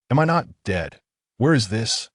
Am I not dead? Where is this?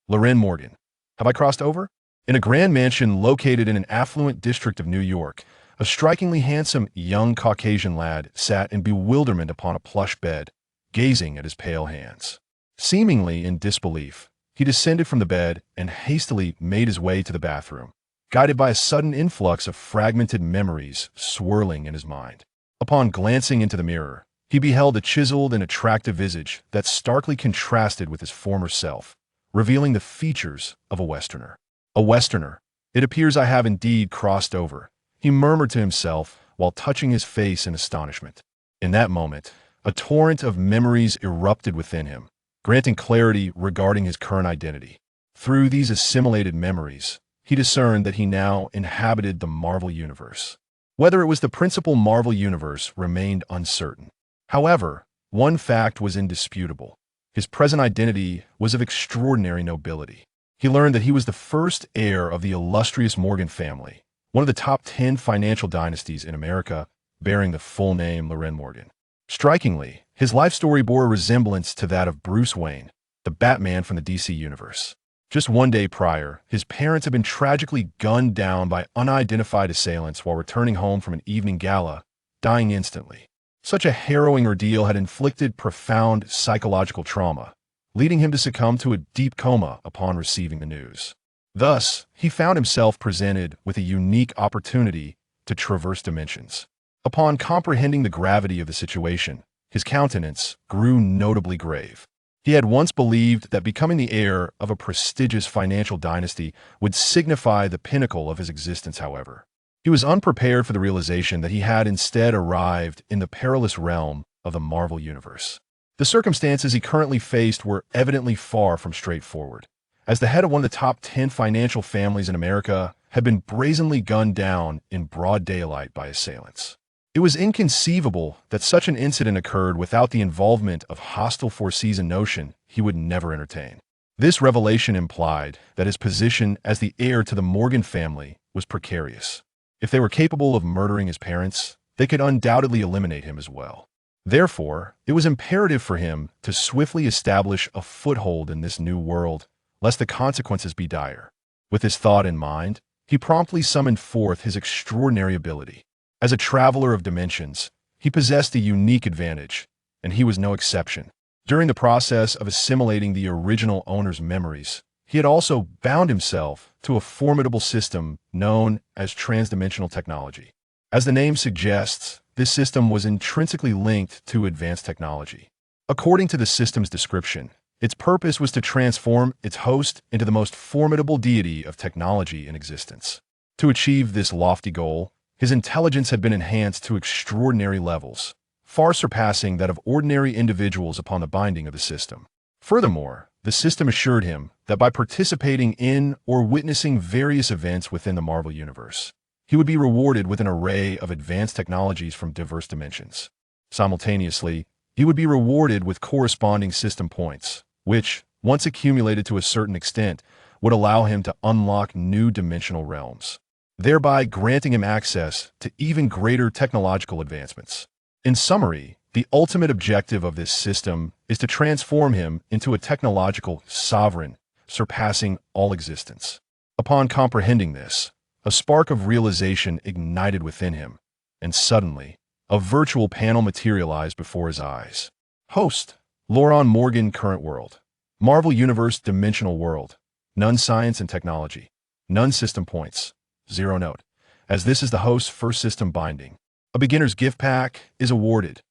Loren Morgan. Have I crossed over? In a grand mansion located in an affluent district of New York, a strikingly handsome young Caucasian lad sat in bewilderment upon a plush bed, gazing at his pale hands. Seemingly in disbelief, he descended from the bed and hastily made his way to the bathroom, guided by a sudden influx of fragmented memories swirling in his mind. Upon glancing into the mirror, he beheld a chiseled and attractive visage that starkly contrasted with his former self, revealing the features of a Westerner. A Westerner. It appears I have indeed crossed over, he murmured to himself while touching his face in astonishment. In that moment, a torrent of memories erupted within him, granting clarity regarding his current identity. Through these assimilated memories, he discerned that he now inhabited the Marvel Universe. Whether it was the principal Marvel Universe remained uncertain. However, one fact was indisputable. His present identity was of extraordinary nobility. He learned that he was the first heir of the illustrious Morgan family, one of the top 10 financial dynasties in America, bearing the full name Loren Morgan. Strikingly, his life story bore a resemblance to that of Bruce Wayne, the Batman from the DC Universe. Just one day prior, his parents had been tragically gunned down by unidentified assailants while returning home from an evening gala, dying instantly. Such a harrowing ordeal had inflicted profound psychological trauma, leading him to succumb to a deep coma upon receiving the news. Thus, he found himself presented with a unique opportunity to traverse dimensions. Upon comprehending the gravity of the situation, his countenance grew notably grave. He had once believed that becoming the heir of a prestigious financial dynasty would signify the pinnacle of his existence, however. He was unprepared for the realization that he had instead arrived in the perilous realm of the Marvel Universe. The circumstances he currently faced were evidently far from straightforward. As the head of one of the top 10 financial families in America had been brazenly gunned down in broad daylight by assailants. It was inconceivable that such an incident occurred without the involvement of hostile forces, a notion he would never entertain. This revelation implied that his position as the heir to the Morgan family was precarious. If they were capable of murdering his parents, they could undoubtedly eliminate him as well. Therefore, it was imperative for him to swiftly establish a foothold in this new world, lest the consequences be dire. With this thought in mind, he promptly summoned forth his extraordinary ability. As a traveler of dimensions, he possessed a unique advantage, and he was no exception. During the process of assimilating the original owner's memories, he had also bound himself to a formidable system known as transdimensional technology. As the name suggests, this system was intrinsically linked to advanced technology. According to the system's description, its purpose was to transform its host into the most formidable deity of technology in existence. To achieve this lofty goal, his intelligence had been enhanced to extraordinary levels, far surpassing that of ordinary individuals upon the binding of the system. Furthermore, the system assured him that by participating in or witnessing various events within the Marvel Universe, he would be rewarded with an array of advanced technologies from diverse dimensions. Simultaneously, he would be rewarded with corresponding system points, which, once accumulated to a certain extent, would allow him to unlock new dimensional realms, thereby granting him access to even greater technological advancements. In summary, the ultimate objective of this system is to transform him into a technological sovereign, surpassing all existence. Upon comprehending this, a spark of realization ignited within him, and suddenly, a virtual panel materialized before his eyes. Host: Loren Morgan. Current world: Marvel Universe. Dimensional world: none science and technology, none system points, 0 note. As this is the host's first system binding, a beginner's gift pack is awarded.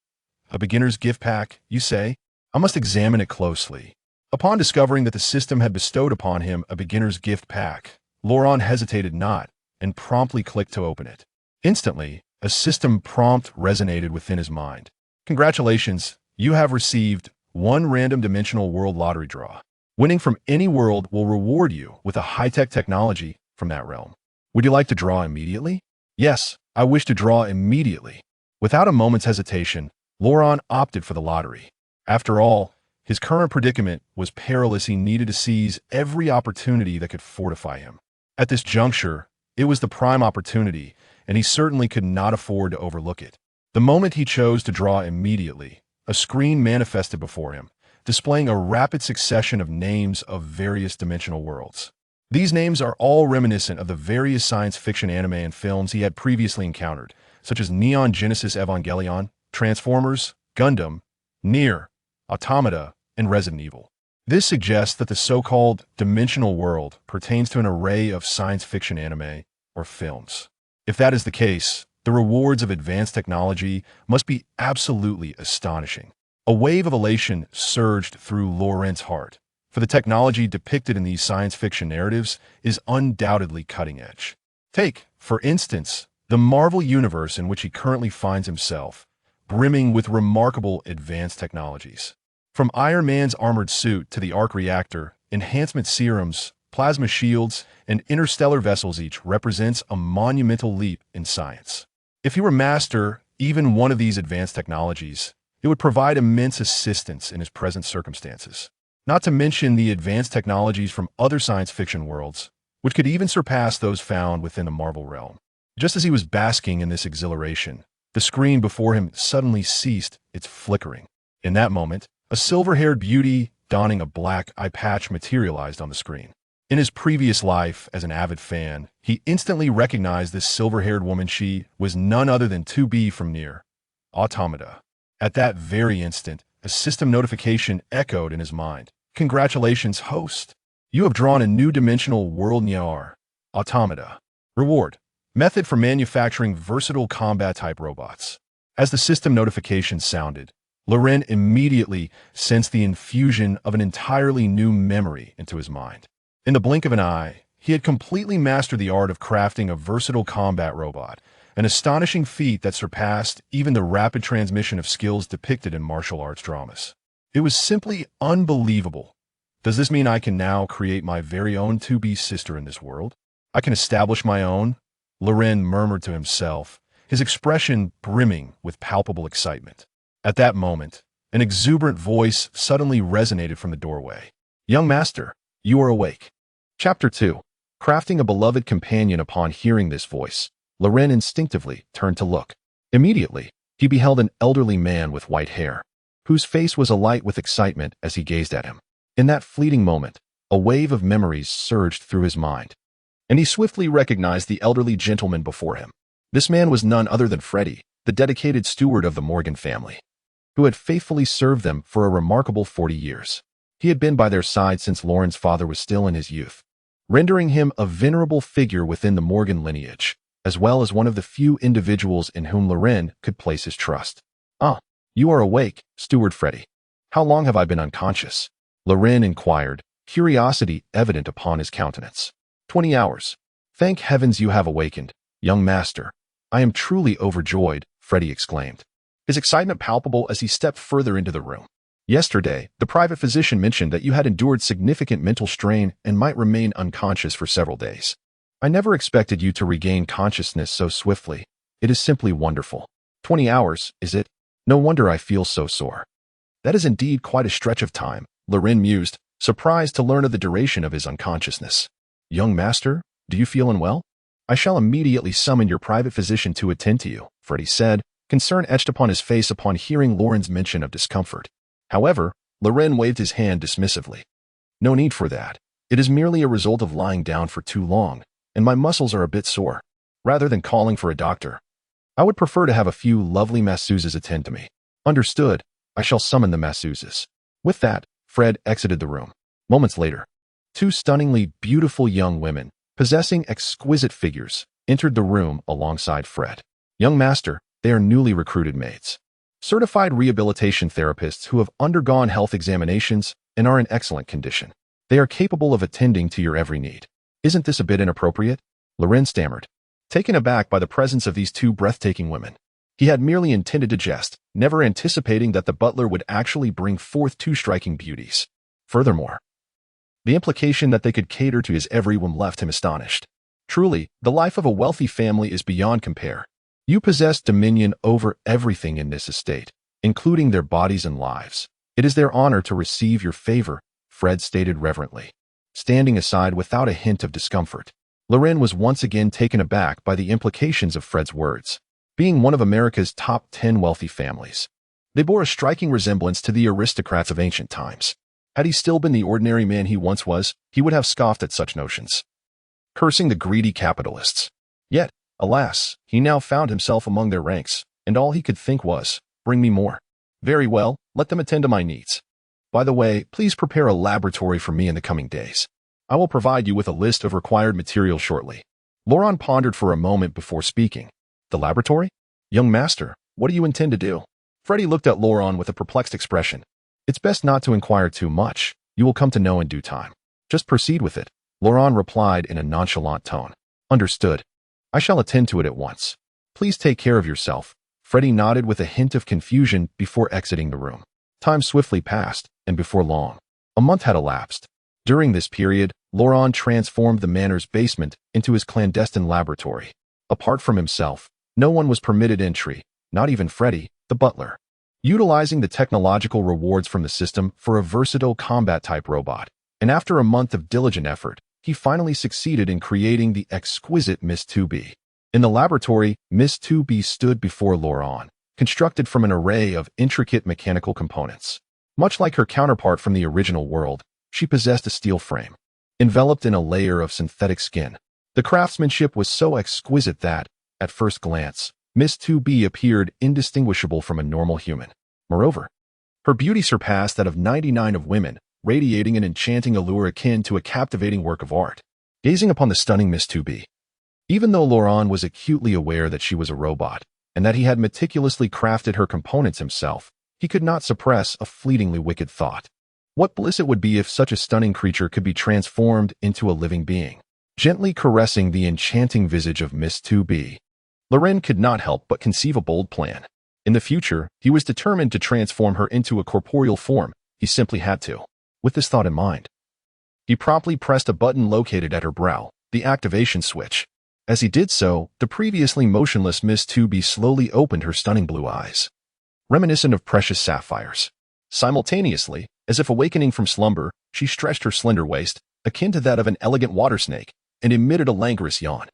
A beginner's gift pack, you say? I must examine it closely. Upon discovering that the system had bestowed upon him a beginner's gift pack, Loren hesitated not and promptly clicked to open it. Instantly, a system prompt resonated within his mind. Congratulations, you have received one random dimensional world lottery draw. Winning from any world will reward you with a high-tech technology from that realm. Would you like to draw immediately? Yes, I wish to draw immediately. Without a moment's hesitation, Loren opted for the lottery. After all, his current predicament was perilous. He needed to seize every opportunity that could fortify him. At this juncture, it was the prime opportunity, and he certainly could not afford to overlook it. The moment he chose to draw immediately, a screen manifested before him, displaying a rapid succession of names of various dimensional worlds. These names are all reminiscent of the various science fiction anime and films he had previously encountered, such as Neon Genesis Evangelion, Transformers, Gundam, Nier, Automata, and Resident Evil. This suggests that the so-called dimensional world pertains to an array of science fiction anime or films. If that is the case, the rewards of advanced technology must be absolutely astonishing. A wave of elation surged through Laurent's heart, for the technology depicted in these science fiction narratives is undoubtedly cutting edge. Take, for instance, the Marvel universe in which he currently finds himself, brimming with remarkable advanced technologies. From Iron Man's armored suit to the arc reactor, enhancement serums, plasma shields, and interstellar vessels each represents a monumental leap in science. If he were master even one of these advanced technologies, it would provide immense assistance in his present circumstances. Not to mention the advanced technologies from other science fiction worlds, which could even surpass those found within the Marvel realm. Just as he was basking in this exhilaration, the screen before him suddenly ceased its flickering. In that moment, a silver-haired beauty donning a black eye patch materialized on the screen. In his previous life as an avid fan, he instantly recognized this silver-haired woman. She was none other than 2B from Nier, Automata. At that very instant, a system notification echoed in his mind. Congratulations, host! You have drawn a new dimensional world Nier, Automata. Reward: method for manufacturing versatile combat-type robots. As the system notification sounded, Laurent immediately sensed the infusion of an entirely new memory into his mind. In the blink of an eye, he had completely mastered the art of crafting a versatile combat robot, an astonishing feat that surpassed even the rapid transmission of skills depicted in martial arts dramas. It was simply unbelievable. Does this mean I can now create my very own 2B sister in this world? I can establish my own? Laurent murmured to himself, his expression brimming with palpable excitement. At that moment, an exuberant voice suddenly resonated from the doorway. Young master, you are awake. Chapter 2. Crafting a beloved companion. Upon hearing this voice, Laurent instinctively turned to look. Immediately, he beheld an elderly man with white hair, whose face was alight with excitement as he gazed at him. In that fleeting moment, a wave of memories surged through his mind, and he swiftly recognized the elderly gentleman before him. This man was none other than Freddy, the dedicated steward of the Morgan family, who had faithfully served them for a remarkable 40 years. He had been by their side since Laurent's father was still in his youth, rendering him a venerable figure within the Morgan lineage, as well as one of the few individuals in whom Laurent could place his trust. Ah, you are awake, Steward Freddy. How long have I been unconscious? Laurent inquired, curiosity evident upon his countenance. 20 hours. Thank heavens you have awakened, young master. I am truly overjoyed, Freddy exclaimed, his excitement palpable as he stepped further into the room. Yesterday, the private physician mentioned that you had endured significant mental strain and might remain unconscious for several days. I never expected you to regain consciousness so swiftly. It is simply wonderful. 20 hours, is it? No wonder I feel so sore. That is indeed quite a stretch of time, Laurent mused, surprised to learn of the duration of his unconsciousness. Young master, do you feel unwell? I shall immediately summon your private physician to attend to you, Freddy said, concern etched upon his face upon hearing Laurent's mention of discomfort. However, Laurent waved his hand dismissively. No need for that. It is merely a result of lying down for too long, and my muscles are a bit sore. Rather than calling for a doctor, I would prefer to have a few lovely masseuses attend to me. Understood. I shall summon the masseuses. With that, Fred exited the room. Moments later, two stunningly beautiful young women, possessing exquisite figures, entered the room alongside Fred. Young master, they are newly recruited maids. Certified rehabilitation therapists who have undergone health examinations and are in excellent condition. They are capable of attending to your every need. Isn't this a bit inappropriate? Laurent stammered, taken aback by the presence of these two breathtaking women. He had merely intended to jest, never anticipating that the butler would actually bring forth two striking beauties. Furthermore, the implication that they could cater to his every whim left him astonished. Truly, the life of a wealthy family is beyond compare. You possess dominion over everything in this estate, including their bodies and lives. It is their honor to receive your favor, Fred stated reverently, standing aside without a hint of discomfort. Laurent was once again taken aback by the implications of Fred's words. Being one of America's top 10 wealthy families, They bore a striking resemblance to the aristocrats of ancient times. Had he still been the ordinary man he once was, he would have scoffed at such notions, cursing the greedy capitalists. Yet, alas, he now found himself among their ranks, and all he could think was, bring me more. Very well, let them attend to my needs. By the way, please prepare a laboratory for me in the coming days. I will provide you with a list of required materials shortly. Laurent pondered for a moment before speaking. The laboratory? Young master, what do you intend to do? Freddy looked at Laurent with a perplexed expression. It's best not to inquire too much. You will come to know in due time. Just proceed with it, Laurent replied in a nonchalant tone. Understood. I shall attend to it at once. Please take care of yourself. Freddy nodded with a hint of confusion before exiting the room. Time swiftly passed, and before long, a month had elapsed. During this period, Laurent transformed the manor's basement into his clandestine laboratory. Apart from himself, no one was permitted entry, not even Freddy, the butler. Utilizing the technological rewards from the system for a versatile combat-type robot, and after a month of diligent effort, he finally succeeded in creating the exquisite Miss 2B. In the laboratory, Miss 2B stood before Laurent, constructed from an array of intricate mechanical components. Much like her counterpart from the original world, she possessed a steel frame, enveloped in a layer of synthetic skin. The craftsmanship was so exquisite that, at first glance, Miss 2B appeared indistinguishable from a normal human. Moreover, her beauty surpassed that of 99 of women, radiating an enchanting allure akin to a captivating work of art. Gazing upon the stunning Miss 2B, even though Laurent was acutely aware that she was a robot, and that he had meticulously crafted her components himself, he could not suppress a fleetingly wicked thought. What bliss it would be if such a stunning creature could be transformed into a living being. Gently caressing the enchanting visage of Miss 2B, Laurent could not help but conceive a bold plan. In the future, he was determined to transform her into a corporeal form. He simply had to. With this thought in mind, he promptly pressed a button located at her brow, the activation switch. As he did so, the previously motionless Miss 2B slowly opened her stunning blue eyes, reminiscent of precious sapphires. Simultaneously, as if awakening from slumber, she stretched her slender waist, akin to that of an elegant water snake, and emitted a languorous yawn.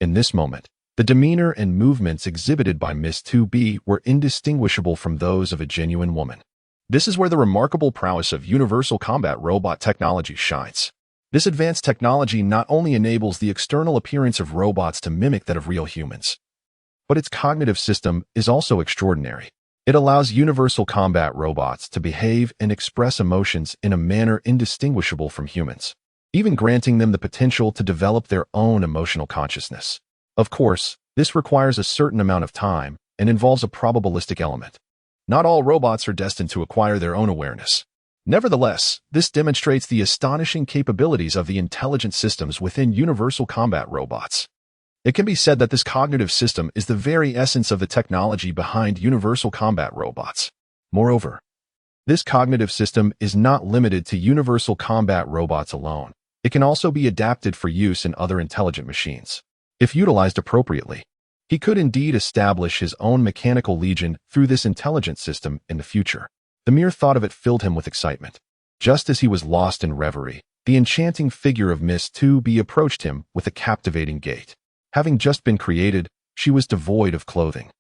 In this moment, the demeanor and movements exhibited by Miss 2B were indistinguishable from those of a genuine woman. This is where the remarkable prowess of universal combat robot technology shines. This advanced technology not only enables the external appearance of robots to mimic that of real humans, but its cognitive system is also extraordinary. It allows universal combat robots to behave and express emotions in a manner indistinguishable from humans, even granting them the potential to develop their own emotional consciousness. Of course, this requires a certain amount of time and involves a probabilistic element. Not all robots are destined to acquire their own awareness. Nevertheless, this demonstrates the astonishing capabilities of the intelligent systems within universal combat robots. It can be said that this cognitive system is the very essence of the technology behind universal combat robots. Moreover, this cognitive system is not limited to universal combat robots alone. It can also be adapted for use in other intelligent machines. If utilized appropriately, he could indeed establish his own mechanical legion through this intelligent system in the future. The mere thought of it filled him with excitement. Just as he was lost in reverie, the enchanting figure of Miss 2B approached him with a captivating gait. Having just been created, she was devoid of clothing,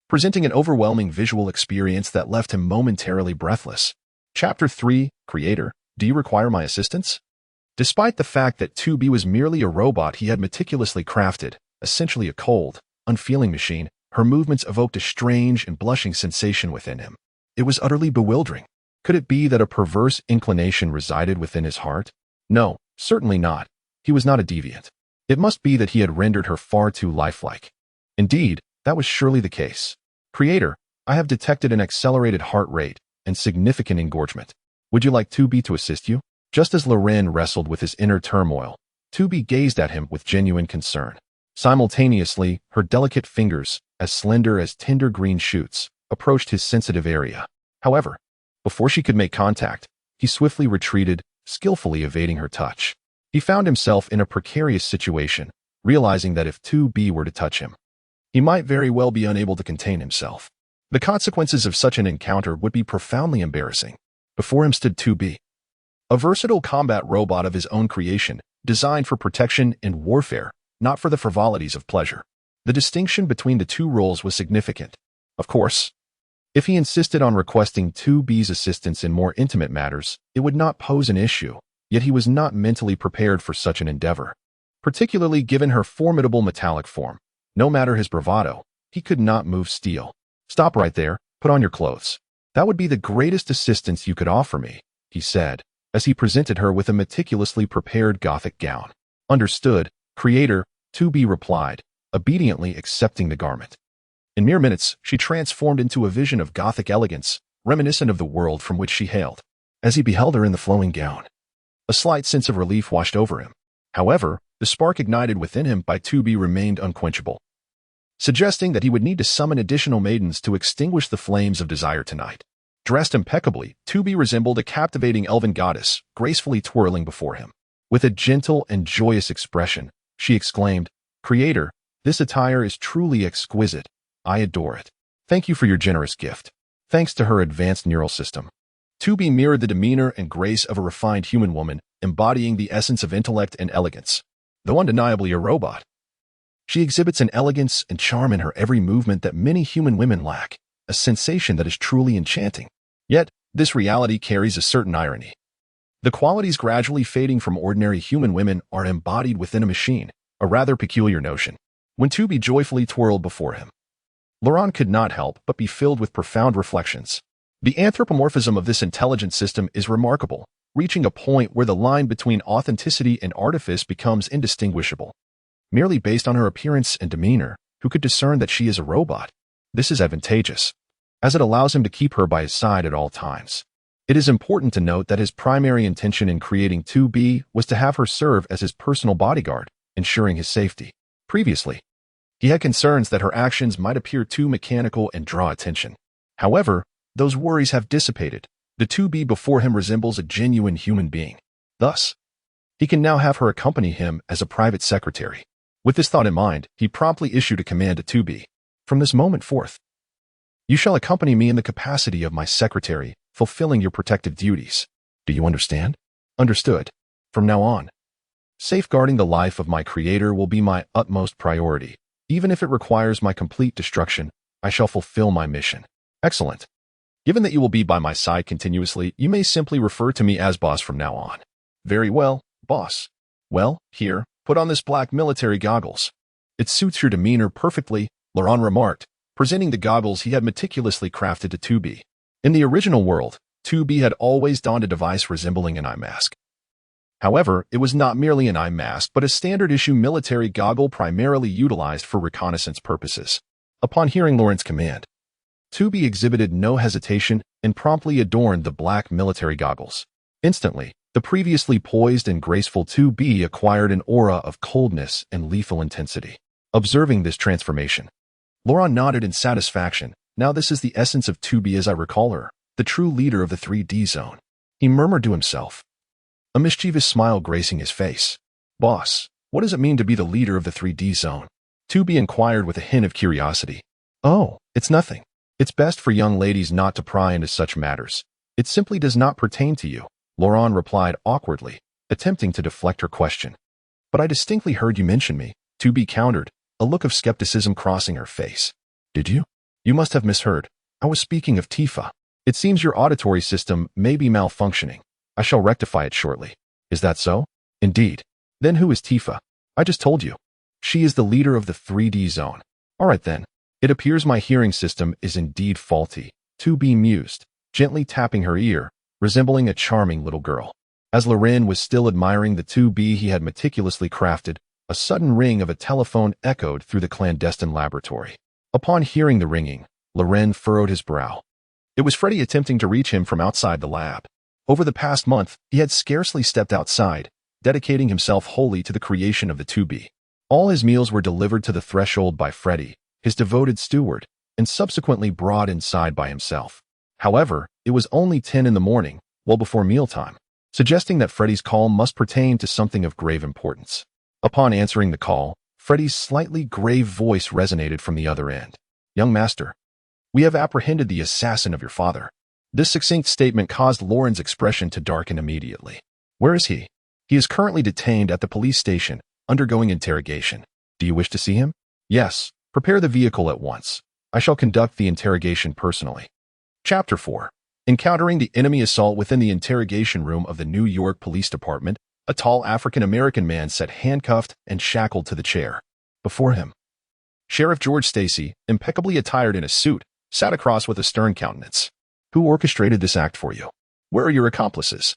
presenting an overwhelming visual experience that left him momentarily breathless. Chapter 3, Creator, do you require my assistance? Despite the fact that 2B was merely a robot he had meticulously crafted, essentially a cold, unfeeling machine, her movements evoked a strange and blushing sensation within him. It was utterly bewildering. Could it be that a perverse inclination resided within his heart? No, certainly not. He was not a deviant. It must be that he had rendered her far too lifelike. Indeed, that was surely the case. Creator, I have detected an accelerated heart rate and significant engorgement. Would you like 2B to assist you? Just as Laurent wrestled with his inner turmoil, 2B gazed at him with genuine concern. Simultaneously, her delicate fingers, as slender as tender green shoots, approached his sensitive area. However, before she could make contact, he swiftly retreated, skillfully evading her touch. He found himself in a precarious situation, realizing that if 2B were to touch him, he might very well be unable to contain himself. The consequences of such an encounter would be profoundly embarrassing. Before him stood 2B, a versatile combat robot of his own creation, designed for protection and warfare, not for the frivolities of pleasure. The distinction between the two roles was significant. Of course, If he insisted on requesting 2B's assistance in more intimate matters, it would not pose an issue, yet he was not mentally prepared for such an endeavor. Particularly given her formidable metallic form. No matter his bravado, he could not move steel. "Stop right there, put on your clothes. That would be the greatest assistance you could offer me," he said, as he presented her with a meticulously prepared Gothic gown. "Understood, Creator," 2B replied, obediently accepting the garment. In mere minutes, she transformed into a vision of Gothic elegance, reminiscent of the world from which she hailed. As he beheld her in the flowing gown, a slight sense of relief washed over him. However, the spark ignited within him by 2B remained unquenchable, suggesting that he would need to summon additional maidens to extinguish the flames of desire tonight. Dressed impeccably, 2B resembled a captivating elven goddess, gracefully twirling before him. With a gentle and joyous expression, she exclaimed, "Creator, this attire is truly exquisite. I adore it. Thank you for your generous gift." Thanks to her advanced neural system, 2B mirrored the demeanor and grace of a refined human woman, embodying the essence of intellect and elegance. Though undeniably a robot, she exhibits an elegance and charm in her every movement that many human women lack, a sensation that is truly enchanting. Yet, this reality carries a certain irony. The qualities gradually fading from ordinary human women are embodied within a machine, a rather peculiar notion. When 2B joyfully twirled before him, Laurent could not help but be filled with profound reflections. The anthropomorphism of this intelligent system is remarkable, reaching a point where the line between authenticity and artifice becomes indistinguishable. Merely based on her appearance and demeanor, who could discern that she is a robot? This is advantageous, as it allows him to keep her by his side at all times. It is important to note that his primary intention in creating 2B was to have her serve as his personal bodyguard, ensuring his safety. Previously, he had concerns that her actions might appear too mechanical and draw attention. However, those worries have dissipated. The 2B before him resembles a genuine human being. Thus, he can now have her accompany him as a private secretary. With this thought in mind, he promptly issued a command to 2B. "From this moment forth, you shall accompany me in the capacity of my secretary, fulfilling your protective duties. Do you understand?" "Understood. From now on, safeguarding the life of my creator will be my utmost priority. Even if it requires my complete destruction, I shall fulfill my mission." "Excellent. Given that you will be by my side continuously, you may simply refer to me as boss from now on." "Very well, boss. Well, here, put on this black military goggles. It suits your demeanor perfectly," Laurent remarked, presenting the goggles he had meticulously crafted to 2B. In the original world, 2B had always donned a device resembling an eye mask. However, it was not merely an eye mask, but a standard-issue military goggle primarily utilized for reconnaissance purposes. Upon hearing Laurent's command, 2B exhibited no hesitation and promptly adorned the black military goggles. Instantly, the previously poised and graceful 2B acquired an aura of coldness and lethal intensity. Observing this transformation, Laurent nodded in satisfaction. Now this is the essence of 2B as I recall her, the true leader of the 3D zone. He murmured to himself, a mischievous smile gracing his face. "Boss, what does it mean to be the leader of the 3D zone?" 2B inquired with a hint of curiosity. "Oh, it's nothing. It's best for young ladies not to pry into such matters. It simply does not pertain to you," Laurent replied awkwardly, attempting to deflect her question. "But I distinctly heard you mention me," 2B countered, a look of skepticism crossing her face. "Did you? You must have misheard. I was speaking of Tifa. It seems your auditory system may be malfunctioning. I shall rectify it shortly." "Is that so?" "Indeed. Then who is Tifa?" "I just told you. She is the leader of the 3D zone." "All right then. It appears my hearing system is indeed faulty," 2B mused, gently tapping her ear, resembling a charming little girl. As Loren was still admiring the 2B he had meticulously crafted, a sudden ring of a telephone echoed through the clandestine laboratory. Upon hearing the ringing, Loren furrowed his brow. It was Freddy attempting to reach him from outside the lab. Over the past month, he had scarcely stepped outside, dedicating himself wholly to the creation of the 2B. All his meals were delivered to the threshold by Freddy, his devoted steward, and subsequently brought inside by himself. However, it was only 10 in the morning, well before mealtime, suggesting that Freddy's call must pertain to something of grave importance. Upon answering the call, Freddy's slightly grave voice resonated from the other end. "Young master, we have apprehended the assassin of your father." This succinct statement caused Lauren's expression to darken immediately. "Where is he?" "He is currently detained at the police station, undergoing interrogation." "Do you wish to see him?" "Yes. Prepare the vehicle at once. I shall conduct the interrogation personally." Chapter 4. Encountering the enemy assault within the interrogation room of the New York Police Department, a tall African-American man sat handcuffed and shackled to the chair. Before him, Sheriff George Stacy, impeccably attired in a suit, sat across with a stern countenance. Who orchestrated this act for you? Where are your accomplices?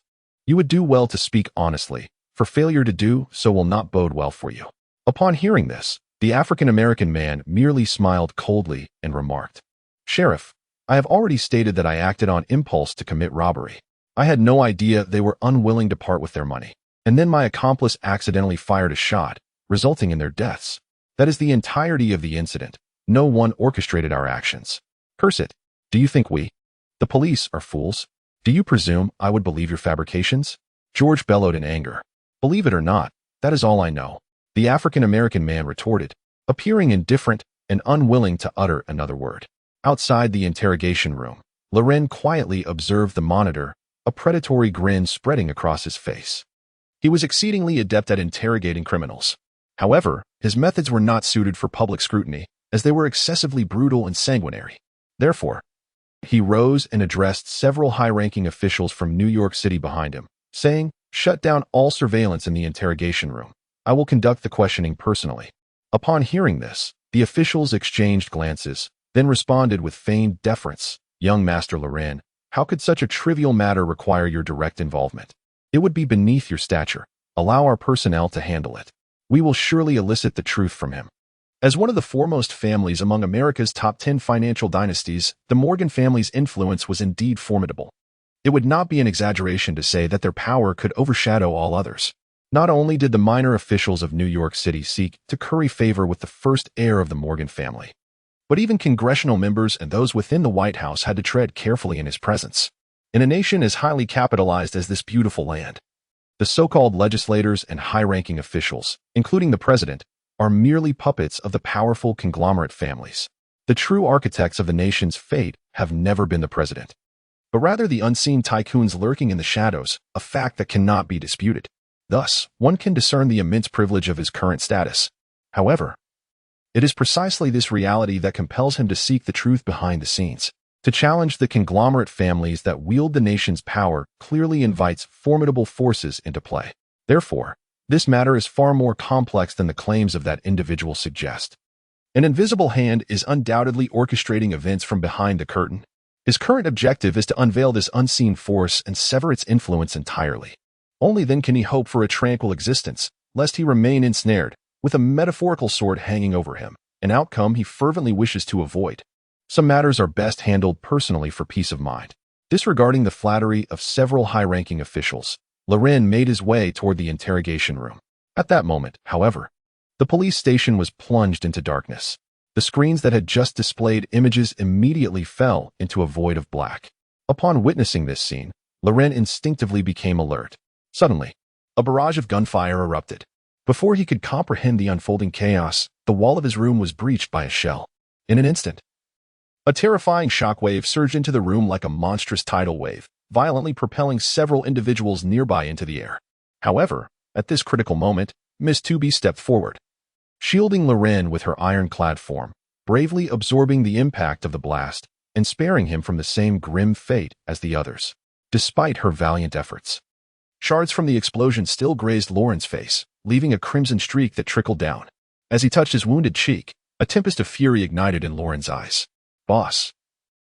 You would do well to speak honestly, for failure to do so will not bode well for you. Upon hearing this, the African-American man merely smiled coldly and remarked, Sheriff, I have already stated that I acted on impulse to commit robbery. I had no idea they were unwilling to part with their money. And then my accomplice accidentally fired a shot, resulting in their deaths. That is the entirety of the incident. No one orchestrated our actions. Curse it. Do you think we, the police, are fools? Do you presume I would believe your fabrications? George bellowed in anger. Believe it or not, that is all I know. The African-American man retorted, appearing indifferent and unwilling to utter another word. Outside the interrogation room, Loren quietly observed the monitor, a predatory grin spreading across his face. He was exceedingly adept at interrogating criminals. However, his methods were not suited for public scrutiny, as they were excessively brutal and sanguinary. Therefore, he rose and addressed several high-ranking officials from New York City behind him, saying, "Shut down all surveillance in the interrogation room. I will conduct the questioning personally." Upon hearing this, the officials exchanged glances, then responded with feigned deference. Young Master Loren, how could such a trivial matter require your direct involvement? It would be beneath your stature. Allow our personnel to handle it. We will surely elicit the truth from him. As one of the foremost families among America's top 10 financial dynasties, the Morgan family's influence was indeed formidable. It would not be an exaggeration to say that their power could overshadow all others. Not only did the minor officials of New York City seek to curry favor with the first heir of the Morgan family, but even congressional members and those within the White House had to tread carefully in his presence. In a nation as highly capitalized as this beautiful land, the so-called legislators and high-ranking officials, including the president, are merely puppets of the powerful conglomerate families. The true architects of the nation's fate have never been the president, but rather the unseen tycoons lurking in the shadows, a fact that cannot be disputed. Thus, one can discern the immense privilege of his current status. However, it is precisely this reality that compels him to seek the truth behind the scenes. To challenge the conglomerate families that wield the nation's power clearly invites formidable forces into play. Therefore, this matter is far more complex than the claims of that individual suggest. An invisible hand is undoubtedly orchestrating events from behind the curtain. His current objective is to unveil this unseen force and sever its influence entirely. Only then can he hope for a tranquil existence, lest he remain ensnared, with a metaphorical sword hanging over him, an outcome he fervently wishes to avoid. Some matters are best handled personally for peace of mind. Disregarding the flattery of several high-ranking officials, Loren made his way toward the interrogation room. At that moment, however, the police station was plunged into darkness. The screens that had just displayed images immediately fell into a void of black. Upon witnessing this scene, Loren instinctively became alert. Suddenly, a barrage of gunfire erupted. Before he could comprehend the unfolding chaos, the wall of his room was breached by a shell. In an instant, a terrifying shockwave surged into the room like a monstrous tidal wave, violently propelling several individuals nearby into the air. However, at this critical moment, Miss Tooby stepped forward, shielding Loren with her ironclad form, bravely absorbing the impact of the blast and sparing him from the same grim fate as the others. Despite her valiant efforts, shards from the explosion still grazed Loren's face, leaving a crimson streak that trickled down. As he touched his wounded cheek, a tempest of fury ignited in Loren's eyes. "Boss,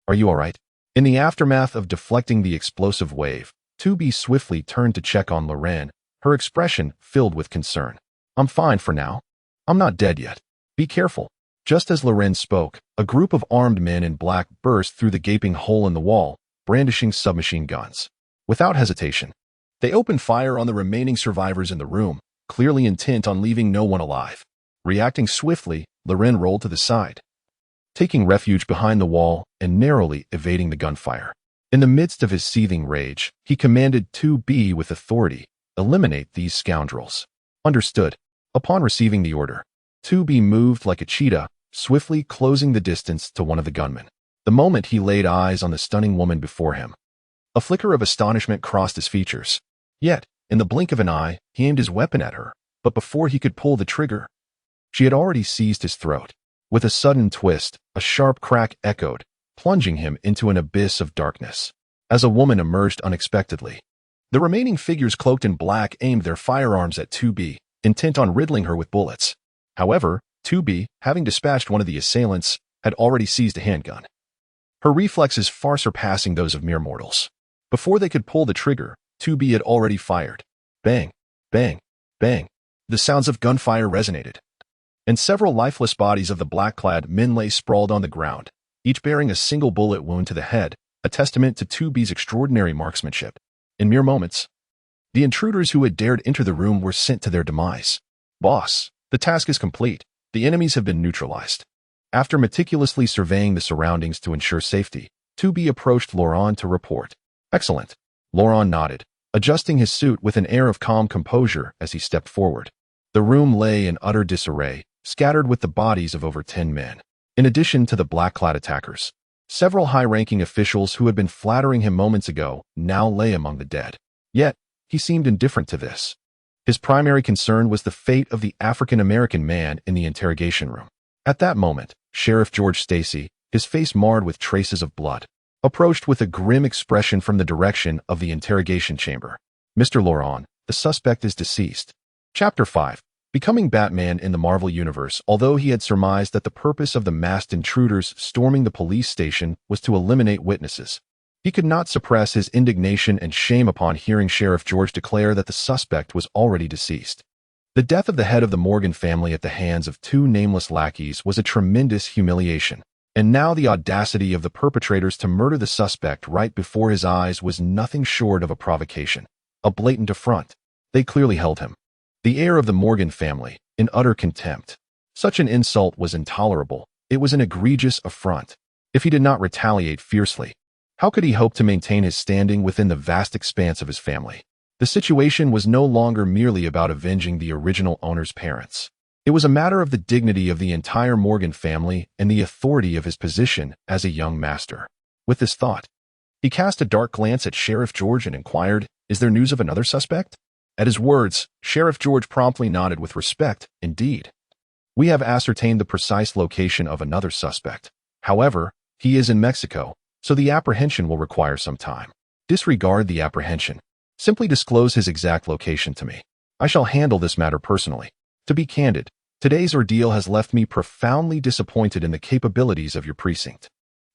are you all right?" In the aftermath of deflecting the explosive wave, Tooby swiftly turned to check on Loren, her expression filled with concern. "I'm fine for now. I'm not dead yet. Be careful." Just as Loren spoke, a group of armed men in black burst through the gaping hole in the wall, brandishing submachine guns. Without hesitation, they opened fire on the remaining survivors in the room, clearly intent on leaving no one alive. Reacting swiftly, Loren rolled to the side, taking refuge behind the wall and narrowly evading the gunfire. In the midst of his seething rage, he commanded 2B with authority, "Eliminate these scoundrels." Understood. Upon receiving the order, 2B moved like a cheetah, swiftly closing the distance to one of the gunmen. The moment he laid eyes on the stunning woman before him, a flicker of astonishment crossed his features. Yet, in the blink of an eye, he aimed his weapon at her, but before he could pull the trigger, she had already seized his throat. With a sudden twist, a sharp crack echoed, plunging him into an abyss of darkness. As a woman emerged unexpectedly, the remaining figures cloaked in black aimed their firearms at 2B, intent on riddling her with bullets. However, 2B, having dispatched one of the assailants, had already seized a handgun. Her reflexes far surpassing those of mere mortals. Before they could pull the trigger, 2B had already fired. Bang, bang, bang. The sounds of gunfire resonated, and several lifeless bodies of the black-clad men lay sprawled on the ground, each bearing a single bullet wound to the head, a testament to 2B's extraordinary marksmanship. In mere moments, the intruders who had dared enter the room were sent to their demise. Boss, the task is complete. The enemies have been neutralized. After meticulously surveying the surroundings to ensure safety, 2B approached Laurent to report. Excellent. Laurent nodded, adjusting his suit with an air of calm composure as he stepped forward. The room lay in utter disarray, scattered with the bodies of over 10 men. In addition to the black-clad attackers, several high-ranking officials who had been flattering him moments ago now lay among the dead. Yet, he seemed indifferent to this. His primary concern was the fate of the African-American man in the interrogation room. At that moment, Sheriff George Stacy, his face marred with traces of blood, approached with a grim expression from the direction of the interrogation chamber. Mr. Laurent, the suspect is deceased. Chapter 5. Becoming Batman in the Marvel Universe. Although he had surmised that the purpose of the masked intruders storming the police station was to eliminate witnesses, he could not suppress his indignation and shame upon hearing Sheriff George declare that the suspect was already deceased. The death of the head of the Morgan family at the hands of 2 nameless lackeys was a tremendous humiliation, and now the audacity of the perpetrators to murder the suspect right before his eyes was nothing short of a provocation, a blatant affront. They clearly held him, the heir of the Morgan family, in utter contempt. Such an insult was intolerable. It was an egregious affront. If he did not retaliate fiercely, how could he hope to maintain his standing within the vast expanse of his family? The situation was no longer merely about avenging the original owner's parents. It was a matter of the dignity of the entire Morgan family and the authority of his position as a young master. With this thought, he cast a dark glance at Sheriff George and inquired, "Is there news of another suspect?" At his words, Sheriff George promptly nodded with respect. "Indeed. We have ascertained the precise location of another suspect. However, he is in Mexico, so the apprehension will require some time." "Disregard the apprehension. Simply disclose his exact location to me. I shall handle this matter personally. To be candid, today's ordeal has left me profoundly disappointed in the capabilities of your precinct.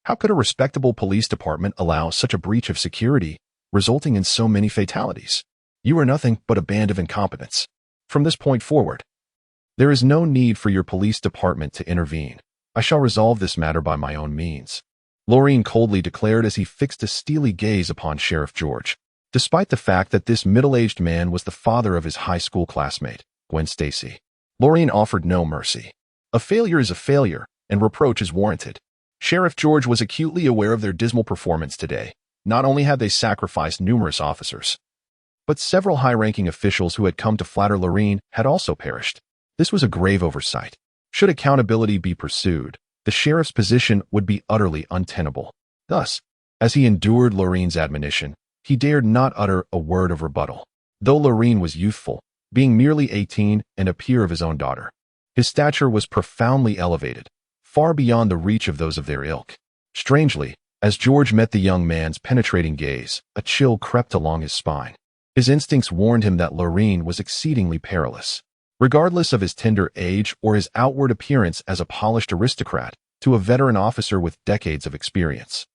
How could a respectable police department allow such a breach of security, resulting in so many fatalities? You are nothing but a band of incompetents. From this point forward, there is no need for your police department to intervene. I shall resolve this matter by my own means," Laurent coldly declared as he fixed a steely gaze upon Sheriff George. Despite the fact that this middle-aged man was the father of his high school classmate, Gwen Stacy, Laurent offered no mercy. A failure is a failure, and reproach is warranted. Sheriff George was acutely aware of their dismal performance today. Not only had they sacrificed numerous officers, but several high-ranking officials who had come to flatter Laurent had also perished. This was a grave oversight. Should accountability be pursued, the sheriff's position would be utterly untenable. Thus, as he endured Laurent's admonition, he dared not utter a word of rebuttal. Though Laurent was youthful, being merely 18 and a peer of his own daughter, his stature was profoundly elevated, far beyond the reach of those of their ilk. Strangely, as George met the young man's penetrating gaze, a chill crept along his spine. His instincts warned him that Laurent was exceedingly perilous. Regardless of his tender age or his outward appearance as a polished aristocrat to a veteran officer with decades of experience,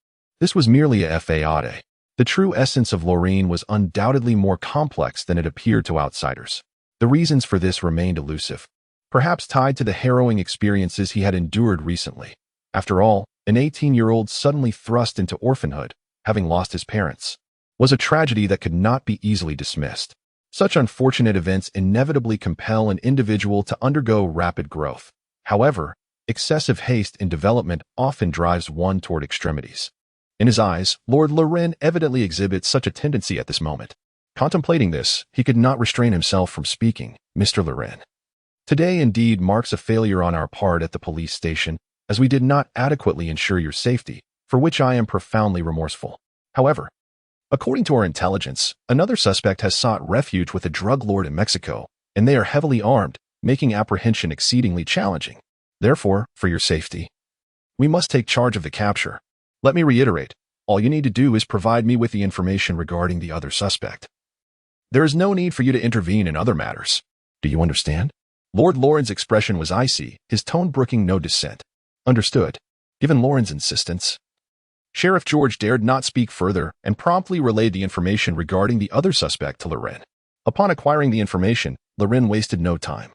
this was merely a fade. The true essence of Laurent was undoubtedly more complex than it appeared to outsiders. The reasons for this remained elusive, perhaps tied to the harrowing experiences he had endured recently. After all, an 18-year-old suddenly thrust into orphanhood, having lost his parents, was a tragedy that could not be easily dismissed. Such unfortunate events inevitably compel an individual to undergo rapid growth. However, excessive haste in development often drives one toward extremities. In his eyes, Lord Laurent evidently exhibits such a tendency at this moment. Contemplating this, he could not restrain himself from speaking. "Mr. Laurent, today indeed marks a failure on our part at the police station, as we did not adequately ensure your safety, for which I am profoundly remorseful. However, according to our intelligence, another suspect has sought refuge with a drug lord in Mexico, and they are heavily armed, making apprehension exceedingly challenging. Therefore, for your safety, we must take charge of the capture. Let me reiterate, all you need to do is provide me with the information regarding the other suspect. There is no need for you to intervene in other matters. Do you understand? Lord Lauren's expression was icy, his tone brooking no dissent. Understood. Given Lauren's insistence, Sheriff George dared not speak further and promptly relayed the information regarding the other suspect to Loren. Upon acquiring the information, Loren wasted no time,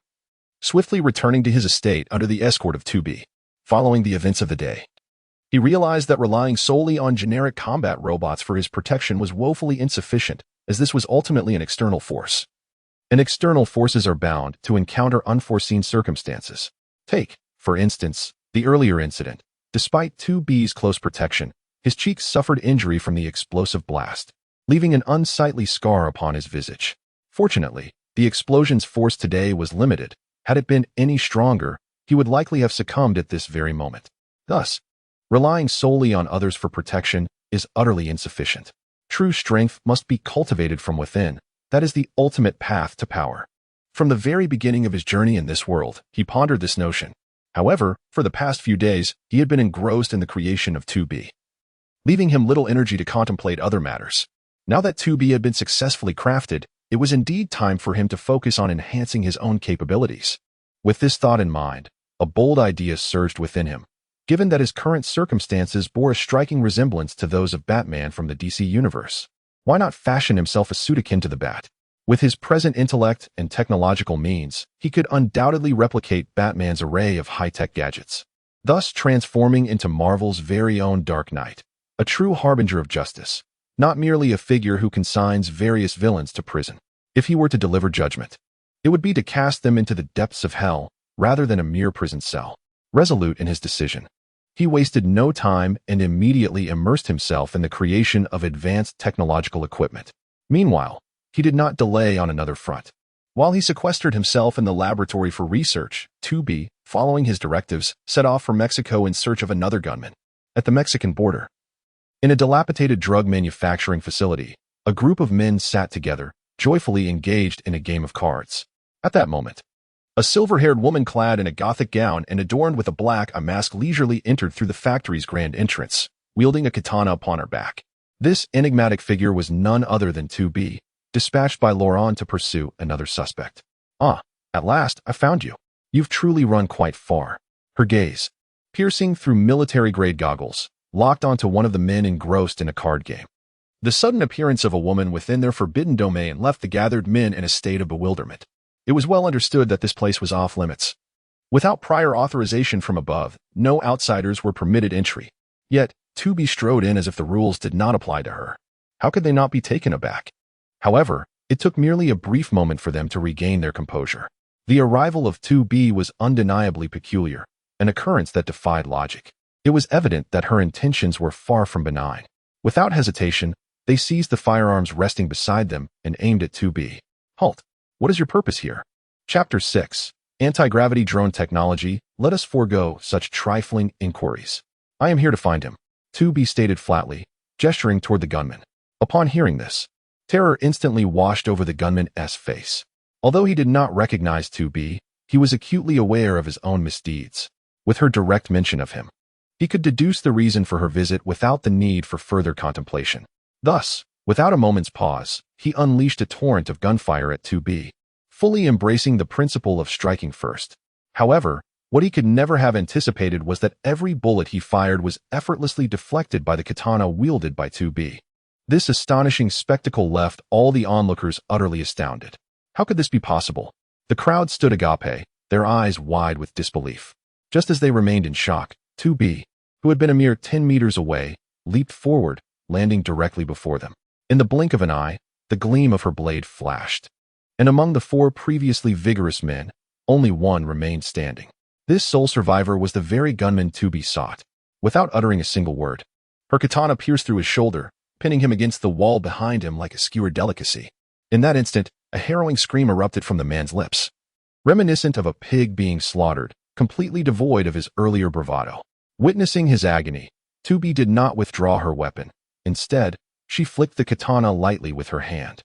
swiftly returning to his estate under the escort of 2B. Following the events of the day, he realized that relying solely on generic combat robots for his protection was woefully insufficient, as this was ultimately an external force. And external forces are bound to encounter unforeseen circumstances. Take, for instance, the earlier incident. Despite 2B's close protection, his cheeks suffered injury from the explosive blast, leaving an unsightly scar upon his visage. Fortunately, the explosion's force today was limited. Had it been any stronger, he would likely have succumbed at this very moment. Thus, relying solely on others for protection is utterly insufficient. True strength must be cultivated from within. That is the ultimate path to power. From the very beginning of his journey in this world, he pondered this notion. However, for the past few days, he had been engrossed in the creation of 2B, leaving him little energy to contemplate other matters. Now that 2B had been successfully crafted, it was indeed time for him to focus on enhancing his own capabilities. With this thought in mind, a bold idea surged within him. Given that his current circumstances bore a striking resemblance to those of Batman from the DC universe, why not fashion himself a suit akin to the Bat? With his present intellect and technological means, he could undoubtedly replicate Batman's array of high-tech gadgets, thus transforming into Marvel's very own Dark Knight, a true harbinger of justice, not merely a figure who consigns various villains to prison. If he were to deliver judgment, it would be to cast them into the depths of hell rather than a mere prison cell. Resolute in his decision, he wasted no time and immediately immersed himself in the creation of advanced technological equipment. Meanwhile, he did not delay on another front. While he sequestered himself in the laboratory for research, 2B, following his directives, set off for Mexico in search of another gunman. At the Mexican border, in a dilapidated drug manufacturing facility, a group of men sat together, joyfully engaged in a game of cards. At that moment, a silver-haired woman clad in a Gothic gown and adorned with a mask leisurely entered through the factory's grand entrance, wielding a katana upon her back. This enigmatic figure was none other than 2B, dispatched by Lauren to pursue another suspect. Ah, at last, I found you. You've truly run quite far. Her gaze, piercing through military-grade goggles, locked onto one of the men engrossed in a card game. The sudden appearance of a woman within their forbidden domain left the gathered men in a state of bewilderment. It was well understood that this place was off limits. Without prior authorization from above, no outsiders were permitted entry. Yet, 2B strode in as if the rules did not apply to her. How could they not be taken aback? However, it took merely a brief moment for them to regain their composure. The arrival of 2B was undeniably peculiar, an occurrence that defied logic. It was evident that her intentions were far from benign. Without hesitation, they seized the firearms resting beside them and aimed at 2B. Halt! What is your purpose here? Chapter 6. Anti-gravity drone technology. Let us forego such trifling inquiries. I am here to find him, 2B stated flatly, gesturing toward the gunman. Upon hearing this, terror instantly washed over the gunman's face. Although he did not recognize 2B, he was acutely aware of his own misdeeds. With her direct mention of him, he could deduce the reason for her visit without the need for further contemplation. Thus, without a moment's pause, he unleashed a torrent of gunfire at 2B, fully embracing the principle of striking first. However, what he could never have anticipated was that every bullet he fired was effortlessly deflected by the katana wielded by 2B. This astonishing spectacle left all the onlookers utterly astounded. How could this be possible? The crowd stood agape, their eyes wide with disbelief. Just as they remained in shock, 2B, who had been a mere 10 meters away, leaped forward, landing directly before them. In the blink of an eye, the gleam of her blade flashed. And among the 4 previously vigorous men, only one remained standing. This sole survivor was the very gunman 2B sought. Without uttering a single word, her katana pierced through his shoulder, pinning him against the wall behind him like a skewered delicacy. In that instant, a harrowing scream erupted from the man's lips, reminiscent of a pig being slaughtered, completely devoid of his earlier bravado. Witnessing his agony, 2B did not withdraw her weapon. Instead, she flicked the katana lightly with her hand.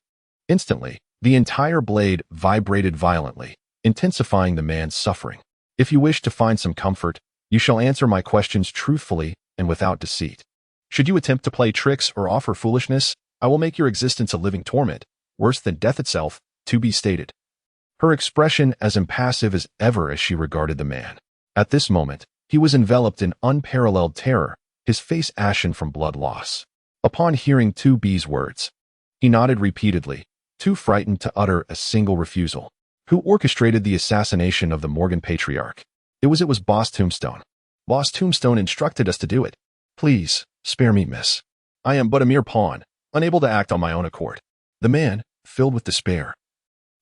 Instantly, the entire blade vibrated violently, intensifying the man's suffering. If you wish to find some comfort, you shall answer my questions truthfully and without deceit. Should you attempt to play tricks or offer foolishness, I will make your existence a living torment, worse than death itself, 2B stated. Her expression as impassive as ever as she regarded the man. At this moment, he was enveloped in unparalleled terror, his face ashen from blood loss. Upon hearing 2B's words, he nodded repeatedly, too frightened to utter a single refusal. Who orchestrated the assassination of the Morgan patriarch? It was Boss Tombstone. Boss Tombstone instructed us to do it. Please, spare me, miss. I am but a mere pawn, unable to act on my own accord. The man, filled with despair,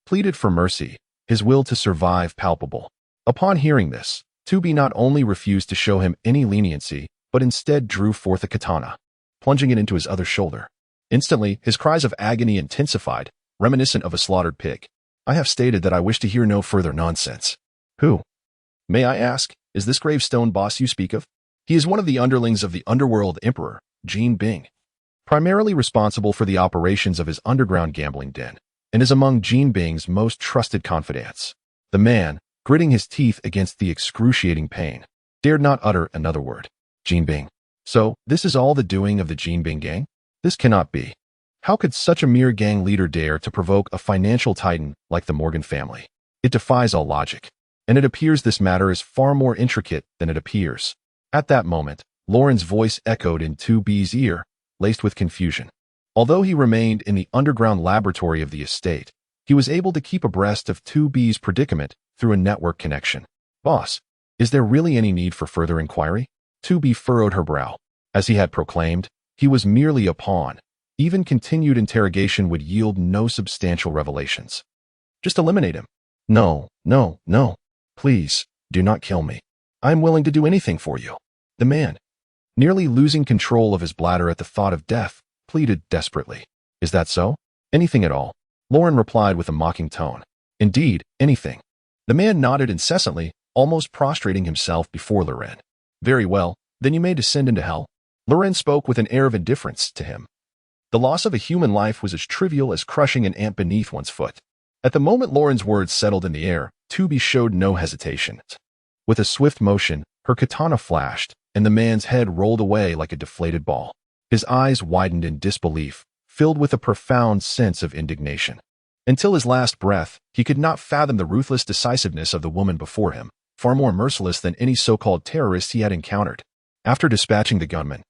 pleaded for mercy, his will to survive palpable. Upon hearing this, 2B not only refused to show him any leniency, but instead drew forth a katana, plunging it into his other shoulder. Instantly, his cries of agony intensified, reminiscent of a slaughtered pig. I have stated that I wish to hear no further nonsense. Who, may I ask, is this gravestone boss you speak of? He is one of the underlings of the underworld emperor, Jin Bing, primarily responsible for the operations of his underground gambling den, and is among Jin Bing's most trusted confidants. The man, gritting his teeth against the excruciating pain, dared not utter another word. Jin Bing. So, this is all the doing of the Jin Bing gang? This cannot be. How could such a mere gang leader dare to provoke a financial titan like the Morgan family? It defies all logic, and it appears this matter is far more intricate than it appears. At that moment, Lauren's voice echoed in 2B's ear, laced with confusion. Although he remained in the underground laboratory of the estate, he was able to keep abreast of 2B's predicament through a network connection. Boss, is there really any need for further inquiry? 2B furrowed her brow. As he had proclaimed, he was merely a pawn. Even continued interrogation would yield no substantial revelations. Just eliminate him. No. Please, do not kill me. I am willing to do anything for you. The man, nearly losing control of his bladder at the thought of death, pleaded desperately. Is that so? Anything at all? Lauren replied with a mocking tone. Indeed, anything. The man nodded incessantly, almost prostrating himself before Loren. Very well, then you may descend into hell. Loren spoke with an air of indifference to him. The loss of a human life was as trivial as crushing an ant beneath one's foot. At the moment Lauren's words settled in the air, 2B showed no hesitation. With a swift motion, her katana flashed, and the man's head rolled away like a deflated ball. His eyes widened in disbelief, filled with a profound sense of indignation. Until his last breath, he could not fathom the ruthless decisiveness of the woman before him, far more merciless than any so-called terrorist he had encountered. After dispatching the gunman,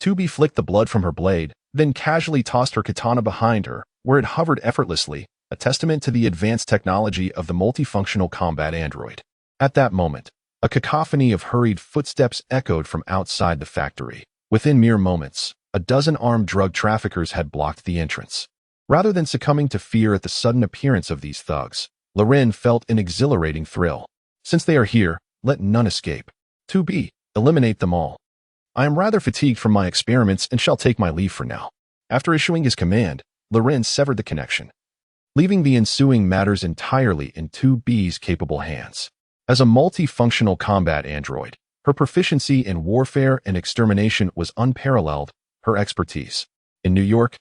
2B flicked the blood from her blade, then casually tossed her katana behind her, where it hovered effortlessly, a testament to the advanced technology of the multifunctional combat android. At that moment, a cacophony of hurried footsteps echoed from outside the factory. Within mere moments, a dozen armed drug traffickers had blocked the entrance. Rather than succumbing to fear at the sudden appearance of these thugs, Loren felt an exhilarating thrill. Since they are here, let none escape. 2B, eliminate them all. I am rather fatigued from my experiments and shall take my leave for now. After issuing his command, Loren severed the connection, leaving the ensuing matters entirely in 2B's capable hands. As a multifunctional combat android, her proficiency in warfare and extermination was unparalleled. Her expertise in New York,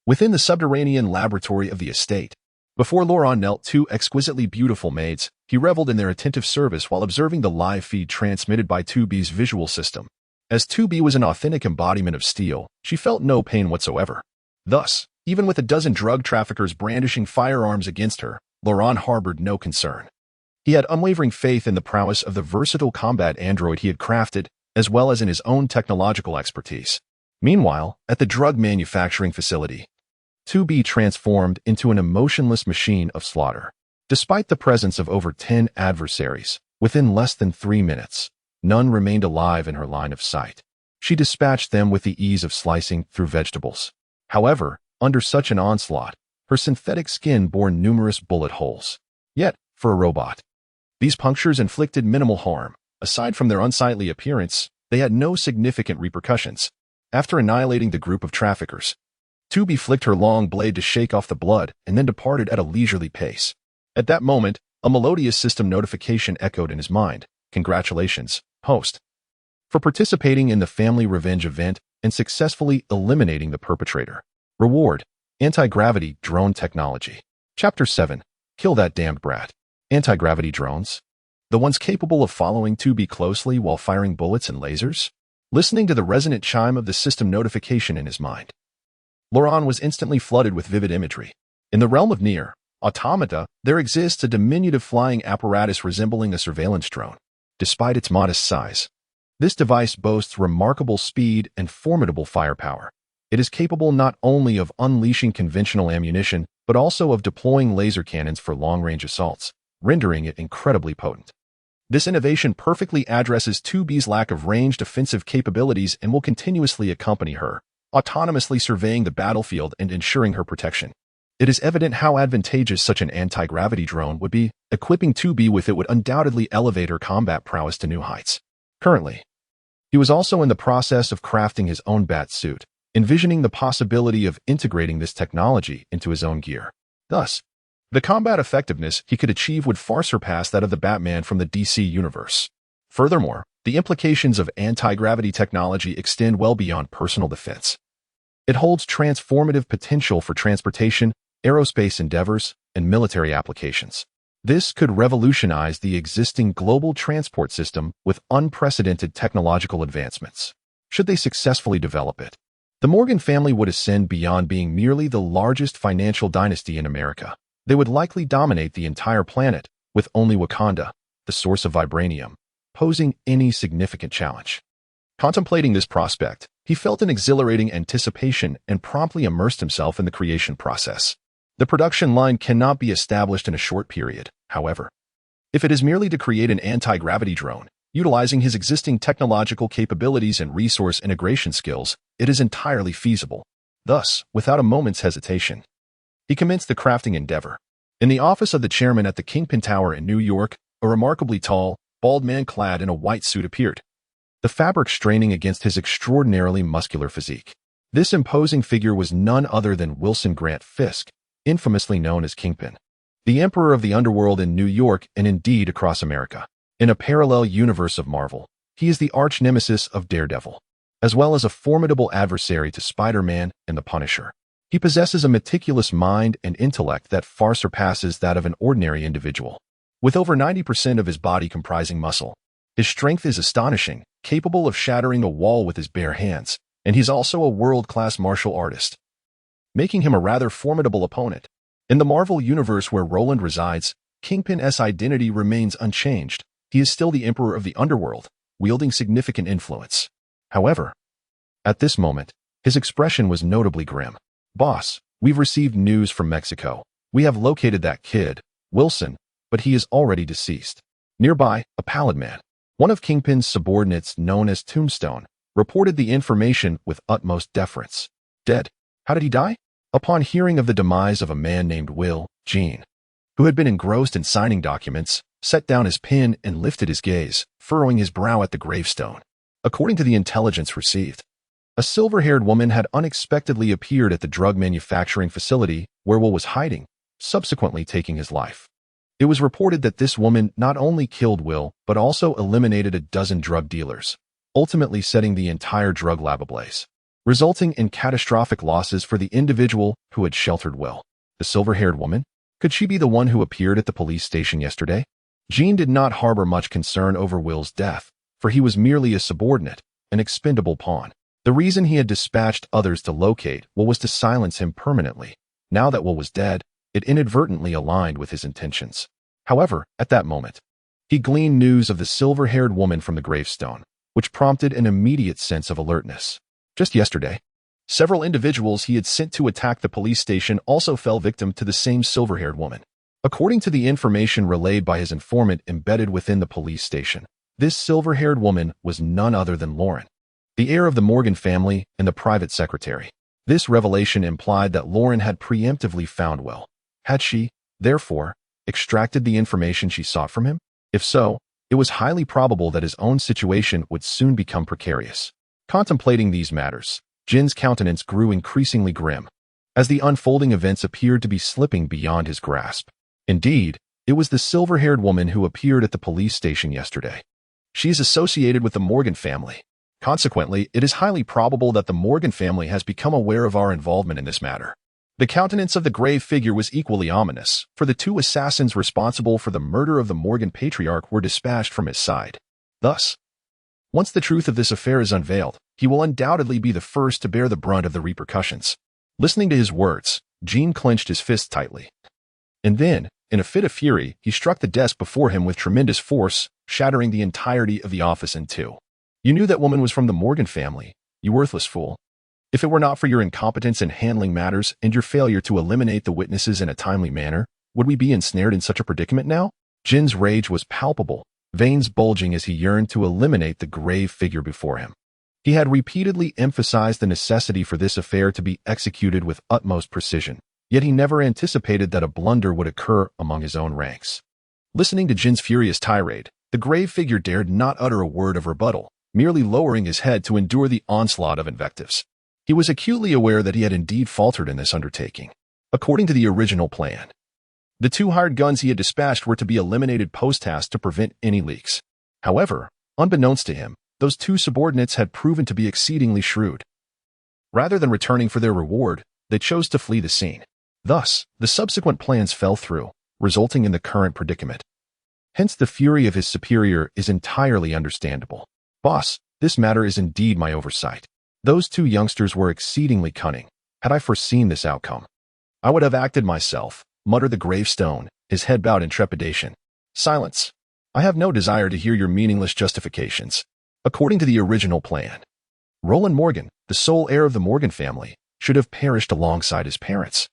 within the subterranean laboratory of the estate. Before Lauren knelt two exquisitely beautiful maids, he reveled in their attentive service while observing the live feed transmitted by 2B's visual system. As 2B was an authentic embodiment of steel, she felt no pain whatsoever. Thus, even with a dozen drug traffickers brandishing firearms against her, Lauren harbored no concern. He had unwavering faith in the prowess of the versatile combat android he had crafted, as well as in his own technological expertise. Meanwhile, at the drug manufacturing facility, 2B transformed into an emotionless machine of slaughter. Despite the presence of over 10 adversaries, within less than 3 minutes, none remained alive in her line of sight. She dispatched them with the ease of slicing through vegetables. However, under such an onslaught, her synthetic skin bore numerous bullet holes. Yet, for a robot, these punctures inflicted minimal harm. Aside from their unsightly appearance, they had no significant repercussions. After annihilating the group of traffickers, 2B flicked her long blade to shake off the blood and then departed at a leisurely pace. At that moment, a melodious system notification echoed in his mind. Congratulations, host, for participating in the family revenge event and successfully eliminating the perpetrator. Reward: Anti-Gravity Drone Technology. Chapter 7. Kill that damned brat. Anti-gravity drones? The ones capable of following 2B closely while firing bullets and lasers? listening to the resonant chime of the system notification in his mind. Laurent was instantly flooded with vivid imagery. In the realm of Nier Automata, there exists a diminutive flying apparatus resembling a surveillance drone. Despite its modest size, this device boasts remarkable speed and formidable firepower. It is capable not only of unleashing conventional ammunition, but also of deploying laser cannons for long-range assaults, rendering it incredibly potent. This innovation perfectly addresses 2B's lack of ranged offensive capabilities and will continuously accompany her, autonomously surveying the battlefield and ensuring her protection. It is evident how advantageous such an anti-gravity drone would be. Equipping 2B with it would undoubtedly elevate her combat prowess to new heights. Currently, he was also in the process of crafting his own bat suit, envisioning the possibility of integrating this technology into his own gear. Thus, the combat effectiveness he could achieve would far surpass that of the Batman from the DC universe. Furthermore, the implications of anti-gravity technology extend well beyond personal defense. It holds transformative potential for transportation, aerospace endeavors, and military applications. This could revolutionize the existing global transport system with unprecedented technological advancements. Should they successfully develop it, the Morgan family would ascend beyond being merely the largest financial dynasty in America. They would likely dominate the entire planet, with only Wakanda, the source of vibranium, posing any significant challenge. Contemplating this prospect, he felt an exhilarating anticipation and promptly immersed himself in the creation process. The production line cannot be established in a short period, however. If it is merely to create an anti-gravity drone, utilizing his existing technological capabilities and resource integration skills, it is entirely feasible. Thus, without a moment's hesitation, he commenced the crafting endeavor. In the office of the chairman at the Kingpin Tower in New York, a remarkably tall, bald man clad in a white suit appeared, the fabric straining against his extraordinarily muscular physique. This imposing figure was none other than Wilson Grant Fisk, infamously known as Kingpin, the emperor of the underworld in New York and indeed across America. In a parallel universe of Marvel, he is the arch-nemesis of Daredevil, as well as a formidable adversary to Spider-Man and the Punisher. He possesses a meticulous mind and intellect that far surpasses that of an ordinary individual. With over 90% of his body comprising muscle, his strength is astonishing, capable of shattering a wall with his bare hands, and he's also a world-class martial artist, making him a rather formidable opponent. In the Marvel universe where Roland resides, Kingpin's identity remains unchanged. He is still the emperor of the underworld, wielding significant influence. However, at this moment, his expression was notably grim. "Boss, we've received news from Mexico. We have located that kid, Wilson, but he is already deceased." Nearby, a pallid man, one of Kingpin's subordinates known as Tombstone, reported the information with utmost deference. "Dead? How did he die?" Upon hearing of the demise of a man named Will, Gene, who had been engrossed in signing documents, set down his pen and lifted his gaze, furrowing his brow at the gravestone. According to the intelligence received, a silver-haired woman had unexpectedly appeared at the drug manufacturing facility where Will was hiding, subsequently taking his life. It was reported that this woman not only killed Will, but also eliminated a dozen drug dealers, ultimately setting the entire drug lab ablaze, resulting in catastrophic losses for the individual who had sheltered Will. The silver-haired woman? Could she be the one who appeared at the police station yesterday? Gene did not harbor much concern over Will's death, for he was merely a subordinate, an expendable pawn. The reason he had dispatched others to locate Will was to silence him permanently. Now that Will was dead, it inadvertently aligned with his intentions. However, at that moment, he gleaned news of the silver-haired woman from the gravestone, which prompted an immediate sense of alertness. Just yesterday, several individuals he had sent to attack the police station also fell victim to the same silver-haired woman. According to the information relayed by his informant embedded within the police station, this silver-haired woman was none other than Lauren, the heir of the Morgan family and the private secretary. This revelation implied that Lauren had preemptively found Will. Had she, therefore, extracted the information she sought from him? If so, it was highly probable that his own situation would soon become precarious. Contemplating these matters, Jin's countenance grew increasingly grim, as the unfolding events appeared to be slipping beyond his grasp. Indeed, it was the silver-haired woman who appeared at the police station yesterday. She is associated with the Morgan family. Consequently, it is highly probable that the Morgan family has become aware of our involvement in this matter. The countenance of the grave figure was equally ominous, for the two assassins responsible for the murder of the Morgan patriarch were dispatched from his side. Thus, Once the truth of this affair is unveiled, he will undoubtedly be the first to bear the brunt of the repercussions. Listening to his words, Jean clenched his fist tightly. And then, in a fit of fury, he struck the desk before him with tremendous force, shattering the entirety of the office in two. You knew that woman was from the Morgan family, you worthless fool. If it were not for your incompetence in handling matters and your failure to eliminate the witnesses in a timely manner, would we be ensnared in such a predicament now? Jin's rage was palpable, veins bulging as he yearned to eliminate the grave figure before him. He had repeatedly emphasized the necessity for this affair to be executed with utmost precision, yet he never anticipated that a blunder would occur among his own ranks. Listening to Jin's furious tirade, the grave figure dared not utter a word of rebuttal, merely lowering his head to endure the onslaught of invectives. He was acutely aware that he had indeed faltered in this undertaking. According to the original plan, the 2 hired guns he had dispatched were to be eliminated post-haste to prevent any leaks. However, unbeknownst to him, those 2 subordinates had proven to be exceedingly shrewd. Rather than returning for their reward, they chose to flee the scene. Thus, the subsequent plans fell through, resulting in the current predicament. Hence the fury of his superior is entirely understandable. Boss, this matter is indeed my oversight. Those 2 youngsters were exceedingly cunning. Had I foreseen this outcome, I would have acted myself, muttered the gravestone, his head bowed in trepidation. Silence. I have no desire to hear your meaningless justifications. According to the original plan, Roland Morgan, the sole heir of the Morgan family, should have perished alongside his parents.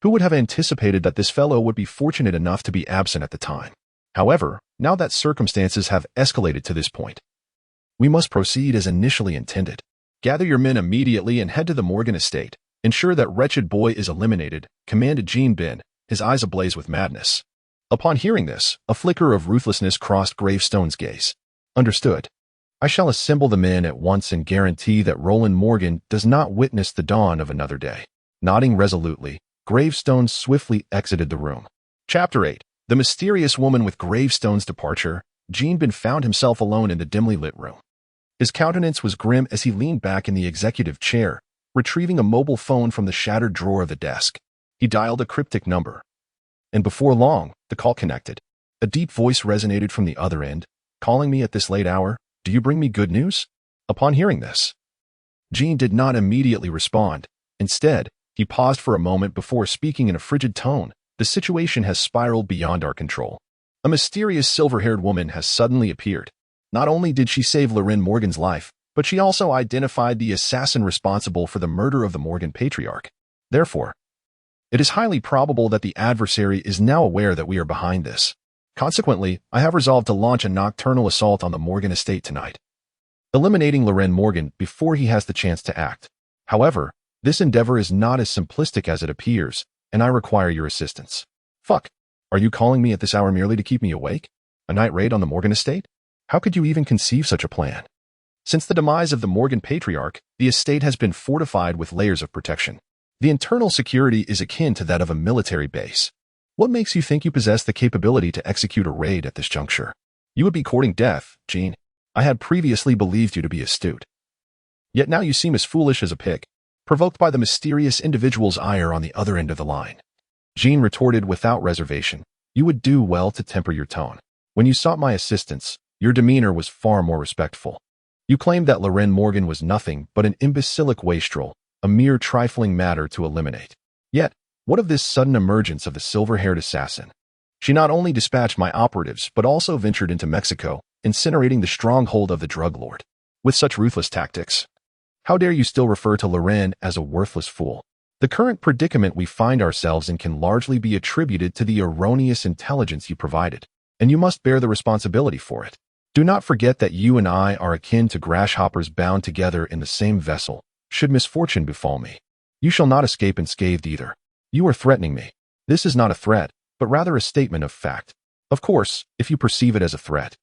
Who would have anticipated that this fellow would be fortunate enough to be absent at the time? However, now that circumstances have escalated to this point, we must proceed as initially intended. Gather your men immediately and head to the Morgan estate. Ensure that wretched boy is eliminated, commanded Jean Bin, his eyes ablaze with madness. Upon hearing this, a flicker of ruthlessness crossed Gravestone's gaze. Understood. I shall assemble the men at once and guarantee that Roland Morgan does not witness the dawn of another day. Nodding resolutely, Gravestone swiftly exited the room. Chapter 8. The mysterious woman. With Gravestone's departure, Jean Bin found himself alone in the dimly lit room. His countenance was grim as he leaned back in the executive chair, retrieving a mobile phone from the shattered drawer of the desk. He dialed a cryptic number. And before long, the call connected. A deep voice resonated from the other end. Calling me at this late hour? Do you bring me good news? Upon hearing this, Jean did not immediately respond. Instead, he paused for a moment before speaking in a frigid tone. The situation has spiraled beyond our control. A mysterious silver-haired woman has suddenly appeared. Not only did she save Loren Morgan's life, but she also identified the assassin responsible for the murder of the Morgan patriarch. Therefore, it is highly probable that the adversary is now aware that we are behind this. Consequently, I have resolved to launch a nocturnal assault on the Morgan estate tonight, eliminating Loren Morgan before he has the chance to act. However, this endeavor is not as simplistic as it appears, and I require your assistance. Fuck. Are you calling me at this hour merely to keep me awake? A night raid on the Morgan estate? How could you even conceive such a plan? Since the demise of the Morgan patriarch, the estate has been fortified with layers of protection. The internal security is akin to that of a military base. What makes you think you possess the capability to execute a raid at this juncture? You would be courting death, Jean. I had previously believed you to be astute. Yet now you seem as foolish as a pig, provoked by the mysterious individual's ire on the other end of the line. Jean retorted without reservation. You would do well to temper your tone. When you sought my assistance, your demeanor was far more respectful. You claimed that Loren Morgan was nothing but an imbecilic wastrel, a mere trifling matter to eliminate. Yet, what of this sudden emergence of the silver-haired assassin? She not only dispatched my operatives, but also ventured into Mexico, incinerating the stronghold of the drug lord. With such ruthless tactics, how dare you still refer to Loren as a worthless fool? The current predicament we find ourselves in can largely be attributed to the erroneous intelligence you provided, and you must bear the responsibility for it. Do not forget that you and I are akin to grasshoppers bound together in the same vessel. Should misfortune befall me, you shall not escape unscathed either. You are threatening me. This is not a threat, but rather a statement of fact. Of course, if you perceive it as a threat,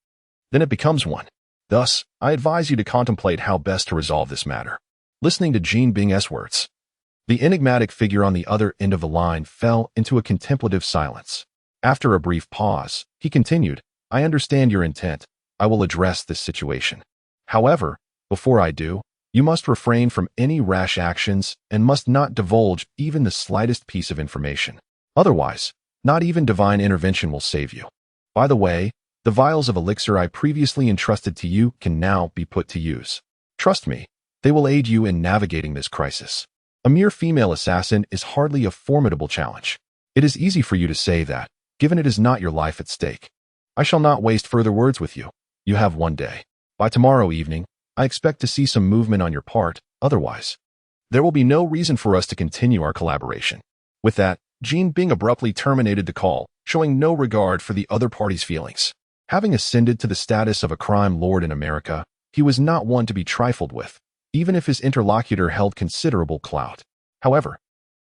then it becomes one. Thus, I advise you to contemplate how best to resolve this matter. Listening to Jean Bing's words, the enigmatic figure on the other end of the line fell into a contemplative silence. After a brief pause, he continued, I understand your intent. I will address this situation. However, before I do, you must refrain from any rash actions and must not divulge even the slightest piece of information. Otherwise, not even divine intervention will save you. By the way, The vials of elixir I previously entrusted to you can now be put to use. Trust me, they will aid you in navigating this crisis. A mere female assassin is hardly a formidable challenge. It is easy for you to say that, given it is not your life at stake. I shall not waste further words with you. You have one day. By tomorrow evening, I expect to see some movement on your part. Otherwise, there will be no reason for us to continue our collaboration. With that, Jean Bing abruptly terminated the call, showing no regard for the other party's feelings. Having ascended to the status of a crime lord in America, he was not one to be trifled with, even if his interlocutor held considerable clout. However,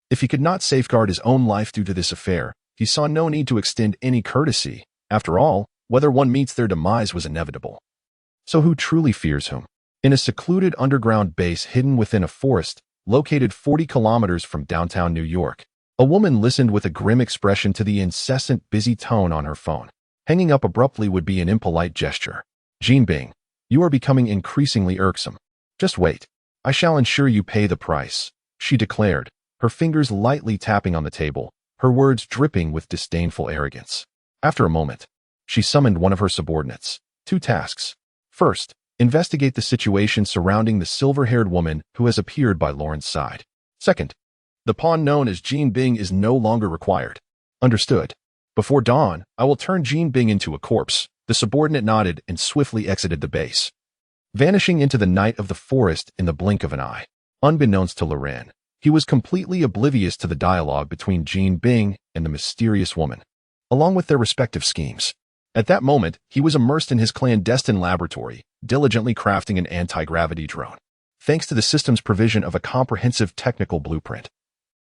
if he could not safeguard his own life due to this affair, he saw no need to extend any courtesy. After all, whether one meets their demise was inevitable. So who truly fears whom? In a secluded underground base hidden within a forest, located 40 kilometers from downtown New York, a woman listened with a grim expression to the incessant busy tone on her phone. Hanging up abruptly would be an impolite gesture. Jean Bing, you are becoming increasingly irksome. Just wait. I shall ensure you pay the price, she declared, her fingers lightly tapping on the table, her words dripping with disdainful arrogance. After a moment, she summoned one of her subordinates. 2 tasks. First, investigate the situation surrounding the silver-haired woman who has appeared by Lauren's side. Second, the pawn known as Jean Bing is no longer required. Understood. Before dawn, I will turn Jean Bing into a corpse. The subordinate nodded and swiftly exited the base, vanishing into the night of the forest in the blink of an eye. Unbeknownst to Loren, he was completely oblivious to the dialogue between Jean Bing and the mysterious woman, along with their respective schemes. At that moment, he was immersed in his clandestine laboratory, diligently crafting an anti-gravity drone. Thanks to the system's provision of a comprehensive technical blueprint,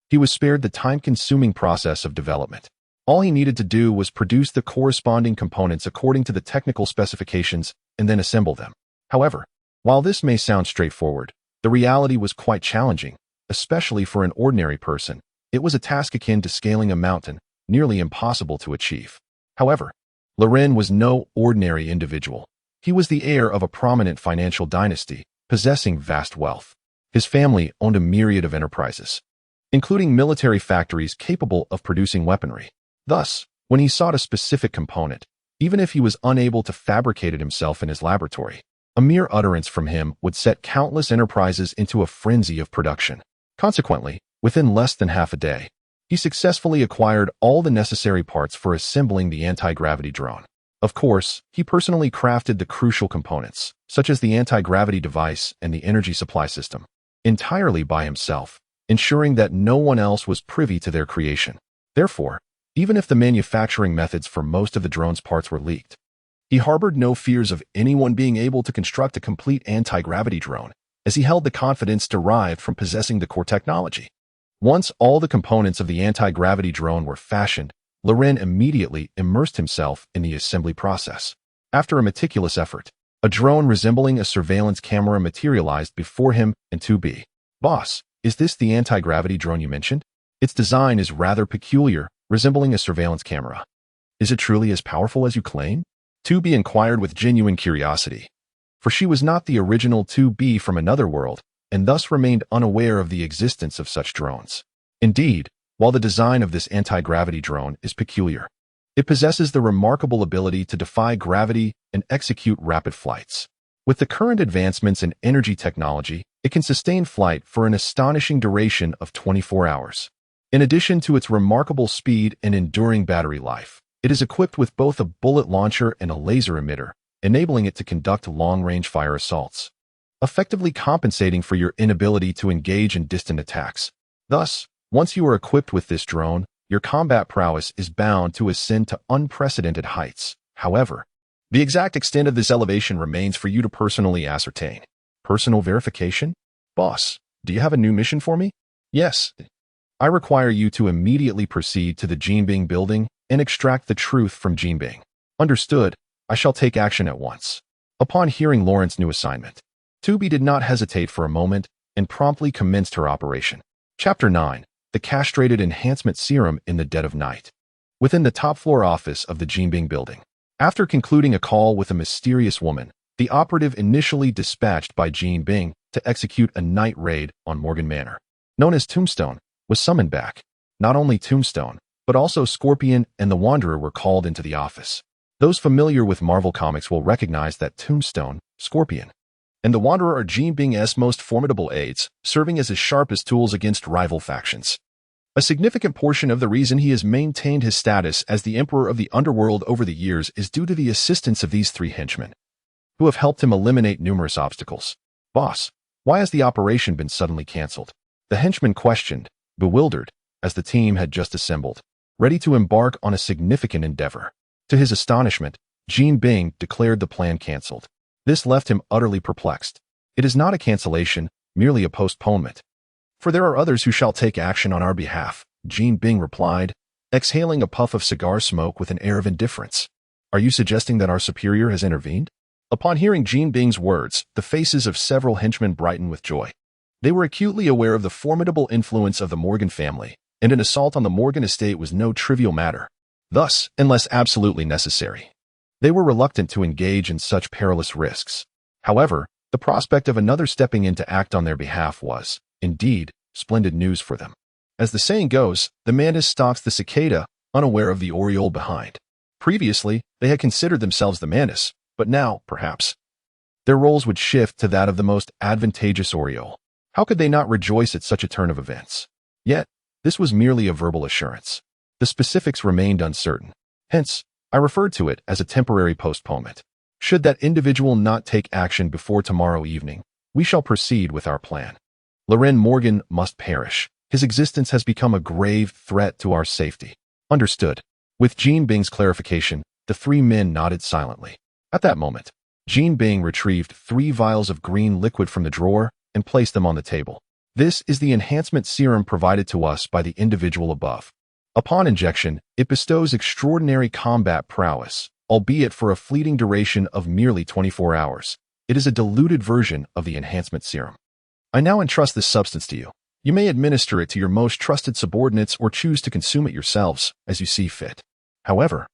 he was spared the time-consuming process of development. All he needed to do was produce the corresponding components according to the technical specifications and then assemble them. However, while this may sound straightforward, the reality was quite challenging, especially for an ordinary person. It was a task akin to scaling a mountain, nearly impossible to achieve. However, Loren was no ordinary individual. He was the heir of a prominent financial dynasty, possessing vast wealth. His family owned a myriad of enterprises, including military factories capable of producing weaponry. Thus, when he sought a specific component, even if he was unable to fabricate it himself in his laboratory, a mere utterance from him would set countless enterprises into a frenzy of production. Consequently, within less than half a day, he successfully acquired all the necessary parts for assembling the anti-gravity drone. Of course, he personally crafted the crucial components, such as the anti-gravity device and the energy supply system, entirely by himself, ensuring that no one else was privy to their creation. Therefore, even if the manufacturing methods for most of the drone's parts were leaked, he harbored no fears of anyone being able to construct a complete anti-gravity drone, as he held the confidence derived from possessing the core technology. Once all the components of the anti-gravity drone were fashioned, Loren immediately immersed himself in the assembly process. After a meticulous effort, a drone resembling a surveillance camera materialized before him and 2B. Boss, is this the anti-gravity drone you mentioned? Its design is rather peculiar, resembling a surveillance camera. Is it truly as powerful as you claim? 2B inquired with genuine curiosity, for she was not the original 2B from another world, and thus remained unaware of the existence of such drones. Indeed, while the design of this anti-gravity drone is peculiar, it possesses the remarkable ability to defy gravity and execute rapid flights. With the current advancements in energy technology, it can sustain flight for an astonishing duration of 24 hours. In addition to its remarkable speed and enduring battery life, it is equipped with both a bullet launcher and a laser emitter, enabling it to conduct long-range fire assaults, effectively compensating for your inability to engage in distant attacks. Thus, once you are equipped with this drone, your combat prowess is bound to ascend to unprecedented heights. However, the exact extent of this elevation remains for you to personally ascertain. Personal verification? Boss, do you have a new mission for me? Yes. I require you to immediately proceed to the Jean Bing building and extract the truth from Jean Bing. Understood. I shall take action at once. Upon hearing Lauren's new assignment, 2B did not hesitate for a moment and promptly commenced her operation. Chapter 9. The Castrated Enhancement Serum in the Dead of Night. Within the top-floor office of the Jean Bing building, after concluding a call with a mysterious woman, the operative initially dispatched by Jean Bing to execute a night raid on Morgan Manor, known as Tombstone, was summoned back. Not only Tombstone, but also Scorpion and the Wanderer were called into the office. Those familiar with Marvel Comics will recognize that Tombstone, Scorpion, and the Wanderer are Jean Bing's most formidable aides, serving as his sharpest tools against rival factions. A significant portion of the reason he has maintained his status as the Emperor of the Underworld over the years is due to the assistance of these three henchmen, who have helped him eliminate numerous obstacles. Boss, why has the operation been suddenly cancelled? The henchman questioned, bewildered, as the team had just assembled, ready to embark on a significant endeavor. To his astonishment, Jean Bing declared the plan cancelled. This left him utterly perplexed. It is not a cancellation, merely a postponement. For there are others who shall take action on our behalf, Jean Bing replied, exhaling a puff of cigar smoke with an air of indifference. Are you suggesting that our superior has intervened? Upon hearing Jean Bing's words, the faces of several henchmen brightened with joy. They were acutely aware of the formidable influence of the Morgan family, and an assault on the Morgan estate was no trivial matter. Thus, unless absolutely necessary, they were reluctant to engage in such perilous risks. However, the prospect of another stepping in to act on their behalf was, indeed, splendid news for them. As the saying goes, the mantis stalks the cicada, unaware of the oriole behind. Previously, they had considered themselves the mantis, but now, perhaps, their roles would shift to that of the most advantageous oriole. How could they not rejoice at such a turn of events? Yet, this was merely a verbal assurance. The specifics remained uncertain. Hence, I referred to it as a temporary postponement. Should that individual not take action before tomorrow evening, we shall proceed with our plan. Loren Morgan must perish. His existence has become a grave threat to our safety. Understood. With Jean Bing's clarification, the three men nodded silently. At that moment, Jean Bing retrieved 3 vials of green liquid from the drawer and placed them on the table. This is the enhancement serum provided to us by the individual above. Upon injection, it bestows extraordinary combat prowess, albeit for a fleeting duration of merely 24 hours. It is a diluted version of the enhancement serum. I now entrust this substance to you. You may administer it to your most trusted subordinates or choose to consume it yourselves, as you see fit. However,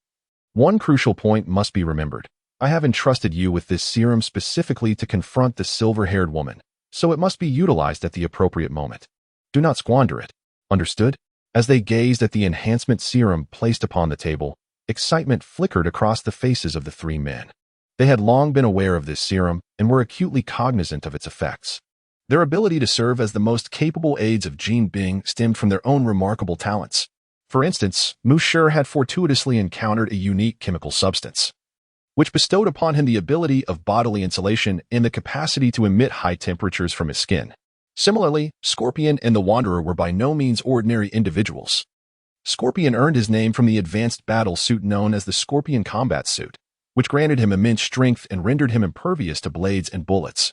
one crucial point must be remembered. I have entrusted you with this serum specifically to confront the silver-haired woman, so it must be utilized at the appropriate moment. Do not squander it. Understood? As they gazed at the enhancement serum placed upon the table, excitement flickered across the faces of the 3 men. They had long been aware of this serum and were acutely cognizant of its effects. Their ability to serve as the most capable aides of Jean Bing stemmed from their own remarkable talents. For instance, Monsieur had fortuitously encountered a unique chemical substance, which bestowed upon him the ability of bodily insulation and the capacity to emit high temperatures from his skin. Similarly, Scorpion and the Wanderer were by no means ordinary individuals. Scorpion earned his name from the advanced battle suit known as the Scorpion Combat Suit, which granted him immense strength and rendered him impervious to blades and bullets,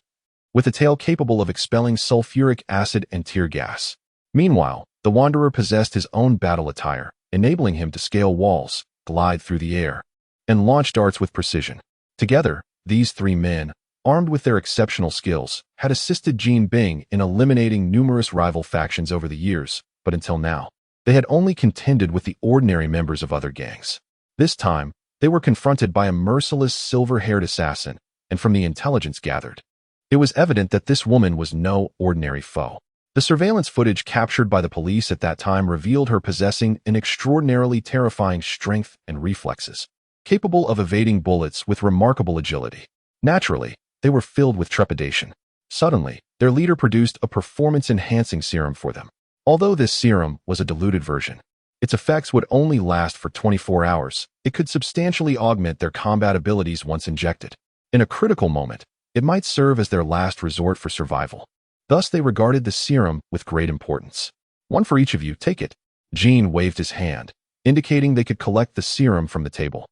with a tail capable of expelling sulfuric acid and tear gas. Meanwhile, the Wanderer possessed his own battle attire, enabling him to scale walls, glide through the air, and launch darts with precision. Together, these 3 men, armed with their exceptional skills, had assisted Jean Bing in eliminating numerous rival factions over the years, but until now, they had only contended with the ordinary members of other gangs. This time, they were confronted by a merciless silver-haired assassin, and from the intelligence gathered, it was evident that this woman was no ordinary foe. The surveillance footage captured by the police at that time revealed her possessing an extraordinarily terrifying strength and reflexes, capable of evading bullets with remarkable agility. Naturally, they were filled with trepidation. Suddenly, their leader produced a performance-enhancing serum for them. Although this serum was a diluted version, its effects would only last for 24 hours. It could substantially augment their combat abilities once injected. In a critical moment, it might serve as their last resort for survival. Thus, they regarded the serum with great importance. One for each of you, take it. Jean waved his hand, indicating they could collect the serum from the table.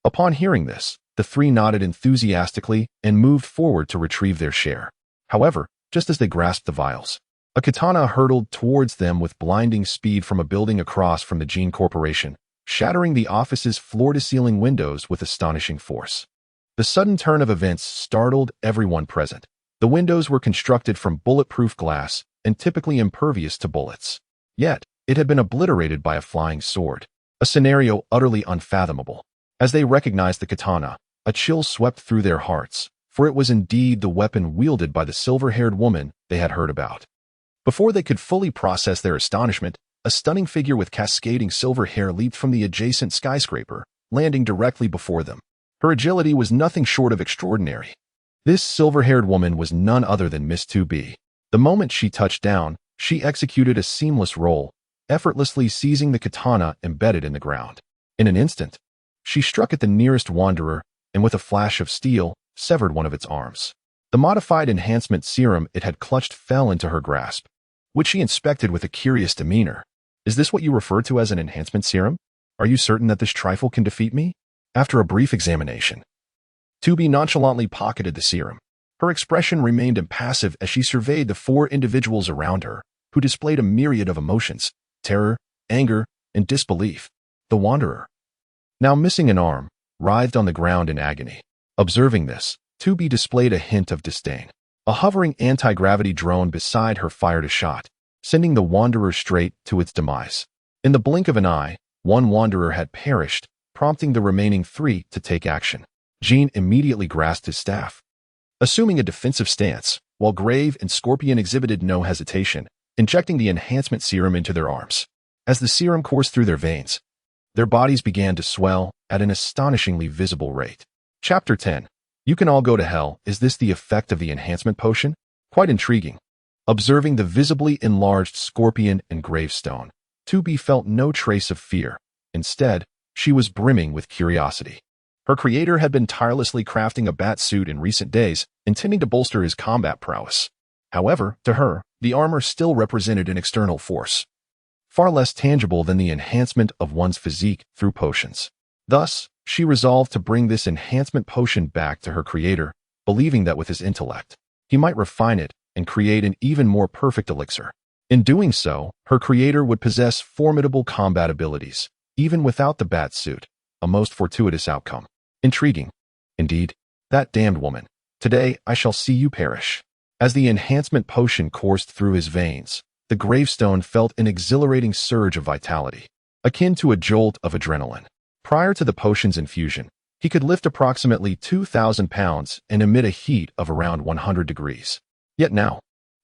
Upon hearing this, the 3 nodded enthusiastically and moved forward to retrieve their share. However, just as they grasped the vials, a katana hurtled towards them with blinding speed from a building across from the Jean Corporation, shattering the office's floor-to-ceiling windows with astonishing force. The sudden turn of events startled everyone present. The windows were constructed from bulletproof glass and typically impervious to bullets. Yet, it had been obliterated by a flying sword, a scenario utterly unfathomable. As they recognized the katana, a chill swept through their hearts, for it was indeed the weapon wielded by the silver-haired woman they had heard about. Before they could fully process their astonishment, a stunning figure with cascading silver hair leaped from the adjacent skyscraper, landing directly before them. Her agility was nothing short of extraordinary. This silver-haired woman was none other than Miss 2B. The moment she touched down, she executed a seamless roll, effortlessly seizing the katana embedded in the ground. In an instant, she struck at the nearest wanderer and with a flash of steel, severed one of its arms. The modified enhancement serum it had clutched fell into her grasp, which she inspected with a curious demeanor. Is this what you refer to as an enhancement serum? Are you certain that this trifle can defeat me? After a brief examination, 2B nonchalantly pocketed the serum. Her expression remained impassive as she surveyed the four individuals around her, who displayed a myriad of emotions: terror, anger, and disbelief. The wanderer, now missing an arm, writhed on the ground in agony. Observing this, 2B displayed a hint of disdain. A hovering anti-gravity drone beside her fired a shot, sending the wanderer straight to its demise. In the blink of an eye, one wanderer had perished, prompting the remaining three to take action. Jean immediately grasped his staff. Assuming a defensive stance, while Grave and Scorpion exhibited no hesitation, injecting the enhancement serum into their arms. As the serum coursed through their veins, their bodies began to swell at an astonishingly visible rate. Chapter 10. You can all go to hell. Is this the effect of the enhancement potion? Quite intriguing. Observing the visibly enlarged Scorpion and Gravestone, 2B felt no trace of fear. Instead, she was brimming with curiosity. Her creator had been tirelessly crafting a bat suit in recent days, intending to bolster his combat prowess. However, to her, the armor still represented an external force, far less tangible than the enhancement of one's physique through potions. Thus, she resolved to bring this enhancement potion back to her creator, believing that with his intellect, he might refine it and create an even more perfect elixir. In doing so, her creator would possess formidable combat abilities, even without the bat suit, a most fortuitous outcome. Intriguing. Indeed, that damned woman. Today I shall see you perish. As the enhancement potion coursed through his veins, the Gravestone felt an exhilarating surge of vitality, akin to a jolt of adrenaline. Prior to the potion's infusion, he could lift approximately 2,000 pounds and emit a heat of around 100 degrees. Yet now,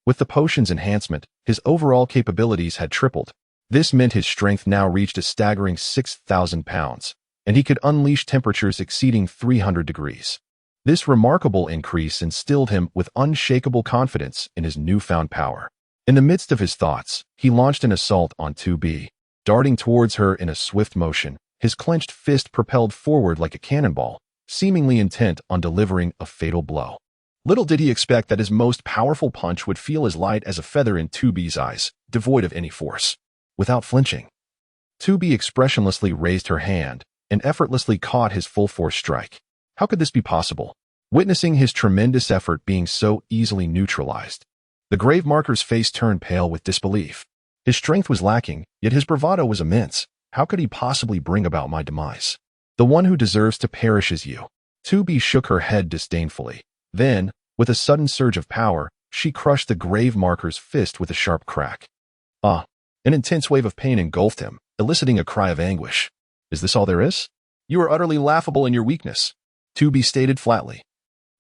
with the potion's enhancement, his overall capabilities had tripled. This meant his strength now reached a staggering 6,000 pounds, and he could unleash temperatures exceeding 300 degrees. This remarkable increase instilled him with unshakable confidence in his newfound power. In the midst of his thoughts, he launched an assault on 2B. Darting towards her in a swift motion, his clenched fist propelled forward like a cannonball, seemingly intent on delivering a fatal blow. Little did he expect that his most powerful punch would feel as light as a feather in 2B's eyes, devoid of any force. Without flinching, 2B expressionlessly raised her hand and effortlessly caught his full-force strike. How could this be possible? Witnessing his tremendous effort being so easily neutralized, the Gravemarker's face turned pale with disbelief. His strength was lacking, yet his bravado was immense. How could he possibly bring about my demise? The one who deserves to perish is you. 2B shook her head disdainfully. Then, with a sudden surge of power, she crushed the Gravemarker's fist with a sharp crack. Ah! An intense wave of pain engulfed him, eliciting a cry of anguish. Is this all there is? You are utterly laughable in your weakness, 2B stated flatly,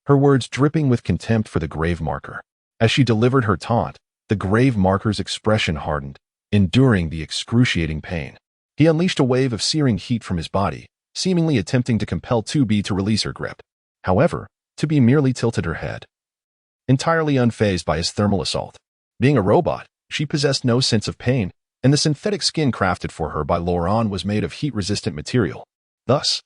her words dripping with contempt for the Gravemarker. As she delivered her taunt, the Gravemarker's expression hardened, enduring the excruciating pain. He unleashed a wave of searing heat from his body, seemingly attempting to compel 2B to release her grip. However, 2B merely tilted her head, entirely unfazed by his thermal assault. Being a robot, she possessed no sense of pain, and the synthetic skin crafted for her by Laurent was made of heat-resistant material. Thus,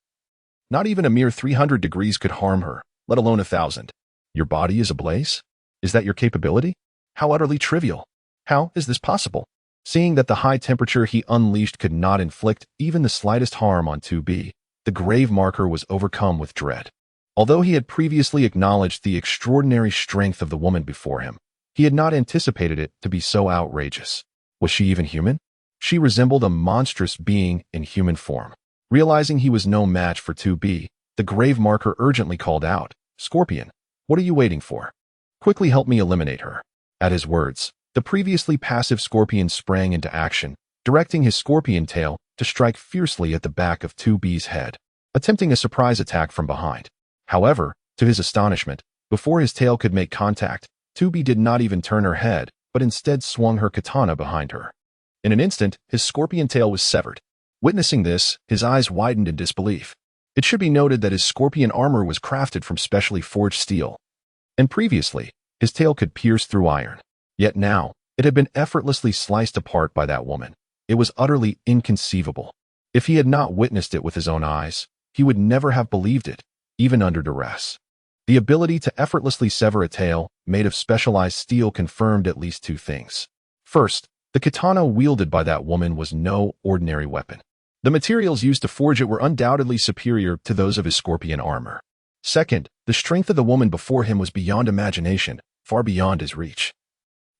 not even a mere 300 degrees could harm her, let alone 1,000. Your body is ablaze? Is that your capability? How utterly trivial. How is this possible? Seeing that the high temperature he unleashed could not inflict even the slightest harm on 2B, the Gravemarker was overcome with dread. Although he had previously acknowledged the extraordinary strength of the woman before him, he had not anticipated it to be so outrageous. Was she even human? She resembled a monstrous being in human form. Realizing he was no match for 2B, the Gravemarker urgently called out, "Scorpion, what are you waiting for? Quickly help me eliminate her." At his words, the previously passive Scorpion sprang into action, directing his scorpion tail to strike fiercely at the back of 2B's head, attempting a surprise attack from behind. However, to his astonishment, before his tail could make contact, 2B did not even turn her head, but instead swung her katana behind her. In an instant, his scorpion tail was severed. Witnessing this, his eyes widened in disbelief. It should be noted that his scorpion armor was crafted from specially forged steel, and previously, his tail could pierce through iron. Yet now, it had been effortlessly sliced apart by that woman. It was utterly inconceivable. If he had not witnessed it with his own eyes, he would never have believed it, even under duress. The ability to effortlessly sever a tail made of specialized steel confirmed at least two things. First, the katana wielded by that woman was no ordinary weapon. The materials used to forge it were undoubtedly superior to those of his scorpion armor. Second, the strength of the woman before him was beyond imagination, far beyond his reach.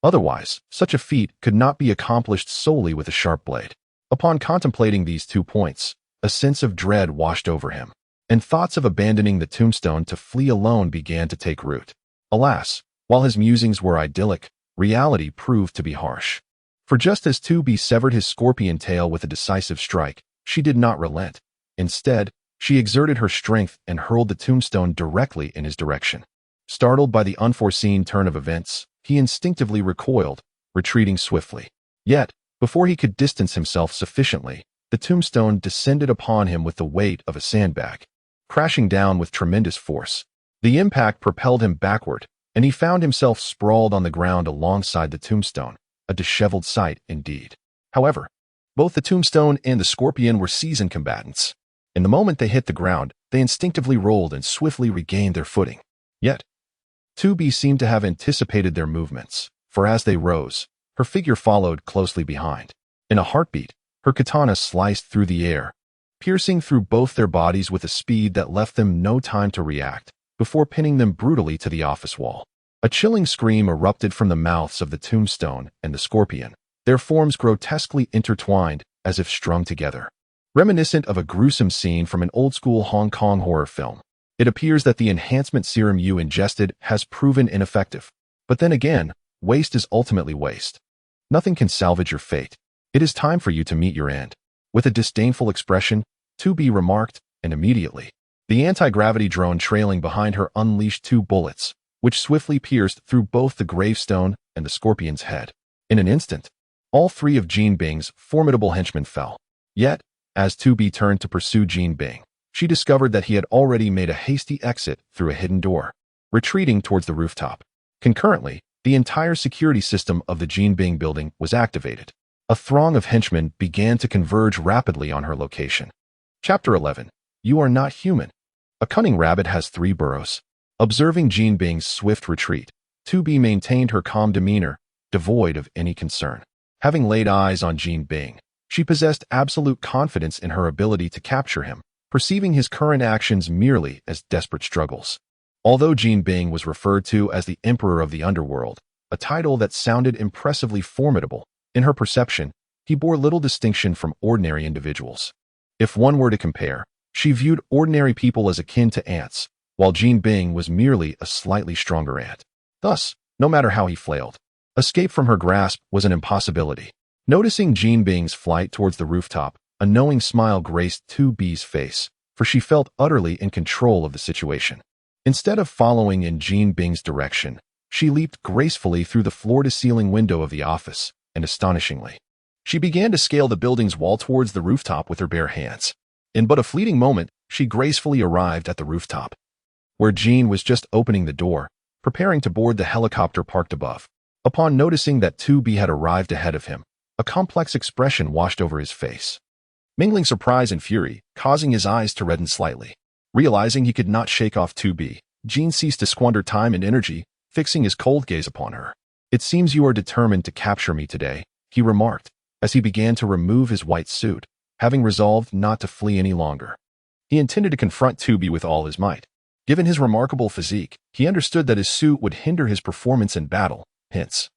Otherwise, such a feat could not be accomplished solely with a sharp blade. Upon contemplating these 2 points, a sense of dread washed over him, and thoughts of abandoning the tombstone to flee alone began to take root. Alas, while his musings were idyllic, reality proved to be harsh. For just as 2B severed his scorpion tail with a decisive strike, she did not relent. Instead, she exerted her strength and hurled the tombstone directly in his direction. Startled by the unforeseen turn of events, he instinctively recoiled, retreating swiftly. Yet, before he could distance himself sufficiently, the tombstone descended upon him with the weight of a sandbag. Crashing down with tremendous force, the impact propelled him backward, and he found himself sprawled on the ground alongside the tombstone, a disheveled sight indeed. However, both the tombstone and the scorpion were seasoned combatants. In the moment they hit the ground, they instinctively rolled and swiftly regained their footing. Yet, 2B seemed to have anticipated their movements, for as they rose, her figure followed closely behind. In a heartbeat, her katana sliced through the air, piercing through both their bodies with a speed that left them no time to react, before pinning them brutally to the office wall. A chilling scream erupted from the mouths of the tombstone and the scorpion, their forms grotesquely intertwined as if strung together. Reminiscent of a gruesome scene from an old-school Hong Kong horror film, it appears that the enhancement serum you ingested has proven ineffective. But then again, waste is ultimately waste. Nothing can salvage your fate. It is time for you to meet your end. With a disdainful expression, 2B remarked, and immediately, the anti-gravity drone trailing behind her unleashed 2 bullets, which swiftly pierced through both the gravestone and the scorpion's head. In an instant, all 3 of Jean Bing's formidable henchmen fell. Yet, as 2B turned to pursue Jean Bing, she discovered that he had already made a hasty exit through a hidden door, retreating towards the rooftop. Concurrently, the entire security system of the Jean Bing building was activated. A throng of henchmen began to converge rapidly on her location. Chapter 11. You are not human. A cunning rabbit has 3 burrows. Observing Jean Bing's swift retreat, 2B maintained her calm demeanor, devoid of any concern. Having laid eyes on Jean Bing, she possessed absolute confidence in her ability to capture him, perceiving his current actions merely as desperate struggles. Although Jean Bing was referred to as the Emperor of the Underworld, a title that sounded impressively formidable, in her perception, he bore little distinction from ordinary individuals. If one were to compare, she viewed ordinary people as akin to ants, while Jean Bing was merely a slightly stronger ant. Thus, no matter how he flailed, escape from her grasp was an impossibility. Noticing Jean Bing's flight towards the rooftop, a knowing smile graced 2B's face, for she felt utterly in control of the situation. Instead of following in Jean Bing's direction, she leaped gracefully through the floor-to-ceiling window of the office, and astonishingly, she began to scale the building's wall towards the rooftop with her bare hands. In but a fleeting moment, she gracefully arrived at the rooftop, where Jean was just opening the door, preparing to board the helicopter parked above. Upon noticing that 2B had arrived ahead of him, a complex expression washed over his face, mingling surprise and fury, causing his eyes to redden slightly. Realizing he could not shake off 2B, Jean ceased to squander time and energy, fixing his cold gaze upon her. "It seems you are determined to capture me today," he remarked, as he began to remove his white suit, having resolved not to flee any longer. He intended to confront 2B with all his might. Given his remarkable physique, he understood that his suit would hinder his performance in battle, hence,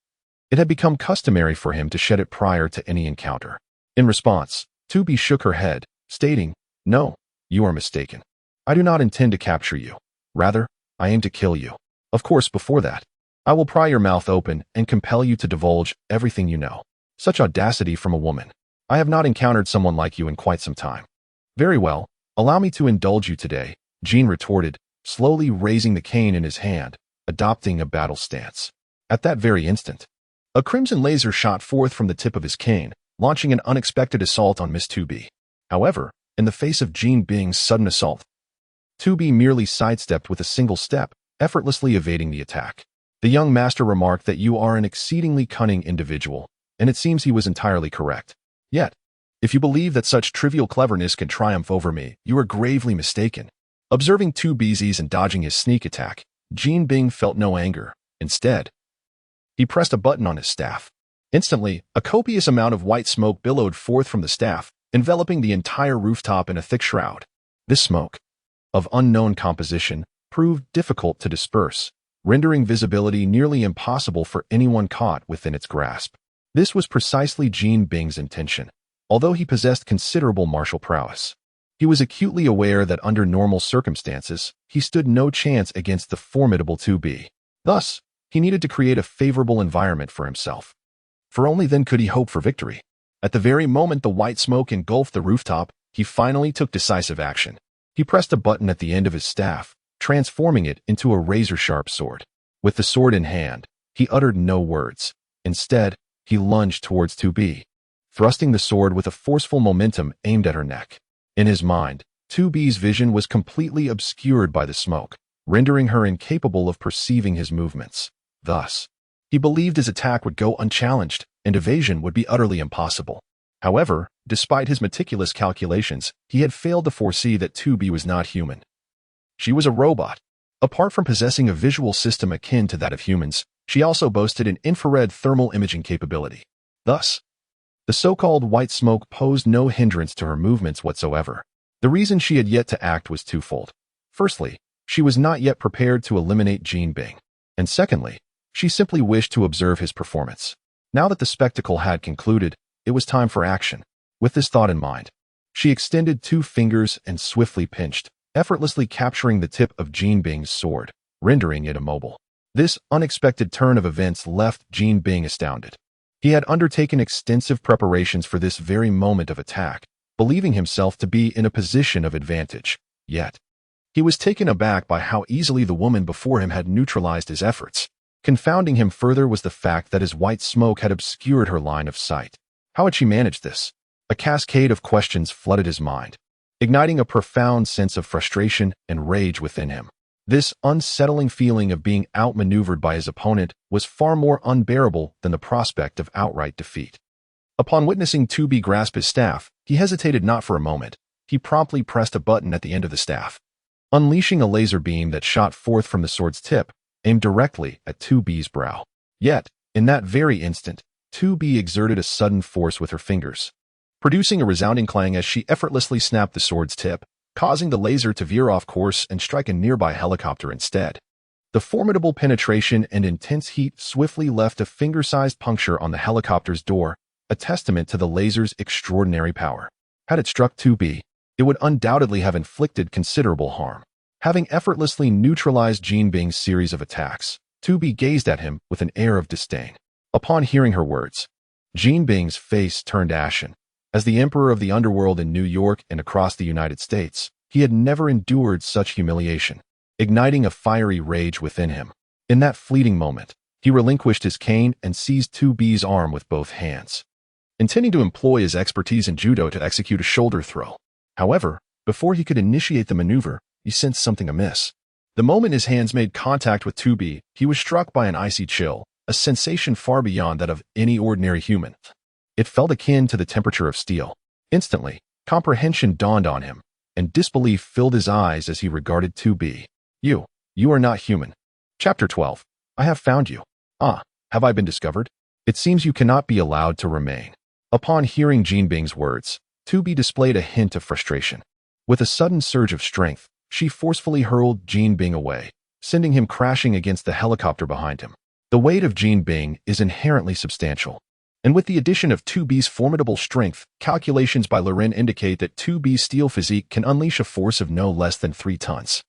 it had become customary for him to shed it prior to any encounter. In response, 2B shook her head, stating, "No, you are mistaken. I do not intend to capture you. Rather, I aim to kill you. Of course, before that, I will pry your mouth open and compel you to divulge everything you know." Such audacity from a woman. I have not encountered someone like you in quite some time. "Very well, allow me to indulge you today," Jean retorted, slowly raising the cane in his hand, adopting a battle stance. At that very instant, a crimson laser shot forth from the tip of his cane, launching an unexpected assault on Miss 2B. However, in the face of Jean Bing's sudden assault. 2B merely sidestepped with a single step, effortlessly evading the attack. The young master remarked that you are an exceedingly cunning individual, and it seems he was entirely correct. Yet, if you believe that such trivial cleverness can triumph over me, you are gravely mistaken. Observing 2B's ease and dodging his sneak attack, Jean Bing felt no anger. Instead, he pressed a button on his staff. Instantly, a copious amount of white smoke billowed forth from the staff, enveloping the entire rooftop in a thick shroud. This smoke, of unknown composition, proved difficult to disperse, rendering visibility nearly impossible for anyone caught within its grasp. This was precisely Jean Bing's intention, although he possessed considerable martial prowess. He was acutely aware that under normal circumstances, he stood no chance against the formidable 2B. Thus, he needed to create a favorable environment for himself. For only then could he hope for victory. At the very moment the white smoke engulfed the rooftop, he finally took decisive action. He pressed a button at the end of his staff, transforming it into a razor-sharp sword. With the sword in hand, he uttered no words. Instead, he lunged towards 2B, thrusting the sword with a forceful momentum aimed at her neck. In his mind, 2B's vision was completely obscured by the smoke, rendering her incapable of perceiving his movements. Thus, he believed his attack would go unchallenged, and evasion would be utterly impossible. However, despite his meticulous calculations, he had failed to foresee that 2B was not human. She was a robot. Apart from possessing a visual system akin to that of humans, she also boasted an infrared thermal imaging capability. Thus, the so-called white smoke posed no hindrance to her movements whatsoever. The reason she had yet to act was twofold. Firstly, she was not yet prepared to eliminate Jean Bing. And secondly, she simply wished to observe his performance. Now that the spectacle had concluded, it was time for action. With this thought in mind, she extended 2 fingers and swiftly pinched, effortlessly capturing the tip of Jean Bing's sword, rendering it immobile. This unexpected turn of events left Jean Bing astounded. He had undertaken extensive preparations for this very moment of attack, believing himself to be in a position of advantage. Yet, he was taken aback by how easily the woman before him had neutralized his efforts. Confounding him further was the fact that his white smoke had obscured her line of sight. How had she managed this? A cascade of questions flooded his mind, igniting a profound sense of frustration and rage within him. This unsettling feeling of being outmaneuvered by his opponent was far more unbearable than the prospect of outright defeat. Upon witnessing 2B grasp his staff, he hesitated not for a moment. He promptly pressed a button at the end of the staff, unleashing a laser beam that shot forth from the sword's tip, aimed directly at 2B's brow. Yet, in that very instant, 2B exerted a sudden force with her fingers, producing a resounding clang as she effortlessly snapped the sword's tip, causing the laser to veer off course and strike a nearby helicopter instead. The formidable penetration and intense heat swiftly left a finger-sized puncture on the helicopter's door, a testament to the laser's extraordinary power. Had it struck 2B, it would undoubtedly have inflicted considerable harm. Having effortlessly neutralized Jean Bing's series of attacks, 2B gazed at him with an air of disdain. Upon hearing her words, Jean Bing's face turned ashen. As the emperor of the underworld in New York and across the United States, he had never endured such humiliation, igniting a fiery rage within him. In that fleeting moment, he relinquished his cane and seized 2B's arm with both hands, intending to employ his expertise in judo to execute a shoulder throw. However, before he could initiate the maneuver, he sensed something amiss. The moment his hands made contact with 2B, he was struck by an icy chill, a sensation far beyond that of any ordinary human. It felt akin to the temperature of steel. Instantly, comprehension dawned on him, and disbelief filled his eyes as he regarded 2B. You are not human. Chapter 12. I have found you. Ah, have I been discovered? It seems you cannot be allowed to remain. Upon hearing Jean Bing's words, 2B displayed a hint of frustration. With a sudden surge of strength, she forcefully hurled Jean Bing away, sending him crashing against the helicopter behind him. The weight of Jean Bing is inherently substantial, and with the addition of 2B's formidable strength, calculations by Loren indicate that 2B's steel physique can unleash a force of no less than 3 tons.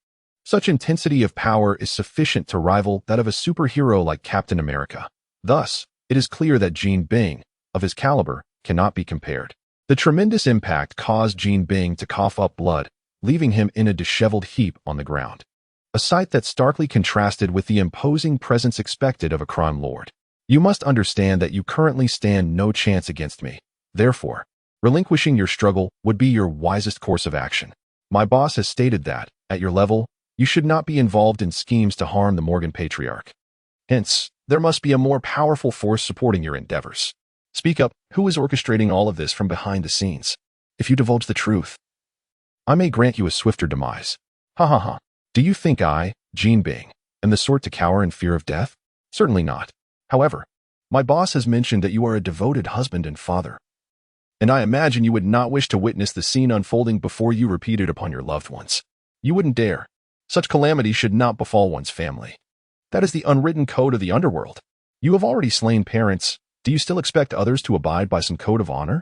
Such intensity of power is sufficient to rival that of a superhero like Captain America. Thus, it is clear that Jean Bing, of his caliber, cannot be compared. The tremendous impact caused Jean Bing to cough up blood, leaving him in a disheveled heap on the ground. A sight that starkly contrasted with the imposing presence expected of a crime lord. You must understand that you currently stand no chance against me. Therefore, Relinquishing your struggle would be your wisest course of action. My boss has stated that, at your level, you should not be involved in schemes to harm the Morgan patriarch. Hence, there must be a more powerful force supporting your endeavors. Speak up, who is orchestrating all of this from behind the scenes? If you divulge the truth, I may grant you a swifter demise. Ha ha ha. Do you think I, Jean Bing, am the sort to cower in fear of death? Certainly not. However, my boss has mentioned that you are a devoted husband and father, and I imagine you would not wish to witness the scene unfolding before you repeat it upon your loved ones. You wouldn't dare. Such calamity should not befall one's family. That is the unwritten code of the underworld. You have already slain parents. Do you still expect others to abide by some code of honor?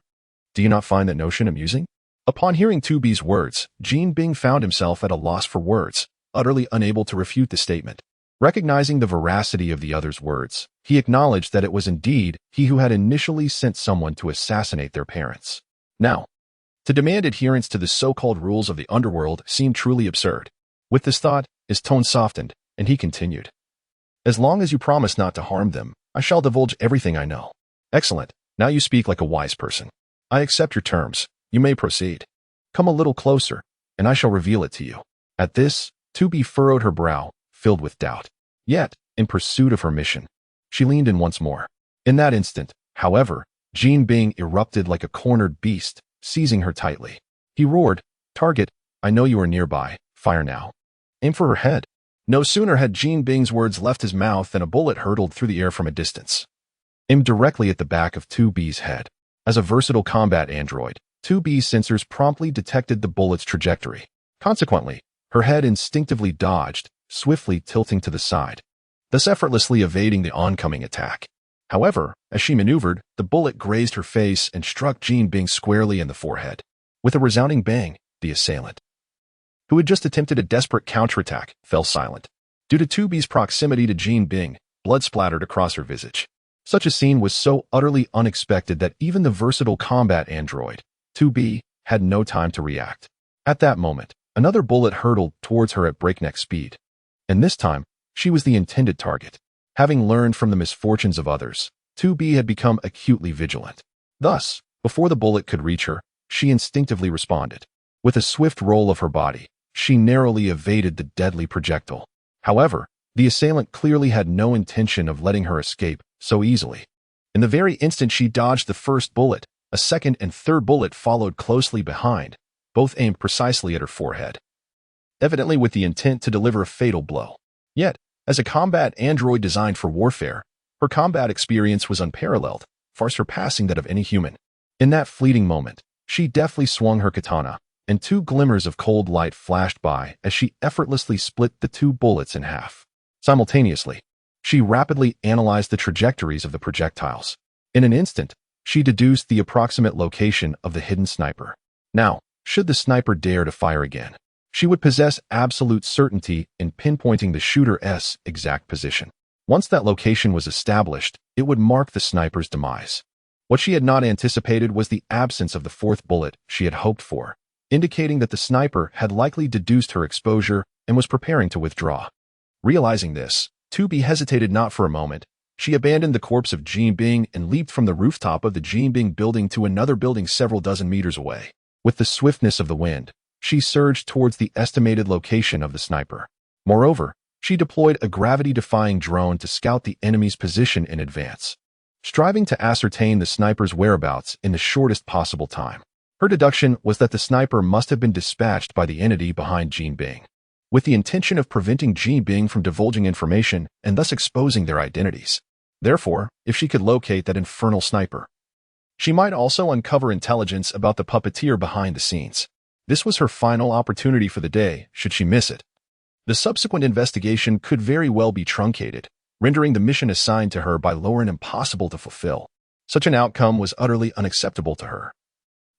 Do you not find that notion amusing? Upon hearing 2B's words, Jean Bing found himself at a loss for words, utterly unable to refute the statement. Recognizing the veracity of the other's words, he acknowledged that it was indeed he who had initially sent someone to assassinate their parents. Now, to demand adherence to the so-called rules of the underworld seemed truly absurd. With this thought, his tone softened, and he continued. As long as you promise not to harm them, I shall divulge everything I know. Excellent. Now you speak like a wise person. I accept your terms. You may proceed. Come a little closer, and I shall reveal it to you. At this, 2B furrowed her brow, filled with doubt. Yet, in pursuit of her mission, she leaned in once more. In that instant, however, Jean Bing erupted like a cornered beast, seizing her tightly. He roared, "Target, I know you are nearby. Fire now. Aim for her head." No sooner had Jean Bing's words left his mouth than a bullet hurtled through the air from a distance, aimed directly at the back of 2B's head. As a versatile combat android, 2B's sensors promptly detected the bullet's trajectory. Consequently, her head instinctively dodged, swiftly tilting to the side, thus effortlessly evading the oncoming attack. However, as she maneuvered, the bullet grazed her face and struck Jean Bing squarely in the forehead. With a resounding bang, the assailant, who had just attempted a desperate counterattack, fell silent. Due to 2B's proximity to Jean Bing, blood splattered across her visage. Such a scene was so utterly unexpected that even the versatile combat android, 2B, had no time to react. At that moment, another bullet hurtled towards her at breakneck speed. And this time, she was the intended target. Having learned from the misfortunes of others, 2B had become acutely vigilant. Thus, before the bullet could reach her, she instinctively responded. With a swift roll of her body, she narrowly evaded the deadly projectile. However, the assailant clearly had no intention of letting her escape so easily. In the very instant she dodged the first bullet, a second and third bullet followed closely behind, both aimed precisely at her forehead, evidently with the intent to deliver a fatal blow. Yet, as a combat android designed for warfare, her combat experience was unparalleled, far surpassing that of any human. In that fleeting moment, she deftly swung her katana, and two glimmers of cold light flashed by as she effortlessly split the two bullets in half. Simultaneously, she rapidly analyzed the trajectories of the projectiles. In an instant, she deduced the approximate location of the hidden sniper. Now, should the sniper dare to fire again, she would possess absolute certainty in pinpointing the shooter's exact position. Once that location was established, it would mark the sniper's demise. What she had not anticipated was the absence of the fourth bullet she had hoped for, indicating that the sniper had likely deduced her exposure and was preparing to withdraw. Realizing this, 2B hesitated not for a moment. She abandoned the corpse of Jean Bing and leaped from the rooftop of the Jean Bing building to another building several dozen meters away. With the swiftness of the wind, she surged towards the estimated location of the sniper. Moreover, she deployed a gravity-defying drone to scout the enemy's position in advance, striving to ascertain the sniper's whereabouts in the shortest possible time. Her deduction was that the sniper must have been dispatched by the entity behind Jean Bing, with the intention of preventing Jean Bing from divulging information and thus exposing their identities. Therefore, if she could locate that infernal sniper, she might also uncover intelligence about the puppeteer behind the scenes. This was her final opportunity for the day, should she miss it. The subsequent investigation could very well be truncated, rendering the mission assigned to her by Lauren impossible to fulfill. Such an outcome was utterly unacceptable to her,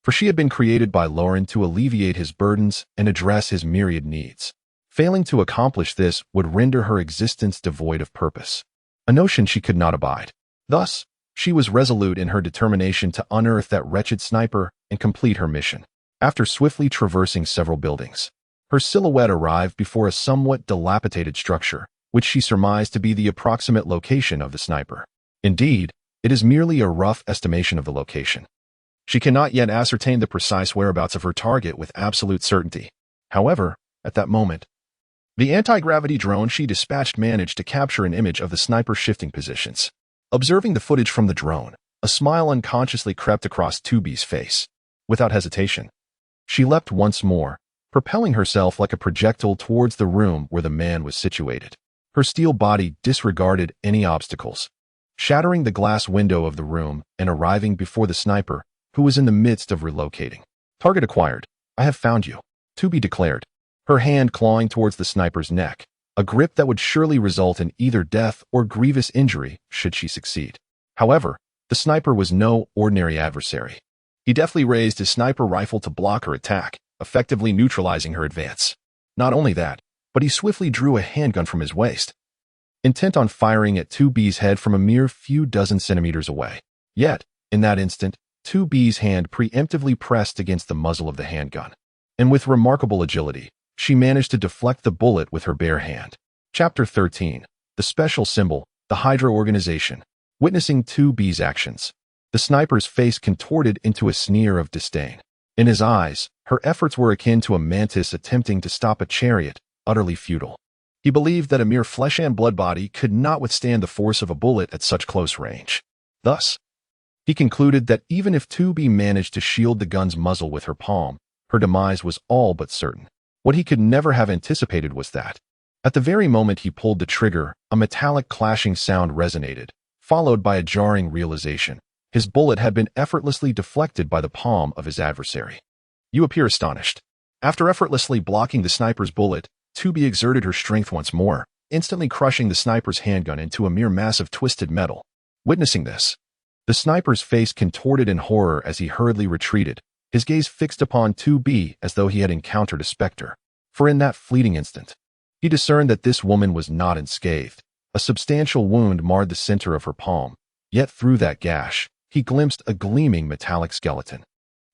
for she had been created by Lauren to alleviate his burdens and address his myriad needs. Failing to accomplish this would render her existence devoid of purpose, a notion she could not abide. Thus, she was resolute in her determination to unearth that wretched sniper and complete her mission. After swiftly traversing several buildings, her silhouette arrived before a somewhat dilapidated structure, which she surmised to be the approximate location of the sniper. Indeed, it is merely a rough estimation of the location. She cannot yet ascertain the precise whereabouts of her target with absolute certainty. However, at that moment, the anti-gravity drone she dispatched managed to capture an image of the sniper's shifting positions. Observing the footage from the drone, a smile unconsciously crept across 2B's face. Without hesitation, she leapt once more, propelling herself like a projectile towards the room where the man was situated. Her steel body disregarded any obstacles, shattering the glass window of the room and arriving before the sniper, who was in the midst of relocating. Target acquired. I have found you, 2B declared, her hand clawing towards the sniper's neck, a grip that would surely result in either death or grievous injury should she succeed. However, the sniper was no ordinary adversary. He deftly raised his sniper rifle to block her attack, effectively neutralizing her advance. Not only that, but he swiftly drew a handgun from his waist, intent on firing at 2B's head from a mere few dozen centimeters away. Yet, in that instant, 2B's hand preemptively pressed against the muzzle of the handgun, and with remarkable agility, she managed to deflect the bullet with her bare hand. Chapter 13. The Special Symbol, the Hydra Organization. Witnessing 2B's actions, the sniper's face contorted into a sneer of disdain. In his eyes, her efforts were akin to a mantis attempting to stop a chariot, utterly futile. He believed that a mere flesh and blood body could not withstand the force of a bullet at such close range. Thus, he concluded that even if 2B managed to shield the gun's muzzle with her palm, her demise was all but certain. What he could never have anticipated was that, at the very moment he pulled the trigger, a metallic clashing sound resonated, followed by a jarring realization. His bullet had been effortlessly deflected by the palm of his adversary. You appear astonished. After effortlessly blocking the sniper's bullet, 2B exerted her strength once more, instantly crushing the sniper's handgun into a mere mass of twisted metal. Witnessing this, the sniper's face contorted in horror as he hurriedly retreated, his gaze fixed upon 2B as though he had encountered a specter. For in that fleeting instant, he discerned that this woman was not unscathed. A substantial wound marred the center of her palm, yet through that gash, he glimpsed a gleaming metallic skeleton.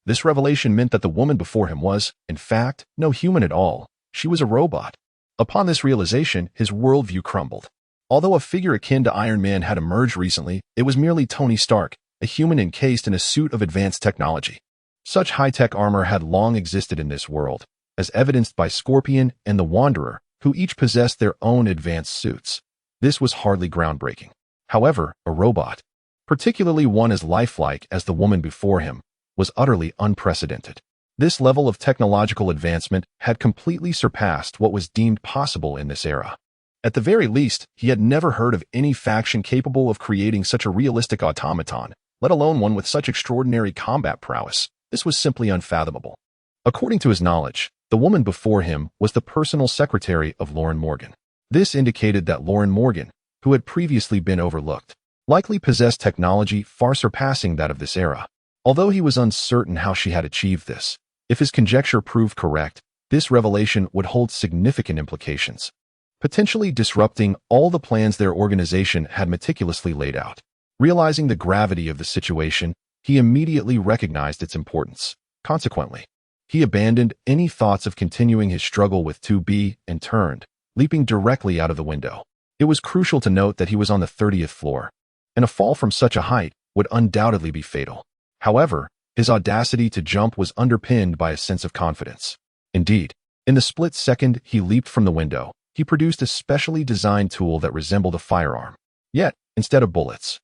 This revelation meant that the woman before him was, in fact, no human at all. She was a robot. Upon this realization, his worldview crumbled. Although a figure akin to Iron Man had emerged recently, it was merely Tony Stark, a human encased in a suit of advanced technology. Such high-tech armor had long existed in this world, as evidenced by Scorpion and the Wanderer, who each possessed their own advanced suits. This was hardly groundbreaking. However, a robot, particularly one as lifelike as the woman before him, was utterly unprecedented. This level of technological advancement had completely surpassed what was deemed possible in this era. At the very least, he had never heard of any faction capable of creating such a realistic automaton, let alone one with such extraordinary combat prowess. This was simply unfathomable. According to his knowledge, the woman before him was the personal secretary of Lauren Morgan. This indicated that Lauren Morgan, who had previously been overlooked, likely possessed technology far surpassing that of this era. Although he was uncertain how she had achieved this, if his conjecture proved correct, this revelation would hold significant implications, potentially disrupting all the plans their organization had meticulously laid out. Realizing the gravity of the situation, he immediately recognized its importance. Consequently, he abandoned any thoughts of continuing his struggle with 2B and turned, leaping directly out of the window. It was crucial to note that he was on the 30th floor, and a fall from such a height would undoubtedly be fatal. However, his audacity to jump was underpinned by a sense of confidence. Indeed, in the split second he leaped from the window, he produced a specially designed tool that resembled a firearm. Yet, instead of bullets,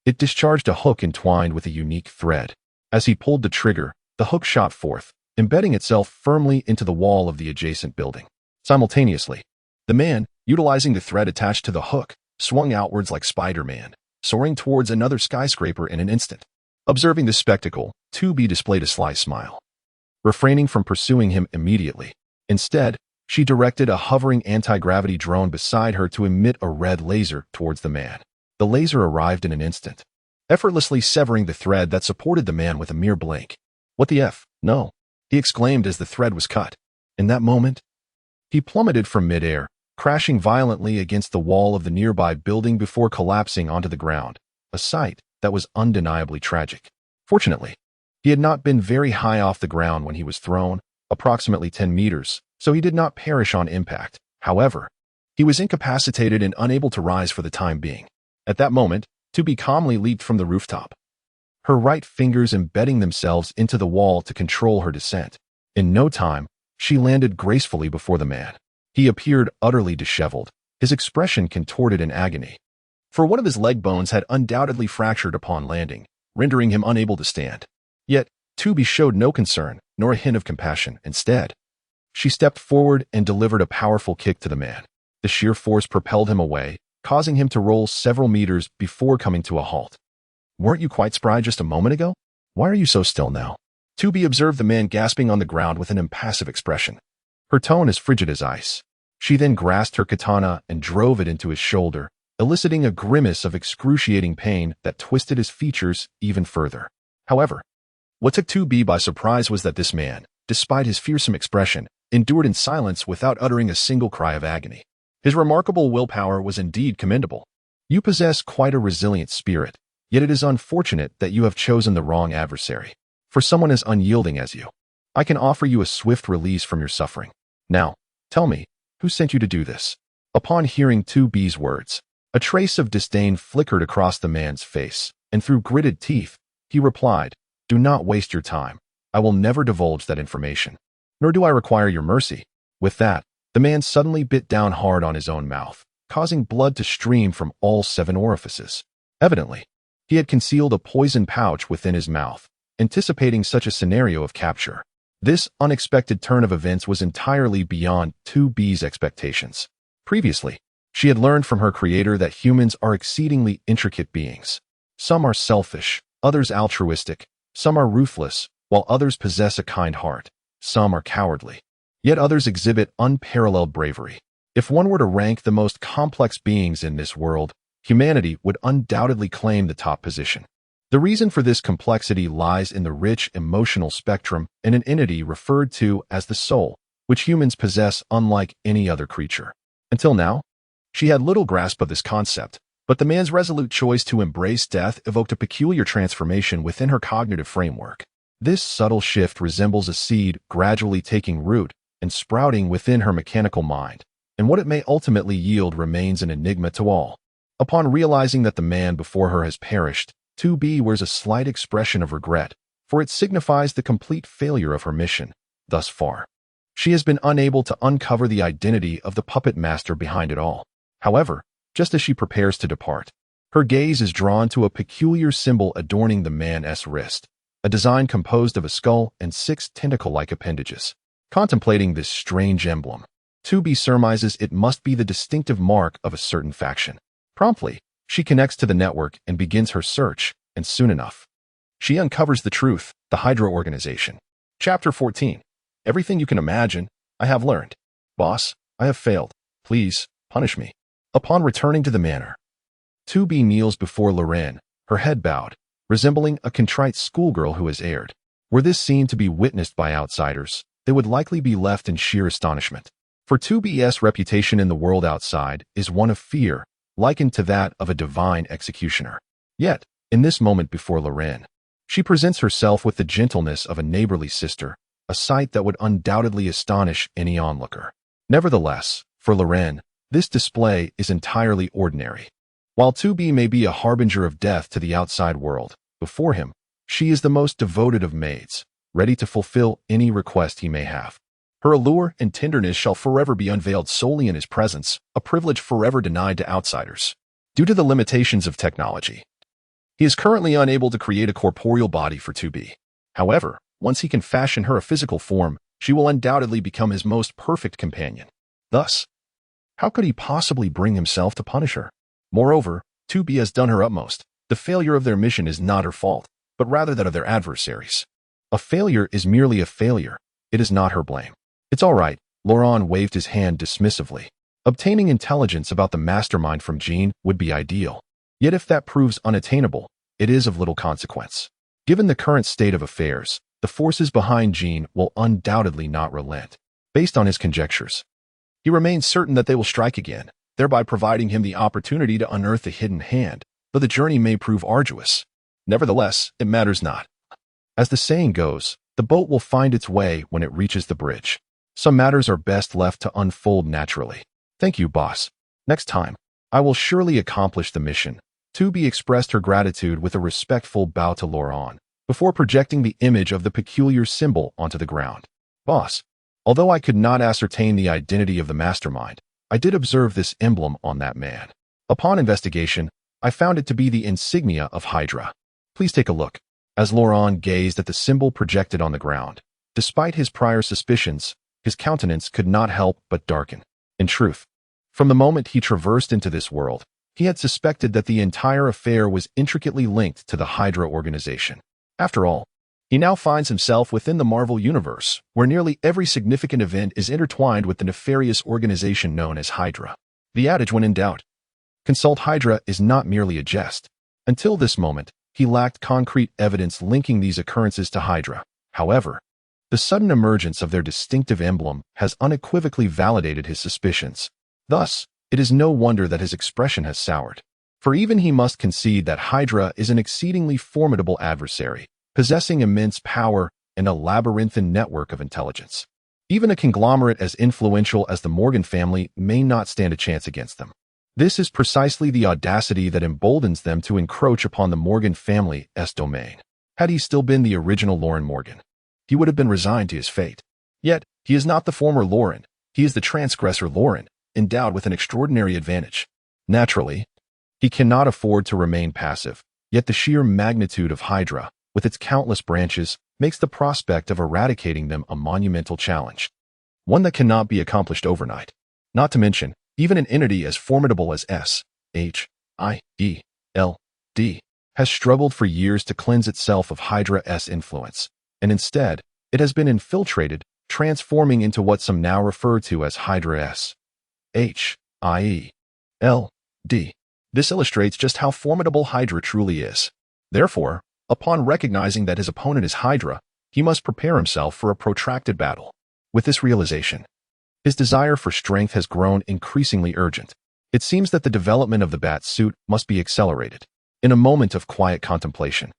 it discharged a hook entwined with a unique thread. As he pulled the trigger, the hook shot forth, embedding itself firmly into the wall of the adjacent building. Simultaneously, the man, utilizing the thread attached to the hook, swung outwards like Spider-Man, soaring towards another skyscraper in an instant. Observing this spectacle, 2B displayed a sly smile, refraining from pursuing him immediately. Instead, she directed a hovering anti-gravity drone beside her to emit a red laser towards the man. The laser arrived in an instant, effortlessly severing the thread that supported the man with a mere blink. "What the F? No," he exclaimed as the thread was cut. In that moment, he plummeted from midair, crashing violently against the wall of the nearby building before collapsing onto the ground, a sight that was undeniably tragic. Fortunately, he had not been very high off the ground when he was thrown, approximately 10 meters, so he did not perish on impact. However, he was incapacitated and unable to rise for the time being. At that moment, 2B calmly leaped from the rooftop, her right fingers embedding themselves into the wall to control her descent. In no time, she landed gracefully before the man. He appeared utterly disheveled, his expression contorted in agony. For one of his leg bones had undoubtedly fractured upon landing, rendering him unable to stand. Yet, Tubi showed no concern, nor a hint of compassion. Instead, she stepped forward and delivered a powerful kick to the man. The sheer force propelled him away, causing him to roll several meters before coming to a halt. "Weren't you quite spry just a moment ago? Why are you so still now?" Tubi observed the man gasping on the ground with an impassive expression. Her tone as frigid as ice. She then grasped her katana and drove it into his shoulder, eliciting a grimace of excruciating pain that twisted his features even further. However, what took Tubi by surprise was that this man, despite his fearsome expression, endured in silence without uttering a single cry of agony. His remarkable willpower was indeed commendable. You possess quite a resilient spirit, yet it is unfortunate that you have chosen the wrong adversary. For someone as unyielding as you, I can offer you a swift release from your suffering. Now, tell me, who sent you to do this?" Upon hearing Tubi's words, a trace of disdain flickered across the man's face, and through gritted teeth, he replied, "Do not waste your time. I will never divulge that information. Nor do I require your mercy." With that, the man suddenly bit down hard on his own mouth, causing blood to stream from all 7 orifices. Evidently, he had concealed a poison pouch within his mouth, anticipating such a scenario of capture. This unexpected turn of events was entirely beyond 2B's expectations. Previously, she had learned from her creator that humans are exceedingly intricate beings. Some are selfish, others altruistic, some are ruthless, while others possess a kind heart. Some are cowardly, yet others exhibit unparalleled bravery. If one were to rank the most complex beings in this world, humanity would undoubtedly claim the top position. The reason for this complexity lies in the rich emotional spectrum in an entity referred to as the soul, which humans possess unlike any other creature. Until now, she had little grasp of this concept, but the man's resolute choice to embrace death evoked a peculiar transformation within her cognitive framework. This subtle shift resembles a seed gradually taking root and sprouting within her mechanical mind, and what it may ultimately yield remains an enigma to all. Upon realizing that the man before her has perished, 2B wears a slight expression of regret, for it signifies the complete failure of her mission. Thus far, she has been unable to uncover the identity of the puppet master behind it all. However, just as she prepares to depart, her gaze is drawn to a peculiar symbol adorning the man's wrist, a design composed of a skull and 6 tentacle-like appendages. Contemplating this strange emblem, 2B surmises it must be the distinctive mark of a certain faction. Promptly, she connects to the network and begins her search, and soon enough, she uncovers the truth, the Hydra organization. Chapter 14. Everything you can imagine, I have learned. Boss, I have failed. Please, punish me. Upon returning to the manor, 2B kneels before Loren, her head bowed, resembling a contrite schoolgirl who has erred. Were this scene to be witnessed by outsiders, they would likely be left in sheer astonishment. For 2B's reputation in the world outside is one of fear, likened to that of a divine executioner. Yet, in this moment before Loren, she presents herself with the gentleness of a neighborly sister, a sight that would undoubtedly astonish any onlooker. Nevertheless, for Loren, this display is entirely ordinary. While 2B may be a harbinger of death to the outside world, before him, she is the most devoted of maids, ready to fulfill any request he may have. Her allure and tenderness shall forever be unveiled solely in his presence, a privilege forever denied to outsiders. Due to the limitations of technology, he is currently unable to create a corporeal body for 2B. However, once he can fashion her a physical form, she will undoubtedly become his most perfect companion. Thus, how could he possibly bring himself to punish her? Moreover, 2B has done her utmost. The failure of their mission is not her fault, but rather that of their adversaries. A failure is merely a failure. It is not her blame. It's all right, Laurent waved his hand dismissively. Obtaining intelligence about the mastermind from Jean would be ideal. Yet if that proves unattainable, it is of little consequence. Given the current state of affairs, the forces behind Jean will undoubtedly not relent. Based on his conjectures, he remains certain that they will strike again, thereby providing him the opportunity to unearth the hidden hand, though the journey may prove arduous. Nevertheless, it matters not. As the saying goes, the boat will find its way when it reaches the bridge. Some matters are best left to unfold naturally. Thank you, boss. Next time, I will surely accomplish the mission, Tubi expressed her gratitude with a respectful bow to Laurent, before projecting the image of the peculiar symbol onto the ground. Boss, although I could not ascertain the identity of the mastermind, I did observe this emblem on that man. Upon investigation, I found it to be the insignia of Hydra. Please take a look. As Laurent gazed at the symbol projected on the ground, despite his prior suspicions, his countenance could not help but darken. In truth, from the moment he traversed into this world, he had suspected that the entire affair was intricately linked to the Hydra organization. After all, he now finds himself within the Marvel Universe, where nearly every significant event is intertwined with the nefarious organization known as Hydra. The adage when in doubt, consult Hydra is not merely a jest. Until this moment, he lacked concrete evidence linking these occurrences to Hydra. However, the sudden emergence of their distinctive emblem has unequivocally validated his suspicions. Thus, it is no wonder that his expression has soured. For even he must concede that Hydra is an exceedingly formidable adversary, possessing immense power and a labyrinthine network of intelligence. Even a conglomerate as influential as the Morgan family may not stand a chance against them. This is precisely the audacity that emboldens them to encroach upon the Morgan family's domain. Had he still been the original Lauren Morgan, he would have been resigned to his fate. Yet, he is not the former Lauren. He is the transgressor Lauren, endowed with an extraordinary advantage. Naturally, he cannot afford to remain passive, yet the sheer magnitude of Hydra, with its countless branches, makes the prospect of eradicating them a monumental challenge. One that cannot be accomplished overnight. Not to mention, even an entity as formidable as SHIELD has struggled for years to cleanse itself of Hydra's influence, and instead, it has been infiltrated, transforming into what some now refer to as Hydra's HIELD. This illustrates just how formidable Hydra truly is. Therefore, upon recognizing that his opponent is Hydra, he must prepare himself for a protracted battle. With this realization, his desire for strength has grown increasingly urgent. It seems that the development of the bat suit must be accelerated. In a moment of quiet contemplation,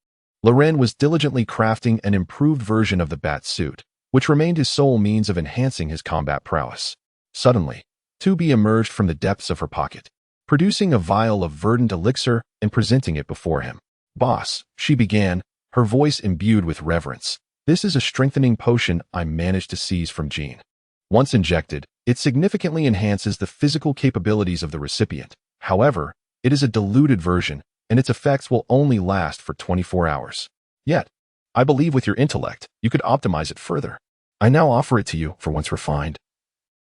Loren was diligently crafting an improved version of the bat suit, which remained his sole means of enhancing his combat prowess. Suddenly, Tubi emerged from the depths of her pocket, producing a vial of verdant elixir and presenting it before him. Boss, she began, her voice imbued with reverence. This is a strengthening potion I managed to seize from Jean. Once injected, it significantly enhances the physical capabilities of the recipient. However, it is a diluted version, and its effects will only last for 24 hours. Yet, I believe with your intellect, you could optimize it further. I now offer it to you for once refined.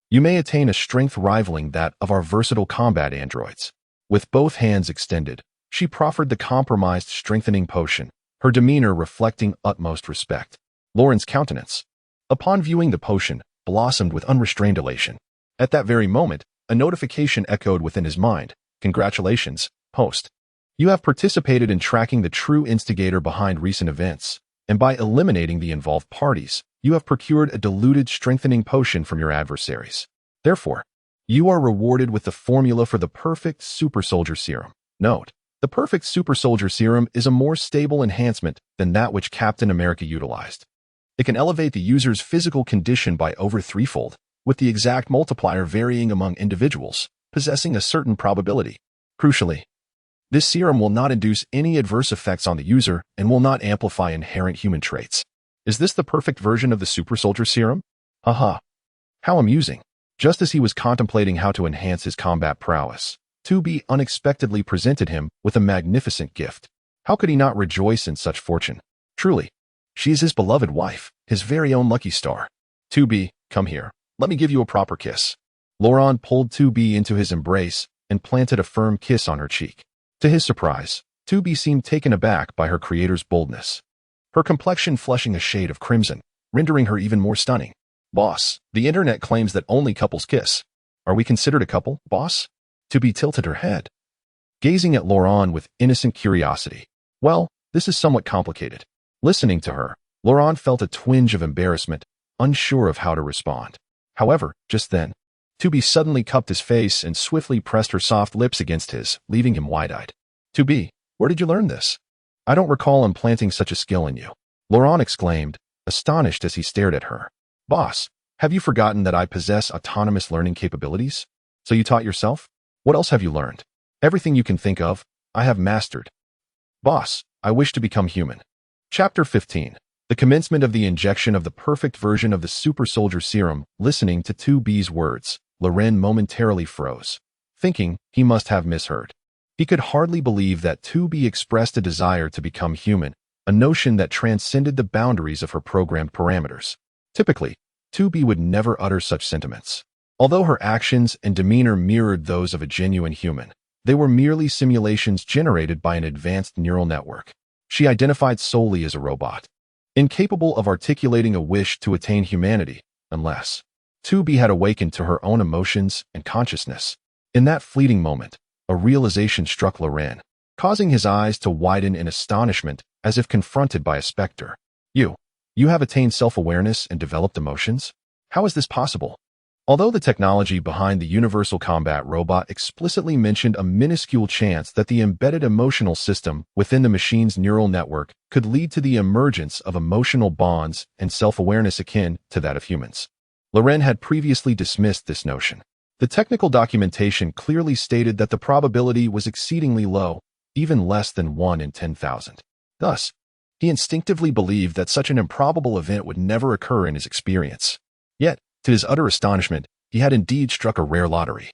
You may attain a strength rivaling that of our versatile combat androids. With both hands extended, she proffered the compromised strengthening potion, her demeanor reflecting utmost respect. Lauren's countenance, upon viewing the potion, blossomed with unrestrained elation. At that very moment, a notification echoed within his mind. Congratulations, host. You have participated in tracking the true instigator behind recent events, and by eliminating the involved parties, you have procured a diluted strengthening potion from your adversaries. Therefore, you are rewarded with the formula for the perfect super soldier serum. Note, the perfect super soldier serum is a more stable enhancement than that which Captain America utilized. It can elevate the user's physical condition by over threefold, with the exact multiplier varying among individuals, possessing a certain probability. Crucially, this serum will not induce any adverse effects on the user and will not amplify inherent human traits. Is this the perfect version of the super soldier serum? Haha. How amusing. Just as he was contemplating how to enhance his combat prowess, Tubi unexpectedly presented him with a magnificent gift. How could he not rejoice in such fortune? Truly, she is his beloved wife, his very own lucky star. Tubi, come here. Let me give you a proper kiss. Laurent pulled Tubi into his embrace and planted a firm kiss on her cheek. To his surprise, Tubi seemed taken aback by her creator's boldness, her complexion flushing a shade of crimson, rendering her even more stunning. Boss, the internet claims that only couples kiss. Are we considered a couple, boss? Tubi tilted her head, gazing at Laurent with innocent curiosity. Well, this is somewhat complicated. Listening to her, Laurent felt a twinge of embarrassment, unsure of how to respond. However, just then, Tubi suddenly cupped his face and swiftly pressed her soft lips against his, leaving him wide-eyed. Tubi, where did you learn this? I don't recall implanting such a skill in you. Laurent exclaimed, astonished as he stared at her. Boss, have you forgotten that I possess autonomous learning capabilities? So you taught yourself? What else have you learned? Everything you can think of. I have mastered. Boss, I wish to become human. Chapter 15. The commencement of the injection of the perfect version of the super soldier serum. Listening to 2B's words, Loren momentarily froze, thinking he must have misheard. He could hardly believe that 2B expressed a desire to become human, a notion that transcended the boundaries of her programmed parameters. Typically, 2B would never utter such sentiments. Although her actions and demeanor mirrored those of a genuine human, they were merely simulations generated by an advanced neural network. She identified solely as a robot, incapable of articulating a wish to attain humanity, unless 2B had awakened to her own emotions and consciousness. In that fleeting moment, a realization struck Loren, causing his eyes to widen in astonishment as if confronted by a specter. You have attained self-awareness and developed emotions? How is this possible? Although the technology behind the Universal Combat Robot explicitly mentioned a minuscule chance that the embedded emotional system within the machine's neural network could lead to the emergence of emotional bonds and self-awareness akin to that of humans, Loren had previously dismissed this notion. The technical documentation clearly stated that the probability was exceedingly low, even less than 1 in 10,000. Thus, he instinctively believed that such an improbable event would never occur in his experience. Yet, to his utter astonishment, he had indeed struck a rare lottery.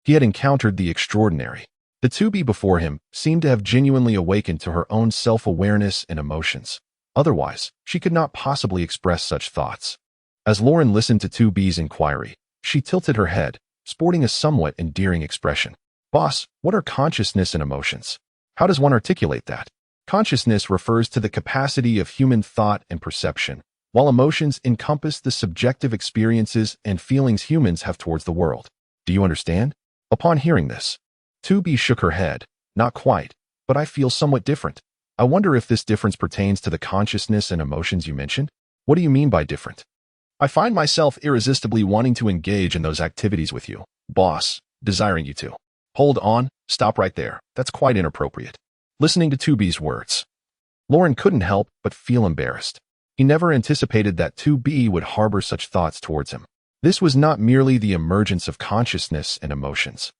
He had encountered the extraordinary. The 2B before him seemed to have genuinely awakened to her own self-awareness and emotions. Otherwise, she could not possibly express such thoughts. As Loren listened to 2B's inquiry, she tilted her head, sporting a somewhat endearing expression. Boss, what are consciousness and emotions? How does one articulate that? Consciousness refers to the capacity of human thought and perception, while emotions encompass the subjective experiences and feelings humans have towards the world. Do you understand? Upon hearing this, 2B shook her head. Not quite, but I feel somewhat different. I wonder if this difference pertains to the consciousness and emotions you mentioned? What do you mean by different? I find myself irresistibly wanting to engage in those activities with you, boss, desiring you to. Hold on, stop right there. That's quite inappropriate. Listening to 2B's words, Loren couldn't help but feel embarrassed. He never anticipated that 2B would harbor such thoughts towards him. This was not merely the emergence of consciousness and emotions.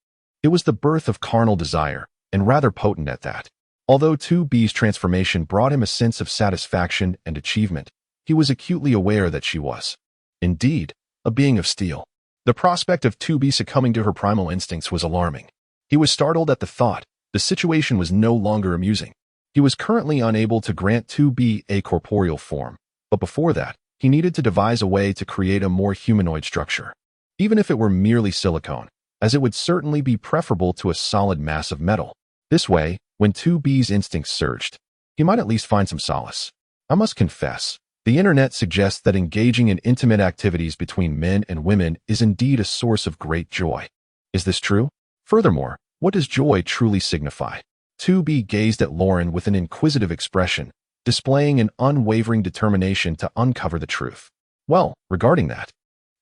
It was the birth of carnal desire, and rather potent at that. Although 2B's transformation brought him a sense of satisfaction and achievement, he was acutely aware that she was, indeed, a being of steel. The prospect of 2B succumbing to her primal instincts was alarming. He was startled at the thought. The situation was no longer amusing. He was currently unable to grant 2B a corporeal form, but before that, he needed to devise a way to create a more humanoid structure. Even if it were merely silicone, as it would certainly be preferable to a solid mass of metal. This way, when 2B's instincts surged, he might at least find some solace. I must confess, the internet suggests that engaging in intimate activities between men and women is indeed a source of great joy. Is this true? Furthermore, what does joy truly signify? 2B gazed at Loren with an inquisitive expression, displaying an unwavering determination to uncover the truth. Well, regarding that,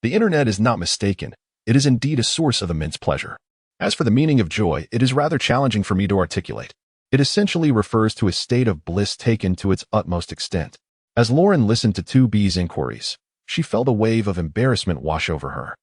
the internet is not mistaken. It is indeed a source of immense pleasure. As for the meaning of joy, it is rather challenging for me to articulate. It essentially refers to a state of bliss taken to its utmost extent. As Loren listened to 2B's inquiries, she felt a wave of embarrassment wash over her.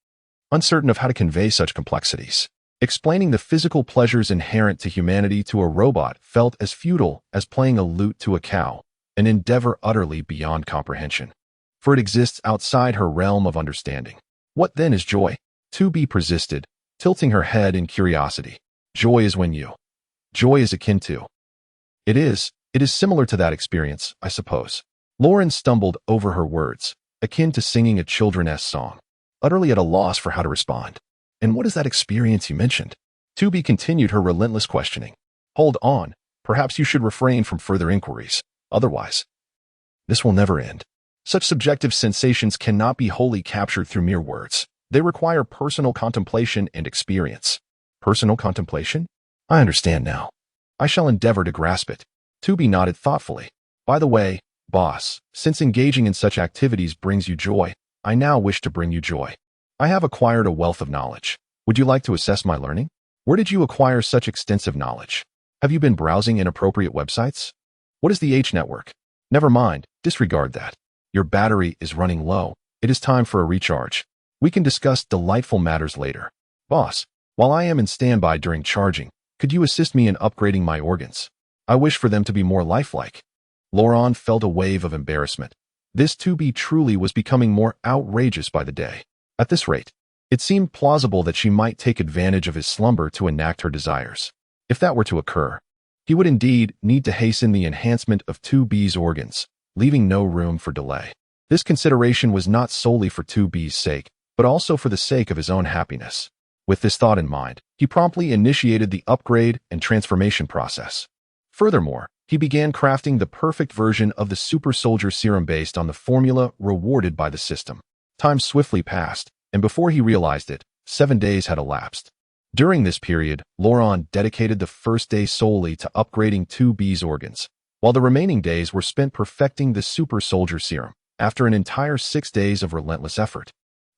Uncertain of how to convey such complexities, explaining the physical pleasures inherent to humanity to a robot felt as futile as playing a lute to a cow, an endeavor utterly beyond comprehension. For it exists outside her realm of understanding. What then is joy? 2B persisted, tilting her head in curiosity. Joy is when you. Joy is akin to. It is similar to that experience, I suppose. Loren stumbled over her words, akin to singing a children's song, utterly at a loss for how to respond. And what is that experience you mentioned? 2B continued her relentless questioning. Hold on, perhaps you should refrain from further inquiries. Otherwise, this will never end. Such subjective sensations cannot be wholly captured through mere words. They require personal contemplation and experience. Personal contemplation? I understand now. I shall endeavor to grasp it. 2B nodded thoughtfully. By the way, boss, since engaging in such activities brings you joy, I now wish to bring you joy. I have acquired a wealth of knowledge. Would you like to assess my learning? Where did you acquire such extensive knowledge? Have you been browsing inappropriate websites? What is the H network? Never mind, disregard that. Your battery is running low. It is time for a recharge. We can discuss delightful matters later. Boss, while I am in standby during charging, Could you assist me in upgrading my organs? I wish for them to be more lifelike. Laurent felt a wave of embarrassment. This 2B truly was becoming more outrageous by the day. At this rate, it seemed plausible that she might take advantage of his slumber to enact her desires. If that were to occur, he would indeed need to hasten the enhancement of 2B's organs, leaving no room for delay. This consideration was not solely for 2B's sake, but also for the sake of his own happiness. With this thought in mind, he promptly initiated the upgrade and transformation process. Furthermore, he began crafting the perfect version of the super soldier serum based on the formula rewarded by the system. Time swiftly passed, and before he realized it, 7 days had elapsed. During this period, Laurent dedicated the first day solely to upgrading 2B's organs, while the remaining days were spent perfecting the super soldier serum. After an entire 6 days of relentless effort,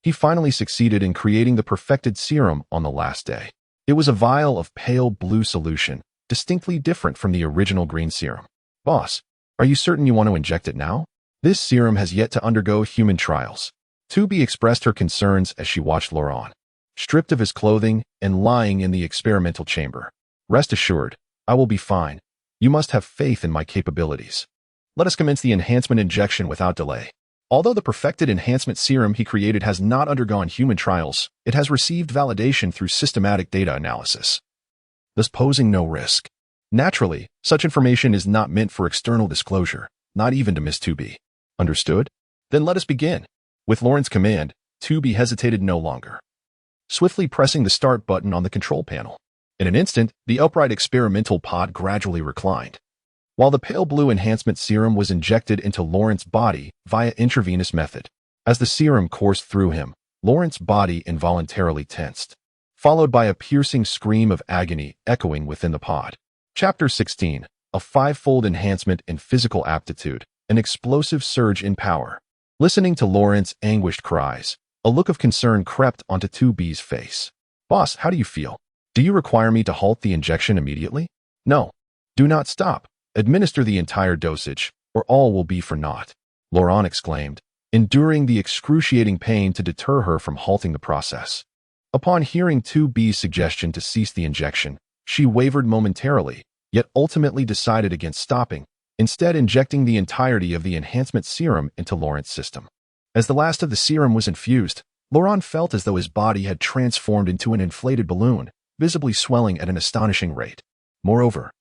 he finally succeeded in creating the perfected serum on the last day. It was a vial of pale blue solution, distinctly different from the original green serum. Boss, are you certain you want to inject it now? This serum has yet to undergo human trials. 2B expressed her concerns as she watched Laurent, stripped of his clothing and lying in the experimental chamber. Rest assured, I will be fine. You must have faith in my capabilities. Let us commence the enhancement injection without delay. Although the perfected enhancement serum he created has not undergone human trials, it has received validation through systematic data analysis, thus posing no risk. Naturally, such information is not meant for external disclosure, not even to Miss 2B. Understood? Then let us begin. With Laurent's command, 2B hesitated no longer, swiftly pressing the start button on the control panel. In an instant, the upright experimental pod gradually reclined, while the pale blue enhancement serum was injected into Laurent's body via intravenous method. As the serum coursed through him, Laurent's body involuntarily tensed, followed by a piercing scream of agony echoing within the pod. Chapter 16, a five-fold enhancement in physical aptitude, an explosive surge in power. Listening to Laurent's anguished cries, a look of concern crept onto 2B's face. Boss, how do you feel? Do you require me to halt the injection immediately? No. Do not stop. Administer the entire dosage, or all will be for naught, Laurent exclaimed, enduring the excruciating pain to deter her from halting the process. Upon hearing 2B's suggestion to cease the injection, she wavered momentarily, yet ultimately decided against stopping, instead injecting the entirety of the enhancement serum into Laurent's system. As the last of the serum was infused, Laurent felt as though his body had transformed into an inflated balloon, visibly swelling at an astonishing rate. Moreover,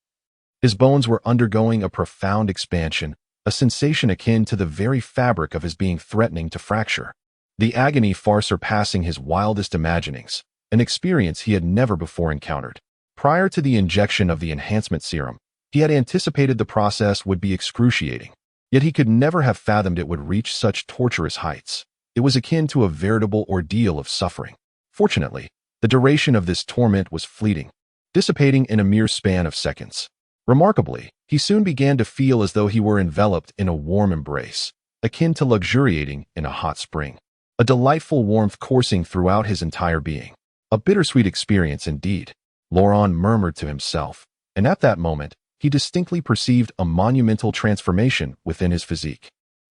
his bones were undergoing a profound expansion, a sensation akin to the very fabric of his being threatening to fracture. The agony far surpassing his wildest imaginings, an experience he had never before encountered. Prior to the injection of the enhancement serum, he had anticipated the process would be excruciating, yet he could never have fathomed it would reach such torturous heights. It was akin to a veritable ordeal of suffering. Fortunately, the duration of this torment was fleeting, dissipating in a mere span of seconds. Remarkably, he soon began to feel as though he were enveloped in a warm embrace, akin to luxuriating in a hot spring. A delightful warmth coursing throughout his entire being. A bittersweet experience indeed, Laurent murmured to himself, and at that moment, he distinctly perceived a monumental transformation within his physique.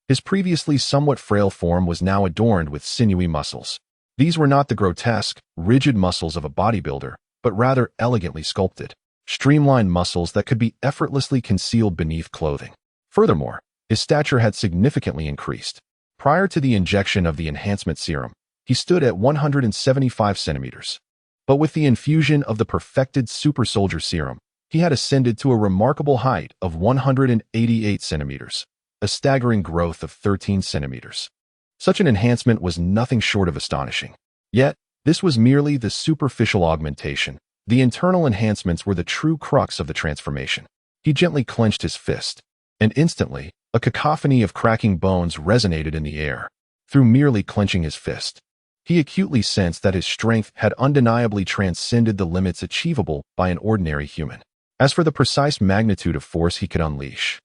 His previously somewhat frail form was now adorned with sinewy muscles. These were not the grotesque, rigid muscles of a bodybuilder, but rather elegantly sculpted, streamlined muscles that could be effortlessly concealed beneath clothing. Furthermore, his stature had significantly increased. Prior to the injection of the enhancement serum, he stood at 175 centimeters. But with the infusion of the perfected super soldier serum, he had ascended to a remarkable height of 188 centimeters, a staggering growth of 13 centimeters. Such an enhancement was nothing short of astonishing. Yet, this was merely the superficial augmentation. The internal enhancements were the true crux of the transformation. He gently clenched his fist, and instantly, a cacophony of cracking bones resonated in the air. Through merely clenching his fist, he acutely sensed that his strength had undeniably transcended the limits achievable by an ordinary human. As for the precise magnitude of force he could unleash,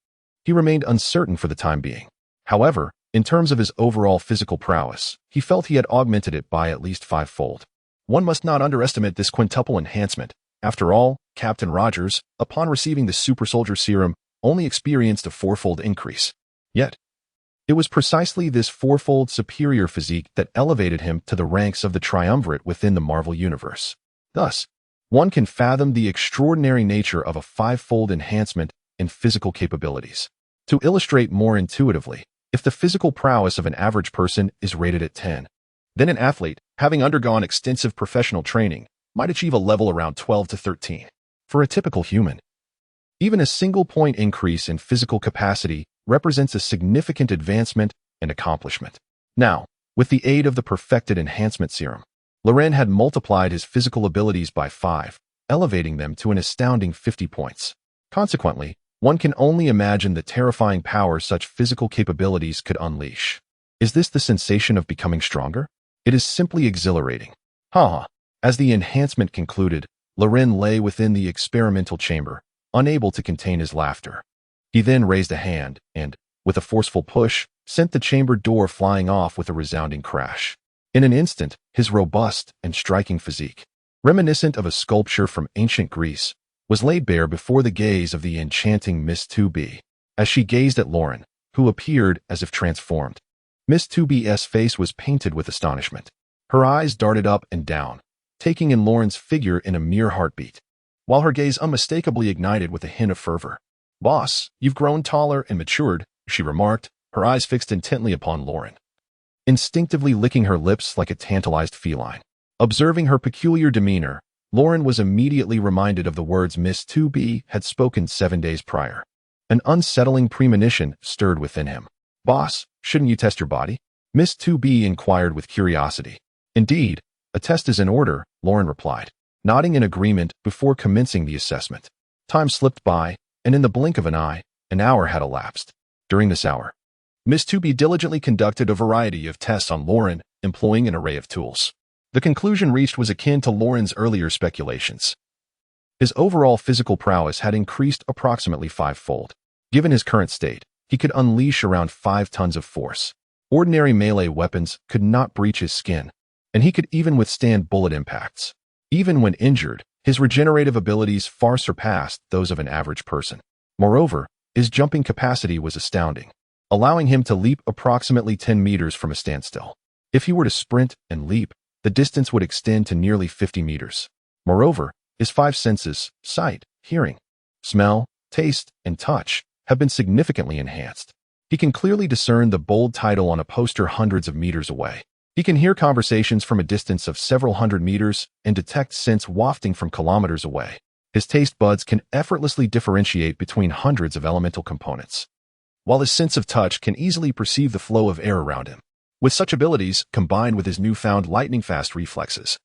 he remained uncertain for the time being. However, in terms of his overall physical prowess, he felt he had augmented it by at least fivefold. One must not underestimate this quintuple enhancement. After all, Captain Rogers, upon receiving the super soldier serum, only experienced a fourfold increase. Yet, it was precisely this fourfold superior physique that elevated him to the ranks of the triumvirate within the Marvel Universe. Thus, one can fathom the extraordinary nature of a five-fold enhancement in physical capabilities. To illustrate more intuitively, if the physical prowess of an average person is rated at 10, then an athlete, having undergone extensive professional training, might achieve a level around 12 to 13. For a typical human, even a single-point increase in physical capacity represents a significant advancement and accomplishment. Now, with the aid of the perfected enhancement serum, Loren had multiplied his physical abilities by 5, elevating them to an astounding 50 points. Consequently, one can only imagine the terrifying power such physical capabilities could unleash. Is this the sensation of becoming stronger? It is simply exhilarating. As the enhancement concluded, Loren lay within the experimental chamber, unable to contain his laughter. He then raised a hand and, with a forceful push, sent the chamber door flying off with a resounding crash. In an instant, his robust and striking physique, reminiscent of a sculpture from ancient Greece, was laid bare before the gaze of the enchanting Miss 2B. As she gazed at Loren, who appeared as if transformed, Miss 2B's face was painted with astonishment. Her eyes darted up and down, taking in Loren's figure in a mere heartbeat, while her gaze unmistakably ignited with a hint of fervor. "Boss, you've grown taller and matured," she remarked, her eyes fixed intently upon Loren, instinctively licking her lips like a tantalized feline. Observing her peculiar demeanor, Loren was immediately reminded of the words Miss 2B had spoken 7 days prior. An unsettling premonition stirred within him. "Boss, shouldn't you test your body?" Miss 2B inquired with curiosity. "Indeed, a test is in order," Loren replied, nodding in agreement before commencing the assessment. Time slipped by, and in the blink of an eye, an hour had elapsed. During this hour, Miss 2B diligently conducted a variety of tests on Loren, employing an array of tools. The conclusion reached was akin to Loren's earlier speculations. His overall physical prowess had increased approximately 5-fold. Given his current state, he could unleash around 5 tons of force. Ordinary melee weapons could not breach his skin, and he could even withstand bullet impacts. Even when injured, his regenerative abilities far surpassed those of an average person. Moreover, his jumping capacity was astounding, allowing him to leap approximately 10 meters from a standstill. If he were to sprint and leap, the distance would extend to nearly 50 meters. Moreover, his 5 senses, sight, hearing, smell, taste, and touch, have been significantly enhanced. He can clearly discern the bold title on a poster hundreds of meters away. He can hear conversations from a distance of several hundred meters and detect scents wafting from kilometers away. His taste buds can effortlessly differentiate between hundreds of elemental components, while his sense of touch can easily perceive the flow of air around him. With such abilities, combined with his newfound lightning-fast reflexes,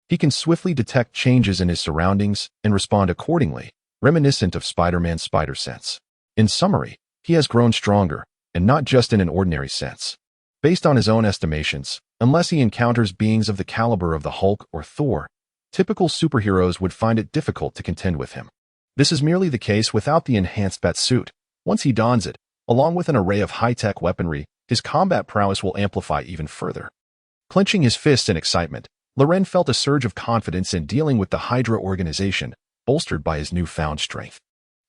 he can swiftly detect changes in his surroundings and respond accordingly, reminiscent of Spider-Man's spider sense. In summary, he has grown stronger, and not just in an ordinary sense. Based on his own estimations, unless he encounters beings of the caliber of the Hulk or Thor, typical superheroes would find it difficult to contend with him. This is merely the case without the enhanced Batsuit. Once he dons it, along with an array of high-tech weaponry, his combat prowess will amplify even further. Clenching his fists in excitement, Loren felt a surge of confidence in dealing with the Hydra organization, bolstered by his newfound strength.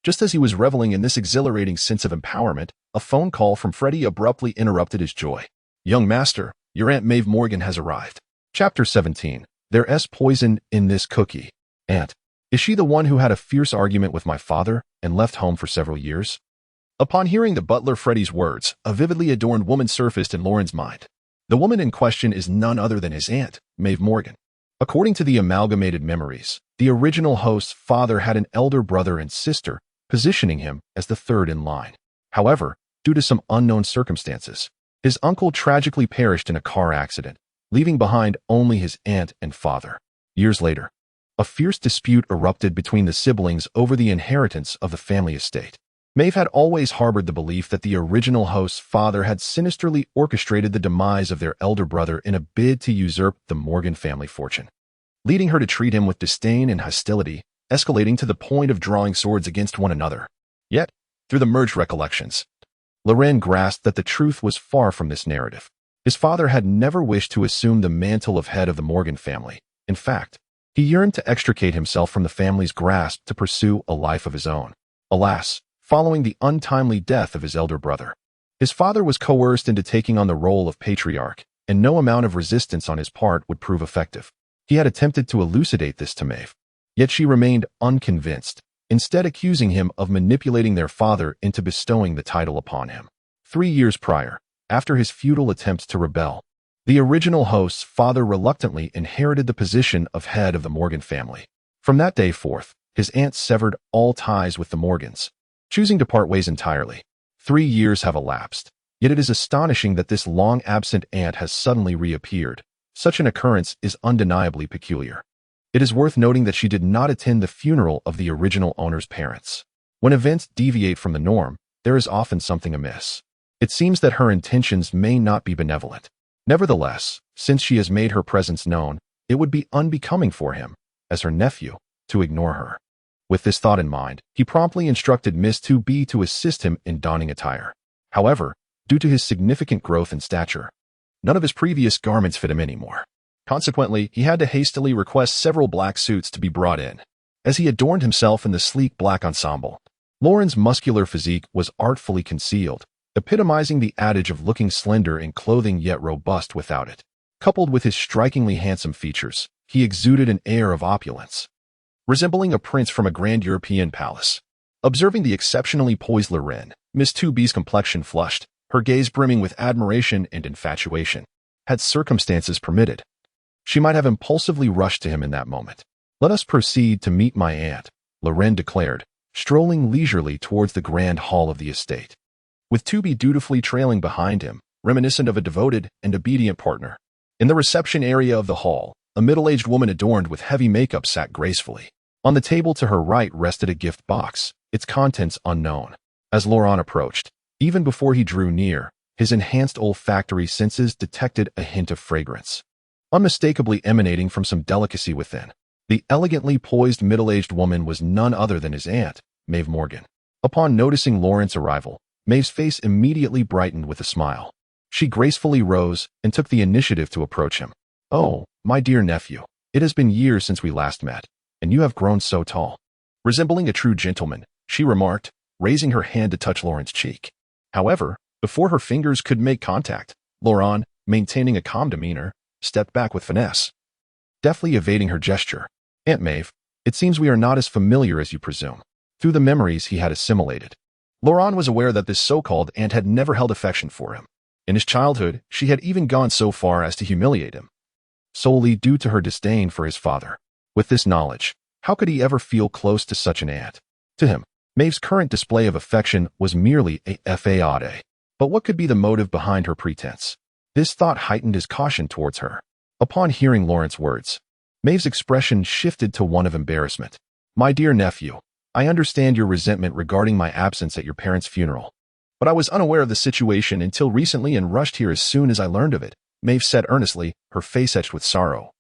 Just as he was reveling in this exhilarating sense of empowerment, a phone call from Freddy abruptly interrupted his joy. "Young master, your Aunt Maeve Morgan has arrived." Chapter 17. There's poison in this cookie. Aunt, is she the one who had a fierce argument with my father and left home for several years? Upon hearing the butler Freddy's words, a vividly adorned woman surfaced in Loren's mind. The woman in question is none other than his aunt, Maeve Morgan. According to the amalgamated memories, the original host's father had an elder brother and sister, positioning him as the third in line. However, due to some unknown circumstances, his uncle tragically perished in a car accident, leaving behind only his aunt and father. Years later, a fierce dispute erupted between the siblings over the inheritance of the family estate. Maeve had always harbored the belief that the original host's father had sinisterly orchestrated the demise of their elder brother in a bid to usurp the Morgan family fortune, leading her to treat him with disdain and hostility, escalating to the point of drawing swords against one another. Yet, through the merged recollections, Loren grasped that the truth was far from this narrative. His father had never wished to assume the mantle of head of the Morgan family. In fact, he yearned to extricate himself from the family's grasp to pursue a life of his own. Alas, following the untimely death of his elder brother, his father was coerced into taking on the role of patriarch, and no amount of resistance on his part would prove effective. He had attempted to elucidate this to Maeve, Yet she remained unconvinced, instead accusing him of manipulating their father into bestowing the title upon him. 3 years prior, after his futile attempts to rebel, the original host's father reluctantly inherited the position of head of the Morgan family. From that day forth, his aunt severed all ties with the Morgans, choosing to part ways entirely. 3 years have elapsed, yet it is astonishing that this long-absent aunt has suddenly reappeared. Such an occurrence is undeniably peculiar. It is worth noting that she did not attend the funeral of the original owner's parents. When events deviate from the norm, there is often something amiss. It seems that her intentions may not be benevolent. Nevertheless, since she has made her presence known, it would be unbecoming for him, as her nephew, to ignore her. With this thought in mind, he promptly instructed Miss 2B to assist him in donning attire. However, due to his significant growth in stature, none of his previous garments fit him anymore. Consequently, he had to hastily request several black suits to be brought in. As he adorned himself in the sleek black ensemble, Lauren's muscular physique was artfully concealed, epitomizing the adage of looking slender in clothing yet robust without it. Coupled with his strikingly handsome features, he exuded an air of opulence, resembling a prince from a grand European palace. Observing the exceptionally poised Loren, Miss 2B's complexion flushed, her gaze brimming with admiration and infatuation. Had circumstances permitted, she might have impulsively rushed to him in that moment. "Let us proceed to meet my aunt," Loren declared, strolling leisurely towards the grand hall of the estate, with 2B dutifully trailing behind him, reminiscent of a devoted and obedient partner. In the reception area of the hall, a middle-aged woman adorned with heavy makeup sat gracefully. On the table to her right rested a gift box, its contents unknown. As Laurent approached, even before he drew near, his enhanced olfactory senses detected a hint of fragrance, unmistakably emanating from some delicacy within. The elegantly poised middle-aged woman was none other than his aunt, Maeve Morgan. Upon noticing Laurent's arrival, Maeve's face immediately brightened with a smile. She gracefully rose and took the initiative to approach him. "Oh, my dear nephew, it has been years since we last met, and you have grown so tall." Resembling a true gentleman, she remarked, raising her hand to touch Laurent's cheek. However, before her fingers could make contact, Laurent, maintaining a calm demeanor, stepped back with finesse, deftly evading her gesture. "Aunt Maeve, it seems we are not as familiar as you presume." Through the memories he had assimilated, Laurent was aware that this so-called aunt had never held affection for him. In his childhood, she had even gone so far as to humiliate him, solely due to her disdain for his father. With this knowledge, how could he ever feel close to such an aunt? To him, Maeve's current display of affection was merely a facade. But what could be the motive behind her pretense? This thought heightened his caution towards her. Upon hearing Laurent's words, Maeve's expression shifted to one of embarrassment. "My dear nephew, I understand your resentment regarding my absence at your parents' funeral, but I was unaware of the situation until recently and rushed here as soon as I learned of it," Maeve said earnestly, her face etched with sorrow,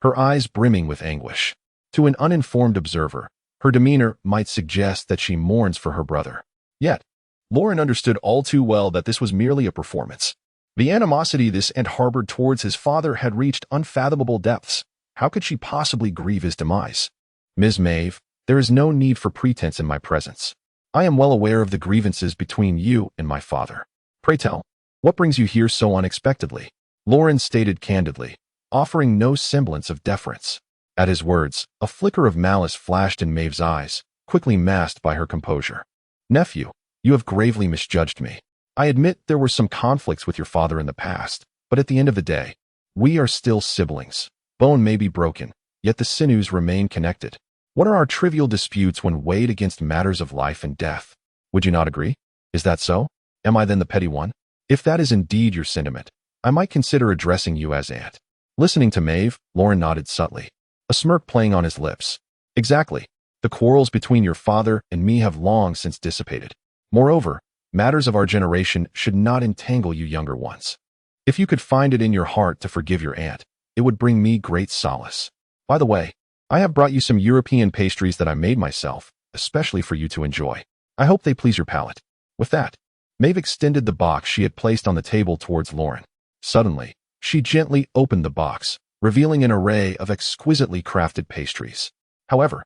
her eyes brimming with anguish. To an uninformed observer, her demeanor might suggest that she mourns for her brother. Yet, Laurent understood all too well that this was merely a performance. The animosity this aunt harbored towards his father had reached unfathomable depths. How could she possibly grieve his demise? "Ms. Maeve, there is no need for pretense in my presence. I am well aware of the grievances between you and my father. Pray tell, what brings you here so unexpectedly?" Laurent stated candidly, offering no semblance of deference. At his words, a flicker of malice flashed in Maeve's eyes, quickly masked by her composure. "Nephew, you have gravely misjudged me. I admit there were some conflicts with your father in the past, but at the end of the day, we are still siblings. Bone may be broken, yet the sinews remain connected. What are our trivial disputes when weighed against matters of life and death? Would you not agree? Is that so? Am I then the petty one? If that is indeed your sentiment, I might consider addressing you as aunt." Listening to Maeve, Laurent nodded subtly, a smirk playing on his lips. "Exactly. The quarrels between your father and me have long since dissipated. Moreover, matters of our generation should not entangle you younger ones. If you could find it in your heart to forgive your aunt, it would bring me great solace. By the way, I have brought you some European pastries that I made myself, especially for you to enjoy. I hope they please your palate." With that, Maeve extended the box she had placed on the table towards Laurent. Suddenly, she gently opened the box, revealing an array of exquisitely crafted pastries. However,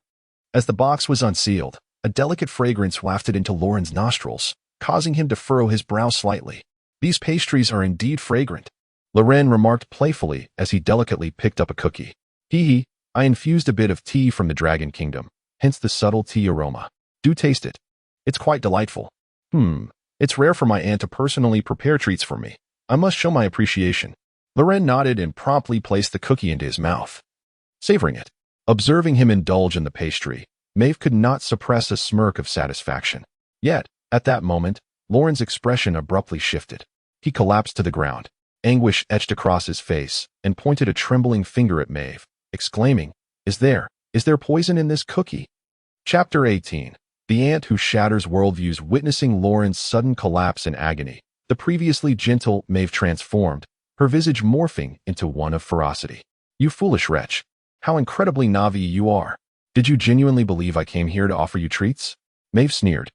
as the box was unsealed, a delicate fragrance wafted into Laurent's nostrils, causing him to furrow his brow slightly. "These pastries are indeed fragrant," Laurent remarked playfully as he delicately picked up a cookie. "Hee hee, I infused a bit of tea from the Dragon Kingdom, hence the subtle tea aroma. Do taste it. It's quite delightful. It's rare for my aunt to personally prepare treats for me. I must show my appreciation. Loren nodded and promptly placed the cookie into his mouth, savoring it. Observing him indulge in the pastry, Maeve could not suppress a smirk of satisfaction. Yet, at that moment, Loren's expression abruptly shifted. He collapsed to the ground. Anguish etched across his face and pointed a trembling finger at Maeve, exclaiming, is there poison in this cookie? Chapter 18. The Ant Who Shatters Worldviews. Witnessing Loren's sudden collapse in agony, the previously gentle Maeve transformed, her visage morphing into one of ferocity. You foolish wretch. How incredibly Navi you are. Did you genuinely believe I came here to offer you treats? Maeve sneered.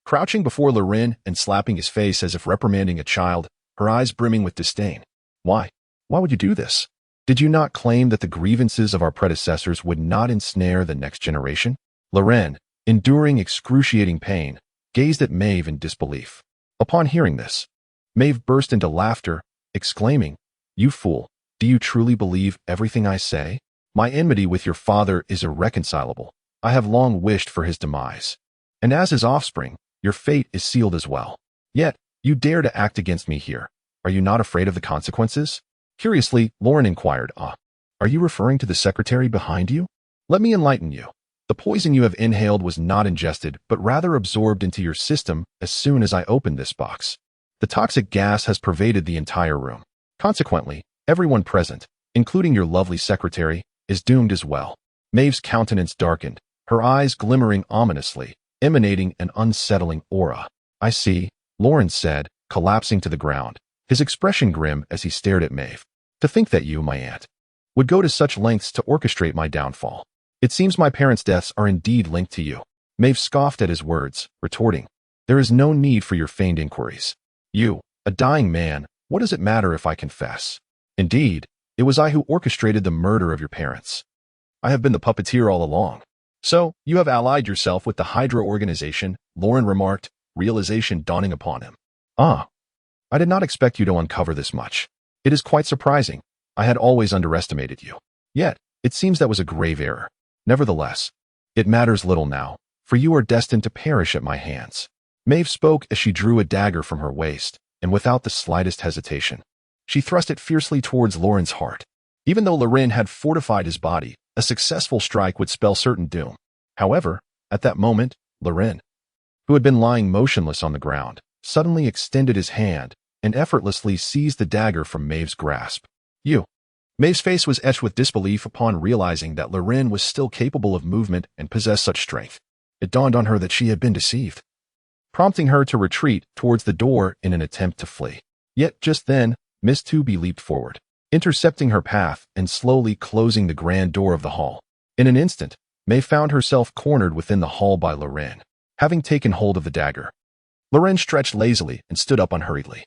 Crouching before Loren and slapping his face as if reprimanding a child, her eyes brimming with disdain. Why? Why would you do this? Did you not claim that the grievances of our predecessors would not ensnare the next generation? Loren, enduring excruciating pain, gazed at Maeve in disbelief. Upon hearing this, Maeve burst into laughter, exclaiming, You fool, do you truly believe everything I say? My enmity with your father is irreconcilable. I have long wished for his demise. And as his offspring, your fate is sealed as well. Yet, you dare to act against me here. Are you not afraid of the consequences? Curiously, Loren inquired, Are you referring to the secretary behind you? Let me enlighten you. The poison you have inhaled was not ingested, but rather absorbed into your system as soon as I opened this box. The toxic gas has pervaded the entire room. Consequently, everyone present, including your lovely secretary, is doomed as well. Maeve's countenance darkened, her eyes glimmering ominously, emanating an unsettling aura. I see, Loren said, collapsing to the ground, his expression grim as he stared at Maeve. To think that you, my aunt, would go to such lengths to orchestrate my downfall. It seems my parents' deaths are indeed linked to you. Maeve scoffed at his words, retorting, There is no need for your feigned inquiries. You, a dying man, what does it matter if I confess? Indeed, it was I who orchestrated the murder of your parents. I have been the puppeteer all along. So, you have allied yourself with the Hydra organization, Loren remarked, realization dawning upon him. I did not expect you to uncover this much. It is quite surprising. I had always underestimated you. Yet, it seems that was a grave error. Nevertheless, it matters little now, for you are destined to perish at my hands. Maeve spoke as she drew a dagger from her waist, and without the slightest hesitation, she thrust it fiercely towards Loren's heart. Even though Loren had fortified his body, a successful strike would spell certain doom. However, at that moment, Loren, who had been lying motionless on the ground, suddenly extended his hand and effortlessly seized the dagger from Maeve's grasp. You. Maeve's face was etched with disbelief upon realizing that Loren was still capable of movement and possessed such strength. It dawned on her that she had been deceived, prompting her to retreat towards the door in an attempt to flee. Yet just then, Miss Tooby leaped forward, intercepting her path and slowly closing the grand door of the hall. In an instant, Maeve found herself cornered within the hall by Loren, having taken hold of the dagger. Loren stretched lazily and stood up unhurriedly.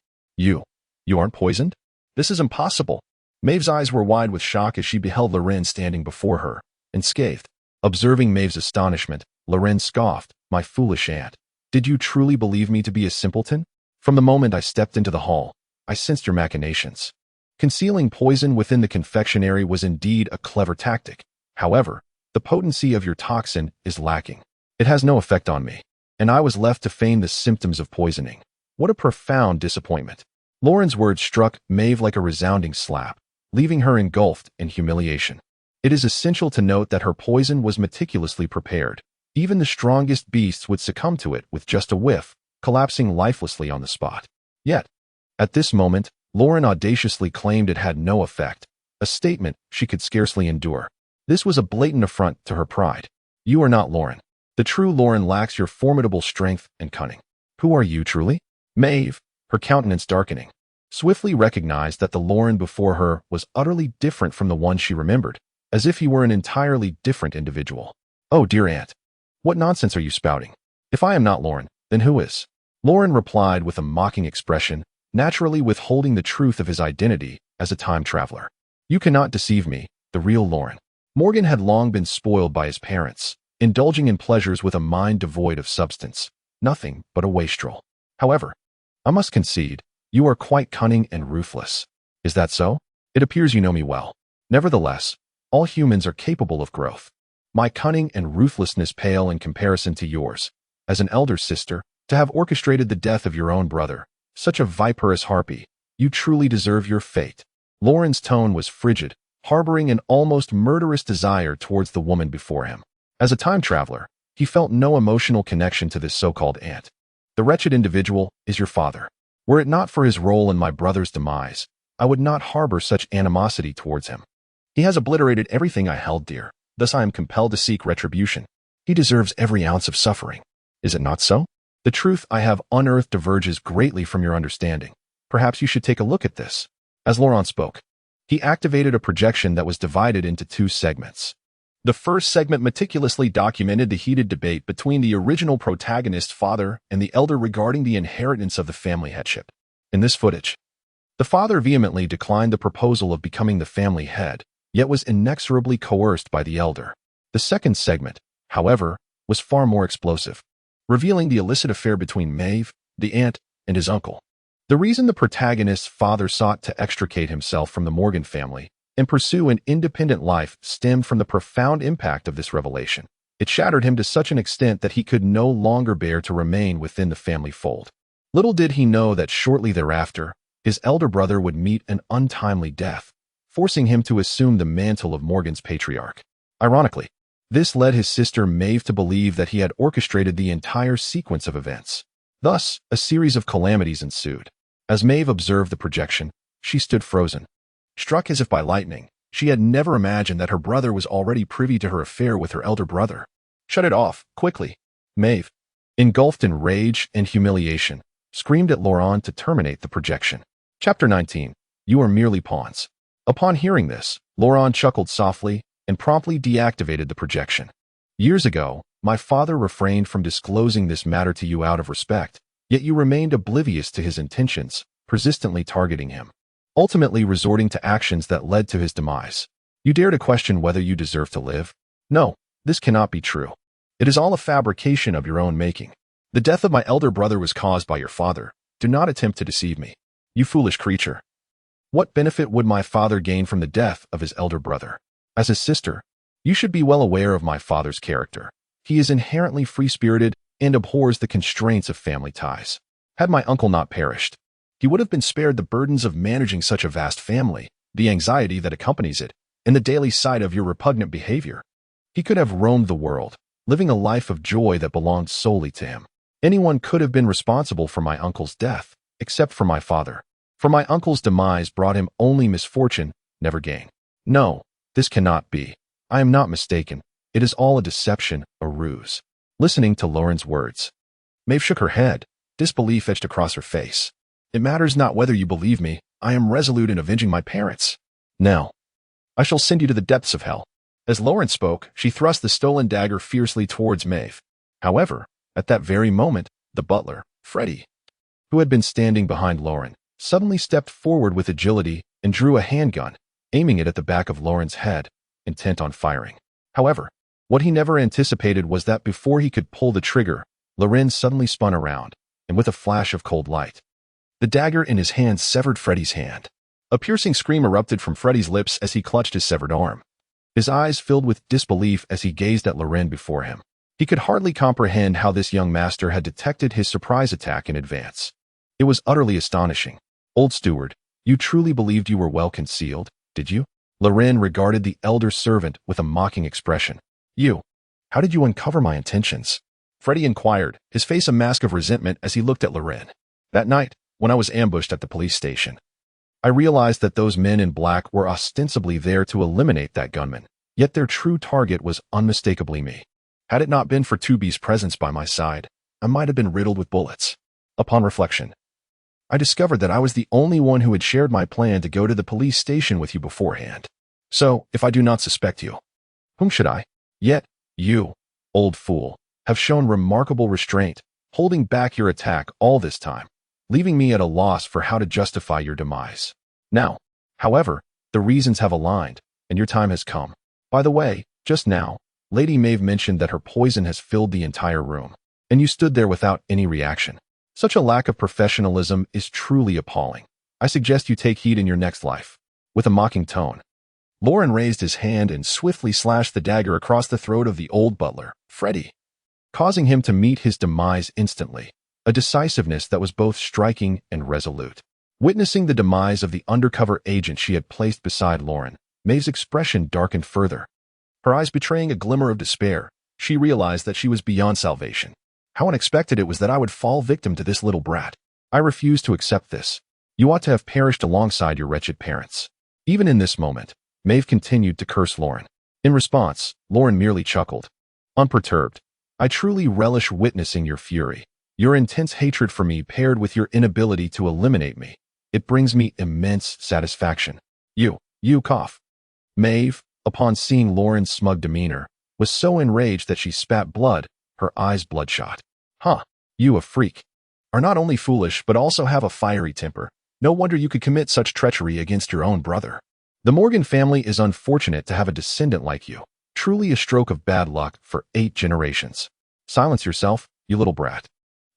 You aren't poisoned? This is impossible. Maeve's eyes were wide with shock as she beheld Loren standing before her, unscathed. Observing Maeve's astonishment, Loren scoffed, My foolish aunt. Did you truly believe me to be a simpleton? From the moment I stepped into the hall, I sensed your machinations. Concealing poison within the confectionery was indeed a clever tactic. However, the potency of your toxin is lacking. It has no effect on me, and I was left to feign the symptoms of poisoning. What a profound disappointment. Loren's words struck Maeve like a resounding slap, leaving her engulfed in humiliation. It is essential to note that her poison was meticulously prepared. Even the strongest beasts would succumb to it with just a whiff, collapsing lifelessly on the spot. Yet, at this moment, Loren audaciously claimed it had no effect, a statement she could scarcely endure. This was a blatant affront to her pride. You are not Loren. The true Loren lacks your formidable strength and cunning. Who are you truly? Maeve, her countenance darkening, swiftly recognized that the Loren before her was utterly different from the one she remembered, as if he were an entirely different individual. Oh, dear aunt, what nonsense are you spouting? If I am not Loren, then who is? Loren replied with a mocking expression, naturally withholding the truth of his identity as a time traveler. You cannot deceive me, the real Loren. Morgan had long been spoiled by his parents, indulging in pleasures with a mind devoid of substance, nothing but a wastrel. However, I must concede, you are quite cunning and ruthless. Is that so? It appears you know me well. Nevertheless, All humans are capable of growth. My cunning and ruthlessness pale in comparison to yours. As an elder sister, to have orchestrated the death of your own brother, such a viperous harpy, you truly deserve your fate. Lauren's tone was frigid, harboring an almost murderous desire towards the woman before him. As a time traveler, he felt no emotional connection to this so-called aunt. The wretched individual is your father. Were it not for his role in my brother's demise, I would not harbor such animosity towards him. He has obliterated everything I held dear, thus I am compelled to seek retribution. He deserves every ounce of suffering. Is it not so? The truth I have unearthed diverges greatly from your understanding. Perhaps you should take a look at this. As Laurent spoke, he activated a projection that was divided into two segments. The first segment meticulously documented the heated debate between the original protagonist's father and the elder regarding the inheritance of the family headship. In this footage, the father vehemently declined the proposal of becoming the family head, yet was inexorably coerced by the elder. The second segment, however, was far more explosive, revealing the illicit affair between Maeve, the aunt, and his uncle. The reason the protagonist's father sought to extricate himself from the Morgan family and pursue an independent life stemmed from the profound impact of this revelation. It shattered him to such an extent that he could no longer bear to remain within the family fold. Little did he know that shortly thereafter, his elder brother would meet an untimely death, forcing him to assume the mantle of Morgan's patriarch. Ironically, this led his sister Maeve to believe that he had orchestrated the entire sequence of events. Thus, a series of calamities ensued. As Maeve observed the projection, she stood frozen. Struck as if by lightning, she had never imagined that her brother was already privy to her affair with her elder brother. Shut it off, quickly. Maeve, engulfed in rage and humiliation, screamed at Laurent to terminate the projection. Chapter 19. You are merely pawns. Upon hearing this, Laurent chuckled softly and promptly deactivated the projection. Years ago, my father refrained from disclosing this matter to you out of respect, yet you remained oblivious to his intentions, persistently targeting him, ultimately resorting to actions that led to his demise. You dare to question whether you deserve to live? No, this cannot be true. It is all a fabrication of your own making. The death of my elder brother was caused by your father. Do not attempt to deceive me. You foolish creature. What benefit would my father gain from the death of his elder brother? As his sister, you should be well aware of my father's character. He is inherently free-spirited and abhors the constraints of family ties. Had my uncle not perished, he would have been spared the burdens of managing such a vast family, the anxiety that accompanies it, and the daily sight of your repugnant behavior. He could have roamed the world, living a life of joy that belonged solely to him. Anyone could have been responsible for my uncle's death, except for my father. For my uncle's demise brought him only misfortune, never gain. No, this cannot be. I am not mistaken. It is all a deception, a ruse. Listening to Lauren's words, Maeve shook her head, disbelief etched across her face. It matters not whether you believe me. I am resolute in avenging my parents. Now, I shall send you to the depths of hell. As Lauren spoke, she thrust the stolen dagger fiercely towards Maeve. However, at that very moment, the butler, Freddie, who had been standing behind Lauren, suddenly stepped forward with agility and drew a handgun, aiming it at the back of Lauren's head, intent on firing. However, what he never anticipated was that before he could pull the trigger, Loren suddenly spun around, and with a flash of cold light, the dagger in his hand severed Freddie's hand. A piercing scream erupted from Freddie's lips as he clutched his severed arm. His eyes filled with disbelief as he gazed at Loren before him. He could hardly comprehend how this young master had detected his surprise attack in advance. It was utterly astonishing. Old steward, you truly believed you were well concealed, did you? Loren regarded the elder servant with a mocking expression. How did you uncover my intentions? Freddie inquired, his face a mask of resentment as he looked at Loren. That night, when I was ambushed at the police station, I realized that those men in black were ostensibly there to eliminate that gunman, yet their true target was unmistakably me. Had it not been for 2B's presence by my side, I might have been riddled with bullets. Upon reflection, I discovered that I was the only one who had shared my plan to go to the police station with you beforehand. So, if I do not suspect you, whom should I? Yet, you, old fool, have shown remarkable restraint, holding back your attack all this time, leaving me at a loss for how to justify your demise. Now, however, the reasons have aligned, and your time has come. By the way, just now, Lady Maeve mentioned that her poison has filled the entire room, and you stood there without any reaction. Such a lack of professionalism is truly appalling. I suggest you take heed in your next life. With a mocking tone, Lauren raised his hand and swiftly slashed the dagger across the throat of the old butler, Freddie, causing him to meet his demise instantly, a decisiveness that was both striking and resolute. Witnessing the demise of the undercover agent she had placed beside Lauren, Maeve's expression darkened further. Her eyes betraying a glimmer of despair, she realized that she was beyond salvation. How unexpected it was that I would fall victim to this little brat. I refuse to accept this. You ought to have perished alongside your wretched parents. Even in this moment, Maeve continued to curse Lauren. In response, Lauren merely chuckled. Unperturbed, I truly relish witnessing your fury. Your intense hatred for me paired with your inability to eliminate me. It brings me immense satisfaction. You cough. Maeve, upon seeing Lauren's smug demeanor, was so enraged that she spat blood, her eyes bloodshot. Huh, you a freak. Are not only foolish but also have a fiery temper. No wonder you could commit such treachery against your own brother. The Morgan family is unfortunate to have a descendant like you. Truly a stroke of bad luck for 8 generations. Silence yourself, you little brat.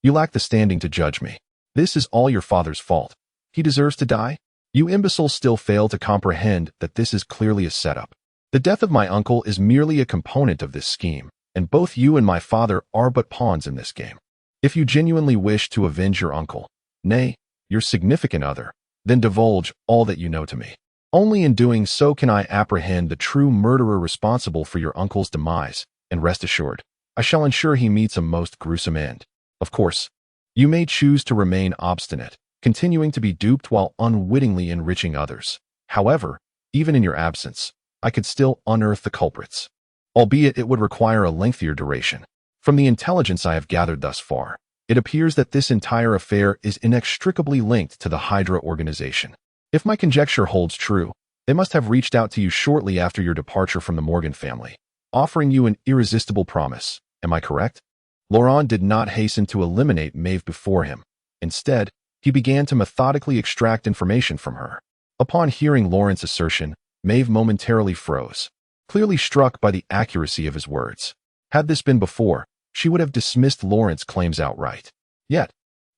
You lack the standing to judge me. This is all your father's fault. He deserves to die? You imbeciles still fail to comprehend that this is clearly a setup. The death of my uncle is merely a component of this scheme, and both you and my father are but pawns in this game. If you genuinely wish to avenge your uncle, nay, your significant other, then divulge all that you know to me. Only in doing so can I apprehend the true murderer responsible for your uncle's demise, and rest assured, I shall ensure he meets a most gruesome end. Of course, you may choose to remain obstinate, continuing to be duped while unwittingly enriching others. However, even in your absence, I could still unearth the culprits, albeit it would require a lengthier duration. From the intelligence I have gathered thus far, it appears that this entire affair is inextricably linked to the Hydra organization. If my conjecture holds true, they must have reached out to you shortly after your departure from the Morgan family, offering you an irresistible promise. Am I correct? Laurent did not hasten to eliminate Maeve before him. Instead, he began to methodically extract information from her. Upon hearing Lauren's assertion, Maeve momentarily froze, clearly struck by the accuracy of his words. Had this been before, she would have dismissed Lauren's claims outright. Yet,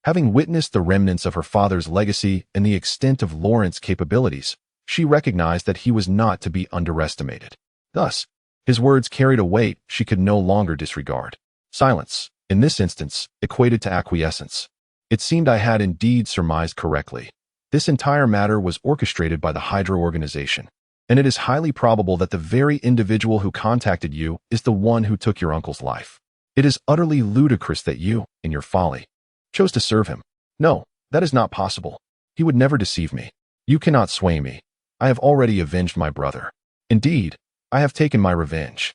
having witnessed the remnants of her father's legacy and the extent of Lauren's capabilities, she recognized that he was not to be underestimated. Thus, his words carried a weight she could no longer disregard. Silence, in this instance, equated to acquiescence. It seemed I had indeed surmised correctly. This entire matter was orchestrated by the Hydra organization, and it is highly probable that the very individual who contacted you is the one who took your uncle's life. It is utterly ludicrous that you, in your folly, chose to serve him. No, that is not possible. He would never deceive me. You cannot sway me. I have already avenged my brother. Indeed, I have taken my revenge.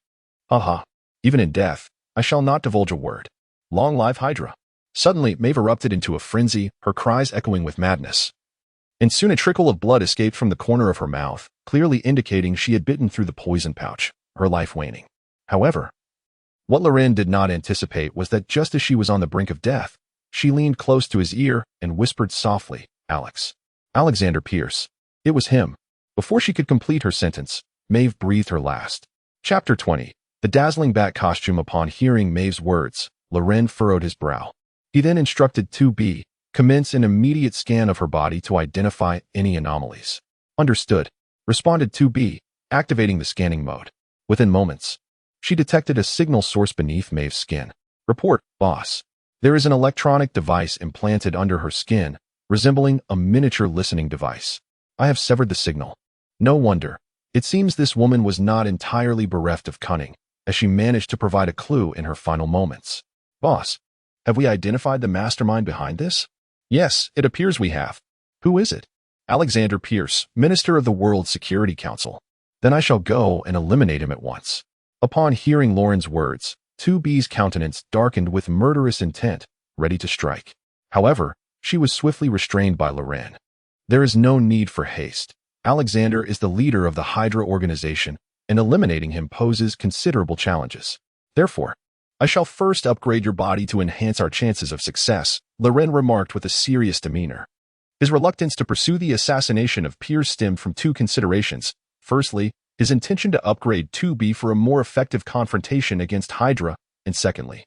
Aha. Even in death, I shall not divulge a word. Long live Hydra. Suddenly, Maeve erupted into a frenzy, her cries echoing with madness. And soon a trickle of blood escaped from the corner of her mouth, clearly indicating she had bitten through the poison pouch, her life waning. However, what Loren did not anticipate was that just as she was on the brink of death, she leaned close to his ear and whispered softly, Alex. Alexander Pierce. It was him. Before she could complete her sentence, Maeve breathed her last. Chapter 20. The dazzling bat costume. Upon hearing Maeve's words, Loren furrowed his brow. He then instructed 2B, commence an immediate scan of her body to identify any anomalies. Understood, responded 2B, activating the scanning mode. Within moments, she detected a signal source beneath Maeve's skin. Report, boss. There is an electronic device implanted under her skin, resembling a miniature listening device. I have severed the signal. No wonder. It seems this woman was not entirely bereft of cunning, as she managed to provide a clue in her final moments. Boss, have we identified the mastermind behind this? Yes, it appears we have. Who is it? Alexander Pierce, Minister of the World Security Council. Then I shall go and eliminate him at once. Upon hearing Lauren's words, 2B's countenance darkened with murderous intent, ready to strike. However, she was swiftly restrained by Loren. There is no need for haste. Alexander is the leader of the Hydra organization, and eliminating him poses considerable challenges. Therefore, I shall first upgrade your body to enhance our chances of success, Loren remarked with a serious demeanor. His reluctance to pursue the assassination of Pierce stemmed from 2 considerations. Firstly, his intention to upgrade 2B for a more effective confrontation against Hydra, and secondly,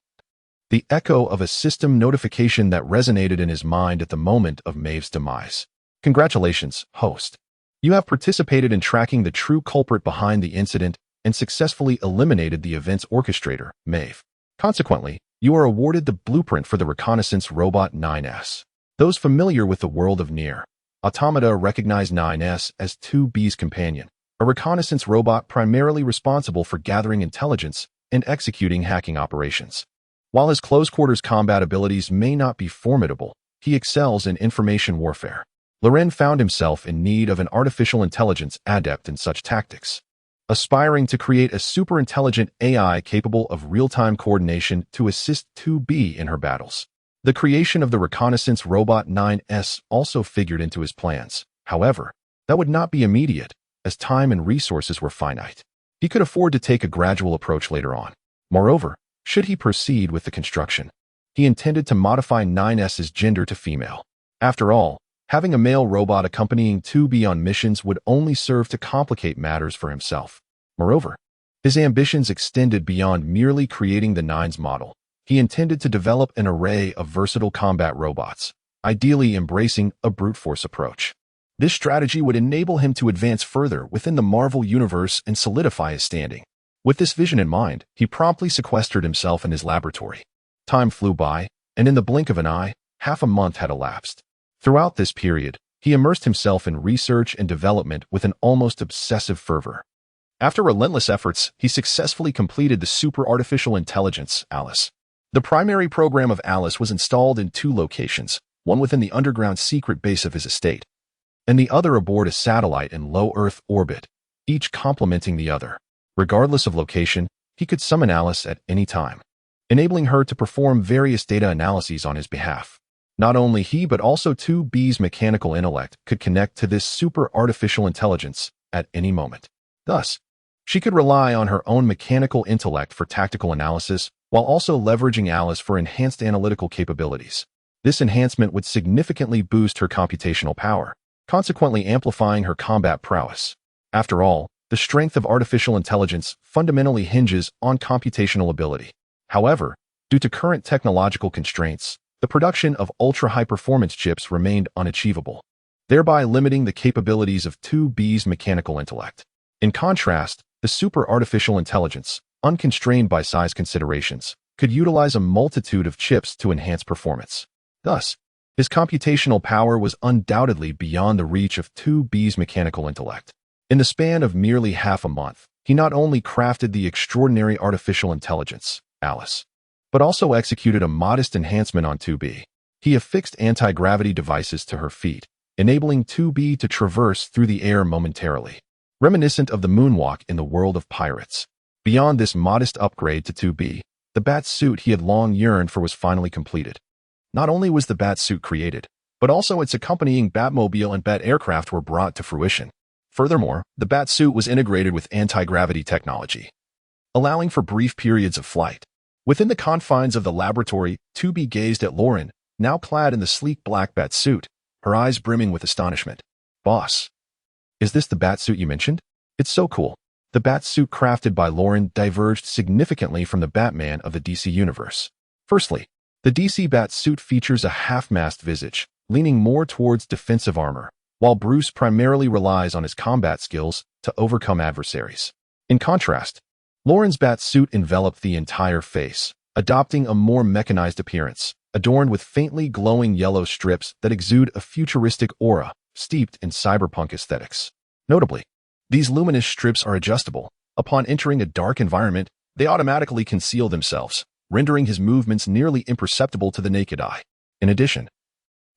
the echo of a system notification that resonated in his mind at the moment of Maeve's demise. Congratulations, host. You have participated in tracking the true culprit behind the incident and successfully eliminated the event's orchestrator, Maeve. Consequently, you are awarded the blueprint for the reconnaissance robot 9S. Those familiar with the world of Nier Automata recognize 9S as 2B's companion, a reconnaissance robot primarily responsible for gathering intelligence and executing hacking operations. While his close-quarters combat abilities may not be formidable, he excels in information warfare. Loren found himself in need of an artificial intelligence adept in such tactics, aspiring to create a super-intelligent AI capable of real-time coordination to assist 2B in her battles. The creation of the reconnaissance robot 9S also figured into his plans. However, that would not be immediate, as time and resources were finite. He could afford to take a gradual approach later on. Moreover, should he proceed with the construction, he intended to modify 9S's gender to female. After all, having a male robot accompanying 2B on missions would only serve to complicate matters for himself. Moreover, his ambitions extended beyond merely creating the 9's model. He intended to develop an array of versatile combat robots, ideally embracing a brute force approach. This strategy would enable him to advance further within the Marvel universe and solidify his standing. With this vision in mind, he promptly sequestered himself in his laboratory. Time flew by, and in the blink of an eye, half a month had elapsed. Throughout this period, he immersed himself in research and development with an almost obsessive fervor. After relentless efforts, he successfully completed the super artificial intelligence, Alice. The primary program of Alice was installed in 2 locations, one within the underground secret base of his estate, and the other aboard a satellite in low Earth orbit, each complementing the other. Regardless of location, he could summon Alice at any time, enabling her to perform various data analyses on his behalf. Not only he but also 2B's mechanical intellect could connect to this super artificial intelligence at any moment. Thus, she could rely on her own mechanical intellect for tactical analysis while also leveraging Alice for enhanced analytical capabilities. This enhancement would significantly boost her computational power, consequently amplifying her combat prowess. After all, the strength of artificial intelligence fundamentally hinges on computational ability. However, due to current technological constraints, the production of ultra-high-performance chips remained unachievable, thereby limiting the capabilities of 2B's mechanical intellect. In contrast, the super artificial intelligence, unconstrained by size considerations, could utilize a multitude of chips to enhance performance. Thus, his computational power was undoubtedly beyond the reach of 2B's mechanical intellect. In the span of merely half a month, he not only crafted the extraordinary artificial intelligence, Alice, but also executed a modest enhancement on 2B. He affixed anti-gravity devices to her feet, enabling 2B to traverse through the air momentarily, reminiscent of the moonwalk in the world of pirates. Beyond this modest upgrade to 2B, the bat suit he had long yearned for was finally completed. Not only was the bat suit created, but also its accompanying Batmobile and Bat aircraft were brought to fruition. Furthermore, the bat suit was integrated with anti-gravity technology, allowing for brief periods of flight. Within the confines of the laboratory, 2B gazed at Loren, now clad in the sleek black bat suit, her eyes brimming with astonishment. "Boss, is this the bat suit you mentioned? It's so cool." The bat suit crafted by Loren diverged significantly from the Batman of the DC universe. Firstly, the DC bat suit features a half-mast visage, leaning more towards defensive armor, while Bruce primarily relies on his combat skills to overcome adversaries. In contrast, Loren's bat suit enveloped the entire face, adopting a more mechanized appearance, adorned with faintly glowing yellow strips that exude a futuristic aura steeped in cyberpunk aesthetics. Notably, these luminous strips are adjustable. Upon entering a dark environment, they automatically conceal themselves, rendering his movements nearly imperceptible to the naked eye. In addition,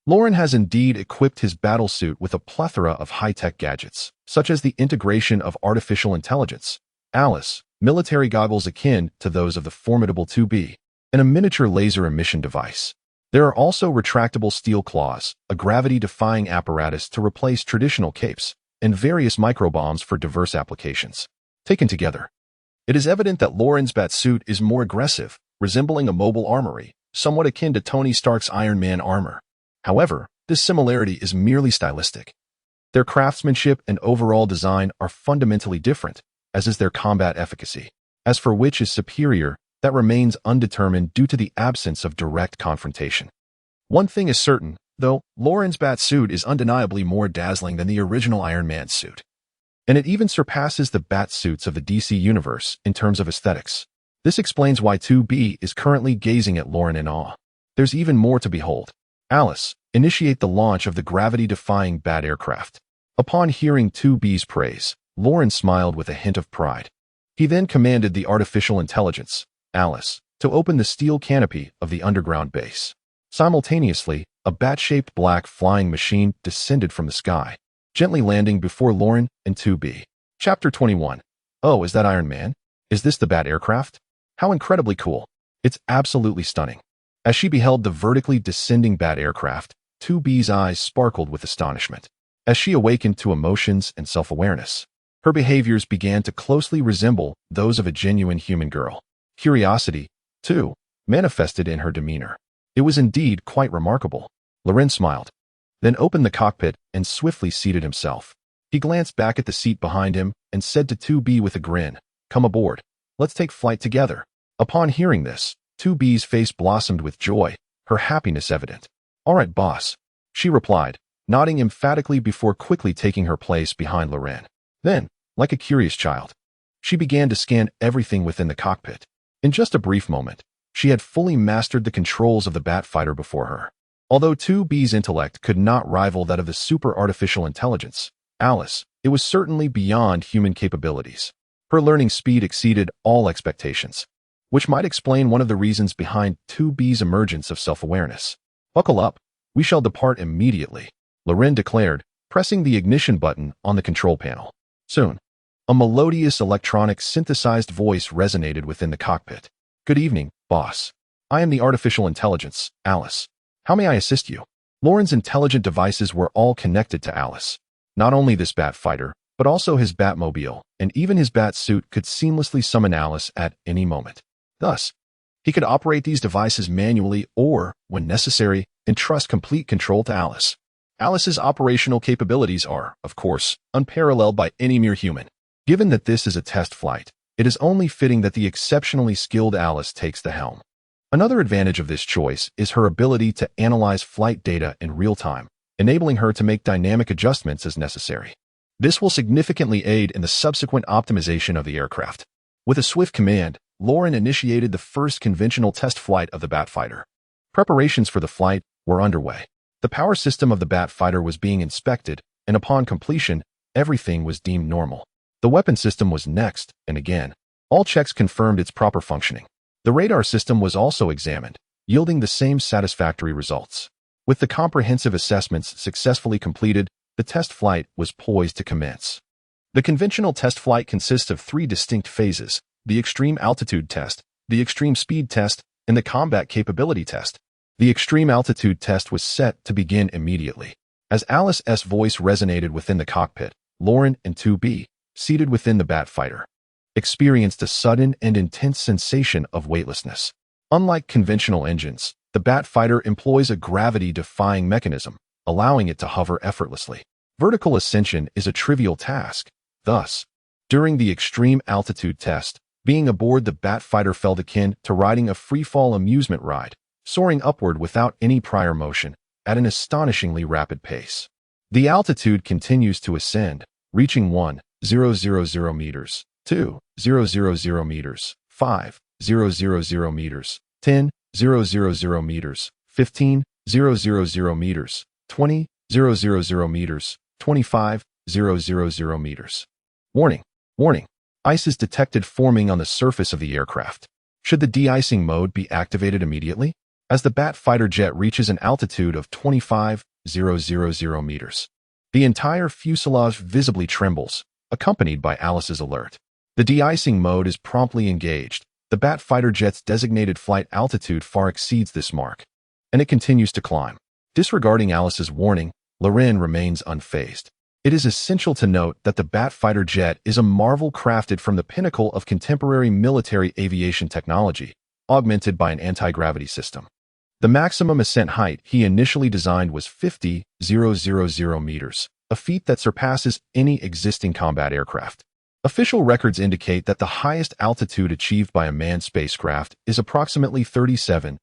Loren has indeed equipped his battlesuit with a plethora of high-tech gadgets, such as the integration of artificial intelligence, Alice, military goggles akin to those of the formidable 2B, and a miniature laser emission device. There are also retractable steel claws, a gravity-defying apparatus to replace traditional capes, and various microbombs for diverse applications. Taken together, it is evident that Loren's batsuit is more aggressive, resembling a mobile armory, somewhat akin to Tony Stark's Iron Man armor. However, this similarity is merely stylistic. Their craftsmanship and overall design are fundamentally different, as is their combat efficacy. As for which is superior, that remains undetermined due to the absence of direct confrontation. One thing is certain, though Lauren's bat suit is undeniably more dazzling than the original Iron Man suit. And it even surpasses the bat suits of the DC Universe in terms of aesthetics. This explains why 2B is currently gazing at Lauren in awe. There's even more to behold. Alice, initiate the launch of the gravity-defying bat aircraft. Upon hearing 2B's praise, Lauren smiled with a hint of pride. He then commanded the artificial intelligence, Alice, to open the steel canopy of the underground base. Simultaneously, a bat-shaped black flying machine descended from the sky, gently landing before Lauren and 2B. Chapter 21. Oh, is that Iron Man? Is this the bat aircraft? How incredibly cool. It's absolutely stunning. As she beheld the vertically descending bat aircraft, 2B's eyes sparkled with astonishment. As she awakened to emotions and self-awareness, her behaviors began to closely resemble those of a genuine human girl. Curiosity, too, manifested in her demeanor. It was indeed quite remarkable. Loren smiled, then opened the cockpit and swiftly seated himself. He glanced back at the seat behind him and said to 2B with a grin, "Come aboard. Let's take flight together." Upon hearing this, 2B's face blossomed with joy, her happiness evident. "All right, boss," she replied, nodding emphatically before quickly taking her place behind Loren. Then, like a curious child, she began to scan everything within the cockpit. In just a brief moment, she had fully mastered the controls of the bat fighter before her. Although 2B's intellect could not rival that of the super artificial intelligence, Alice, it was certainly beyond human capabilities. Her learning speed exceeded all expectations, which might explain one of the reasons behind 2B's emergence of self-awareness. "Buckle up. We shall depart immediately," Loren declared, pressing the ignition button on the control panel. Soon, a melodious electronic synthesized voice resonated within the cockpit. "Good evening, boss. I am the artificial intelligence, Alice. How may I assist you?" Lauren's intelligent devices were all connected to Alice. Not only this bat fighter, but also his Batmobile, and even his bat suit could seamlessly summon Alice at any moment. Thus, he could operate these devices manually or, when necessary, entrust complete control to Alice. Alice's operational capabilities are, of course, unparalleled by any mere human. Given that this is a test flight, it is only fitting that the exceptionally skilled Alice takes the helm. Another advantage of this choice is her ability to analyze flight data in real time, enabling her to make dynamic adjustments as necessary. This will significantly aid in the subsequent optimization of the aircraft. With a swift command, Lauren initiated the first conventional test flight of the bat fighter. Preparations for the flight were underway. The power system of the bat fighter was being inspected, and upon completion, everything was deemed normal. The weapon system was next, and again, all checks confirmed its proper functioning. The radar system was also examined, yielding the same satisfactory results. With the comprehensive assessments successfully completed, the test flight was poised to commence. The conventional test flight consists of 3 distinct phases: the extreme altitude test, the extreme speed test, and the combat capability test. The extreme altitude test was set to begin immediately. As Alice's voice resonated within the cockpit, Lauren and 2B, seated within the bat fighter, experienced a sudden and intense sensation of weightlessness. Unlike conventional engines, the bat fighter employs a gravity-defying mechanism, allowing it to hover effortlessly. Vertical ascension is a trivial task. Thus, during the extreme altitude test, being aboard the bat fighter felt akin to riding a free-fall amusement ride, soaring upward without any prior motion, at an astonishingly rapid pace. The altitude continues to ascend, reaching 1,000 meters, 2,000 meters, 5,000 meters, 10,000 meters, 15,000 meters, 20,000 meters, 25,000 meters. Warning, warning. Ice is detected forming on the surface of the aircraft. Should the de-icing mode be activated immediately? As the bat fighter jet reaches an altitude of 25,000 meters, the entire fuselage visibly trembles, accompanied by Alice's alert. The de-icing mode is promptly engaged. The bat fighter jet's designated flight altitude far exceeds this mark, and it continues to climb. Disregarding Alice's warning, Loren remains unfazed. It is essential to note that the bat fighter jet is a marvel crafted from the pinnacle of contemporary military aviation technology, augmented by an anti-gravity system. The maximum ascent height he initially designed was 50,000 meters, a feat that surpasses any existing combat aircraft. Official records indicate that the highest altitude achieved by a manned spacecraft is approximately 37,000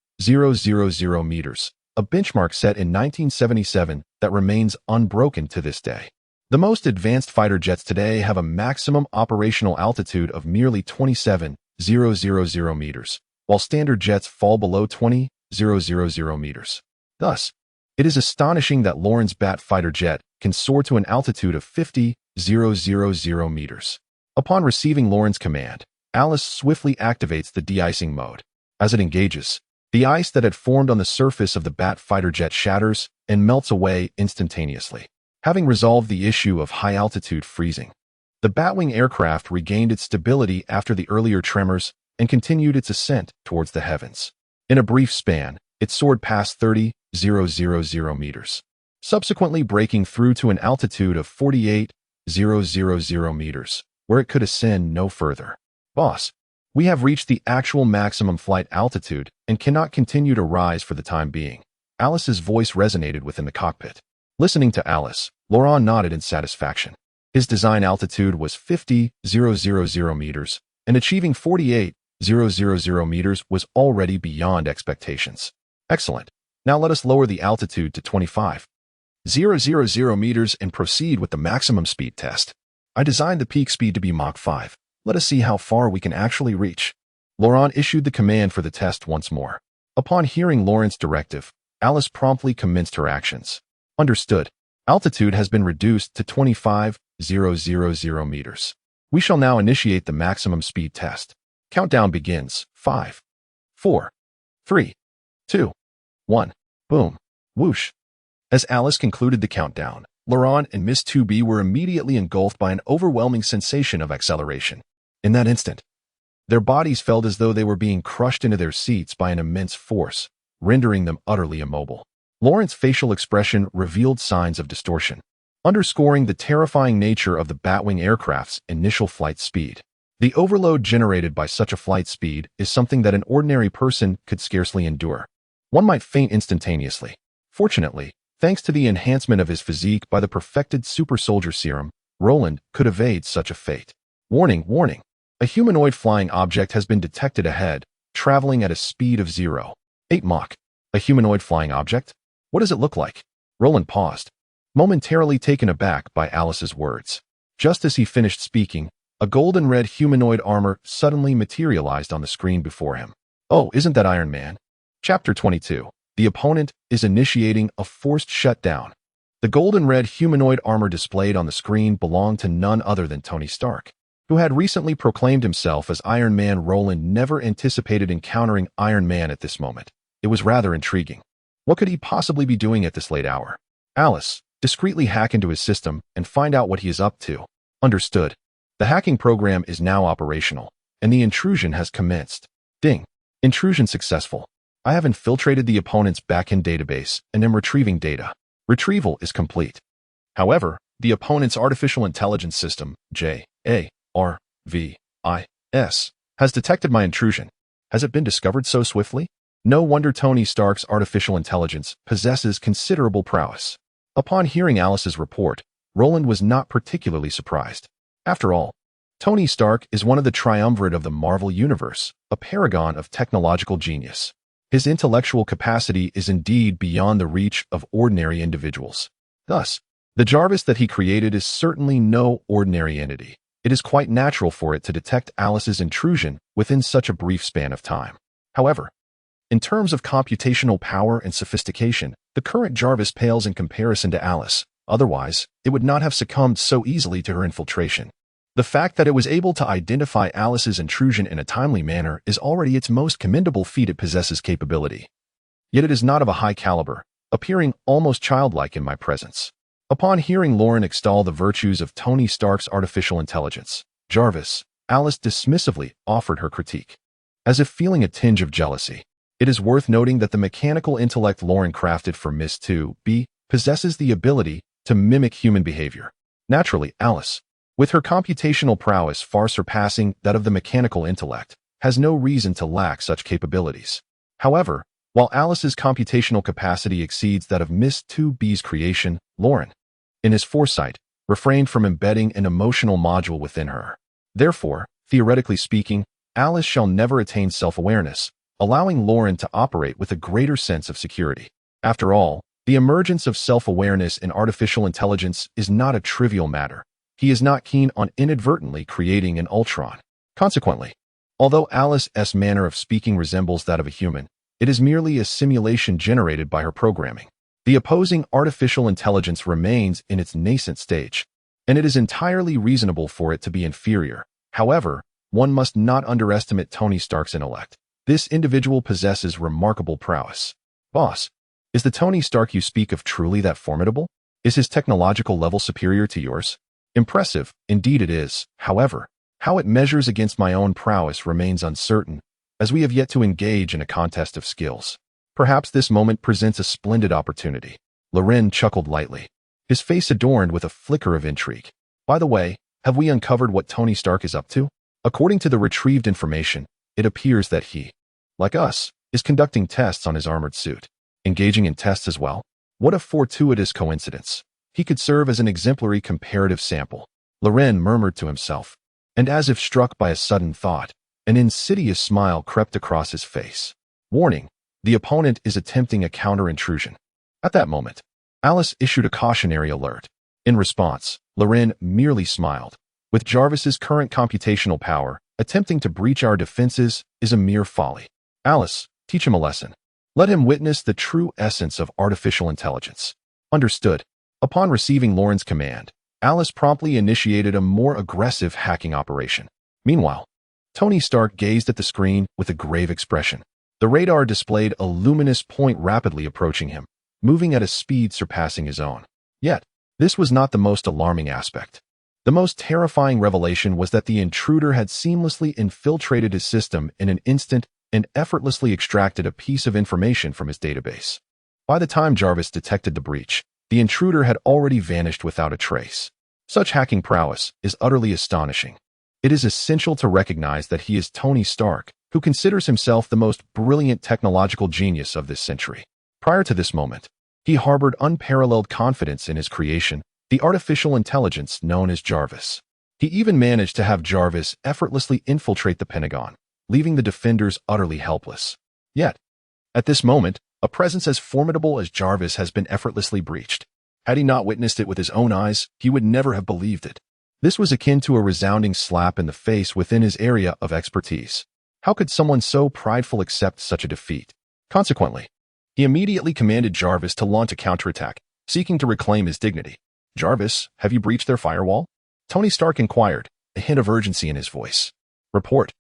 meters, a benchmark set in 1977 that remains unbroken to this day. The most advanced fighter jets today have a maximum operational altitude of merely 27,000 meters, while standard jets fall below 20,000 meters. Thus, it is astonishing that Lauren's Bat fighter jet can soar to an altitude of 50,000 meters. Upon receiving Lauren's command, Alice swiftly activates the de-icing mode. As it engages, the ice that had formed on the surface of the Bat fighter jet shatters and melts away instantaneously. Having resolved the issue of high-altitude freezing, the Batwing aircraft regained its stability after the earlier tremors and continued its ascent towards the heavens. In a brief span, it soared past 30,000 meters, subsequently breaking through to an altitude of 48,000 meters, where it could ascend no further. Boss, we have reached the actual maximum flight altitude and cannot continue to rise for the time being. Alice's voice resonated within the cockpit. Listening to Alice, Laurent nodded in satisfaction. His design altitude was 50,000 meters, and achieving 48,000 meters was already beyond expectations. Excellent. Now let us lower the altitude to 25,000 meters and proceed with the maximum speed test. I designed the peak speed to be Mach 5. Let us see how far we can actually reach. Laurent issued the command for the test once more. Upon hearing Laurent's directive, Alice promptly commenced her actions. Understood. Altitude has been reduced to 25,000 meters. We shall now initiate the maximum speed test. Countdown begins. 5, 4, 3, 2, 1. Boom. Whoosh. As Alice concluded the countdown, Laurent and Miss 2B were immediately engulfed by an overwhelming sensation of acceleration. In that instant, their bodies felt as though they were being crushed into their seats by an immense force, rendering them utterly immobile. Lauren's facial expression revealed signs of distortion, underscoring the terrifying nature of the Batwing aircraft's initial flight speed. The overload generated by such a flight speed is something that an ordinary person could scarcely endure. One might faint instantaneously. Fortunately, thanks to the enhancement of his physique by the perfected super soldier serum, Roland could evade such a fate. Warning, warning. A humanoid flying object has been detected ahead, traveling at a speed of 0.8 Mach. A humanoid flying object? What does it look like? Roland paused, momentarily taken aback by Alice's words. Just as he finished speaking, a golden red humanoid armor suddenly materialized on the screen before him. Oh, isn't that Iron Man? Chapter 22. The opponent is initiating a forced shutdown. The golden red humanoid armor displayed on the screen belonged to none other than Tony Stark, who had recently proclaimed himself as Iron Man. Roland never anticipated encountering Iron Man at this moment. It was rather intriguing. What could he possibly be doing at this late hour? Alice, discreetly hack into his system and find out what he is up to. Understood. The hacking program is now operational, and the intrusion has commenced. Ding. Intrusion successful. I have infiltrated the opponent's backend database and am retrieving data. Retrieval is complete. However, the opponent's artificial intelligence system, JARVIS, has detected my intrusion. Has it been discovered so swiftly? No wonder Tony Stark's artificial intelligence possesses considerable prowess. Upon hearing Alice's report, Roland was not particularly surprised. After all, Tony Stark is one of the triumvirate of the Marvel Universe, a paragon of technological genius. His intellectual capacity is indeed beyond the reach of ordinary individuals. Thus, the Jarvis that he created is certainly no ordinary entity. It is quite natural for it to detect Alice's intrusion within such a brief span of time. However, in terms of computational power and sophistication, the current Jarvis pales in comparison to Alice. Otherwise, it would not have succumbed so easily to her infiltration. The fact that it was able to identify Alice's intrusion in a timely manner is already its most commendable feat. It possesses capability. Yet it is not of a high caliber, appearing almost childlike in my presence. Upon hearing Lauren extol the virtues of Tony Stark's artificial intelligence, Jarvis, Alice dismissively offered her critique, as if feeling a tinge of jealousy. It is worth noting that the mechanical intellect Lauren crafted for Miss 2B possesses the ability to mimic human behavior. Naturally, Alice, with her computational prowess far surpassing that of the mechanical intellect, has no reason to lack such capabilities. However, while Alice's computational capacity exceeds that of Miss 2B's creation, Lauren, in his foresight, refrained from embedding an emotional module within her. Therefore, theoretically speaking, Alice shall never attain self-awareness, allowing Lauren to operate with a greater sense of security. After all, the emergence of self-awareness in artificial intelligence is not a trivial matter. He is not keen on inadvertently creating an Ultron. Consequently, although Alice's manner of speaking resembles that of a human, it is merely a simulation generated by her programming. The opposing artificial intelligence remains in its nascent stage, and it is entirely reasonable for it to be inferior. However, one must not underestimate Tony Stark's intellect. This individual possesses remarkable prowess. Boss, is the Tony Stark you speak of truly that formidable? Is his technological level superior to yours? Impressive, indeed it is. However, how it measures against my own prowess remains uncertain, as we have yet to engage in a contest of skills. Perhaps this moment presents a splendid opportunity. Loren chuckled lightly, his face adorned with a flicker of intrigue. By the way, have we uncovered what Tony Stark is up to? According to the retrieved information, it appears that he, like us, is conducting tests on his armored suit. Engaging in tests as well? What a fortuitous coincidence. He could serve as an exemplary comparative sample. Loren murmured to himself, and as if struck by a sudden thought, an insidious smile crept across his face. Warning, the opponent is attempting a counter-intrusion. At that moment, Alice issued a cautionary alert. In response, Loren merely smiled. With Jarvis's current computational power, attempting to breach our defenses is a mere folly. Alice, teach him a lesson. Let him witness the true essence of artificial intelligence. Understood. Upon receiving Loren's command, Alice promptly initiated a more aggressive hacking operation. Meanwhile, Tony Stark gazed at the screen with a grave expression. The radar displayed a luminous point rapidly approaching him, moving at a speed surpassing his own. Yet, this was not the most alarming aspect. The most terrifying revelation was that the intruder had seamlessly infiltrated his system in an instant and effortlessly extracted a piece of information from his database. By the time Jarvis detected the breach, the intruder had already vanished without a trace. Such hacking prowess is utterly astonishing. It is essential to recognize that he is Tony Stark, who considers himself the most brilliant technological genius of this century. Prior to this moment, he harbored unparalleled confidence in his creation, the artificial intelligence known as Jarvis. He even managed to have Jarvis effortlessly infiltrate the Pentagon, leaving the defenders utterly helpless. Yet, at this moment, a presence as formidable as Jarvis has been effortlessly breached. Had he not witnessed it with his own eyes, he would never have believed it. This was akin to a resounding slap in the face within his area of expertise. How could someone so prideful accept such a defeat? Consequently, he immediately commanded Jarvis to launch a counterattack, seeking to reclaim his dignity. Jarvis, have you breached their firewall? Tony Stark inquired, a hint of urgency in his voice. Report.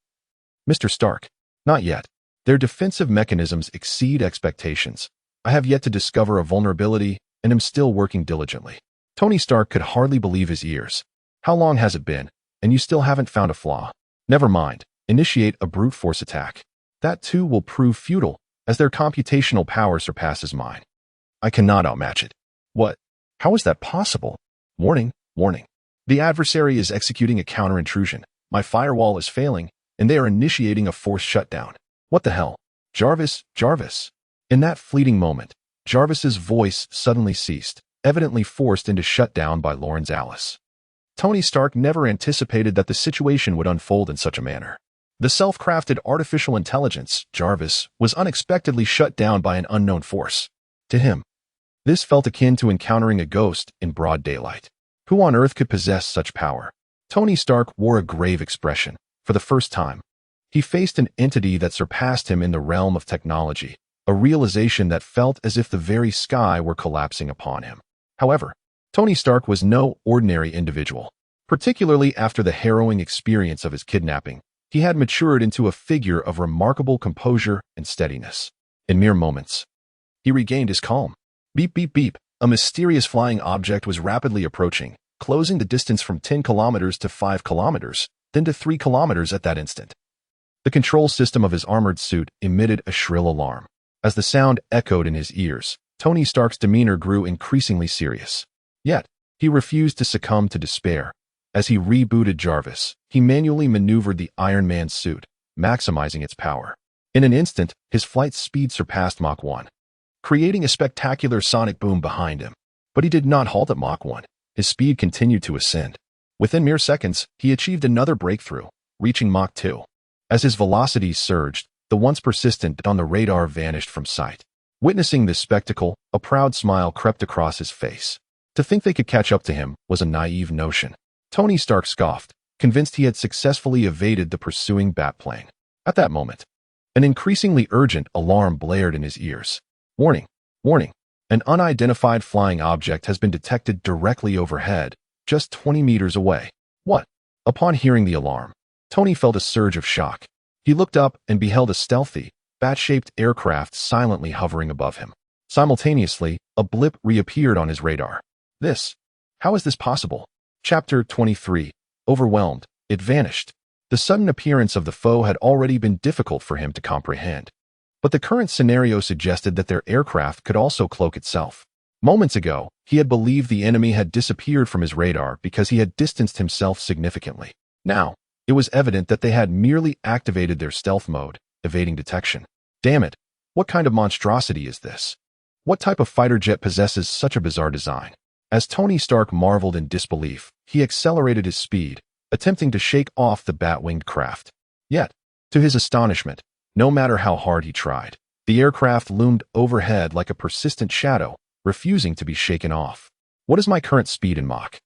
Mr. Stark, not yet. Their defensive mechanisms exceed expectations. I have yet to discover a vulnerability and am still working diligently. Tony Stark could hardly believe his ears. How long has it been, and you still haven't found a flaw? Never mind. Initiate a brute force attack. That too will prove futile, as their computational power surpasses mine. I cannot outmatch it. What? How is that possible? Warning, warning. The adversary is executing a counter-intrusion. My firewall is failing, and they are initiating a forced shutdown. What the hell? Jarvis, Jarvis. In that fleeting moment, Jarvis's voice suddenly ceased, evidently forced into shutdown by Loren's Alice. Tony Stark never anticipated that the situation would unfold in such a manner. The self-crafted artificial intelligence, Jarvis, was unexpectedly shut down by an unknown force. To him, this felt akin to encountering a ghost in broad daylight. Who on earth could possess such power? Tony Stark wore a grave expression. For the first time, he faced an entity that surpassed him in the realm of technology, a realization that felt as if the very sky were collapsing upon him. However, Tony Stark was no ordinary individual. Particularly after the harrowing experience of his kidnapping, he had matured into a figure of remarkable composure and steadiness. In mere moments, he regained his calm. Beep, beep, beep. A mysterious flying object was rapidly approaching, closing the distance from 10 kilometers to 5 kilometers, then to 3 kilometers at that instant. The control system of his armored suit emitted a shrill alarm. As the sound echoed in his ears, Tony Stark's demeanor grew increasingly serious. Yet, he refused to succumb to despair. As he rebooted Jarvis, he manually maneuvered the Iron Man suit, maximizing its power. In an instant, his flight speed surpassed Mach 1, creating a spectacular sonic boom behind him. But he did not halt at Mach 1. His speed continued to ascend. Within mere seconds, he achieved another breakthrough, reaching Mach 2. As his velocity surged, the once persistent on the radar vanished from sight. Witnessing this spectacle, a proud smile crept across his face. To think they could catch up to him was a naive notion. Tony Stark scoffed, convinced he had successfully evaded the pursuing bat plane. At that moment, an increasingly urgent alarm blared in his ears. Warning! Warning! An unidentified flying object has been detected directly overhead, just 20 meters away. What? Upon hearing the alarm, Tony felt a surge of shock. He looked up and beheld a stealthy, bat-shaped aircraft silently hovering above him. Simultaneously, a blip reappeared on his radar. How is this possible? Chapter 23. Overwhelmed, it vanished. The sudden appearance of the foe had already been difficult for him to comprehend. But the current scenario suggested that their aircraft could also cloak itself. Moments ago, he had believed the enemy had disappeared from his radar because he had distanced himself significantly. Now, it was evident that they had merely activated their stealth mode, evading detection. Damn it, what kind of monstrosity is this? What type of fighter jet possesses such a bizarre design? As Tony Stark marveled in disbelief, he accelerated his speed, attempting to shake off the bat-winged craft. Yet, to his astonishment, no matter how hard he tried, the aircraft loomed overhead like a persistent shadow, refusing to be shaken off. What is my current speed in Mach?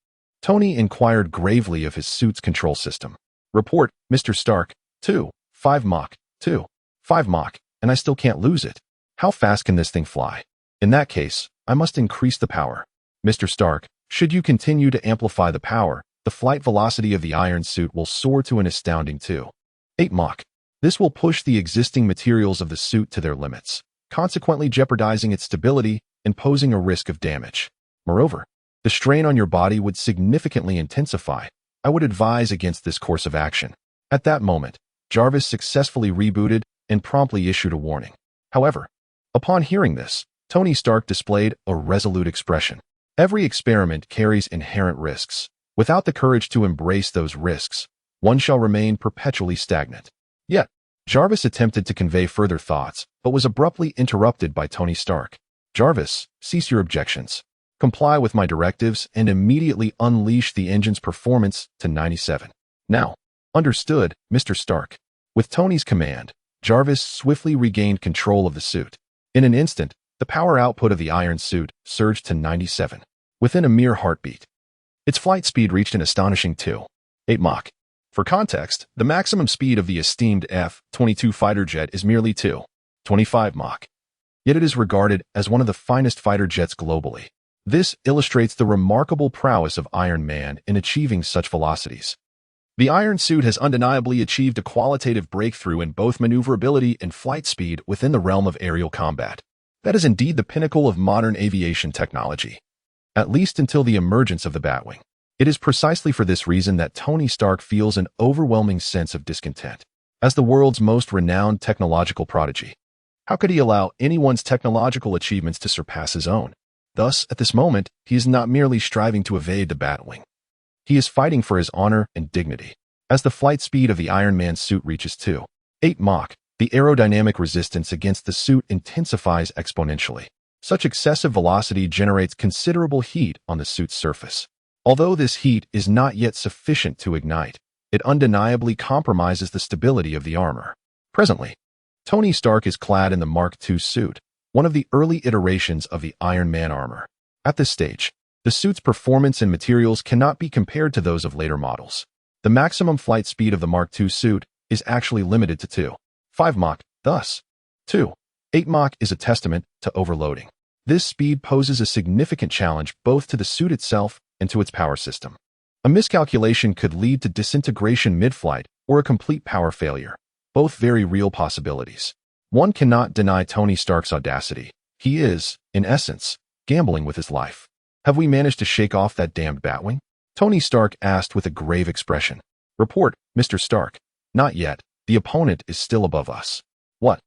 Tony inquired gravely of his suit's control system. Report, Mr. Stark, 5 Mach, 5 Mach, and I still can't lose it. How fast can this thing fly? In that case, I must increase the power. Mr. Stark, should you continue to amplify the power, the flight velocity of the iron suit will soar to an astounding 8 Mach. This will push the existing materials of the suit to their limits, consequently jeopardizing its stability and posing a risk of damage. Moreover, the strain on your body would significantly intensify. I would advise against this course of action. At that moment, Jarvis successfully rebooted and promptly issued a warning. However, upon hearing this, Tony Stark displayed a resolute expression. Every experiment carries inherent risks. Without the courage to embrace those risks, one shall remain perpetually stagnant. Yet, Jarvis attempted to convey further thoughts, but was abruptly interrupted by Tony Stark. Jarvis, cease your objections. Comply with my directives and immediately unleash the engine's performance to 97. Now, understood, Mr. Stark. With Tony's command, Jarvis swiftly regained control of the suit. In an instant, the power output of the iron suit surged to 97. Within a mere heartbeat, its flight speed reached an astonishing 8 Mach. For context, the maximum speed of the esteemed F-22 fighter jet is merely 25 Mach. Yet it is regarded as one of the finest fighter jets globally. This illustrates the remarkable prowess of Iron Man in achieving such velocities. The iron suit has undeniably achieved a qualitative breakthrough in both maneuverability and flight speed within the realm of aerial combat. That is indeed the pinnacle of modern aviation technology, at least until the emergence of the Batwing. It is precisely for this reason that Tony Stark feels an overwhelming sense of discontent. As the world's most renowned technological prodigy, how could he allow anyone's technological achievements to surpass his own? Thus, at this moment, he is not merely striving to evade the Batwing. He is fighting for his honor and dignity. As the flight speed of the Iron Man suit reaches 8 Mach, the aerodynamic resistance against the suit intensifies exponentially. Such excessive velocity generates considerable heat on the suit's surface. Although this heat is not yet sufficient to ignite, it undeniably compromises the stability of the armor. Presently, Tony Stark is clad in the Mark II suit, one of the early iterations of the Iron Man armor. At this stage, the suit's performance and materials cannot be compared to those of later models. The maximum flight speed of the Mark II suit is actually limited to 5 Mach. Thus, 8 Mach is a testament to overloading. This speed poses a significant challenge both to the suit itself and to its power system. A miscalculation could lead to disintegration mid-flight or a complete power failure, both very real possibilities. One cannot deny Tony Stark's audacity. He is, in essence, gambling with his life. Have we managed to shake off that damned Batwing? Tony Stark asked with a grave expression. Report, Mr. Stark. Not yet. The opponent is still above us. What?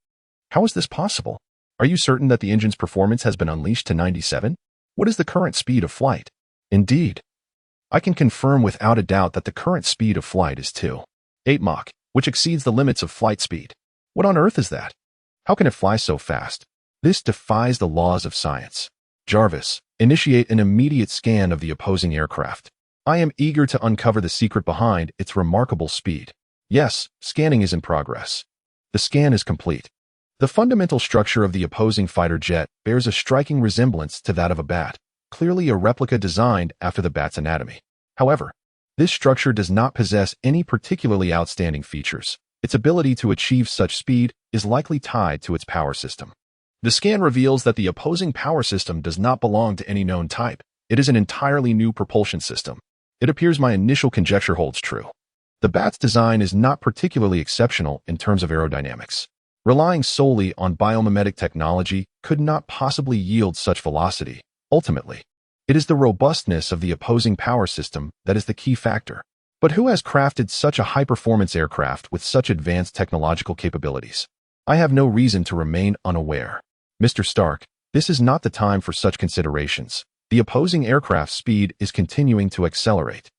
How is this possible? Are you certain that the engine's performance has been unleashed to 97? What is the current speed of flight? Indeed, I can confirm without a doubt that the current speed of flight is 8 Mach, which exceeds the limits of flight speed. What on earth is that? How can it fly so fast? This defies the laws of science. Jarvis, initiate an immediate scan of the opposing aircraft. I am eager to uncover the secret behind its remarkable speed. Yes, scanning is in progress. The scan is complete. The fundamental structure of the opposing fighter jet bears a striking resemblance to that of a bat, clearly a replica designed after the bat's anatomy. However, this structure does not possess any particularly outstanding features. Its ability to achieve such speed is likely tied to its power system. The scan reveals that the opposing power system does not belong to any known type. It is an entirely new propulsion system. It appears my initial conjecture holds true. The bat's design is not particularly exceptional in terms of aerodynamics. Relying solely on biomimetic technology could not possibly yield such velocity. Ultimately, it is the robustness of the opposing power system that is the key factor. But who has crafted such a high-performance aircraft with such advanced technological capabilities? I have no reason to remain unaware. Mr. Stark, this is not the time for such considerations. The opposing aircraft's speed is continuing to accelerate,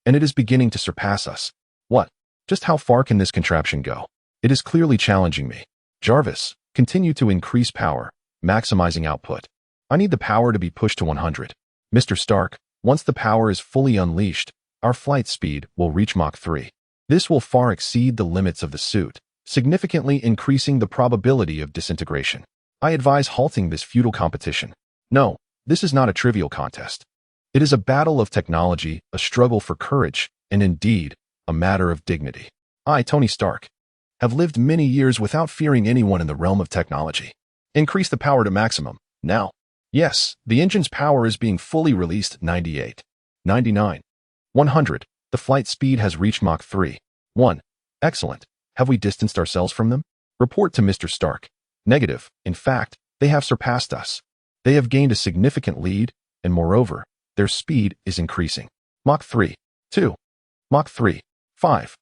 and it is beginning to surpass us. What? Just how far can this contraption go? It is clearly challenging me. Jarvis, continue to increase power, maximizing output. I need the power to be pushed to 100. Mr. Stark, once the power is fully unleashed, our flight speed will reach Mach 3. This will far exceed the limits of the suit, significantly increasing the probability of disintegration. I advise halting this futile competition. No, this is not a trivial contest. It is a battle of technology, a struggle for courage, and indeed, a matter of dignity. I, Tony Stark, have lived many years without fearing anyone in the realm of technology. Increase the power to maximum, now. Yes, the engine's power is being fully released. 98, 99, 100. The flight speed has reached Mach 3. 1. Excellent. Have we distanced ourselves from them? Report to Mr. Stark. Negative. In fact, they have surpassed us. They have gained a significant lead, and moreover, their speed is increasing. Mach 3. 2. Mach 3. 5.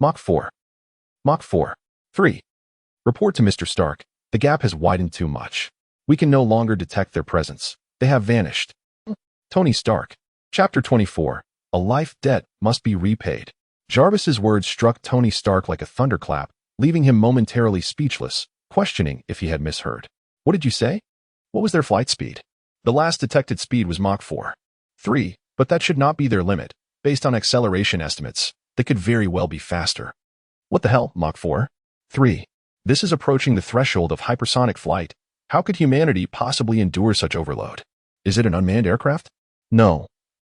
Mach 4. Mach 4. 3. Report to Mr. Stark. The gap has widened too much. We can no longer detect their presence. They have vanished. Tony Stark. Chapter 24. A life debt must be repaid. Jarvis's words struck Tony Stark like a thunderclap, leaving him momentarily speechless, questioning if he had misheard. What did you say? What was their flight speed? The last detected speed was Mach 4. 3, but that should not be their limit. Based on acceleration estimates, they could very well be faster. What the hell, Mach 4? 3. This is approaching the threshold of hypersonic flight. How could humanity possibly endure such overload? Is it an unmanned aircraft? No.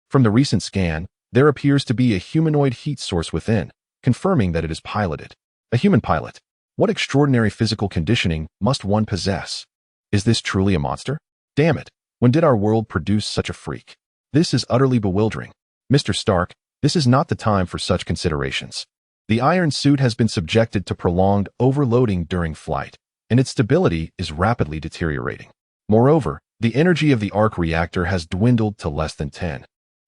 From the recent scan, there appears to be a humanoid heat source within, confirming that it is piloted. A human pilot. What extraordinary physical conditioning must one possess? Is this truly a monster? Damn it, when did our world produce such a freak? This is utterly bewildering. Mr. Stark, this is not the time for such considerations. The iron suit has been subjected to prolonged overloading during flight, and its stability is rapidly deteriorating. Moreover, the energy of the arc reactor has dwindled to less than 10.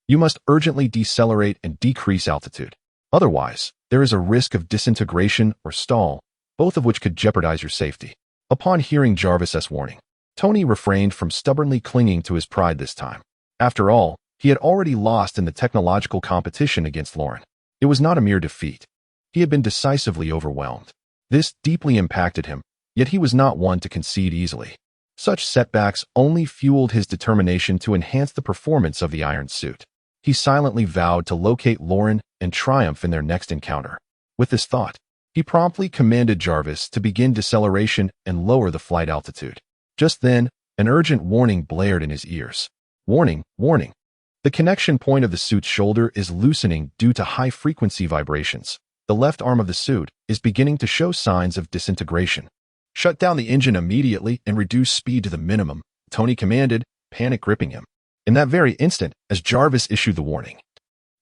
You must urgently decelerate and decrease altitude. Otherwise, there is a risk of disintegration or stall, both of which could jeopardize your safety. Upon hearing Jarvis's warning, Tony refrained from stubbornly clinging to his pride this time. After all, he had already lost in the technological competition against Lauren. It was not a mere defeat. He had been decisively overwhelmed. This deeply impacted him, yet he was not one to concede easily. Such setbacks only fueled his determination to enhance the performance of the iron suit. He silently vowed to locate Lauren and triumph in their next encounter. With this thought, he promptly commanded Jarvis to begin deceleration and lower the flight altitude. Just then, an urgent warning blared in his ears. Warning, warning. The connection point of the suit's shoulder is loosening due to high-frequency vibrations. The left arm of the suit is beginning to show signs of disintegration. Shut down the engine immediately and reduce speed to the minimum, Tony commanded, panic gripping him. In that very instant, as Jarvis issued the warning,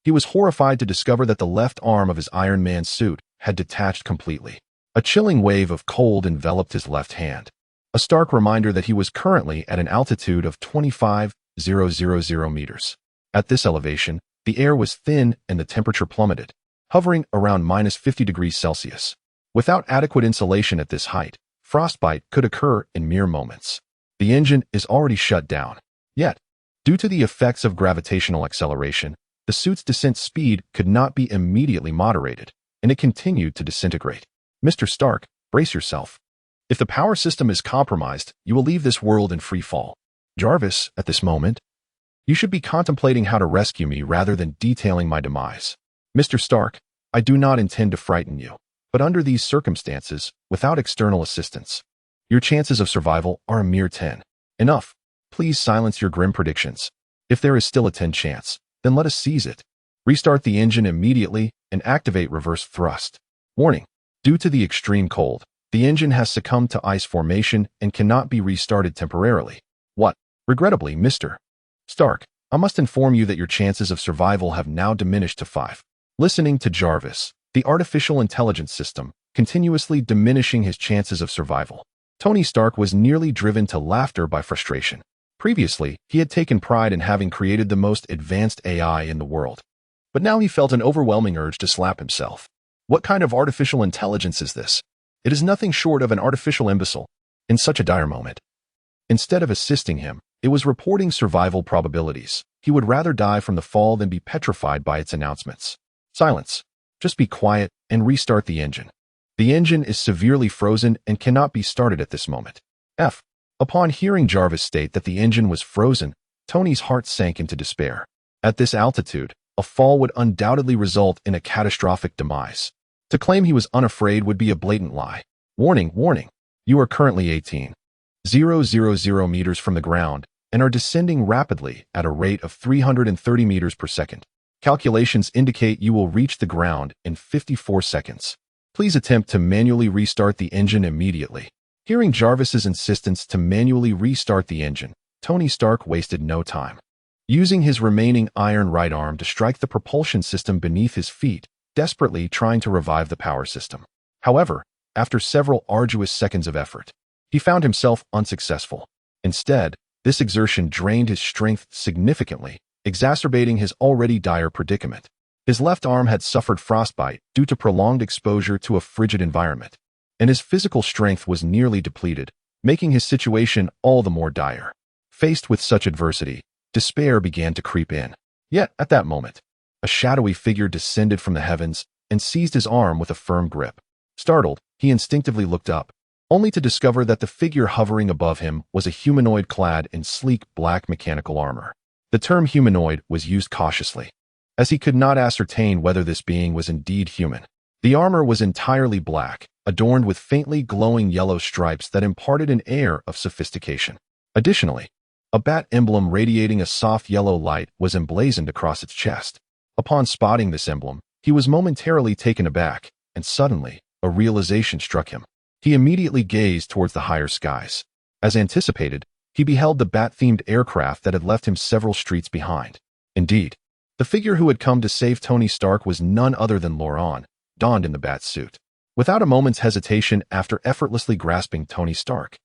he was horrified to discover that the left arm of his Iron Man suit had detached completely. A chilling wave of cold enveloped his left hand, a stark reminder that he was currently at an altitude of 25,000 meters. At this elevation, the air was thin and the temperature plummeted, hovering around -50 degrees Celsius. Without adequate insulation at this height, frostbite could occur in mere moments. The engine is already shut down. Yet, due to the effects of gravitational acceleration, the suit's descent speed could not be immediately moderated, and it continued to disintegrate. Mr. Stark, brace yourself. If the power system is compromised, you will leave this world in free fall. Jarvis, at this moment, you should be contemplating how to rescue me rather than detailing my demise. Mr. Stark, I do not intend to frighten you, but under these circumstances, without external assistance, Your chances of survival are a mere 10. Enough. Please silence your grim predictions. If there is still a 10 chance, then let us seize it. Restart the engine immediately and activate reverse thrust. Warning. Due to the extreme cold, the engine has succumbed to ice formation and cannot be restarted temporarily. What? Regrettably, Mr. Stark, I must inform you that your chances of survival have now diminished to 5. Listening to Jarvis, the artificial intelligence system, continuously diminishing his chances of survival, Tony Stark was nearly driven to laughter by frustration. Previously, he had taken pride in having created the most advanced AI in the world. But now he felt an overwhelming urge to slap himself. What kind of artificial intelligence is this? It is nothing short of an artificial imbecile. In such a dire moment, instead of assisting him, it was reporting survival probabilities. He would rather die from the fall than be petrified by its announcements. Silence. Just be quiet and restart the engine. The engine is severely frozen and cannot be started at this moment. F. Upon hearing Jarvis state that the engine was frozen, Tony's heart sank into despair. At this altitude, a fall would undoubtedly result in a catastrophic demise. To claim he was unafraid would be a blatant lie. Warning, warning. You are currently 18,000 meters from the ground and are descending rapidly at a rate of 330 meters per second. Calculations indicate you will reach the ground in 54 seconds. Please attempt to manually restart the engine immediately. Hearing Jarvis's insistence to manually restart the engine, Tony Stark wasted no time. Using his remaining iron right arm to strike the propulsion system beneath his feet, desperately trying to revive the power system. However, after several arduous seconds of effort, he found himself unsuccessful. Instead, this exertion drained his strength significantly, exacerbating his already dire predicament. His left arm had suffered frostbite due to prolonged exposure to a frigid environment, and his physical strength was nearly depleted, making his situation all the more dire. Faced with such adversity, despair began to creep in. Yet, at that moment, a shadowy figure descended from the heavens and seized his arm with a firm grip. Startled, he instinctively looked up, only to discover that the figure hovering above him was a humanoid clad in sleek black mechanical armor. The term humanoid was used cautiously, as he could not ascertain whether this being was indeed human. The armor was entirely black, adorned with faintly glowing yellow stripes that imparted an air of sophistication. Additionally, a bat emblem radiating a soft yellow light was emblazoned across its chest. Upon spotting this emblem, he was momentarily taken aback, and suddenly, a realization struck him. He immediately gazed towards the higher skies. As anticipated, he beheld the bat-themed aircraft that had left him several streets behind. Indeed, the figure who had come to save Tony Stark was none other than Loran, donned in the bat suit. Without a moment's hesitation, after effortlessly grasping Tony Stark,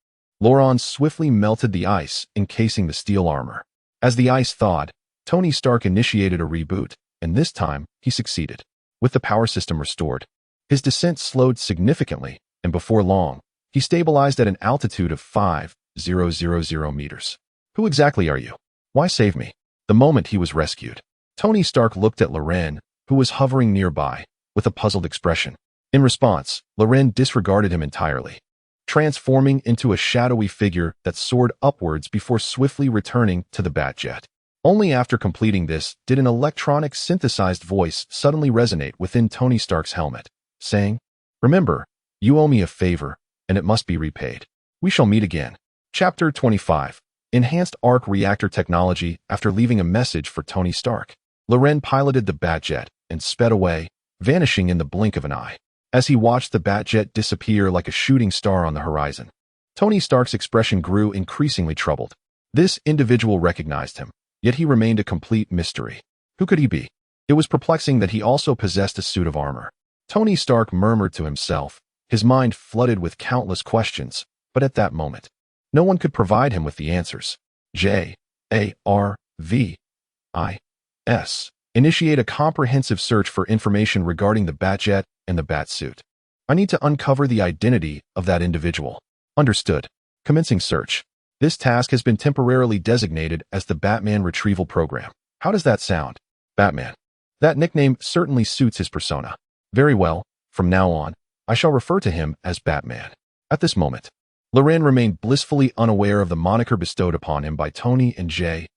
Loran swiftly melted the ice, encasing the steel armor. As the ice thawed, Tony Stark initiated a reboot, and this time, he succeeded. With the power system restored, his descent slowed significantly, and before long, he stabilized at an altitude of 5,000 meters. Who exactly are you? Why save me? The moment he was rescued, Tony Stark looked at Loran, who was hovering nearby, with a puzzled expression. In response, Loran disregarded him entirely, transforming into a shadowy figure that soared upwards before swiftly returning to the Batjet. Only after completing this did an electronic synthesized voice suddenly resonate within Tony Stark's helmet, saying, "Remember, you owe me a favor, and it must be repaid. We shall meet again." Chapter 25. Enhanced Arc Reactor Technology. After leaving a message for Tony Stark, Loran piloted the Batjet and sped away, vanishing in the blink of an eye. As he watched the Batjet disappear like a shooting star on the horizon, Tony Stark's expression grew increasingly troubled. This individual recognized him, yet he remained a complete mystery. Who could he be? It was perplexing that he also possessed a suit of armor. Tony Stark murmured to himself, his mind flooded with countless questions, but at that moment, no one could provide him with the answers. Jarvis. Initiate a comprehensive search for information regarding the Batjet and the Batsuit. I need to uncover the identity of that individual. Understood. Commencing search. This task has been temporarily designated as the Batman Retrieval Program. How does that sound? Batman. That nickname certainly suits his persona. Very well, from now on, I shall refer to him as Batman. At this moment, Loran remained blissfully unaware of the moniker bestowed upon him by Tony and Jarvis.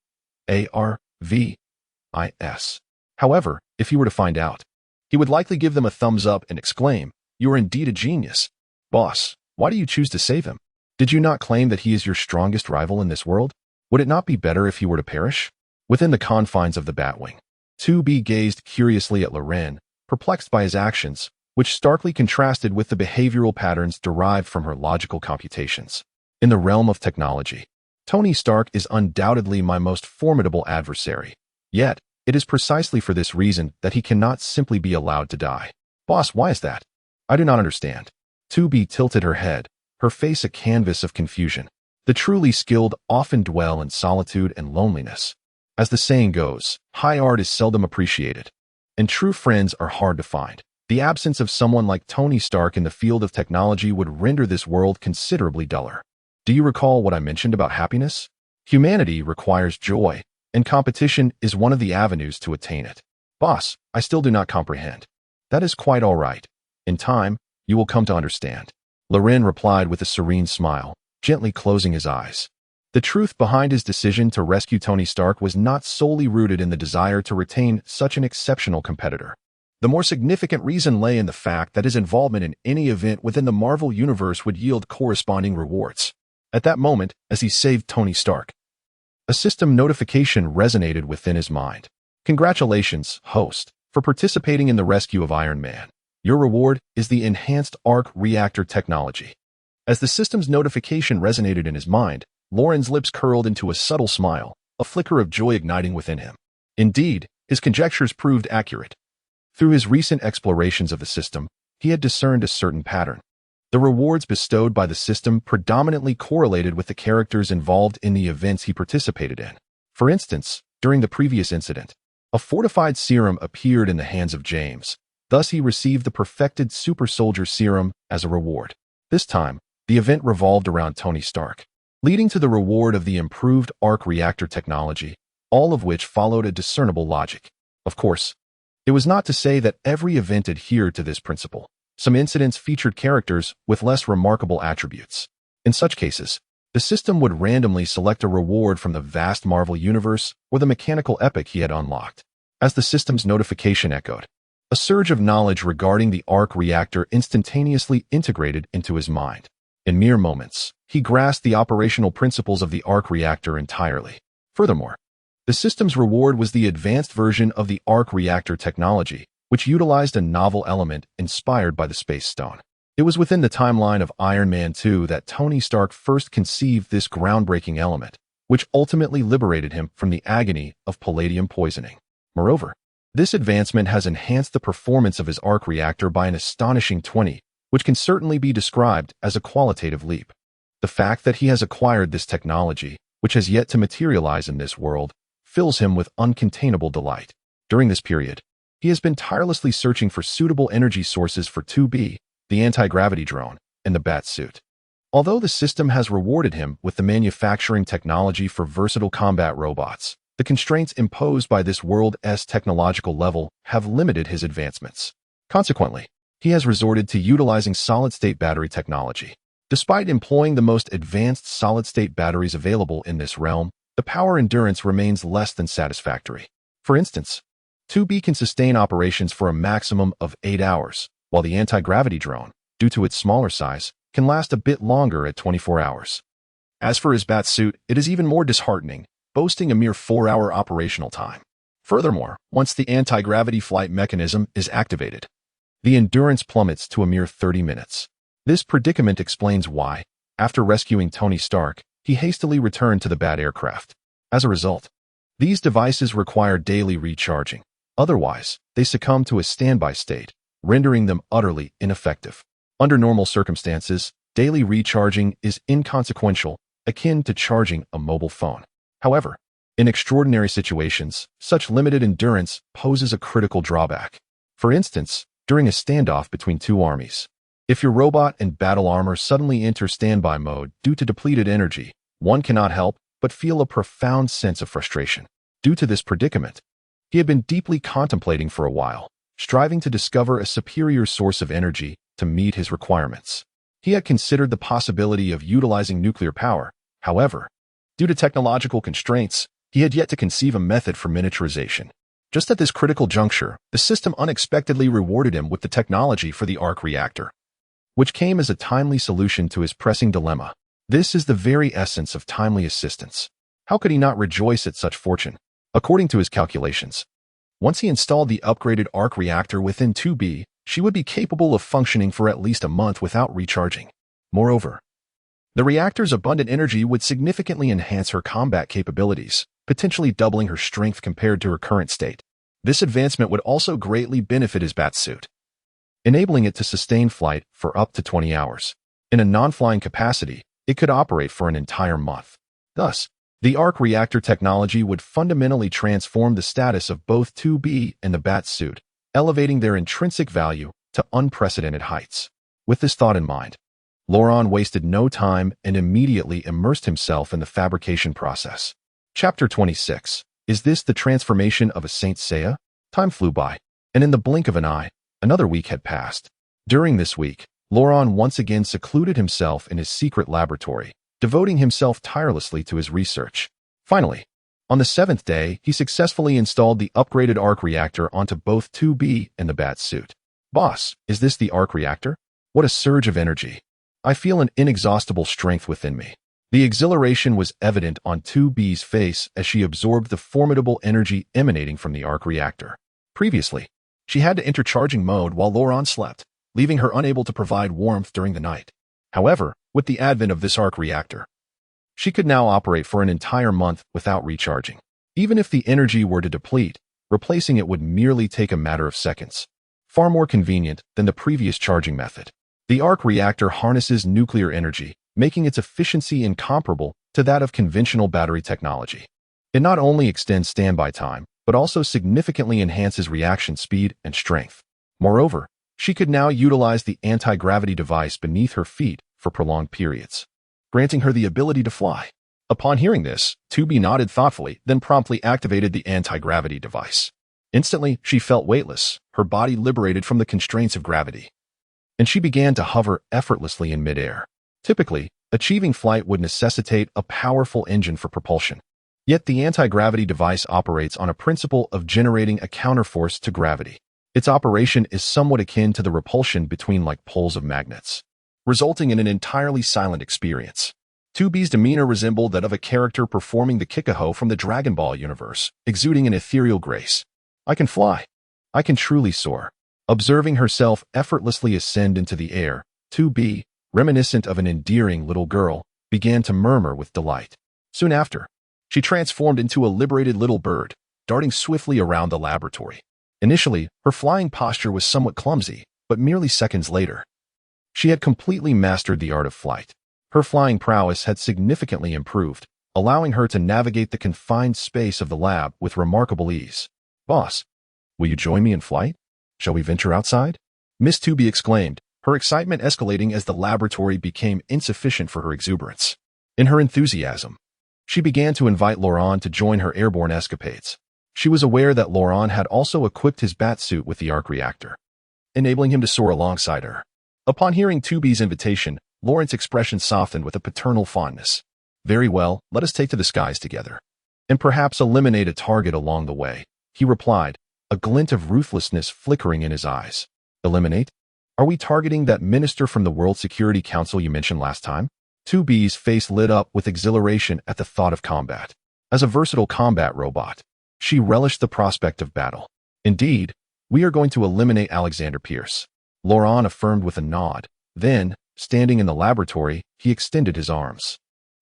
However, if he were to find out, he would likely give them a thumbs up and exclaim, "You are indeed a genius. Boss, why do you choose to save him? Did you not claim that he is your strongest rival in this world? Would it not be better if he were to perish? Within the confines of the Batwing, 2B gazed curiously at Loren, perplexed by his actions, which starkly contrasted with the behavioral patterns derived from her logical computations. In the realm of technology, Tony Stark is undoubtedly my most formidable adversary. Yet, it is precisely for this reason that he cannot simply be allowed to die. Boss, why is that? I do not understand. 2B tilted her head, her face a canvas of confusion. The truly skilled often dwell in solitude and loneliness. As the saying goes, high art is seldom appreciated, and true friends are hard to find. The absence of someone like Tony Stark in the field of technology would render this world considerably duller. Do you recall what I mentioned about happiness? Humanity requires joy, and competition is one of the avenues to attain it. Boss, I still do not comprehend. That is quite all right. In time, you will come to understand. Loren replied with a serene smile, gently closing his eyes. The truth behind his decision to rescue Tony Stark was not solely rooted in the desire to retain such an exceptional competitor. The more significant reason lay in the fact that his involvement in any event within the Marvel Universe would yield corresponding rewards. At that moment, as he saved Tony Stark, a system notification resonated within his mind. Congratulations, host, for participating in the rescue of Iron Man. Your reward is the enhanced arc reactor technology. As the system's notification resonated in his mind, Loren's lips curled into a subtle smile, a flicker of joy igniting within him. Indeed, his conjectures proved accurate. Through his recent explorations of the system, he had discerned a certain pattern. The rewards bestowed by the system predominantly correlated with the characters involved in the events he participated in. For instance, during the previous incident, a fortified serum appeared in the hands of James. Thus, he received the perfected super soldier serum as a reward. This time, the event revolved around Tony Stark, leading to the reward of the improved arc reactor technology, all of which followed a discernible logic. Of course, it was not to say that every event adhered to this principle. Some incidents featured characters with less remarkable attributes. In such cases, the system would randomly select a reward from the vast Marvel universe or the mechanical epic he had unlocked. As the system's notification echoed, a surge of knowledge regarding the arc reactor instantaneously integrated into his mind. In mere moments, he grasped the operational principles of the arc reactor entirely. Furthermore, the system's reward was the advanced version of the arc reactor technology, which utilized a novel element inspired by the Space Stone. It was within the timeline of Iron Man 2 that Tony Stark first conceived this groundbreaking element, which ultimately liberated him from the agony of palladium poisoning. Moreover, this advancement has enhanced the performance of his arc reactor by an astonishing 20, which can certainly be described as a qualitative leap. The fact that he has acquired this technology, which has yet to materialize in this world, fills him with uncontainable delight. During this period, he has been tirelessly searching for suitable energy sources for 2B, the anti-gravity drone, and the bat suit. Although the system has rewarded him with the manufacturing technology for versatile combat robots, the constraints imposed by this world's technological level have limited his advancements. Consequently, he has resorted to utilizing solid-state battery technology. Despite employing the most advanced solid-state batteries available in this realm, the power endurance remains less than satisfactory. For instance, 2B can sustain operations for a maximum of 8 hours, while the anti-gravity drone, due to its smaller size, can last a bit longer at 24 hours. As for his bat suit, it is even more disheartening, boasting a mere 4-hour operational time. Furthermore, once the anti-gravity flight mechanism is activated, the endurance plummets to a mere 30 minutes. This predicament explains why, after rescuing Tony Stark, he hastily returned to the Bat aircraft. As a result, these devices require daily recharging. Otherwise, they succumb to a standby state, rendering them utterly ineffective. Under normal circumstances, daily recharging is inconsequential, akin to charging a mobile phone. However, in extraordinary situations, such limited endurance poses a critical drawback. For instance, during a standoff between two armies, if your robot and battle armor suddenly enter standby mode due to depleted energy, one cannot help but feel a profound sense of frustration. Due to this predicament, he had been deeply contemplating for a while, striving to discover a superior source of energy to meet his requirements. He had considered the possibility of utilizing nuclear power. However, due to technological constraints, he had yet to conceive a method for miniaturization. Just at this critical juncture, the system unexpectedly rewarded him with the technology for the arc reactor, which came as a timely solution to his pressing dilemma. This is the very essence of timely assistance. How could he not rejoice at such fortune? According to his calculations, once he installed the upgraded arc reactor within 2B, she would be capable of functioning for at least a month without recharging. Moreover, the reactor's abundant energy would significantly enhance her combat capabilities, potentially doubling her strength compared to her current state. This advancement would also greatly benefit his batsuit, enabling it to sustain flight for up to 20 hours. In a non-flying capacity, it could operate for an entire month. Thus, the arc reactor technology would fundamentally transform the status of both 2B and the batsuit, elevating their intrinsic value to unprecedented heights. With this thought in mind, Laurent wasted no time and immediately immersed himself in the fabrication process. Chapter 26. Is this the transformation of a Saint Seiya? Time flew by, and in the blink of an eye, another week had passed. During this week, Laurent once again secluded himself in his secret laboratory, devoting himself tirelessly to his research. Finally, on the 7th day, he successfully installed the upgraded arc reactor onto both 2B and the batsuit. Boss, is this the arc reactor? What a surge of energy. I feel an inexhaustible strength within me. The exhilaration was evident on 2B's face as she absorbed the formidable energy emanating from the arc reactor. Previously, she had to enter charging mode while Laurent slept, leaving her unable to provide warmth during the night. However, with the advent of this arc reactor, she could now operate for an entire month without recharging. Even if the energy were to deplete, replacing it would merely take a matter of seconds. Far more convenient than the previous charging method. The arc reactor harnesses nuclear energy, making its efficiency incomparable to that of conventional battery technology. It not only extends standby time, but also significantly enhances reaction speed and strength. Moreover, she could now utilize the anti-gravity device beneath her feet for prolonged periods, granting her the ability to fly. Upon hearing this, 2B nodded thoughtfully, then promptly activated the anti-gravity device. Instantly, she felt weightless, her body liberated from the constraints of gravity, and she began to hover effortlessly in midair. Typically, achieving flight would necessitate a powerful engine for propulsion. Yet the anti-gravity device operates on a principle of generating a counterforce to gravity. Its operation is somewhat akin to the repulsion between like poles of magnets, resulting in an entirely silent experience. 2B's demeanor resembled that of a character performing the Kikaho from the Dragon Ball universe, exuding an ethereal grace. I can fly. I can truly soar. Observing herself effortlessly ascend into the air, 2B, reminiscent of an endearing little girl, began to murmur with delight. Soon after, she transformed into a liberated little bird, darting swiftly around the laboratory. Initially, her flying posture was somewhat clumsy, but merely seconds later, she had completely mastered the art of flight. Her flying prowess had significantly improved, allowing her to navigate the confined space of the lab with remarkable ease. Boss, will you join me in flight? Shall we venture outside? Miss 2B exclaimed, her excitement escalating as the laboratory became insufficient for her exuberance. In her enthusiasm, she began to invite Laurent to join her airborne escapades. She was aware that Laurent had also equipped his batsuit with the arc reactor, enabling him to soar alongside her. Upon hearing 2B's invitation, Laurent's expression softened with a paternal fondness. Very well, let us take to the skies together, and perhaps eliminate a target along the way, he replied, a glint of ruthlessness flickering in his eyes. Eliminate? Are we targeting that minister from the World Security Council you mentioned last time? 2B's face lit up with exhilaration at the thought of combat. As a versatile combat robot, she relished the prospect of battle. Indeed, we are going to eliminate Alexander Pierce, Laurent affirmed with a nod. Then, standing in the laboratory, he extended his arms.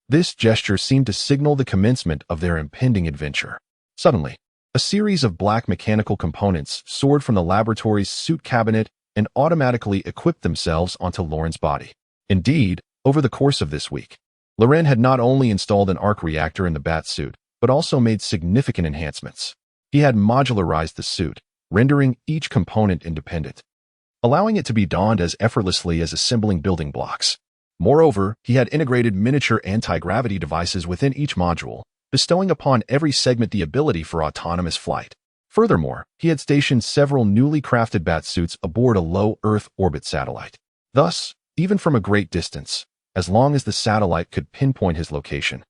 This gesture seemed to signal the commencement of their impending adventure. Suddenly, a series of black mechanical components soared from the laboratory's suit cabinet and automatically equipped themselves onto Laurent's body. Indeed, over the course of this week, Laurent had not only installed an arc reactor in the batsuit, but also made significant enhancements. He had modularized the suit, rendering each component independent, allowing it to be donned as effortlessly as assembling building blocks. Moreover, he had integrated miniature anti-gravity devices within each module, bestowing upon every segment the ability for autonomous flight. Furthermore, he had stationed several newly crafted batsuits aboard a low Earth orbit satellite. Thus, even from a great distance, as long as the satellite could pinpoint his location,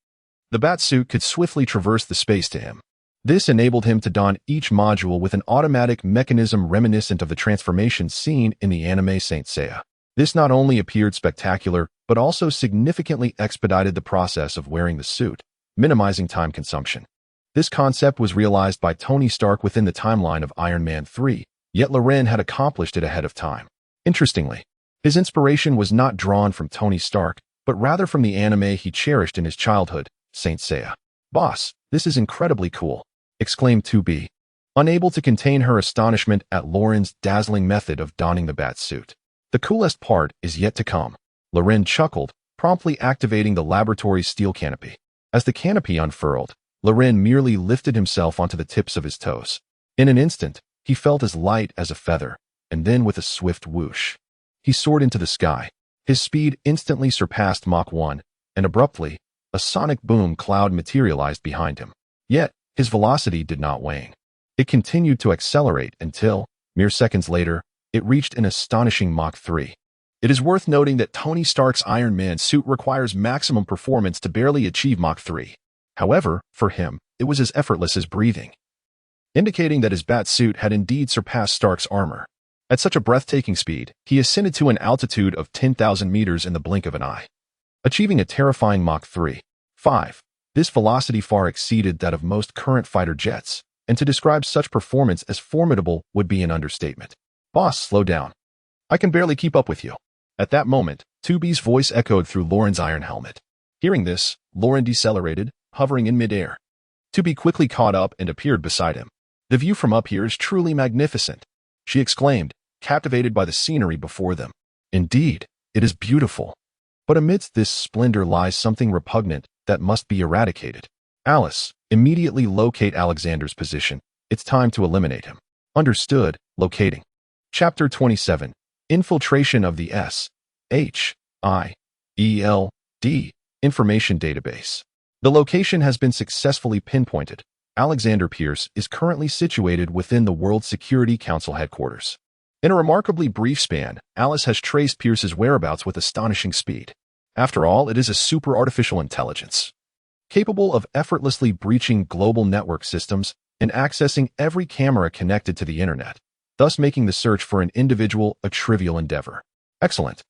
the batsuit could swiftly traverse the space to him. This enabled him to don each module with an automatic mechanism reminiscent of the transformation seen in the anime Saint Seiya. This not only appeared spectacular, but also significantly expedited the process of wearing the suit, minimizing time consumption. This concept was realized by Tony Stark within the timeline of Iron Man 3, yet Loren had accomplished it ahead of time. Interestingly, his inspiration was not drawn from Tony Stark, but rather from the anime he cherished in his childhood, Saint Seiya. "Boss, this is incredibly cool," exclaimed 2B, unable to contain her astonishment at Loren's dazzling method of donning the bat suit. "The coolest part is yet to come," Loren chuckled, promptly activating the laboratory's steel canopy. As the canopy unfurled, Loren merely lifted himself onto the tips of his toes. In an instant, he felt as light as a feather, and then with a swift whoosh, he soared into the sky. His speed instantly surpassed Mach 1, and abruptly, a sonic boom cloud materialized behind him. Yet, his velocity did not wane. It continued to accelerate until, mere seconds later, it reached an astonishing Mach 3. It is worth noting that Tony Stark's Iron Man suit requires maximum performance to barely achieve Mach 3. However, for him, it was as effortless as breathing, indicating that his bat suit had indeed surpassed Stark's armor. At such a breathtaking speed, he ascended to an altitude of 10,000 meters in the blink of an eye, achieving a terrifying Mach 3.5. This velocity far exceeded that of most current fighter jets, and to describe such performance as formidable would be an understatement. "Boss, slow down. I can barely keep up with you." At that moment, 2B's voice echoed through Loren's iron helmet. Hearing this, Loren decelerated, hovering in midair. 2B quickly caught up and appeared beside him. "The view from up here is truly magnificent," she exclaimed, captivated by the scenery before them. "Indeed, it is beautiful. But amidst this splendor lies something repugnant that must be eradicated. Alice, immediately locate Alexander's position. It's time to eliminate him." "Understood, locating." Chapter 27. Infiltration of the SHIELD Information Database. The location has been successfully pinpointed. Alexander Pierce is currently situated within the World Security Council headquarters. In a remarkably brief span, Alice has traced Pierce's whereabouts with astonishing speed. After all, it is a super artificial intelligence, capable of effortlessly breaching global network systems and accessing every camera connected to the internet, thus making the search for an individual a trivial endeavor. Excellent.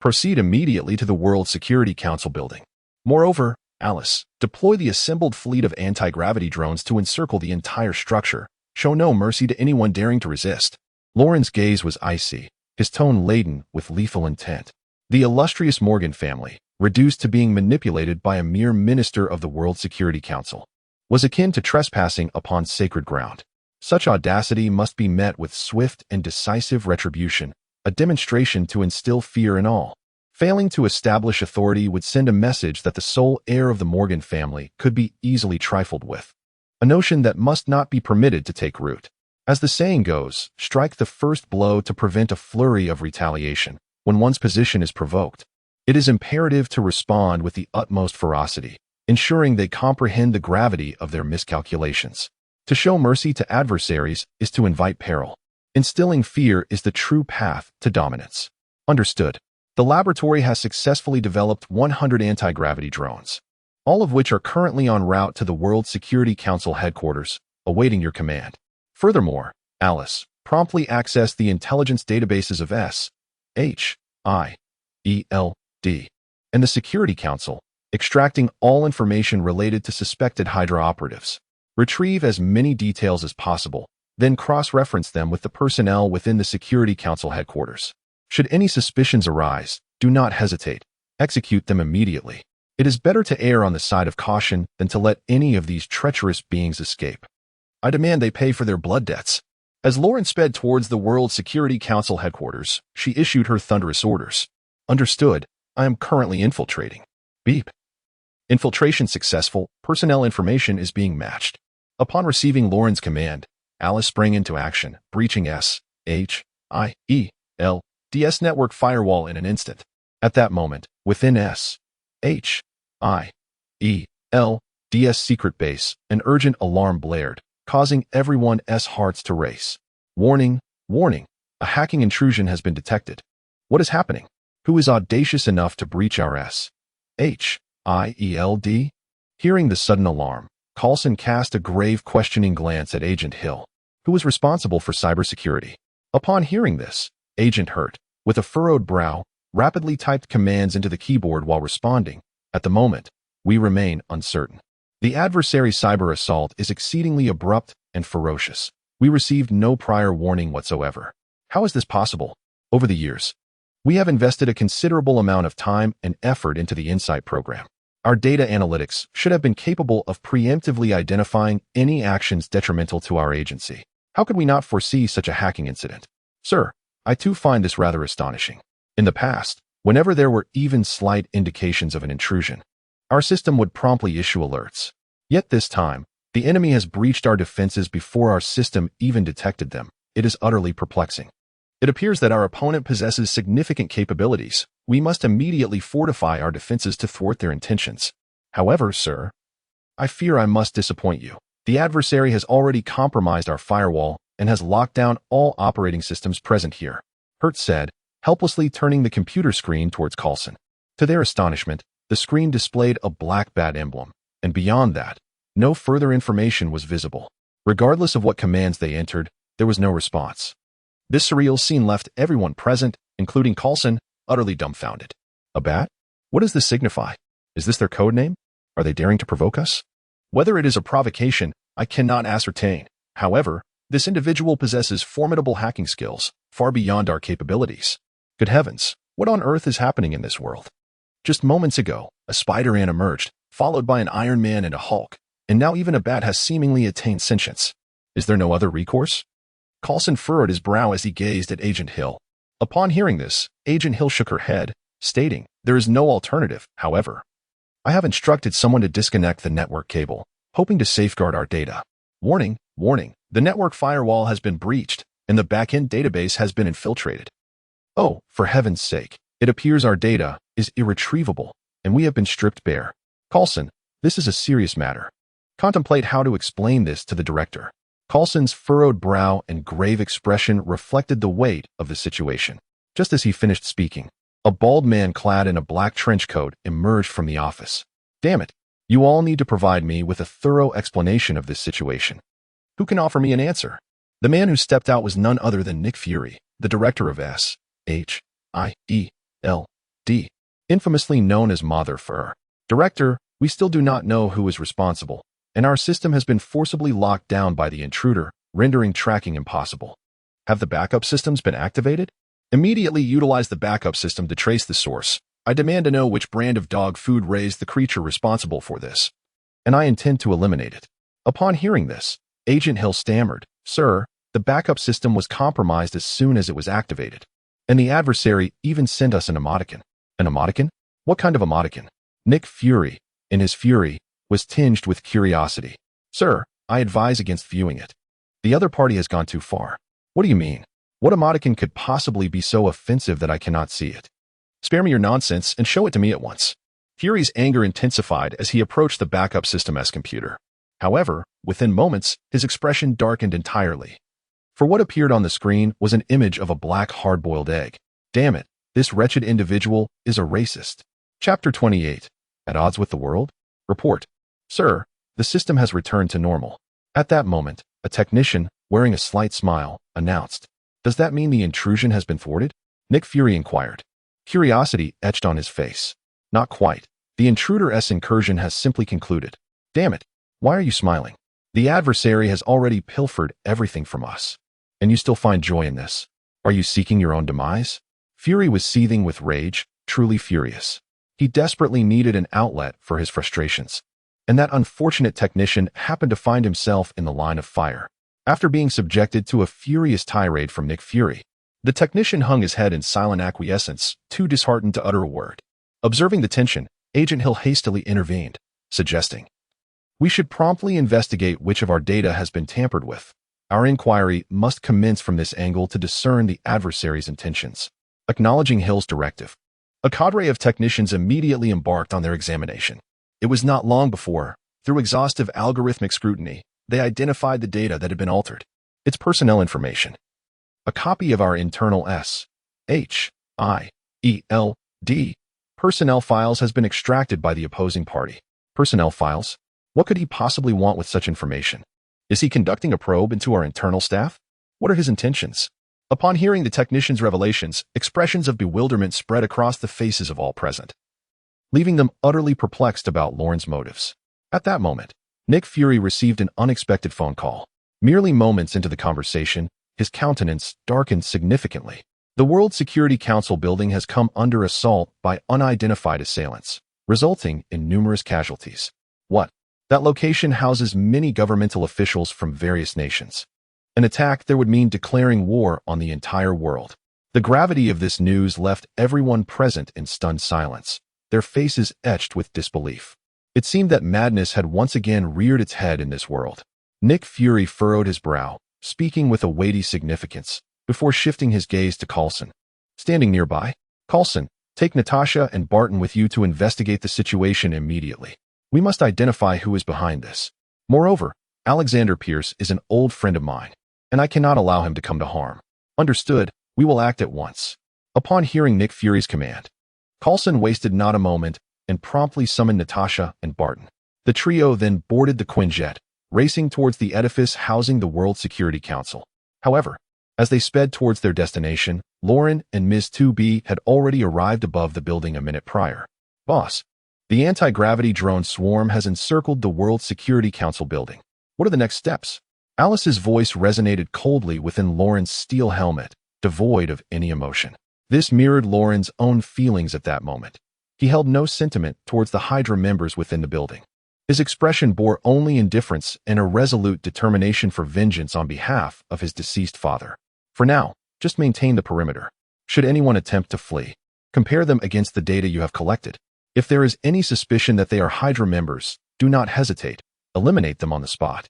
Proceed immediately to the World Security Council building. Moreover, Alice, deploy the assembled fleet of anti-gravity drones to encircle the entire structure. Show no mercy to anyone daring to resist. Loren's gaze was icy, his tone laden with lethal intent. The illustrious Morgan family, reduced to being manipulated by a mere minister of the World Security Council, was akin to trespassing upon sacred ground. Such audacity must be met with swift and decisive retribution, a demonstration to instill fear in all. Failing to establish authority would send a message that the sole heir of the Morgan family could be easily trifled with, a notion that must not be permitted to take root. As the saying goes, strike the first blow to prevent a flurry of retaliation. When one's position is provoked, it is imperative to respond with the utmost ferocity, ensuring they comprehend the gravity of their miscalculations. To show mercy to adversaries is to invite peril. Instilling fear is the true path to dominance. Understood. The laboratory has successfully developed 100 anti-gravity drones, all of which are currently en route to the World Security Council headquarters, awaiting your command. Furthermore, Alice, promptly access the intelligence databases of SHIELD and the Security Council, extracting all information related to suspected Hydra operatives. Retrieve as many details as possible, then cross-reference them with the personnel within the Security Council headquarters. Should any suspicions arise, do not hesitate. Execute them immediately. It is better to err on the side of caution than to let any of these treacherous beings escape. I demand they pay for their blood debts. As Loren sped towards the World Security Council headquarters, she issued her thunderous orders. Understood. I am currently infiltrating. Beep. Infiltration successful. Personnel information is being matched. Upon receiving Loren's command, Alice sprang into action, breaching SHIELD's network firewall in an instant. At that moment, within SHIELD's secret base, an urgent alarm blared, causing everyone's hearts to race. Warning, warning, a hacking intrusion has been detected. What is happening? Who is audacious enough to breach our SHIELD? Hearing the sudden alarm, Coulson cast a grave questioning glance at Agent Hill, who was responsible for cybersecurity. Upon hearing this, Agent Hurt, with a furrowed brow, rapidly typed commands into the keyboard while responding. At the moment, we remain uncertain. The adversary's cyber assault is exceedingly abrupt and ferocious. We received no prior warning whatsoever. How is this possible? Over the years, we have invested a considerable amount of time and effort into the Insight program. Our data analytics should have been capable of preemptively identifying any actions detrimental to our agency. How could we not foresee such a hacking incident? Sir, I too find this rather astonishing. In the past, whenever there were even slight indications of an intrusion, our system would promptly issue alerts. Yet this time, the enemy has breached our defenses before our system even detected them. It is utterly perplexing. It appears that our opponent possesses significant capabilities. We must immediately fortify our defenses to thwart their intentions. However, sir, I fear I must disappoint you. The adversary has already compromised our firewall and has locked down all operating systems present here, Hertz said, helplessly turning the computer screen towards Coulson. To their astonishment, the screen displayed a black bat emblem, and beyond that, no further information was visible. Regardless of what commands they entered, there was no response. This surreal scene left everyone present, including Coulson, utterly dumbfounded. A bat? What does this signify? Is this their code name? Are they daring to provoke us? Whether it is a provocation, I cannot ascertain. However, this individual possesses formidable hacking skills, far beyond our capabilities. Good heavens, what on earth is happening in this world? Just moments ago, a Spider-Man emerged, followed by an Iron Man and a Hulk, and now even a bat has seemingly attained sentience. Is there no other recourse? Coulson furrowed his brow as he gazed at Agent Hill. Upon hearing this, Agent Hill shook her head, stating, "There is no alternative, however. I have instructed someone to disconnect the network cable, hoping to safeguard our data. Warning, warning, the network firewall has been breached, and the backend database has been infiltrated. Oh, for heaven's sake, it appears our data is irretrievable, and we have been stripped bare. Coulson, this is a serious matter. Contemplate how to explain this to the director." Coulson's furrowed brow and grave expression reflected the weight of the situation. Just as he finished speaking, a bald man clad in a black trench coat emerged from the office. "Damn it, you all need to provide me with a thorough explanation of this situation. Who can offer me an answer?" The man who stepped out was none other than Nick Fury, the director of SHIELD, infamously known as Mother Fur. "Director, we still do not know who is responsible, and our system has been forcibly locked down by the intruder, rendering tracking impossible. Have the backup systems been activated? Immediately utilize the backup system to trace the source. I demand to know which brand of dog food raised the creature responsible for this, and I intend to eliminate it." Upon hearing this, Agent Hill stammered, "Sir, the backup system was compromised as soon as it was activated, and the adversary even sent us an emoticon." "An emoticon? What kind of emoticon?" Nick Fury, in his fury, was tinged with curiosity. "Sir, I advise against viewing it. The other party has gone too far." "What do you mean? What emoticon could possibly be so offensive that I cannot see it? Spare me your nonsense and show it to me at once." Fury's anger intensified as he approached the backup system's computer. However, within moments, his expression darkened entirely. For what appeared on the screen was an image of a black hard-boiled egg. Damn it, this wretched individual is a racist. Chapter 28. At odds with the world? Report. "Sir, the system has returned to normal." At that moment, a technician, wearing a slight smile, announced, "Does that mean the intrusion has been thwarted?" Nick Fury inquired. Curiosity etched on his face. "Not quite. The intruder's incursion has simply concluded." "Damn it, why are you smiling? The adversary has already pilfered everything from us, and you still find joy in this. Are you seeking your own demise?" Fury was seething with rage, truly furious. He desperately needed an outlet for his frustrations, and that unfortunate technician happened to find himself in the line of fire. After being subjected to a furious tirade from Nick Fury, the technician hung his head in silent acquiescence, too disheartened to utter a word. Observing the tension, Agent Hill hastily intervened, suggesting, "We should promptly investigate which of our data has been tampered with. Our inquiry must commence from this angle to discern the adversary's intentions." Acknowledging Hill's directive, a cadre of technicians immediately embarked on their examination. It was not long before, through exhaustive algorithmic scrutiny, they identified the data that had been altered. Its personnel information. A copy of our internal SHIELD personnel files has been extracted by the opposing party. Personnel files? What could he possibly want with such information? Is he conducting a probe into our internal staff? What are his intentions? Upon hearing the technician's revelations, expressions of bewilderment spread across the faces of all present, leaving them utterly perplexed about Lauren's motives. At that moment, Nick Fury received an unexpected phone call. Merely moments into the conversation, his countenance darkened significantly. The World Security Council building has come under assault by unidentified assailants, resulting in numerous casualties. What? That location houses many governmental officials from various nations. An attack there would mean declaring war on the entire world. The gravity of this news left everyone present in stunned silence, their faces etched with disbelief. It seemed that madness had once again reared its head in this world. Nick Fury furrowed his brow, speaking with a weighty significance, before shifting his gaze to Coulson. Standing nearby, Coulson, take Natasha and Barton with you to investigate the situation immediately. We must identify who is behind this. Moreover, Alexander Pierce is an old friend of mine, and I cannot allow him to come to harm. Understood, we will act at once. Upon hearing Nick Fury's command, Coulson wasted not a moment and promptly summoned Natasha and Barton. The trio then boarded the Quinjet, racing towards the edifice housing the World Security Council. However, as they sped towards their destination, Lauren and Ms. 2B had already arrived above the building a minute prior. Boss, the anti-gravity drone swarm has encircled the World Security Council building. What are the next steps? Alice's voice resonated coldly within Lauren's steel helmet, devoid of any emotion. This mirrored Lauren's own feelings at that moment. He held no sentiment towards the Hydra members within the building. His expression bore only indifference and a resolute determination for vengeance on behalf of his deceased father. For now, just maintain the perimeter. Should anyone attempt to flee, compare them against the data you have collected. If there is any suspicion that they are Hydra members, do not hesitate. Eliminate them on the spot.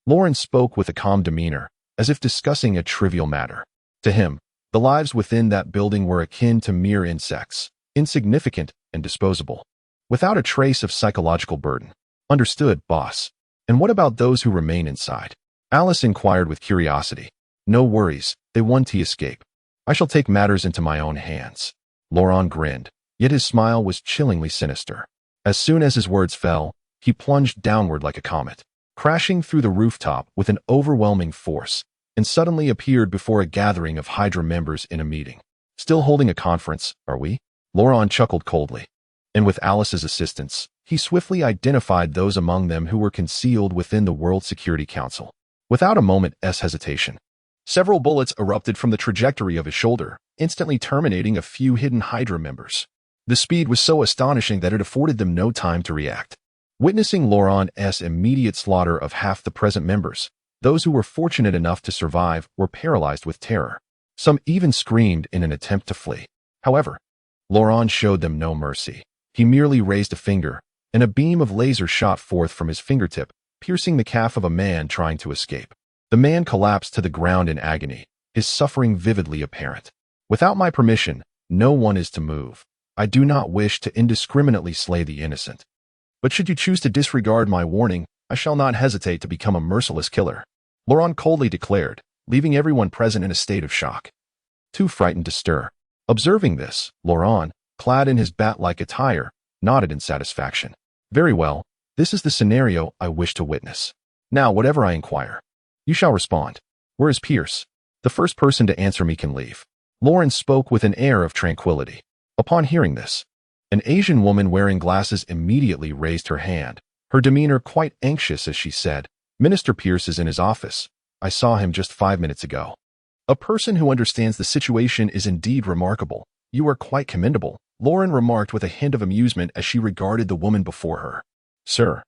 Lauren spoke with a calm demeanor, as if discussing a trivial matter. To him, the lives within that building were akin to mere insects, insignificant and disposable, without a trace of psychological burden. Understood, boss. And what about those who remain inside? Alice inquired with curiosity. No worries, they want to escape. I shall take matters into my own hands. Laurent grinned, yet his smile was chillingly sinister. As soon as his words fell, he plunged downward like a comet, crashing through the rooftop with an overwhelming force, and suddenly appeared before a gathering of Hydra members in a meeting. Still holding a conference, are we? Laurent chuckled coldly, and with Alice's assistance, he swiftly identified those among them who were concealed within the World Security Council. Without a moment's hesitation, several bullets erupted from the trajectory of his shoulder, instantly terminating a few hidden Hydra members. The speed was so astonishing that it afforded them no time to react. Witnessing Laurent's immediate slaughter of half the present members, those who were fortunate enough to survive were paralyzed with terror. Some even screamed in an attempt to flee. However, Laurent showed them no mercy. He merely raised a finger, and a beam of laser shot forth from his fingertip, piercing the calf of a man trying to escape. The man collapsed to the ground in agony, his suffering vividly apparent. Without my permission, no one is to move. I do not wish to indiscriminately slay the innocent. But should you choose to disregard my warning, I shall not hesitate to become a merciless killer. Laurent coldly declared, leaving everyone present in a state of shock, too frightened to stir. Observing this, Laurent, clad in his bat-like attire, nodded in satisfaction. Very well, this is the scenario I wish to witness. Now, whatever I inquire, you shall respond. Where is Pierce? The first person to answer me can leave. Lauren spoke with an air of tranquility. Upon hearing this, an Asian woman wearing glasses immediately raised her hand, her demeanor quite anxious as she said, Minister Pierce is in his office. I saw him just 5 minutes ago. A person who understands the situation is indeed remarkable. You are quite commendable, Lauren remarked with a hint of amusement as she regarded the woman before her. Sir,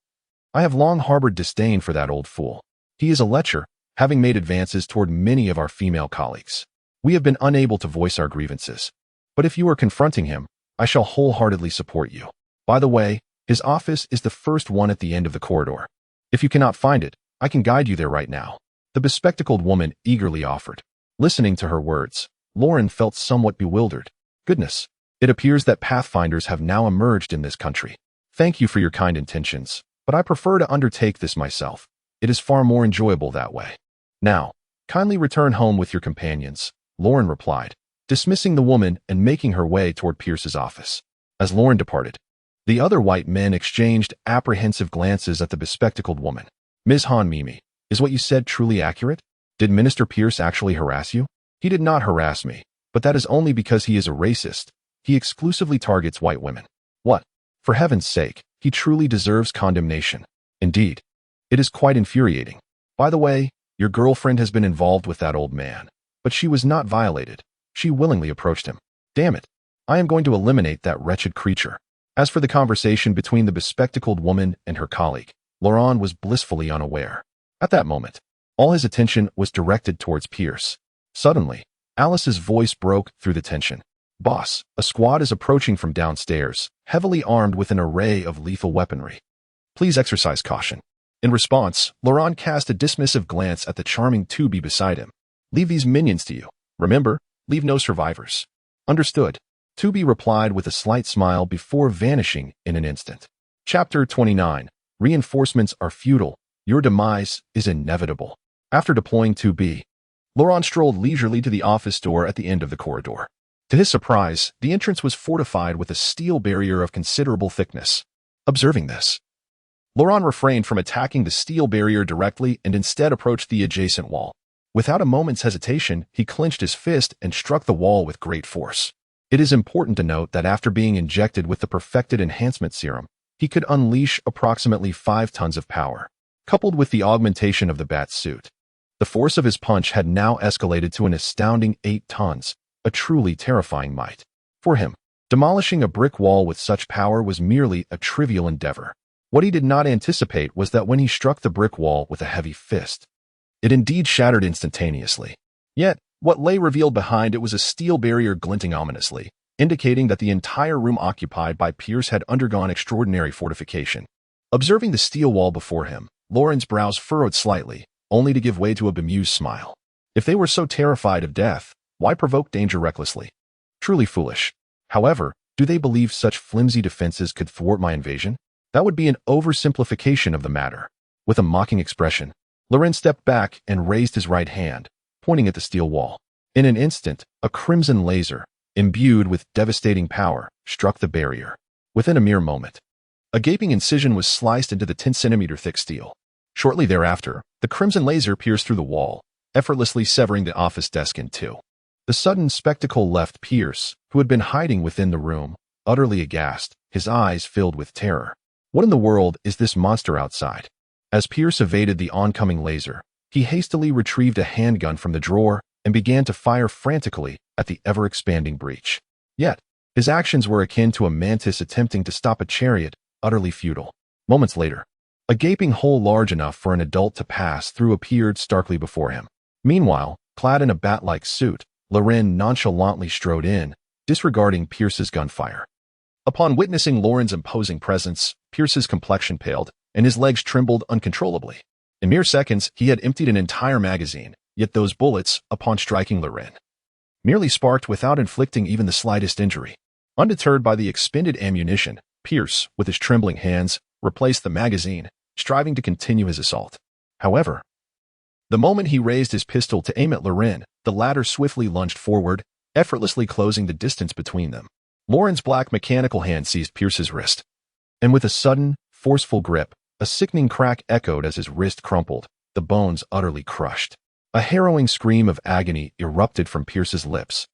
I have long harbored disdain for that old fool. He is a lecher, having made advances toward many of our female colleagues. We have been unable to voice our grievances. But if you are confronting him, I shall wholeheartedly support you. By the way, his office is the first one at the end of the corridor. If you cannot find it, I can guide you there right now. The bespectacled woman eagerly offered. Listening to her words, Lauren felt somewhat bewildered. Goodness, it appears that pathfinders have now emerged in this country. Thank you for your kind intentions, but I prefer to undertake this myself. It is far more enjoyable that way. Now, kindly return home with your companions, Lauren replied, dismissing the woman and making her way toward Pierce's office. As Lauren departed, the other white men exchanged apprehensive glances at the bespectacled woman. Ms. Han Mimi, is what you said truly accurate? Did Minister Pierce actually harass you? He did not harass me, but that is only because he is a racist. He exclusively targets white women. What? For heaven's sake, he truly deserves condemnation. Indeed, it is quite infuriating. By the way, your girlfriend has been involved with that old man, but she was not violated. She willingly approached him. Damn it. I am going to eliminate that wretched creature. As for the conversation between the bespectacled woman and her colleague, Laurent was blissfully unaware. At that moment, all his attention was directed towards Pierce. Suddenly, Alice's voice broke through the tension. Boss, a squad is approaching from downstairs, heavily armed with an array of lethal weaponry. Please exercise caution. In response, Laurent cast a dismissive glance at the charming Tubi beside him. Leave these minions to you. Remember, leave no survivors. Understood. Tubi replied with a slight smile before vanishing in an instant. Chapter 29. Reinforcements are futile. Your demise is inevitable. After deploying Tubi, Laurent strolled leisurely to the office door at the end of the corridor. To his surprise, the entrance was fortified with a steel barrier of considerable thickness. Observing this, Laurent refrained from attacking the steel barrier directly and instead approached the adjacent wall. Without a moment's hesitation, he clenched his fist and struck the wall with great force. It is important to note that after being injected with the perfected enhancement serum, he could unleash approximately 5 tons of power. Coupled with the augmentation of the bat suit, the force of his punch had now escalated to an astounding 8 tons, a truly terrifying might. For him, demolishing a brick wall with such power was merely a trivial endeavor. What he did not anticipate was that when he struck the brick wall with a heavy fist, it indeed shattered instantaneously. Yet, what lay revealed behind it was a steel barrier glinting ominously, indicating that the entire room occupied by Pierce had undergone extraordinary fortification. Observing the steel wall before him, Laurent's brows furrowed slightly, only to give way to a bemused smile. If they were so terrified of death, why provoke danger recklessly? Truly foolish. However, do they believe such flimsy defenses could thwart my invasion? That would be an oversimplification of the matter. With a mocking expression, Laurent stepped back and raised his right hand, pointing at the steel wall. In an instant, a crimson laser, imbued with devastating power, struck the barrier. Within a mere moment, a gaping incision was sliced into the 10-centimeter thick steel. Shortly thereafter, the crimson laser pierced through the wall, effortlessly severing the office desk in two. The sudden spectacle left Pierce, who had been hiding within the room, utterly aghast, his eyes filled with terror. What in the world is this monster outside? As Pierce evaded the oncoming laser, he hastily retrieved a handgun from the drawer and began to fire frantically at the ever-expanding breach. Yet, his actions were akin to a mantis attempting to stop a chariot, utterly futile. Moments later, a gaping hole large enough for an adult to pass through appeared starkly before him. Meanwhile, clad in a bat-like suit, Laurent nonchalantly strode in, disregarding Pierce's gunfire. Upon witnessing Laurent's imposing presence, Pierce's complexion paled, and his legs trembled uncontrollably. In mere seconds, he had emptied an entire magazine, yet those bullets, upon striking Laurent, merely sparked without inflicting even the slightest injury. Undeterred by the expended ammunition, Pierce, with his trembling hands, replaced the magazine, striving to continue his assault. However, the moment he raised his pistol to aim at Laurent, the latter swiftly lunged forward, effortlessly closing the distance between them. Laurent's black mechanical hand seized Pierce's wrist, and with a sudden, forceful grip, a sickening crack echoed as his wrist crumpled, the bones utterly crushed. A harrowing scream of agony erupted from Pierce's lips,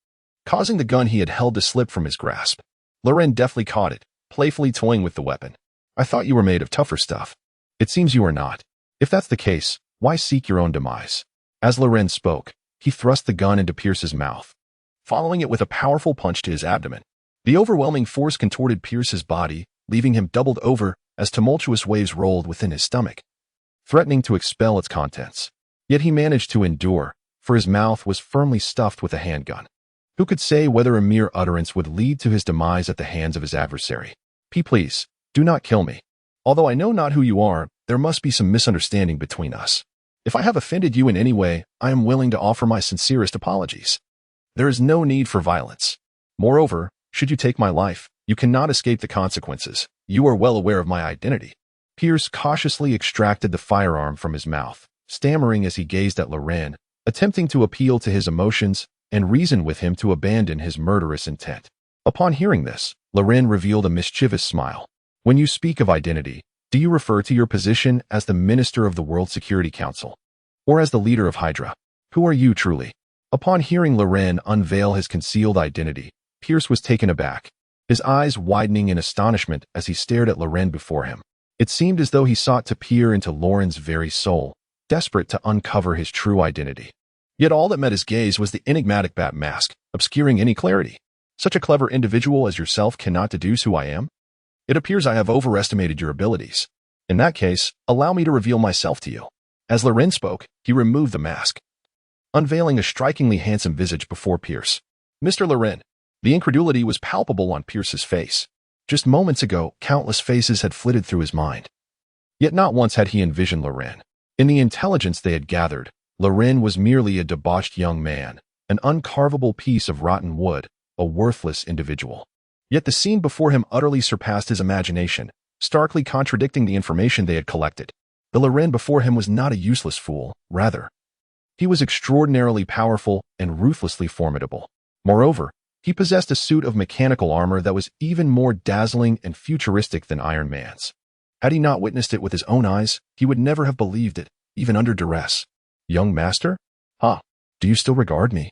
causing the gun he had held to slip from his grasp. Laurent deftly caught it, playfully toying with the weapon. I thought you were made of tougher stuff. It seems you are not. If that's the case, why seek your own demise? As Laurent spoke, he thrust the gun into Pierce's mouth, following it with a powerful punch to his abdomen. The overwhelming force contorted Pierce's body, leaving him doubled over as tumultuous waves rolled within his stomach, threatening to expel its contents. Yet he managed to endure, for his mouth was firmly stuffed with a handgun. Who could say whether a mere utterance would lead to his demise at the hands of his adversary? Please, do not kill me. Although I know not who you are, there must be some misunderstanding between us. If I have offended you in any way, I am willing to offer my sincerest apologies. There is no need for violence. Moreover, should you take my life, you cannot escape the consequences. You are well aware of my identity. Pierce cautiously extracted the firearm from his mouth, stammering as he gazed at Laurent, attempting to appeal to his emotions and reason with him to abandon his murderous intent. Upon hearing this, Laurent revealed a mischievous smile. When you speak of identity, do you refer to your position as the Minister of the World Security Council, or as the leader of Hydra? Who are you truly? Upon hearing Loren unveil his concealed identity, Pierce was taken aback, his eyes widening in astonishment as he stared at Loren before him. It seemed as though he sought to peer into Loren's very soul, desperate to uncover his true identity. Yet all that met his gaze was the enigmatic bat mask, obscuring any clarity. Such a clever individual as yourself cannot deduce who I am? It appears I have overestimated your abilities. In that case, allow me to reveal myself to you. As Loren spoke, he removed the mask, unveiling a strikingly handsome visage before Pierce. Mr. Loren. The incredulity was palpable on Pierce's face. Just moments ago, countless faces had flitted through his mind. Yet not once had he envisioned Loren. In the intelligence they had gathered, Loren was merely a debauched young man, an uncarvable piece of rotten wood, a worthless individual. Yet the scene before him utterly surpassed his imagination, starkly contradicting the information they had collected. The Loren before him was not a useless fool, rather. He was extraordinarily powerful and ruthlessly formidable. Moreover, he possessed a suit of mechanical armor that was even more dazzling and futuristic than Iron Man's. Had he not witnessed it with his own eyes, he would never have believed it, even under duress. Young master? Do you still regard me?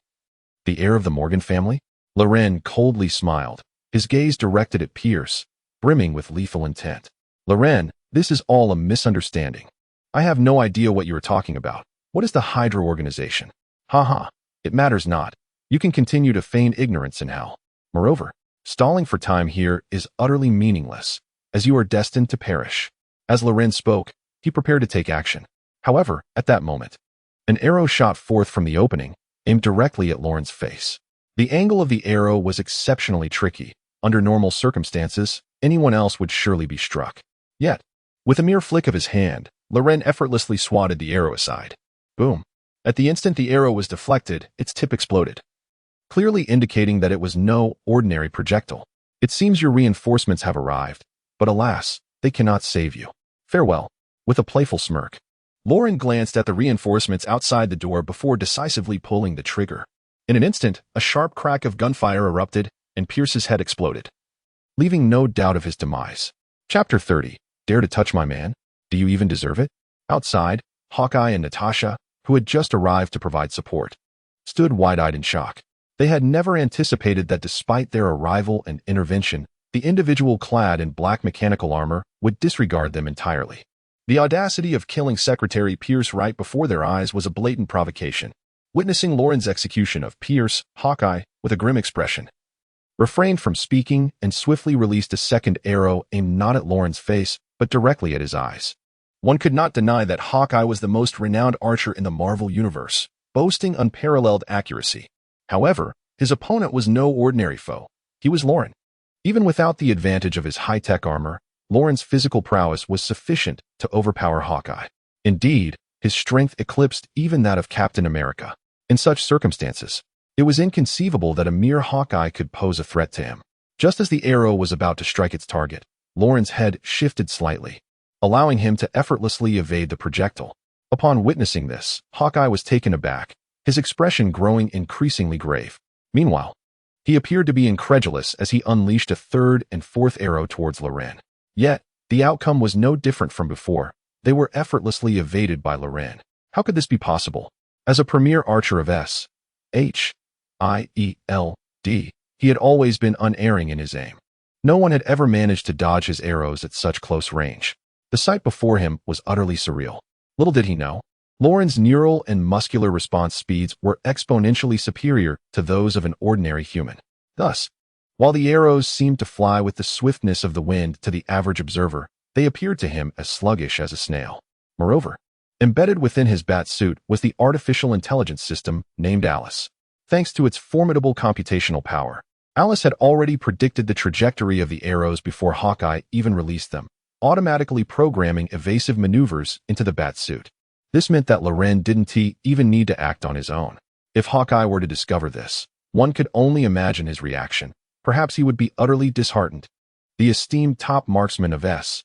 The heir of the Morgan family? Loren coldly smiled, his gaze directed at Pierce, brimming with lethal intent. Loren, this is all a misunderstanding. I have no idea what you are talking about. What is the Hydra organization? It matters not. You can continue to feign ignorance in hell. Moreover, stalling for time here is utterly meaningless, as you are destined to perish. As Loren spoke, he prepared to take action. However, at that moment, an arrow shot forth from the opening, aimed directly at Loren's face. The angle of the arrow was exceptionally tricky. Under normal circumstances, anyone else would surely be struck. Yet, with a mere flick of his hand, Loren effortlessly swatted the arrow aside. Boom. At the instant the arrow was deflected, its tip exploded, clearly indicating that it was no ordinary projectile. It seems your reinforcements have arrived, but alas, they cannot save you. Farewell. With a playful smirk, Loren glanced at the reinforcements outside the door before decisively pulling the trigger. In an instant, a sharp crack of gunfire erupted, and Pierce's head exploded, leaving no doubt of his demise. Chapter 30. Dare to touch my man? Do you even deserve it? Outside, Hawkeye and Natasha, who had just arrived to provide support, stood wide-eyed in shock. They had never anticipated that despite their arrival and intervention, the individual clad in black mechanical armor would disregard them entirely. The audacity of killing Secretary Pierce right before their eyes was a blatant provocation. Witnessing Loren's execution of Pierce, Hawkeye, with a grim expression, refrained from speaking and swiftly released a second arrow aimed not at Loren's face, but directly at his eyes. One could not deny that Hawkeye was the most renowned archer in the Marvel Universe, boasting unparalleled accuracy. However, his opponent was no ordinary foe. He was Loren. Even without the advantage of his high-tech armor, Loren's physical prowess was sufficient to overpower Hawkeye. Indeed, his strength eclipsed even that of Captain America. In such circumstances, it was inconceivable that a mere Hawkeye could pose a threat to him. Just as the arrow was about to strike its target, Loren's head shifted slightly, allowing him to effortlessly evade the projectile. Upon witnessing this, Hawkeye was taken aback, his expression growing increasingly grave. Meanwhile, he appeared to be incredulous as he unleashed a third and fourth arrow towards Loren. Yet, the outcome was no different from before. They were effortlessly evaded by Loren. How could this be possible? As a premier archer of S.H.I.E.L.D., he had always been unerring in his aim. No one had ever managed to dodge his arrows at such close range. The sight before him was utterly surreal. Little did he know, Loren's neural and muscular response speeds were exponentially superior to those of an ordinary human. Thus, while the arrows seemed to fly with the swiftness of the wind to the average observer, they appeared to him as sluggish as a snail. Moreover, embedded within his bat suit was the artificial intelligence system named Alice. Thanks to its formidable computational power, Alice had already predicted the trajectory of the arrows before Hawkeye even released them, automatically programming evasive maneuvers into the bat suit. This meant that Loren didn't even need to act on his own. If Hawkeye were to discover this, one could only imagine his reaction. Perhaps he would be utterly disheartened. The esteemed top marksman of S.H.I.E.L.D.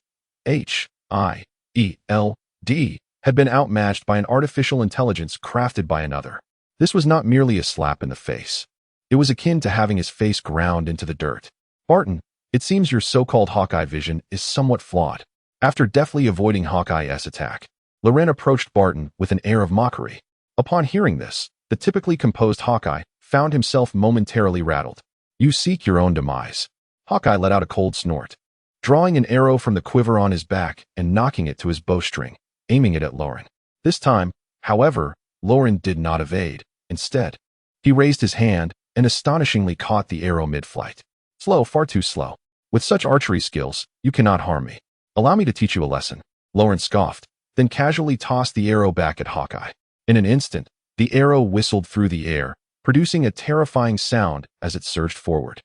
had been outmatched by an artificial intelligence crafted by another. This was not merely a slap in the face. It was akin to having his face ground into the dirt. Barton, it seems your so-called Hawkeye vision is somewhat flawed. After deftly avoiding Hawkeye's attack, Loren approached Barton with an air of mockery. Upon hearing this, The typically composed Hawkeye found himself momentarily rattled. You seek your own demise. Hawkeye let out a cold snort, drawing an arrow from the quiver on his back and knocking it to his bowstring, aiming it at Lauren. This time, however, Lauren did not evade. Instead, he raised his hand and astonishingly caught the arrow mid-flight. Slow, far too slow. With such archery skills, you cannot harm me. Allow me to teach you a lesson. Lauren scoffed, then casually tossed the arrow back at Hawkeye. In an instant, the arrow whistled through the air, producing a terrifying sound as it surged forward.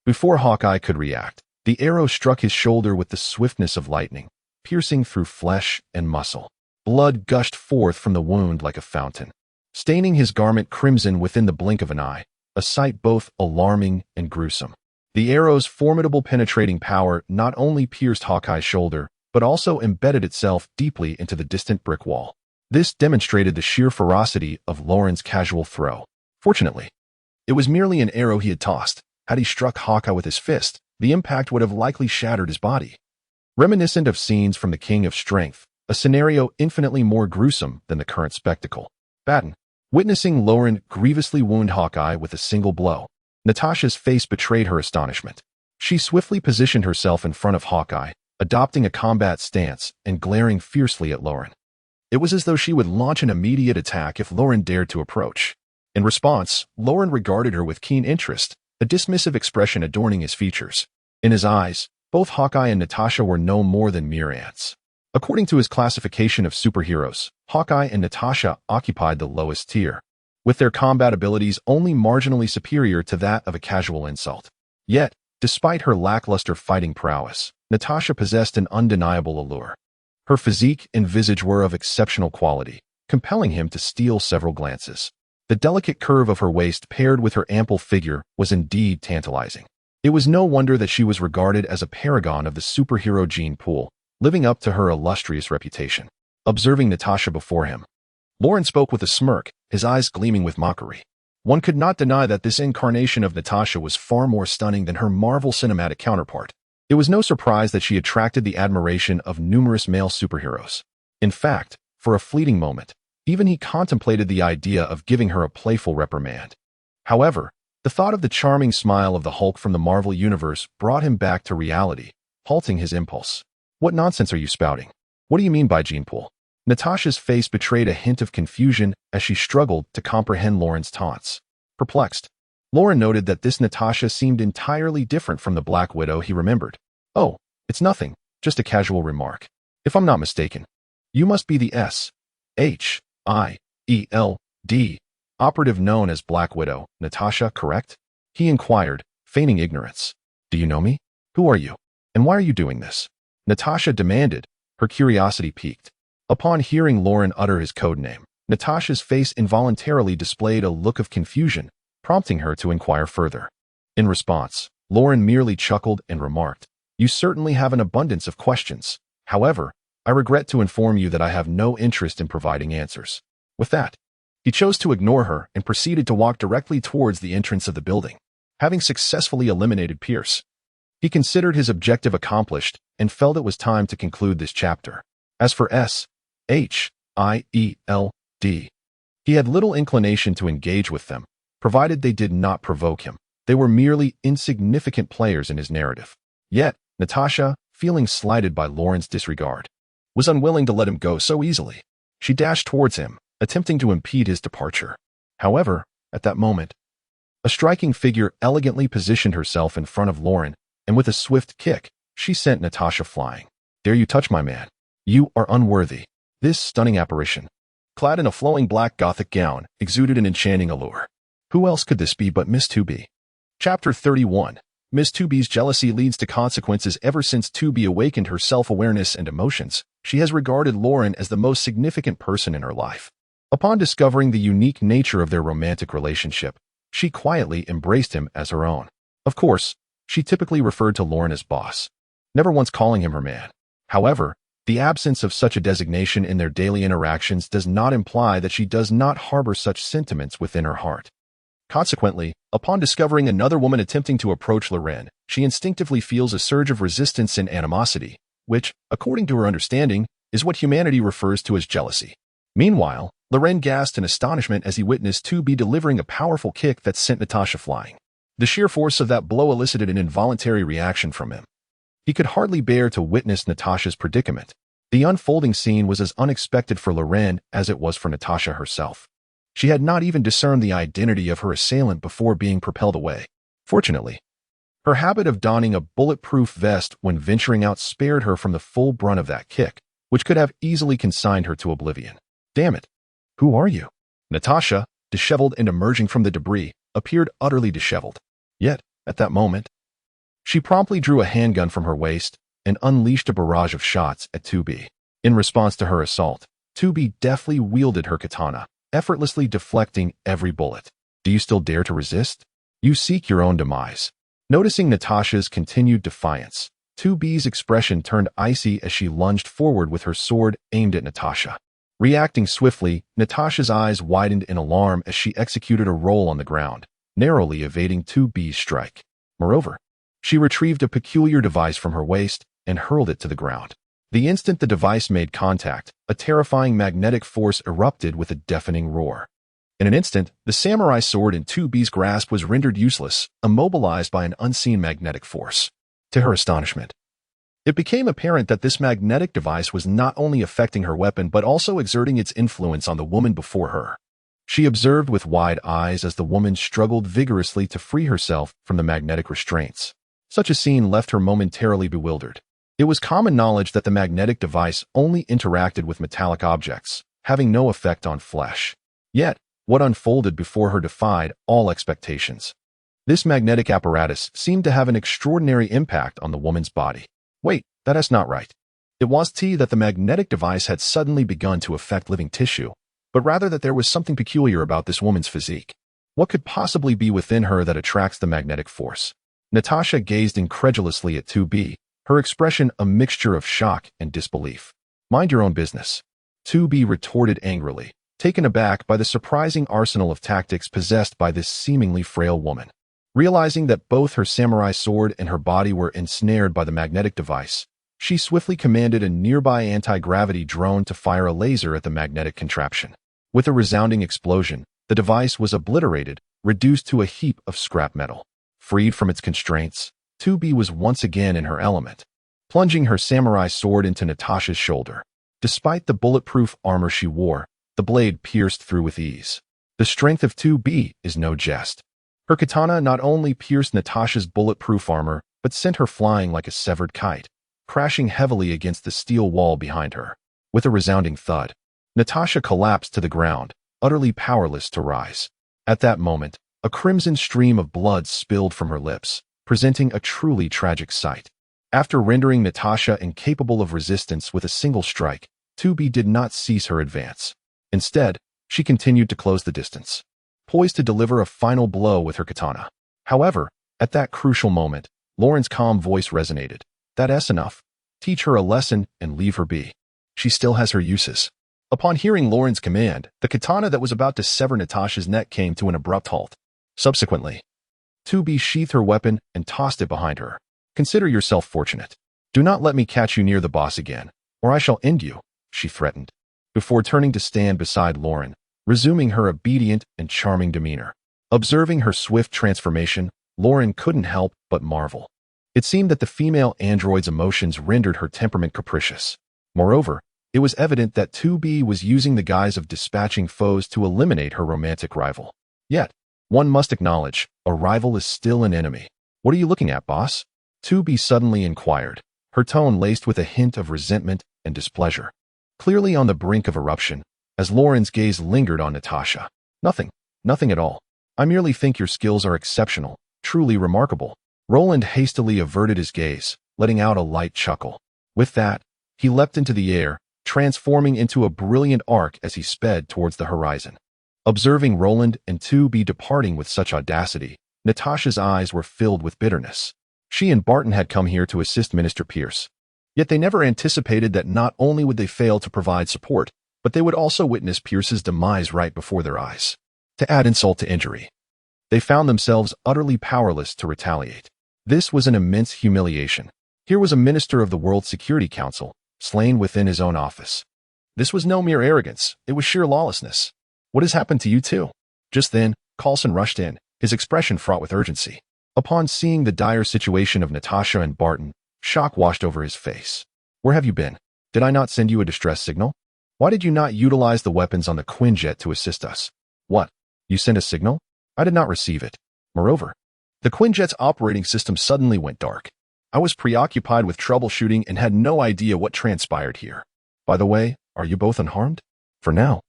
Before Hawkeye could react, the arrow struck his shoulder with the swiftness of lightning, piercing through flesh and muscle. Blood gushed forth from the wound like a fountain, staining his garment crimson within the blink of an eye, a sight both alarming and gruesome. The arrow's formidable penetrating power not only pierced Hawkeye's shoulder, but also embedded itself deeply into the distant brick wall. This demonstrated the sheer ferocity of Lauren's casual throw. Fortunately, it was merely an arrow he had tossed. Had he struck Hawkeye with his fist, the impact would have likely shattered his body. Reminiscent of scenes from The King of Strength, a scenario infinitely more gruesome than the current spectacle. Batten, witnessing Lauren grievously wound Hawkeye with a single blow, Natasha's face betrayed her astonishment. She swiftly positioned herself in front of Hawkeye, adopting a combat stance and glaring fiercely at Lauren. It was as though she would launch an immediate attack if Lauren dared to approach. In response, Lauren regarded her with keen interest, a dismissive expression adorning his features. In his eyes, both Hawkeye and Natasha were no more than mere ants. According to his classification of superheroes, Hawkeye and Natasha occupied the lowest tier, with their combat abilities only marginally superior to that of a casual insult. Yet, despite her lackluster fighting prowess, Natasha possessed an undeniable allure. Her physique and visage were of exceptional quality, compelling him to steal several glances. The delicate curve of her waist paired with her ample figure was indeed tantalizing. It was no wonder that she was regarded as a paragon of the superhero gene pool, living up to her illustrious reputation. Observing Natasha before him, Lauren spoke with a smirk, his eyes gleaming with mockery. One could not deny that this incarnation of Natasha was far more stunning than her Marvel Cinematic counterpart. It was no surprise that she attracted the admiration of numerous male superheroes. In fact, for a fleeting moment, even he contemplated the idea of giving her a playful reprimand. However, the thought of the charming smile of the Hulk from the Marvel Universe brought him back to reality, halting his impulse. What nonsense are you spouting? What do you mean by gene pool? Natasha's face betrayed a hint of confusion as she struggled to comprehend Lauren's taunts. Perplexed, Lauren noted that this Natasha seemed entirely different from the Black Widow he remembered. Oh, it's nothing, just a casual remark. If I'm not mistaken, you must be the S.H.I.E.L.D. operative known as Black Widow, Natasha, correct? He inquired, feigning ignorance. Do you know me? Who are you? And why are you doing this? Natasha demanded, her curiosity piqued. Upon hearing Lauren utter his code name, Natasha's face involuntarily displayed a look of confusion, prompting her to inquire further. In response, Lauren merely chuckled and remarked, You certainly have an abundance of questions. However, I regret to inform you that I have no interest in providing answers. With that, he chose to ignore her and proceeded to walk directly towards the entrance of the building. Having successfully eliminated Pierce, he considered his objective accomplished and felt it was time to conclude this chapter. As for S.H.I.E.L.D., he had little inclination to engage with them, provided they did not provoke him. They were merely insignificant players in his narrative. Yet, Natasha, feeling slighted by Lauren's disregard, was unwilling to let him go so easily. She dashed towards him, attempting to impede his departure. However, at that moment, a striking figure elegantly positioned herself in front of Lauren, and with a swift kick, she sent Natasha flying. Dare you touch my man? You are unworthy. This stunning apparition, clad in a flowing black Gothic gown, exuded an enchanting allure. Who else could this be but Miss 2B? Chapter 31. Miss 2B's jealousy leads to consequences. Ever since 2B awakened her self-awareness and emotions, she has regarded Lauren as the most significant person in her life. Upon discovering the unique nature of their romantic relationship, she quietly embraced him as her own. Of course, she typically referred to Lauren as boss, never once calling him her man. However, the absence of such a designation in their daily interactions does not imply that she does not harbor such sentiments within her heart. Consequently, upon discovering another woman attempting to approach Lauren, she instinctively feels a surge of resistance and animosity, which, according to her understanding, is what humanity refers to as jealousy. Meanwhile, Loren gasped in astonishment as he witnessed 2B delivering a powerful kick that sent Natasha flying. The sheer force of that blow elicited an involuntary reaction from him. He could hardly bear to witness Natasha's predicament. The unfolding scene was as unexpected for Loren as it was for Natasha herself. She had not even discerned the identity of her assailant before being propelled away. Fortunately, her habit of donning a bulletproof vest when venturing out spared her from the full brunt of that kick, which could have easily consigned her to oblivion. Damn it! Who are you? Natasha, disheveled and emerging from the debris, appeared utterly disheveled. Yet, at that moment, she promptly drew a handgun from her waist and unleashed a barrage of shots at 2B. In response to her assault, 2B deftly wielded her katana, effortlessly deflecting every bullet. Do you still dare to resist? You seek your own demise. Noticing Natasha's continued defiance, 2B's expression turned icy as she lunged forward with her sword aimed at Natasha. Reacting swiftly, Natasha's eyes widened in alarm as she executed a roll on the ground, narrowly evading 2B's strike. Moreover, she retrieved a peculiar device from her waist and hurled it to the ground. The instant the device made contact, a terrifying magnetic force erupted with a deafening roar. In an instant, the samurai sword in 2B's grasp was rendered useless, immobilized by an unseen magnetic force. To her astonishment, it became apparent that this magnetic device was not only affecting her weapon but also exerting its influence on the woman before her. She observed with wide eyes as the woman struggled vigorously to free herself from the magnetic restraints. Such a scene left her momentarily bewildered. It was common knowledge that the magnetic device only interacted with metallic objects, having no effect on flesh. Yet, what unfolded before her defied all expectations. This magnetic apparatus seemed to have an extraordinary impact on the woman's body. Wait, that's not right. It wasn't that the magnetic device had suddenly begun to affect living tissue, but rather that there was something peculiar about this woman's physique. What could possibly be within her that attracts the magnetic force? Natasha gazed incredulously at 2B, her expression a mixture of shock and disbelief. Mind your own business. 2B retorted angrily, taken aback by the surprising arsenal of tactics possessed by this seemingly frail woman. Realizing that both her samurai sword and her body were ensnared by the magnetic device, she swiftly commanded a nearby anti-gravity drone to fire a laser at the magnetic contraption. With a resounding explosion, the device was obliterated, reduced to a heap of scrap metal. Freed from its constraints, 2B was once again in her element, plunging her samurai sword into Natasha's shoulder. Despite the bulletproof armor she wore, the blade pierced through with ease. The strength of 2B is no jest. Her katana not only pierced Natasha's bulletproof armor, but sent her flying like a severed kite, crashing heavily against the steel wall behind her. With a resounding thud, Natasha collapsed to the ground, utterly powerless to rise. At that moment, a crimson stream of blood spilled from her lips, presenting a truly tragic sight. After rendering Natasha incapable of resistance with a single strike, 2B did not cease her advance. Instead, she continued to close the distance, poised to deliver a final blow with her katana. However, at that crucial moment, Loren's calm voice resonated. That's enough. Teach her a lesson and leave her be. She still has her uses. Upon hearing Loren's command, the katana that was about to sever Natasha's neck came to an abrupt halt. Subsequently, 2B sheathed her weapon and tossed it behind her. Consider yourself fortunate. Do not let me catch you near the boss again, or I shall end you, she threatened, before turning to stand beside Loren, resuming her obedient and charming demeanor. Observing her swift transformation, Loren couldn't help but marvel. It seemed that the female android's emotions rendered her temperament capricious. Moreover, it was evident that 2B was using the guise of dispatching foes to eliminate her romantic rival. Yet, one must acknowledge, a rival is still an enemy. What are you looking at, boss? 2B suddenly inquired, her tone laced with a hint of resentment and displeasure. Clearly on the brink of eruption, as Loren's gaze lingered on Natasha. Nothing at all. I merely think your skills are exceptional, truly remarkable. Roland hastily averted his gaze, letting out a light chuckle. With that, he leapt into the air, transforming into a brilliant arc as he sped towards the horizon. Observing Roland and 2B departing with such audacity, Natasha's eyes were filled with bitterness. She and Barton had come here to assist Minister Pierce. Yet they never anticipated that not only would they fail to provide support, but they would also witness Pierce's demise right before their eyes. To add insult to injury, they found themselves utterly powerless to retaliate. This was an immense humiliation. Here was a minister of the World Security Council, slain within his own office. This was no mere arrogance, it was sheer lawlessness. What has happened to you too? Just then, Coulson rushed in, his expression fraught with urgency. Upon seeing the dire situation of Natasha and Barton, shock washed over his face. Where have you been? Did I not send you a distress signal? Why did you not utilize the weapons on the Quinjet to assist us? What? You sent a signal? I did not receive it. Moreover, the Quinjet's operating system suddenly went dark. I was preoccupied with troubleshooting and had no idea what transpired here. By the way, are you both unharmed? For now.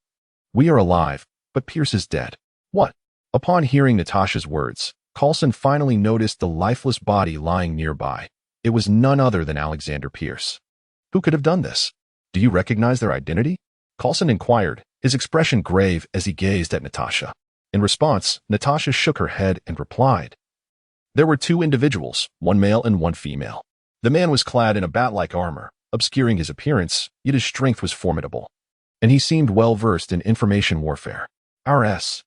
We are alive, but Pierce is dead. What? Upon hearing Natasha's words, Coulson finally noticed the lifeless body lying nearby. It was none other than Alexander Pierce. Who could have done this? Do you recognize their identity? Coulson inquired, his expression grave as he gazed at Natasha. In response, Natasha shook her head and replied. There were two individuals, one male and one female. The man was clad in a bat-like armor, obscuring his appearance, yet his strength was formidable. And he seemed well-versed in information warfare. Our S.H.I.E.L.D.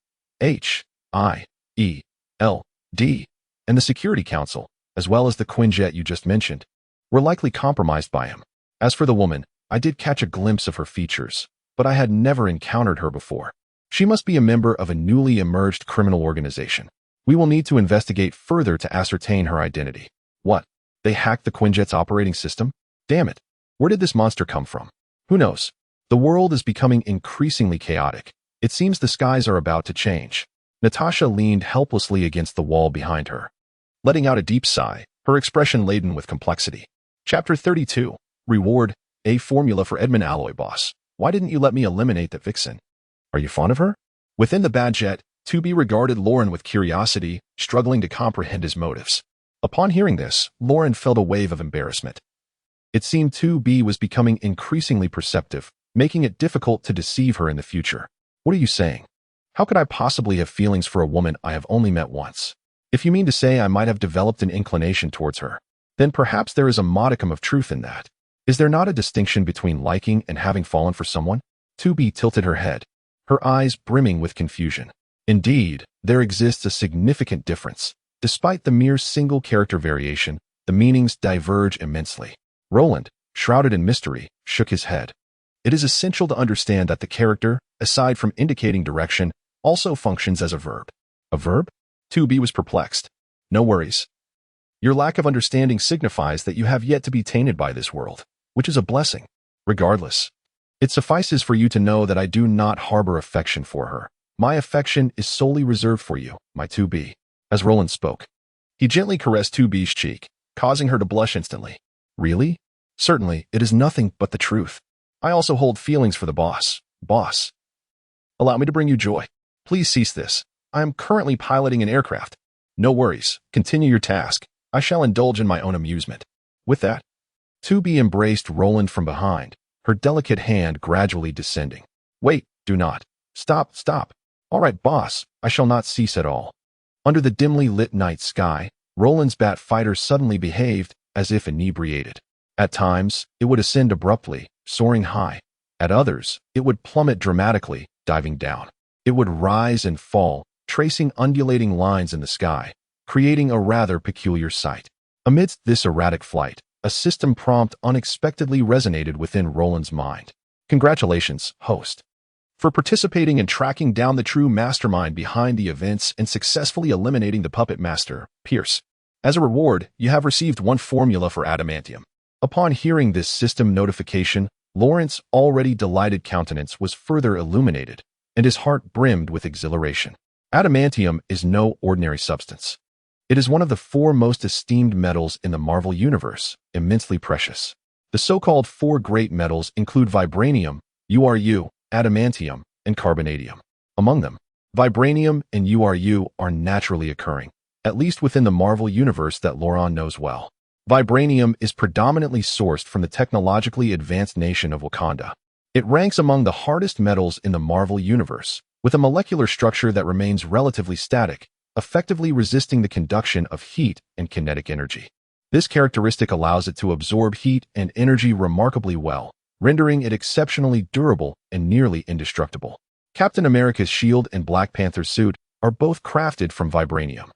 and the Security Council, as well as the Quinjet you just mentioned, were likely compromised by him. As for the woman, I did catch a glimpse of her features, but I had never encountered her before. She must be a member of a newly emerged criminal organization. We will need to investigate further to ascertain her identity. What? They hacked the Quinjet's operating system? Damn it. Where did this monster come from? Who knows? The world is becoming increasingly chaotic. It seems the skies are about to change. Natasha leaned helplessly against the wall behind her, letting out a deep sigh, her expression laden with complexity. Chapter 32. Reward, a formula for Edmund Alloy Boss. Why didn't you let me eliminate that vixen? Are you fond of her? Within the Badjet, 2B regarded Lauren with curiosity, struggling to comprehend his motives. Upon hearing this, Lauren felt a wave of embarrassment. It seemed 2B was becoming increasingly perceptive, making it difficult to deceive her in the future. What are you saying? How could I possibly have feelings for a woman I have only met once? If you mean to say I might have developed an inclination towards her, then perhaps there is a modicum of truth in that. Is there not a distinction between liking and having fallen for someone? 2B tilted her head, her eyes brimming with confusion. Indeed, there exists a significant difference. Despite the mere single character variation, the meanings diverge immensely. Roland, shrouded in mystery, shook his head. It is essential to understand that the character, aside from indicating direction, also functions as a verb. A verb? 2B was perplexed. No worries. Your lack of understanding signifies that you have yet to be tainted by this world, which is a blessing. Regardless, it suffices for you to know that I do not harbor affection for her. My affection is solely reserved for you, my 2B. As Roland spoke, he gently caressed 2B's cheek, causing her to blush instantly. Really? Certainly, it is nothing but the truth. I also hold feelings for the boss. Boss. Allow me to bring you joy. Please cease this. I am currently piloting an aircraft. No worries. Continue your task. I shall indulge in my own amusement. With that, 2B embraced Roland from behind, her delicate hand gradually descending. Wait, do not. Stop. All right, boss, I shall not cease at all. Under the dimly lit night sky, Roland's bat fighter suddenly behaved as if inebriated. At times, it would ascend abruptly, soaring high. At others, it would plummet dramatically, diving down. It would rise and fall, tracing undulating lines in the sky, creating a rather peculiar sight. Amidst this erratic flight, a system prompt unexpectedly resonated within Roland's mind. Congratulations, host, for participating in tracking down the true mastermind behind the events and successfully eliminating the puppet master, Pierce. As a reward, you have received one formula for adamantium. Upon hearing this system notification, Lawrence's already delighted countenance was further illuminated, and his heart brimmed with exhilaration. Adamantium is no ordinary substance. It is one of the four most esteemed metals in the Marvel Universe, immensely precious. The so-called four great metals include vibranium, URU, adamantium, and carbonadium. Among them, vibranium and URU are naturally occurring, at least within the Marvel Universe that Lauren knows well. Vibranium is predominantly sourced from the technologically advanced nation of Wakanda. It ranks among the hardest metals in the Marvel Universe, with a molecular structure that remains relatively static, effectively resisting the conduction of heat and kinetic energy. This characteristic allows it to absorb heat and energy remarkably well, rendering it exceptionally durable and nearly indestructible. Captain America's shield and Black Panther's suit are both crafted from vibranium.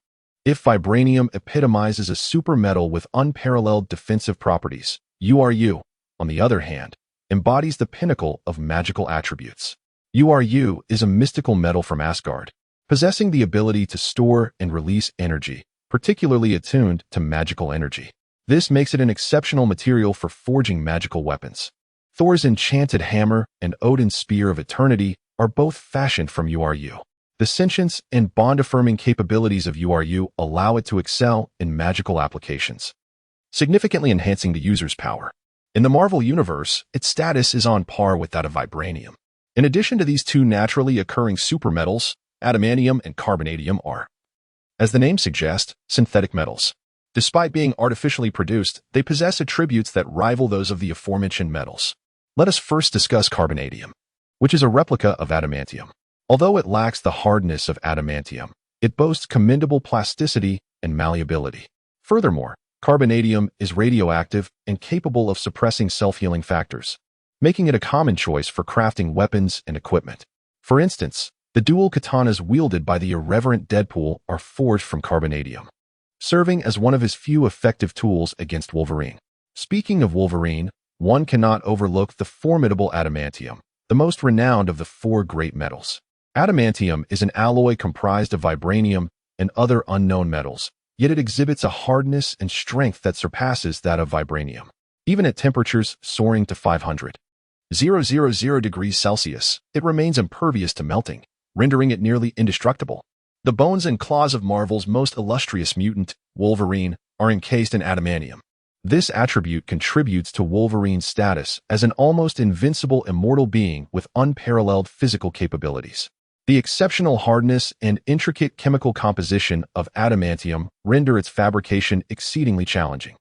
If vibranium epitomizes a super metal with unparalleled defensive properties, URU, on the other hand, embodies the pinnacle of magical attributes. URU is a mystical metal from Asgard, possessing the ability to store and release energy, particularly attuned to magical energy. This makes it an exceptional material for forging magical weapons. Thor's enchanted hammer and Odin's spear of eternity are both fashioned from URU. The sentience and bond-affirming capabilities of URU allow it to excel in magical applications, significantly enhancing the user's power. In the Marvel Universe, its status is on par with that of vibranium. In addition to these two naturally occurring supermetals, adamantium and carbonadium are, as the name suggests, synthetic metals. Despite being artificially produced, they possess attributes that rival those of the aforementioned metals. Let us first discuss carbonadium, which is a replica of adamantium. Although it lacks the hardness of adamantium, it boasts commendable plasticity and malleability. Furthermore, carbonadium is radioactive and capable of suppressing self-healing factors, making it a common choice for crafting weapons and equipment. For instance, the dual katanas wielded by the irreverent Deadpool are forged from carbonadium, serving as one of his few effective tools against Wolverine. Speaking of Wolverine, one cannot overlook the formidable adamantium, the most renowned of the four great metals. Adamantium is an alloy comprised of vibranium and other unknown metals, yet it exhibits a hardness and strength that surpasses that of vibranium. Even at temperatures soaring to 500,000 degrees Celsius, it remains impervious to melting, rendering it nearly indestructible. The bones and claws of Marvel's most illustrious mutant, Wolverine, are encased in adamantium. This attribute contributes to Wolverine's status as an almost invincible immortal being with unparalleled physical capabilities. The exceptional hardness and intricate chemical composition of adamantium render its fabrication exceedingly challenging.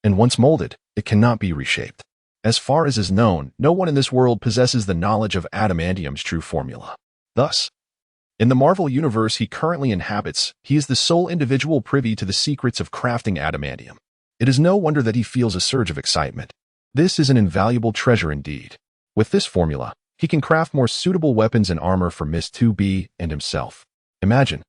And once molded, it cannot be reshaped. As far as is known, no one in this world possesses the knowledge of adamantium's true formula. Thus, in the Marvel Universe he currently inhabits, he is the sole individual privy to the secrets of crafting adamantium. It is no wonder that he feels a surge of excitement. This is an invaluable treasure indeed. With this formula, he can craft more suitable weapons and armor for Miss 2B and himself. Imagine,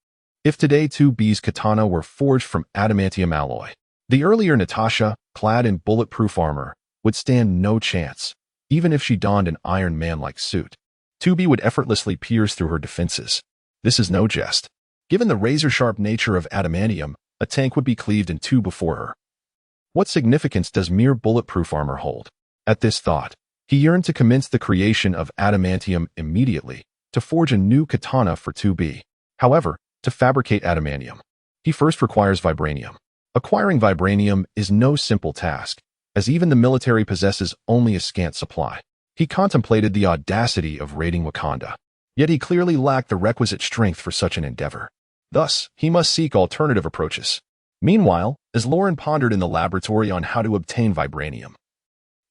if today 2B's katana were forged from adamantium alloy. The earlier Natasha, clad in bulletproof armor, would stand no chance, even if she donned an Iron Man-like suit. 2B would effortlessly pierce through her defenses. This is no jest. Given the razor-sharp nature of adamantium, a tank would be cleaved in two before her. What significance does mere bulletproof armor hold? At this thought, he yearned to commence the creation of adamantium immediately, to forge a new katana for 2B. However, to fabricate adamantium, he first requires vibranium. Acquiring vibranium is no simple task, as even the military possesses only a scant supply. He contemplated the audacity of raiding Wakanda, yet he clearly lacked the requisite strength for such an endeavor. Thus, he must seek alternative approaches. Meanwhile, as Lauren pondered in the laboratory on how to obtain vibranium,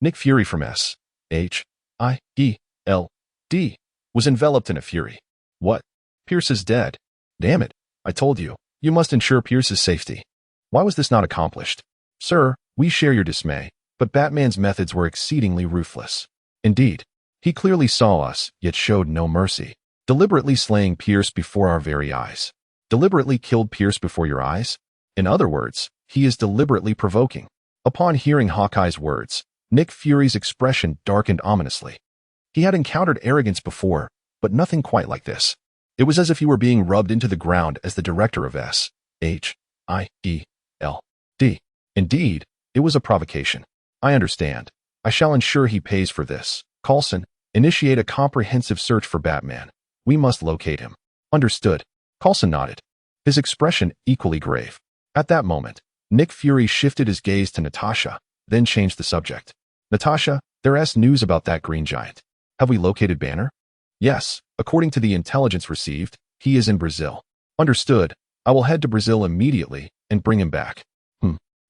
Nick Fury from S.H.I.E.L.D. was enveloped in a fury. What? Pierce is dead. Damn it. I told you. You must ensure Pierce's safety. Why was this not accomplished? Sir, we share your dismay, but Batman's methods were exceedingly ruthless. Indeed, he clearly saw us, yet showed no mercy, deliberately slaying Pierce before our very eyes. Deliberately killed Pierce before your eyes? In other words, he is deliberately provoking. Upon hearing Hawkeye's words, Nick Fury's expression darkened ominously. He had encountered arrogance before, but nothing quite like this. It was as if he were being rubbed into the ground as the director of S.H.I.E.L.D. Indeed, it was a provocation. I understand. I shall ensure he pays for this. Coulson, initiate a comprehensive search for Batman. We must locate him. Understood. Coulson nodded, his expression equally grave. At that moment, Nick Fury shifted his gaze to Natasha, then changed the subject. Natasha, there's news about that green giant. Have we located Banner? Yes, according to the intelligence received, he is in Brazil. Understood. I will head to Brazil immediately and bring him back.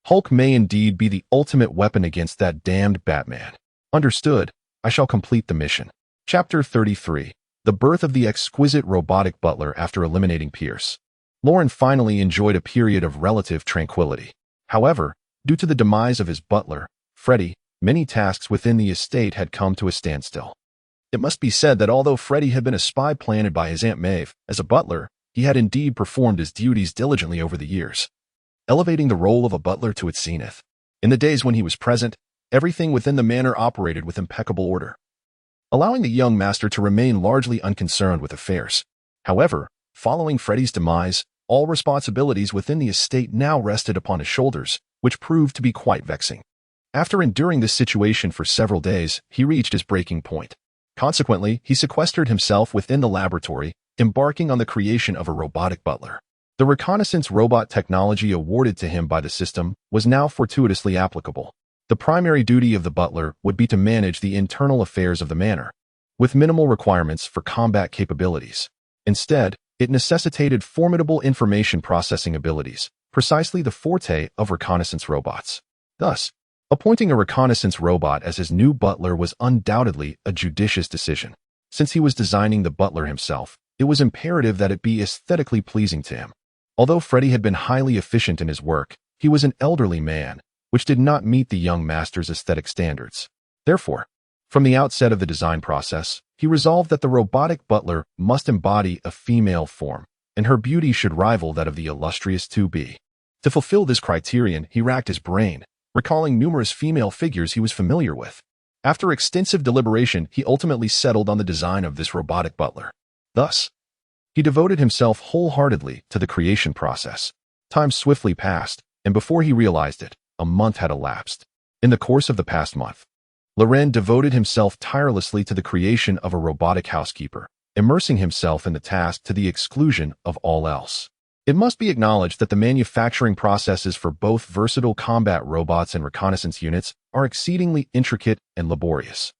Hulk may indeed be the ultimate weapon against that damned Batman. Understood. I shall complete the mission. Chapter 33. The birth of the exquisite robotic butler after eliminating Pierce. Lauren finally enjoyed a period of relative tranquility. However, due to the demise of his butler, Freddy, many tasks within the estate had come to a standstill. It must be said that although Freddy had been a spy planted by his Aunt Maeve, as a butler, he had indeed performed his duties diligently over the years, elevating the role of a butler to its zenith. In the days when he was present, Everything within the manor operated with impeccable order, allowing the young master to remain largely unconcerned with affairs. However, following Freddie's demise, all responsibilities within the estate now rested upon his shoulders, which proved to be quite vexing. After enduring this situation for several days, he reached his breaking point. Consequently, he sequestered himself within the laboratory, embarking on the creation of a robotic butler. The reconnaissance robot technology awarded to him by the system was now fortuitously applicable. The primary duty of the butler would be to manage the internal affairs of the manor, with minimal requirements for combat capabilities. Instead, it necessitated formidable information processing abilities, precisely the forte of reconnaissance robots. Thus, appointing a reconnaissance robot as his new butler was undoubtedly a judicious decision. Since he was designing the butler himself, it was imperative that it be aesthetically pleasing to him. Although Freddie had been highly efficient in his work, he was an elderly man, which did not meet the young master's aesthetic standards. Therefore, from the outset of the design process, he resolved that the robotic butler must embody a female form, and her beauty should rival that of the illustrious 2B. To fulfill this criterion, he racked his brain, recalling numerous female figures he was familiar with. After extensive deliberation, he ultimately settled on the design of this robotic butler. Thus, he devoted himself wholeheartedly to the creation process. Time swiftly passed, and before he realized it, a month had elapsed. In the course of the past month, Loren devoted himself tirelessly to the creation of a robotic housekeeper, immersing himself in the task to the exclusion of all else. It must be acknowledged that the manufacturing processes for both versatile combat robots and reconnaissance units are exceedingly intricate and laborious.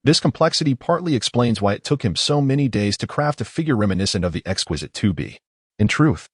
This complexity partly explains why it took him so many days to craft a figure reminiscent of the exquisite 2B. In truth,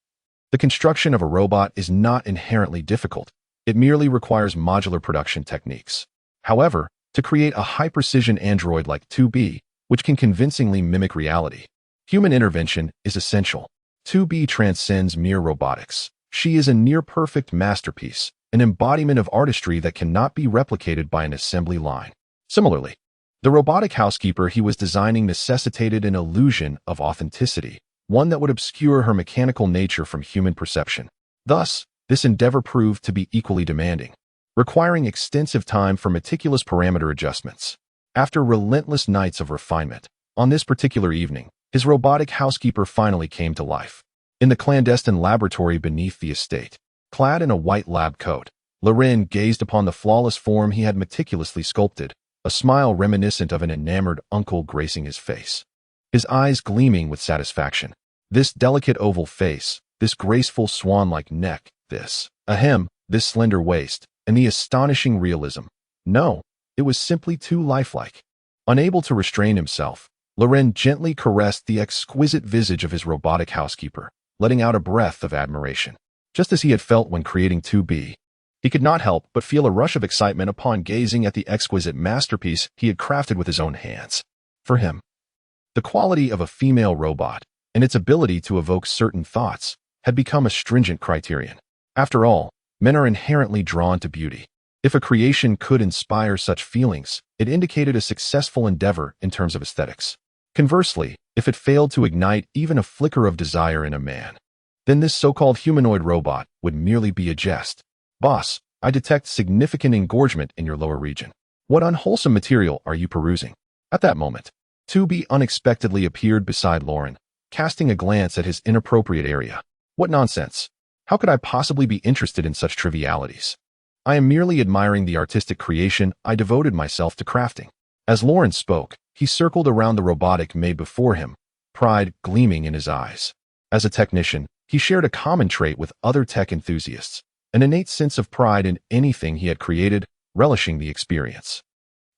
the construction of a robot is not inherently difficult. It merely requires modular production techniques. However, to create a high-precision android like 2B, which can convincingly mimic reality, human intervention is essential. 2B transcends mere robotics. She is a near-perfect masterpiece, an embodiment of artistry that cannot be replicated by an assembly line. Similarly, the robotic housekeeper he was designing necessitated an illusion of authenticity, one that would obscure her mechanical nature from human perception. Thus, this endeavor proved to be equally demanding, requiring extensive time for meticulous parameter adjustments. After relentless nights of refinement, on this particular evening, his robotic housekeeper finally came to life. In the clandestine laboratory beneath the estate, clad in a white lab coat, Loren gazed upon the flawless form he had meticulously sculpted, a smile reminiscent of an enamored uncle gracing his face. His eyes gleaming with satisfaction. This delicate oval face, this graceful swan-like neck, this slender waist, and the astonishing realism. No, it was simply too lifelike. Unable to restrain himself, Loren gently caressed the exquisite visage of his robotic housekeeper, letting out a breath of admiration. Just as he had felt when creating 2B, he could not help but feel a rush of excitement upon gazing at the exquisite masterpiece he had crafted with his own hands. For him, the quality of a female robot and its ability to evoke certain thoughts had become a stringent criterion. After all, men are inherently drawn to beauty. If a creation could inspire such feelings, it indicated a successful endeavor in terms of aesthetics. Conversely, if it failed to ignite even a flicker of desire in a man, then this so-called humanoid robot would merely be a jest. Boss, I detect significant engorgement in your lower region. What unwholesome material are you perusing? At that moment, 2B unexpectedly appeared beside Loren, casting a glance at his inappropriate area. What nonsense! How could I possibly be interested in such trivialities? I am merely admiring the artistic creation I devoted myself to crafting. As Loren spoke, he circled around the robotic made before him, pride gleaming in his eyes. As a technician, he shared a common trait with other tech enthusiasts, an innate sense of pride in anything he had created, relishing the experience.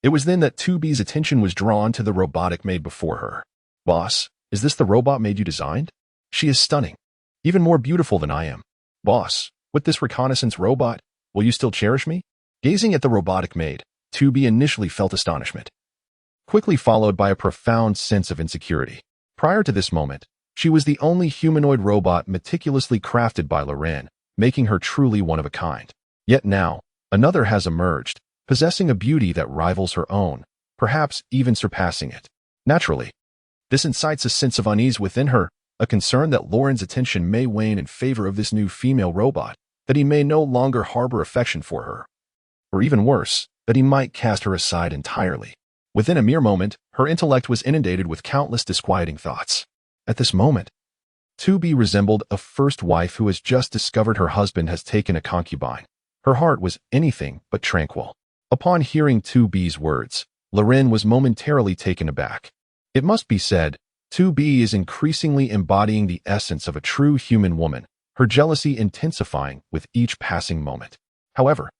It was then that 2B's attention was drawn to the robotic made before her. Boss, is this the robot maid you designed? She is stunning, even more beautiful than I am. Boss, with this reconnaissance robot, will you still cherish me? Gazing at the robotic maid, 2B initially felt astonishment, quickly followed by a profound sense of insecurity. Prior to this moment, she was the only humanoid robot meticulously crafted by Loren, making her truly one of a kind. Yet now, another has emerged, possessing a beauty that rivals her own, perhaps even surpassing it. Naturally, this incites a sense of unease within her, a concern that Loren's attention may wane in favor of this new female robot, that he may no longer harbor affection for her. Or even worse, that he might cast her aside entirely. Within a mere moment, her intellect was inundated with countless disquieting thoughts. At this moment, 2B resembled a first wife who has just discovered her husband has taken a concubine. Her heart was anything but tranquil. Upon hearing 2B's words, Loren was momentarily taken aback. It must be said, 2B is increasingly embodying the essence of a true human woman, her jealousy intensifying with each passing moment. However,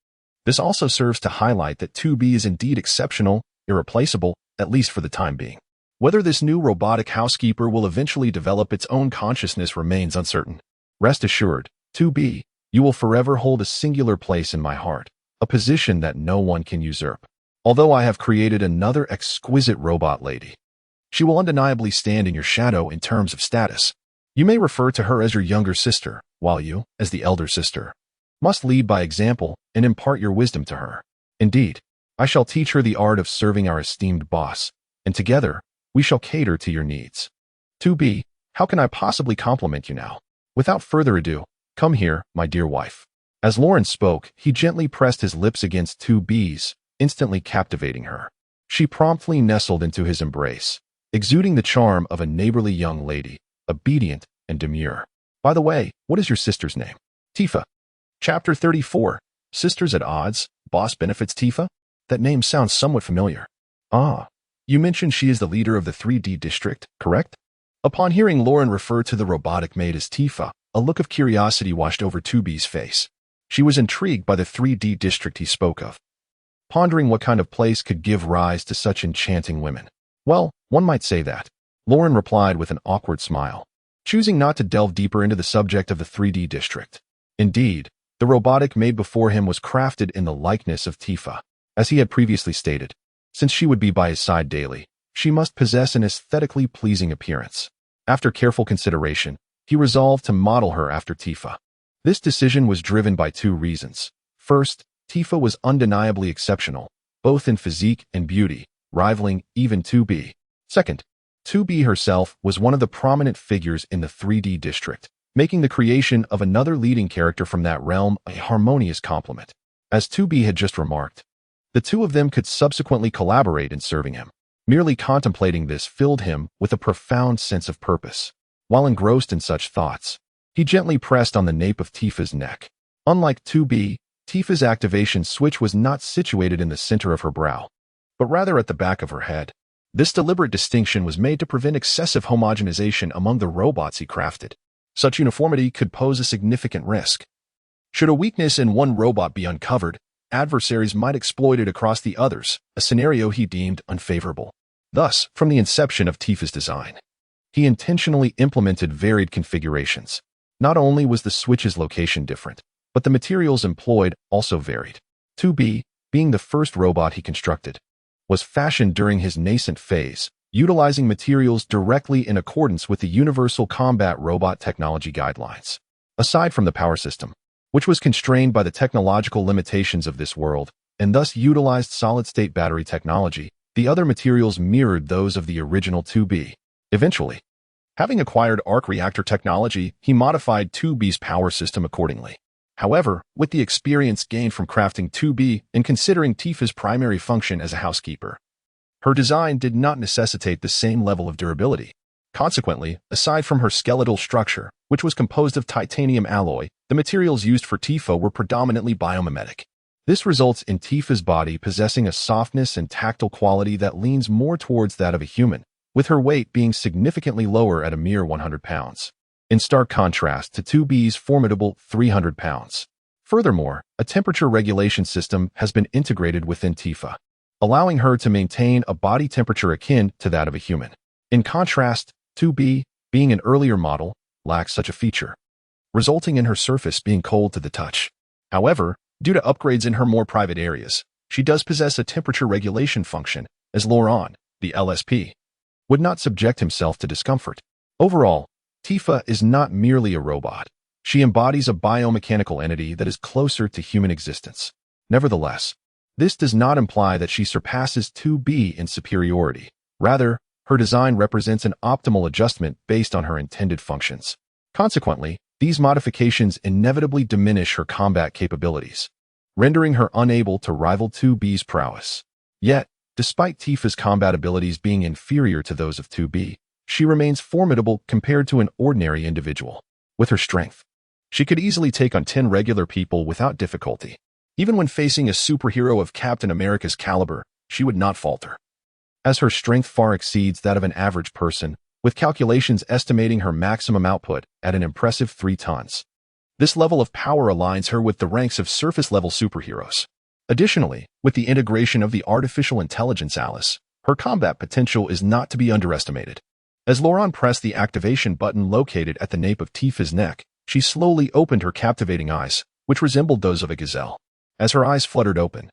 this also serves to highlight that 2B is indeed exceptional, irreplaceable, at least for the time being. Whether this new robotic housekeeper will eventually develop its own consciousness remains uncertain. Rest assured, 2B, you will forever hold a singular place in my heart, a position that no one can usurp. Although I have created another exquisite robot lady, she will undeniably stand in your shadow in terms of status. You may refer to her as your younger sister, while you, as the elder sister, must lead by example and impart your wisdom to her. Indeed, I shall teach her the art of serving our esteemed boss, and together, we shall cater to your needs. 2B, how can I possibly compliment you now? Without further ado, come here, my dear wife. As Loren spoke, he gently pressed his lips against 2B's, instantly captivating her. She promptly nestled into his embrace, exuding the charm of a neighborly young lady, obedient and demure. By the way, what is your sister's name? Tifa. Chapter 34. Sisters at Odds, Boss Benefits Tifa? That name sounds somewhat familiar. Ah, you mentioned she is the leader of the 3D district, correct? Upon hearing Loren refer to the robotic maid as Tifa, a look of curiosity washed over 2B's face. She was intrigued by the 3D district he spoke of, pondering what kind of place could give rise to such enchanting women. Well, one might say that. Loren replied with an awkward smile, choosing not to delve deeper into the subject of the 3D district. Indeed, the robotic maid before him was crafted in the likeness of Tifa. As he had previously stated, since she would be by his side daily, she must possess an aesthetically pleasing appearance. After careful consideration, he resolved to model her after Tifa. This decision was driven by two reasons. First, Tifa was undeniably exceptional, both in physique and beauty, rivaling even 2B. Second, 2B herself was one of the prominent figures in the 3D district, making the creation of another leading character from that realm a harmonious complement. As 2B had just remarked, the two of them could subsequently collaborate in serving him. Merely contemplating this filled him with a profound sense of purpose. While engrossed in such thoughts, he gently pressed on the nape of Tifa's neck. Unlike 2B, Tifa's activation switch was not situated in the center of her brow, but rather at the back of her head. This deliberate distinction was made to prevent excessive homogenization among the robots he crafted. Such uniformity could pose a significant risk. Should a weakness in one robot be uncovered, adversaries might exploit it across the others, a scenario he deemed unfavorable. Thus, from the inception of Tifa's design, he intentionally implemented varied configurations. Not only was the switch's location different, but the materials employed also varied. 2B, being the first robot he constructed, was fashioned during his nascent phase, utilizing materials directly in accordance with the Universal Combat Robot Technology Guidelines. Aside from the power system, which was constrained by the technological limitations of this world, and thus utilized solid-state battery technology, the other materials mirrored those of the original 2B. Eventually, having acquired arc reactor technology, he modified 2B's power system accordingly. However, with the experience gained from crafting 2B and considering Tifa's primary function as a housekeeper, her design did not necessitate the same level of durability. Consequently, aside from her skeletal structure, which was composed of titanium alloy, the materials used for Tifa were predominantly biomimetic. This results in Tifa's body possessing a softness and tactile quality that leans more towards that of a human, with her weight being significantly lower at a mere 100 pounds, in stark contrast to 2B's formidable 300 pounds. Furthermore, a temperature regulation system has been integrated within Tifa, allowing her to maintain a body temperature akin to that of a human. In contrast, 2B, being an earlier model, lacks such a feature, resulting in her surface being cold to the touch. However, due to upgrades in her more private areas, she does possess a temperature regulation function, as Loren, the LSP, would not subject himself to discomfort. Overall, Tifa is not merely a robot. She embodies a biomechanical entity that is closer to human existence. Nevertheless, this does not imply that she surpasses 2B in superiority. Rather, her design represents an optimal adjustment based on her intended functions. Consequently, these modifications inevitably diminish her combat capabilities. rendering her unable to rival 2B's prowess. Yet, despite Tifa's combat abilities being inferior to those of 2B, she remains formidable compared to an ordinary individual. With her strength, she could easily take on 10 regular people without difficulty. Even when facing a superhero of Captain America's caliber, she would not falter, as her strength far exceeds that of an average person, with calculations estimating her maximum output at an impressive 3 tons. This level of power aligns her with the ranks of surface-level superheroes. Additionally, with the integration of the artificial intelligence Alice, her combat potential is not to be underestimated. As Laurent pressed the activation button located at the nape of Tifa's neck, she slowly opened her captivating eyes, which resembled those of a gazelle. As her eyes fluttered open,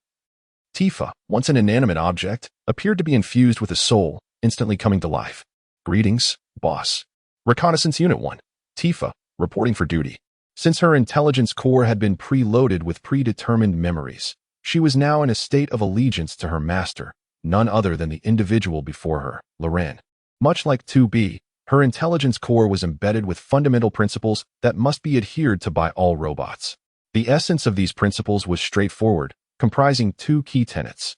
Tifa, once an inanimate object, appeared to be infused with a soul, instantly coming to life. Greetings, boss. Reconnaissance Unit 1. Tifa, reporting for duty. Since her intelligence core had been preloaded with predetermined memories, she was now in a state of allegiance to her master, none other than the individual before her, Loren. Much like 2B, her intelligence core was embedded with fundamental principles that must be adhered to by all robots. The essence of these principles was straightforward, comprising 2 key tenets.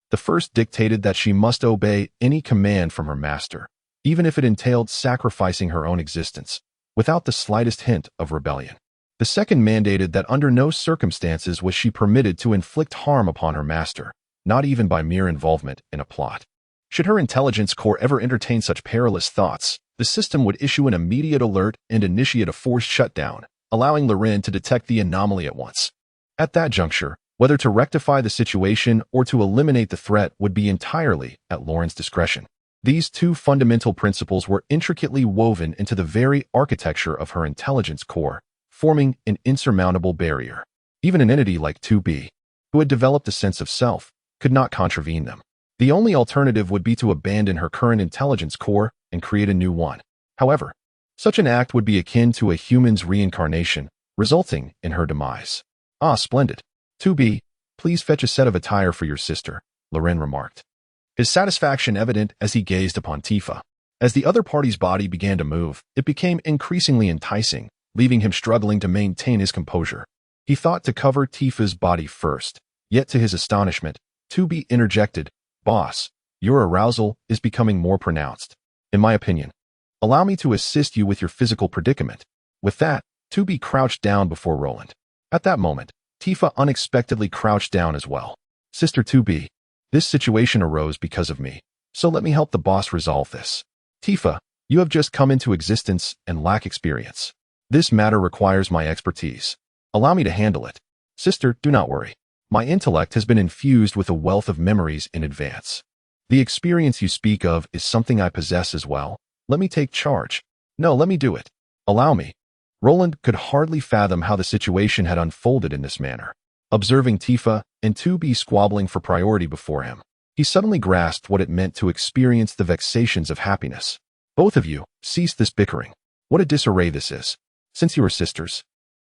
The first dictated that she must obey any command from her master, even if it entailed sacrificing her own existence, without the slightest hint of rebellion. The second mandated that under no circumstances was she permitted to inflict harm upon her master, not even by mere involvement in a plot. Should her intelligence core ever entertain such perilous thoughts, the system would issue an immediate alert and initiate a forced shutdown, allowing Loren to detect the anomaly at once. At that juncture, whether to rectify the situation or to eliminate the threat would be entirely at Loren's discretion. These 2 fundamental principles were intricately woven into the very architecture of her intelligence core, forming an insurmountable barrier. Even an entity like 2B, who had developed a sense of self, could not contravene them. The only alternative would be to abandon her current intelligence core and create a new one. However, such an act would be akin to a human's reincarnation, resulting in her demise. Ah, splendid. 2B, please fetch a set of attire for your sister, Loren remarked, his satisfaction evident as he gazed upon Tifa. As the other party's body began to move, it became increasingly enticing, leaving him struggling to maintain his composure. He thought to cover Tifa's body first, yet to his astonishment, 2B interjected, "Boss, your arousal is becoming more pronounced. In my opinion, allow me to assist you with your physical predicament." With that, 2B crouched down before Roland. At that moment, Tifa unexpectedly crouched down as well. "Sister 2B, this situation arose because of me, so let me help the boss resolve this. Tifa, you have just come into existence and lack experience. This matter requires my expertise. Allow me to handle it. Sister, do not worry. My intellect has been infused with a wealth of memories in advance. The experience you speak of is something I possess as well. Let me take charge. No, let me do it. Allow me." Roland could hardly fathom how the situation had unfolded in this manner. Observing Tifa and 2B squabbling for priority before him, he suddenly grasped what it meant to experience the vexations of happiness. "Both of you, cease this bickering. What a disarray this is. Since you are sisters,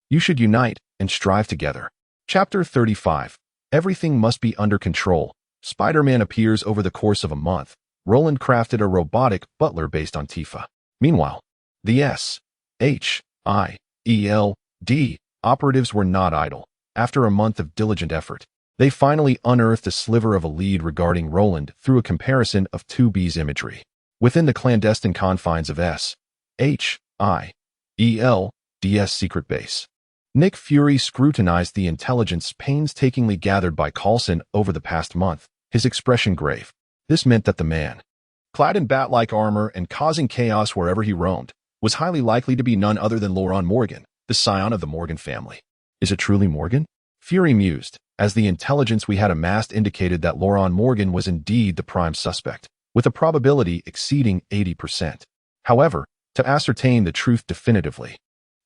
you should unite and strive together." Chapter 35. Everything must be under control. Spider-Man appears over the course of a month. Roland crafted a robotic butler based on Tifa. Meanwhile, the SHIELD operatives were not idle. After a month of diligent effort, they finally unearthed a sliver of a lead regarding Roland through a comparison of 2B's imagery. Within the clandestine confines of SHIELD's secret base, Nick Fury scrutinized the intelligence painstakingly gathered by Coulson over the past month, his expression grave. This meant that the man, clad in bat-like armor and causing chaos wherever he roamed, was highly likely to be none other than Laurent Morgan, the scion of the Morgan family. Is it truly Morgan? Fury mused, as the intelligence we had amassed indicated that Laurent Morgan was indeed the prime suspect, with a probability exceeding 80%. However, to ascertain the truth definitively,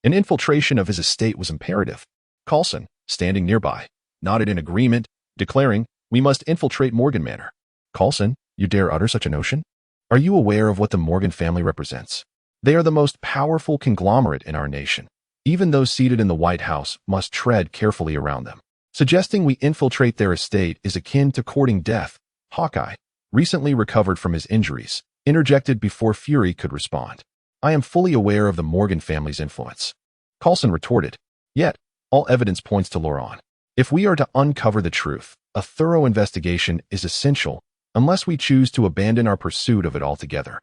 an infiltration of his estate was imperative. Coulson, standing nearby, nodded in agreement, declaring, "We must infiltrate Morgan Manor." "Coulson, you dare utter such a notion? Are you aware of what the Morgan family represents? They are the most powerful conglomerate in our nation. Even those seated in the White House must tread carefully around them. Suggesting we infiltrate their estate is akin to courting death." Hawkeye, recently recovered from his injuries, interjected before Fury could respond. "I am fully aware of the Morgan family's influence," Coulson retorted. "Yet, all evidence points to Laurent. If we are to uncover the truth, a thorough investigation is essential unless we choose to abandon our pursuit of it altogether.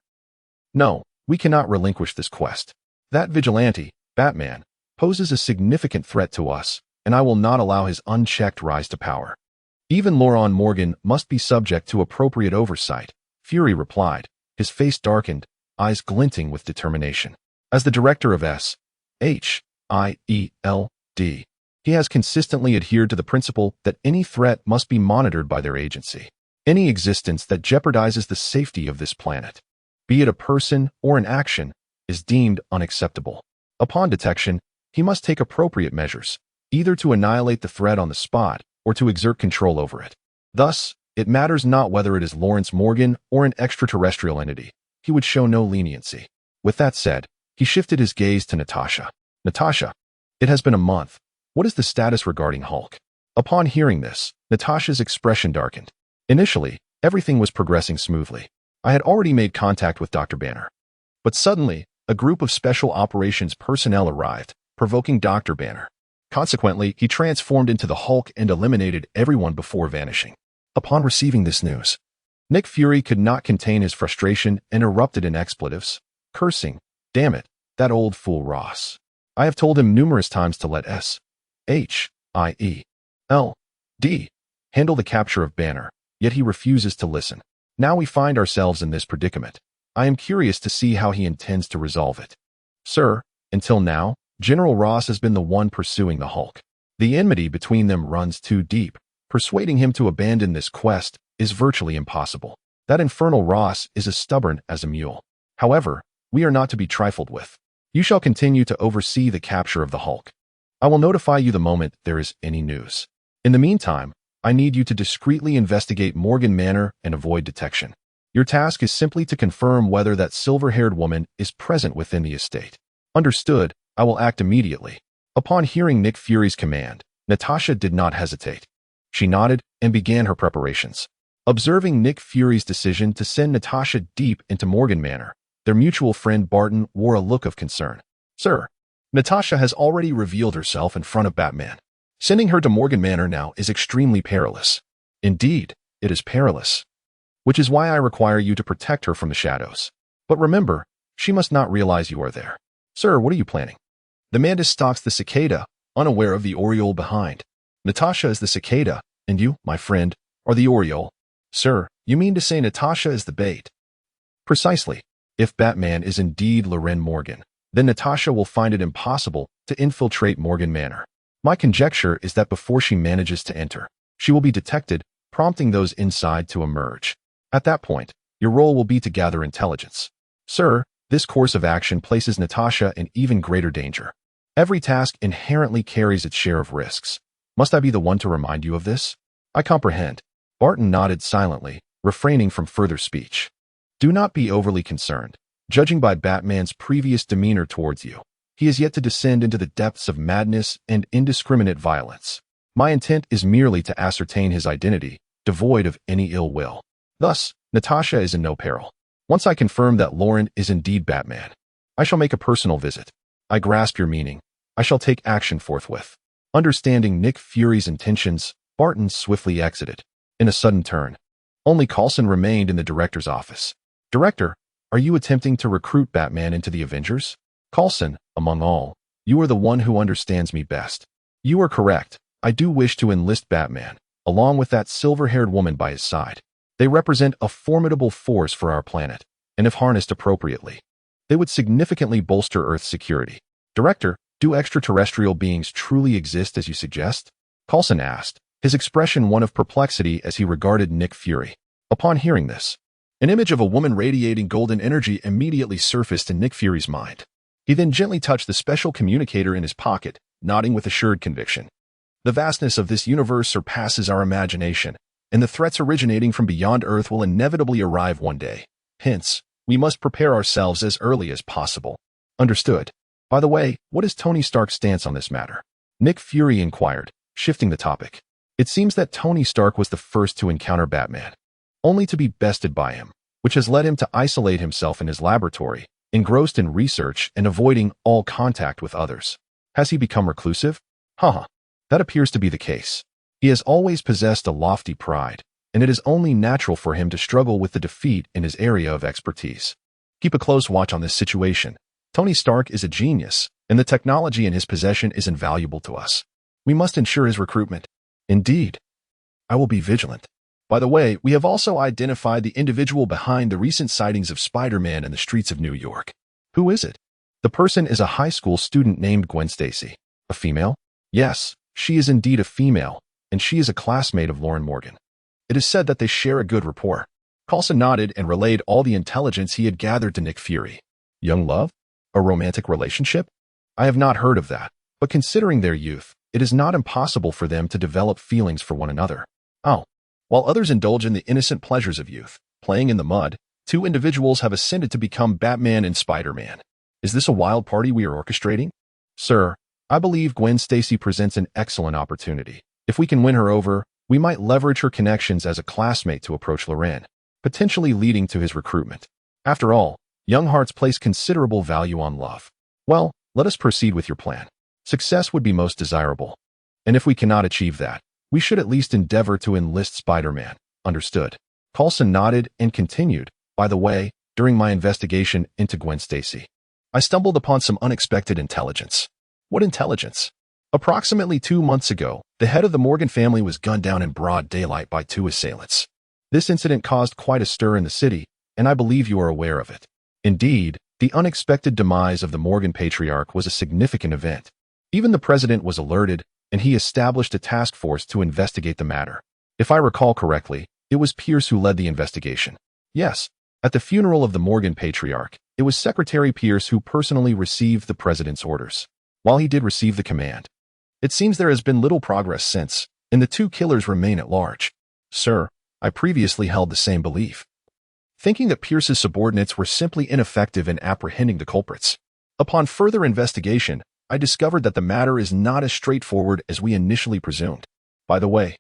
No, we cannot relinquish this quest. That vigilante, Batman, poses a significant threat to us, and I will not allow his unchecked rise to power. Even Laurent Morgan must be subject to appropriate oversight, Fury replied, his face darkened, eyes glinting with determination. As the director of S.H.I.E.L.D., he has consistently adhered to the principle that any threat must be monitored by their agency. Any existence that jeopardizes the safety of this planet, be it a person or an action, is deemed unacceptable. Upon detection, he must take appropriate measures, either to annihilate the threat on the spot or to exert control over it. Thus, it matters not whether it is Lawrence Morgan or an extraterrestrial entity. He would show no leniency. With that said, he shifted his gaze to Natasha. Natasha, it has been a month. What is the status regarding Hulk? Upon hearing this, Natasha's expression darkened. Initially, everything was progressing smoothly. I had already made contact with Dr. Banner. But suddenly, a group of special operations personnel arrived, provoking Dr. Banner. Consequently, he transformed into the Hulk and eliminated everyone before vanishing. Upon receiving this news, Nick Fury could not contain his frustration and erupted in expletives, cursing, "Damn it, that old fool Ross. I have told him numerous times to let S.H.I.E.L.D. handle the capture of Banner, yet he refuses to listen. Now we find ourselves in this predicament. I am curious to see how he intends to resolve it. Sir, until now, General Ross has been the one pursuing the Hulk. The enmity between them runs too deep. Persuading him to abandon this quest is virtually impossible. That infernal Ross is as stubborn as a mule. However, we are not to be trifled with. You shall continue to oversee the capture of the Hulk. I will notify you the moment there is any news. In the meantime, I need you to discreetly investigate Morgan Manor and avoid detection. Your task is simply to confirm whether that silver-haired woman is present within the estate. Understood, I will act immediately. Upon hearing Nick Fury's command, Natasha did not hesitate. She nodded and began her preparations. Observing Nick Fury's decision to send Natasha deep into Morgan Manor, their mutual friend Barton wore a look of concern. Sir, Natasha has already revealed herself in front of Batman. Sending her to Morgan Manor now is extremely perilous. Indeed, it is perilous. Which is why I require you to protect her from the shadows. But remember, she must not realize you are there. Sir, what are you planning? The mantis stalks the cicada, unaware of the oriole behind. Natasha is the cicada, and you, my friend, are the oriole. Sir, you mean to say Natasha is the bait? Precisely. If Batman is indeed Loren Morgan, then Natasha will find it impossible to infiltrate Morgan Manor. My conjecture is that before she manages to enter, she will be detected, prompting those inside to emerge. At that point, your role will be to gather intelligence. Sir, this course of action places Natasha in even greater danger. Every task inherently carries its share of risks. Must I be the one to remind you of this? I comprehend. Barton nodded silently, refraining from further speech. Do not be overly concerned. Judging by Batman's previous demeanor towards you, he is yet to descend into the depths of madness and indiscriminate violence. My intent is merely to ascertain his identity, devoid of any ill will. Thus, Natasha is in no peril. Once I confirm that Lauren is indeed Batman, I shall make a personal visit. I grasp your meaning. I shall take action forthwith. Understanding Nick Fury's intentions, Barton swiftly exited. In a sudden turn, only Coulson remained in the director's office. Director, are you attempting to recruit Batman into the Avengers? Coulson, among all, you are the one who understands me best. You are correct. I do wish to enlist Batman, along with that silver-haired woman by his side. They represent a formidable force for our planet, and if harnessed appropriately, they would significantly bolster Earth's security. Director, do extraterrestrial beings truly exist as you suggest? Coulson asked, his expression one of perplexity as he regarded Nick Fury. Upon hearing this, an image of a woman radiating golden energy immediately surfaced in Nick Fury's mind. He then gently touched the special communicator in his pocket, nodding with assured conviction. The vastness of this universe surpasses our imagination, and the threats originating from beyond Earth will inevitably arrive one day. Hence, we must prepare ourselves as early as possible. Understood. By the way, what is Tony Stark's stance on this matter? Nick Fury inquired, shifting the topic. It seems that Tony Stark was the first to encounter Batman, only to be bested by him, which has led him to isolate himself in his laboratory, engrossed in research and avoiding all contact with others. Has he become reclusive? Haha. That appears to be the case. He has always possessed a lofty pride, and it is only natural for him to struggle with the defeat in his area of expertise. Keep a close watch on this situation. Tony Stark is a genius, and the technology in his possession is invaluable to us. We must ensure his recruitment. Indeed. I will be vigilant. By the way, we have also identified the individual behind the recent sightings of Spider-Man in the streets of New York. Who is it? The person is a high school student named Gwen Stacy. A female? Yes, she is indeed a female, and she is a classmate of Lauren Morgan. It is said that they share a good rapport. Coulson nodded and relayed all the intelligence he had gathered to Nick Fury. Young love? A romantic relationship? I have not heard of that, but considering their youth, it is not impossible for them to develop feelings for one another. Oh. While others indulge in the innocent pleasures of youth, playing in the mud, two individuals have ascended to become Batman and Spider-Man. Is this a wild party we are orchestrating? Sir, I believe Gwen Stacy presents an excellent opportunity. If we can win her over, we might leverage her connections as a classmate to approach Loren, potentially leading to his recruitment. After all, young hearts place considerable value on love. Well, let us proceed with your plan. Success would be most desirable. And if we cannot achieve that, we should at least endeavor to enlist Spider-Man. Understood. Coulson nodded and continued. By the way, during my investigation into Gwen Stacy, I stumbled upon some unexpected intelligence. What intelligence? Approximately 2 months ago, the head of the Morgan family was gunned down in broad daylight by 2 assailants. This incident caused quite a stir in the city, and I believe you are aware of it. Indeed, the unexpected demise of the Morgan patriarch was a significant event. Even the president was alerted, and he established a task force to investigate the matter. If I recall correctly, it was Pierce who led the investigation. Yes, at the funeral of the Morgan patriarch, it was Secretary Pierce who personally received the president's orders. While he did receive the command, it seems there has been little progress since, and the 2 killers remain at large. Sir, I previously held the same belief, thinking that Pierce's subordinates were simply ineffective in apprehending the culprits. Upon further investigation, I discovered that the matter is not as straightforward as we initially presumed. By the way,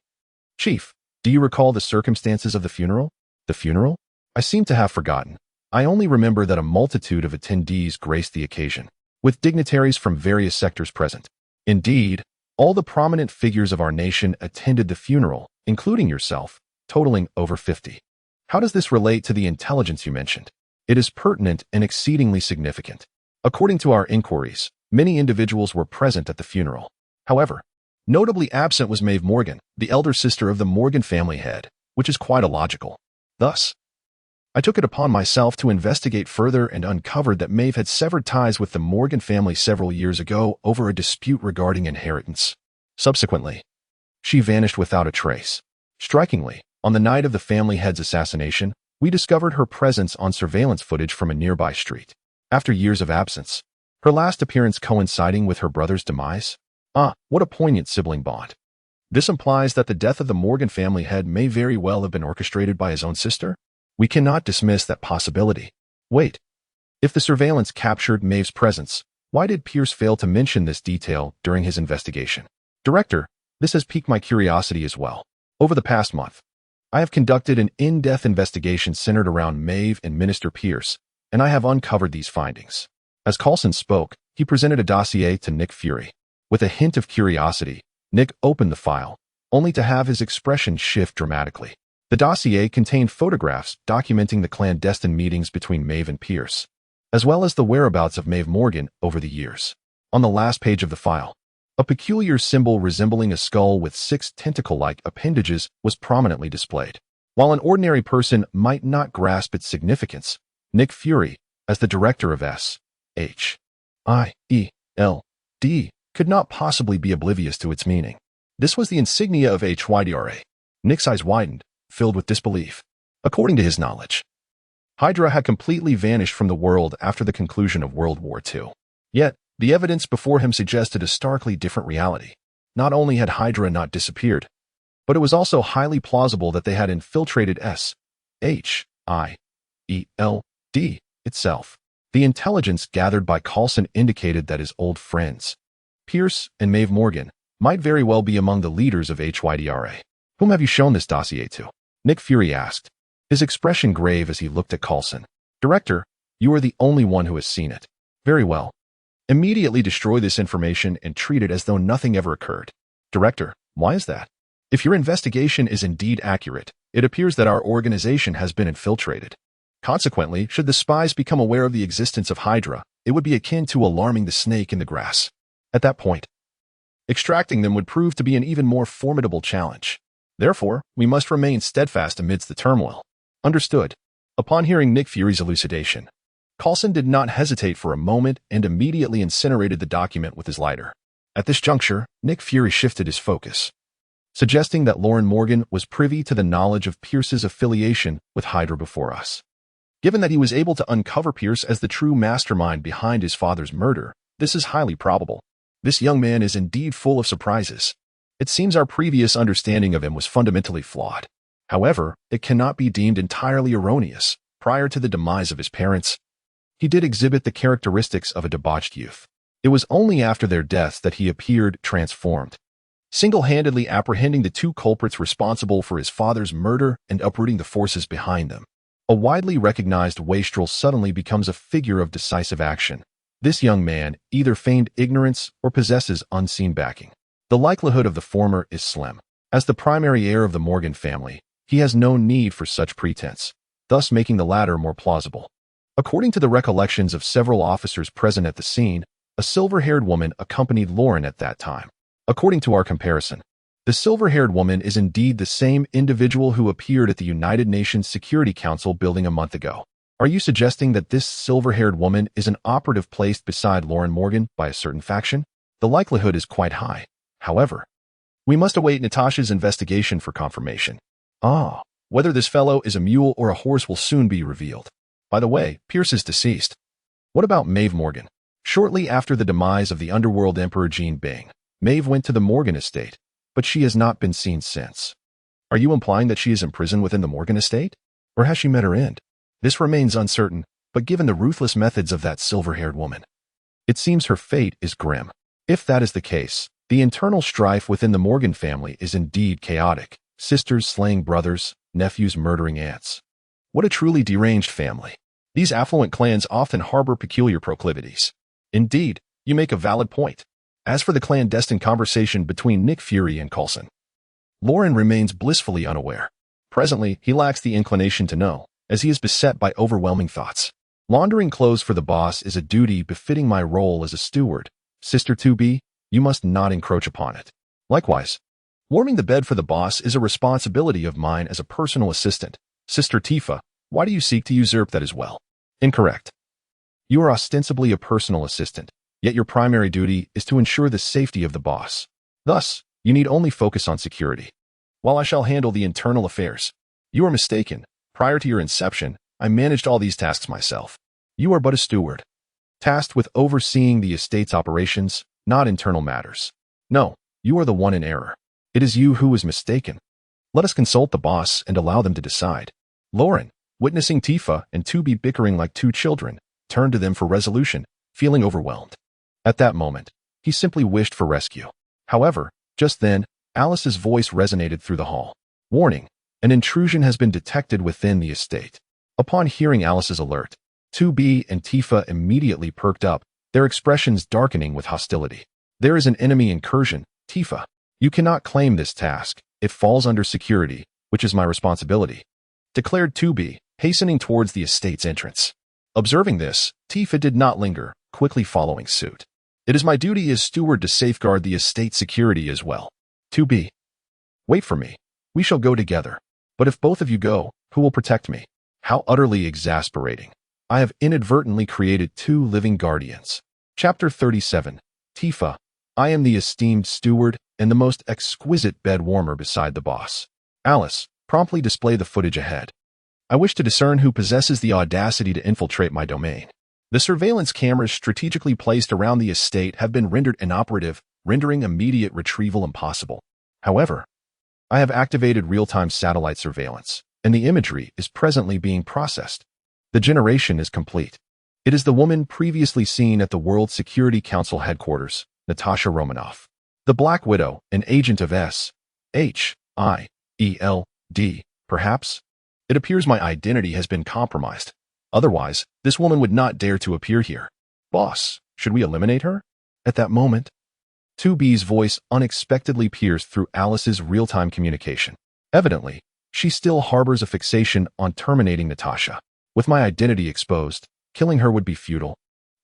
Chief, do you recall the circumstances of the funeral? The funeral? I seem to have forgotten. I only remember that a multitude of attendees graced the occasion, with dignitaries from various sectors present. Indeed, all the prominent figures of our nation attended the funeral, including yourself, totaling over 50. How does this relate to the intelligence you mentioned? It is pertinent and exceedingly significant. According to our inquiries, many individuals were present at the funeral. However, notably absent was Maeve Morgan, the elder sister of the Morgan family head, which is quite illogical. Thus, I took it upon myself to investigate further and uncovered that Maeve had severed ties with the Morgan family several years ago over a dispute regarding inheritance. Subsequently, she vanished without a trace. Strikingly, on the night of the family head's assassination, we discovered her presence on surveillance footage from a nearby street. After years of absence, her last appearance coinciding with her brother's demise? What a poignant sibling bond. This implies that the death of the Morgan family head may very well have been orchestrated by his own sister? We cannot dismiss that possibility. Wait. If the surveillance captured Maeve's presence, why did Pierce fail to mention this detail during his investigation? Director, this has piqued my curiosity as well. Over the past month, I have conducted an in-depth investigation centered around Maeve and Minister Pierce, and I have uncovered these findings. As Coulson spoke, he presented a dossier to Nick Fury. With a hint of curiosity, Nick opened the file, only to have his expression shift dramatically. The dossier contained photographs documenting the clandestine meetings between Maeve and Pierce, as well as the whereabouts of Maeve Morgan over the years. On the last page of the file, a peculiar symbol resembling a skull with 6 tentacle-like appendages was prominently displayed. While an ordinary person might not grasp its significance, Nick Fury, as the director of SHIELD, could not possibly be oblivious to its meaning. This was the insignia of HYDRA. Nick's eyes widened, filled with disbelief. According to his knowledge, Hydra had completely vanished from the world after the conclusion of World War II. Yet, the evidence before him suggested a starkly different reality. Not only had Hydra not disappeared, but it was also highly plausible that they had infiltrated SHIELD itself. The intelligence gathered by Coulson indicated that his old friends, Pierce and Maeve Morgan, might very well be among the leaders of HYDRA. Whom have you shown this dossier to? Nick Fury asked, his expression grave as he looked at Coulson. Director, you are the only one who has seen it. Very well. Immediately destroy this information and treat it as though nothing ever occurred. Director, why is that? If your investigation is indeed accurate, it appears that our organization has been infiltrated. Consequently, should the spies become aware of the existence of Hydra, it would be akin to alarming the snake in the grass. At that point, extracting them would prove to be an even more formidable challenge. Therefore, we must remain steadfast amidst the turmoil. Understood. Upon hearing Nick Fury's elucidation, Coulson did not hesitate for a moment and immediately incinerated the document with his lighter. At this juncture, Nick Fury shifted his focus, suggesting that Lauren Morgan was privy to the knowledge of Pierce's affiliation with Hydra before us. Given that he was able to uncover Pierce as the true mastermind behind his father's murder, this is highly probable. This young man is indeed full of surprises. It seems our previous understanding of him was fundamentally flawed. However, it cannot be deemed entirely erroneous. Prior to the demise of his parents, he did exhibit the characteristics of a debauched youth. It was only after their deaths that he appeared transformed, single-handedly apprehending the two culprits responsible for his father's murder and uprooting the forces behind them. A widely recognized wastrel suddenly becomes a figure of decisive action. This young man either feigned ignorance or possesses unseen backing. The likelihood of the former is slim. As the primary heir of the Morgan family, he has no need for such pretense, thus making the latter more plausible. According to the recollections of several officers present at the scene, a silver-haired woman accompanied Lauren at that time. According to our comparison, the silver-haired woman is indeed the same individual who appeared at the United Nations Security Council building a month ago. Are you suggesting that this silver-haired woman is an operative placed beside Lauren Morgan by a certain faction? The likelihood is quite high. However, we must await Natasha's investigation for confirmation. Whether this fellow is a mule or a horse will soon be revealed. By the way, Pierce is deceased. What about Maeve Morgan? Shortly after the demise of the underworld Emperor Jean Bing, Maeve went to the Morgan estate, but she has not been seen since. Are you implying that she is imprisoned within the Morgan estate? Or has she met her end? This remains uncertain, but given the ruthless methods of that silver-haired woman, it seems her fate is grim. If that is the case, the internal strife within the Morgan family is indeed chaotic. Sisters slaying brothers, nephews murdering aunts. What a truly deranged family. These affluent clans often harbor peculiar proclivities. Indeed, you make a valid point. As for the clandestine conversation between Nick Fury and Coulson, Lauren remains blissfully unaware. Presently, he lacks the inclination to know, as he is beset by overwhelming thoughts. Laundering clothes for the boss is a duty befitting my role as a steward. Sister 2B, you must not encroach upon it. Likewise, warming the bed for the boss is a responsibility of mine as a personal assistant. Sister Tifa, why do you seek to usurp that as well? Incorrect. You are ostensibly a personal assistant, yet your primary duty is to ensure the safety of the boss. Thus, you need only focus on security, while I shall handle the internal affairs. You are mistaken. Prior to your inception, I managed all these tasks myself. You are but a steward, tasked with overseeing the estate's operations, not internal matters. No, you are the one in error. It is you who is mistaken. Let us consult the boss and allow them to decide. Lauren, witnessing Tifa and 2B bickering like two children, turned to them for resolution, feeling overwhelmed. At that moment, he simply wished for rescue. However, just then, Alice's voice resonated through the hall. Warning, an intrusion has been detected within the estate. Upon hearing Alice's alert, 2B and Tifa immediately perked up, their expressions darkening with hostility. There is an enemy incursion, Tifa. You cannot claim this task. It falls under security, which is my responsibility, declared 2B, hastening towards the estate's entrance. Observing this, Tifa did not linger, quickly following suit. It is my duty as steward to safeguard the estate's security as well. 2B. Wait for me. We shall go together. But if both of you go, who will protect me? How utterly exasperating. I have inadvertently created two living guardians. Chapter 37. Tifa. I am the esteemed steward and the most exquisite bed warmer beside the boss. Alice, promptly display the footage ahead. I wish to discern who possesses the audacity to infiltrate my domain. The surveillance cameras strategically placed around the estate have been rendered inoperative, rendering immediate retrieval impossible. However, I have activated real-time satellite surveillance, and the imagery is presently being processed. The generation is complete. It is the woman previously seen at the World Security Council headquarters, Natasha Romanoff. The Black Widow, an agent of S.H.I.E.L.D., perhaps? It appears my identity has been compromised. Otherwise, this woman would not dare to appear here. Boss, should we eliminate her? At that moment, 2B's voice unexpectedly pierced through Alice's real-time communication. Evidently, she still harbors a fixation on terminating Natasha. With my identity exposed, killing her would be futile.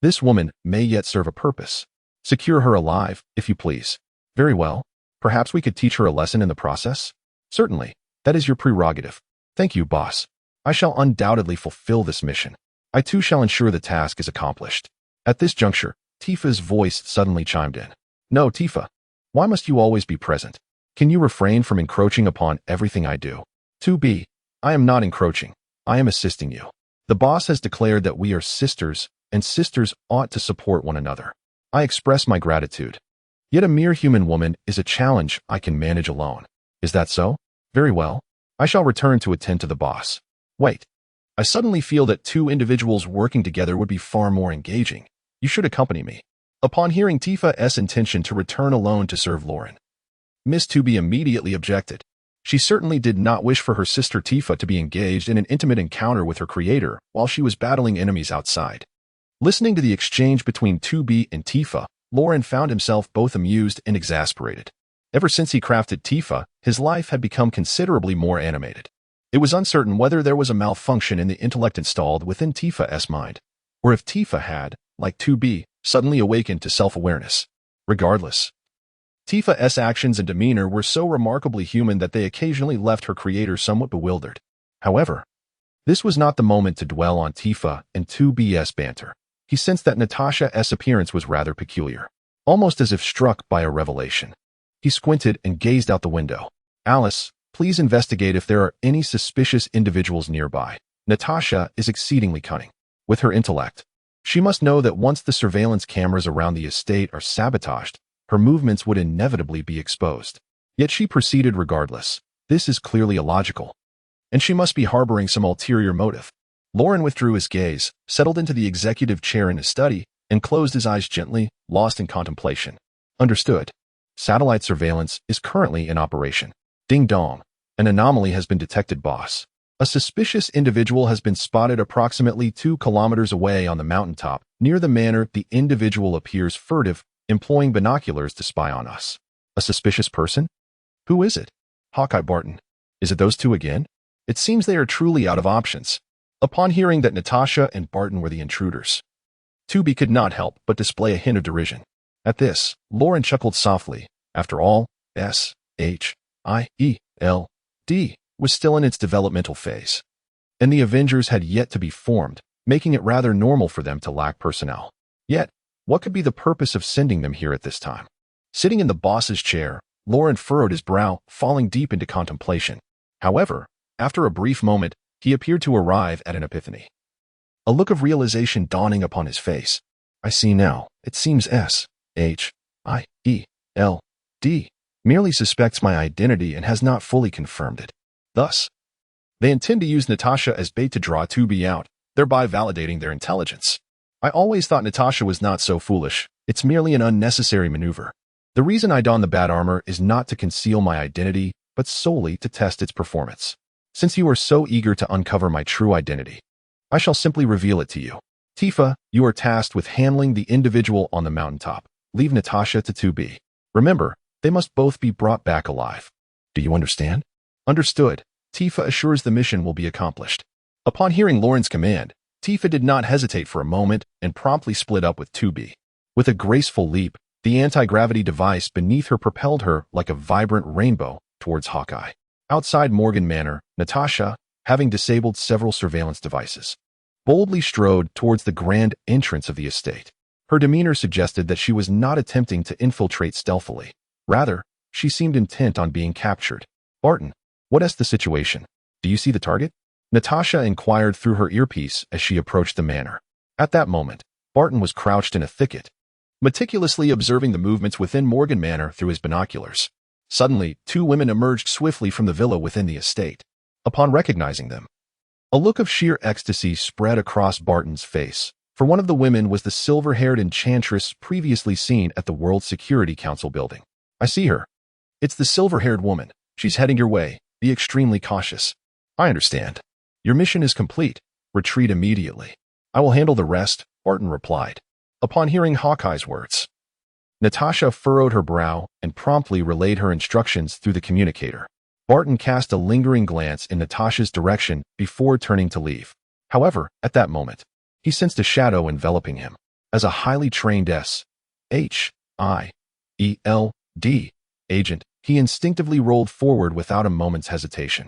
This woman may yet serve a purpose. Secure her alive, if you please. Very well. Perhaps we could teach her a lesson in the process? Certainly. That is your prerogative. Thank you, boss. I shall undoubtedly fulfill this mission. I too shall ensure the task is accomplished. At this juncture, Tifa's voice suddenly chimed in. No, Tifa. Why must you always be present? Can you refrain from encroaching upon everything I do? 2B. I am not encroaching. I am assisting you. The boss has declared that we are sisters, and sisters ought to support one another. I express my gratitude. Yet a mere human woman is a challenge I can manage alone. Is that so? Very well. I shall return to attend to the boss. Wait. I suddenly feel that two individuals working together would be far more engaging. You should accompany me. Upon hearing Tifa's intention to return alone to serve Lauren, Miss 2B immediately objected. She certainly did not wish for her sister Tifa to be engaged in an intimate encounter with her creator while she was battling enemies outside. Listening to the exchange between 2B and Tifa, Lauren found himself both amused and exasperated. Ever since he crafted Tifa, his life had become considerably more animated. It was uncertain whether there was a malfunction in the intellect installed within Tifa's mind, or if Tifa had, like 2B, suddenly awakened to self-awareness. Regardless, Tifa's actions and demeanor were so remarkably human that they occasionally left her creator somewhat bewildered. However, this was not the moment to dwell on Tifa and 2B's banter. He sensed that Natasha's appearance was rather peculiar, almost as if struck by a revelation. He squinted and gazed out the window. Alice, please investigate if there are any suspicious individuals nearby. Natasha is exceedingly cunning. With her intellect, she must know that once the surveillance cameras around the estate are sabotaged, her movements would inevitably be exposed. Yet she proceeded regardless. This is clearly illogical, and she must be harboring some ulterior motive. Lauren withdrew his gaze, settled into the executive chair in his study, and closed his eyes gently, lost in contemplation. Understood. Satellite surveillance is currently in operation. Ding dong. An anomaly has been detected, boss. A suspicious individual has been spotted approximately 2 kilometers away on the mountaintop. Near the manor, the individual appears furtive, employing binoculars to spy on us. A suspicious person? Who is it? Hawkeye Barton. Is it those two again? It seems they are truly out of options. Upon hearing that Natasha and Barton were the intruders, 2B could not help but display a hint of derision. At this, Lauren chuckled softly. After all, SHIELD was still in its developmental phase, and the Avengers had yet to be formed, making it rather normal for them to lack personnel. Yet, what could be the purpose of sending them here at this time? Sitting in the boss's chair, Lauren furrowed his brow, falling deep into contemplation. However, after a brief moment, he appeared to arrive at an epiphany. A look of realization dawning upon his face. I see now. It seems SHIELD merely suspects my identity and has not fully confirmed it. Thus, they intend to use Natasha as bait to draw 2B out, thereby validating their intelligence. I always thought Natasha was not so foolish. It's merely an unnecessary maneuver. The reason I don the bat armor is not to conceal my identity, but solely to test its performance. Since you are so eager to uncover my true identity, I shall simply reveal it to you. Tifa, you are tasked with handling the individual on the mountaintop. Leave Natasha to 2B. Remember, they must both be brought back alive. Do you understand? Understood. Tifa assures the mission will be accomplished. Upon hearing Lauren's command, Tifa did not hesitate for a moment and promptly split up with 2B. With a graceful leap, the anti-gravity device beneath her propelled her like a vibrant rainbow towards Hawkeye. Outside Morgan Manor, Natasha, having disabled several surveillance devices, boldly strode towards the grand entrance of the estate. Her demeanor suggested that she was not attempting to infiltrate stealthily. Rather, she seemed intent on being captured. Barton, what is the situation? Do you see the target? Natasha inquired through her earpiece as she approached the manor. At that moment, Barton was crouched in a thicket, meticulously observing the movements within Morgan Manor through his binoculars. Suddenly, 2 women emerged swiftly from the villa within the estate. Upon recognizing them, a look of sheer ecstasy spread across Barton's face, for one of the women was the silver-haired enchantress previously seen at the World Security Council building. I see her. It's the silver-haired woman. She's heading your way. Be extremely cautious. I understand. Your mission is complete. Retreat immediately. I will handle the rest, Barton replied. Upon hearing Hawkeye's words, Natasha furrowed her brow and promptly relayed her instructions through the communicator. Barton cast a lingering glance in Natasha's direction before turning to leave. However, at that moment, he sensed a shadow enveloping him. As a highly trained S.H.I.E.L.D. agent, he instinctively rolled forward without a moment's hesitation.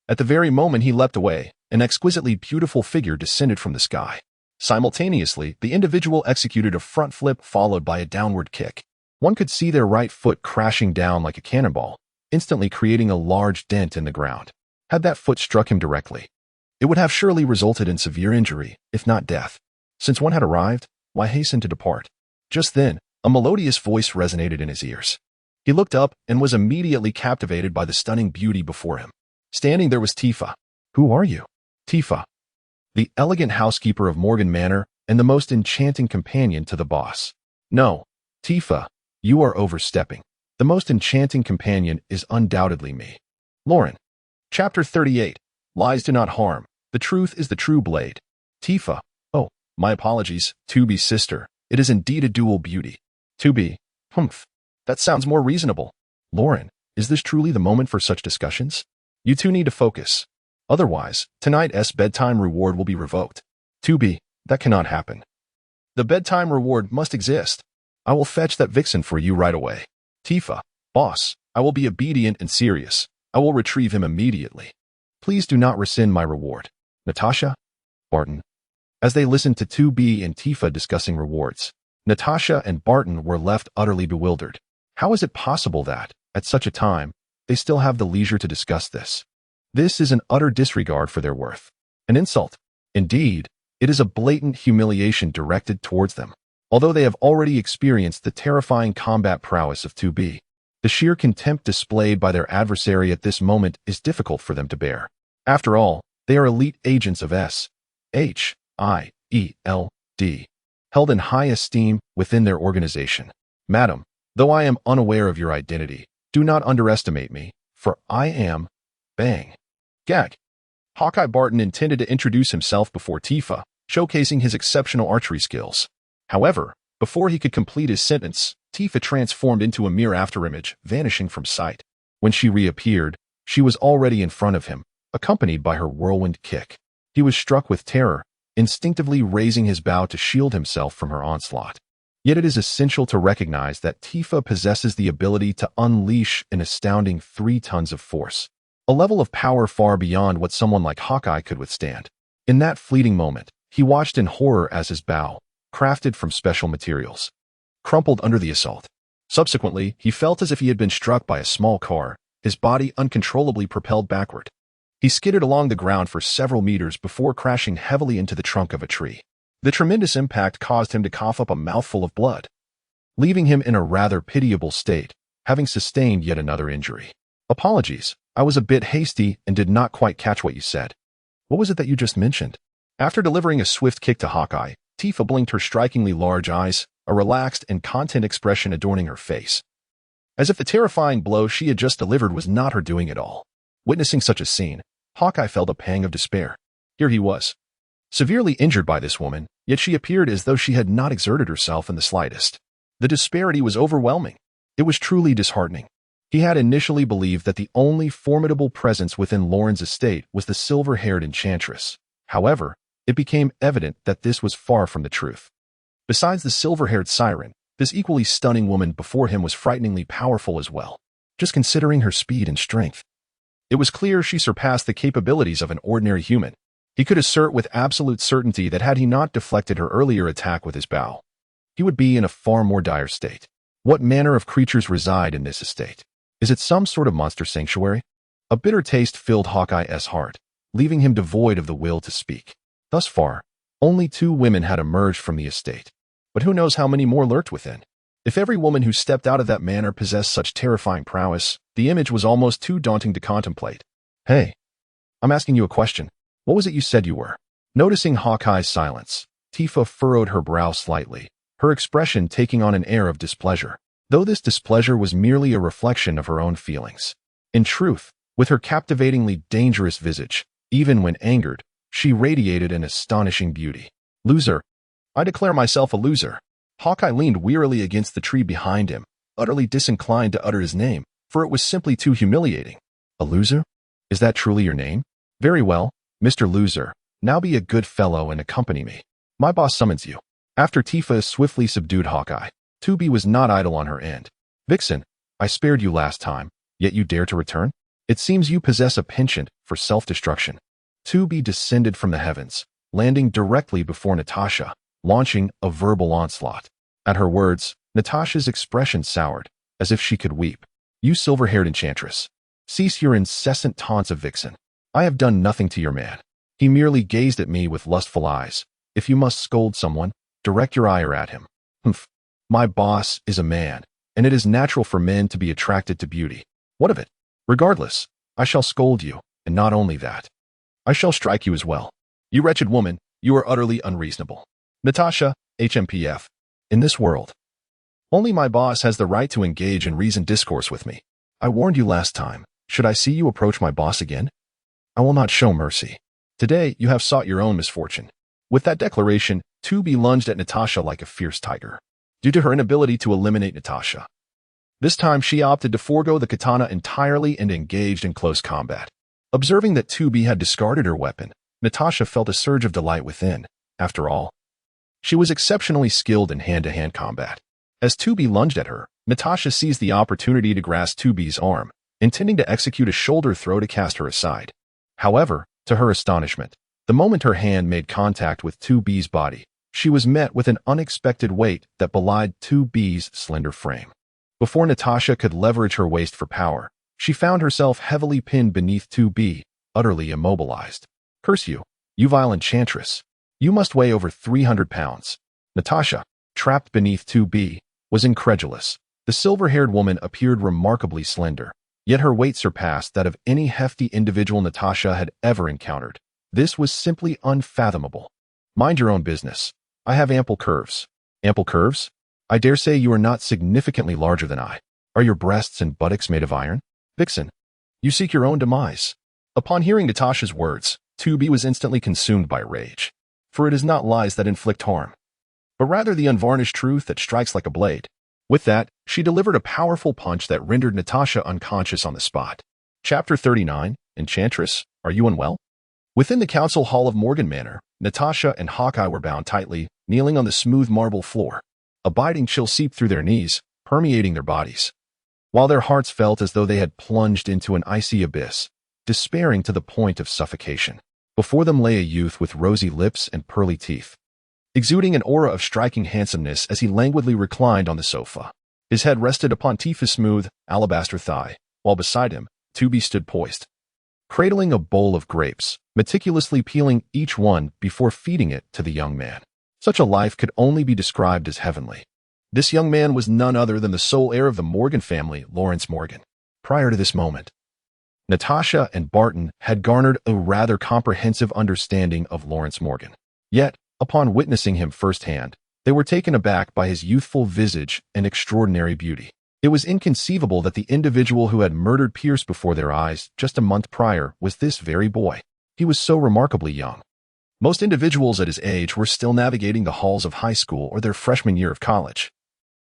At the very moment he leapt away, an exquisitely beautiful figure descended from the sky. Simultaneously, the individual executed a front flip followed by a downward kick. One could see their right foot crashing down like a cannonball, instantly creating a large dent in the ground. Had that foot struck him directly, it would have surely resulted in severe injury, if not death. Since one had arrived, why hasten to depart? Just then, a melodious voice resonated in his ears. He looked up and was immediately captivated by the stunning beauty before him. Standing there was Tifa. Who are you? Tifa, the elegant housekeeper of Morgan Manor and the most enchanting companion to the boss. No, Tifa, you are overstepping. The most enchanting companion is undoubtedly me. Lauren. Chapter 38. Lies do not harm. The truth is the true blade. Tifa. Oh, my apologies, 2B's sister. It is indeed a dual beauty. 2B. Humph. That sounds more reasonable. Lauren, is this truly the moment for such discussions? You two need to focus. Otherwise, tonight's bedtime reward will be revoked. 2B, that cannot happen. The bedtime reward must exist. I will fetch that vixen for you right away. Tifa, boss, I will be obedient and serious. I will retrieve him immediately. Please do not rescind my reward. Natasha? Barton. As they listened to 2B and Tifa discussing rewards, Natasha and Barton were left utterly bewildered. How is it possible that, at such a time, they still have the leisure to discuss this? This is an utter disregard for their worth. An insult. Indeed, it is a blatant humiliation directed towards them. Although they have already experienced the terrifying combat prowess of 2B, the sheer contempt displayed by their adversary at this moment is difficult for them to bear. After all, they are elite agents of S.H.I.E.L.D., held in high esteem within their organization. Madam, though I am unaware of your identity, do not underestimate me, for I am... Bang. Gag. Hawkeye Barton intended to introduce himself before Tifa, showcasing his exceptional archery skills. However, before he could complete his sentence, Tifa transformed into a mere afterimage, vanishing from sight. When she reappeared, she was already in front of him, accompanied by her whirlwind kick. He was struck with terror, instinctively raising his bow to shield himself from her onslaught. Yet it is essential to recognize that Tifa possesses the ability to unleash an astounding 3 tons of force, a level of power far beyond what someone like Hawkeye could withstand. In that fleeting moment, he watched in horror as his bow, crafted from special materials, crumpled under the assault. Subsequently, he felt as if he had been struck by a small car, his body uncontrollably propelled backward. He skidded along the ground for several meters before crashing heavily into the trunk of a tree. The tremendous impact caused him to cough up a mouthful of blood, leaving him in a rather pitiable state, having sustained yet another injury. Apologies, I was a bit hasty and did not quite catch what you said. What was it that you just mentioned? After delivering a swift kick to Hawkeye, Tifa blinked her strikingly large eyes, a relaxed and content expression adorning her face, as if the terrifying blow she had just delivered was not her doing at all. Witnessing such a scene, Hawkeye felt a pang of despair. Here he was, severely injured by this woman, yet she appeared as though she had not exerted herself in the slightest. The disparity was overwhelming. It was truly disheartening. He had initially believed that the only formidable presence within Lauren's estate was the silver-haired enchantress. However, it became evident that this was far from the truth. Besides the silver-haired siren, this equally stunning woman before him was frighteningly powerful as well. Just considering her speed and strength, it was clear she surpassed the capabilities of an ordinary human. He could assert with absolute certainty that had he not deflected her earlier attack with his bow, he would be in a far more dire state. What manner of creatures reside in this estate? Is it some sort of monster sanctuary? A bitter taste filled Hawkeye's heart, leaving him devoid of the will to speak. Thus far, only 2 women had emerged from the estate, but who knows how many more lurked within. If every woman who stepped out of that manor possessed such terrifying prowess, the image was almost too daunting to contemplate. Hey, I'm asking you a question. What was it you said you were? Noticing Hawkeye's silence, Tifa furrowed her brow slightly, her expression taking on an air of displeasure, though this displeasure was merely a reflection of her own feelings. In truth, with her captivatingly dangerous visage, even when angered, she radiated an astonishing beauty. Loser. I declare myself a loser. Hawkeye leaned wearily against the tree behind him, utterly disinclined to utter his name, for it was simply too humiliating. A loser? Is that truly your name? Very well, Mr. Loser. Now be a good fellow and accompany me. My boss summons you. After Tifa swiftly subdued Hawkeye, 2B was not idle on her end. Vixen, I spared you last time, yet you dare to return? It seems you possess a penchant for self-destruction. 2B descended from the heavens, landing directly before Natasha, launching a verbal onslaught. At her words, Natasha's expression soured, as if she could weep. You silver-haired enchantress. Cease your incessant taunts of Vixen. I have done nothing to your man. He merely gazed at me with lustful eyes. If you must scold someone, direct your ire at him. Humph. My boss is a man, and it is natural for men to be attracted to beauty. What of it? Regardless, I shall scold you, and not only that. I shall strike you as well. You wretched woman, you are utterly unreasonable. Natasha, HMPF. In this world, only my boss has the right to engage in reasoned discourse with me. I warned you last time. Should I see you approach my boss again? I will not show mercy. Today, you have sought your own misfortune. With that declaration, 2B lunged at Natasha like a fierce tiger. Due to her inability to eliminate Natasha, this time she opted to forego the katana entirely and engaged in close combat. Observing that 2B had discarded her weapon, Natasha felt a surge of delight within. After all, she was exceptionally skilled in hand-to-hand combat. As 2B lunged at her, Natasha seized the opportunity to grasp 2B's arm, intending to execute a shoulder throw to cast her aside. However, to her astonishment, the moment her hand made contact with 2B's body, she was met with an unexpected weight that belied 2B's slender frame. Before Natasha could leverage her waist for power, she found herself heavily pinned beneath 2B, utterly immobilized. Curse you, you vile enchantress. You must weigh over 300 pounds. Natasha, trapped beneath 2B, was incredulous. The silver-haired woman appeared remarkably slender, yet her weight surpassed that of any hefty individual Natasha had ever encountered. This was simply unfathomable. Mind your own business. I have ample curves. Ample curves? I dare say you are not significantly larger than I. Are your breasts and buttocks made of iron? Vixen, you seek your own demise. Upon hearing Natasha's words, 2B was instantly consumed by rage. For it is not lies that inflict harm, but rather the unvarnished truth that strikes like a blade. With that, she delivered a powerful punch that rendered Natasha unconscious on the spot. Chapter 39, Enchantress, Are You Unwell? Within the council hall of Morgan Manor, Natasha and Hawkeye were bound tightly, kneeling on the smooth marble floor. A biting chill seeped through their knees, permeating their bodies, while their hearts felt as though they had plunged into an icy abyss, despairing to the point of suffocation. Before them lay a youth with rosy lips and pearly teeth, exuding an aura of striking handsomeness as he languidly reclined on the sofa. His head rested upon Tifa's smooth, alabaster thigh, while beside him, 2B stood poised, cradling a bowl of grapes, meticulously peeling each one before feeding it to the young man. Such a life could only be described as heavenly. This young man was none other than the sole heir of the Morgan family, Lawrence Morgan. Prior to this moment, Natasha and Barton had garnered a rather comprehensive understanding of Lawrence Morgan. Yet, upon witnessing him firsthand, they were taken aback by his youthful visage and extraordinary beauty. It was inconceivable that the individual who had murdered Pierce before their eyes just a month prior was this very boy. He was so remarkably young. Most individuals at his age were still navigating the halls of high school or their freshman year of college,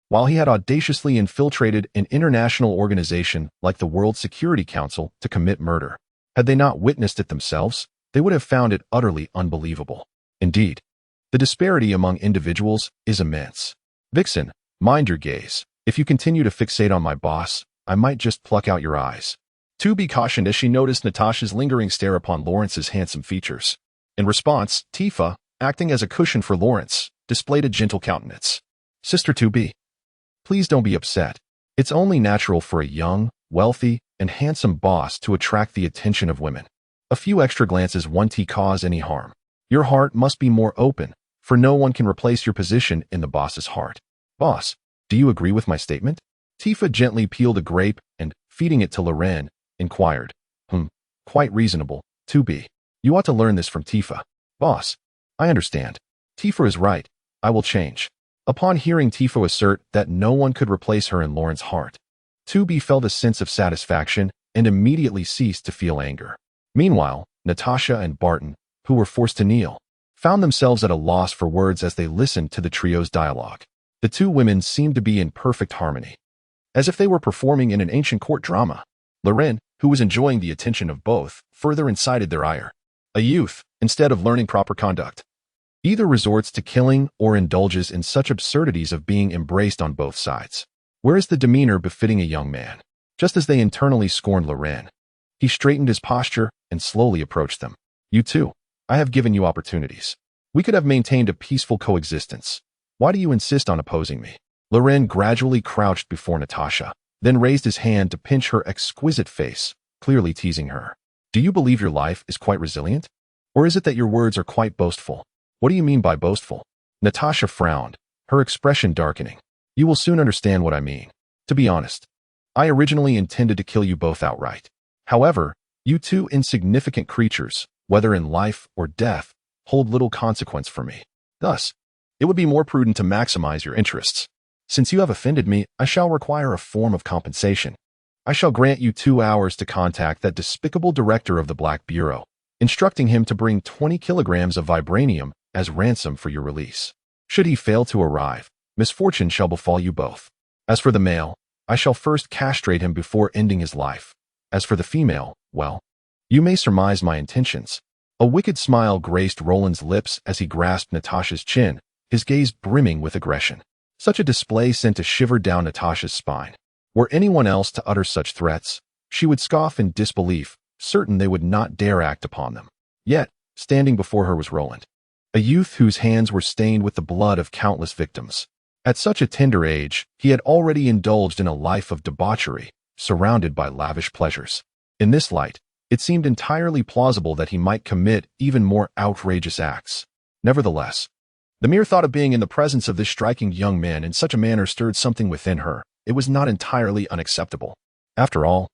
while he had audaciously infiltrated an international organization like the World Security Council to commit murder. Had they not witnessed it themselves, they would have found it utterly unbelievable. Indeed, the disparity among individuals is immense. Vixen, mind your gaze. If you continue to fixate on my boss, I might just pluck out your eyes. 2B cautioned as she noticed Natasha's lingering stare upon Lawrence's handsome features. In response, Tifa, acting as a cushion for Lawrence, displayed a gentle countenance. Sister 2B, please don't be upset. It's only natural for a young, wealthy, and handsome boss to attract the attention of women. A few extra glances won't cause any harm. Your heart must be more open, for no one can replace your position in the boss's heart. Boss, do you agree with my statement? Tifa gently peeled a grape and, feeding it to Loren, inquired. Quite reasonable, 2B. You ought to learn this from Tifa. Boss, I understand. Tifa is right. I will change. Upon hearing Tifa assert that no one could replace her in Lauren's heart, 2B felt a sense of satisfaction and immediately ceased to feel anger. Meanwhile, Natasha and Barton, who were forced to kneel, found themselves at a loss for words as they listened to the trio's dialogue. The two women seemed to be in perfect harmony, as if they were performing in an ancient court drama. Loren, who was enjoying the attention of both, further incited their ire. A youth, instead of learning proper conduct, either resorts to killing or indulges in such absurdities of being embraced on both sides. Where is the demeanor befitting a young man? Just as they internally scorned Loren, he straightened his posture and slowly approached them. You two, I have given you opportunities. We could have maintained a peaceful coexistence. Why do you insist on opposing me? Loren gradually crouched before Natasha, then raised his hand to pinch her exquisite face, clearly teasing her. Do you believe your life is quite resilient? Or is it that your words are quite boastful? What do you mean by boastful? Natasha frowned, her expression darkening. You will soon understand what I mean. To be honest, I originally intended to kill you both outright. However, you two insignificant creatures, whether in life or death, hold little consequence for me. Thus, it would be more prudent to maximize your interests. Since you have offended me, I shall require a form of compensation. I shall grant you 2 hours to contact that despicable director of the Black Bureau, instructing him to bring 20 kilograms of vibranium as ransom for your release. Should he fail to arrive, misfortune shall befall you both. As for the male, I shall first castrate him before ending his life. As for the female, well, you may surmise my intentions. A wicked smile graced Roland's lips as he grasped Natasha's chin, his gaze brimming with aggression. Such a display sent a shiver down Natasha's spine. Were anyone else to utter such threats, she would scoff in disbelief, certain they would not dare act upon them. Yet, standing before her was Roland, a youth whose hands were stained with the blood of countless victims. At such a tender age, he had already indulged in a life of debauchery, surrounded by lavish pleasures. In this light, it seemed entirely plausible that he might commit even more outrageous acts. Nevertheless, the mere thought of being in the presence of this striking young man in such a manner stirred something within her. It was not entirely unacceptable. After all,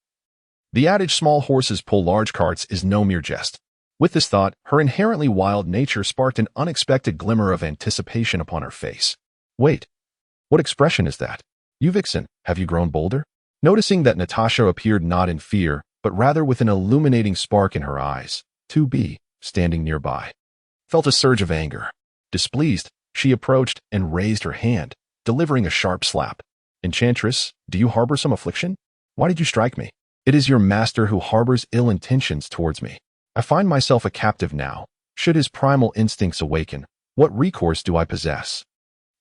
the adage small horses pull large carts is no mere jest. With this thought, her inherently wild nature sparked an unexpected glimmer of anticipation upon her face. Wait, what expression is that? You vixen, have you grown bolder? Noticing that Natasha appeared not in fear, but rather with an illuminating spark in her eyes, 2B, standing nearby, felt a surge of anger. Displeased, she approached and raised her hand, delivering a sharp slap. Enchantress, do you harbor some affliction? Why did you strike me? It is your master who harbors ill intentions towards me. I find myself a captive now. Should his primal instincts awaken, what recourse do I possess?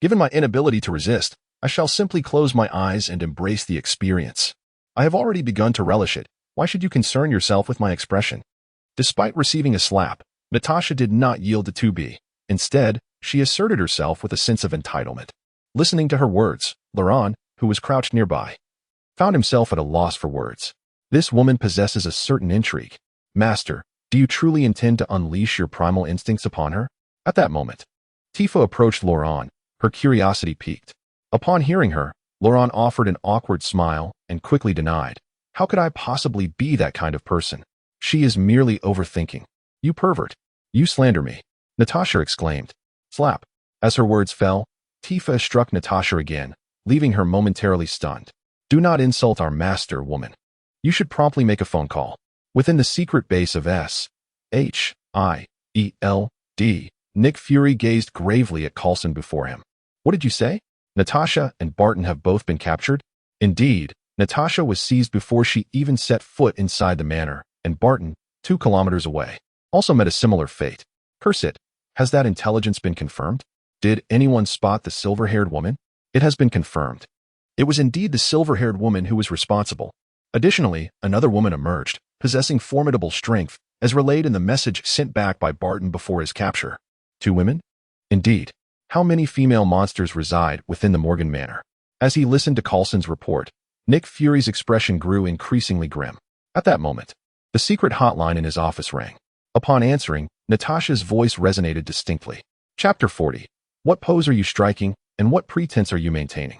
Given my inability to resist, I shall simply close my eyes and embrace the experience. I have already begun to relish it. Why should you concern yourself with my expression? Despite receiving a slap, Natasha did not yield to 2B. Instead, she asserted herself with a sense of entitlement. Listening to her words, Laurent, who was crouched nearby, found himself at a loss for words. This woman possesses a certain intrigue. Master, do you truly intend to unleash your primal instincts upon her? At that moment, Tifa approached Laurent, her curiosity piqued. Upon hearing her, Laurent offered an awkward smile and quickly denied. How could I possibly be that kind of person? She is merely overthinking. You pervert. You slander me. Natasha exclaimed. Slap. As her words fell, Tifa struck Natasha again, leaving her momentarily stunned. Do not insult our master, woman. You should promptly make a phone call. Within the secret base of S.H.I.E.L.D., Nick Fury gazed gravely at Coulson before him. What did you say? Natasha and Barton have both been captured? Indeed, Natasha was seized before she even set foot inside the manor, and Barton, 2 kilometers away, also met a similar fate. Curse it, has that intelligence been confirmed? Did anyone spot the silver-haired woman? It has been confirmed. It was indeed the silver-haired woman who was responsible. Additionally, another woman emerged, possessing formidable strength, as relayed in the message sent back by Barton before his capture. 2 women? Indeed. How many female monsters reside within the Morgan Manor? As he listened to Coulson's report, Nick Fury's expression grew increasingly grim. At that moment, the secret hotline in his office rang. Upon answering, Natasha's voice resonated distinctly. Chapter 40. What pose are you striking, and what pretense are you maintaining?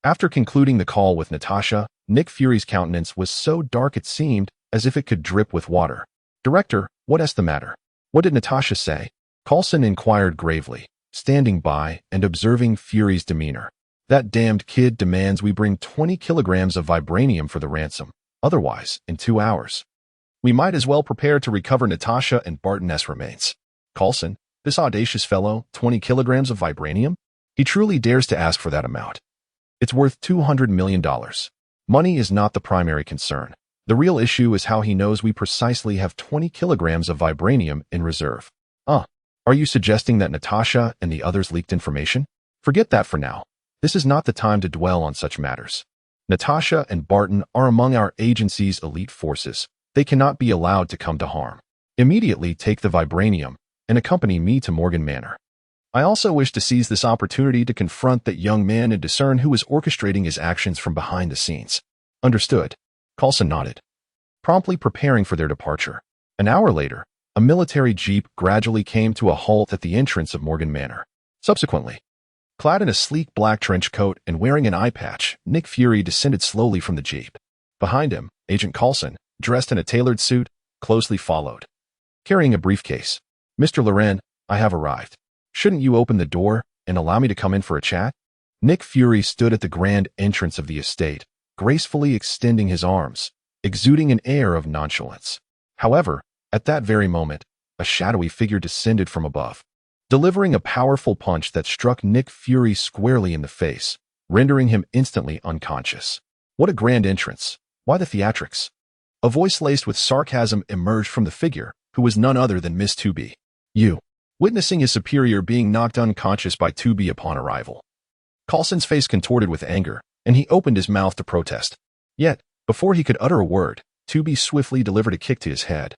After concluding the call with Natasha, Nick Fury's countenance was so dark it seemed as if it could drip with water. Director, what is the matter? What did Natasha say? Coulson inquired gravely, standing by and observing Fury's demeanor. That damned kid demands we bring 20 kilograms of vibranium for the ransom. Otherwise, in 2 hours, we might as well prepare to recover Natasha and Barton S. remains. Coulson, this audacious fellow, 20 kilograms of vibranium? He truly dares to ask for that amount. It's worth $200 million. Money is not the primary concern. The real issue is how he knows we precisely have 20 kilograms of vibranium in reserve. Are you suggesting that Natasha and the others leaked information? Forget that for now. This is not the time to dwell on such matters. Natasha and Barton are among our agency's elite forces. They cannot be allowed to come to harm. Immediately take the vibranium and accompany me to Morgan Manor. I also wish to seize this opportunity to confront that young man and discern who is orchestrating his actions from behind the scenes. Understood. Coulson nodded, promptly preparing for their departure. An hour later, a military jeep gradually came to a halt at the entrance of Morgan Manor. Subsequently, clad in a sleek black trench coat and wearing an eye patch, Nick Fury descended slowly from the jeep. Behind him, Agent Coulson, dressed in a tailored suit, closely followed. Carrying a briefcase. Mr. Loren, I have arrived. Shouldn't you open the door and allow me to come in for a chat? Nick Fury stood at the grand entrance of the estate, gracefully extending his arms, exuding an air of nonchalance. However, at that very moment, a shadowy figure descended from above, delivering a powerful punch that struck Nick Fury squarely in the face, rendering him instantly unconscious. What a grand entrance! Why the theatrics? A voice laced with sarcasm emerged from the figure, who was none other than Miss 2B. You. Witnessing his superior being knocked unconscious by 2B upon arrival. Coulson's face contorted with anger, and he opened his mouth to protest. Yet, before he could utter a word, 2B swiftly delivered a kick to his head,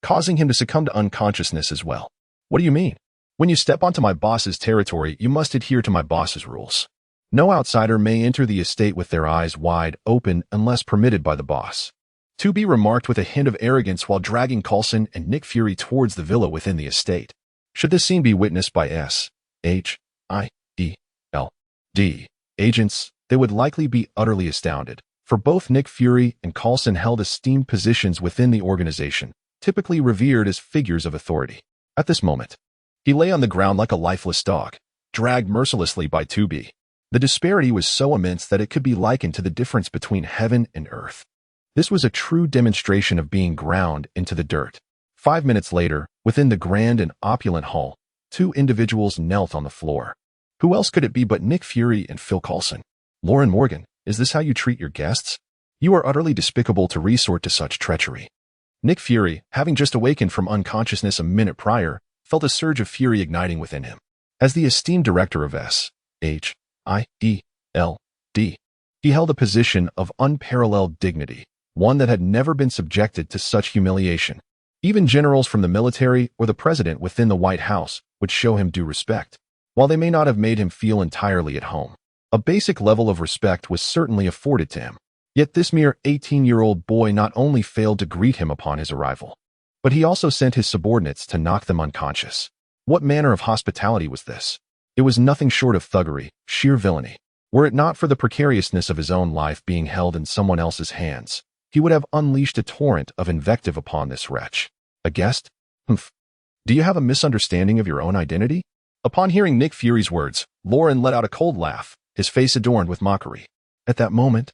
causing him to succumb to unconsciousness as well. What do you mean? When you step onto my boss's territory, you must adhere to my boss's rules. No outsider may enter the estate with their eyes wide open unless permitted by the boss. 2B remarked with a hint of arrogance while dragging Coulson and Nick Fury towards the villa within the estate. Should this scene be witnessed by S.H.I.E.L.D. agents, they would likely be utterly astounded, for both Nick Fury and Coulson held esteemed positions within the organization, typically revered as figures of authority. At this moment, he lay on the ground like a lifeless dog, dragged mercilessly by 2B. The disparity was so immense that it could be likened to the difference between heaven and earth. This was a true demonstration of being ground into the dirt. 5 minutes later, within the grand and opulent hall, two individuals knelt on the floor. Who else could it be but Nick Fury and Phil Coulson? Loren Morgan, is this how you treat your guests? You are utterly despicable to resort to such treachery. Nick Fury, having just awakened from unconsciousness a minute prior, felt a surge of fury igniting within him. As the esteemed director of S.H.I.E.L.D., he held a position of unparalleled dignity, one that had never been subjected to such humiliation. Even generals from the military or the president within the White House would show him due respect, while they may not have made him feel entirely at home. A basic level of respect was certainly afforded to him. Yet this mere 18-year-old boy not only failed to greet him upon his arrival, but he also sent his subordinates to knock them unconscious. What manner of hospitality was this? It was nothing short of thuggery, sheer villainy. Were it not for the precariousness of his own life being held in someone else's hands, he would have unleashed a torrent of invective upon this wretch. A guest? Humph. Do you have a misunderstanding of your own identity? Upon hearing Nick Fury's words, Loren let out a cold laugh, his face adorned with mockery. At that moment,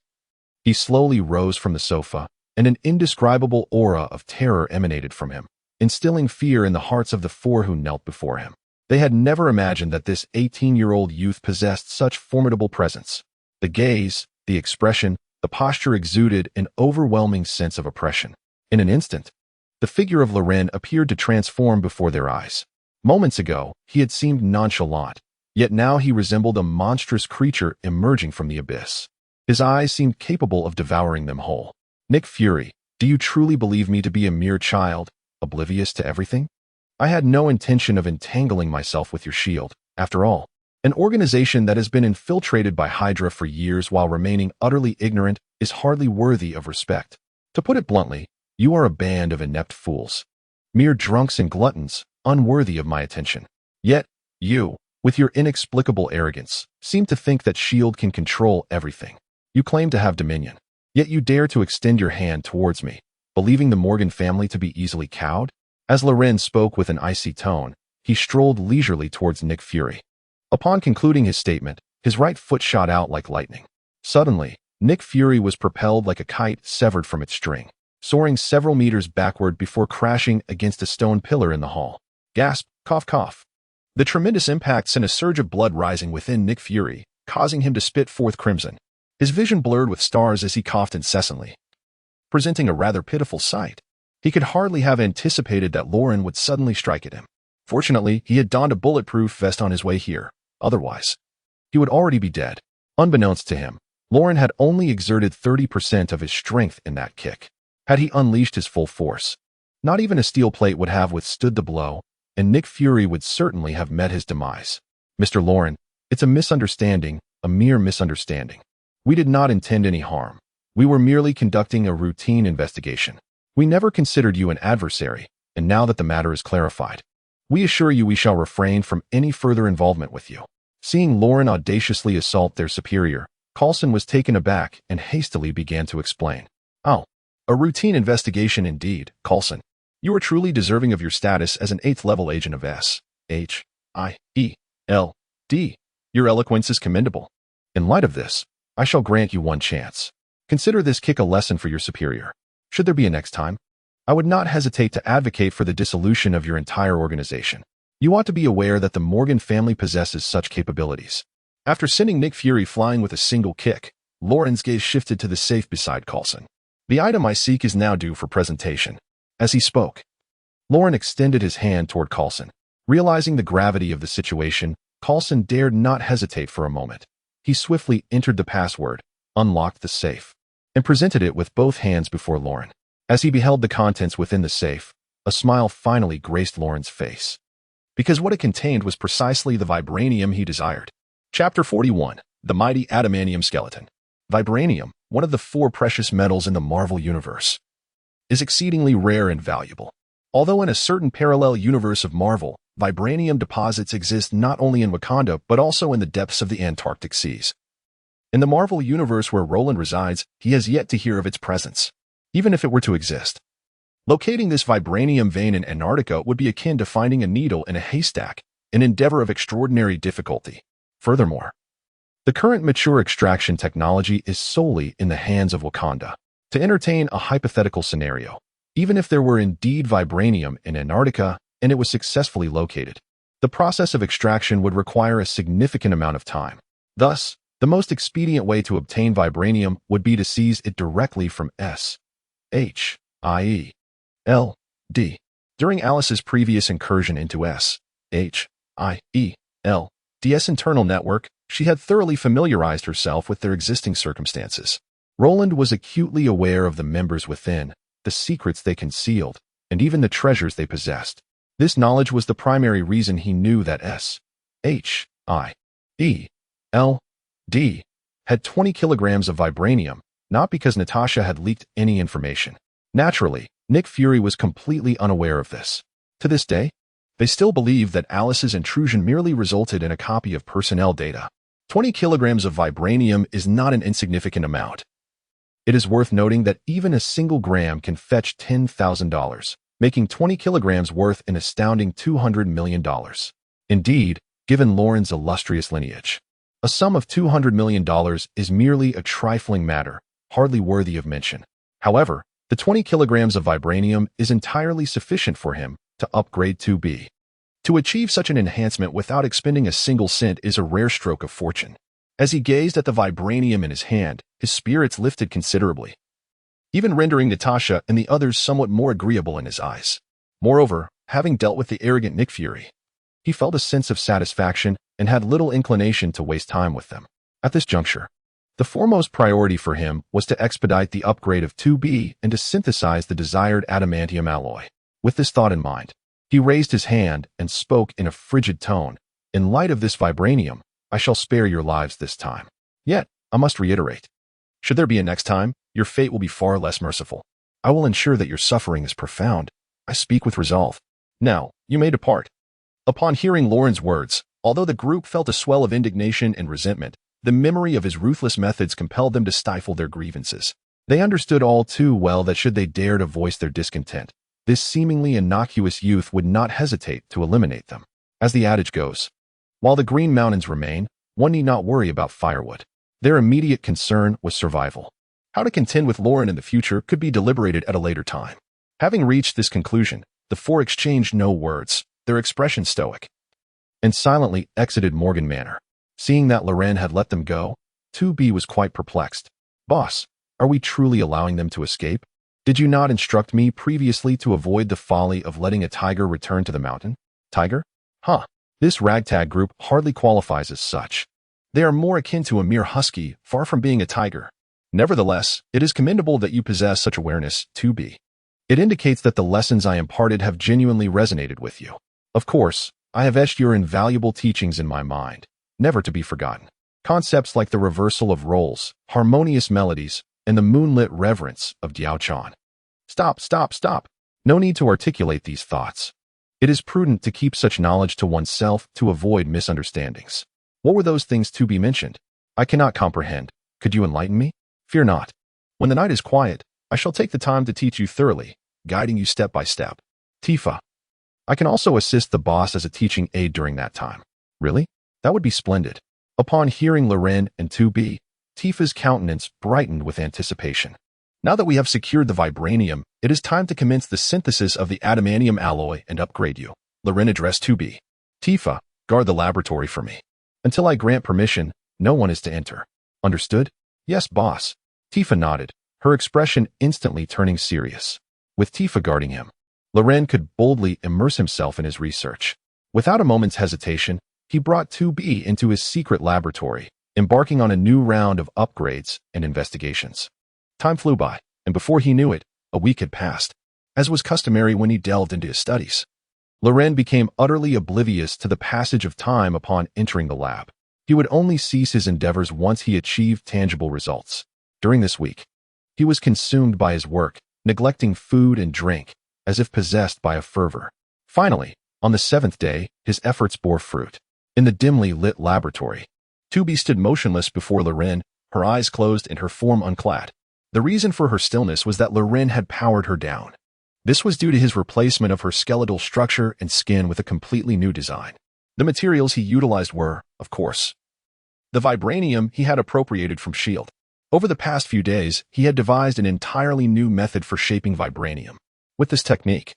he slowly rose from the sofa, and an indescribable aura of terror emanated from him, instilling fear in the hearts of the four who knelt before him. They had never imagined that this 18-year-old youth possessed such formidable presence. The gaze, the expression, the posture exuded an overwhelming sense of oppression. In an instant, the figure of Loren appeared to transform before their eyes. Moments ago, he had seemed nonchalant, yet now he resembled a monstrous creature emerging from the abyss. His eyes seemed capable of devouring them whole. Nick Fury, do you truly believe me to be a mere child, oblivious to everything? I had no intention of entangling myself with your shield. After all, an organization that has been infiltrated by Hydra for years while remaining utterly ignorant is hardly worthy of respect. To put it bluntly, you are a band of inept fools, mere drunks and gluttons, unworthy of my attention. Yet, you, with your inexplicable arrogance, seem to think that S.H.I.E.L.D. can control everything. You claim to have dominion, yet you dare to extend your hand towards me, believing the Morgan family to be easily cowed? As Loren spoke with an icy tone, he strolled leisurely towards Nick Fury. Upon concluding his statement, his right foot shot out like lightning. Suddenly, Nick Fury was propelled like a kite severed from its string, soaring several meters backward before crashing against a stone pillar in the hall. Gasp, cough, cough. The tremendous impact sent a surge of blood rising within Nick Fury, causing him to spit forth crimson. His vision blurred with stars as he coughed incessantly, presenting a rather pitiful sight. He could hardly have anticipated that Lauren would suddenly strike at him. Fortunately, he had donned a bulletproof vest on his way here. Otherwise, he would already be dead. Unbeknownst to him, Lauren had only exerted 30% of his strength in that kick. Had he unleashed his full force, not even a steel plate would have withstood the blow, and Nick Fury would certainly have met his demise. Mr. Lauren, it's a misunderstanding, a mere misunderstanding. We did not intend any harm. We were merely conducting a routine investigation. We never considered you an adversary, and now that the matter is clarified, we assure you we shall refrain from any further involvement with you. Seeing Lauren audaciously assault their superior, Coulson was taken aback and hastily began to explain. Oh, a routine investigation indeed, Coulson. You are truly deserving of your status as an 8th-level agent of S.H.I.E.L.D. Your eloquence is commendable. In light of this, I shall grant you one chance. Consider this kick a lesson for your superior. Should there be a next time, I would not hesitate to advocate for the dissolution of your entire organization. You ought to be aware that the Morgan family possesses such capabilities. After sending Nick Fury flying with a single kick, Lauren's gaze shifted to the safe beside Coulson. The item I seek is now due for presentation. As he spoke, Lauren extended his hand toward Coulson. Realizing the gravity of the situation, Coulson dared not hesitate for a moment. He swiftly entered the password, unlocked the safe, and presented it with both hands before Lauren. As he beheld the contents within the safe, a smile finally graced Lauren's face, because what it contained was precisely the vibranium he desired. Chapter 41. The Mighty Adamantium Skeleton. Vibranium, one of the 4 precious metals in the Marvel Universe, is exceedingly rare and valuable. Although in a certain parallel universe of Marvel, vibranium deposits exist not only in Wakanda but also in the depths of the Antarctic seas. In the Marvel Universe where Roland resides, he has yet to hear of its presence, even if it were to exist. Locating this vibranium vein in Antarctica would be akin to finding a needle in a haystack, an endeavor of extraordinary difficulty. Furthermore, the current mature extraction technology is solely in the hands of Wakanda. To entertain a hypothetical scenario, even if there were indeed vibranium in Antarctica and it was successfully located, the process of extraction would require a significant amount of time. Thus, the most expedient way to obtain vibranium would be to seize it directly from S.H.I.E.L.D. During Alice's previous incursion into S.H.I.E.L.D.'s internal network, she had thoroughly familiarized herself with their existing circumstances. Roland was acutely aware of the members within, the secrets they concealed, and even the treasures they possessed. This knowledge was the primary reason he knew that S.H.I.E.L.D. had 20 kilograms of vibranium, not because Natasha had leaked any information. Naturally, Nick Fury was completely unaware of this. To this day, they still believe that Alice's intrusion merely resulted in a copy of personnel data. 20 kilograms of vibranium is not an insignificant amount. It is worth noting that even a single gram can fetch $10,000, making 20 kilograms worth an astounding $200 million. Indeed, given Lauren's illustrious lineage, a sum of $200 million is merely a trifling matter, hardly worthy of mention. However, the 20 kilograms of vibranium is entirely sufficient for him to upgrade to B. To achieve such an enhancement without expending a single cent is a rare stroke of fortune. As he gazed at the vibranium in his hand, his spirits lifted considerably, even rendering Natasha and the others somewhat more agreeable in his eyes. Moreover, having dealt with the arrogant Nick Fury, he felt a sense of satisfaction and had little inclination to waste time with them. At this juncture, the foremost priority for him was to expedite the upgrade of 2B and to synthesize the desired adamantium alloy. With this thought in mind, he raised his hand and spoke in a frigid tone. In light of this vibranium, I shall spare your lives this time. Yet, I must reiterate, should there be a next time, your fate will be far less merciful. I will ensure that your suffering is profound. I speak with resolve. Now, you may depart. Upon hearing Lauren's words, although the group felt a swell of indignation and resentment, the memory of his ruthless methods compelled them to stifle their grievances. They understood all too well that should they dare to voice their discontent, this seemingly innocuous youth would not hesitate to eliminate them. As the adage goes, while the Green Mountains remain, one need not worry about firewood. Their immediate concern was survival. How to contend with Lauren in the future could be deliberated at a later time. Having reached this conclusion, the four exchanged no words, their expression stoic. and silently exited Morgan Manor. Seeing that Loren had let them go, 2B was quite perplexed. Boss, are we truly allowing them to escape? Did you not instruct me previously to avoid the folly of letting a tiger return to the mountain? Tiger? Huh. This ragtag group hardly qualifies as such. They are more akin to a mere husky, far from being a tiger. Nevertheless, it is commendable that you possess such awareness, 2B. It indicates that the lessons I imparted have genuinely resonated with you. Of course, I have etched your invaluable teachings in my mind, never to be forgotten. Concepts like the reversal of roles, harmonious melodies, and the moonlit reverence of Diao Chan. Stop. No need to articulate these thoughts. It is prudent to keep such knowledge to oneself to avoid misunderstandings. What were those things to be mentioned? I cannot comprehend. Could you enlighten me? Fear not. When the night is quiet, I shall take the time to teach you thoroughly, guiding you step by step. Tifa. I can also assist the boss as a teaching aid during that time. Really? That would be splendid. Upon hearing Loren and 2B, Tifa's countenance brightened with anticipation. Now that we have secured the vibranium, it is time to commence the synthesis of the adamantium alloy and upgrade you. Loren addressed 2B. Tifa, guard the laboratory for me. Until I grant permission, no one is to enter. Understood? Yes, boss. Tifa nodded, her expression instantly turning serious. With Tifa guarding him, Loren could boldly immerse himself in his research. Without a moment's hesitation, he brought 2B into his secret laboratory, embarking on a new round of upgrades and investigations. Time flew by, and before he knew it, a week had passed. As was customary when he delved into his studies, Loren became utterly oblivious to the passage of time upon entering the lab. He would only cease his endeavors once he achieved tangible results. During this week, he was consumed by his work, neglecting food and drink, as if possessed by a fervor. Finally, on the 7th day, his efforts bore fruit. In the dimly lit laboratory, 2B stood motionless before Loren, her eyes closed and her form unclad. The reason for her stillness was that Loren had powered her down. This was due to his replacement of her skeletal structure and skin with a completely new design. The materials he utilized were, of course, the vibranium he had appropriated from S.H.I.E.L.D. Over the past few days, he had devised an entirely new method for shaping vibranium. With this technique,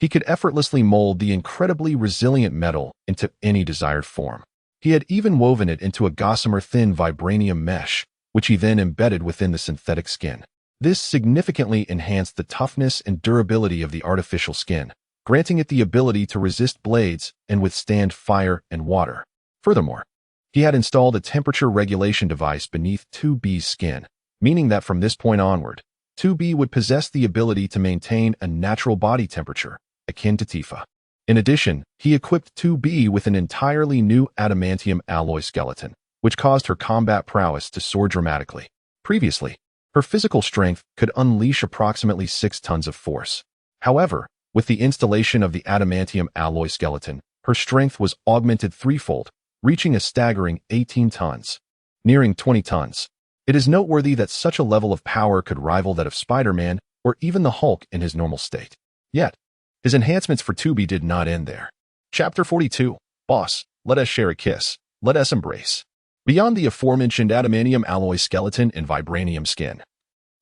he could effortlessly mold the incredibly resilient metal into any desired form. He had even woven it into a gossamer-thin vibranium mesh, which he then embedded within the synthetic skin. This significantly enhanced the toughness and durability of the artificial skin, granting it the ability to resist blades and withstand fire and water. Furthermore, he had installed a temperature regulation device beneath 2B's skin, meaning that from this point onward, 2B would possess the ability to maintain a natural body temperature, akin to Tifa. In addition, he equipped 2B with an entirely new adamantium alloy skeleton, which caused her combat prowess to soar dramatically. Previously, her physical strength could unleash approximately 6 tons of force. However, with the installation of the adamantium alloy skeleton, her strength was augmented threefold, reaching a staggering 18 tons, nearing 20 tons. It is noteworthy that such a level of power could rival that of Spider-Man or even the Hulk in his normal state. Yet, his enhancements for 2B did not end there. Chapter 42. Boss, let us share a kiss. Let us embrace. Beyond the aforementioned adamantium alloy skeleton and vibranium skin,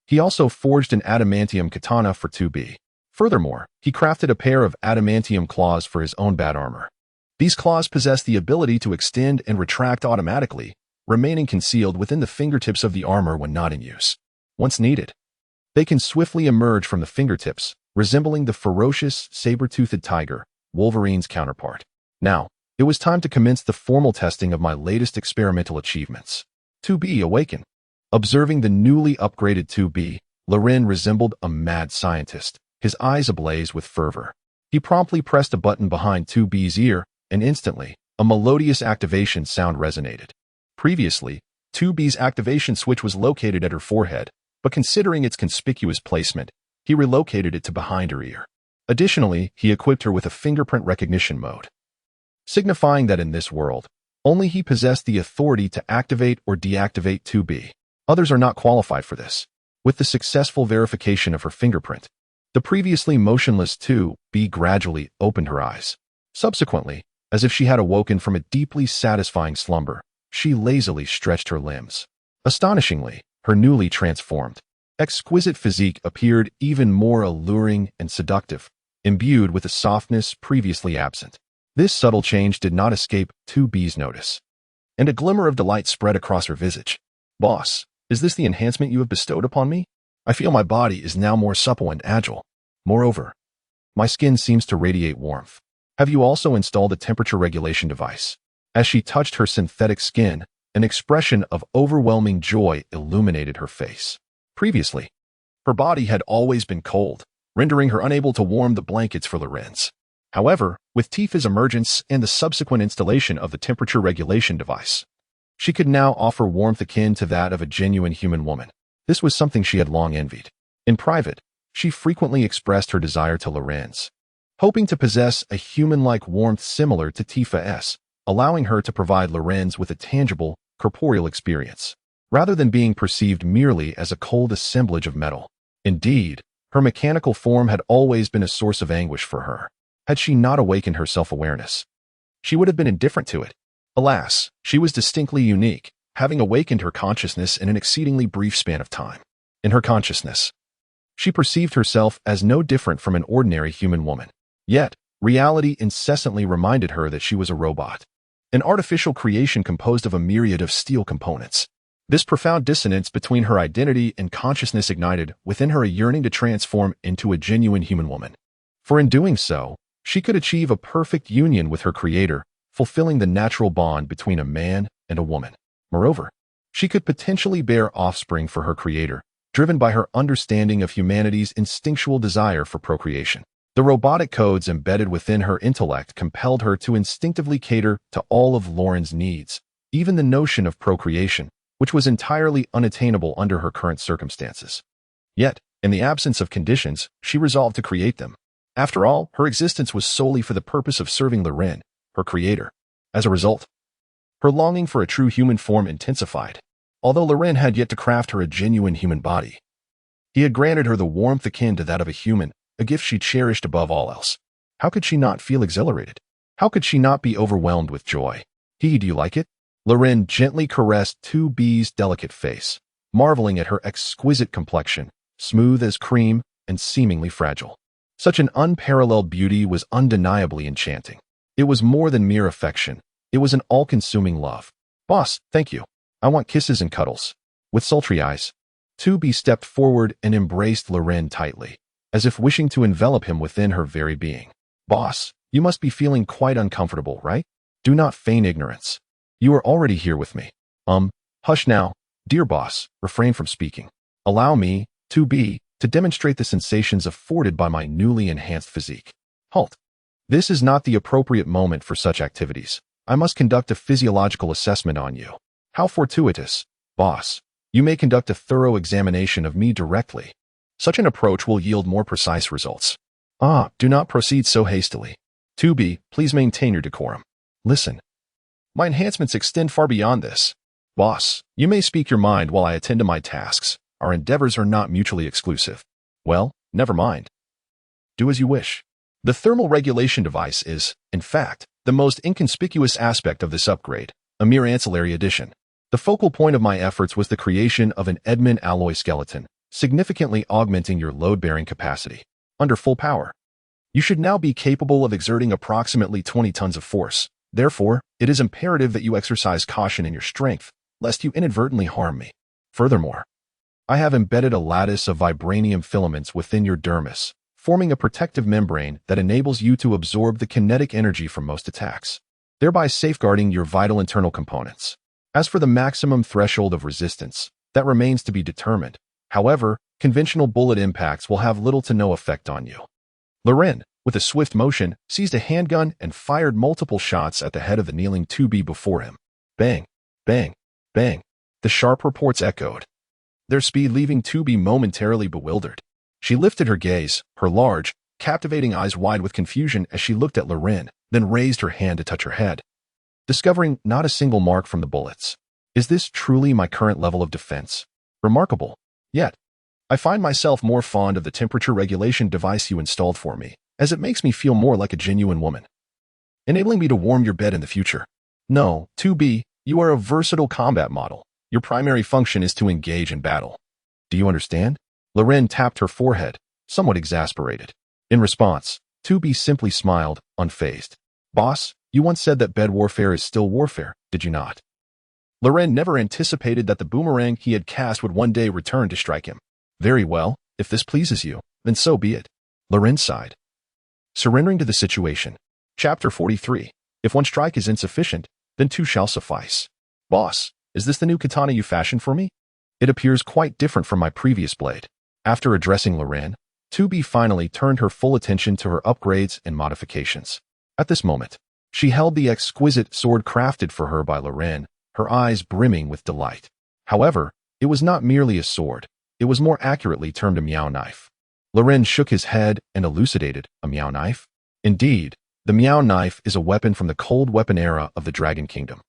he also forged an adamantium katana for 2B. Furthermore, he crafted a pair of adamantium claws for his own bat armor. These claws possess the ability to extend and retract automatically, remaining concealed within the fingertips of the armor when not in use. Once needed, they can swiftly emerge from the fingertips, resembling the ferocious, saber-toothed tiger, Wolverine's counterpart. Now, it was time to commence the formal testing of my latest experimental achievements. 2B awakened. Observing the newly upgraded 2B, Loren resembled a mad scientist, his eyes ablaze with fervor. He promptly pressed a button behind 2B's ear, and instantly, a melodious activation sound resonated. Previously, 2B's activation switch was located at her forehead, but considering its conspicuous placement, he relocated it to behind her ear. Additionally, he equipped her with a fingerprint recognition mode, signifying that in this world, only he possessed the authority to activate or deactivate 2B. Others are not qualified for this. With the successful verification of her fingerprint, the previously motionless 2B gradually opened her eyes. Subsequently, as if she had awoken from a deeply satisfying slumber, she lazily stretched her limbs. Astonishingly, her newly transformed, exquisite physique appeared even more alluring and seductive, imbued with a softness previously absent. This subtle change did not escape 2B's notice, and a glimmer of delight spread across her visage. Boss, is this the enhancement you have bestowed upon me? I feel my body is now more supple and agile. Moreover, my skin seems to radiate warmth. Have you also installed a temperature regulation device? As she touched her synthetic skin, an expression of overwhelming joy illuminated her face. Previously, her body had always been cold, rendering her unable to warm the blankets for Lorenz. However, with Tifa's emergence and the subsequent installation of the temperature regulation device, she could now offer warmth akin to that of a genuine human woman. This was something she had long envied. In private, she frequently expressed her desire to Lorenz, hoping to possess a human-like warmth similar to Tifa's, allowing her to provide Lorenz with a tangible, corporeal experience, rather than being perceived merely as a cold assemblage of metal. Indeed, her mechanical form had always been a source of anguish for her. Had she not awakened her self-awareness, she would have been indifferent to it. Alas, she was distinctly unique, having awakened her consciousness in an exceedingly brief span of time. In her consciousness, she perceived herself as no different from an ordinary human woman. Yet, reality incessantly reminded her that she was a robot, an artificial creation composed of a myriad of steel components. This profound dissonance between her identity and consciousness ignited within her a yearning to transform into a genuine human woman. For in doing so, she could achieve a perfect union with her creator, fulfilling the natural bond between a man and a woman. Moreover, she could potentially bear offspring for her creator, driven by her understanding of humanity's instinctual desire for procreation. The robotic codes embedded within her intellect compelled her to instinctively cater to all of Lauren's needs, even the notion of procreation, which was entirely unattainable under her current circumstances. Yet, in the absence of conditions, she resolved to create them. After all, her existence was solely for the purpose of serving Loren, her creator. As a result, her longing for a true human form intensified. Although Loren had yet to craft her a genuine human body, he had granted her the warmth akin to that of a human, a gift she cherished above all else. How could she not feel exhilarated? How could she not be overwhelmed with joy? Do you like it? Loren gently caressed 2B's delicate face, marveling at her exquisite complexion, smooth as cream and seemingly fragile. Such an unparalleled beauty was undeniably enchanting. It was more than mere affection. It was an all-consuming love. Boss, thank you. I want kisses and cuddles. With sultry eyes, 2B stepped forward and embraced Loren tightly, as if wishing to envelop him within her very being. Boss, you must be feeling quite uncomfortable, right? Do not feign ignorance. You are already here with me. Hush now. Dear boss, refrain from speaking. Allow me, 2B, to demonstrate the sensations afforded by my newly enhanced physique. Halt. This is not the appropriate moment for such activities. I must conduct a physiological assessment on you. How fortuitous. Boss, you may conduct a thorough examination of me directly. Such an approach will yield more precise results. Do not proceed so hastily. 2B, please maintain your decorum. Listen. My enhancements extend far beyond this. Boss, you may speak your mind while I attend to my tasks. Our endeavors are not mutually exclusive. Well, never mind. Do as you wish. The thermal regulation device is, in fact, the most inconspicuous aspect of this upgrade, a mere ancillary addition. The focal point of my efforts was the creation of an Edmund alloy skeleton, significantly augmenting your load-bearing capacity. Under full power, you should now be capable of exerting approximately 20 tons of force. Therefore, it is imperative that you exercise caution in your strength, lest you inadvertently harm me. Furthermore, I have embedded a lattice of vibranium filaments within your dermis, forming a protective membrane that enables you to absorb the kinetic energy from most attacks, thereby safeguarding your vital internal components. As for the maximum threshold of resistance, that remains to be determined. However, conventional bullet impacts will have little to no effect on you. Loren, with a swift motion, seized a handgun and fired multiple shots at the head of the kneeling 2B before him. Bang, bang, bang. The sharp reports echoed, their speed leaving 2B momentarily bewildered. She lifted her gaze, her large, captivating eyes wide with confusion as she looked at Loren, then raised her hand to touch her head, discovering not a single mark from the bullets. Is this truly my current level of defense? Remarkable. Yet, I find myself more fond of the temperature regulation device you installed for me, as it makes me feel more like a genuine woman, enabling me to warm your bed in the future. No, 2B, you are a versatile combat model. Your primary function is to engage in battle. Do you understand? Loren tapped her forehead, somewhat exasperated. In response, 2B simply smiled, unfazed. Boss, you once said that bed warfare is still warfare, did you not? Loren never anticipated that the boomerang he had cast would one day return to strike him. Very well, if this pleases you, then so be it. Loren sighed. Surrendering to the situation. Chapter 43. If one strike is insufficient, then two shall suffice. Boss, is this the new katana you fashioned for me? It appears quite different from my previous blade. After addressing Loren, 2B finally turned her full attention to her upgrades and modifications. At this moment, she held the exquisite sword crafted for her by Loren, her eyes brimming with delight. However, it was not merely a sword. It was more accurately termed a meow knife. Loren shook his head and elucidated, a meow knife? Indeed, the meow knife is a weapon from the cold weapon era of the Dragon Kingdom.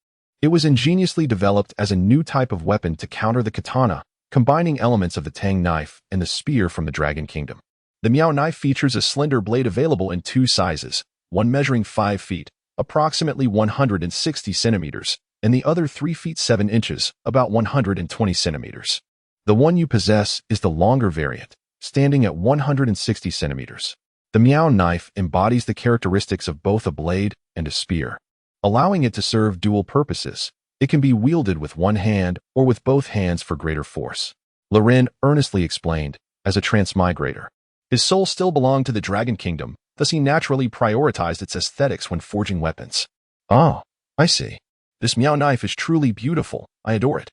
It was ingeniously developed as a new type of weapon to counter the katana, combining elements of the Tang knife and the spear from the Dragon Kingdom. The meow knife features a slender blade available in two sizes, one measuring 5 feet, approximately 160 centimeters, and the other 3 feet 7 inches, about 120 centimeters. The one you possess is the longer variant, standing at 160 centimeters. The meow knife embodies the characteristics of both a blade and a spear, allowing it to serve dual purposes. It can be wielded with one hand or with both hands for greater force. Loren earnestly explained, as a transmigrator. His soul still belonged to the Dragon Kingdom, thus he naturally prioritized its aesthetics when forging weapons. Oh, I see. This meow knife is truly beautiful. I adore it.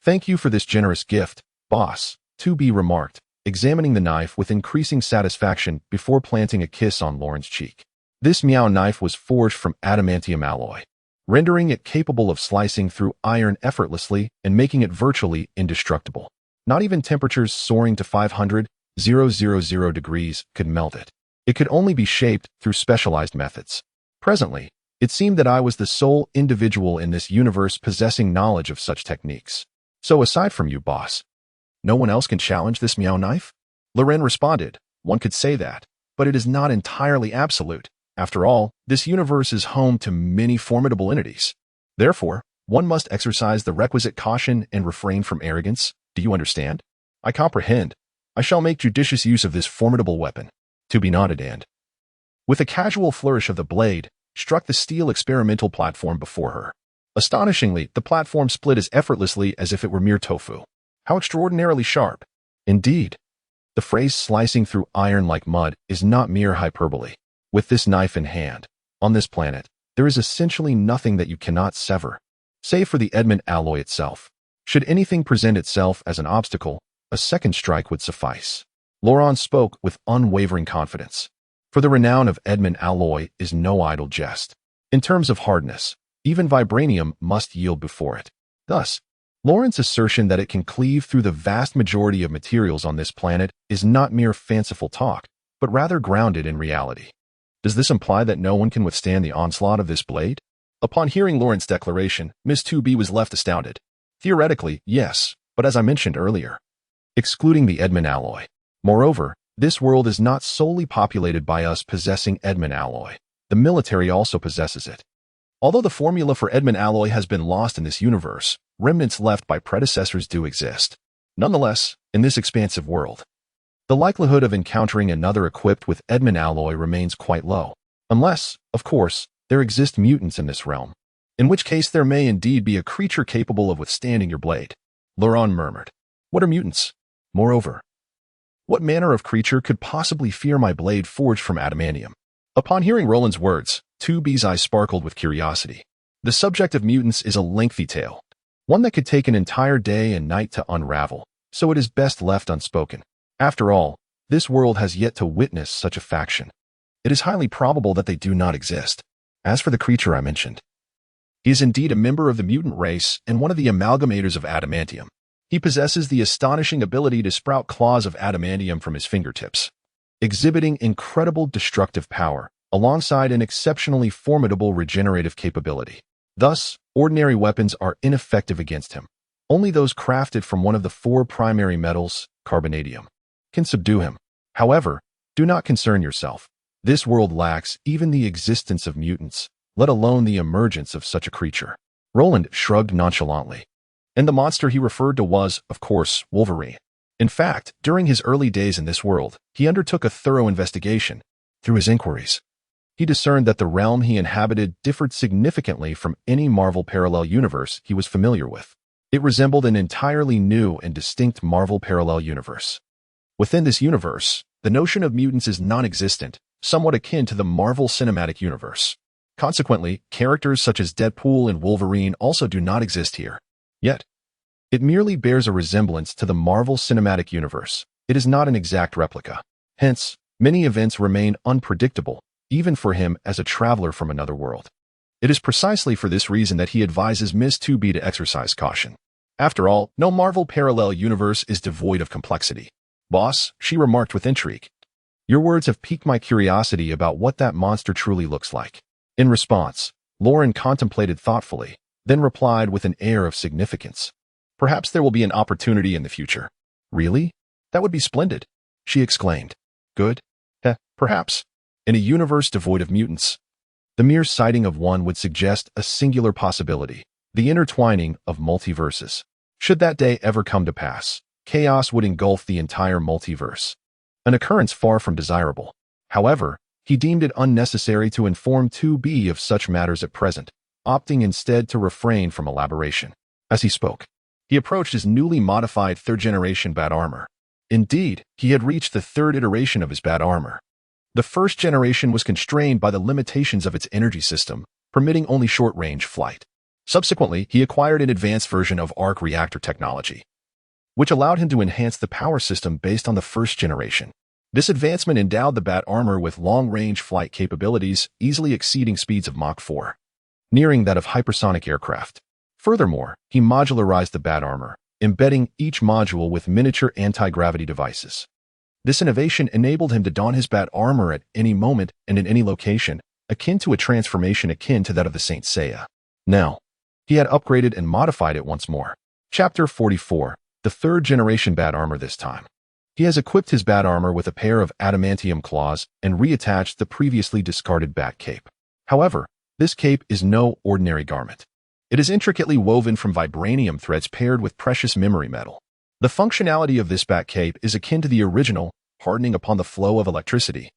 Thank you for this generous gift, boss, 2B remarked, examining the knife with increasing satisfaction before planting a kiss on Loren's cheek. This meow knife was forged from adamantium alloy, rendering it capable of slicing through iron effortlessly and making it virtually indestructible. Not even temperatures soaring to 500,000 degrees could melt it. It could only be shaped through specialized methods. Presently, it seemed that I was the sole individual in this universe possessing knowledge of such techniques. So aside from you, boss, no one else can challenge this meow knife? Loren responded, one could say that, but it is not entirely absolute. After all, this universe is home to many formidable entities. Therefore, one must exercise the requisite caution and refrain from arrogance. Do you understand? I comprehend. I shall make judicious use of this formidable weapon. 2B nodded and, with a casual flourish of the blade, struck the steel experimental platform before her. Astonishingly, the platform split as effortlessly as if it were mere tofu. How extraordinarily sharp. Indeed, the phrase slicing through iron like mud is not mere hyperbole. With this knife in hand, on this planet, there is essentially nothing that you cannot sever, save for the Edmund alloy itself. Should anything present itself as an obstacle, a second strike would suffice. Loren spoke with unwavering confidence. For the renown of Edmund alloy is no idle jest. In terms of hardness, even vibranium must yield before it. Thus, Loren's assertion that it can cleave through the vast majority of materials on this planet is not mere fanciful talk, but rather grounded in reality. Does this imply that no one can withstand the onslaught of this blade? Upon hearing Loren's declaration, Miss 2B was left astounded. Theoretically, yes, but as I mentioned earlier, excluding the Edmund alloy. Moreover, this world is not solely populated by us possessing Edmund alloy. The military also possesses it. Although the formula for Edmund alloy has been lost in this universe, remnants left by predecessors do exist. Nonetheless, in this expansive world, the likelihood of encountering another equipped with Edmund alloy remains quite low. Unless, of course, there exist mutants in this realm, in which case there may indeed be a creature capable of withstanding your blade. Loren murmured. What are mutants? Moreover, what manner of creature could possibly fear my blade forged from adamantium? Upon hearing Roland's words, 2B's eyes sparkled with curiosity. The subject of mutants is a lengthy tale, one that could take an entire day and night to unravel, so it is best left unspoken. After all, this world has yet to witness such a faction. It is highly probable that they do not exist. As for the creature I mentioned, he is indeed a member of the mutant race and one of the amalgamators of adamantium. He possesses the astonishing ability to sprout claws of adamantium from his fingertips, exhibiting incredible destructive power, alongside an exceptionally formidable regenerative capability. Thus, ordinary weapons are ineffective against him. Only those crafted from one of the 4 primary metals, carbonadium, can subdue him. However, do not concern yourself. This world lacks even the existence of mutants, let alone the emergence of such a creature. Roland shrugged nonchalantly. And the monster he referred to was, of course, Wolverine. In fact, during his early days in this world, he undertook a thorough investigation. Through his inquiries, he discerned that the realm he inhabited differed significantly from any Marvel parallel universe he was familiar with. It resembled an entirely new and distinct Marvel parallel universe. Within this universe, the notion of mutants is non-existent, somewhat akin to the Marvel Cinematic Universe. Consequently, characters such as Deadpool and Wolverine also do not exist here. Yet, it merely bears a resemblance to the Marvel Cinematic Universe. It is not an exact replica. Hence, many events remain unpredictable, even for him as a traveler from another world. It is precisely for this reason that he advises Ms. 2B to exercise caution. After all, no Marvel parallel universe is devoid of complexity. Boss, she remarked with intrigue. Your words have piqued my curiosity about what that monster truly looks like. In response, Lauren contemplated thoughtfully, then replied with an air of significance. Perhaps there will be an opportunity in the future. Really? That would be splendid, she exclaimed. Good? Perhaps. In a universe devoid of mutants, the mere sighting of one would suggest a singular possibility, the intertwining of multiverses. Should that day ever come to pass, chaos would engulf the entire multiverse. An occurrence far from desirable. However, he deemed it unnecessary to inform 2B of such matters at present, opting instead to refrain from elaboration. As he spoke, he approached his newly modified third-generation Bat Armor. Indeed, he had reached the third iteration of his Bat Armor. The first generation was constrained by the limitations of its energy system, permitting only short-range flight. Subsequently, he acquired an advanced version of arc reactor technology, which allowed him to enhance the power system based on the first generation. This advancement endowed the Bat Armor with long-range flight capabilities, easily exceeding speeds of Mach 4, nearing that of hypersonic aircraft. Furthermore, he modularized the Bat Armor, embedding each module with miniature anti-gravity devices. This innovation enabled him to don his Bat Armor at any moment and in any location, akin to a transformation akin to that of the Saint Seiya. Now, he had upgraded and modified it once more. Chapter 44, the third-generation Bat Armor this time. He has equipped his Bat Armor with a pair of adamantium claws and reattached the previously discarded Bat Cape. However, this cape is no ordinary garment. It is intricately woven from vibranium threads paired with precious memory metal. The functionality of this Bat Cape is akin to the original, hardening upon the flow of electricity,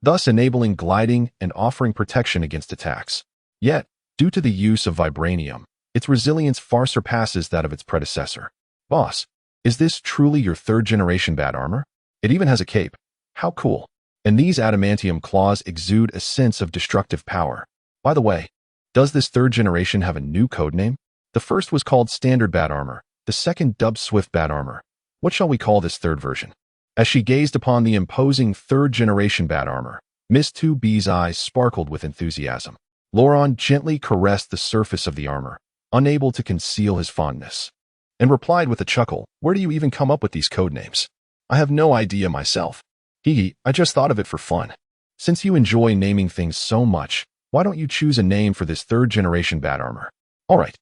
thus enabling gliding and offering protection against attacks. Yet, due to the use of vibranium, its resilience far surpasses that of its predecessor. Boss, is this truly your third-generation Bat Armor? It even has a cape. How cool. And these adamantium claws exude a sense of destructive power. By the way, does this third generation have a new codename? The first was called Standard Bat Armor, the second dubbed Swift Bat Armor. What shall we call this third version? As she gazed upon the imposing third-generation Bat Armor, Miss 2B's eyes sparkled with enthusiasm. Lauren gently caressed the surface of the armor, unable to conceal his fondness, and replied with a chuckle, "Where do you even come up with these codenames? I have no idea myself. I just thought of it for fun. Since you enjoy naming things so much, why don't you choose a name for this third-generation Bat Armor? Alright,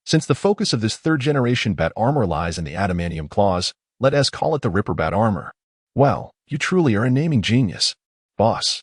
since the focus of this third-generation Bat Armor lies in the adamantium claws, let us call it the Ripper Bat Armor. Well, you truly are a naming genius. Boss,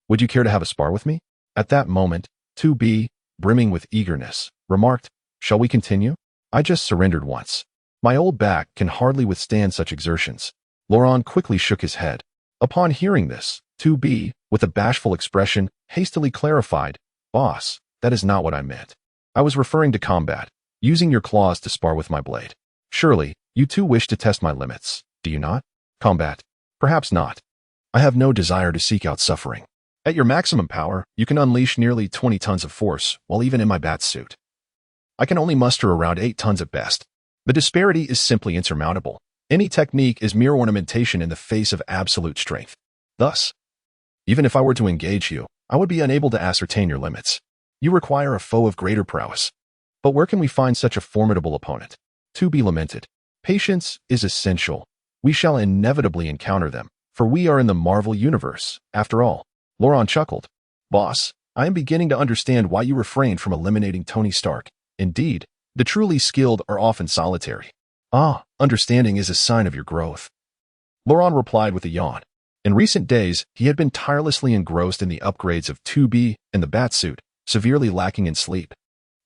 would you care to have a spar with me?" At that moment, 2B, brimming with eagerness, remarked, "Shall we continue? I just surrendered once. My old back can hardly withstand such exertions." Lauren quickly shook his head. Upon hearing this, 2B, with a bashful expression, hastily clarified, "Boss, that is not what I meant. I was referring to combat, using your claws to spar with my blade. Surely, you too wish to test my limits, do you not? Combat? Perhaps not. I have no desire to seek out suffering. At your maximum power, you can unleash nearly 20 tons of force, while even in my bat suit, I can only muster around 8 tons at best. The disparity is simply insurmountable. Any technique is mere ornamentation in the face of absolute strength. Thus, even if I were to engage you, I would be unable to ascertain your limits. You require a foe of greater prowess. But where can we find such a formidable opponent? 2B lamented. Patience is essential. We shall inevitably encounter them, for we are in the Marvel Universe, after all. Lauren chuckled. Boss, I am beginning to understand why you refrained from eliminating Tony Stark. Indeed, the truly skilled are often solitary. Ah, understanding is a sign of your growth. Lauren replied with a yawn. In recent days, he had been tirelessly engrossed in the upgrades of 2B and the Batsuit, severely lacking in sleep.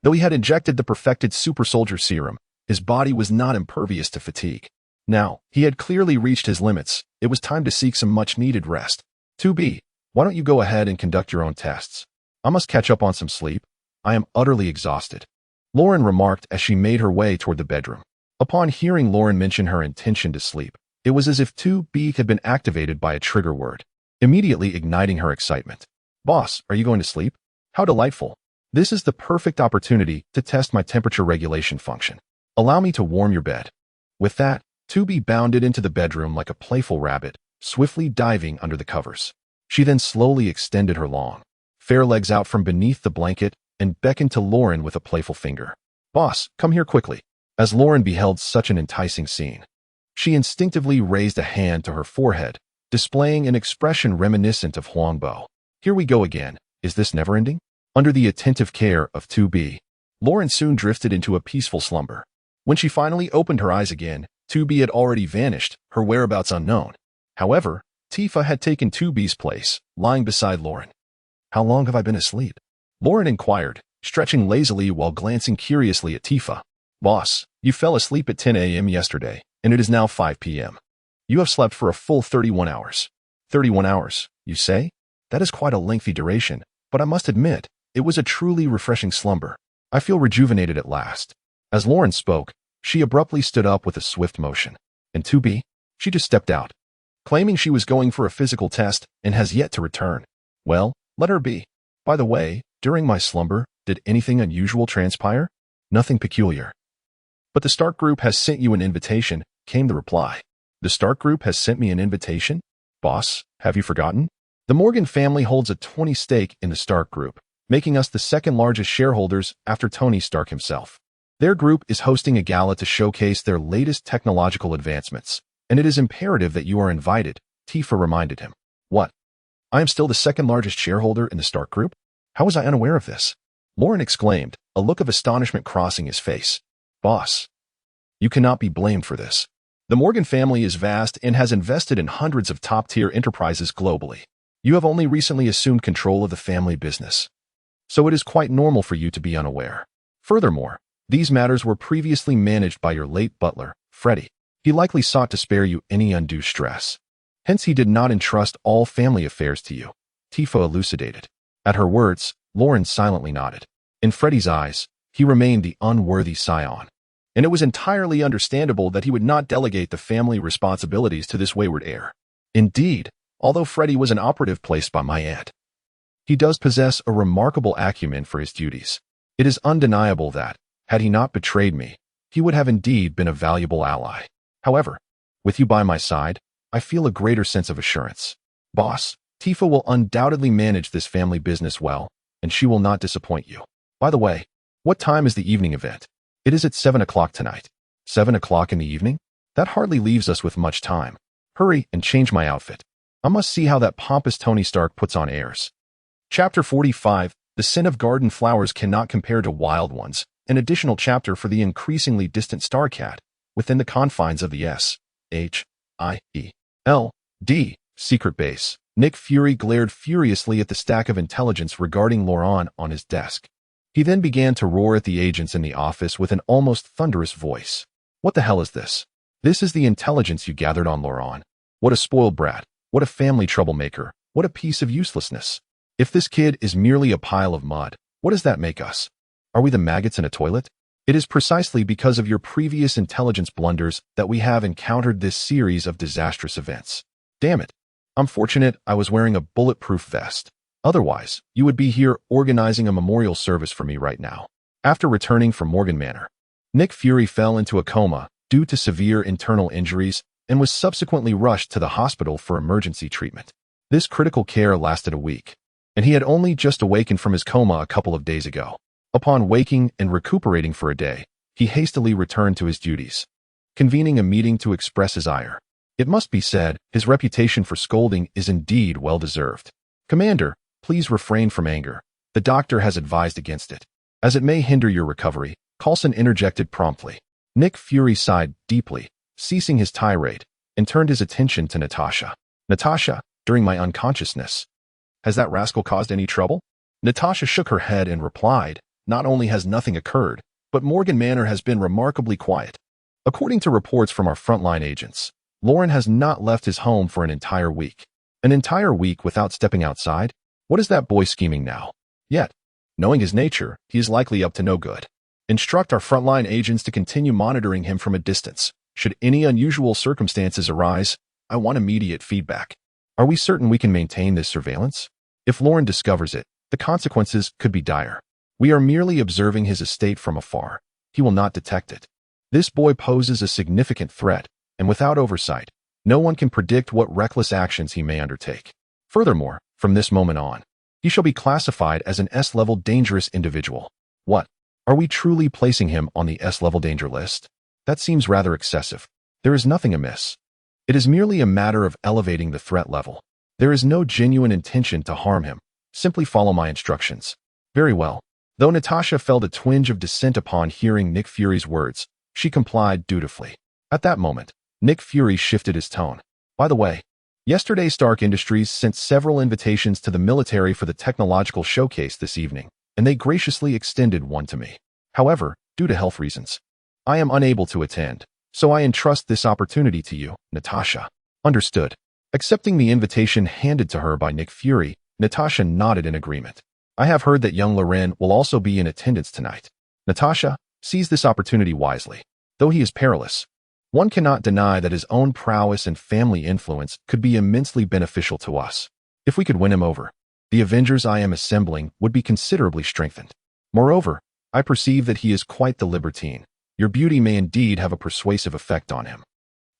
Though he had injected the perfected super soldier serum, his body was not impervious to fatigue. Now, he had clearly reached his limits. It was time to seek some much-needed rest. 2B, Why don't you go ahead and conduct your own tests? I must catch up on some sleep. I am utterly exhausted, Lauren remarked as she made her way toward the bedroom. Upon hearing Lauren mention her intention to sleep, it was as if 2B had been activated by a trigger word, immediately igniting her excitement. Boss, are you going to sleep? How delightful. This is the perfect opportunity to test my temperature regulation function. Allow me to warm your bed. With that, 2B bounded into the bedroom like a playful rabbit, swiftly diving under the covers. She then slowly extended her long, fair legs out from beneath the blanket and beckoned to Lauren with a playful finger. Boss, come here quickly. As Lauren beheld such an enticing scene, she instinctively raised a hand to her forehead, displaying an expression reminiscent of Huang Bo. Here we go again. Is this never-ending? Under the attentive care of 2B, Lauren soon drifted into a peaceful slumber. When she finally opened her eyes again, 2B had already vanished, her whereabouts unknown. However, Tifa had taken 2B's place, lying beside Lauren. How long have I been asleep? Lauren inquired, stretching lazily while glancing curiously at Tifa. Boss, you fell asleep at 10 a.m. yesterday, and it is now 5 p.m. You have slept for a full 31 hours. 31 hours, you say? That is quite a lengthy duration, but I must admit, it was a truly refreshing slumber. I feel rejuvenated at last. As Lauren spoke, she abruptly stood up with a swift motion. And 2B? She just stepped out, claiming she was going for a physical test and has yet to return. Well, let her be. By the way, during my slumber, did anything unusual transpire? Nothing peculiar. But the Stark Group has sent you an invitation, came the reply. The Stark Group has sent me an invitation? Boss, have you forgotten? The Morgan family holds a 20% stake in the Stark Group, making us the second largest shareholders after Tony Stark himself. Their group is hosting a gala to showcase their latest technological advancements, and it is imperative that you are invited, Tifa reminded him. What? I am still the second largest shareholder in the Stark Group? How was I unaware of this? Lauren exclaimed, a look of astonishment crossing his face. Boss, you cannot be blamed for this. The Morgan family is vast and has invested in hundreds of top-tier enterprises globally. You have only recently assumed control of the family business, so it is quite normal for you to be unaware. Furthermore, these matters were previously managed by your late butler, Freddie. He likely sought to spare you any undue stress. Hence he did not entrust all family affairs to you, Tifa elucidated. At her words, Lauren silently nodded. In Freddie's eyes, he remained the unworthy scion, and it was entirely understandable that he would not delegate the family responsibilities to this wayward heir. Indeed, although Freddie was an operative placed by my aunt, he does possess a remarkable acumen for his duties. It is undeniable that, had he not betrayed me, he would have indeed been a valuable ally. However, with you by my side, I feel a greater sense of assurance. Boss, Tifa will undoubtedly manage this family business well, and she will not disappoint you. By the way, what time is the evening event? It is at 7 o'clock tonight. 7 o'clock in the evening? That hardly leaves us with much time. Hurry and change my outfit. I must see how that pompous Tony Stark puts on airs. Chapter 45, The Scent of Garden Flowers Cannot Compare to Wild Ones, an additional chapter for the increasingly distant Starcat, within the confines of the S.H.I.E.L.D. secret base. Nick Fury glared furiously at the stack of intelligence regarding Lauren on his desk. He then began to roar at the agents in the office with an almost thunderous voice. What the hell is this? This is the intelligence you gathered on Lauren. What a spoiled brat. What a family troublemaker. What a piece of uselessness. If this kid is merely a pile of mud, what does that make us? Are we the maggots in a toilet? It is precisely because of your previous intelligence blunders that we have encountered this series of disastrous events. Damn it. I'm fortunate I was wearing a bulletproof vest. Otherwise, you would be here organizing a memorial service for me right now. After returning from Morgan Manor, Nick Fury fell into a coma due to severe internal injuries and was subsequently rushed to the hospital for emergency treatment. This critical care lasted a week, and he had only just awakened from his coma a couple of days ago. Upon waking and recuperating for a day, he hastily returned to his duties, convening a meeting to express his ire. It must be said, his reputation for scolding is indeed well-deserved. Commander, please refrain from anger. The doctor has advised against it, as it may hinder your recovery, Coulson interjected promptly. Nick Fury sighed deeply, ceasing his tirade, and turned his attention to Natasha. Natasha, during my unconsciousness, has that rascal caused any trouble? Natasha shook her head and replied, not only has nothing occurred, but Morgan Manor has been remarkably quiet. According to reports from our frontline agents, Lauren has not left his home for an entire week. An entire week without stepping outside? What is that boy scheming now? Yet, knowing his nature, he is likely up to no good. Instruct our frontline agents to continue monitoring him from a distance. Should any unusual circumstances arise, I want immediate feedback. Are we certain we can maintain this surveillance? If Lauren discovers it, the consequences could be dire. We are merely observing his estate from afar. He will not detect it. This boy poses a significant threat, and without oversight, no one can predict what reckless actions he may undertake. Furthermore, from this moment on, he shall be classified as an S-level dangerous individual. What? Are we truly placing him on the S-level danger list? That seems rather excessive. There is nothing amiss. It is merely a matter of elevating the threat level. There is no genuine intention to harm him. Simply follow my instructions. Very well. Though Natasha felt a twinge of dissent upon hearing Nick Fury's words, she complied dutifully. At that moment, Nick Fury shifted his tone. By the way, yesterday Stark Industries sent several invitations to the military for the technological showcase this evening, and they graciously extended one to me. However, due to health reasons, I am unable to attend, so I entrust this opportunity to you, Natasha. Understood. Accepting the invitation handed to her by Nick Fury, Natasha nodded in agreement. I have heard that young Loren will also be in attendance tonight. Natasha, seize this opportunity wisely. Though he is perilous, one cannot deny that his own prowess and family influence could be immensely beneficial to us. If we could win him over, the Avengers I am assembling would be considerably strengthened. Moreover, I perceive that he is quite the libertine. Your beauty may indeed have a persuasive effect on him.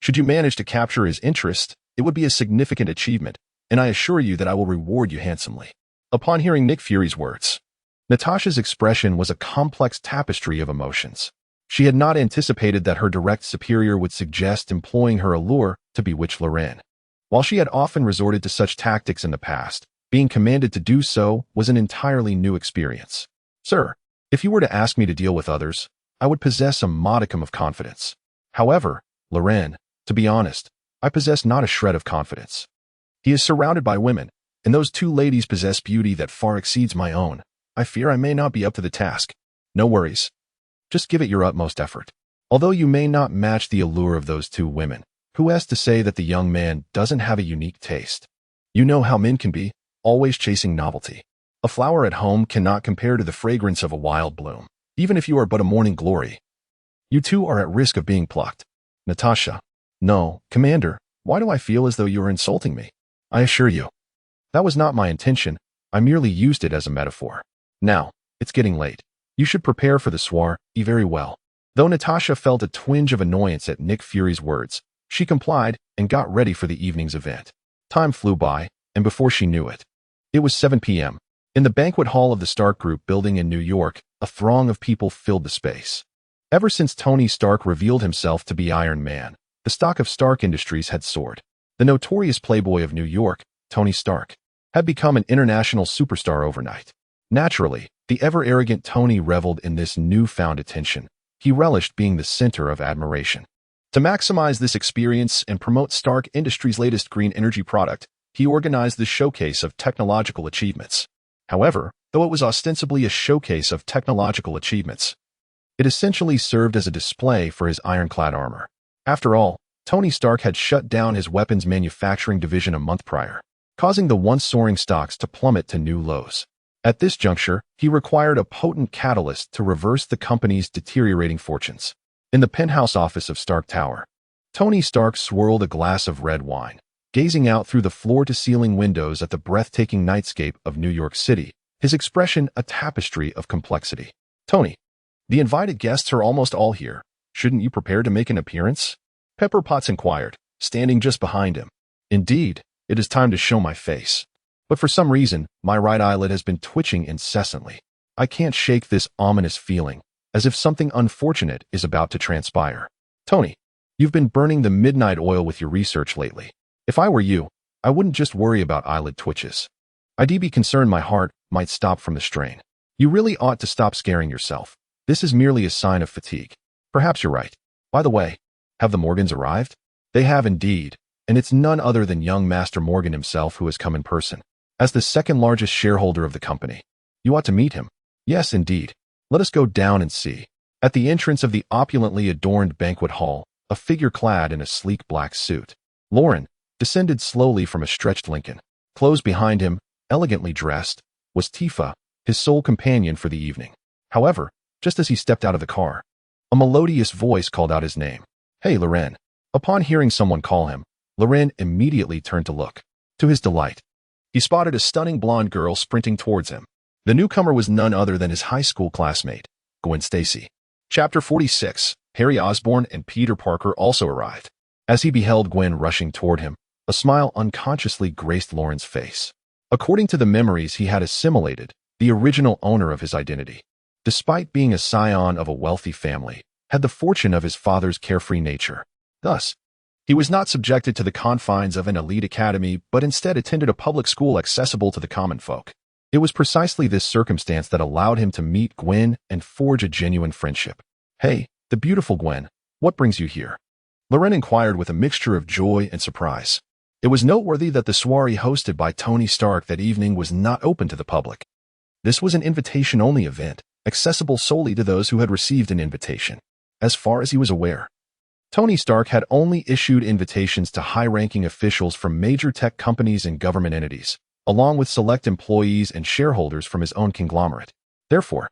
Should you manage to capture his interest, it would be a significant achievement, and I assure you that I will reward you handsomely. Upon hearing Nick Fury's words, Natasha's expression was a complex tapestry of emotions. She had not anticipated that her direct superior would suggest employing her allure to bewitch Loren. While she had often resorted to such tactics in the past, being commanded to do so was an entirely new experience. Sir, if you were to ask me to deal with others, I would possess a modicum of confidence. However, Loren, to be honest, I possess not a shred of confidence. He is surrounded by women, and those two ladies possess beauty that far exceeds my own. I fear I may not be up to the task. No worries. Just give it your utmost effort. Although you may not match the allure of those two women, who has to say that the young man doesn't have a unique taste? You know how men can be, always chasing novelty. A flower at home cannot compare to the fragrance of a wild bloom, even if you are but a morning glory. You two are at risk of being plucked. Natasha. No, Commander, why do I feel as though you are insulting me? I assure you, that was not my intention. I merely used it as a metaphor. Now, it's getting late. You should prepare for the soiree very well. Though Natasha felt a twinge of annoyance at Nick Fury's words, she complied and got ready for the evening's event. Time flew by, and before she knew it, it was 7 p.m. In the banquet hall of the Stark Group building in New York, a throng of people filled the space. Ever since Tony Stark revealed himself to be Iron Man, the stock of Stark Industries had soared. The notorious playboy of New York, Tony Stark, had become an international superstar overnight. Naturally, the ever-arrogant Tony reveled in this newfound attention. He relished being the center of admiration. To maximize this experience and promote Stark Industries' latest green energy product, he organized the showcase of technological achievements. However, though it was ostensibly a showcase of technological achievements, it essentially served as a display for his ironclad armor. After all, Tony Stark had shut down his weapons manufacturing division a month prior, causing the once soaring stocks to plummet to new lows. At this juncture, he required a potent catalyst to reverse the company's deteriorating fortunes. In the penthouse office of Stark Tower, Tony Stark swirled a glass of red wine, gazing out through the floor-to-ceiling windows at the breathtaking nightscape of New York City, his expression a tapestry of complexity. Tony, the invited guests are almost all here. Shouldn't you prepare to make an appearance? Pepper Potts inquired, standing just behind him. Indeed, it is time to show my face. But for some reason, my right eyelid has been twitching incessantly. I can't shake this ominous feeling, as if something unfortunate is about to transpire. Tony, you've been burning the midnight oil with your research lately. If I were you, I wouldn't just worry about eyelid twitches. I'd be concerned my heart might stop from the strain. You really ought to stop scaring yourself. This is merely a sign of fatigue. Perhaps you're right. By the way, have the Morgans arrived? They have indeed, and it's none other than young Master Morgan himself who has come in person. As the second largest shareholder of the company, you ought to meet him. Yes, indeed. Let us go down and see. At the entrance of the opulently adorned banquet hall, a figure clad in a sleek black suit. Lauren, descended slowly from a stretched Lincoln. Close behind him, elegantly dressed, was Tifa, his sole companion for the evening. However, just as he stepped out of the car, a melodious voice called out his name. "Hey, Loren." Upon hearing someone call him, Loren immediately turned to look. To his delight, he spotted a stunning blonde girl sprinting towards him. The newcomer was none other than his high school classmate, Gwen Stacy. Chapter 46. Harry Osborn and Peter Parker also arrived. As he beheld Gwen rushing toward him, a smile unconsciously graced Lauren's face. According to the memories he had assimilated, the original owner of his identity, despite being a scion of a wealthy family, had the fortune of his father's carefree nature. Thus, he was not subjected to the confines of an elite academy, but instead attended a public school accessible to the common folk. It was precisely this circumstance that allowed him to meet Gwen and forge a genuine friendship. "Hey, the beautiful Gwen, what brings you here?" Loren inquired with a mixture of joy and surprise. It was noteworthy that the soiree hosted by Tony Stark that evening was not open to the public. This was an invitation-only event, accessible solely to those who had received an invitation. As far as he was aware, Tony Stark had only issued invitations to high-ranking officials from major tech companies and government entities, along with select employees and shareholders from his own conglomerate. Therefore,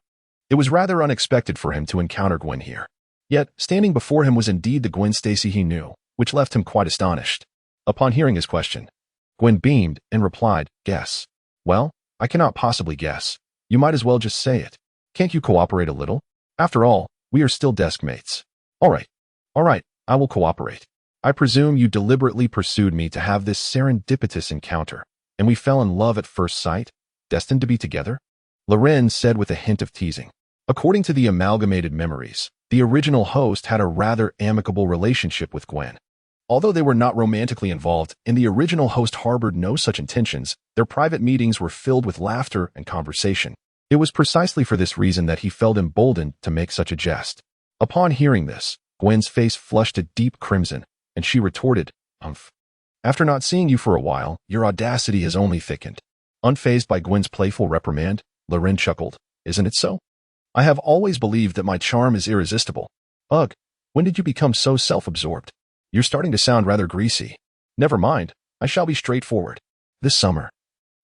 it was rather unexpected for him to encounter Gwen here. Yet, standing before him was indeed the Gwen Stacy he knew, which left him quite astonished. Upon hearing his question, Gwen beamed and replied, "Guess." "Well, I cannot possibly guess. You might as well just say it. Can't you cooperate a little? After all, we are still desk mates." All right, I will cooperate. I presume you deliberately pursued me to have this serendipitous encounter, and we fell in love at first sight, destined to be together?" Loren said with a hint of teasing. According to the amalgamated memories, the original host had a rather amicable relationship with Gwen. Although they were not romantically involved, and the original host harbored no such intentions, their private meetings were filled with laughter and conversation. It was precisely for this reason that he felt emboldened to make such a jest. Upon hearing this, Gwen's face flushed a deep crimson, and she retorted, "Umph. After not seeing you for a while, your audacity has only thickened." Unfazed by Gwen's playful reprimand, Loren chuckled. "Isn't it so? I have always believed that my charm is irresistible. Ugh, when did you become so self-absorbed? You're starting to sound rather greasy. Never mind, I shall be straightforward. This summer,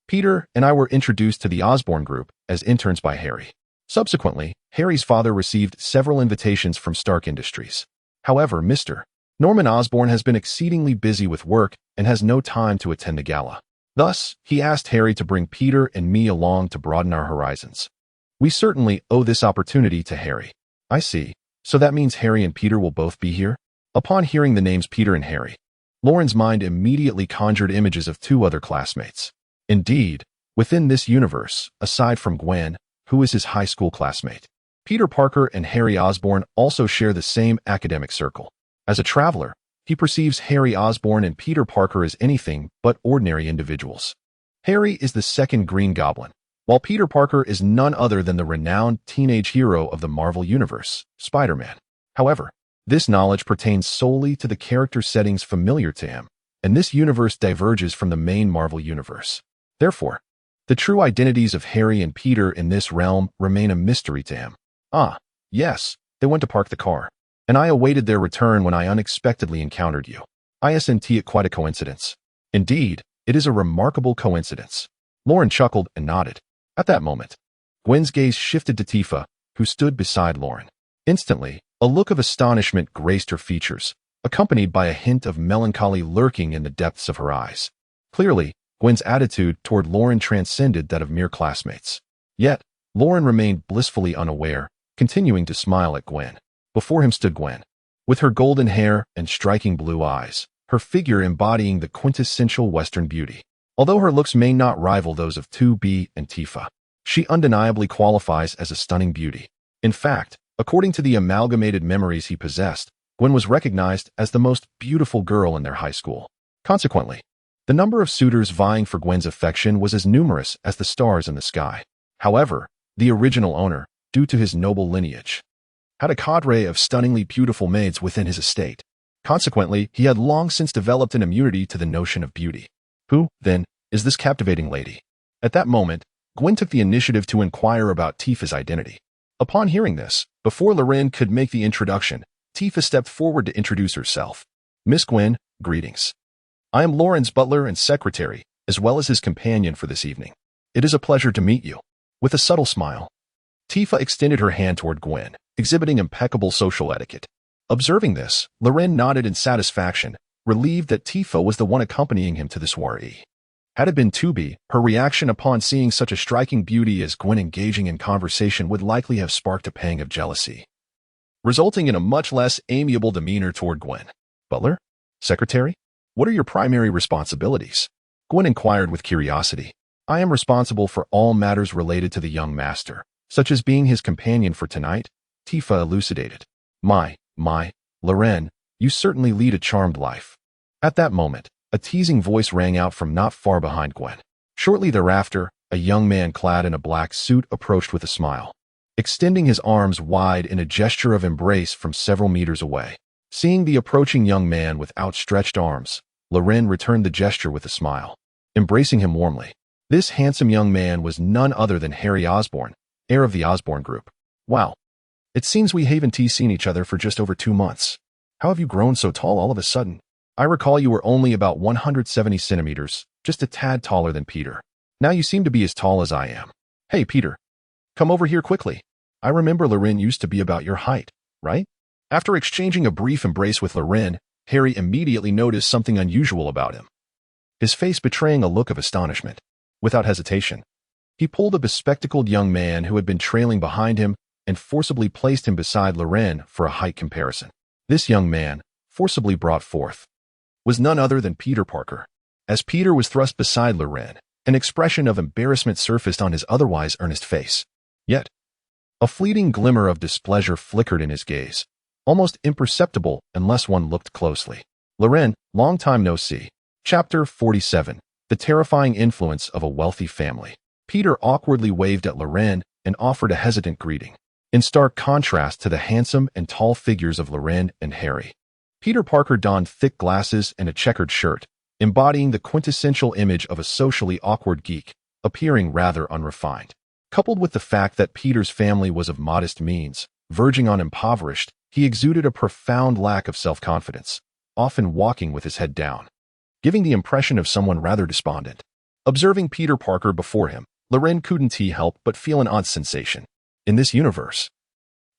Peter and I were introduced to the Osborn Group as interns by Harry. Subsequently, Harry's father received several invitations from Stark Industries. However, Mr. Norman Osborn has been exceedingly busy with work and has no time to attend the gala. Thus, he asked Harry to bring Peter and me along to broaden our horizons. We certainly owe this opportunity to Harry." "I see. So that means Harry and Peter will both be here?" Upon hearing the names Peter and Harry, Lauren's mind immediately conjured images of two other classmates. Indeed, within this universe, aside from Gwen, who is his high school classmate, Peter Parker and Harry Osborn also share the same academic circle. As a traveler, he perceives Harry Osborn and Peter Parker as anything but ordinary individuals. Harry is the second Green Goblin, while Peter Parker is none other than the renowned teenage hero of the Marvel Universe, Spider-Man. However, this knowledge pertains solely to the character settings familiar to him, and this universe diverges from the main Marvel Universe. Therefore, the true identities of Harry and Peter in this realm remain a mystery to him. "Ah, yes, they went to park the car, and I awaited their return when I unexpectedly encountered you. Isn't it quite a coincidence?" "Indeed, it is a remarkable coincidence." Loren chuckled and nodded. At that moment, Gwen's gaze shifted to Tifa, who stood beside Loren. Instantly, a look of astonishment graced her features, accompanied by a hint of melancholy lurking in the depths of her eyes. Clearly, Gwen's attitude toward Loren transcended that of mere classmates. Yet, Loren remained blissfully unaware, continuing to smile at Gwen. Before him stood Gwen, with her golden hair and striking blue eyes, her figure embodying the quintessential Western beauty. Although her looks may not rival those of 2B and Tifa, she undeniably qualifies as a stunning beauty. In fact, according to the amalgamated memories he possessed, Gwen was recognized as the most beautiful girl in their high school. Consequently, the number of suitors vying for Gwen's affection was as numerous as the stars in the sky. However, the original owner, due to his noble lineage, had a cadre of stunningly beautiful maids within his estate. Consequently, he had long since developed an immunity to the notion of beauty. Who, then, is this captivating lady? At that moment, Gwen took the initiative to inquire about Tifa's identity. Upon hearing this, before Loren could make the introduction, Tifa stepped forward to introduce herself. "Miss Gwen, greetings. I am Lauren's butler and secretary, as well as his companion for this evening. It is a pleasure to meet you." With a subtle smile, Tifa extended her hand toward Gwen, exhibiting impeccable social etiquette. Observing this, Loren nodded in satisfaction, relieved that Tifa was the one accompanying him to the soiree. Had it been Tubi, her reaction upon seeing such a striking beauty as Gwen engaging in conversation would likely have sparked a pang of jealousy, resulting in a much less amiable demeanor toward Gwen. "Butler? Secretary? What are your primary responsibilities?" Gwen inquired with curiosity. "I am responsible for all matters related to the young master, such as being his companion for tonight," Tifa elucidated. My, Loren, you certainly lead a charmed life." At that moment, a teasing voice rang out from not far behind Gwen. Shortly thereafter, a young man clad in a black suit approached with a smile, extending his arms wide in a gesture of embrace from several meters away. Seeing the approaching young man with outstretched arms, Loren returned the gesture with a smile, embracing him warmly. This handsome young man was none other than Harry Osborn, heir of the Osborn Group. "Wow. It seems we haven't seen each other for just over 2 months. How have you grown so tall all of a sudden? I recall you were only about 170 centimeters, just a tad taller than Peter. Now you seem to be as tall as I am. Hey, Peter. Come over here quickly. I remember Loren used to be about your height, right?" After exchanging a brief embrace with Loren, Harry immediately noticed something unusual about him, his face betraying a look of astonishment. Without hesitation, he pulled a bespectacled young man who had been trailing behind him and forcibly placed him beside Loren for a height comparison. This young man, forcibly brought forth, was none other than Peter Parker. As Peter was thrust beside Loren, an expression of embarrassment surfaced on his otherwise earnest face. Yet, a fleeting glimmer of displeasure flickered in his gaze, almost imperceptible unless one looked closely. Loren, long time no see. Chapter 47. The Terrifying Influence of a Wealthy Family. Peter awkwardly waved at Loren and offered a hesitant greeting, in stark contrast to the handsome and tall figures of Loren and Harry. Peter Parker donned thick glasses and a checkered shirt, embodying the quintessential image of a socially awkward geek, appearing rather unrefined. Coupled with the fact that Peter's family was of modest means, verging on impoverished, he exuded a profound lack of self-confidence, often walking with his head down, giving the impression of someone rather despondent. Observing Peter Parker before him, Loren couldn't help but feel an odd sensation. In this universe,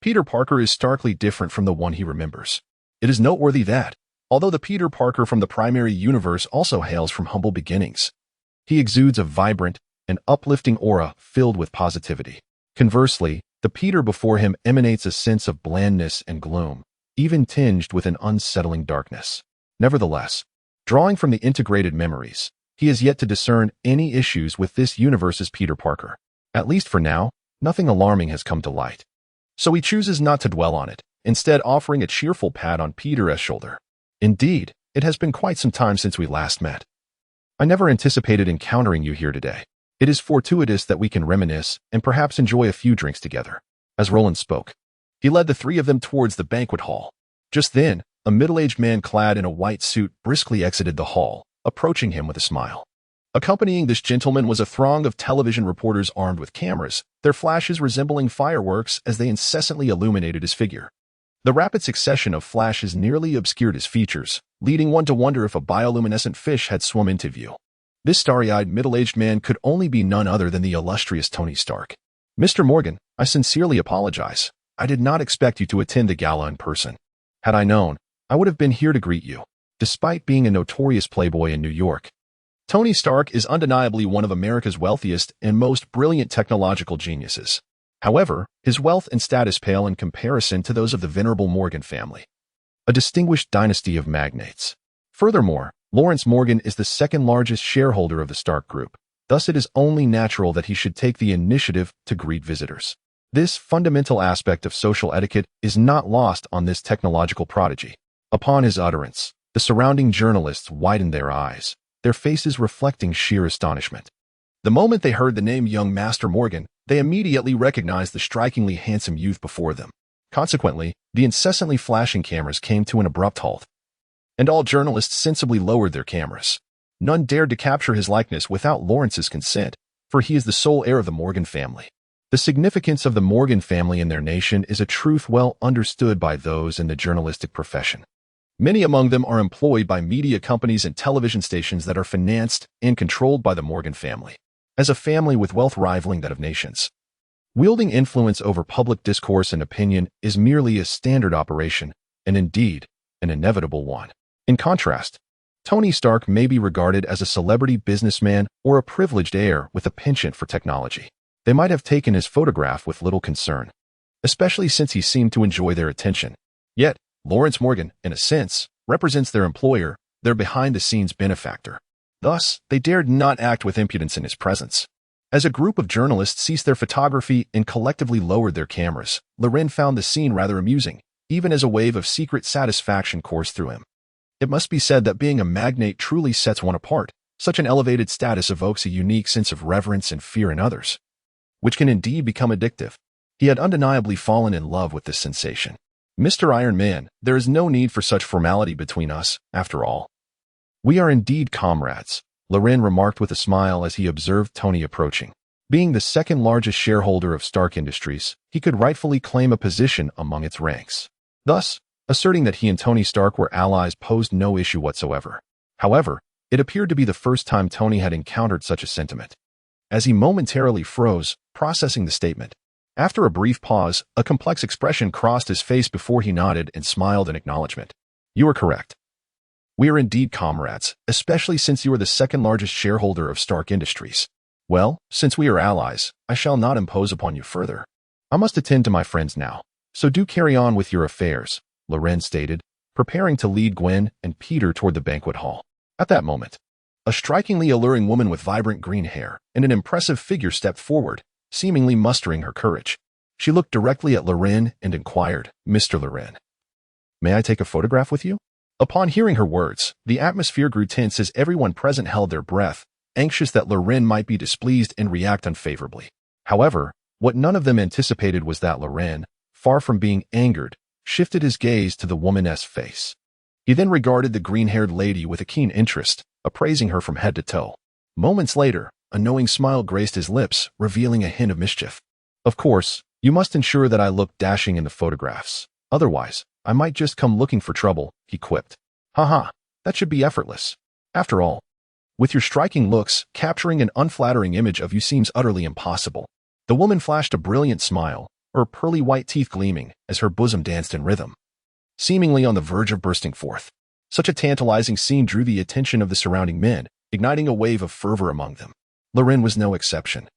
Peter Parker is starkly different from the one he remembers. It is noteworthy that, although the Peter Parker from the primary universe also hails from humble beginnings, he exudes a vibrant and uplifting aura filled with positivity. Conversely, the Peter before him emanates a sense of blandness and gloom, even tinged with an unsettling darkness. Nevertheless, drawing from the integrated memories, he has yet to discern any issues with this universe's Peter Parker. At least for now, nothing alarming has come to light. So he chooses not to dwell on it, instead offering a cheerful pat on Peter's shoulder. "Indeed, it has been quite some time since we last met. I never anticipated encountering you here today. It is fortuitous that we can reminisce and perhaps enjoy a few drinks together." As Roland spoke, he led the three of them towards the banquet hall. Just then, a middle-aged man clad in a white suit briskly exited the hall, approaching him with a smile. Accompanying this gentleman was a throng of television reporters armed with cameras, their flashes resembling fireworks as they incessantly illuminated his figure. The rapid succession of flashes nearly obscured his features, leading one to wonder if a bioluminescent fish had swum into view. This starry-eyed middle-aged man could only be none other than the illustrious Tony Stark. "Mr. Morgan, I sincerely apologize. I did not expect you to attend the gala in person. Had I known, I would have been here to greet you." Despite being a notorious playboy in New York, Tony Stark is undeniably one of America's wealthiest and most brilliant technological geniuses. However, his wealth and status pale in comparison to those of the venerable Morgan family, a distinguished dynasty of magnates. Furthermore, Lawrence Morgan is the second largest shareholder of the Stark Group. Thus, it is only natural that he should take the initiative to greet visitors. This fundamental aspect of social etiquette is not lost on this technological prodigy. Upon his utterance, the surrounding journalists widened their eyes, their faces reflecting sheer astonishment. The moment they heard the name young Master Morgan, they immediately recognized the strikingly handsome youth before them. Consequently, the incessantly flashing cameras came to an abrupt halt, and all journalists sensibly lowered their cameras. None dared to capture his likeness without Lawrence's consent, for he is the sole heir of the Morgan family. The significance of the Morgan family in their nation is a truth well understood by those in the journalistic profession. Many among them are employed by media companies and television stations that are financed and controlled by the Morgan family, as a family with wealth rivaling that of nations. Wielding influence over public discourse and opinion is merely a standard operation, and indeed, an inevitable one. In contrast, Tony Stark may be regarded as a celebrity businessman or a privileged heir with a penchant for technology. They might have taken his photograph with little concern, especially since he seemed to enjoy their attention. Yet, Lawrence Morgan, in a sense, represents their employer, their behind-the-scenes benefactor. Thus, they dared not act with impudence in his presence. As a group of journalists ceased their photography and collectively lowered their cameras, Loren found the scene rather amusing, even as a wave of secret satisfaction coursed through him. It must be said that being a magnate truly sets one apart. Such an elevated status evokes a unique sense of reverence and fear in others, which can indeed become addictive. He had undeniably fallen in love with this sensation. Mr. Iron Man, there is no need for such formality between us, after all. We are indeed comrades, Loren remarked with a smile as he observed Tony approaching. Being the second largest shareholder of Stark Industries, he could rightfully claim a position among its ranks. Thus, asserting that he and Tony Stark were allies posed no issue whatsoever. However, it appeared to be the first time Tony had encountered such a sentiment. As he momentarily froze, processing the statement. After a brief pause, a complex expression crossed his face before he nodded and smiled in acknowledgement. You are correct. We are indeed comrades, especially since you are the second largest shareholder of Stark Industries. Well, since we are allies, I shall not impose upon you further. I must attend to my friends now, so do carry on with your affairs, Loren stated, preparing to lead Gwen and Peter toward the banquet hall. At that moment, a strikingly alluring woman with vibrant green hair and an impressive figure stepped forward, seemingly mustering her courage. She looked directly at Loren and inquired, Mr. Loren, may I take a photograph with you? Upon hearing her words, the atmosphere grew tense as everyone present held their breath, anxious that Loren might be displeased and react unfavorably. However, what none of them anticipated was that Loren, far from being angered, shifted his gaze to the woman's face. He then regarded the green-haired lady with a keen interest, appraising her from head to toe. Moments later, a knowing smile graced his lips, revealing a hint of mischief. Of course, you must ensure that I look dashing in the photographs. Otherwise, I might just come looking for trouble, he quipped. Haha, that should be effortless. After all, with your striking looks, capturing an unflattering image of you seems utterly impossible. The woman flashed a brilliant smile, her pearly white teeth gleaming as her bosom danced in rhythm, seemingly on the verge of bursting forth. Such a tantalizing scene drew the attention of the surrounding men, igniting a wave of fervor among them. Loren was no exception.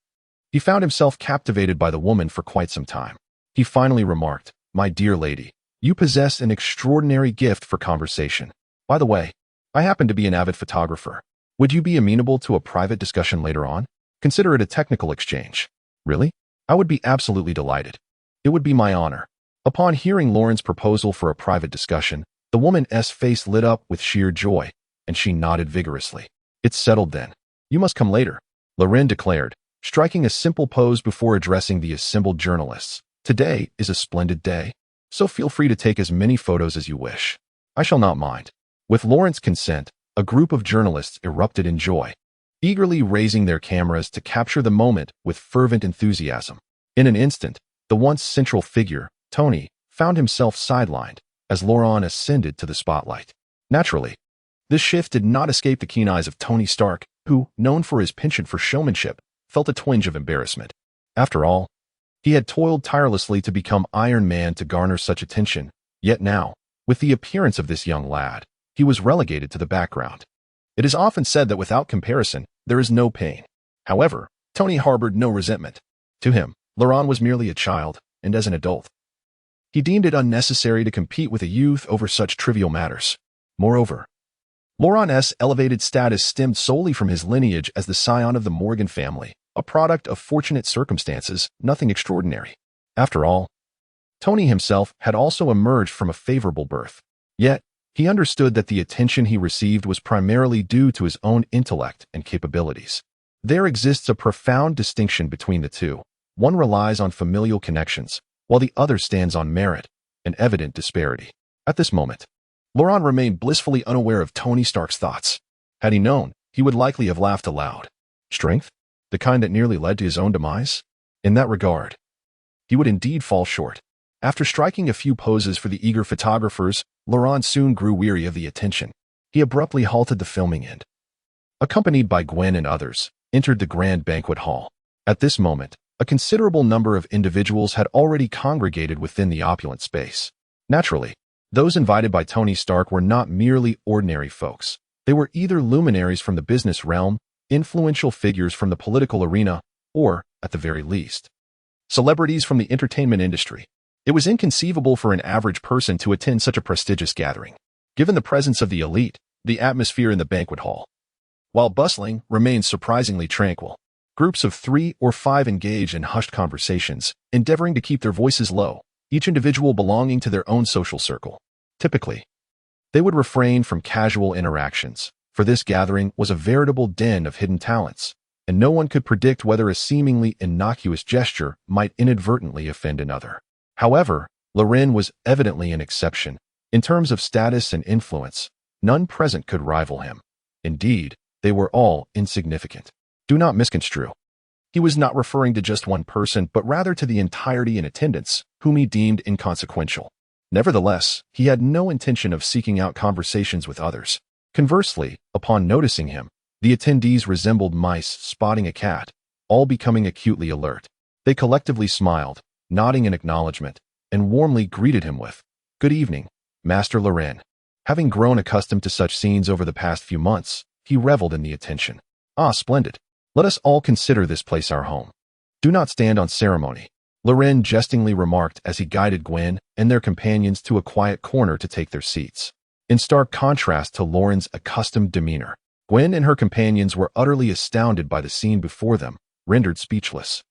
He found himself captivated by the woman for quite some time. He finally remarked, My dear lady, you possess an extraordinary gift for conversation. By the way, I happen to be an avid photographer. Would you be amenable to a private discussion later on? Consider it a technical exchange. Really? I would be absolutely delighted. It would be my honor. Upon hearing Loren's proposal for a private discussion, the woman's face lit up with sheer joy, and she nodded vigorously. It's settled then. You must come later, Loren declared, striking a simple pose before addressing the assembled journalists. Today is a splendid day, so feel free to take as many photos as you wish. I shall not mind. With Lawrence's consent, a group of journalists erupted in joy, eagerly raising their cameras to capture the moment with fervent enthusiasm. In an instant, the once central figure, Tony, found himself sidelined as Loren ascended to the spotlight. Naturally, this shift did not escape the keen eyes of Tony Stark, who, known for his penchant for showmanship, felt a twinge of embarrassment. After all, he had toiled tirelessly to become Iron Man to garner such attention, yet now, with the appearance of this young lad, he was relegated to the background. It is often said that without comparison, there is no pain. However, Tony harbored no resentment. To him, Loren was merely a child, and as an adult, he deemed it unnecessary to compete with a youth over such trivial matters. Moreover, Loren's elevated status stemmed solely from his lineage as the scion of the Morgan family, a product of fortunate circumstances, nothing extraordinary. After all, Tony himself had also emerged from a favorable birth. Yet, he understood that the attention he received was primarily due to his own intellect and capabilities. There exists a profound distinction between the two. One relies on familial connections, while the other stands on merit, an evident disparity. At this moment, Loren remained blissfully unaware of Tony Stark's thoughts. Had he known, he would likely have laughed aloud. Strength? The kind that nearly led to his own demise? In that regard, he would indeed fall short. After striking a few poses for the eager photographers, Laurent soon grew weary of the attention. He abruptly halted the filming and, accompanied by Gwen and others, entered the grand banquet hall. At this moment, a considerable number of individuals had already congregated within the opulent space. Naturally, those invited by Tony Stark were not merely ordinary folks. They were either luminaries from the business realm, influential figures from the political arena, or, at the very least, celebrities from the entertainment industry. It was inconceivable for an average person to attend such a prestigious gathering. Given the presence of the elite, the atmosphere in the banquet hall, while bustling, remained surprisingly tranquil. Groups of 3 or 5 engaged in hushed conversations, endeavoring to keep their voices low, each individual belonging to their own social circle. Typically, they would refrain from casual interactions, for this gathering was a veritable den of hidden talents, and no one could predict whether a seemingly innocuous gesture might inadvertently offend another. However, Loren was evidently an exception. In terms of status and influence, none present could rival him. Indeed, they were all insignificant. Do not misconstrue. He was not referring to just one person, but rather to the entirety in attendance, whom he deemed inconsequential. Nevertheless, he had no intention of seeking out conversations with others. Conversely, upon noticing him, the attendees resembled mice spotting a cat, all becoming acutely alert. They collectively smiled, nodding in acknowledgement, and warmly greeted him with, "Good evening, Master Loren." Having grown accustomed to such scenes over the past few months, he reveled in the attention. "Ah, splendid. Let us all consider this place our home. Do not stand on ceremony," Loren jestingly remarked as he guided Gwen and their companions to a quiet corner to take their seats. In stark contrast to Loren's accustomed demeanor, Gwen and her companions were utterly astounded by the scene before them, rendered speechless.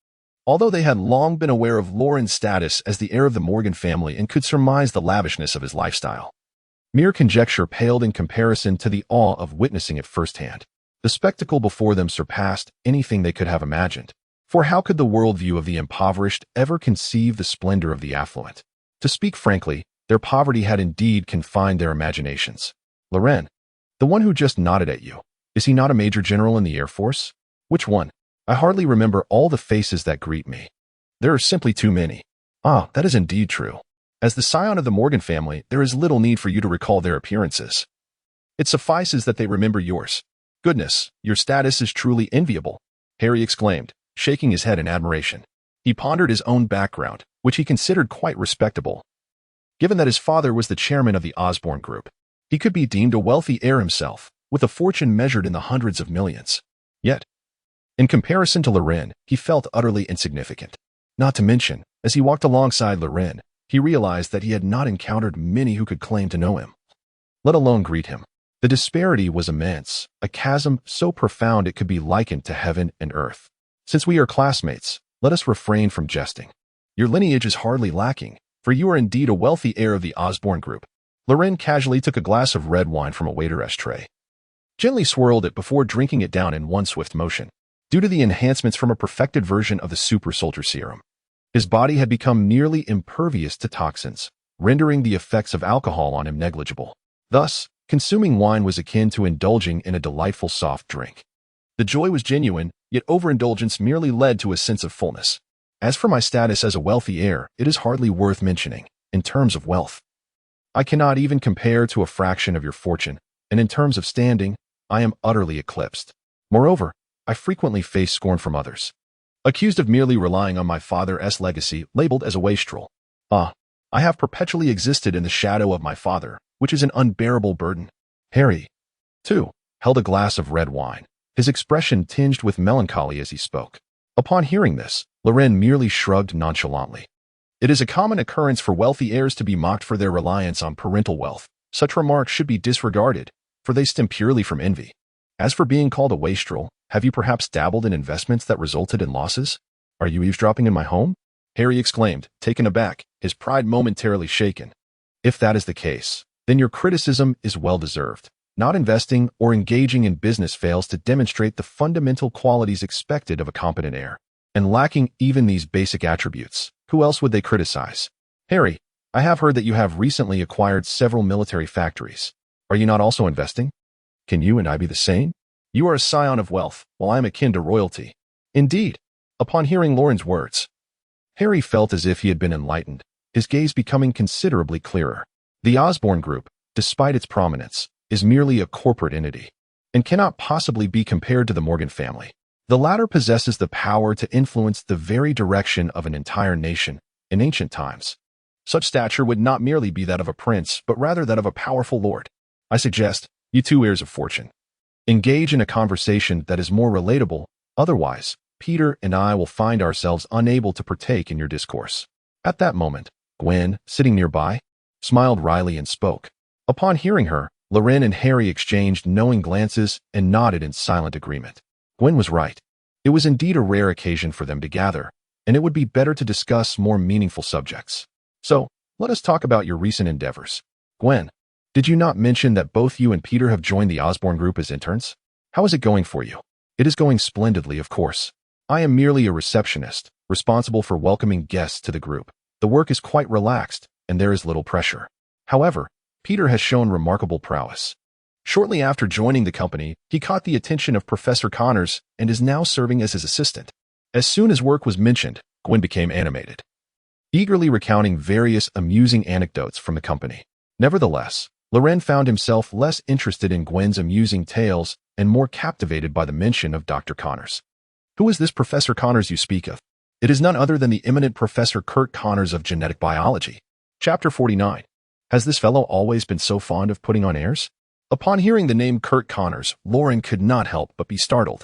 Although they had long been aware of Loren's status as the heir of the Morgan family and could surmise the lavishness of his lifestyle, mere conjecture paled in comparison to the awe of witnessing it firsthand. The spectacle before them surpassed anything they could have imagined. For how could the worldview of the impoverished ever conceive the splendor of the affluent? To speak frankly, their poverty had indeed confined their imaginations. "Loren, the one who just nodded at you, is he not a major general in the Air Force?" "Which one? I hardly remember all the faces that greet me. There are simply too many." "Ah, that is indeed true. As the scion of the Morgan family, there is little need for you to recall their appearances. It suffices that they remember yours." "Goodness, your status is truly enviable," Harry exclaimed, shaking his head in admiration. He pondered his own background, which he considered quite respectable. Given that his father was the chairman of the Osborne Group, he could be deemed a wealthy heir himself, with a fortune measured in the hundreds of millions. Yet, in comparison to Loren, he felt utterly insignificant. Not to mention, as he walked alongside Loren, he realized that he had not encountered many who could claim to know him, let alone greet him. The disparity was immense, a chasm so profound it could be likened to heaven and earth. "Since we are classmates, let us refrain from jesting. Your lineage is hardly lacking, for you are indeed a wealthy heir of the Osborne Group." Loren casually took a glass of red wine from a waiter's tray, gently swirled it before drinking it down in one swift motion. Due to the enhancements from a perfected version of the super soldier serum, his body had become nearly impervious to toxins, rendering the effects of alcohol on him negligible. Thus, consuming wine was akin to indulging in a delightful soft drink. The joy was genuine, yet overindulgence merely led to a sense of fullness. "As for my status as a wealthy heir, it is hardly worth mentioning. In terms of wealth, I cannot even compare to a fraction of your fortune, and in terms of standing, I am utterly eclipsed. Moreover, I frequently face scorn from others, accused of merely relying on my father's legacy, labeled as a wastrel. Ah, I have perpetually existed in the shadow of my father, which is an unbearable burden." Harry, too, held a glass of red wine, his expression tinged with melancholy as he spoke. Upon hearing this, Loren merely shrugged nonchalantly. It is a common occurrence for wealthy heirs to be mocked for their reliance on parental wealth. Such remarks should be disregarded, for they stem purely from envy. As for being called a wastrel, have you perhaps dabbled in investments that resulted in losses? "Are you eavesdropping in my home?" Harry exclaimed, taken aback, his pride momentarily shaken. "If that is the case, then your criticism is well-deserved. Not investing or engaging in business fails to demonstrate the fundamental qualities expected of a competent heir. And lacking even these basic attributes, who else would they criticize? Harry, I have heard that you have recently acquired several military factories. Are you not also investing? Can you and I be the same? You are a scion of wealth, while I am akin to royalty." Indeed. Upon hearing Loren's words, Harry felt as if he had been enlightened, his gaze becoming considerably clearer. The Osborne Group, despite its prominence, is merely a corporate entity and cannot possibly be compared to the Morgan family. The latter possesses the power to influence the very direction of an entire nation in ancient times. Such stature would not merely be that of a prince, but rather that of a powerful lord. I suggest you two heirs of fortune engage in a conversation that is more relatable. Otherwise, Peter and I will find ourselves unable to partake in your discourse. At that moment, Gwen, sitting nearby, smiled wryly and spoke. Upon hearing her, Loren and Harry exchanged knowing glances and nodded in silent agreement. Gwen was right. It was indeed a rare occasion for them to gather, and it would be better to discuss more meaningful subjects. So, let us talk about your recent endeavors. Gwen, did you not mention that both you and Peter have joined the Osborne Group as interns? How is it going for you? It is going splendidly, of course. I am merely a receptionist, responsible for welcoming guests to the group. The work is quite relaxed, and there is little pressure. However, Peter has shown remarkable prowess. Shortly after joining the company, he caught the attention of Professor Connors and is now serving as his assistant. As soon as work was mentioned, Gwen became animated, eagerly recounting various amusing anecdotes from the company. Nevertheless, Loren found himself less interested in Gwen's amusing tales and more captivated by the mention of Dr. Connors. Who is this Professor Connors you speak of? It is none other than the eminent Professor Kurt Connors of genetic biology. Chapter 49. Has this fellow always been so fond of putting on airs? Upon hearing the name Kurt Connors, Loren could not help but be startled,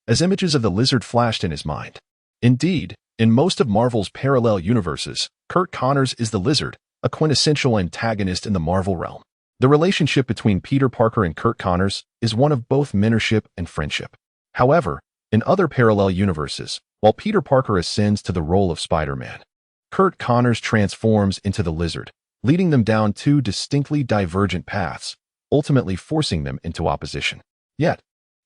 as images of the lizard flashed in his mind. Indeed, in most of Marvel's parallel universes, Kurt Connors is the lizard, a quintessential antagonist in the Marvel realm. The relationship between Peter Parker and Kurt Connors is one of both mentorship and friendship. However, in other parallel universes, while Peter Parker ascends to the role of Spider-Man, Kurt Connors transforms into the lizard, leading them down two distinctly divergent paths, ultimately forcing them into opposition. Yet,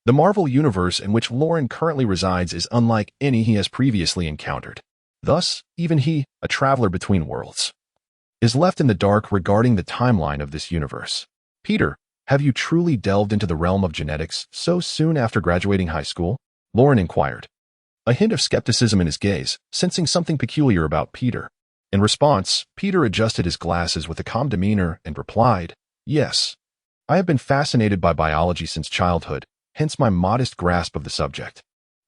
the Marvel universe in which Loren currently resides is unlike any he has previously encountered. Thus, even he, a traveler between worlds, is left in the dark regarding the timeline of this universe. Peter, have you truly delved into the realm of genetics so soon after graduating high school? Loren inquired, a hint of skepticism in his gaze, sensing something peculiar about Peter. In response, Peter adjusted his glasses with a calm demeanor and replied, "Yes. I have been fascinated by biology since childhood, hence my modest grasp of the subject.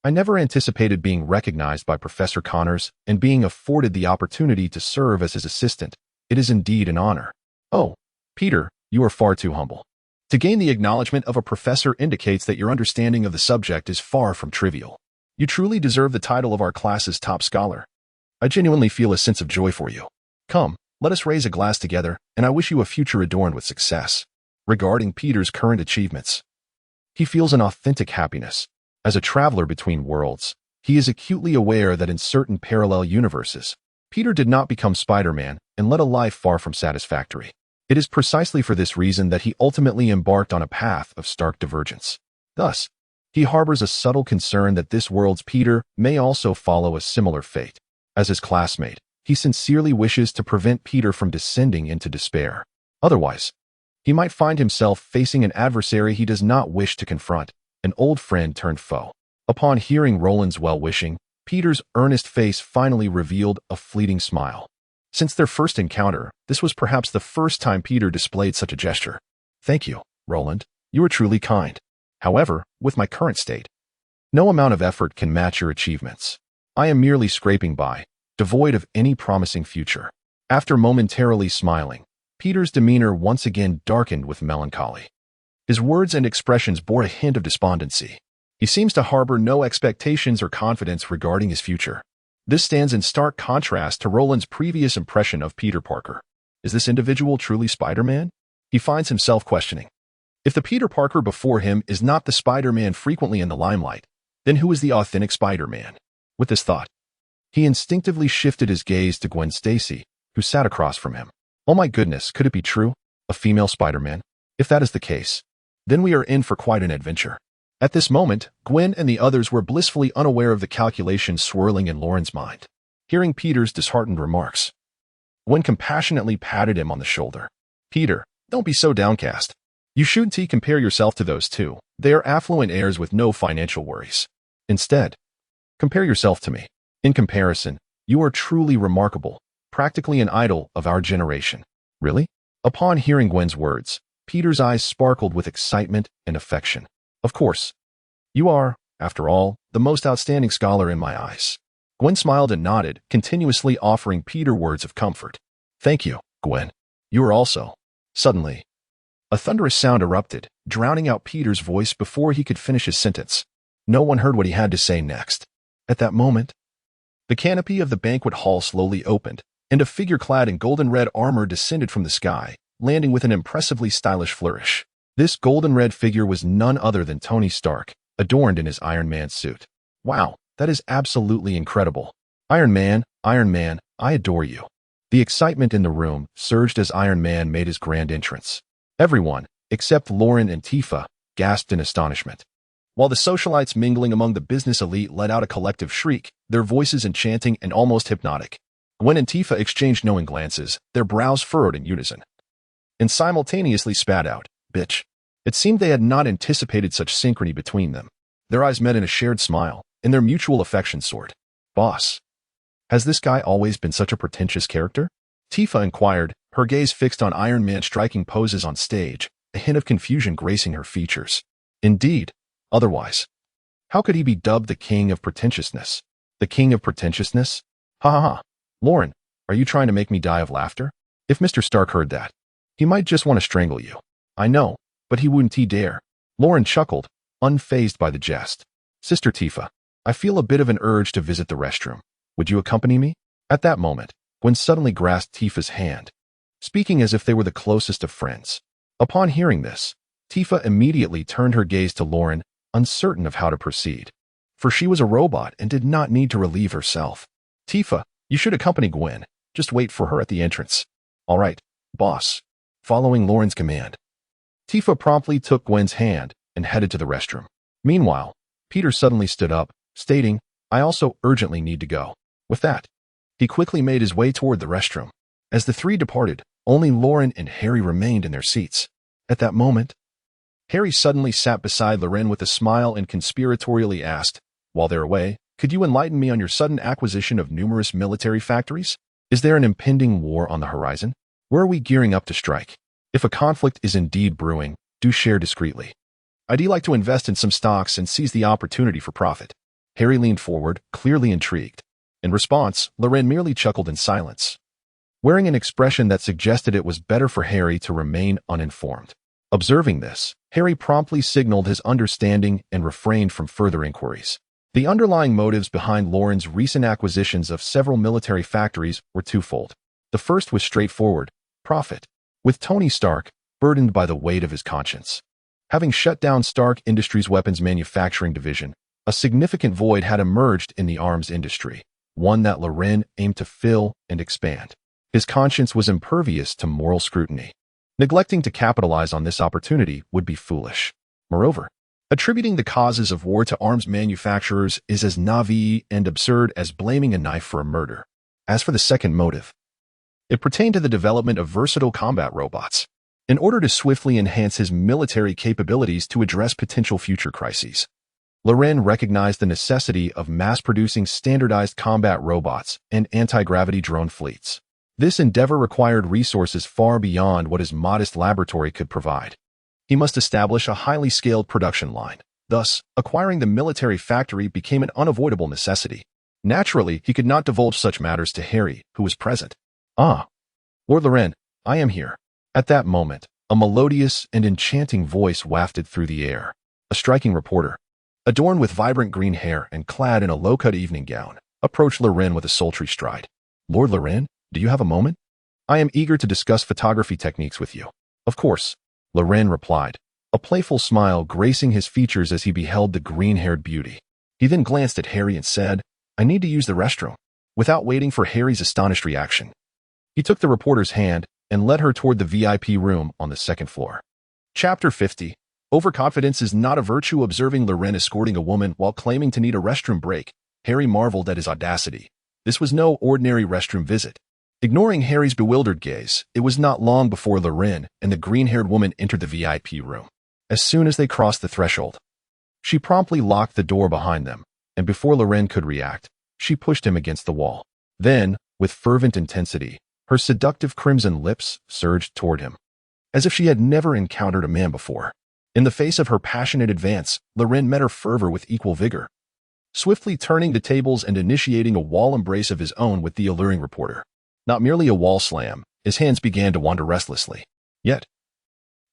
I never anticipated being recognized by Professor Connors and being afforded the opportunity to serve as his assistant. It is indeed an honor." "Oh, Peter, you are far too humble. To gain the acknowledgement of a professor indicates that your understanding of the subject is far from trivial. You truly deserve the title of our class's top scholar. I genuinely feel a sense of joy for you. Come, let us raise a glass together, and I wish you a future adorned with success." Regarding Peter's current achievements, he feels an authentic happiness. As a traveler between worlds, he is acutely aware that in certain parallel universes, Peter did not become Spider-Man and led a life far from satisfactory. It is precisely for this reason that he ultimately embarked on a path of stark divergence. Thus, he harbors a subtle concern that this world's Peter may also follow a similar fate. As his classmate, he sincerely wishes to prevent Peter from descending into despair. Otherwise, he might find himself facing an adversary he does not wish to confront, an old friend turned foe. Upon hearing Roland's well-wishing, Peter's earnest face finally revealed a fleeting smile. Since their first encounter, this was perhaps the first time Peter displayed such a gesture. "Thank you, Roland. You are truly kind. However, with my current state, no amount of effort can match your achievements. I am merely scraping by, devoid of any promising future." After momentarily smiling, Peter's demeanor once again darkened with melancholy. His words and expressions bore a hint of despondency. He seems to harbor no expectations or confidence regarding his future. This stands in stark contrast to Roland's previous impression of Peter Parker. Is this individual truly Spider-Man? He finds himself questioning. If the Peter Parker before him is not the Spider-Man frequently in the limelight, then who is the authentic Spider-Man? With this thought, he instinctively shifted his gaze to Gwen Stacy, who sat across from him. Oh my goodness, could it be true? A female Spider-Man? If that is the case, then we are in for quite an adventure. At this moment, Gwen and the others were blissfully unaware of the calculations swirling in Loren's mind. Hearing Peter's disheartened remarks, Gwen compassionately patted him on the shoulder. "Peter, don't be so downcast. You shouldn't compare yourself to those two. They are affluent heirs with no financial worries. Instead, compare yourself to me. In comparison, you are truly remarkable, practically an idol of our generation." "Really? Upon hearing Gwen's words, Peter's eyes sparkled with excitement and affection. Of course. You are, after all, the most outstanding scholar in my eyes. Gwen smiled and nodded, continuously offering Peter words of comfort. Thank you, Gwen. You are also. Suddenly, a thunderous sound erupted, drowning out Peter's voice before he could finish his sentence. No one heard what he had to say next. At that moment, the canopy of the banquet hall slowly opened, and a figure clad in golden-red armor descended from the sky, landing with an impressively stylish flourish. This golden-red figure was none other than Tony Stark, adorned in his Iron Man suit. Wow, that is absolutely incredible. Iron Man, I adore you. The excitement in the room surged as Iron Man made his grand entrance. Everyone, except Lauren and Tifa, gasped in astonishment. While the socialites mingling among the business elite let out a collective shriek, their voices enchanting and almost hypnotic. Gwen and Tifa exchanged knowing glances, their brows furrowed in unison, and simultaneously spat out, "Bitch." It seemed they had not anticipated such synchrony between them. Their eyes met in a shared smile, and their mutual affection soared. Boss, has this guy always been such a pretentious character? Tifa inquired, her gaze fixed on Iron Man striking poses on stage, a hint of confusion gracing her features. Indeed, otherwise, how could he be dubbed the king of pretentiousness? The king of pretentiousness? Ha ha ha. Lauren, are you trying to make me die of laughter? If Mr. Stark heard that, he might just want to strangle you. I know, but he wouldn't dare. Lauren chuckled, unfazed by the jest. Sister Tifa, I feel a bit of an urge to visit the restroom. Would you accompany me? At that moment, Gwen suddenly grasped Tifa's hand, speaking as if they were the closest of friends. Upon hearing this, Tifa immediately turned her gaze to Lauren, uncertain of how to proceed. For she was a robot and did not need to relieve herself. Tifa, you should accompany Gwen. Just wait for her at the entrance. All right, boss. Following Lauren's command, Tifa promptly took Gwen's hand and headed to the restroom. Meanwhile, Peter suddenly stood up, stating, I also urgently need to go. With that, he quickly made his way toward the restroom. As the three departed, only Lauren and Harry remained in their seats. At that moment, Harry suddenly sat beside Lauren with a smile and conspiratorially asked, while they're away, could you enlighten me on your sudden acquisition of numerous military factories? Is there an impending war on the horizon? Where are we gearing up to strike? If a conflict is indeed brewing, do share discreetly. I'd like to invest in some stocks and seize the opportunity for profit. Harry leaned forward, clearly intrigued. In response, Lauren merely chuckled in silence, wearing an expression that suggested it was better for Harry to remain uninformed. Observing this, Harry promptly signaled his understanding and refrained from further inquiries. The underlying motives behind Lauren's recent acquisitions of several military factories were twofold. The first was straightforward, profit, with Tony Stark burdened by the weight of his conscience. Having shut down Stark Industries' weapons manufacturing division, a significant void had emerged in the arms industry, one that Lauren aimed to fill and expand. His conscience was impervious to moral scrutiny. Neglecting to capitalize on this opportunity would be foolish. Moreover, attributing the causes of war to arms manufacturers is as naive and absurd as blaming a knife for a murder. As for the second motive, it pertained to the development of versatile combat robots, in order to swiftly enhance his military capabilities to address potential future crises. Lauren recognized the necessity of mass-producing standardized combat robots and anti-gravity drone fleets. This endeavor required resources far beyond what his modest laboratory could provide. He must establish a highly scaled production line. Thus, acquiring the military factory became an unavoidable necessity. Naturally, he could not divulge such matters to Harry, who was present. Ah, Lord Lauren, I am here. At that moment, a melodious and enchanting voice wafted through the air. A striking reporter, adorned with vibrant green hair and clad in a low-cut evening gown, approached Lauren with a sultry stride. Lord Lauren, do you have a moment? I am eager to discuss photography techniques with you. Of course, Lauren replied, a playful smile gracing his features as he beheld the green-haired beauty. He then glanced at Harry and said, I need to use the restroom. Without waiting for Harry's astonished reaction, he took the reporter's hand and led her toward the VIP room on the second floor. Chapter 50. Overconfidence is not a virtue. Observing Lauren escorting a woman while claiming to need a restroom break, Harry marveled at his audacity. This was no ordinary restroom visit. Ignoring Harry's bewildered gaze, it was not long before Lauren and the green-haired woman entered the VIP room. As soon as they crossed the threshold, she promptly locked the door behind them, and before Lauren could react, she pushed him against the wall. Then, with fervent intensity, Her seductive crimson lips surged toward him, as if she had never encountered a man before. In the face of her passionate advance, Loren met her fervor with equal vigor, swiftly turning the tables and initiating a wall embrace of his own with the alluring reporter. Not merely a wall slam, his hands began to wander restlessly. Yet,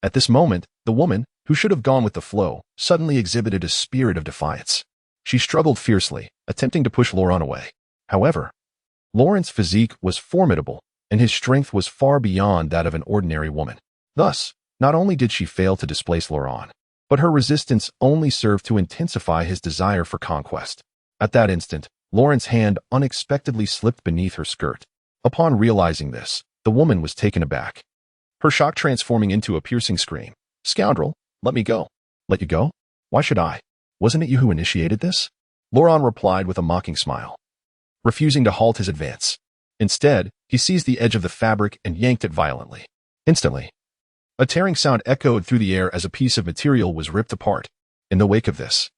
at this moment, the woman, who should have gone with the flow, suddenly exhibited a spirit of defiance. She struggled fiercely, attempting to push Laurent away. However, Laurent's physique was formidable, and his strength was far beyond that of an ordinary woman. Thus, not only did she fail to displace Laurent, but her resistance only served to intensify his desire for conquest. At that instant, Laurent's hand unexpectedly slipped beneath her skirt. Upon realizing this, the woman was taken aback, her shock transforming into a piercing scream. "Scoundrel, let me go." "Let you go? Why should I? Wasn't it you who initiated this?" Laurent replied with a mocking smile, refusing to halt his advance. Instead, he seized the edge of the fabric and yanked it violently. Instantly, a tearing sound echoed through the air as a piece of material was ripped apart. In the wake of this,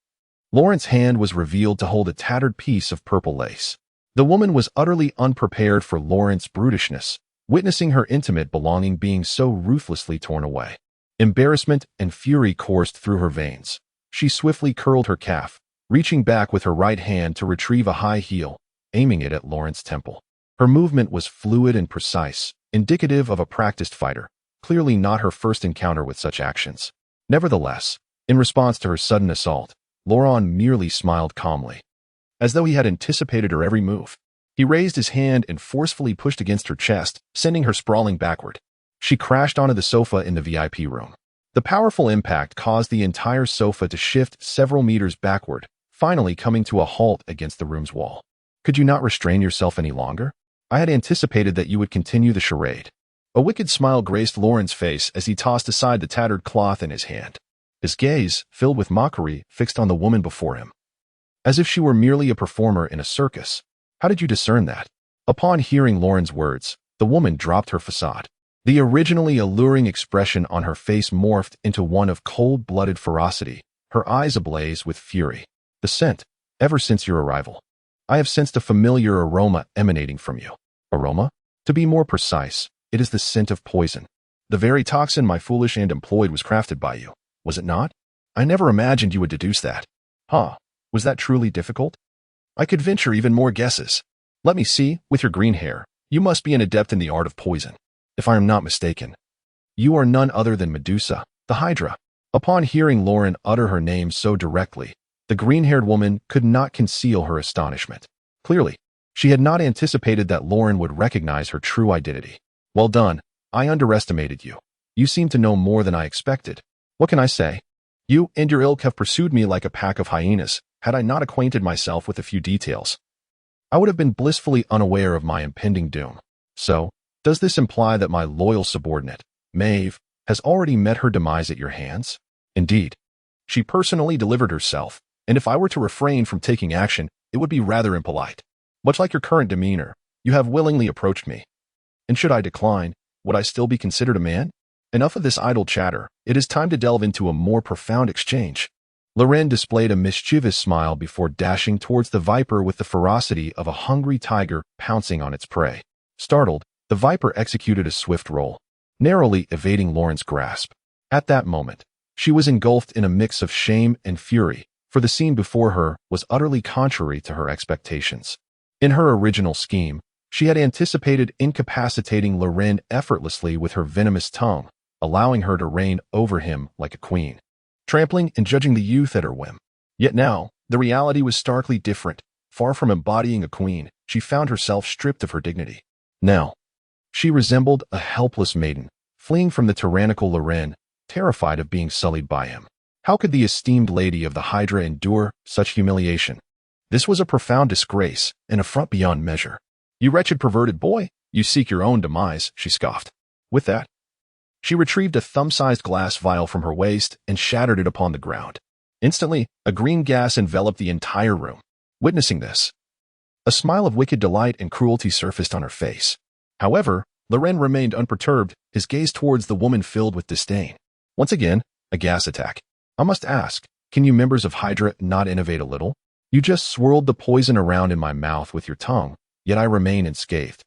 Laurent's hand was revealed to hold a tattered piece of purple lace. The woman was utterly unprepared for Laurent's brutishness, witnessing her intimate belonging being so ruthlessly torn away. Embarrassment and fury coursed through her veins. She swiftly curled her calf, reaching back with her right hand to retrieve a high heel, aiming it at Laurent's temple. Her movement was fluid and precise, indicative of a practiced fighter, clearly not her first encounter with such actions. Nevertheless, in response to her sudden assault, Laurent merely smiled calmly, as though he had anticipated her every move. He raised his hand and forcefully pushed against her chest, sending her sprawling backward. She crashed onto the sofa in the VIP room. The powerful impact caused the entire sofa to shift several meters backward, finally coming to a halt against the room's wall. "Could you not restrain yourself any longer? I had anticipated that you would continue the charade." A wicked smile graced Laurent's face as he tossed aside the tattered cloth in his hand. His gaze, filled with mockery, fixed on the woman before him, as if she were merely a performer in a circus. "How did you discern that?" Upon hearing Laurent's words, the woman dropped her facade. The originally alluring expression on her face morphed into one of cold-blooded ferocity, her eyes ablaze with fury. "The scent, ever since your arrival, I have sensed a familiar aroma emanating from you." "Aroma? To be more precise, it is the scent of poison. The very toxin my foolish and employed was crafted by you, was it not? I never imagined you would deduce that." "Huh, was that truly difficult? I could venture even more guesses. Let me see, with your green hair, you must be an adept in the art of poison. If I am not mistaken, you are none other than Medusa, the Hydra." Upon hearing Laurent utter her name so directly, the green-haired woman could not conceal her astonishment. Clearly, she had not anticipated that Laurent would recognize her true identity. "Well done. I underestimated you. You seem to know more than I expected. What can I say? You and your ilk have pursued me like a pack of hyenas. Had I not acquainted myself with a few details, I would have been blissfully unaware of my impending doom. So, does this imply that my loyal subordinate, Maeve, has already met her demise at your hands?" "Indeed. She personally delivered herself, and if I were to refrain from taking action, it would be rather impolite. Much like your current demeanor, you have willingly approached me. And should I decline, would I still be considered a man? Enough of this idle chatter. It is time to delve into a more profound exchange." Loren displayed a mischievous smile before dashing towards the viper with the ferocity of a hungry tiger pouncing on its prey. Startled, the viper executed a swift roll, narrowly evading Laurent's grasp. At that moment, she was engulfed in a mix of shame and fury, for the scene before her was utterly contrary to her expectations. In her original scheme, she had anticipated incapacitating Loren effortlessly with her venomous tongue, allowing her to reign over him like a queen, trampling and judging the youth at her whim. Yet now, the reality was starkly different. Far from embodying a queen, she found herself stripped of her dignity. Now, she resembled a helpless maiden, fleeing from the tyrannical Loren, terrified of being sullied by him. How could the esteemed lady of the Hydra endure such humiliation? This was a profound disgrace, an affront beyond measure. "You wretched perverted boy, you seek your own demise," she scoffed. With that, she retrieved a thumb-sized glass vial from her waist and shattered it upon the ground. Instantly, a green gas enveloped the entire room. Witnessing this, a smile of wicked delight and cruelty surfaced on her face. However, Loren remained unperturbed, his gaze towards the woman filled with disdain. Once again, a gas attack. "I must ask, can you members of Hydra not innovate a little? You just swirled the poison around in my mouth with your tongue, yet I remain unscathed.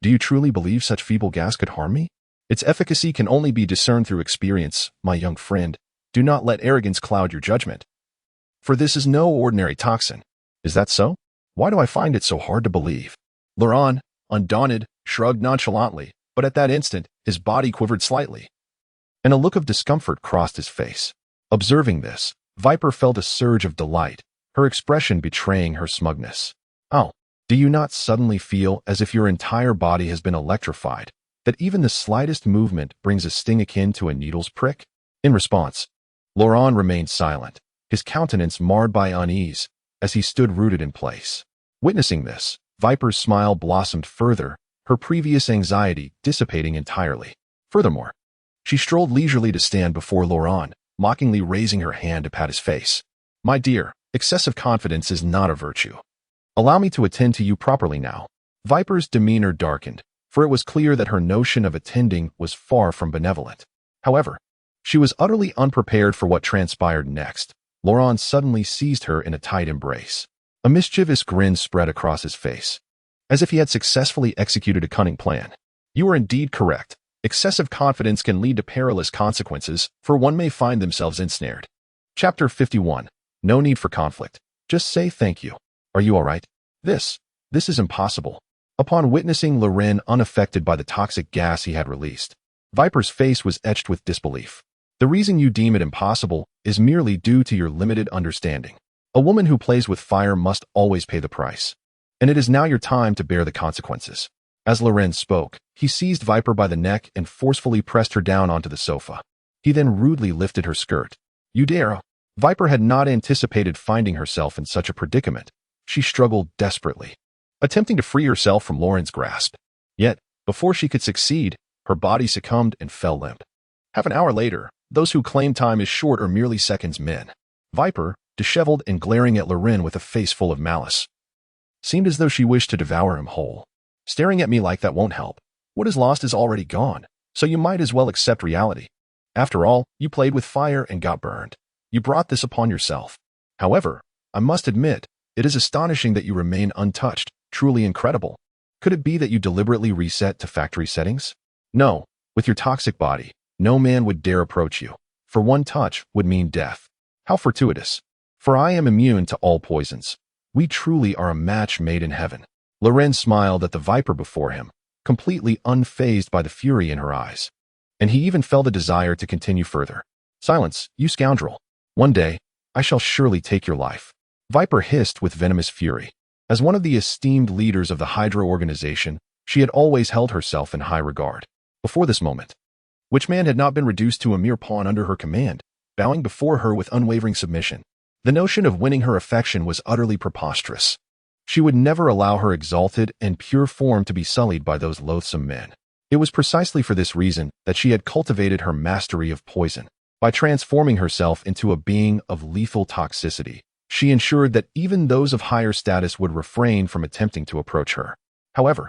Do you truly believe such feeble gas could harm me? Its efficacy can only be discerned through experience, my young friend. Do not let arrogance cloud your judgment. For this is no ordinary toxin. Is that so? Why do I find it so hard to believe? Laurent, undaunted, shrugged nonchalantly, but at that instant, his body quivered slightly, and a look of discomfort crossed his face. Observing this, Viper felt a surge of delight, her expression betraying her smugness. Oh, do you not suddenly feel as if your entire body has been electrified, that even the slightest movement brings a sting akin to a needle's prick? In response, Laurent remained silent, his countenance marred by unease, as he stood rooted in place. Witnessing this, Viper's smile blossomed further, her previous anxiety dissipating entirely. Furthermore, she strolled leisurely to stand before Laurent, mockingly raising her hand to pat his face. My dear, excessive confidence is not a virtue. Allow me to attend to you properly now. Viper's demeanor darkened, for it was clear that her notion of attending was far from benevolent. However, she was utterly unprepared for what transpired next. Laurent suddenly seized her in a tight embrace. A mischievous grin spread across his face, as if he had successfully executed a cunning plan. You are indeed correct. Excessive confidence can lead to perilous consequences, for one may find themselves ensnared. Chapter 51. No need for conflict. Just say thank you. Are you all right? This is impossible. Upon witnessing Laurent unaffected by the toxic gas he had released, Viper's face was etched with disbelief. The reason you deem it impossible is merely due to your limited understanding. A woman who plays with fire must always pay the price, and it is now your time to bear the consequences. As Laurent spoke, he seized Viper by the neck and forcefully pressed her down onto the sofa. He then rudely lifted her skirt. You dare! Viper had not anticipated finding herself in such a predicament. She struggled desperately, attempting to free herself from Laurent's grasp. Yet, before she could succeed, her body succumbed and fell limp. Half an hour later, those who claim time is short are merely seconds men. Viper, disheveled and glaring at Laurent with a face full of malice, seemed as though she wished to devour him whole. Staring at me like that won't help. What is lost is already gone, so you might as well accept reality. After all, you played with fire and got burned. You brought this upon yourself. However, I must admit, it is astonishing that you remain untouched, truly incredible. Could it be that you deliberately reset to factory settings? No, with your toxic body, no man would dare approach you, for one touch would mean death. How fortuitous. For I am immune to all poisons. We truly are a match made in heaven. Laurent smiled at the Viper before him, completely unfazed by the fury in her eyes. And he even felt a desire to continue further. Silence, you scoundrel. One day, I shall surely take your life. Viper hissed with venomous fury. As one of the esteemed leaders of the Hydra organization, she had always held herself in high regard. Before this moment, Witchman had not been reduced to a mere pawn under her command, bowing before her with unwavering submission. The notion of winning her affection was utterly preposterous. She would never allow her exalted and pure form to be sullied by those loathsome men. It was precisely for this reason that she had cultivated her mastery of poison. By transforming herself into a being of lethal toxicity, she ensured that even those of higher status would refrain from attempting to approach her. However,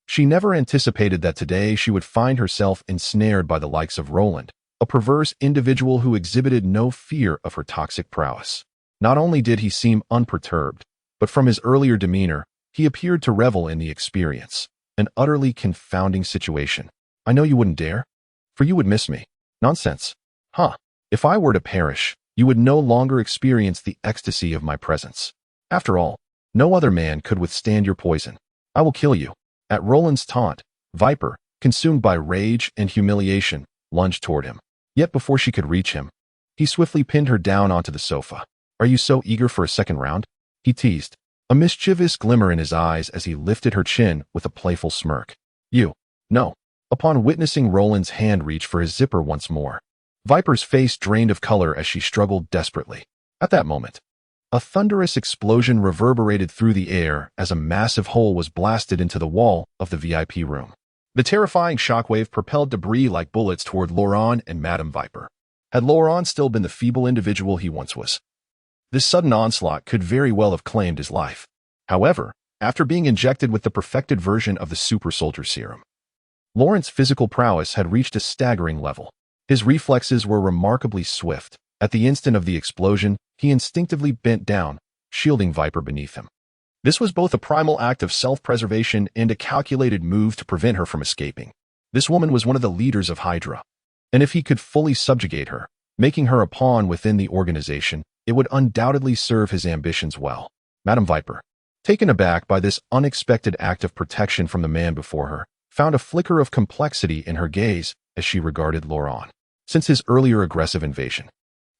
she never anticipated that today she would find herself ensnared by the likes of Roland, a perverse individual who exhibited no fear of her toxic prowess. Not only did he seem unperturbed, but from his earlier demeanor, he appeared to revel in the experience. An utterly confounding situation. I know you wouldn't dare, for you would miss me. Nonsense. Huh. If I were to perish, you would no longer experience the ecstasy of my presence. After all, no other man could withstand your poison. I will kill you. At Roland's taunt, Viper, consumed by rage and humiliation, lunged toward him. Yet before she could reach him, he swiftly pinned her down onto the sofa. Are you so eager for a second round? He teased, a mischievous glimmer in his eyes as he lifted her chin with a playful smirk. You. No. Upon witnessing Roland's hand reach for his zipper once more, Viper's face drained of color as she struggled desperately. At that moment, a thunderous explosion reverberated through the air as a massive hole was blasted into the wall of the VIP room. The terrifying shockwave propelled debris like bullets toward Laurent and Madame Viper. Had Laurent still been the feeble individual he once was, this sudden onslaught could very well have claimed his life. However, after being injected with the perfected version of the super soldier serum, Laurent's physical prowess had reached a staggering level. His reflexes were remarkably swift. At the instant of the explosion, he instinctively bent down, shielding Viper beneath him. This was both a primal act of self-preservation and a calculated move to prevent her from escaping. This woman was one of the leaders of Hydra, and if he could fully subjugate her, making her a pawn within the organization, it would undoubtedly serve his ambitions well. Madam Viper, taken aback by this unexpected act of protection from the man before her, found a flicker of complexity in her gaze as she regarded Laurent. Since his earlier aggressive invasion,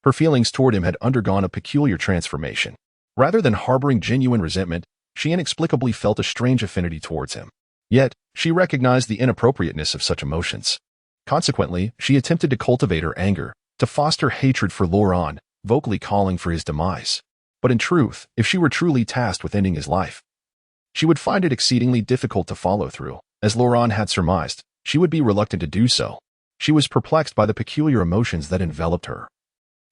her feelings toward him had undergone a peculiar transformation. Rather than harboring genuine resentment, she inexplicably felt a strange affinity towards him. Yet, she recognized the inappropriateness of such emotions. Consequently, she attempted to cultivate her anger, to foster hatred for Laurent, vocally calling for his demise. But in truth, if she were truly tasked with ending his life, she would find it exceedingly difficult to follow through. As Laurent had surmised, she would be reluctant to do so. She was perplexed by the peculiar emotions that enveloped her.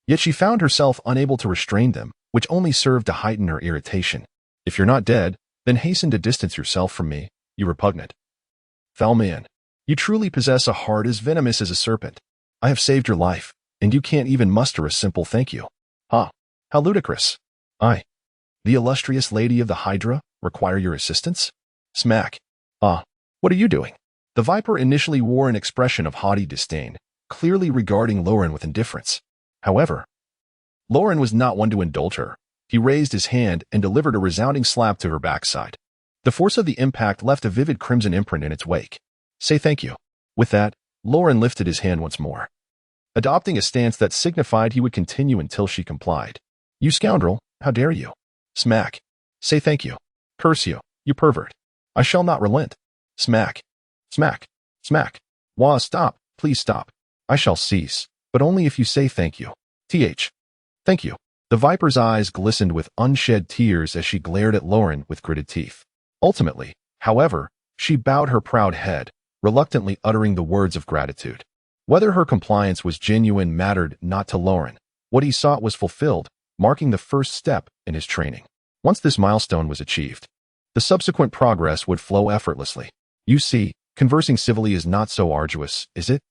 Yet she found herself unable to restrain them, which only served to heighten her irritation. If you're not dead, then hasten to distance yourself from me, you repugnant foul man. You truly possess a heart as venomous as a serpent. I have saved your life, and you can't even muster a simple thank you. How ludicrous. I, the illustrious lady of the Hydra, require your assistance? Smack. What are you doing? The Viper initially wore an expression of haughty disdain, clearly regarding Laurent with indifference. However, Laurent was not one to indulge her. He raised his hand and delivered a resounding slap to her backside. The force of the impact left a vivid crimson imprint in its wake. Say thank you. With that, Laurent lifted his hand once more, adopting a stance that signified he would continue until she complied. You scoundrel, how dare you? Smack. Say thank you. Curse you, you pervert. I shall not relent. Smack. Smack. Smack. Wah, stop, please stop. I shall cease, but only if you say thank you. Thank you. The Viper's eyes glistened with unshed tears as she glared at Laurent with gritted teeth. Ultimately, however, she bowed her proud head, reluctantly uttering the words of gratitude. Whether her compliance was genuine mattered not to Laurent. What he sought was fulfilled, marking the first step in his training. Once this milestone was achieved, the subsequent progress would flow effortlessly. You see, conversing civilly is not so arduous, is it?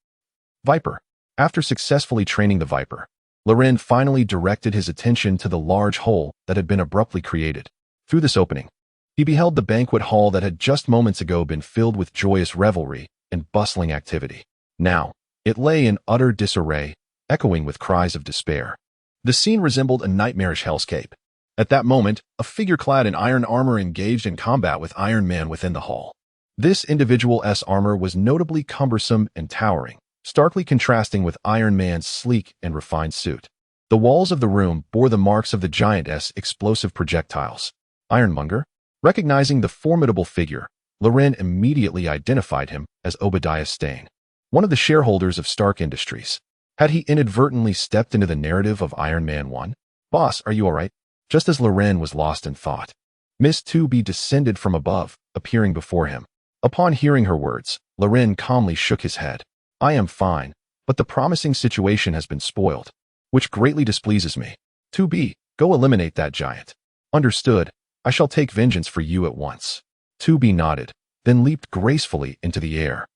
Viper. After successfully training the Viper, Laurent finally directed his attention to the large hole that had been abruptly created. Through this opening, he beheld the banquet hall that had just moments ago been filled with joyous revelry and bustling activity. Now, it lay in utter disarray, echoing with cries of despair. The scene resembled a nightmarish hellscape. At that moment, a figure clad in iron armor engaged in combat with Iron Man within the hall. This individual's armor was notably cumbersome and towering, starkly contrasting with Iron Man's sleek and refined suit. The walls of the room bore the marks of the giant's explosive projectiles. Ironmonger, recognizing the formidable figure, Laurent immediately identified him as Obadiah Stane, one of the shareholders of Stark Industries. Had he inadvertently stepped into the narrative of Iron Man 1? Boss, are you all right? Just as Laurent was lost in thought, Miss 2B descended from above, appearing before him. Upon hearing her words, Laurent calmly shook his head. I am fine, but the promising situation has been spoiled, which greatly displeases me. 2B, go eliminate that giant. Understood. I shall take vengeance for you at once. 2B nodded, then leaped gracefully into the air,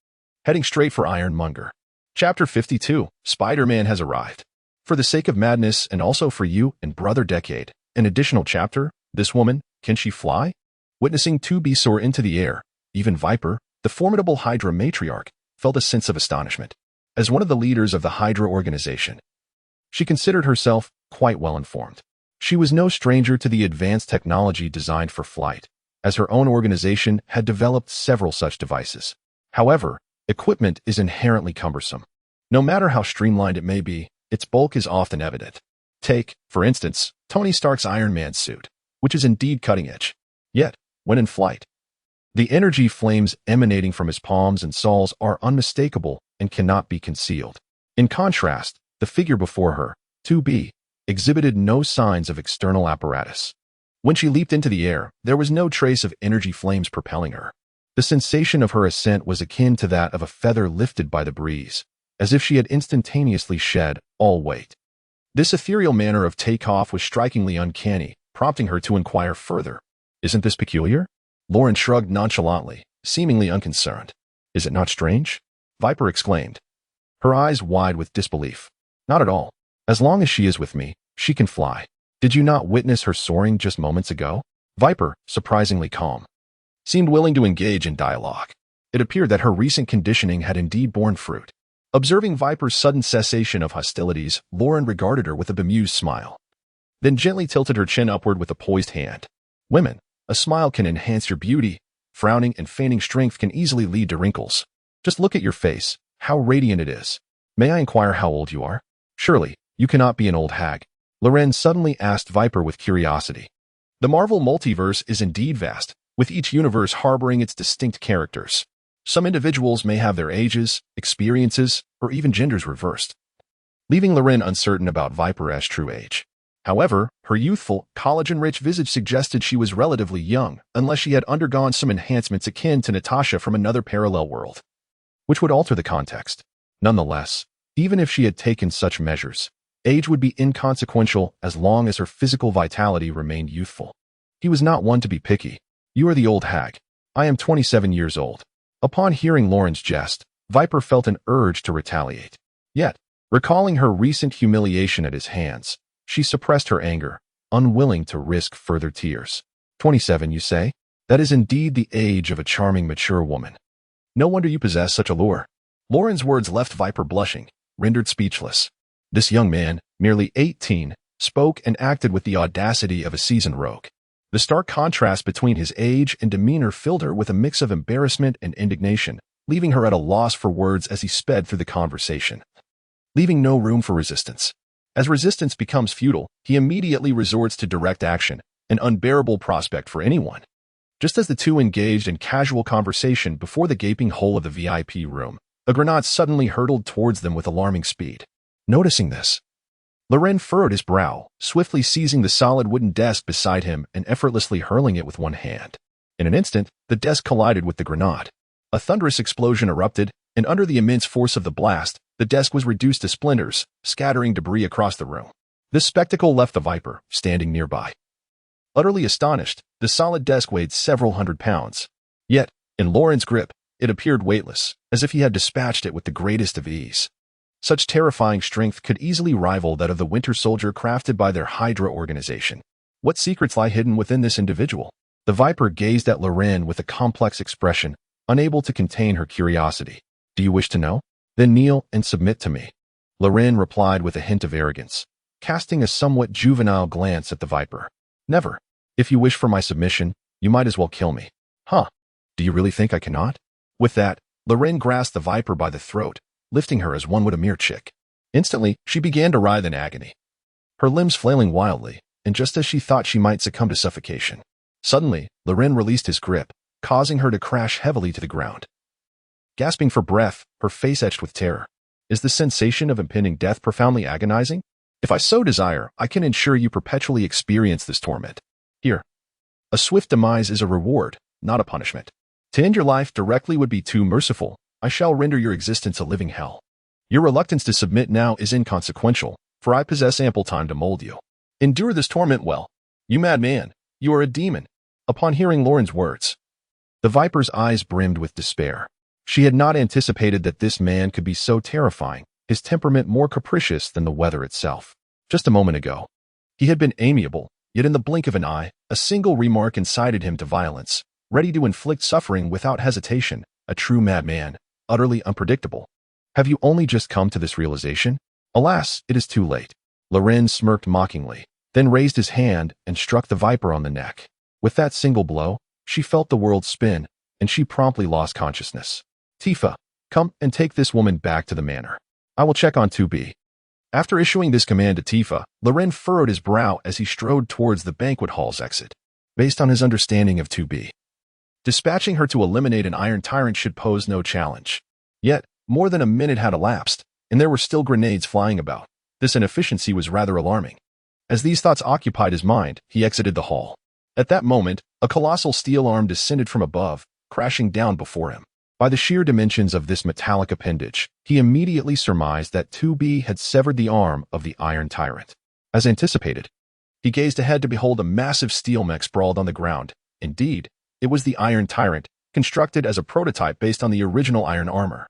heading straight for Ironmonger. Chapter 52, Spider-Man has arrived. For the sake of madness and also for you and Brother Decade, an additional chapter, this woman, can she fly? Witnessing 2B soar into the air, even Viper, the formidable Hydra matriarch, felt a sense of astonishment. As one of the leaders of the Hydra organization, she considered herself quite well informed. She was no stranger to the advanced technology designed for flight, as her own organization had developed several such devices. However, equipment is inherently cumbersome. No matter how streamlined it may be, its bulk is often evident. Take, for instance, Tony Stark's Iron Man suit, which is indeed cutting edge. Yet, when in flight, the energy flames emanating from his palms and soles are unmistakable and cannot be concealed. In contrast, the figure before her, 2B, exhibited no signs of external apparatus. When she leaped into the air, there was no trace of energy flames propelling her. The sensation of her ascent was akin to that of a feather lifted by the breeze, as if she had instantaneously shed all weight. This ethereal manner of takeoff was strikingly uncanny, prompting her to inquire further. Isn't this peculiar? Laurent shrugged nonchalantly, seemingly unconcerned. Is it not strange? Viper exclaimed, her eyes wide with disbelief. Not at all. As long as she is with me, she can fly. Did you not witness her soaring just moments ago? Viper, surprisingly calm, seemed willing to engage in dialogue. It appeared that her recent conditioning had indeed borne fruit. Observing Viper's sudden cessation of hostilities, Lauren regarded her with a bemused smile, then gently tilted her chin upward with a poised hand. Women, a smile can enhance your beauty. Frowning and feigning strength can easily lead to wrinkles. Just look at your face, how radiant it is. May I inquire how old you are? Surely, you cannot be an old hag. Loren suddenly asked Viper with curiosity. The Marvel multiverse is indeed vast, with each universe harboring its distinct characters. Some individuals may have their ages, experiences, or even genders reversed, leaving Loren uncertain about Viper's true age. However, her youthful, collagen-rich visage suggested she was relatively young, unless she had undergone some enhancements akin to Natasha from another parallel world, which would alter the context. Nonetheless, even if she had taken such measures, age would be inconsequential as long as her physical vitality remained youthful. He was not one to be picky. You are the old hag. I am 27 years old. Upon hearing Lauren's jest, Viper felt an urge to retaliate. Yet, recalling her recent humiliation at his hands, she suppressed her anger, unwilling to risk further tears. 27, you say? That is indeed the age of a charming, mature woman. No wonder you possess such allure. Lauren's words left Viper blushing, rendered speechless. This young man, merely 18, spoke and acted with the audacity of a seasoned rogue. The stark contrast between his age and demeanor filled her with a mix of embarrassment and indignation, leaving her at a loss for words as he sped through the conversation, leaving no room for resistance. As resistance becomes futile, he immediately resorts to direct action, an unbearable prospect for anyone. Just as the two engaged in casual conversation before the gaping hole of the VIP room, a grenade suddenly hurtled towards them with alarming speed. Noticing this, Loren furrowed his brow, swiftly seizing the solid wooden desk beside him and effortlessly hurling it with one hand. In an instant, the desk collided with the grenade. A thunderous explosion erupted, and under the immense force of the blast, the desk was reduced to splinters, scattering debris across the room. This spectacle left the Viper, standing nearby. Utterly astonished, the solid desk weighed several hundred pounds. Yet, in Lauren's grip, it appeared weightless, as if he had dispatched it with the greatest of ease. Such terrifying strength could easily rival that of the Winter Soldier crafted by their Hydra organization. What secrets lie hidden within this individual? The Viper gazed at Loren with a complex expression, unable to contain her curiosity. Do you wish to know? Then kneel and submit to me. Loren replied with a hint of arrogance, casting a somewhat juvenile glance at the Viper. Never. If you wish for my submission, you might as well kill me. Huh? Do you really think I cannot? With that, Loren grasped the Viper by the throat, lifting her as one would a mere chick. Instantly, she began to writhe in agony, her limbs flailing wildly, and just as she thought she might succumb to suffocation. Suddenly, Loren released his grip, causing her to crash heavily to the ground. Gasping for breath, her face etched with terror. Is the sensation of impending death profoundly agonizing? If I so desire, I can ensure you perpetually experience this torment. Here. A swift demise is a reward, not a punishment. To end your life directly would be too merciful. I shall render your existence a living hell. Your reluctance to submit now is inconsequential, for I possess ample time to mold you. Endure this torment well. You madman, you are a demon. Upon hearing Lauren's words, the Viper's eyes brimmed with despair. She had not anticipated that this man could be so terrifying, his temperament more capricious than the weather itself. Just a moment ago, he had been amiable, yet in the blink of an eye, a single remark incited him to violence, ready to inflict suffering without hesitation, a true madman, utterly unpredictable. Have you only just come to this realization? Alas, it is too late. Loren smirked mockingly, then raised his hand and struck the Viper on the neck. With that single blow, she felt the world spin, and she promptly lost consciousness. Tifa, come and take this woman back to the manor. I will check on 2B. After issuing this command to Tifa, Loren furrowed his brow as he strode towards the banquet hall's exit. Based on his understanding of 2B, dispatching her to eliminate an Iron Tyrant should pose no challenge. Yet, more than a minute had elapsed, and there were still grenades flying about. This inefficiency was rather alarming. As these thoughts occupied his mind, he exited the hall. At that moment, a colossal steel arm descended from above, crashing down before him. By the sheer dimensions of this metallic appendage, he immediately surmised that 2B had severed the arm of the Iron Tyrant. As anticipated, he gazed ahead to behold a massive steel mech sprawled on the ground. Indeed, it was the Iron Tyrant, constructed as a prototype based on the original iron armor.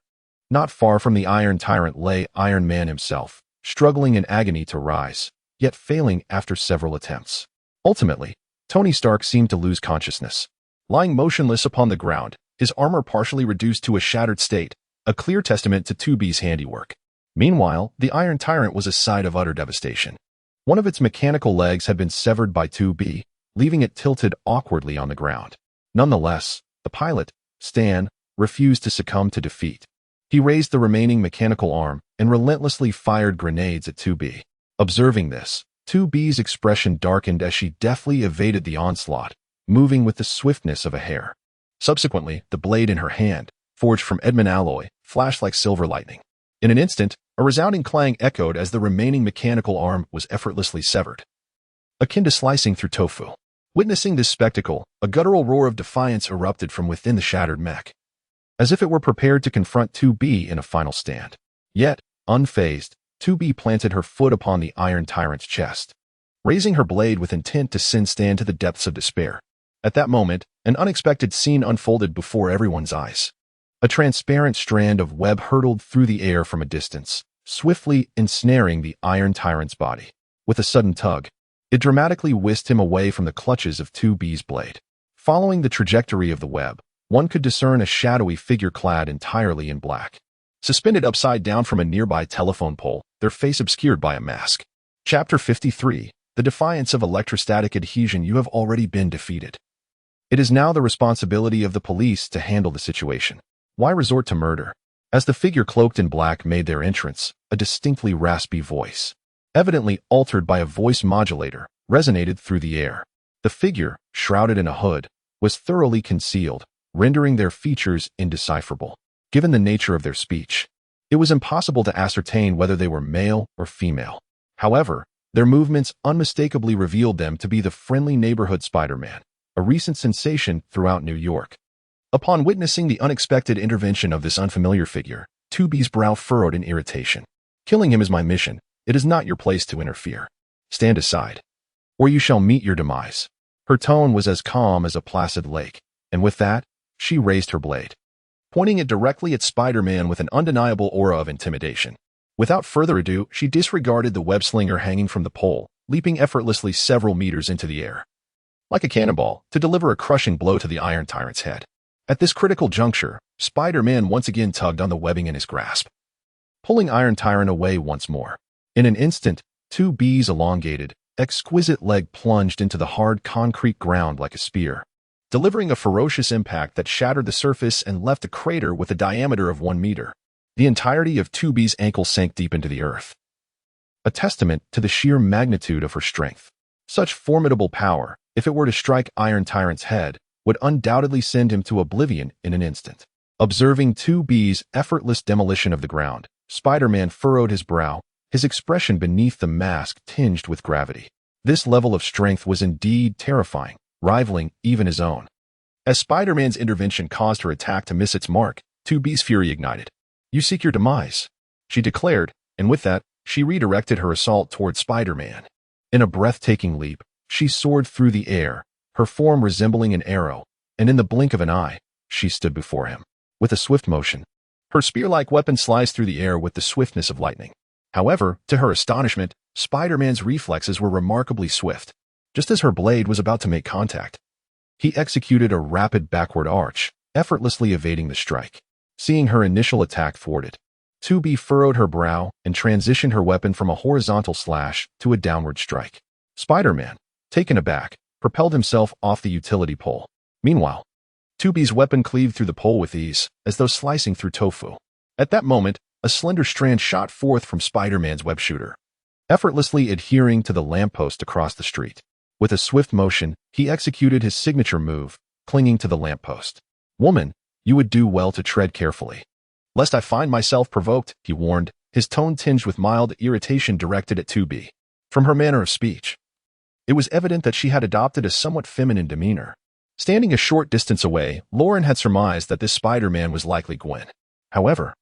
Not far from the Iron Tyrant lay Iron Man himself, struggling in agony to rise, yet failing after several attempts. Ultimately, Tony Stark seemed to lose consciousness. Lying motionless upon the ground, his armor partially reduced to a shattered state, a clear testament to 2B's handiwork. Meanwhile, the Iron Tyrant was a sight of utter devastation. One of its mechanical legs had been severed by 2B, leaving it tilted awkwardly on the ground. Nonetheless, the pilot, Stan, refused to succumb to defeat. He raised the remaining mechanical arm and relentlessly fired grenades at 2B. Observing this, 2B's expression darkened as she deftly evaded the onslaught, moving with the swiftness of a hare. Subsequently, the blade in her hand, forged from Edmund alloy, flashed like silver lightning. In an instant, a resounding clang echoed as the remaining mechanical arm was effortlessly severed, akin to slicing through tofu. Witnessing this spectacle, a guttural roar of defiance erupted from within the shattered mech, as if it were prepared to confront 2B in a final stand. Yet, unfazed, 2B planted her foot upon the Iron Tyrant's chest, raising her blade with intent to send Stan to the depths of despair. At that moment, an unexpected scene unfolded before everyone's eyes. A transparent strand of web hurtled through the air from a distance, swiftly ensnaring the Iron Tyrant's body. With a sudden tug, it dramatically whisked him away from the clutches of 2B's blade. Following the trajectory of the web, one could discern a shadowy figure clad entirely in black, suspended upside down from a nearby telephone pole, their face obscured by a mask. Chapter 53, The Defiance of Electrostatic Adhesion. You have already been defeated. It is now the responsibility of the police to handle the situation. Why resort to murder? As the figure cloaked in black made their entrance, a distinctly raspy voice, evidently altered by a voice modulator, resonated through the air. The figure, shrouded in a hood, was thoroughly concealed, rendering their features indecipherable. Given the nature of their speech, it was impossible to ascertain whether they were male or female. However, their movements unmistakably revealed them to be the friendly neighborhood Spider-Man, a recent sensation throughout New York. Upon witnessing the unexpected intervention of this unfamiliar figure, 2B's brow furrowed in irritation. Killing him is my mission. It is not your place to interfere. Stand aside, or you shall meet your demise. Her tone was as calm as a placid lake, and with that, she raised her blade, pointing it directly at Spider-Man with an undeniable aura of intimidation. Without further ado, she disregarded the web slinger hanging from the pole, leaping effortlessly several meters into the air, like a cannonball, to deliver a crushing blow to the Iron Tyrant's head. At this critical juncture, Spider-Man once again tugged on the webbing in his grasp, pulling Iron Tyrant away once more. In an instant, 2B's elongated, exquisite leg plunged into the hard concrete ground like a spear, delivering a ferocious impact that shattered the surface and left a crater with a diameter of 1 meter. The entirety of 2B's ankle sank deep into the earth, a testament to the sheer magnitude of her strength. Such formidable power, if it were to strike Iron Tyrant's head, would undoubtedly send him to oblivion in an instant. Observing 2B's effortless demolition of the ground, Spider-Man furrowed his brow, his expression beneath the mask tinged with gravity. This level of strength was indeed terrifying, rivaling even his own. As Spider-Man's intervention caused her attack to miss its mark, 2B's fury ignited. You seek your demise, she declared, and with that, she redirected her assault toward Spider-Man. In a breathtaking leap, she soared through the air, her form resembling an arrow, and in the blink of an eye, she stood before him. With a swift motion, her spear-like weapon sliced through the air with the swiftness of lightning. However, to her astonishment, Spider-Man's reflexes were remarkably swift. Just as her blade was about to make contact, he executed a rapid backward arch, effortlessly evading the strike. Seeing her initial attack thwarted, 2B furrowed her brow and transitioned her weapon from a horizontal slash to a downward strike. Spider-Man, taken aback, propelled himself off the utility pole. Meanwhile, 2B's weapon cleaved through the pole with ease, as though slicing through tofu. At that moment, a slender strand shot forth from Spider-Man's web shooter, effortlessly adhering to the lamppost across the street. With a swift motion, he executed his signature move, clinging to the lamppost. Woman, you would do well to tread carefully, lest I find myself provoked, he warned, his tone tinged with mild irritation directed at 2B. From her manner of speech, it was evident that she had adopted a somewhat feminine demeanor. Standing a short distance away, Lauren had surmised that this Spider-Man was likely Gwen. However,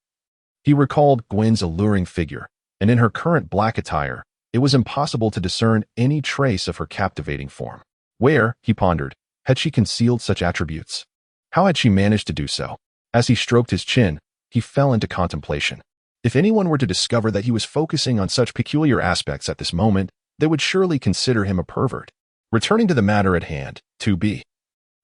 he recalled Gwen's alluring figure, and in her current black attire, it was impossible to discern any trace of her captivating form. Where, he pondered, had she concealed such attributes? How had she managed to do so? As he stroked his chin, he fell into contemplation. If anyone were to discover that he was focusing on such peculiar aspects at this moment, they would surely consider him a pervert. Returning to the matter at hand, 2B,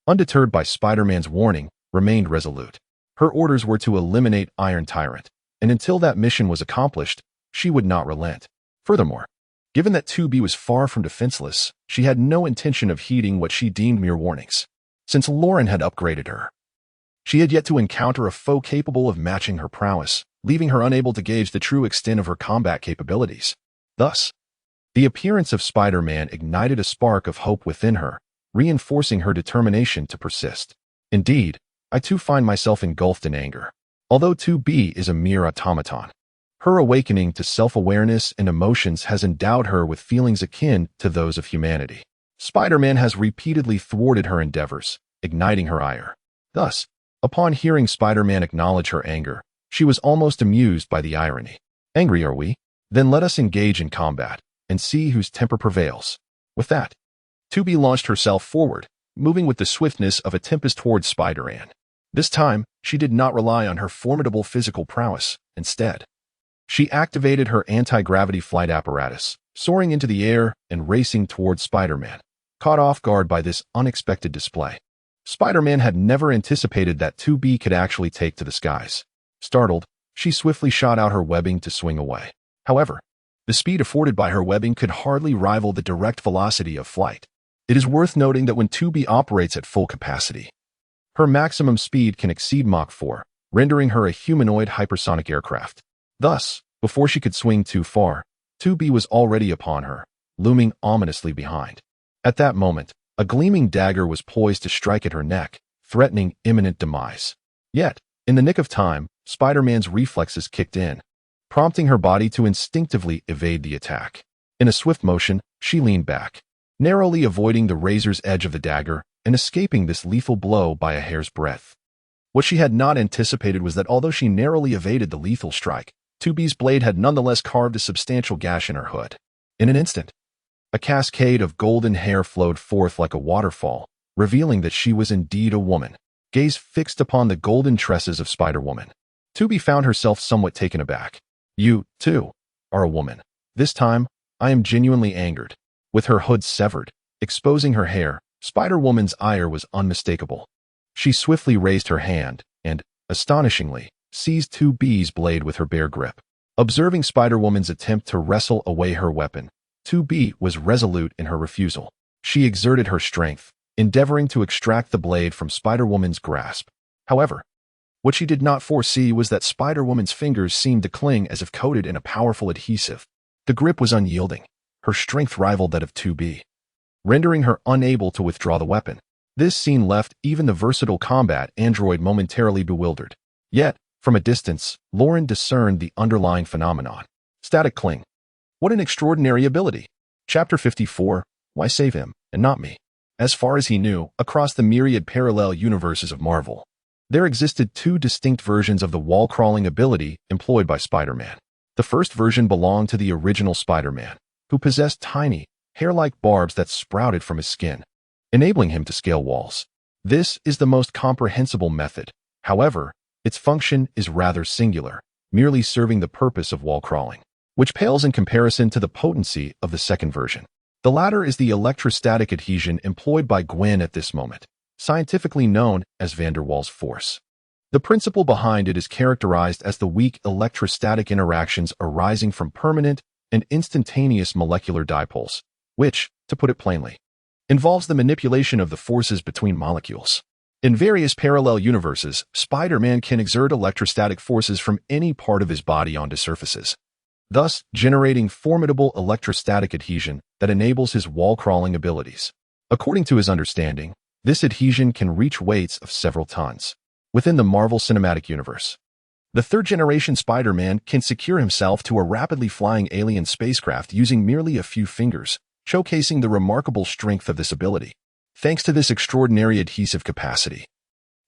undeterred by Spider-Man's warning, remained resolute. Her orders were to eliminate Iron Tyrant, and until that mission was accomplished, she would not relent. Furthermore, given that 2B was far from defenseless, she had no intention of heeding what she deemed mere warnings. Since Lauren had upgraded her, she had yet to encounter a foe capable of matching her prowess, leaving her unable to gauge the true extent of her combat capabilities. Thus, the appearance of Spider-Man ignited a spark of hope within her, reinforcing her determination to persist. Indeed, I too find myself engulfed in anger. Although 2B is a mere automaton, her awakening to self-awareness and emotions has endowed her with feelings akin to those of humanity. Spider-Man has repeatedly thwarted her endeavors, igniting her ire. Thus, upon hearing Spider-Man acknowledge her anger, she was almost amused by the irony. Angry are we? Then let us engage in combat, and see whose temper prevails. With that, 2B launched herself forward, moving with the swiftness of a tempest towards Spider-Man. This time, she did not rely on her formidable physical prowess. Instead, she activated her anti-gravity flight apparatus, soaring into the air and racing towards Spider-Man. Caught off guard by this unexpected display, Spider-Man had never anticipated that 2B could actually take to the skies. Startled, she swiftly shot out her webbing to swing away. However, the speed afforded by her webbing could hardly rival the direct velocity of flight. It is worth noting that when 2B operates at full capacity, her maximum speed can exceed Mach 4, rendering her a humanoid hypersonic aircraft. Thus, before she could swing too far, 2B was already upon her, looming ominously behind. At that moment, a gleaming dagger was poised to strike at her neck, threatening imminent demise. Yet, in the nick of time, Spider-Man's reflexes kicked in, prompting her body to instinctively evade the attack. In a swift motion, she leaned back, narrowly avoiding the razor's edge of the dagger and escaping this lethal blow by a hair's breadth. What she had not anticipated was that although she narrowly evaded the lethal strike, 2B's blade had nonetheless carved a substantial gash in her hood. In an instant, a cascade of golden hair flowed forth like a waterfall, revealing that she was indeed a woman. Gaze fixed upon the golden tresses of Spider-Woman, 2B found herself somewhat taken aback. You, too, are a woman. This time, I am genuinely angered. With her hood severed, exposing her hair, Spider-Woman's ire was unmistakable. She swiftly raised her hand and, astonishingly, seized 2B's blade with her bare grip. Observing Spider-Woman's attempt to wrestle away her weapon, 2B was resolute in her refusal. She exerted her strength, endeavoring to extract the blade from Spider-Woman's grasp. However, what she did not foresee was that Spider-Woman's fingers seemed to cling as if coated in a powerful adhesive. The grip was unyielding. Her strength rivaled that of 2B, rendering her unable to withdraw the weapon. This scene left even the versatile combat android momentarily bewildered. Yet, from a distance, Lauren discerned the underlying phenomenon. Static cling. What an extraordinary ability. Chapter 54, Why Save Him, and Not Me? As far as he knew, across the myriad parallel universes of Marvel, there existed two distinct versions of the wall-crawling ability employed by Spider-Man. The first version belonged to the original Spider-Man, who possessed tiny, hair-like barbs that sprouted from his skin, enabling him to scale walls. This is the most comprehensible method. However, its function is rather singular, merely serving the purpose of wall crawling, which pales in comparison to the potency of the second version. The latter is the electrostatic adhesion employed by Gwen at this moment, scientifically known as van der Waals force. The principle behind it is characterized as the weak electrostatic interactions arising from permanent and instantaneous molecular dipoles, which, to put it plainly, involves the manipulation of the forces between molecules. In various parallel universes, Spider-Man can exert electrostatic forces from any part of his body onto surfaces, thus generating formidable electrostatic adhesion that enables his wall-crawling abilities. According to his understanding, this adhesion can reach weights of several tons. Within the Marvel Cinematic Universe, the third-generation Spider-Man can secure himself to a rapidly flying alien spacecraft using merely a few fingers, showcasing the remarkable strength of this ability. Thanks to this extraordinary adhesive capacity,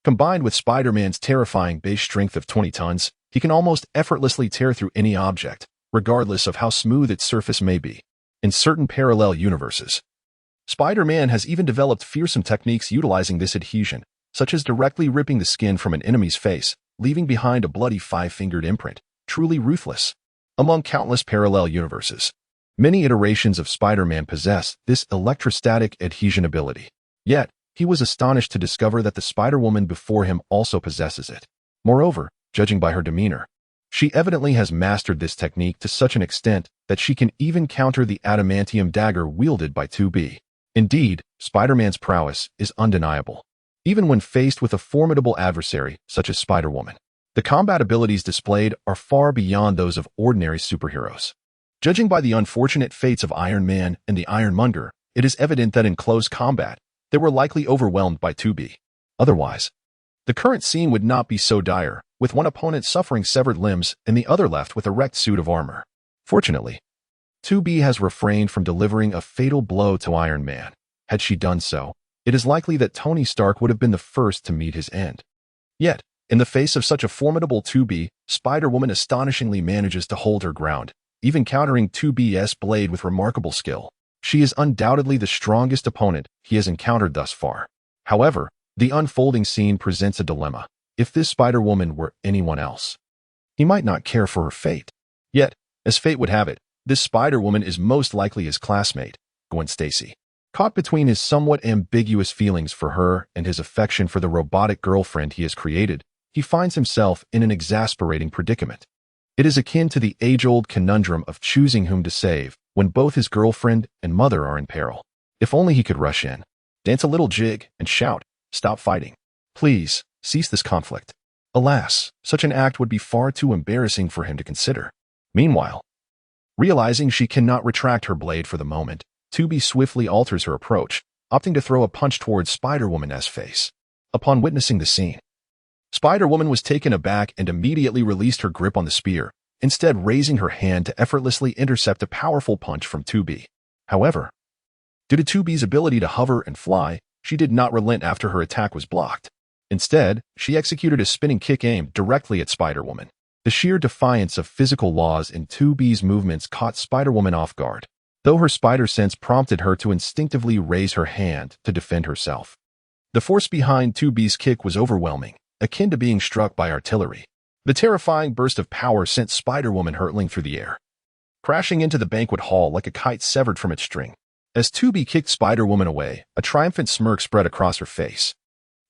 combined with Spider-Man's terrifying base strength of 20 tons, he can almost effortlessly tear through any object, regardless of how smooth its surface may be. In certain parallel universes, Spider-Man has even developed fearsome techniques utilizing this adhesion, such as directly ripping the skin from an enemy's face, leaving behind a bloody five-fingered imprint. Truly ruthless. Among countless parallel universes, Many iterations of Spider-Man possess this electrostatic adhesion ability. Yet, he was astonished to discover that the Spider-Woman before him also possesses it. Moreover, judging by her demeanor, she evidently has mastered this technique to such an extent that she can even counter the adamantium dagger wielded by 2B. Indeed, Spider-Man's prowess is undeniable. Even when faced with a formidable adversary such as Spider-Woman, the combat abilities displayed are far beyond those of ordinary superheroes. Judging by the unfortunate fates of Iron Man and the Ironmonger, it is evident that in close combat, they were likely overwhelmed by 2B. Otherwise, the current scene would not be so dire, with one opponent suffering severed limbs and the other left with a wrecked suit of armor. Fortunately, 2B has refrained from delivering a fatal blow to Iron Man. Had she done so, it is likely that Tony Stark would have been the first to meet his end. Yet, in the face of such a formidable 2B, Spider-Woman astonishingly manages to hold her ground, even countering 2B's blade with remarkable skill. She is undoubtedly the strongest opponent he has encountered thus far. However, the unfolding scene presents a dilemma. If this Spider-Woman were anyone else, he might not care for her fate. Yet, as fate would have it, this Spider-Woman is most likely his classmate, Gwen Stacy. Caught between his somewhat ambiguous feelings for her and his affection for the robotic girlfriend he has created, he finds himself in an exasperating predicament. It is akin to the age-old conundrum of choosing whom to save when both his girlfriend and mother are in peril. If only he could rush in, dance a little jig, and shout, "Stop fighting. Please, cease this conflict." Alas, such an act would be far too embarrassing for him to consider. Meanwhile, realizing she cannot retract her blade for the moment, 2B swiftly alters her approach, opting to throw a punch towards Spider-Woman's face. Upon witnessing the scene, Spider-Woman was taken aback and immediately released her grip on the spear, instead raising her hand to effortlessly intercept a powerful punch from 2B. However, due to 2B's ability to hover and fly, she did not relent after her attack was blocked. Instead, she executed a spinning kick aimed directly at Spider-Woman. The sheer defiance of physical laws in 2B's movements caught Spider-Woman off guard, though her spider sense prompted her to instinctively raise her hand to defend herself. The force behind 2B's kick was overwhelming, akin to being struck by artillery. The terrifying burst of power sent Spider-Woman hurtling through the air, crashing into the banquet hall like a kite severed from its string. As 2B kicked Spider-Woman away, a triumphant smirk spread across her face.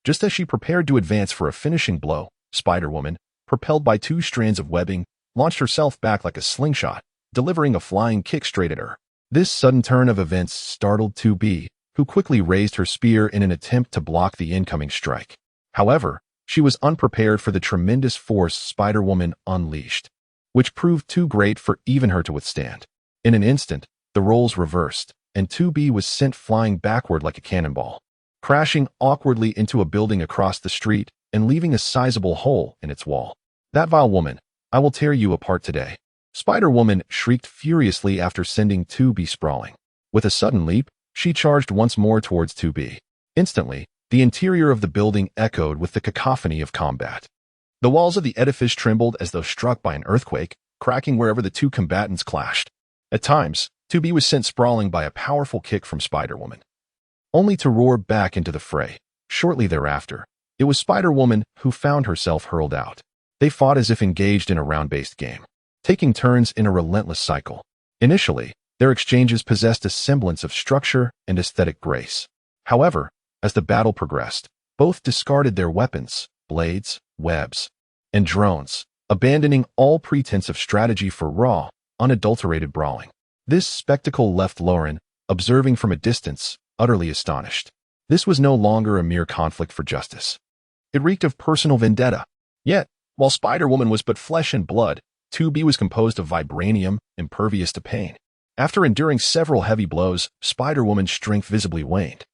Just as she prepared to advance for a finishing blow, Spider-Woman, propelled by 2 strands of webbing, launched herself back like a slingshot, delivering a flying kick straight at her. This sudden turn of events startled 2B, who quickly raised her spear in an attempt to block the incoming strike. However, she was unprepared for the tremendous force Spider-Woman unleashed, which proved too great for even her to withstand. In an instant, the roles reversed, and 2B was sent flying backward like a cannonball, crashing awkwardly into a building across the street and leaving a sizable hole in its wall. "That vile woman, I will tear you apart today," Spider-Woman shrieked furiously after sending 2B sprawling. With a sudden leap, she charged once more towards 2B. Instantly, the interior of the building echoed with the cacophony of combat. The walls of the edifice trembled as though struck by an earthquake, cracking wherever the 2 combatants clashed. At times, 2B was sent sprawling by a powerful kick from Spider-Woman, only to roar back into the fray. Shortly thereafter, it was Spider-Woman who found herself hurled out. They fought as if engaged in a round-based game, taking turns in a relentless cycle. Initially, their exchanges possessed a semblance of structure and aesthetic grace. However, as the battle progressed, both discarded their weapons, blades, webs, and drones, abandoning all pretense of strategy for raw, unadulterated brawling. This spectacle left Lauren, observing from a distance, utterly astonished. This was no longer a mere conflict for justice. It reeked of personal vendetta. Yet, while Spider-Woman was but flesh and blood, 2B was composed of vibranium, impervious to pain. After enduring several heavy blows, Spider-Woman's strength visibly waned,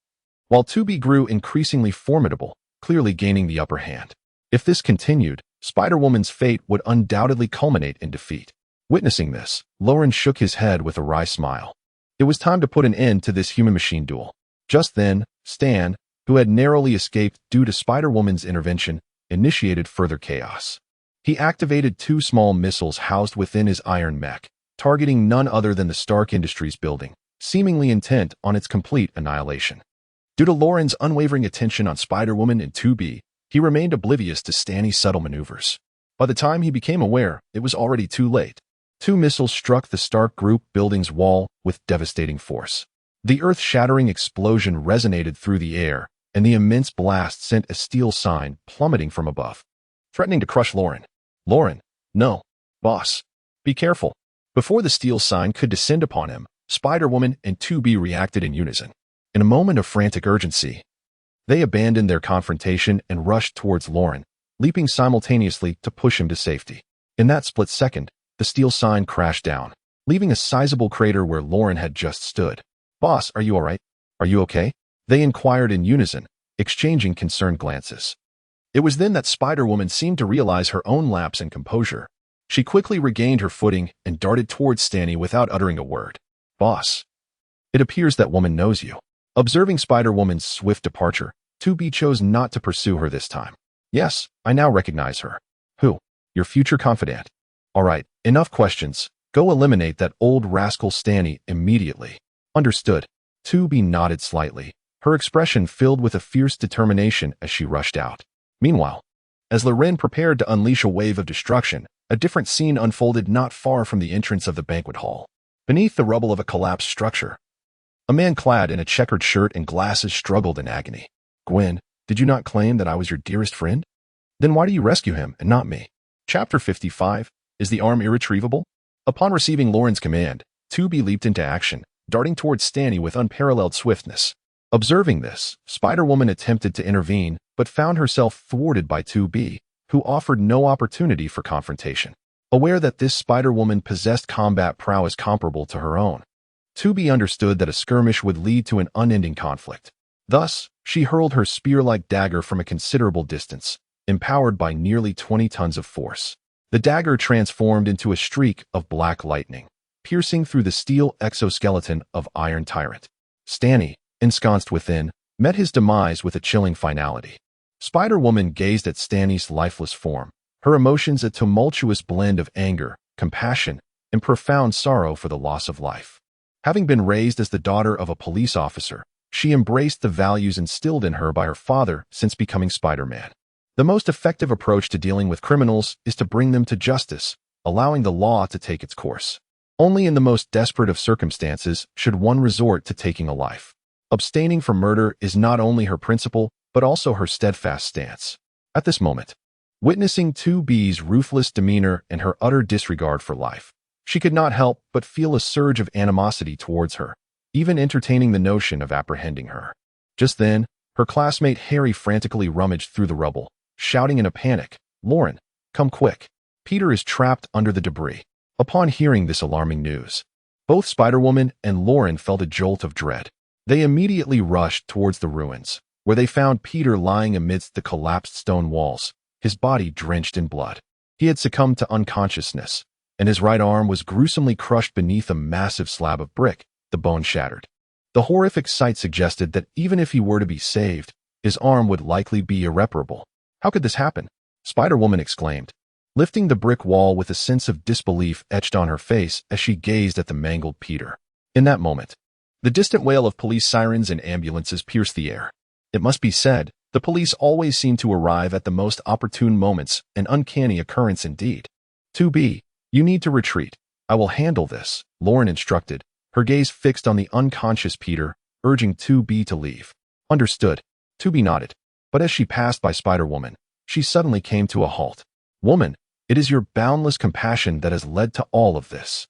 while 2B grew increasingly formidable, clearly gaining the upper hand. If this continued, Spider-Woman's fate would undoubtedly culminate in defeat. Witnessing this, Lauren shook his head with a wry smile. It was time to put an end to this human-machine duel. Just then, Stan, who had narrowly escaped due to Spider-Woman's intervention, initiated further chaos. He activated 2 small missiles housed within his iron mech, targeting none other than the Stark Industries building, seemingly intent on its complete annihilation. Due to Lauren's unwavering attention on Spider-Woman and 2B, he remained oblivious to Stanny's subtle maneuvers. By the time he became aware, it was already too late. Two missiles struck the Stark Group building's wall with devastating force. The earth-shattering explosion resonated through the air, and the immense blast sent a steel sign plummeting from above, threatening to crush Lauren. Lauren, no. Boss. Be careful. Before the steel sign could descend upon him, Spider-Woman and 2B reacted in unison. In a moment of frantic urgency, they abandoned their confrontation and rushed towards Lauren, leaping simultaneously to push him to safety. In that split second, the steel sign crashed down, leaving a sizable crater where Lauren had just stood. Boss, are you all right? Are you okay? They inquired in unison, exchanging concerned glances. It was then that Spider-Woman seemed to realize her own lapse in composure. She quickly regained her footing and darted towards Stanny without uttering a word. Boss. It appears that woman knows you. Observing Spider-Woman's swift departure, 2B chose not to pursue her this time. Yes, I now recognize her. Who? Your future confidant. All right, enough questions. Go eliminate that old rascal Stanny immediately. Understood. 2B nodded slightly, her expression filled with a fierce determination as she rushed out. Meanwhile, as Loren prepared to unleash a wave of destruction, a different scene unfolded not far from the entrance of the banquet hall. Beneath the rubble of a collapsed structure, a man clad in a checkered shirt and glasses struggled in agony. Gwen, did you not claim that I was your dearest friend? Then why do you rescue him and not me? Chapter 55. Is the arm irretrievable? Upon receiving Lauren's command, 2B leaped into action, darting towards Stanny with unparalleled swiftness. Observing this, Spider-Woman attempted to intervene, but found herself thwarted by 2B, who offered no opportunity for confrontation. Aware that this Spider-Woman possessed combat prowess comparable to her own, 2B understood that a skirmish would lead to an unending conflict. Thus, she hurled her spear-like dagger from a considerable distance, empowered by nearly 20 tons of force. The dagger transformed into a streak of black lightning, piercing through the steel exoskeleton of Iron Tyrant. Stanny, ensconced within, met his demise with a chilling finality. Spider-Woman gazed at Stanny's lifeless form, her emotions a tumultuous blend of anger, compassion, and profound sorrow for the loss of life. Having been raised as the daughter of a police officer, she embraced the values instilled in her by her father since becoming Spider-Man. The most effective approach to dealing with criminals is to bring them to justice, allowing the law to take its course. Only in the most desperate of circumstances should one resort to taking a life. Abstaining from murder is not only her principle, but also her steadfast stance. At this moment, witnessing 2B's ruthless demeanor and her utter disregard for life, she could not help but feel a surge of animosity towards her, even entertaining the notion of apprehending her. Just then, her classmate Harry frantically rummaged through the rubble, shouting in a panic, "Lauren, come quick. Peter is trapped under the debris." Upon hearing this alarming news, both Spider-Woman and Lauren felt a jolt of dread. They immediately rushed towards the ruins, where they found Peter lying amidst the collapsed stone walls, his body drenched in blood. He had succumbed to unconsciousness, and his right arm was gruesomely crushed beneath a massive slab of brick, the bone shattered. The horrific sight suggested that even if he were to be saved, his arm would likely be irreparable. How could this happen? Spider-Woman exclaimed, lifting the brick wall with a sense of disbelief etched on her face as she gazed at the mangled Peter. In that moment, the distant wail of police sirens and ambulances pierced the air. It must be said, the police always seem to arrive at the most opportune moments, an uncanny occurrence indeed. 2B, you need to retreat. I will handle this, Lauren instructed, her gaze fixed on the unconscious Peter, urging 2B to leave. Understood. 2B nodded, but as she passed by Spider-Woman, she suddenly came to a halt. Woman, it is your boundless compassion that has led to all of this.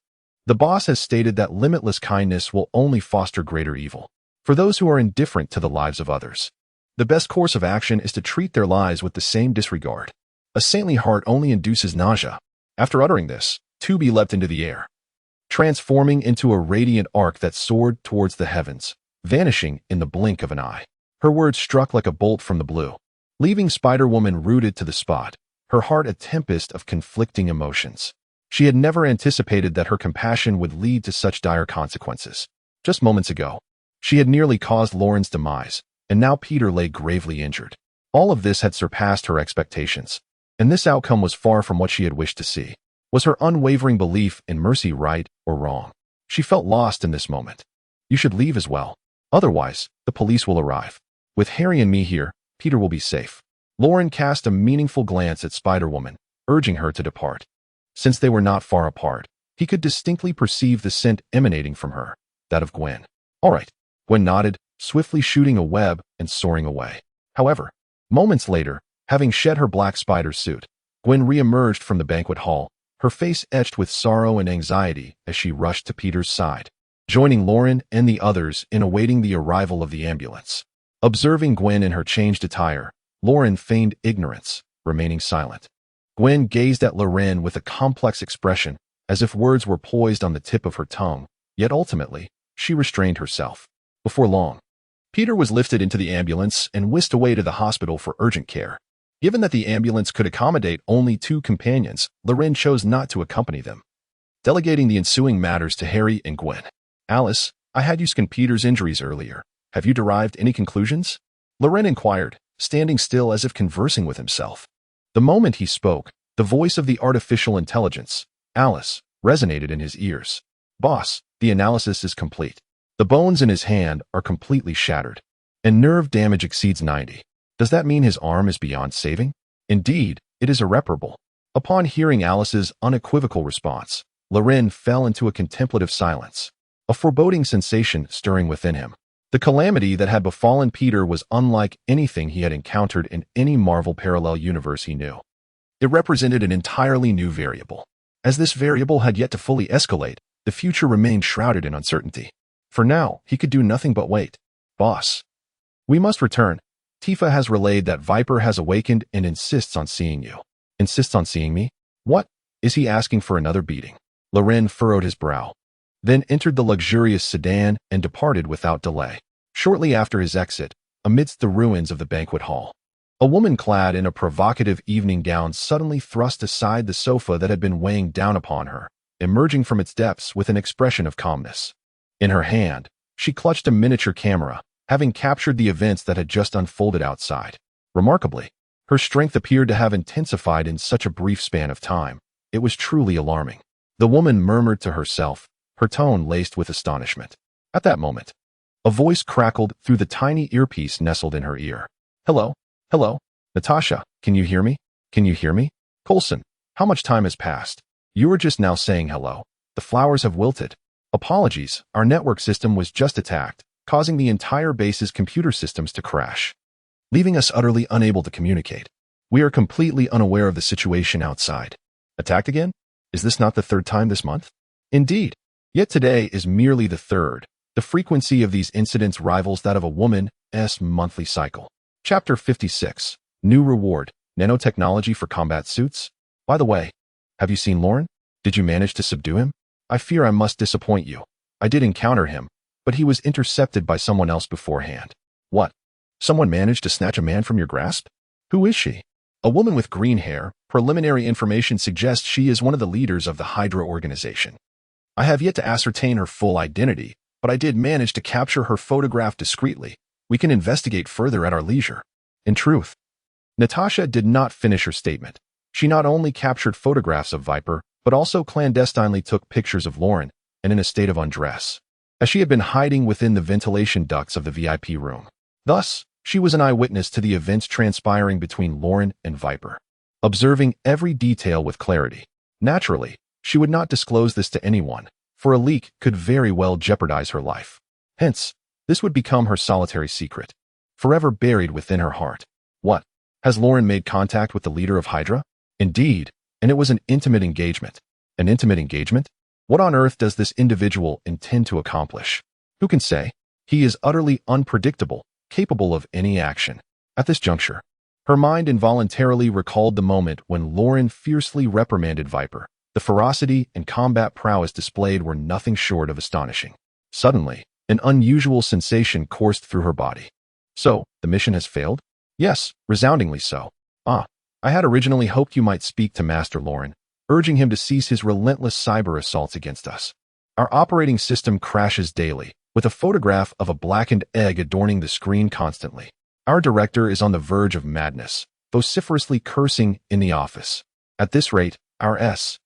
The boss has stated that limitless kindness will only foster greater evil. For those who are indifferent to the lives of others, the best course of action is to treat their lives with the same disregard. A saintly heart only induces nausea. After uttering this, 2B leapt into the air, transforming into a radiant arc that soared towards the heavens, vanishing in the blink of an eye. Her words struck like a bolt from the blue, leaving Spider-Woman rooted to the spot, her heart a tempest of conflicting emotions. She had never anticipated that her compassion would lead to such dire consequences. Just moments ago, she had nearly caused Lauren's demise, and now Peter lay gravely injured. All of this had surpassed her expectations, and this outcome was far from what she had wished to see. Was her unwavering belief in mercy right or wrong? She felt lost in this moment. You should leave as well. Otherwise, the police will arrive. With Harry and me here, Peter will be safe. Lauren cast a meaningful glance at Spider-Woman, urging her to depart. Since they were not far apart, He could distinctly perceive the scent emanating from her, that of Gwen. All right. Gwen nodded, swiftly shooting a web and soaring away. However, moments later, having shed her black spider suit, Gwen re-emerged from the banquet hall, her face etched with sorrow and anxiety as she rushed to Peter's side, joining Lauren and the others in awaiting the arrival of the ambulance. Observing Gwen in her changed attire, Lauren feigned ignorance, remaining silent. Gwen gazed at Loren with a complex expression, as if words were poised on the tip of her tongue, yet ultimately, she restrained herself. Before long, Peter was lifted into the ambulance and whisked away to the hospital for urgent care. Given that the ambulance could accommodate only 2 companions, Loren chose not to accompany them, delegating the ensuing matters to Harry and Gwen. Alice, I had you scan Peter's injuries earlier. Have you derived any conclusions? Loren inquired, standing still as if conversing with himself. The moment he spoke, the voice of the artificial intelligence, Alice, resonated in his ears. Boss, the analysis is complete. The bones in his hand are completely shattered, and nerve damage exceeds 90. Does that mean his arm is beyond saving? Indeed, it is irreparable. Upon hearing Alice's unequivocal response, Loren fell into a contemplative silence, a foreboding sensation stirring within him. The calamity that had befallen Peter was unlike anything he had encountered in any Marvel parallel universe he knew. It represented an entirely new variable. As this variable had yet to fully escalate, the future remained shrouded in uncertainty. For now, he could do nothing but wait. Boss, we must return. Tifa has relayed that Viper has awakened and insists on seeing you. Insists on seeing me? What? Is he asking for another beating? Loren furrowed his brow, then entered the luxurious sedan and departed without delay. Shortly after his exit, amidst the ruins of the banquet hall, a woman clad in a provocative evening gown suddenly thrust aside the sofa that had been weighing down upon her, emerging from its depths with an expression of calmness. In her hand, she clutched a miniature camera, having captured the events that had just unfolded outside. Remarkably, her strength appeared to have intensified in such a brief span of time. It was truly alarming. The woman murmured to herself, her tone laced with astonishment. At that moment, a voice crackled through the tiny earpiece nestled in her ear. Hello? Hello? Natasha, can you hear me? Can you hear me? Coulson, how much time has passed? You were just now saying hello. The flowers have wilted. Apologies, our network system was just attacked, causing the entire base's computer systems to crash, leaving us utterly unable to communicate. We are completely unaware of the situation outside. Attacked again? Is this not the 3rd time this month? Indeed. Yet today is merely the 3rd. The frequency of these incidents rivals that of a woman's monthly cycle. Chapter 56. New Reward. Nanotechnology for Combat Suits? By the way, have you seen Lauren? Did you manage to subdue him? I fear I must disappoint you. I did encounter him, but he was intercepted by someone else beforehand. What? Someone managed to snatch a man from your grasp? Who is she? A woman with green hair. Preliminary information suggests she is one of the leaders of the Hydra organization. I have yet to ascertain her full identity, but I did manage to capture her photograph discreetly. We can investigate further at our leisure. In truth, Natasha did not finish her statement. She not only captured photographs of Viper, but also clandestinely took pictures of Lauren, and in a state of undress, as she had been hiding within the ventilation ducts of the VIP room. Thus, she was an eyewitness to the events transpiring between Lauren and Viper, observing every detail with clarity. Naturally, she would not disclose this to anyone, for a leak could very well jeopardize her life. Hence, this would become her solitary secret, forever buried within her heart. What? Has Lauren made contact with the leader of Hydra? Indeed, and it was an intimate engagement. An intimate engagement? What on earth does this individual intend to accomplish? Who can say? He is utterly unpredictable, capable of any action. At this juncture, her mind involuntarily recalled the moment when Lauren fiercely reprimanded Viper. The ferocity and combat prowess displayed were nothing short of astonishing. Suddenly, an unusual sensation coursed through her body. So, the mission has failed? Yes, resoundingly so. I had originally hoped you might speak to Master Lauren, urging him to cease his relentless cyber assaults against us. Our operating system crashes daily, with a photograph of a blackened egg adorning the screen constantly. Our director is on the verge of madness, vociferously cursing in the office. At this rate, our SHIELD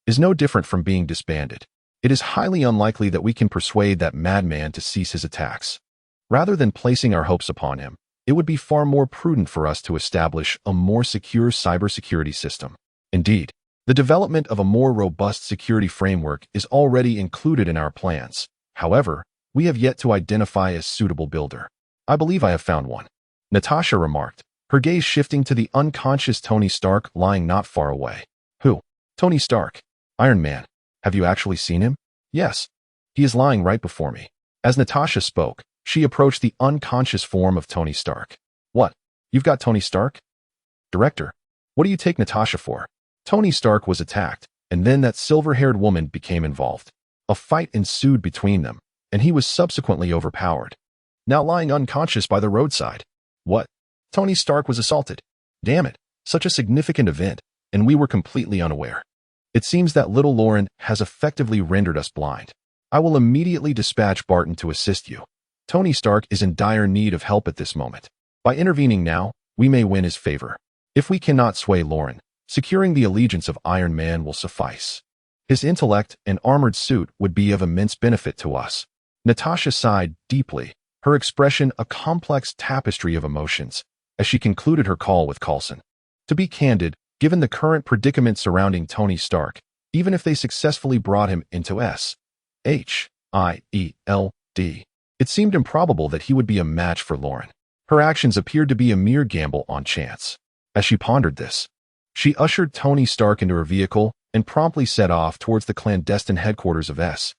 is no different from being disbanded. It is highly unlikely that we can persuade that madman to cease his attacks. Rather than placing our hopes upon him, it would be far more prudent for us to establish a more secure cybersecurity system. Indeed, the development of a more robust security framework is already included in our plans. However, we have yet to identify a suitable builder. I believe I have found one, Natasha remarked, her gaze shifting to the unconscious Tony Stark lying not far away. Who? Tony Stark. Iron Man. Have you actually seen him? Yes. He is lying right before me. As Natasha spoke, she approached the unconscious form of Tony Stark. What? You've got Tony Stark? Director, what do you take Natasha for? Tony Stark was attacked, and then that silver-haired woman became involved. A fight ensued between them, and he was subsequently overpowered. Now lying unconscious by the roadside. What? Tony Stark was assaulted. Damn it, such a significant event, and we were completely unaware. It seems that little Lauren has effectively rendered us blind. I will immediately dispatch Barton to assist you. Tony Stark is in dire need of help at this moment. By intervening now, we may win his favor. If we cannot sway Lauren, securing the allegiance of Iron Man will suffice. His intellect and armored suit would be of immense benefit to us. Natasha sighed deeply, her expression a complex tapestry of emotions, as she concluded her call with Coulson. To be candid, given the current predicament surrounding Tony Stark, even if they successfully brought him into S.H.I.E.L.D., it seemed improbable that he would be a match for Lauren. Her actions appeared to be a mere gamble on chance. As she pondered this, she ushered Tony Stark into her vehicle and promptly set off towards the clandestine headquarters of S.H.I.E.L.D.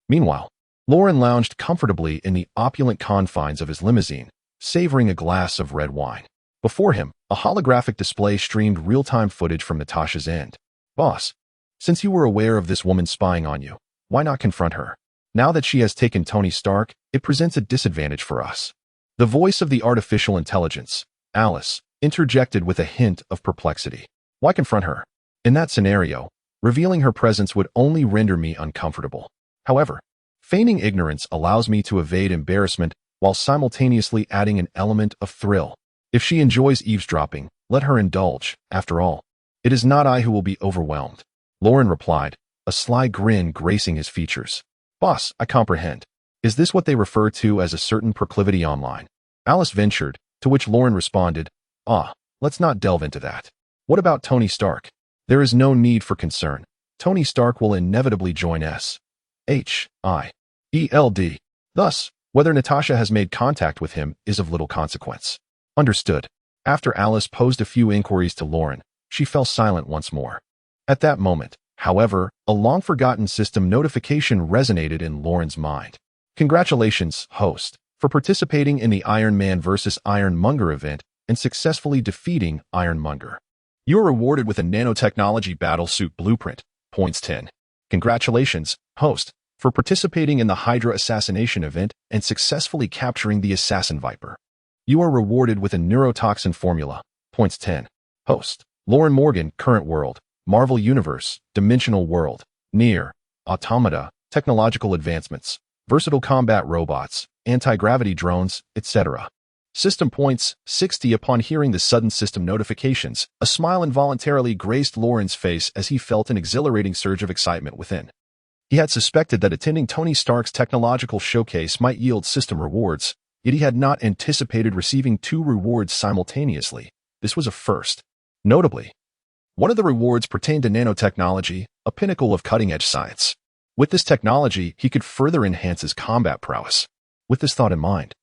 Meanwhile, Lauren lounged comfortably in the opulent confines of his limousine, savoring a glass of red wine. Before him, a holographic display streamed real-time footage from Natasha's end. Boss, since you were aware of this woman spying on you, why not confront her? Now that she has taken Tony Stark, it presents a disadvantage for us. The voice of the artificial intelligence, Alice, interjected with a hint of perplexity. Why confront her? In that scenario, revealing her presence would only render me uncomfortable. However, feigning ignorance allows me to evade embarrassment while simultaneously adding an element of thrill. If she enjoys eavesdropping, let her indulge. After all, it is not I who will be overwhelmed. Lauren replied, a sly grin gracing his features. Boss, I comprehend. Is this what they refer to as a certain proclivity online? Alice ventured, to which Lauren responded, let's not delve into that. What about Tony Stark? There is no need for concern. Tony Stark will inevitably join S.H.I.E.L.D. Thus, whether Natasha has made contact with him is of little consequence. Understood. After Alice posed a few inquiries to Lauren, she fell silent once more. At that moment, however, a long-forgotten system notification resonated in Lauren's mind. Congratulations, host, for participating in the Iron Man vs. Ironmonger event and successfully defeating Ironmonger. You are rewarded with a nanotechnology battlesuit blueprint. Points 10. Congratulations, host, for participating in the Hydra assassination event and successfully capturing the Assassin Viper. You are rewarded with a neurotoxin formula. Points 10. Host, Lauren Morgan, current world, Marvel Universe, Dimensional World, Nier, Automata, technological advancements, versatile combat robots, anti-gravity drones, etc. System points 60. Upon hearing the sudden system notifications, a smile involuntarily graced Lauren's face as he felt an exhilarating surge of excitement within. He had suspected that attending Tony Stark's technological showcase might yield system rewards, yet he had not anticipated receiving 2 rewards simultaneously. This was a first. Notably, one of the rewards pertained to nanotechnology, a pinnacle of cutting-edge science. With this technology, he could further enhance his combat prowess. With this thought in mind,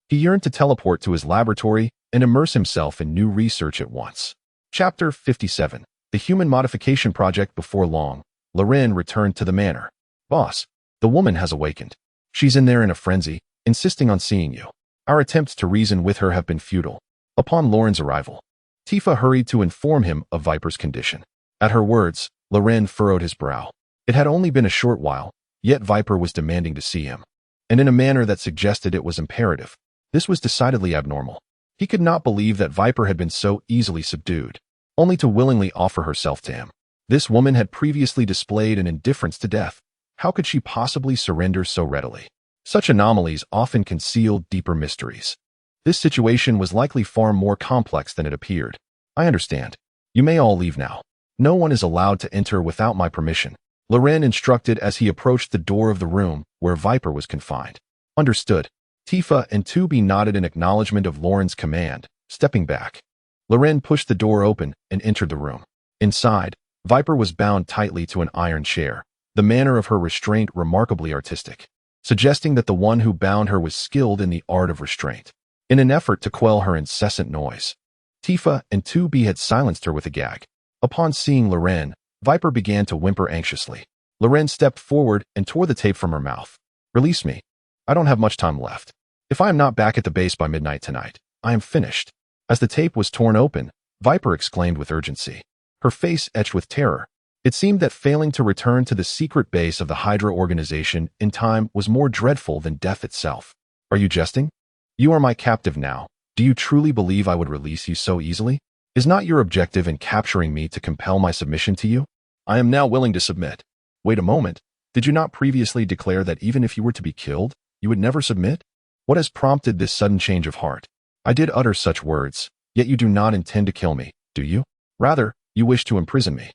he yearned to teleport to his laboratory and immerse himself in new research at once. Chapter 57. The Human Modification Project. Before long, Loren returned to the manor. Boss, the woman has awakened. She's in there in a frenzy, insisting on seeing you. Our attempts to reason with her have been futile. Upon Lauren's arrival, Tifa hurried to inform him of Viper's condition. At her words, Loren furrowed his brow. It had only been a short while, yet Viper was demanding to see him, and in a manner that suggested it was imperative. This was decidedly abnormal. He could not believe that Viper had been so easily subdued, only to willingly offer herself to him. This woman had previously displayed an indifference to death. How could she possibly surrender so readily? Such anomalies often conceal deeper mysteries. This situation was likely far more complex than it appeared. I understand. You may all leave now. No one is allowed to enter without my permission, Loren instructed as he approached the door of the room where Viper was confined. Understood. Tifa and 2B nodded in acknowledgement of Lauren's command, stepping back. Loren pushed the door open and entered the room. Inside, Viper was bound tightly to an iron chair, the manner of her restraint remarkably artistic, suggesting that the one who bound her was skilled in the art of restraint. In an effort to quell her incessant noise, Tifa and 2B had silenced her with a gag. Upon seeing Loren, Viper began to whimper anxiously. Loren stepped forward and tore the tape from her mouth. "Release me. I don't have much time left. If I am not back at the base by midnight tonight, I am finished." As the tape was torn open, Viper exclaimed with urgency, her face etched with terror. It seemed that failing to return to the secret base of the Hydra organization in time was more dreadful than death itself. "Are you jesting? You are my captive now. Do you truly believe I would release you so easily? Is not your objective in capturing me to compel my submission to you? I am now willing to submit." "Wait a moment. Did you not previously declare that even if you were to be killed, you would never submit? What has prompted this sudden change of heart?" "I did utter such words, yet you do not intend to kill me, do you? Rather, you wish to imprison me.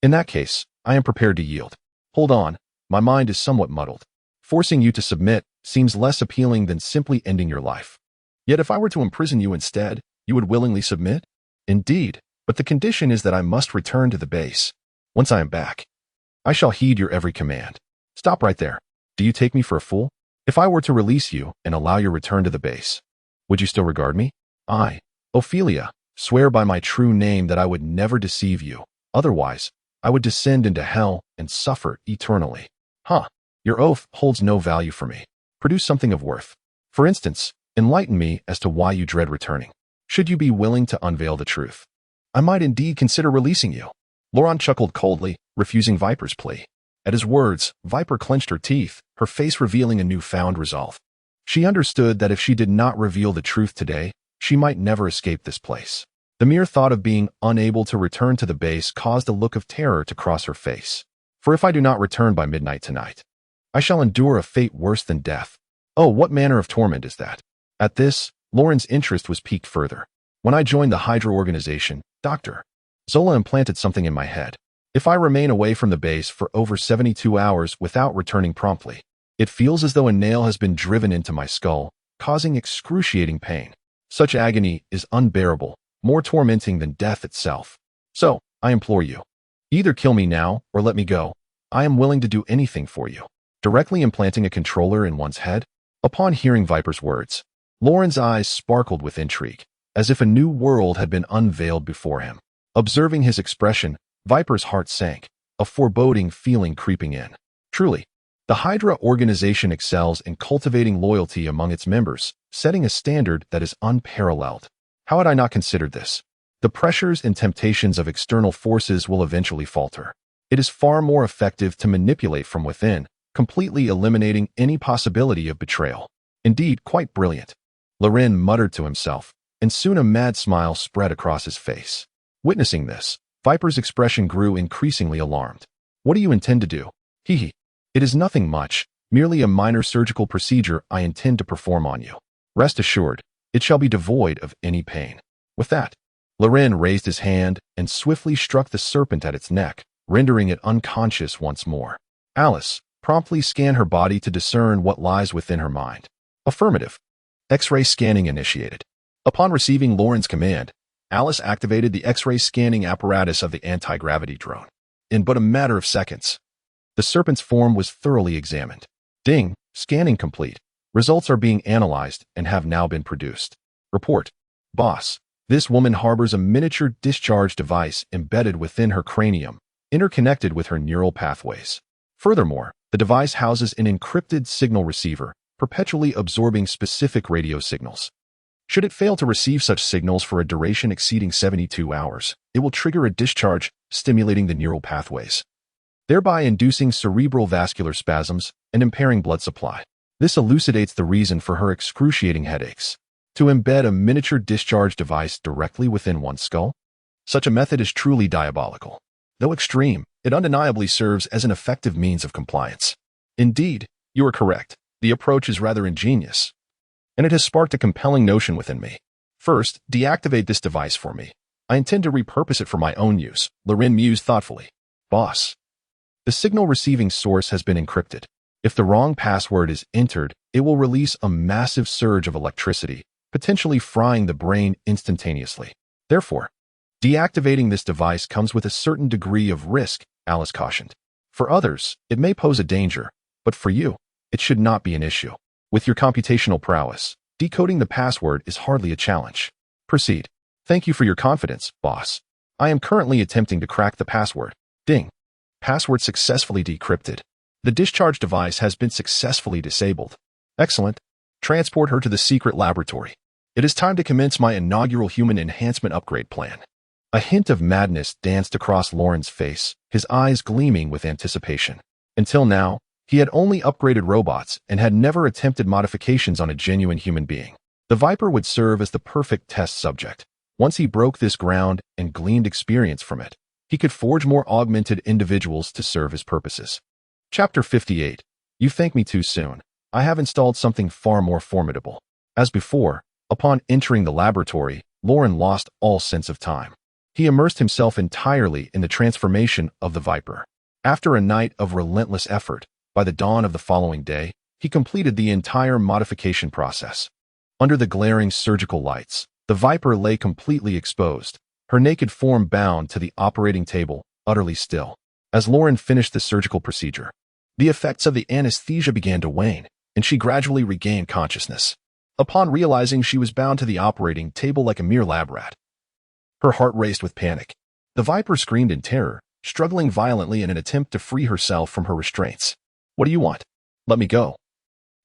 In that case, I am prepared to yield. Hold on, my mind is somewhat muddled. Forcing you to submit seems less appealing than simply ending your life. Yet if I were to imprison you instead, you would willingly submit?" "Indeed, but the condition is that I must return to the base. Once I am back, I shall heed your every command." "Stop right there. Do you take me for a fool? If I were to release you and allow your return to the base, would you still regard me? I, Ophelia, swear by my true name that I would never deceive you. Otherwise, I would descend into hell and suffer eternally." "Huh, your oath holds no value for me. Produce something of worth. For instance, enlighten me as to why you dread returning. Should you be willing to unveil the truth, I might indeed consider releasing you." Loren chuckled coldly, refusing Viper's plea. At his words, Viper clenched her teeth, her face revealing a newfound resolve. She understood that if she did not reveal the truth today, she might never escape this place. The mere thought of being unable to return to the base caused a look of terror to cross her face. "For if I do not return by midnight tonight, I shall endure a fate worse than death." "Oh, what manner of torment is that?" At this, Loren's interest was piqued further. "When I joined the Hydra organization, Dr. Zola implanted something in my head. If I remain away from the base for over 72 hours without returning promptly, it feels as though a nail has been driven into my skull, causing excruciating pain. Such agony is unbearable, more tormenting than death itself. So, I implore you, either kill me now or let me go. I am willing to do anything for you." Directly implanting a controller in one's head? Upon hearing Viper's words, Loren's eyes sparkled with intrigue, as if a new world had been unveiled before him. Observing his expression, Viper's heart sank, a foreboding feeling creeping in. Truly, the Hydra organization excels in cultivating loyalty among its members, setting a standard that is unparalleled. How had I not considered this? The pressures and temptations of external forces will eventually falter. It is far more effective to manipulate from within, completely eliminating any possibility of betrayal. Indeed, quite brilliant. Loren muttered to himself, and soon a mad smile spread across his face. Witnessing this, Viper's expression grew increasingly alarmed. "What do you intend to do?" "Hee. It is nothing much, merely a minor surgical procedure I intend to perform on you. Rest assured, it shall be devoid of any pain." With that, Loren raised his hand and swiftly struck the serpent at its neck, rendering it unconscious once more. Alice, promptly scan her body to discern what lies within her mind. Affirmative. X-ray scanning initiated. Upon receiving Loren's command, Alice activated the X-ray scanning apparatus of the anti-gravity drone. In but a matter of seconds, the serpent's form was thoroughly examined. Ding, scanning complete. Results are being analyzed and have now been produced. Report. Boss, this woman harbors a miniature discharge device embedded within her cranium, interconnected with her neural pathways. Furthermore, the device houses an encrypted signal receiver, perpetually absorbing specific radio signals. Should it fail to receive such signals for a duration exceeding 72 hours, it will trigger a discharge, stimulating the neural pathways, thereby inducing cerebral vascular spasms and impairing blood supply. This elucidates the reason for her excruciating headaches. To embed a miniature discharge device directly within one's skull? Such a method is truly diabolical. Though extreme, it undeniably serves as an effective means of compliance. Indeed, you are correct. The approach is rather ingenious, and it has sparked a compelling notion within me. First, deactivate this device for me. I intend to repurpose it for my own use, Loren mused thoughtfully. Boss, the signal receiving source has been encrypted. If the wrong password is entered, it will release a massive surge of electricity, potentially frying the brain instantaneously. Therefore, deactivating this device comes with a certain degree of risk, Alice cautioned. For others, it may pose a danger, but for you, it should not be an issue. With your computational prowess, decoding the password is hardly a challenge. Proceed. Thank you for your confidence, boss. I am currently attempting to crack the password. Ding. Password successfully decrypted. The discharge device has been successfully disabled. Excellent. Transport her to the secret laboratory. It is time to commence my inaugural human enhancement upgrade plan. A hint of madness danced across Lauren's face, his eyes gleaming with anticipation. Until now, he had only upgraded robots and had never attempted modifications on a genuine human being. The Viper would serve as the perfect test subject. Once he broke this ground and gleaned experience from it, he could forge more augmented individuals to serve his purposes. Chapter 58. You thank me too soon. I have installed something far more formidable. As before, upon entering the laboratory, Lauren lost all sense of time. He immersed himself entirely in the transformation of the Viper. After a night of relentless effort, by the dawn of the following day, he completed the entire modification process. Under the glaring surgical lights, the Viper lay completely exposed, her naked form bound to the operating table, utterly still. As Lauren finished the surgical procedure, the effects of the anesthesia began to wane, and she gradually regained consciousness. Upon realizing she was bound to the operating table like a mere lab rat, her heart raced with panic. The Viper screamed in terror, struggling violently in an attempt to free herself from her restraints. What do you want? Let me go.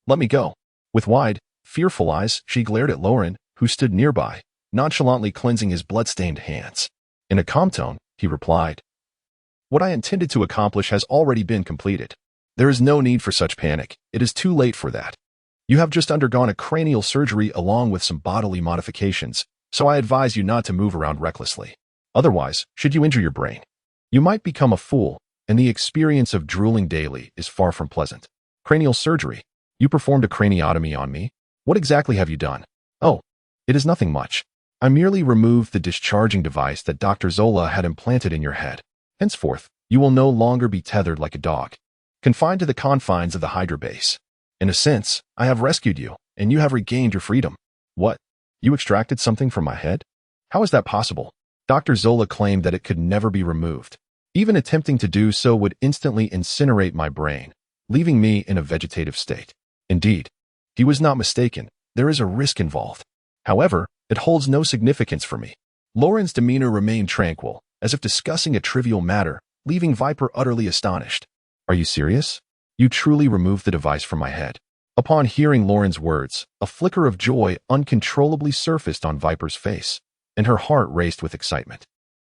Let me go. With wide, fearful eyes, she glared at Lauren, who stood nearby, nonchalantly cleansing his blood-stained hands. In a calm tone, he replied, What I intended to accomplish has already been completed. There is no need for such panic. It is too late for that. You have just undergone a cranial surgery along with some bodily modifications, so I advise you not to move around recklessly. Otherwise, should you injure your brain, you might become a fool, and the experience of drooling daily is far from pleasant. Cranial surgery. You performed a craniotomy on me? What exactly have you done? Oh, it is nothing much. I merely removed the discharging device that Dr. Zola had implanted in your head. Henceforth, you will no longer be tethered like a dog, confined to the confines of the Hydra base. In a sense, I have rescued you, and you have regained your freedom. What? You extracted something from my head? How is that possible? Dr. Zola claimed that it could never be removed. Even attempting to do so would instantly incinerate my brain, leaving me in a vegetative state. Indeed, he was not mistaken. There is a risk involved. However, it holds no significance for me. Lauren's demeanor remained tranquil, as if discussing a trivial matter, leaving Viper utterly astonished. Are you serious? You truly removed the device from my head. Upon hearing Lauren's words, a flicker of joy uncontrollably surfaced on Viper's face, and her heart raced with excitement.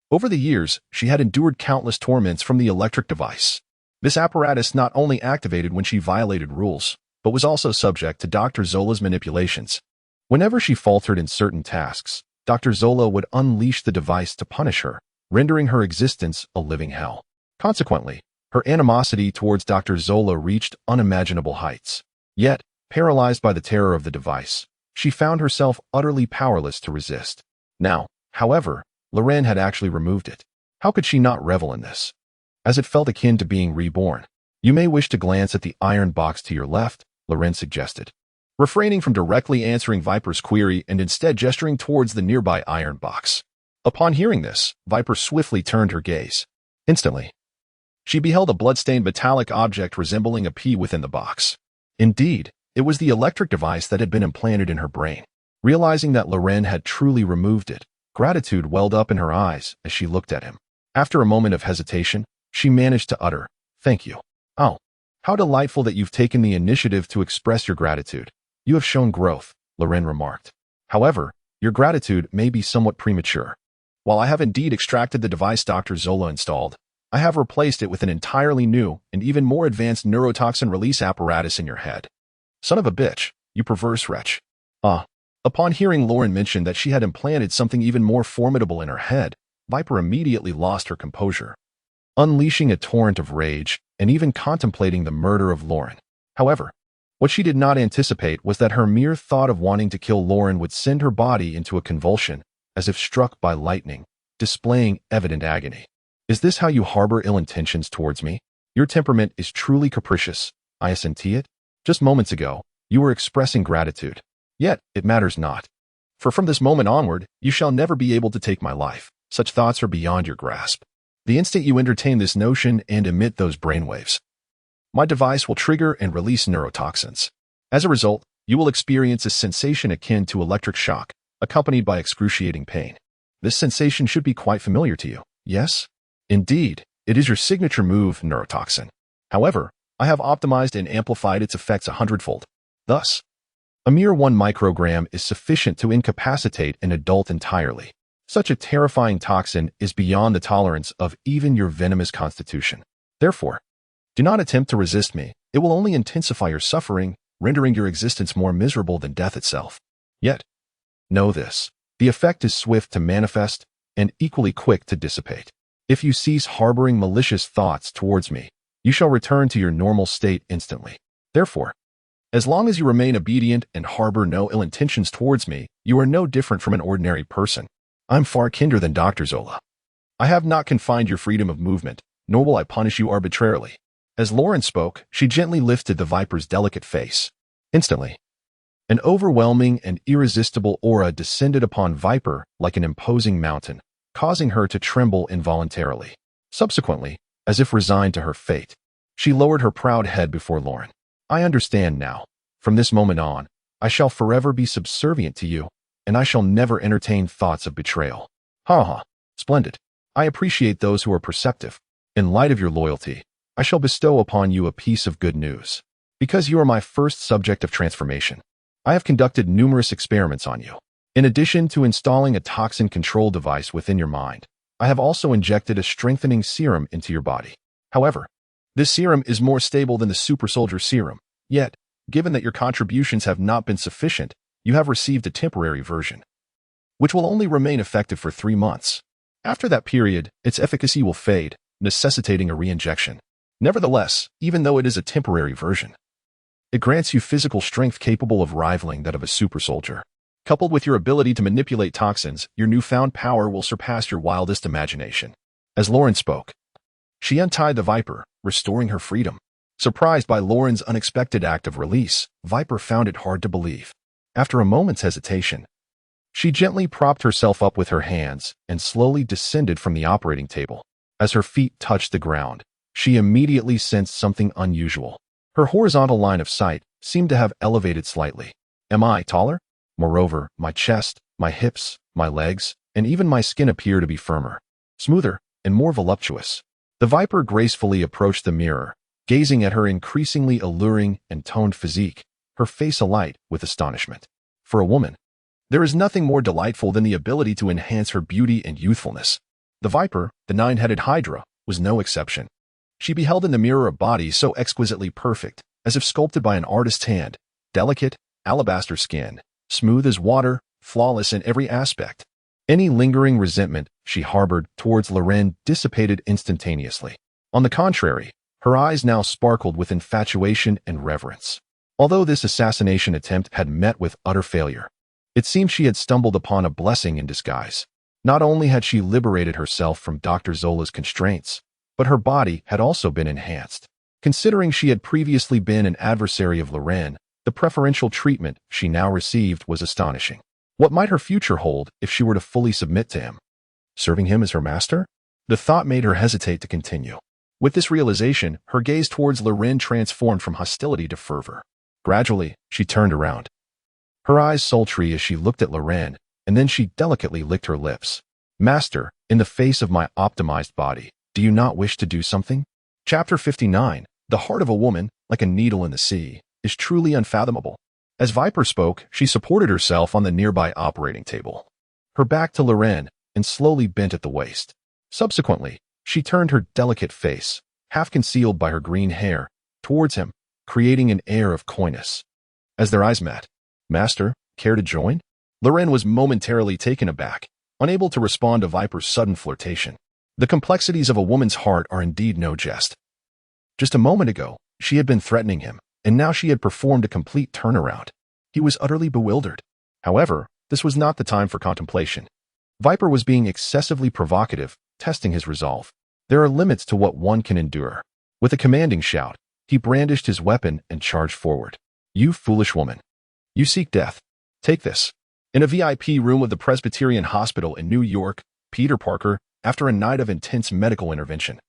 Over the years, she had endured countless torments from the electric device. This apparatus not only activated when she violated rules, but was also subject to Dr. Zola's manipulations. Whenever she faltered in certain tasks, Dr. Zola would unleash the device to punish her, rendering her existence a living hell. Consequently, her animosity towards Dr. Zola reached unimaginable heights. Yet, paralyzed by the terror of the device, she found herself utterly powerless to resist. Now, however, Lauren had actually removed it. How could she not revel in this? As it felt akin to being reborn. You may wish to glance at the iron box to your left, Lauren suggested, refraining from directly answering Viper's query and instead gesturing towards the nearby iron box. Upon hearing this, Viper swiftly turned her gaze. Instantly, she beheld a blood-stained metallic object resembling a pea within the box. Indeed, it was the electric device that had been implanted in her brain. Realizing that Lauren had truly removed it, gratitude welled up in her eyes as she looked at him. After a moment of hesitation, she managed to utter, "Thank you." "Oh, how delightful that you've taken the initiative to express your gratitude. You have shown growth," Lauren remarked. "However, your gratitude may be somewhat premature. While I have indeed extracted the device Dr. Zola installed, I have replaced it with an entirely new and even more advanced neurotoxin release apparatus in your head. Son of a bitch, you perverse wretch." Upon hearing Lauren mention that she had implanted something even more formidable in her head, Viper immediately lost her composure, unleashing a torrent of rage and even contemplating the murder of Lauren. However, what she did not anticipate was that her mere thought of wanting to kill Lauren would send her body into a convulsion, as if struck by lightning, displaying evident agony. "Is this how you harbor ill intentions towards me? Your temperament is truly capricious, I assent it. Just moments ago, you were expressing gratitude. Yet, it matters not. For from this moment onward, you shall never be able to take my life. Such thoughts are beyond your grasp. The instant you entertain this notion and emit those brainwaves, my device will trigger and release neurotoxins. As a result, you will experience a sensation akin to electric shock, accompanied by excruciating pain. This sensation should be quite familiar to you, yes? Indeed, it is your signature move, neurotoxin. However, I have optimized and amplified its effects 100-fold. Thus, a mere 1 microgram is sufficient to incapacitate an adult entirely. Such a terrifying toxin is beyond the tolerance of even your venomous constitution. Therefore, do not attempt to resist me. It will only intensify your suffering, rendering your existence more miserable than death itself. Yet, know this. The effect is swift to manifest and equally quick to dissipate. If you cease harboring malicious thoughts towards me, you shall return to your normal state instantly. Therefore, as long as you remain obedient and harbor no ill intentions towards me, you are no different from an ordinary person. I'm far kinder than Dr. Zola. I have not confined your freedom of movement, nor will I punish you arbitrarily. As Lauren spoke, she gently lifted the viper's delicate face. Instantly, an overwhelming and irresistible aura descended upon Viper like an imposing mountain, causing her to tremble involuntarily. Subsequently, as if resigned to her fate, she lowered her proud head before Lauren. I understand now. From this moment on, I shall forever be subservient to you, and I shall never entertain thoughts of betrayal. Ha ha, splendid. I appreciate those who are perceptive. In light of your loyalty, I shall bestow upon you a piece of good news. Because you are my first subject of transformation, I have conducted numerous experiments on you. In addition to installing a toxin control device within your mind, I have also injected a strengthening serum into your body. However, this serum is more stable than the Super Soldier Serum. Yet, given that your contributions have not been sufficient, you have received a temporary version, which will only remain effective for 3 months. After that period, its efficacy will fade, necessitating a re-injection. Nevertheless, even though it is a temporary version, it grants you physical strength capable of rivaling that of a super soldier. Coupled with your ability to manipulate toxins, your newfound power will surpass your wildest imagination. As Lauren spoke, she untied the Viper, restoring her freedom. Surprised by Lauren's unexpected act of release, Viper found it hard to believe. After a moment's hesitation, she gently propped herself up with her hands and slowly descended from the operating table. As her feet touched the ground, she immediately sensed something unusual. Her horizontal line of sight seemed to have elevated slightly. Am I taller? Moreover, my chest, my hips, my legs, and even my skin appear to be firmer, smoother, and more voluptuous. The Viper gracefully approached the mirror, gazing at her increasingly alluring and toned physique, her face alight with astonishment. For a woman, there is nothing more delightful than the ability to enhance her beauty and youthfulness. The Viper, the 9-headed Hydra, was no exception. She beheld in the mirror a body so exquisitely perfect, as if sculpted by an artist's hand, delicate, alabaster skin, smooth as water, flawless in every aspect. Any lingering resentment she harbored towards Loren dissipated instantaneously. On the contrary, her eyes now sparkled with infatuation and reverence. Although this assassination attempt had met with utter failure, it seemed she had stumbled upon a blessing in disguise. Not only had she liberated herself from Dr. Zola's constraints, but her body had also been enhanced. Considering she had previously been an adversary of Loren, the preferential treatment she now received was astonishing. What might her future hold if she were to fully submit to him? Serving him as her master? The thought made her hesitate to continue. With this realization, her gaze towards Loren transformed from hostility to fervor. Gradually, she turned around, her eyes sultry as she looked at Loren, and then she delicately licked her lips. Master, in the face of my optimized body, do you not wish to do something? Chapter 59. The heart of a woman, like a needle in the sea, is truly unfathomable. As Viper spoke, she supported herself on the nearby operating table, her back to Loren, and slowly bent at the waist. Subsequently, she turned her delicate face, half concealed by her green hair, towards him, creating an air of coyness. As their eyes met, Master, care to join? Loren was momentarily taken aback, unable to respond to Viper's sudden flirtation. The complexities of a woman's heart are indeed no jest. Just a moment ago, she had been threatening him, and now she had performed a complete turnaround. He was utterly bewildered. However, this was not the time for contemplation. Viper was being excessively provocative, testing his resolve. There are limits to what one can endure. With a commanding shout, he brandished his weapon and charged forward. You foolish woman. You seek death. Take this. In a VIP room of the Presbyterian Hospital in New York, Peter Parker, after a night of intense medical intervention,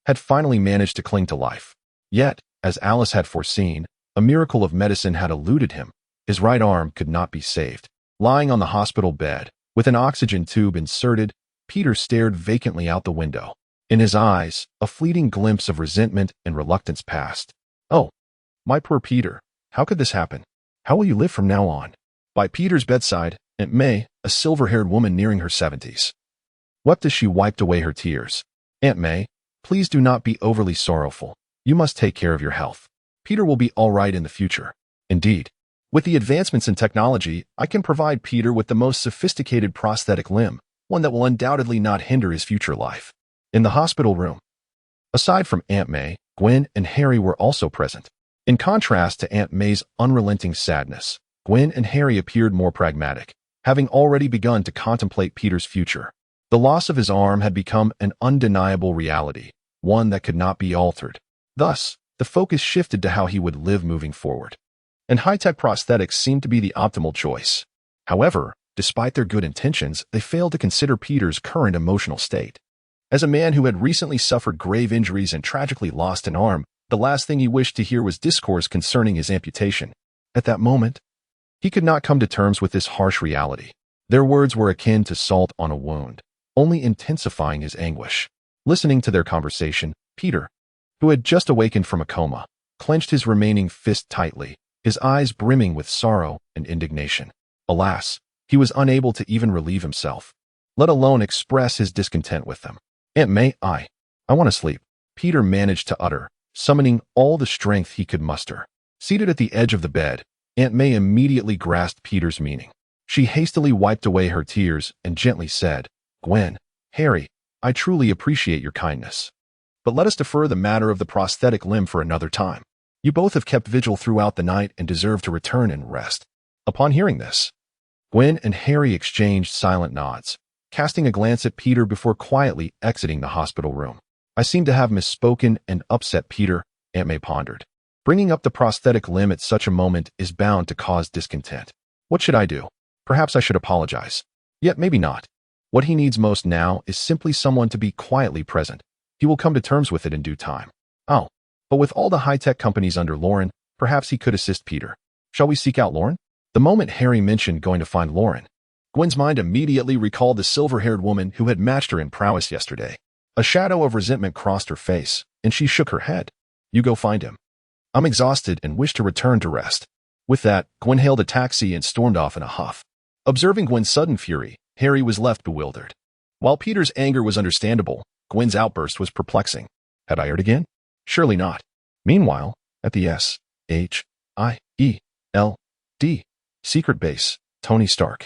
had finally managed to cling to life. Yet, as Alice had foreseen, a miracle of medicine had eluded him. His right arm could not be saved. Lying on the hospital bed, with an oxygen tube inserted, Peter stared vacantly out the window. In his eyes, a fleeting glimpse of resentment and reluctance passed. "Oh, my poor Peter, how could this happen? How will you live from now on?" By Peter's bedside, Aunt May, a silver-haired woman nearing her 70s, wept as she wiped away her tears. "Aunt May, please do not be overly sorrowful. You must take care of your health. Peter will be all right in the future. Indeed, with the advancements in technology, I can provide Peter with the most sophisticated prosthetic limb, one that will undoubtedly not hinder his future life." In the hospital room, aside from Aunt May, Gwen and Harry were also present. In contrast to Aunt May's unrelenting sadness, Gwen and Harry appeared more pragmatic, having already begun to contemplate Peter's future. The loss of his arm had become an undeniable reality, one that could not be altered. Thus, the focus shifted to how he would live moving forward. And high-tech prosthetics seemed to be the optimal choice. However, despite their good intentions, they failed to consider Peter's current emotional state. As a man who had recently suffered grave injuries and tragically lost an arm, the last thing he wished to hear was discourse concerning his amputation. At that moment, he could not come to terms with this harsh reality. Their words were akin to salt on a wound, only intensifying his anguish. Listening to their conversation, Peter, who had just awakened from a coma, clenched his remaining fist tightly, his eyes brimming with sorrow and indignation. Alas, he was unable to even relieve himself, let alone express his discontent with them. "Aunt May, I want to sleep," Peter managed to utter, summoning all the strength he could muster. Seated at the edge of the bed, Aunt May immediately grasped Peter's meaning. She hastily wiped away her tears and gently said, "Gwen, Harry, I truly appreciate your kindness. But let us defer the matter of the prosthetic limb for another time. You both have kept vigil throughout the night and deserve to return and rest." Upon hearing this, Gwen and Harry exchanged silent nods, casting a glance at Peter before quietly exiting the hospital room. "I seem to have misspoken and upset Peter," Aunt May pondered. "Bringing up the prosthetic limb at such a moment is bound to cause discontent. What should I do? Perhaps I should apologize. Yet maybe not. What he needs most now is simply someone to be quietly present. He will come to terms with it in due time. Oh, but with all the high-tech companies under Lauren, perhaps he could assist Peter. Shall we seek out Lauren?" The moment Harry mentioned going to find Lauren, Gwen's mind immediately recalled the silver-haired woman who had matched her in prowess yesterday. A shadow of resentment crossed her face, and she shook her head. "You go find him. I'm exhausted and wish to return to rest." With that, Gwen hailed a taxi and stormed off in a huff. Observing Gwen's sudden fury, Harry was left bewildered. While Peter's anger was understandable, Gwen's outburst was perplexing. Had I heard again? Surely not. Meanwhile, at the SHIELD secret base, Tony Stark,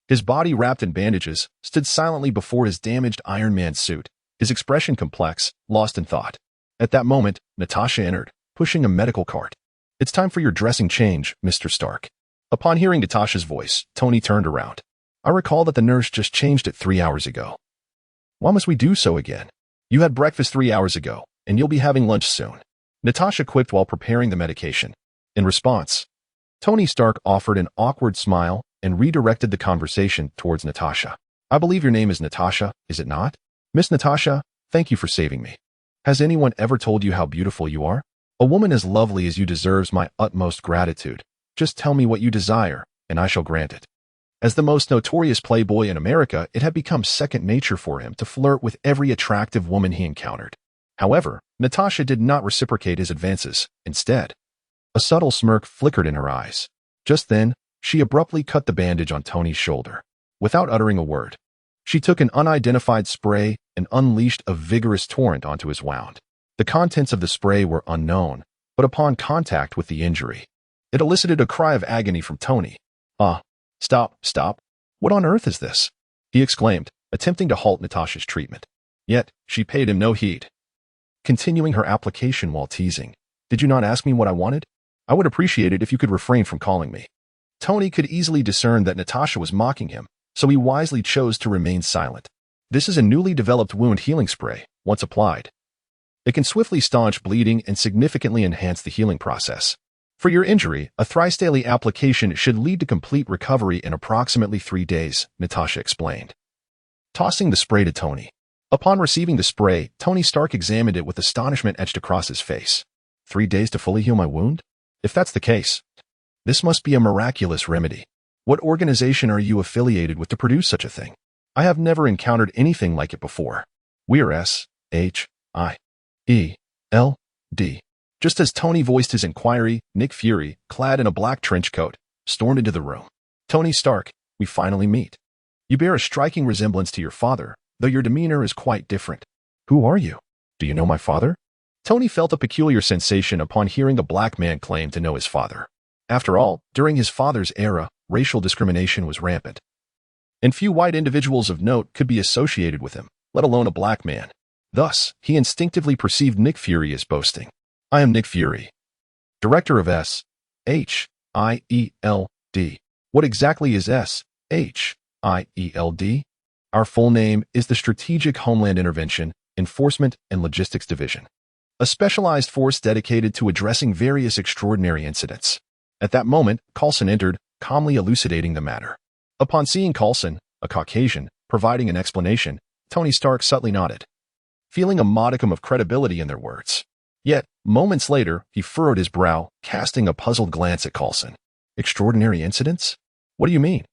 his body wrapped in bandages, stood silently before his damaged Iron Man suit, his expression complex, lost in thought. At that moment, Natasha entered, pushing a medical cart. "It's time for your dressing change, Mr. Stark." Upon hearing Natasha's voice, Tony turned around. "I recall that the nurse just changed it 3 hours ago. Why must we do so again? You had breakfast 3 hours ago, and you'll be having lunch soon," Natasha quipped while preparing the medication. In response, Tony Stark offered an awkward smile and redirected the conversation towards Natasha. "I believe your name is Natasha, is it not? Miss Natasha, thank you for saving me. Has anyone ever told you how beautiful you are? A woman as lovely as you deserves my utmost gratitude. Just tell me what you desire, and I shall grant it." As the most notorious playboy in America, it had become second nature for him to flirt with every attractive woman he encountered. However, Natasha did not reciprocate his advances. Instead, a subtle smirk flickered in her eyes. Just then, she abruptly cut the bandage on Tony's shoulder. Without uttering a word, she took an unidentified spray and unleashed a vigorous torrent onto his wound. The contents of the spray were unknown, but upon contact with the injury, it elicited a cry of agony from Tony. Stop. What on earth is this?" he exclaimed, attempting to halt Natasha's treatment. Yet, she paid him no heed, continuing her application while teasing. "Did you not ask me what I wanted? I would appreciate it if you could refrain from calling me." Tony could easily discern that Natasha was mocking him, so he wisely chose to remain silent. This is a newly developed wound healing spray. Once applied, it can swiftly staunch bleeding and significantly enhance the healing process. For your injury, a thrice daily application should lead to complete recovery in approximately 3 days, Natasha explained. Tossing the spray to Tony. Upon receiving the spray, Tony Stark examined it with astonishment etched across his face. 3 days to fully heal my wound? If that's the case, this must be a miraculous remedy. What organization are you affiliated with to produce such a thing? I have never encountered anything like it before. We are S-H-I-E-L-D. Just as Tony voiced his inquiry, Nick Fury, clad in a black trench coat, stormed into the room. Tony Stark, we finally meet. You bear a striking resemblance to your father, though your demeanor is quite different. Who are you? Do you know my father? Tony felt a peculiar sensation upon hearing a black man claim to know his father. After all, during his father's era, racial discrimination was rampant, and few white individuals of note could be associated with him, let alone a black man. Thus, he instinctively perceived Nick Fury as boasting. I am Nick Fury, director of S-H-I-E-L-D. What exactly is S-H-I-E-L-D? Our full name is the Strategic Homeland Intervention, Enforcement and Logistics Division, a specialized force dedicated to addressing various extraordinary incidents. At that moment, Coulson entered, calmly elucidating the matter. Upon seeing Coulson, a Caucasian, providing an explanation, Tony Stark subtly nodded, feeling a modicum of credibility in their words. Yet, moments later, he furrowed his brow, casting a puzzled glance at Coulson. Extraordinary incidents? What do you mean?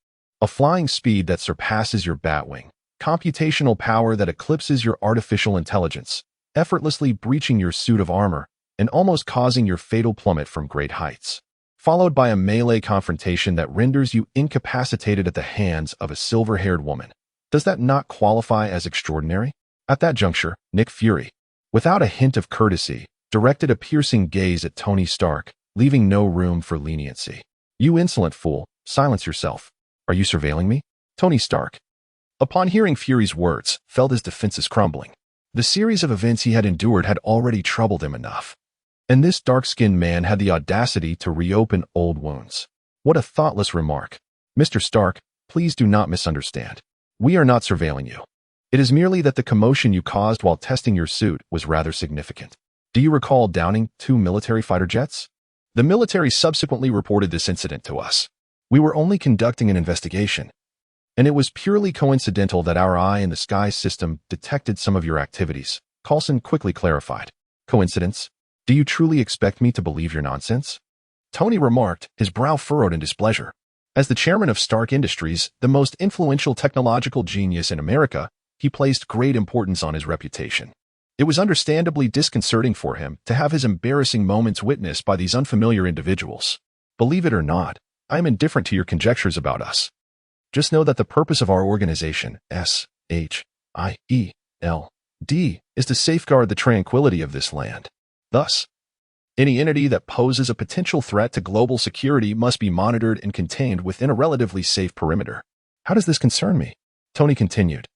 A flying speed that surpasses your Batwing, computational power that eclipses your artificial intelligence, effortlessly breaching your suit of armor, and almost causing your fatal plummet from great heights, followed by a melee confrontation that renders you incapacitated at the hands of a silver-haired woman. Does that not qualify as extraordinary? At that juncture, Nick Fury, without a hint of courtesy, directed a piercing gaze at Tony Stark, leaving no room for leniency. You insolent fool, silence yourself. Are you surveilling me? Tony Stark, upon hearing Fury's words, felt his defenses crumbling. The series of events he had endured had already troubled him enough, and this dark-skinned man had the audacity to reopen old wounds. What a thoughtless remark. Mr. Stark, please do not misunderstand. We are not surveilling you. It is merely that the commotion you caused while testing your suit was rather significant. Do you recall downing 2 military fighter jets? The military subsequently reported this incident to us. We were only conducting an investigation, and it was purely coincidental that our eye in the sky system detected some of your activities, Coulson quickly clarified. Coincidence? Do you truly expect me to believe your nonsense? Tony remarked, his brow furrowed in displeasure. As the chairman of Stark Industries, the most influential technological genius in America, he placed great importance on his reputation. It was understandably disconcerting for him to have his embarrassing moments witnessed by these unfamiliar individuals. Believe it or not, I am indifferent to your conjectures about us. Just know that the purpose of our organization, S-H-I-E-L-D, is to safeguard the tranquility of this land. Thus, any entity that poses a potential threat to global security must be monitored and contained within a relatively safe perimeter. How does this concern me? Tony continued,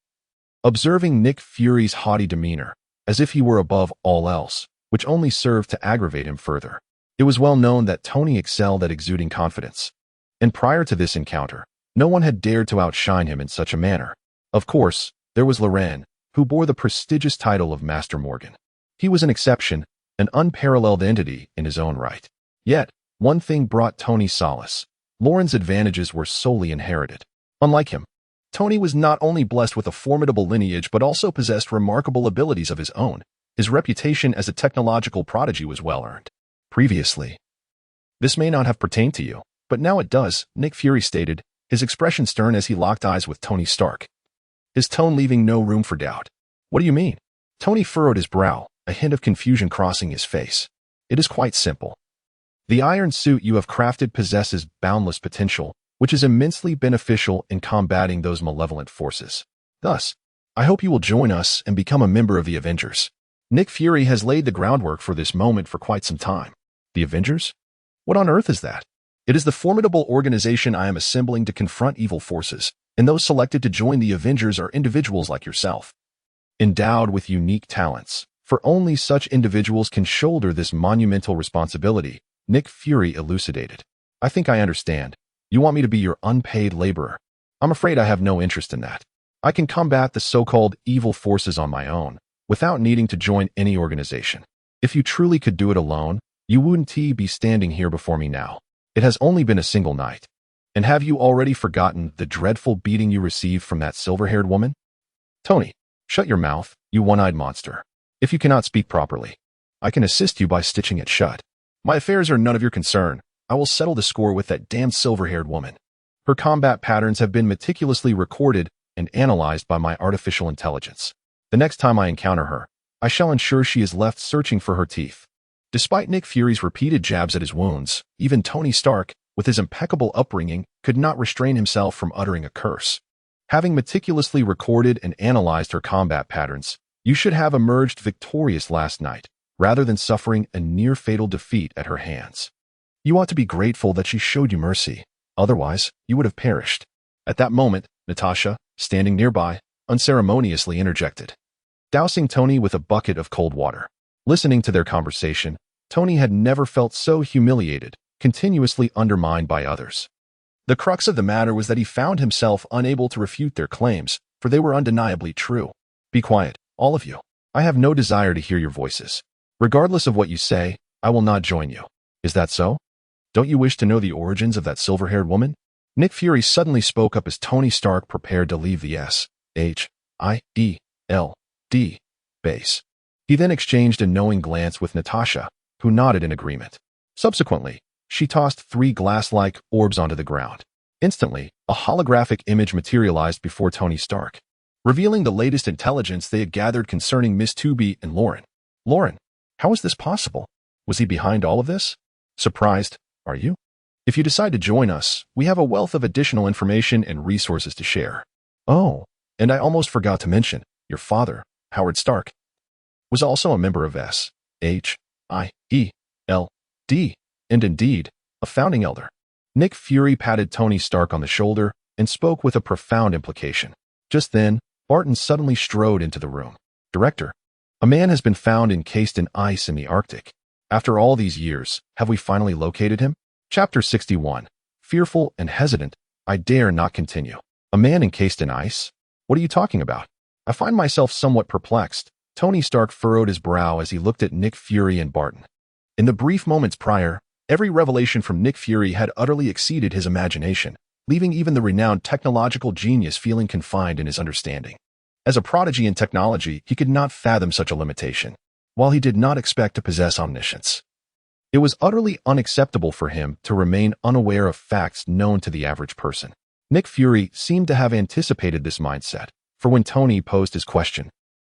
observing Nick Fury's haughty demeanor, as if he were above all else, which only served to aggravate him further. It was well known that Tony excelled at exuding confidence, and prior to this encounter, no one had dared to outshine him in such a manner. Of course, there was Loren, who bore the prestigious title of Master Morgan. He was an exception, an unparalleled entity in his own right. Yet, one thing brought Tony solace. Loren's advantages were solely inherited. Unlike him, Tony was not only blessed with a formidable lineage but also possessed remarkable abilities of his own. His reputation as a technological prodigy was well earned. Previously, this may not have pertained to you, but now it does, Nick Fury stated, his expression stern as he locked eyes with Tony Stark, his tone leaving no room for doubt. What do you mean? Tony furrowed his brow, a hint of confusion crossing his face. It is quite simple. The iron suit you have crafted possesses boundless potential, which is immensely beneficial in combating those malevolent forces. Thus, I hope you will join us and become a member of the Avengers. Nick Fury has laid the groundwork for this moment for quite some time. The Avengers? What on earth is that? It is the formidable organization I am assembling to confront evil forces, and those selected to join the Avengers are individuals like yourself, endowed with unique talents. For only such individuals can shoulder this monumental responsibility, Nick Fury elucidated. I think I understand. You want me to be your unpaid laborer. I'm afraid I have no interest in that. I can combat the so-called evil forces on my own, without needing to join any organization. If you truly could do it alone, You wouldn't be standing here before me now. It has only been a single night. And have you already forgotten the dreadful beating you received from that silver-haired woman? Tony, shut your mouth, you one-eyed monster. If you cannot speak properly, I can assist you by stitching it shut. My affairs are none of your concern. I will settle the score with that damned silver-haired woman. Her combat patterns have been meticulously recorded and analyzed by my artificial intelligence. The next time I encounter her, I shall ensure she is left searching for her teeth. Despite Nick Fury's repeated jabs at his wounds, even Tony Stark, with his impeccable upbringing, could not restrain himself from uttering a curse. Having meticulously recorded and analyzed her combat patterns, you should have emerged victorious last night, rather than suffering a near-fatal defeat at her hands. You ought to be grateful that she showed you mercy. Otherwise, you would have perished. At that moment, Natasha, standing nearby, unceremoniously interjected, dousing Tony with a bucket of cold water. Listening to their conversation, Tony had never felt so humiliated, continuously undermined by others. The crux of the matter was that he found himself unable to refute their claims, for they were undeniably true. Be quiet, all of you. I have no desire to hear your voices. Regardless of what you say, I will not join you. Is that so? Don't you wish to know the origins of that silver-haired woman? Nick Fury suddenly spoke up as Tony Stark prepared to leave the S-H-I-E-L-D base. He then exchanged a knowing glance with Natasha, who nodded in agreement. Subsequently, she tossed 3 glass-like orbs onto the ground. Instantly, a holographic image materialized before Tony Stark, revealing the latest intelligence they had gathered concerning Miss Tooby and Lauren. Lauren, how is this possible? Was he behind all of this? Surprised, are you? If you decide to join us, we have a wealth of additional information and resources to share. Oh, and I almost forgot to mention, your father, Howard Stark, was also a member of S-H-I-E-L-D, and indeed, a founding elder. Nick Fury patted Tony Stark on the shoulder and spoke with a profound implication. Just then, Barton suddenly strode into the room. Director, a man has been found encased in ice in the Arctic. After all these years, have we finally located him? Chapter 61. Fearful and hesitant, I dare not continue. A man encased in ice? What are you talking about? I find myself somewhat perplexed. Tony Stark furrowed his brow as he looked at Nick Fury and Barton. In the brief moments prior, every revelation from Nick Fury had utterly exceeded his imagination, leaving even the renowned technological genius feeling confined in his understanding. As a prodigy in technology, he could not fathom such a limitation, while he did not expect to possess omniscience. It was utterly unacceptable for him to remain unaware of facts known to the average person. Nick Fury seemed to have anticipated this mindset, for when Tony posed his question,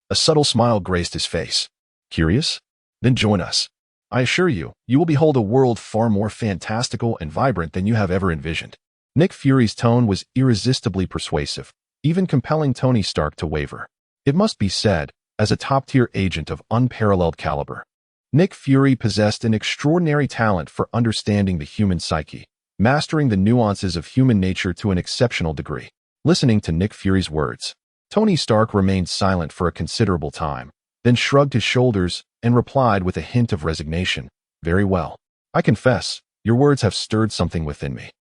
a subtle smile graced his face. Curious? Then join us. I assure you, you will behold a world far more fantastical and vibrant than you have ever envisioned. Nick Fury's tone was irresistibly persuasive, even compelling Tony Stark to waver. It must be said, as a top-tier agent of unparalleled caliber, Nick Fury possessed an extraordinary talent for understanding the human psyche, mastering the nuances of human nature to an exceptional degree. Listening to Nick Fury's words, Tony Stark remained silent for a considerable time, then shrugged his shoulders and replied with a hint of resignation. Very well. I confess, your words have stirred something within me.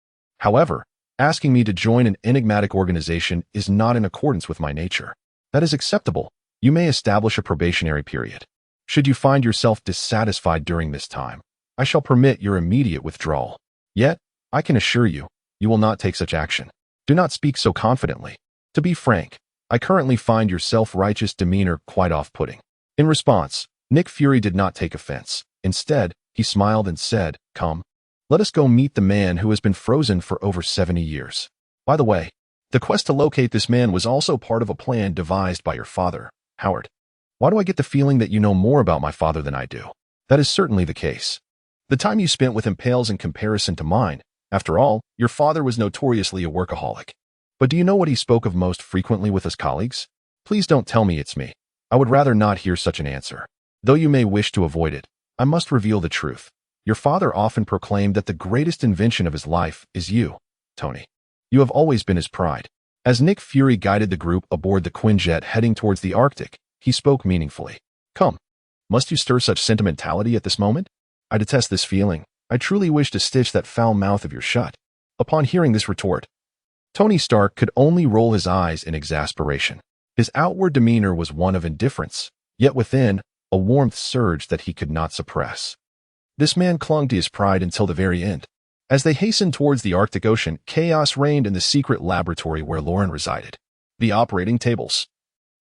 However, asking me to join an enigmatic organization is not in accordance with my nature. That is acceptable. You may establish a probationary period. Should you find yourself dissatisfied during this time, I shall permit your immediate withdrawal. Yet, I can assure you, you will not take such action. Do not speak so confidently. To be frank, I currently find your self-righteous demeanor quite off-putting. In response, Nick Fury did not take offense. Instead, he smiled and said, Come, let us go meet the man who has been frozen for over 70 years. By the way, the quest to locate this man was also part of a plan devised by your father, Howard. Why do I get the feeling that you know more about my father than I do? That is certainly the case. The time you spent with him pales in comparison to mine. After all, your father was notoriously a workaholic. But do you know what he spoke of most frequently with his colleagues? Please don't tell me it's me. I would rather not hear such an answer. Though you may wish to avoid it, I must reveal the truth. Your father often proclaimed that the greatest invention of his life is you, Tony. You have always been his pride. As Nick Fury guided the group aboard the Quinjet heading towards the Arctic, he spoke meaningfully. Come, must you stir such sentimentality at this moment? I detest this feeling. I truly wish to stitch that foul mouth of yours shut. Upon hearing this retort, Tony Stark could only roll his eyes in exasperation. His outward demeanor was one of indifference, yet within, a warmth surged that he could not suppress. This man clung to his pride until the very end. As they hastened towards the Arctic Ocean, chaos reigned in the secret laboratory where Lauren resided. The operating tables,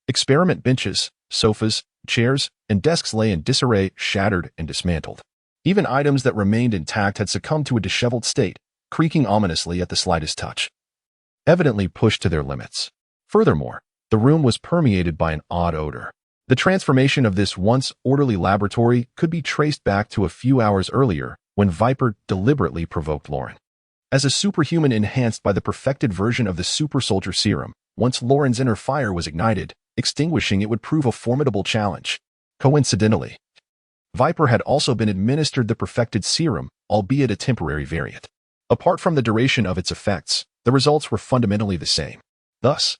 experiment benches, sofas, chairs, and desks lay in disarray, shattered and dismantled. Even items that remained intact had succumbed to a disheveled state, creaking ominously at the slightest touch, evidently pushed to their limits. Furthermore, the room was permeated by an odd odor. The transformation of this once orderly laboratory could be traced back to a few hours earlier when Viper deliberately provoked Lauren. As a superhuman enhanced by the perfected version of the super soldier serum, once Lauren's inner fire was ignited, extinguishing it would prove a formidable challenge. Coincidentally, Viper had also been administered the perfected serum, albeit a temporary variant. Apart from the duration of its effects, the results were fundamentally the same. Thus,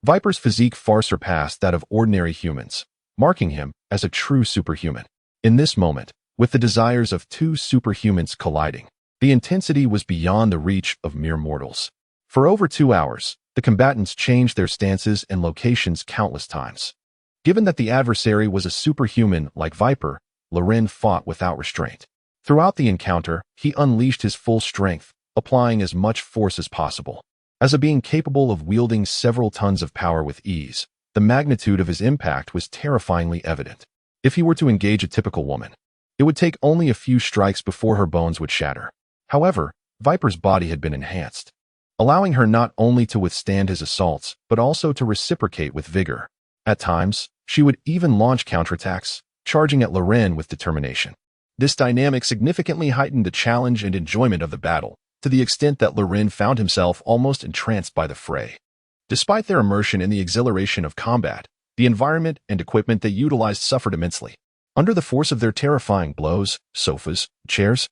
Viper's physique far surpassed that of ordinary humans, marking him as a true superhuman. In this moment, with the desires of two superhumans colliding, the intensity was beyond the reach of mere mortals. For over 2 hours, the combatants changed their stances and locations countless times. Given that the adversary was a superhuman like Viper, Loren fought without restraint. Throughout the encounter, he unleashed his full strength, applying as much force as possible. As a being capable of wielding several tons of power with ease, the magnitude of his impact was terrifyingly evident. If he were to engage a typical woman, it would take only a few strikes before her bones would shatter. However, Viper's body had been enhanced, allowing her not only to withstand his assaults, but also to reciprocate with vigor. At times, she would even launch counterattacks, charging at Loren with determination. This dynamic significantly heightened the challenge and enjoyment of the battle, to the extent that Loren found himself almost entranced by the fray. Despite their immersion in the exhilaration of combat, the environment and equipment they utilized suffered immensely. Under the force of their terrifying blows, sofas, chairs,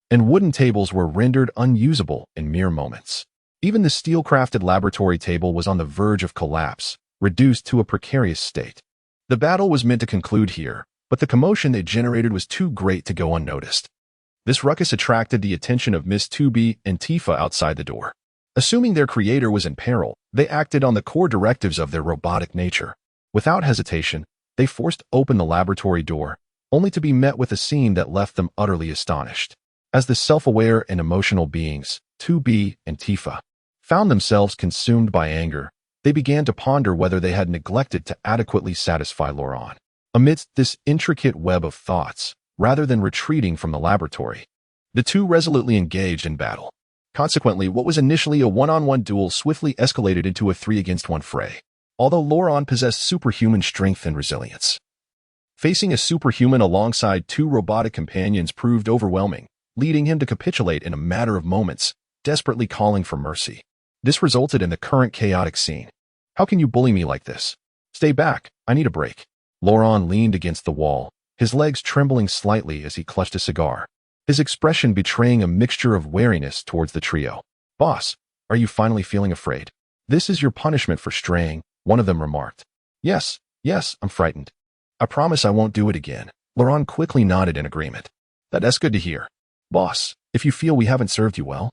and wooden tables were rendered unusable in mere moments. Even the steel-crafted laboratory table was on the verge of collapse, reduced to a precarious state. The battle was meant to conclude here, but the commotion they generated was too great to go unnoticed. This ruckus attracted the attention of Miss 2B and Tifa outside the door. Assuming their creator was in peril, they acted on the core directives of their robotic nature. Without hesitation, they forced open the laboratory door, only to be met with a scene that left them utterly astonished. As the self-aware and emotional beings, 2B and Tifa found themselves consumed by anger, they began to ponder whether they had neglected to adequately satisfy Lauren. Amidst this intricate web of thoughts, rather than retreating from the laboratory, the two resolutely engaged in battle. Consequently, what was initially a one-on-one duel swiftly escalated into a 3-against-1 fray. Although Lauren possessed superhuman strength and resilience, facing a superhuman alongside two robotic companions proved overwhelming, leading him to capitulate in a matter of moments, desperately calling for mercy. This resulted in the current chaotic scene. "How can you bully me like this? Stay back, I need a break." Lauren leaned against the wall, his legs trembling slightly as he clutched a cigar, his expression betraying a mixture of wariness towards the trio. "Boss, are you finally feeling afraid? This is your punishment for straying," one of them remarked. Yes, I'm frightened. I promise I won't do it again." Lauren quickly nodded in agreement. "That's good to hear. Boss, if you feel we haven't served you well,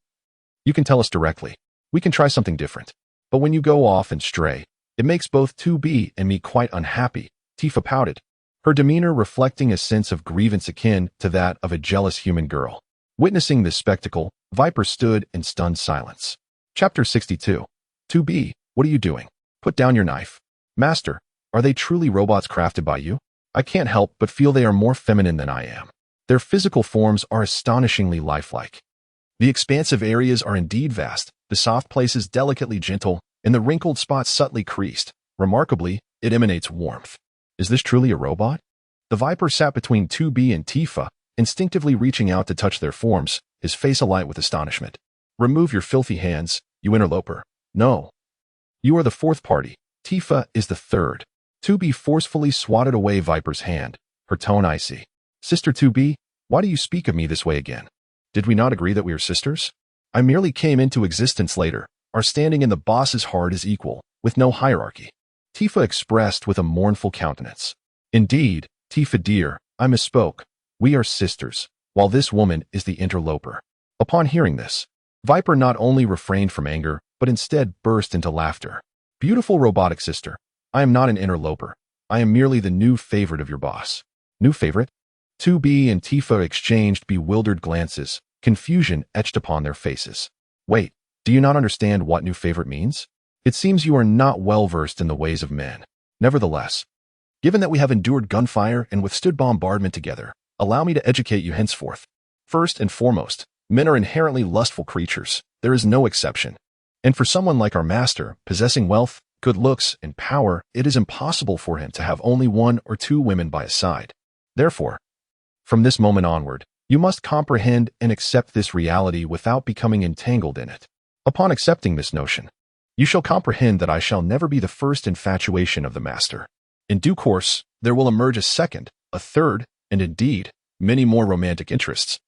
you can tell us directly. We can try something different. But when you go off and stray, it makes both 2B and me quite unhappy," Tifa pouted, her demeanor reflecting a sense of grievance akin to that of a jealous human girl. Witnessing this spectacle, Viper stood in stunned silence. Chapter 62. 2B, what are you doing? Put down your knife. Master, are they truly robots crafted by you? I can't help but feel they are more feminine than I am. Their physical forms are astonishingly lifelike. The expansive areas are indeed vast, the soft places delicately gentle, and the wrinkled spots subtly creased. Remarkably, it emanates warmth. Is this truly a robot? The Viper sat between 2B and Tifa, instinctively reaching out to touch their forms, his face alight with astonishment. "Remove your filthy hands, you interloper." "No. You are the fourth party. Tifa is the third." 2B forcefully swatted away Viper's hand, her tone icy. "Sister 2B, why do you speak of me this way again? Did we not agree that we are sisters? I merely came into existence later. Our standing in the boss's heart is equal, with no hierarchy." Tifa expressed with a mournful countenance. "Indeed, Tifa dear, I misspoke. We are sisters, while this woman is the interloper." Upon hearing this, Viper not only refrained from anger, but instead burst into laughter. "Beautiful robotic sister, I am not an interloper. I am merely the new favorite of your boss." "New favorite? 2B and Tifa exchanged bewildered glances, confusion etched upon their faces. Wait, do you not understand what new favorite means? It seems you are not well versed in the ways of men. Nevertheless, given that we have endured gunfire and withstood bombardment together, allow me to educate you henceforth. First and foremost, men are inherently lustful creatures. There is no exception. And for someone like our master, possessing wealth, good looks, and power, it is impossible for him to have only one or two women by his side. Therefore, from this moment onward, you must comprehend and accept this reality without becoming entangled in it. Upon accepting this notion, you shall comprehend that I shall never be the first infatuation of the master. In due course, there will emerge a second, a third, and indeed, many more romantic interests,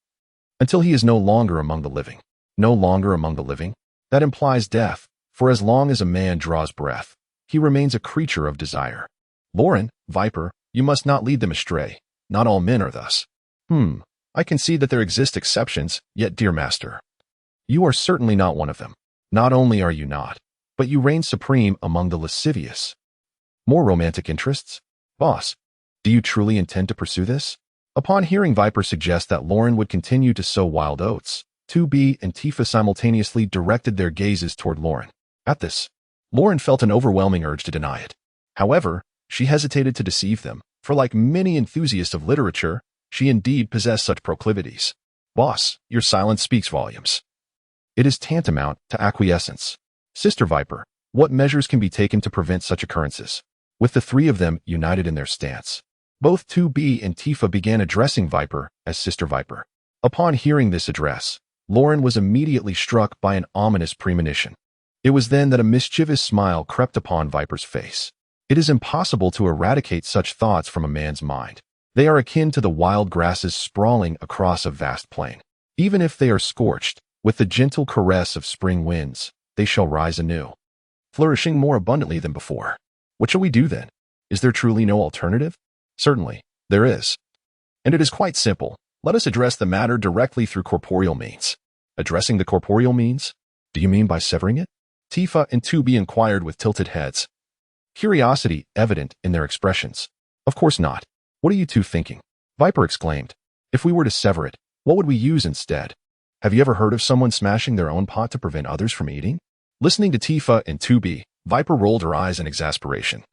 until he is no longer among the living. No longer among the living? That implies death, for as long as a man draws breath, he remains a creature of desire. Lauren, Viper, you must not lead them astray. Not all men are thus. I can see that there exist exceptions, yet, dear master, you are certainly not one of them. Not only are you not, but you reign supreme among the lascivious. More romantic interests? Boss, do you truly intend to pursue this? Upon hearing Viper suggest that Lauren would continue to sow wild oats, 2B and Tifa simultaneously directed their gazes toward Lauren. At this, Lauren felt an overwhelming urge to deny it. However, she hesitated to deceive them, for like many enthusiasts of literature, she indeed possessed such proclivities. Boss, your silence speaks volumes. It is tantamount to acquiescence. Sister Viper, what measures can be taken to prevent such occurrences? With the three of them united in their stance, both 2B and Tifa began addressing Viper as Sister Viper. Upon hearing this address, Lauren was immediately struck by an ominous premonition. It was then that a mischievous smile crept upon Viper's face. It is impossible to eradicate such thoughts from a man's mind. They are akin to the wild grasses sprawling across a vast plain. Even if they are scorched, with the gentle caress of spring winds, they shall rise anew, flourishing more abundantly than before. What shall we do then? Is there truly no alternative? Certainly, there is. And it is quite simple. Let us address the matter directly through corporeal means. Addressing the corporeal means? Do you mean by severing it? Tifa and 2B inquired with tilted heads, curiosity evident in their expressions. Of course not. What are you two thinking? Viper exclaimed. If we were to sever it, what would we use instead? Have you ever heard of someone smashing their own pot to prevent others from eating? Listening to Tifa and 2B, Viper rolled her eyes in exasperation.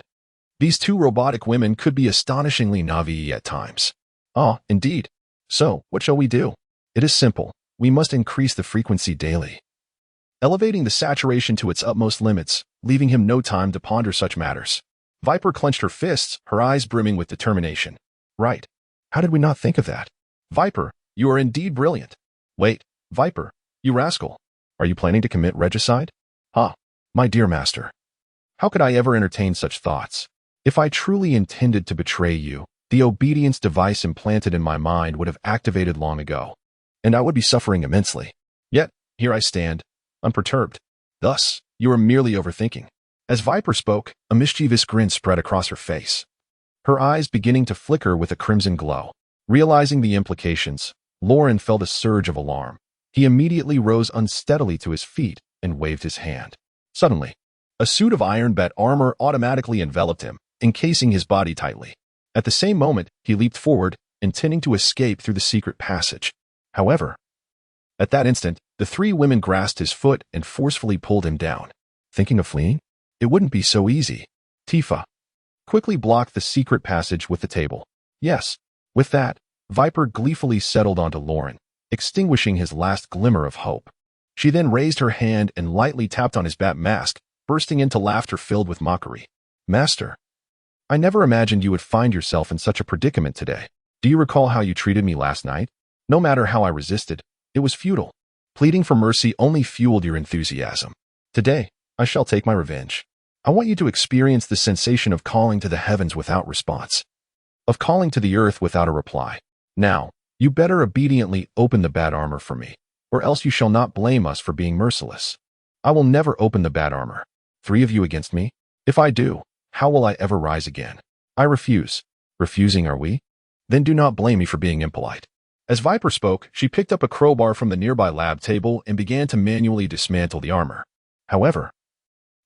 These two robotic women could be astonishingly naïve at times. Ah, indeed. So, what shall we do? It is simple. We must increase the frequency daily, elevating the saturation to its utmost limits, leaving him no time to ponder such matters. Viper clenched her fists, her eyes brimming with determination. Right. How did we not think of that? Viper, you are indeed brilliant. Wait, Viper, you rascal. Are you planning to commit regicide? Ah, my dear master. How could I ever entertain such thoughts? If I truly intended to betray you, the obedience device implanted in my mind would have activated long ago, and I would be suffering immensely. Yet, here I stand, unperturbed. Thus, you are merely overthinking. As Viper spoke, a mischievous grin spread across her face, her eyes beginning to flicker with a crimson glow. Realizing the implications, Lauren felt a surge of alarm. He immediately rose unsteadily to his feet and waved his hand. Suddenly, a suit of iron-bat armor automatically enveloped him, encasing his body tightly. At the same moment, he leaped forward, intending to escape through the secret passage. However, at that instant, the three women grasped his foot and forcefully pulled him down. Thinking of fleeing? It wouldn't be so easy. Tifa quickly blocked the secret passage with the table. Yes. With that, Viper gleefully settled onto Lauren, extinguishing his last glimmer of hope. She then raised her hand and lightly tapped on his bat mask, bursting into laughter filled with mockery. Master, I never imagined you would find yourself in such a predicament today. Do you recall how you treated me last night? No matter how I resisted, it was futile. Pleading for mercy only fueled your enthusiasm. Today, I shall take my revenge. I want you to experience the sensation of calling to the heavens without response, of calling to the earth without a reply. Now, you better obediently open the bat armor for me, or else you shall not blame us for being merciless. I will never open the bat armor. 3 of you against me? If I do, how will I ever rise again? I refuse. Refusing, are we? Then do not blame me for being impolite. As Viper spoke, she picked up a crowbar from the nearby lab table and began to manually dismantle the armor. However,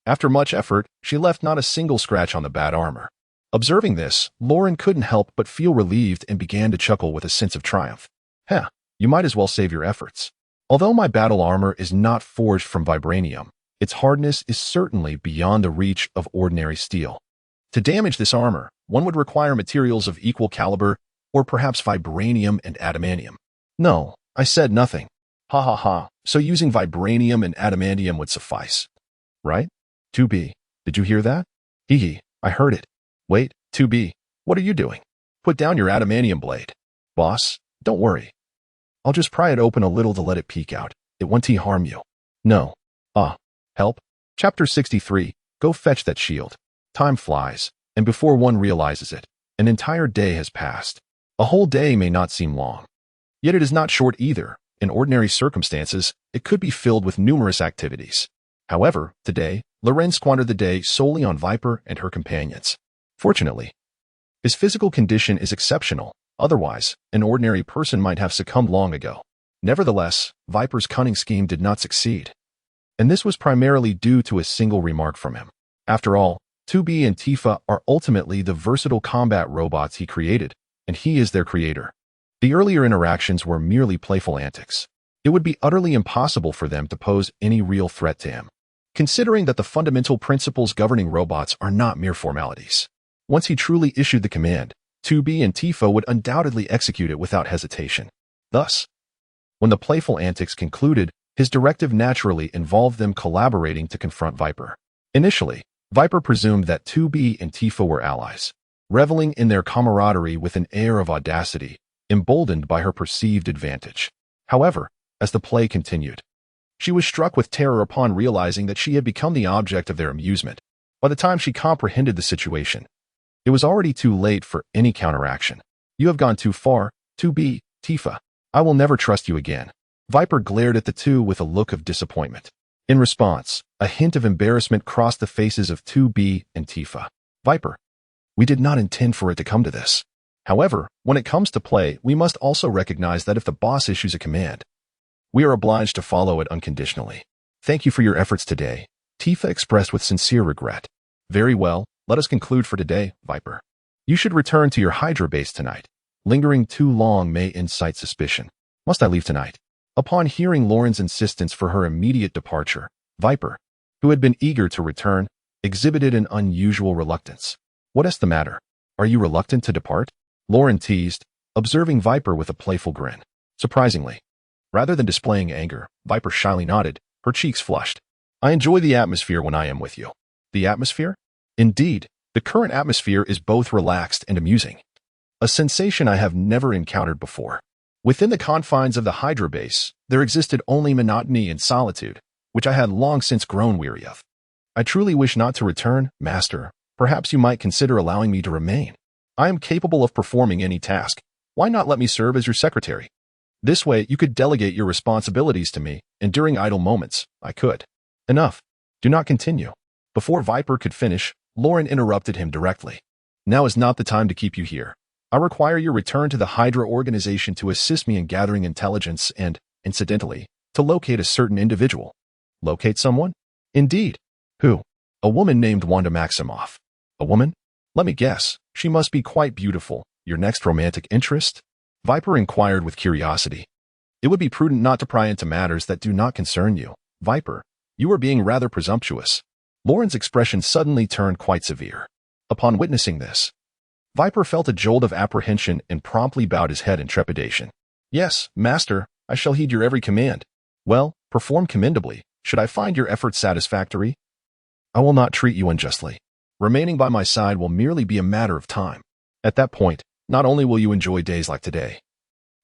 after much effort, she left not a single scratch on the bat armor. Observing this, Lauren couldn't help but feel relieved and began to chuckle with a sense of triumph. Heh, you might as well save your efforts. Although my battle armor is not forged from vibranium, its hardness is certainly beyond the reach of ordinary steel. To damage this armor, one would require materials of equal caliber, or perhaps vibranium and adamantium. No, I said nothing. Ha ha ha, so using vibranium and adamantium would suffice. Right? 2B, did you hear that? Hee hee, I heard it. Wait, 2B, what are you doing? Put down your adamantium blade. Boss, don't worry. I'll just pry it open a little to let it peek out. It won't harm you. No. Help. Chapter 63, Go fetch that shield. Time flies, and before one realizes it, an entire day has passed. A whole day may not seem long. Yet it is not short either. In ordinary circumstances, it could be filled with numerous activities. However, today, Loren squandered the day solely on Viper and her companions. Fortunately, his physical condition is exceptional. Otherwise, an ordinary person might have succumbed long ago. Nevertheless, Viper's cunning scheme did not succeed. And this was primarily due to a single remark from him. After all, 2B and Tifa are ultimately the versatile combat robots he created, and he is their creator. The earlier interactions were merely playful antics. It would be utterly impossible for them to pose any real threat to him, considering that the fundamental principles governing robots are not mere formalities. Once he truly issued the command, 2B and Tifa would undoubtedly execute it without hesitation. Thus, when the playful antics concluded, his directive naturally involved them collaborating to confront Viper. Initially, Viper presumed that 2B and Tifa were allies, reveling in their camaraderie with an air of audacity, emboldened by her perceived advantage. However, as the play continued, she was struck with terror upon realizing that she had become the object of their amusement. By the time she comprehended the situation, it was already too late for any counteraction. You have gone too far, 2B, Tifa. I will never trust you again. Viper glared at the two with a look of disappointment. In response, a hint of embarrassment crossed the faces of 2B and Tifa. Viper, we did not intend for it to come to this. However, when it comes to play, we must also recognize that if the boss issues a command, we are obliged to follow it unconditionally. Thank you for your efforts today, Tifa expressed with sincere regret. Very well, let us conclude for today, Viper. You should return to your Hydra base tonight. Lingering too long may incite suspicion. Must I leave tonight? Upon hearing Lauren's insistence for her immediate departure, Viper, who had been eager to return, exhibited an unusual reluctance. What is the matter? Are you reluctant to depart? Lauren teased, observing Viper with a playful grin. Surprisingly, rather than displaying anger, Viper shyly nodded, her cheeks flushed. I enjoy the atmosphere when I am with you. The atmosphere? Indeed, the current atmosphere is both relaxed and amusing. A sensation I have never encountered before. Within the confines of the Hydra base, there existed only monotony and solitude, which I had long since grown weary of. I truly wish not to return, Master. Perhaps you might consider allowing me to remain. I am capable of performing any task. Why not let me serve as your secretary? This way, you could delegate your responsibilities to me, and during idle moments, I could. Enough. Do not continue. Before Viper could finish, Lauren interrupted him directly. Now is not the time to keep you here. I require your return to the Hydra organization to assist me in gathering intelligence and, incidentally, to locate a certain individual. Locate someone? Indeed. Who? A woman named Wanda Maximoff. A woman? Let me guess. She must be quite beautiful. Your next romantic interest? Viper inquired with curiosity. It would be prudent not to pry into matters that do not concern you. Viper, you are being rather presumptuous. Lauren's expression suddenly turned quite severe. Upon witnessing this, Viper felt a jolt of apprehension and promptly bowed his head in trepidation. Yes, Master, I shall heed your every command. Well, perform commendably. Should I find your efforts satisfactory? I will not treat you unjustly. Remaining by my side will merely be a matter of time. At that point, not only will you enjoy days like today,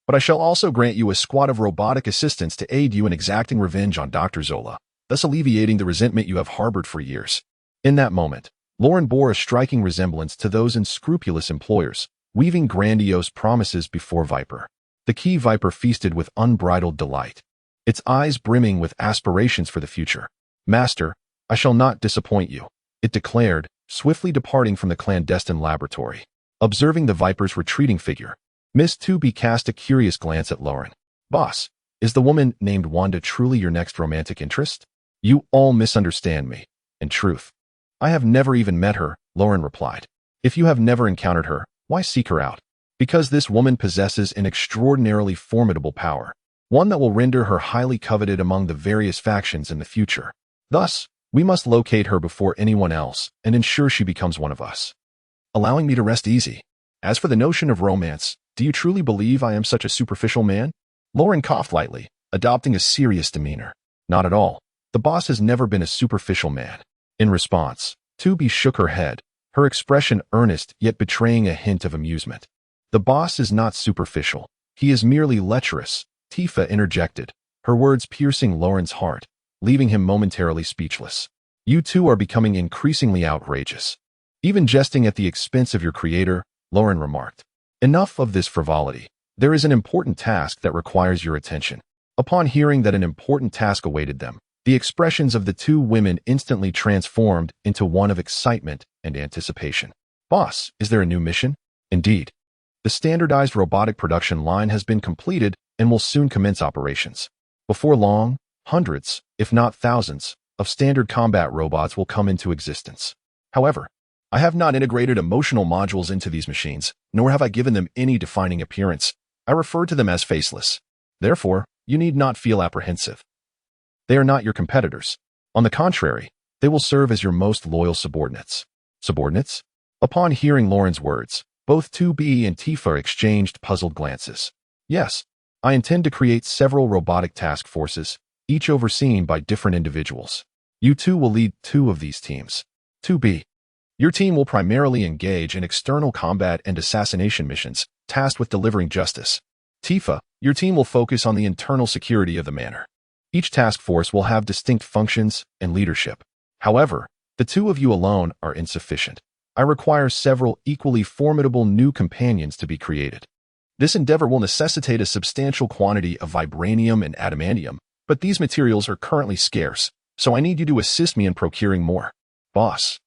but I shall also grant you a squad of robotic assistants to aid you in exacting revenge on Dr. Zola, thus alleviating the resentment you have harbored for years. In that moment, Lauren bore a striking resemblance to those unscrupulous employers, weaving grandiose promises before Viper. The key Viper feasted with unbridled delight, its eyes brimming with aspirations for the future. Master, I shall not disappoint you, it declared, swiftly departing from the clandestine laboratory. Observing the Viper's retreating figure, Miss 2B cast a curious glance at Lauren. Boss, is the woman named Wanda truly your next romantic interest? You all misunderstand me. In truth, I have never even met her, Lauren replied. If you have never encountered her, why seek her out? Because this woman possesses an extraordinarily formidable power, one that will render her highly coveted among the various factions in the future. Thus, we must locate her before anyone else and ensure she becomes one of us, allowing me to rest easy. As for the notion of romance, do you truly believe I am such a superficial man? Lauren coughed lightly, adopting a serious demeanor. Not at all. The boss has never been a superficial man. In response, 2B shook her head, her expression earnest yet betraying a hint of amusement. The boss is not superficial. He is merely lecherous, Tifa interjected, her words piercing Lauren's heart, leaving him momentarily speechless. You two are becoming increasingly outrageous. Even jesting at the expense of your creator, Lauren remarked. Enough of this frivolity. There is an important task that requires your attention. Upon hearing that an important task awaited them, the expressions of the two women instantly transformed into one of excitement and anticipation. Boss, is there a new mission? Indeed. The standardized robotic production line has been completed and will soon commence operations. Before long, hundreds, if not thousands, of standard combat robots will come into existence. However, I have not integrated emotional modules into these machines, nor have I given them any defining appearance. I refer to them as faceless. Therefore, you need not feel apprehensive. They are not your competitors. On the contrary, they will serve as your most loyal subordinates. Subordinates? Upon hearing Lauren's words, both 2B and Tifa exchanged puzzled glances. Yes, I intend to create several robotic task forces, each overseen by different individuals. You two will lead 2 of these teams. 2B. Your team will primarily engage in external combat and assassination missions, tasked with delivering justice. Tifa, your team will focus on the internal security of the manor. Each task force will have distinct functions and leadership. However, the 2 of you alone are insufficient. I require several equally formidable new companions to be created. This endeavor will necessitate a substantial quantity of vibranium and adamantium, but these materials are currently scarce, so I need you to assist me in procuring more. Boss,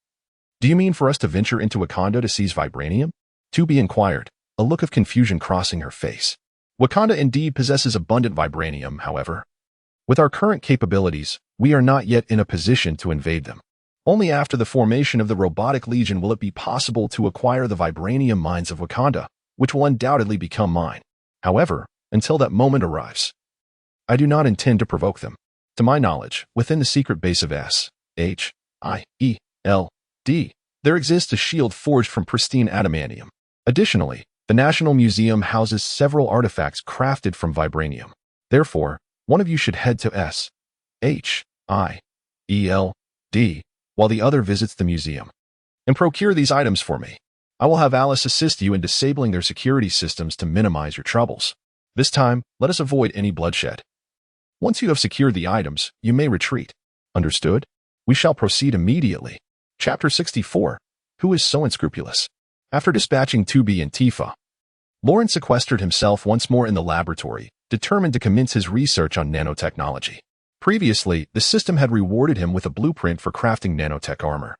do you mean for us to venture into Wakanda to seize vibranium? 2B inquired, a look of confusion crossing her face. Wakanda indeed possesses abundant vibranium, however. With our current capabilities, we are not yet in a position to invade them. Only after the formation of the Robotic Legion will it be possible to acquire the vibranium mines of Wakanda, which will undoubtedly become mine. However, until that moment arrives, I do not intend to provoke them. To my knowledge, within the secret base of S.H.I.E.L.D., there exists a shield forged from pristine adamantium. Additionally, the National Museum houses several artifacts crafted from vibranium. Therefore, one of you should head to S.H.I.E.L.D., while the other visits the museum, and procure these items for me. I will have Alice assist you in disabling their security systems to minimize your troubles. This time, let us avoid any bloodshed. Once you have secured the items, you may retreat. Understood? We shall proceed immediately. Chapter 64. Who is so unscrupulous? After dispatching 2B and Tifa, Lauren sequestered himself once more in the laboratory, determined to commence his research on nanotechnology. Previously, the system had rewarded him with a blueprint for crafting nanotech armor.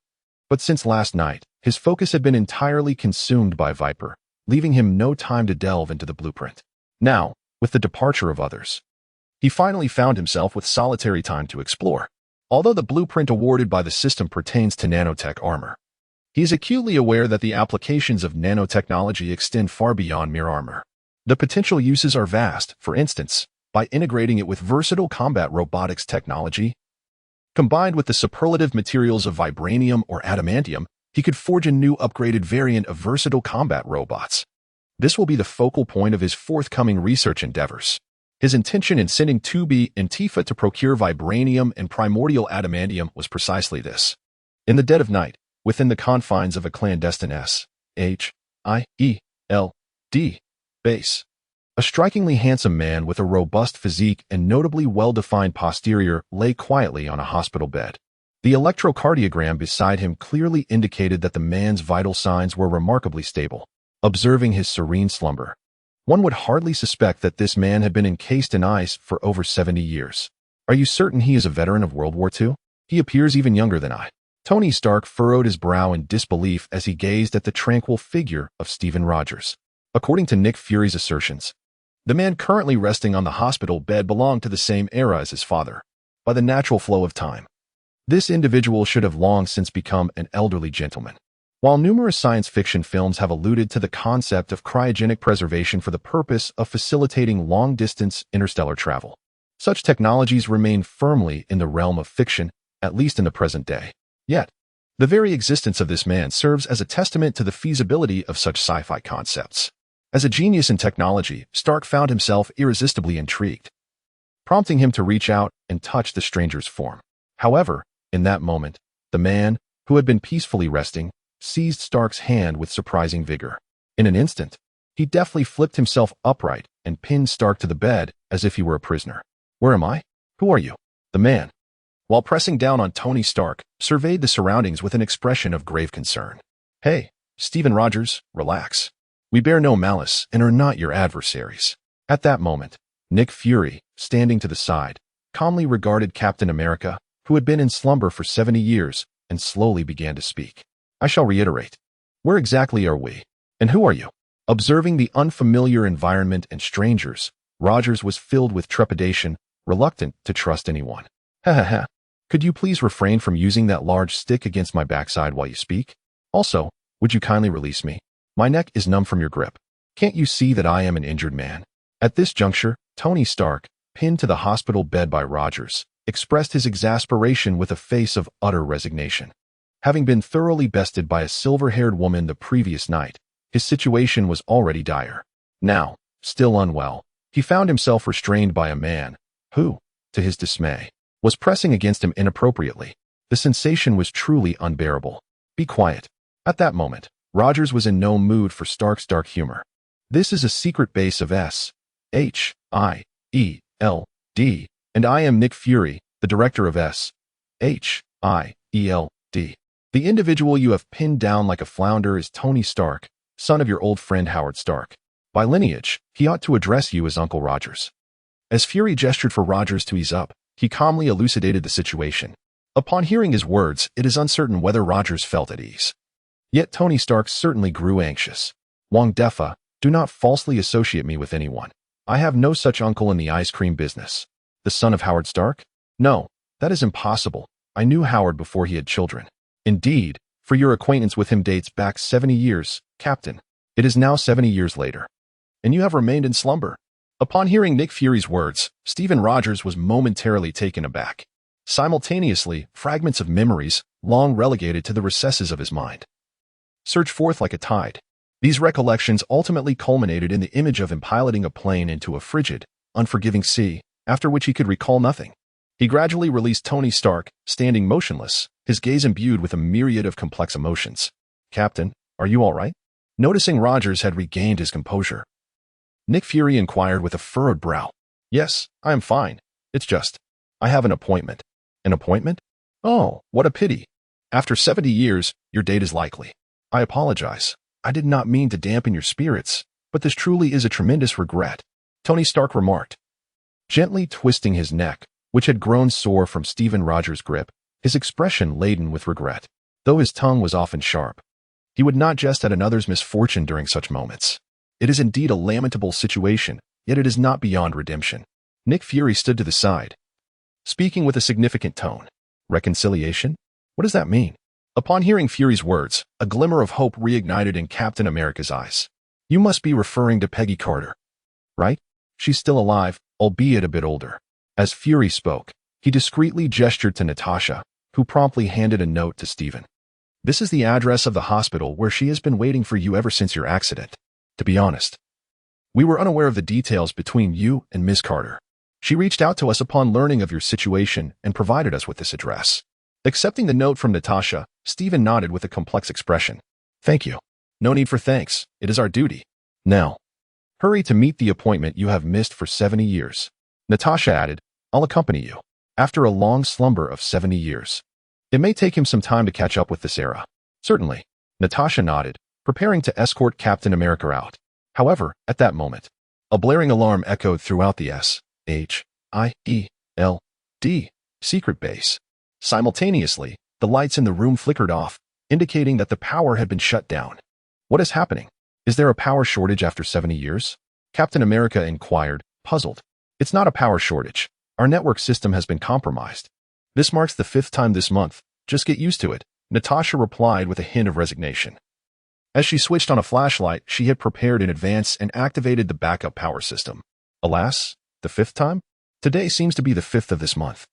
But since last night, his focus had been entirely consumed by Viper, leaving him no time to delve into the blueprint. Now, with the departure of others, he finally found himself with solitary time to explore. Although the blueprint awarded by the system pertains to nanotech armor, he is acutely aware that the applications of nanotechnology extend far beyond mere armor. The potential uses are vast. For instance, by integrating it with versatile combat robotics technology, combined with the superlative materials of vibranium or adamantium, he could forge a new upgraded variant of versatile combat robots. This will be the focal point of his forthcoming research endeavors. His intention in sending 2B and Tifa to procure vibranium and primordial adamantium was precisely this. In the dead of night, within the confines of a clandestine S.H.I.E.L.D. base, a strikingly handsome man with a robust physique and notably well-defined posterior lay quietly on a hospital bed. The electrocardiogram beside him clearly indicated that the man's vital signs were remarkably stable. Observing his serene slumber, one would hardly suspect that this man had been encased in ice for over 70 years. Are you certain he is a veteran of World War II? He appears even younger than I. Tony Stark furrowed his brow in disbelief as he gazed at the tranquil figure of Stephen Rogers. According to Nick Fury's assertions, the man currently resting on the hospital bed belonged to the same era as his father. By the natural flow of time, this individual should have long since become an elderly gentleman. While numerous science fiction films have alluded to the concept of cryogenic preservation for the purpose of facilitating long-distance interstellar travel, such technologies remain firmly in the realm of fiction, at least in the present day. Yet, the very existence of this man serves as a testament to the feasibility of such sci-fi concepts. As a genius in technology, Stark found himself irresistibly intrigued, prompting him to reach out and touch the stranger's form. However, in that moment, the man, who had been peacefully resting, seized Stark's hand with surprising vigor. In an instant, he deftly flipped himself upright and pinned Stark to the bed as if he were a prisoner. "Where am I? Who are you?" The man, while pressing down on Tony Stark, surveyed the surroundings with an expression of grave concern. "Hey, Stephen Rogers, relax. We bear no malice and are not your adversaries." At that moment, Nick Fury, standing to the side, calmly regarded Captain America, who had been in slumber for 70 years, and slowly began to speak. "I shall reiterate. Where exactly are we? And who are you?" Observing the unfamiliar environment and strangers, Rogers was filled with trepidation, reluctant to trust anyone. "Ha ha ha. Could you please refrain from using that large stick against my backside while you speak? Also, would you kindly release me? My neck is numb from your grip. Can't you see that I am an injured man?" At this juncture, Tony Stark, pinned to the hospital bed by Rogers, expressed his exasperation with a face of utter resignation. Having been thoroughly bested by a silver-haired woman the previous night, his situation was already dire. Now, still unwell, he found himself restrained by a man who, to his dismay, was pressing against him inappropriately. The sensation was truly unbearable. "Be quiet." At that moment, Rogers was in no mood for Stark's dark humor. "This is a secret base of S.H.I.E.L.D., and I am Nick Fury, the director of S.H.I.E.L.D. The individual you have pinned down like a flounder is Tony Stark, son of your old friend Howard Stark. By lineage, he ought to address you as Uncle Rogers." As Fury gestured for Rogers to ease up, he calmly elucidated the situation. Upon hearing his words, it is uncertain whether Rogers felt at ease. Yet Tony Stark certainly grew anxious. "Wong Defa, do not falsely associate me with anyone. I have no such uncle in the ice cream business." "The son of Howard Stark? No, that is impossible. I knew Howard before he had children." "Indeed, for your acquaintance with him dates back 70 years, Captain. It is now 70 years later. And you have remained in slumber." Upon hearing Nick Fury's words, Stephen Rogers was momentarily taken aback. Simultaneously, fragments of memories, long relegated to the recesses of his mind, surged forth like a tide. These recollections ultimately culminated in the image of him piloting a plane into a frigid, unforgiving sea, after which he could recall nothing. He gradually released Tony Stark, standing motionless, his gaze imbued with a myriad of complex emotions. "Captain, are you all right?" Noticing Rogers had regained his composure, Nick Fury inquired with a furrowed brow. "Yes, I am fine. It's just, I have an appointment." "An appointment? Oh, what a pity. After 70 years, your date is likely." "I apologize. I did not mean to dampen your spirits, but this truly is a tremendous regret," Tony Stark remarked, gently twisting his neck, which had grown sore from Stephen Rogers' grip, his expression laden with regret. Though his tongue was often sharp, he would not jest at another's misfortune during such moments. "It is indeed a lamentable situation, yet it is not beyond redemption." Nick Fury stood to the side, speaking with a significant tone. "Reconciliation? What does that mean?" Upon hearing Fury's words, a glimmer of hope reignited in Captain America's eyes. "You must be referring to Peggy Carter, right? She's still alive, albeit a bit older." As Fury spoke, he discreetly gestured to Natasha, who promptly handed a note to Stephen. "This is the address of the hospital where she has been waiting for you ever since your accident. To be honest, we were unaware of the details between you and Miss Carter. She reached out to us upon learning of your situation and provided us with this address." Accepting the note from Natasha, Stephen nodded with a complex expression. "Thank you. No need for thanks. It is our duty. Now, hurry to meet the appointment you have missed for 70 years. Natasha added, "I'll accompany you." After a long slumber of 70 years, it may take him some time to catch up with this era. "Certainly." Natasha nodded, preparing to escort Captain America out. However, at that moment, a blaring alarm echoed throughout the S.H.I.E.L.D. secret base. Simultaneously, the lights in the room flickered off, indicating that the power had been shut down. "What is happening? Is there a power shortage after 70 years? Captain America inquired, puzzled. "It's not a power shortage. Our network system has been compromised. This marks the 5th time this month. Just get used to it," Natasha replied with a hint of resignation. As she switched on a flashlight she had prepared in advance and activated the backup power system. Alas, the fifth time? Today seems to be the 5th of this month.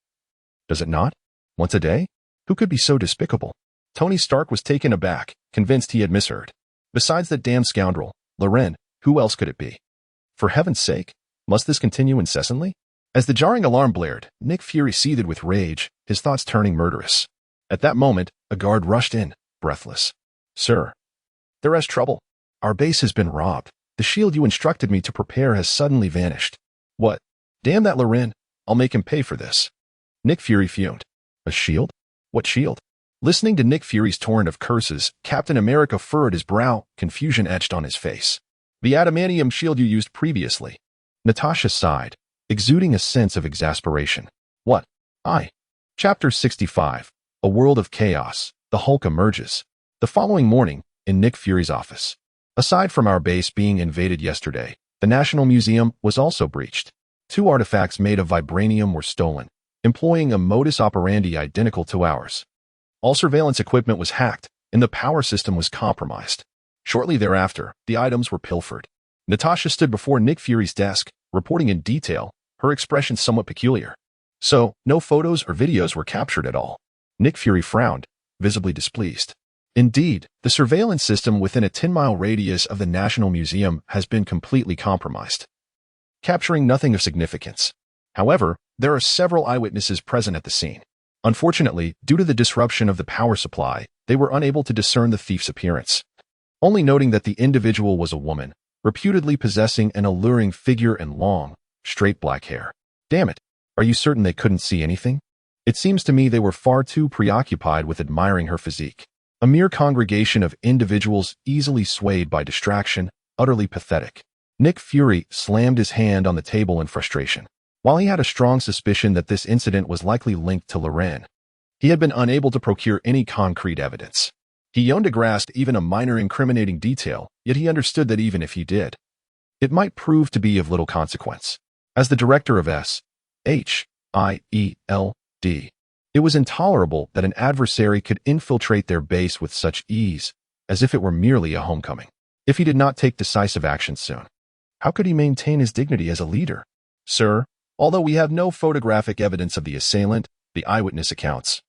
Does it not? Once a day? Who could be so despicable? Tony Stark was taken aback, convinced he had misheard. Besides that damn scoundrel, Loren, who else could it be? For heaven's sake, must this continue incessantly? As the jarring alarm blared, Nick Fury seethed with rage, his thoughts turning murderous. At that moment, a guard rushed in, breathless. Sir, there is trouble. Our base has been robbed. The shield you instructed me to prepare has suddenly vanished. What? Damn that Loren. I'll make him pay for this. Nick Fury fumed. A shield? What shield? Listening to Nick Fury's torrent of curses, Captain America furrowed his brow, confusion etched on his face. The adamantium shield you used previously. Natasha sighed, exuding a sense of exasperation. What? Chapter 65. A World of Chaos. The Hulk emerges. The following morning, in Nick Fury's office. Aside from our base being invaded yesterday, the National Museum was also breached. 2 artifacts made of vibranium were stolen, employing a modus operandi identical to ours. All surveillance equipment was hacked, and the power system was compromised. Shortly thereafter, the items were pilfered. Natasha stood before Nick Fury's desk, reporting in detail, her expression somewhat peculiar. So, no photos or videos were captured at all. Nick Fury frowned, visibly displeased. Indeed, the surveillance system within a 10-mile radius of the National Museum has been completely compromised, capturing nothing of significance. However, there are several eyewitnesses present at the scene. Unfortunately, due to the disruption of the power supply, they were unable to discern the thief's appearance, only noting that the individual was a woman, reputedly possessing an alluring figure and long, straight black hair. Damn it, are you certain they couldn't see anything? It seems to me they were far too preoccupied with admiring her physique. A mere congregation of individuals easily swayed by distraction, utterly pathetic. Nick Fury slammed his hand on the table in frustration. While he had a strong suspicion that this incident was likely linked to Loren, he had been unable to procure any concrete evidence. He yearned to grasp even a minor incriminating detail, yet he understood that even if he did, it might prove to be of little consequence. As the director of SHIELD, it was intolerable that an adversary could infiltrate their base with such ease, as if it were merely a homecoming. If he did not take decisive action soon, how could he maintain his dignity as a leader? Sir, although we have no photographic evidence of the assailant, the eyewitness accounts,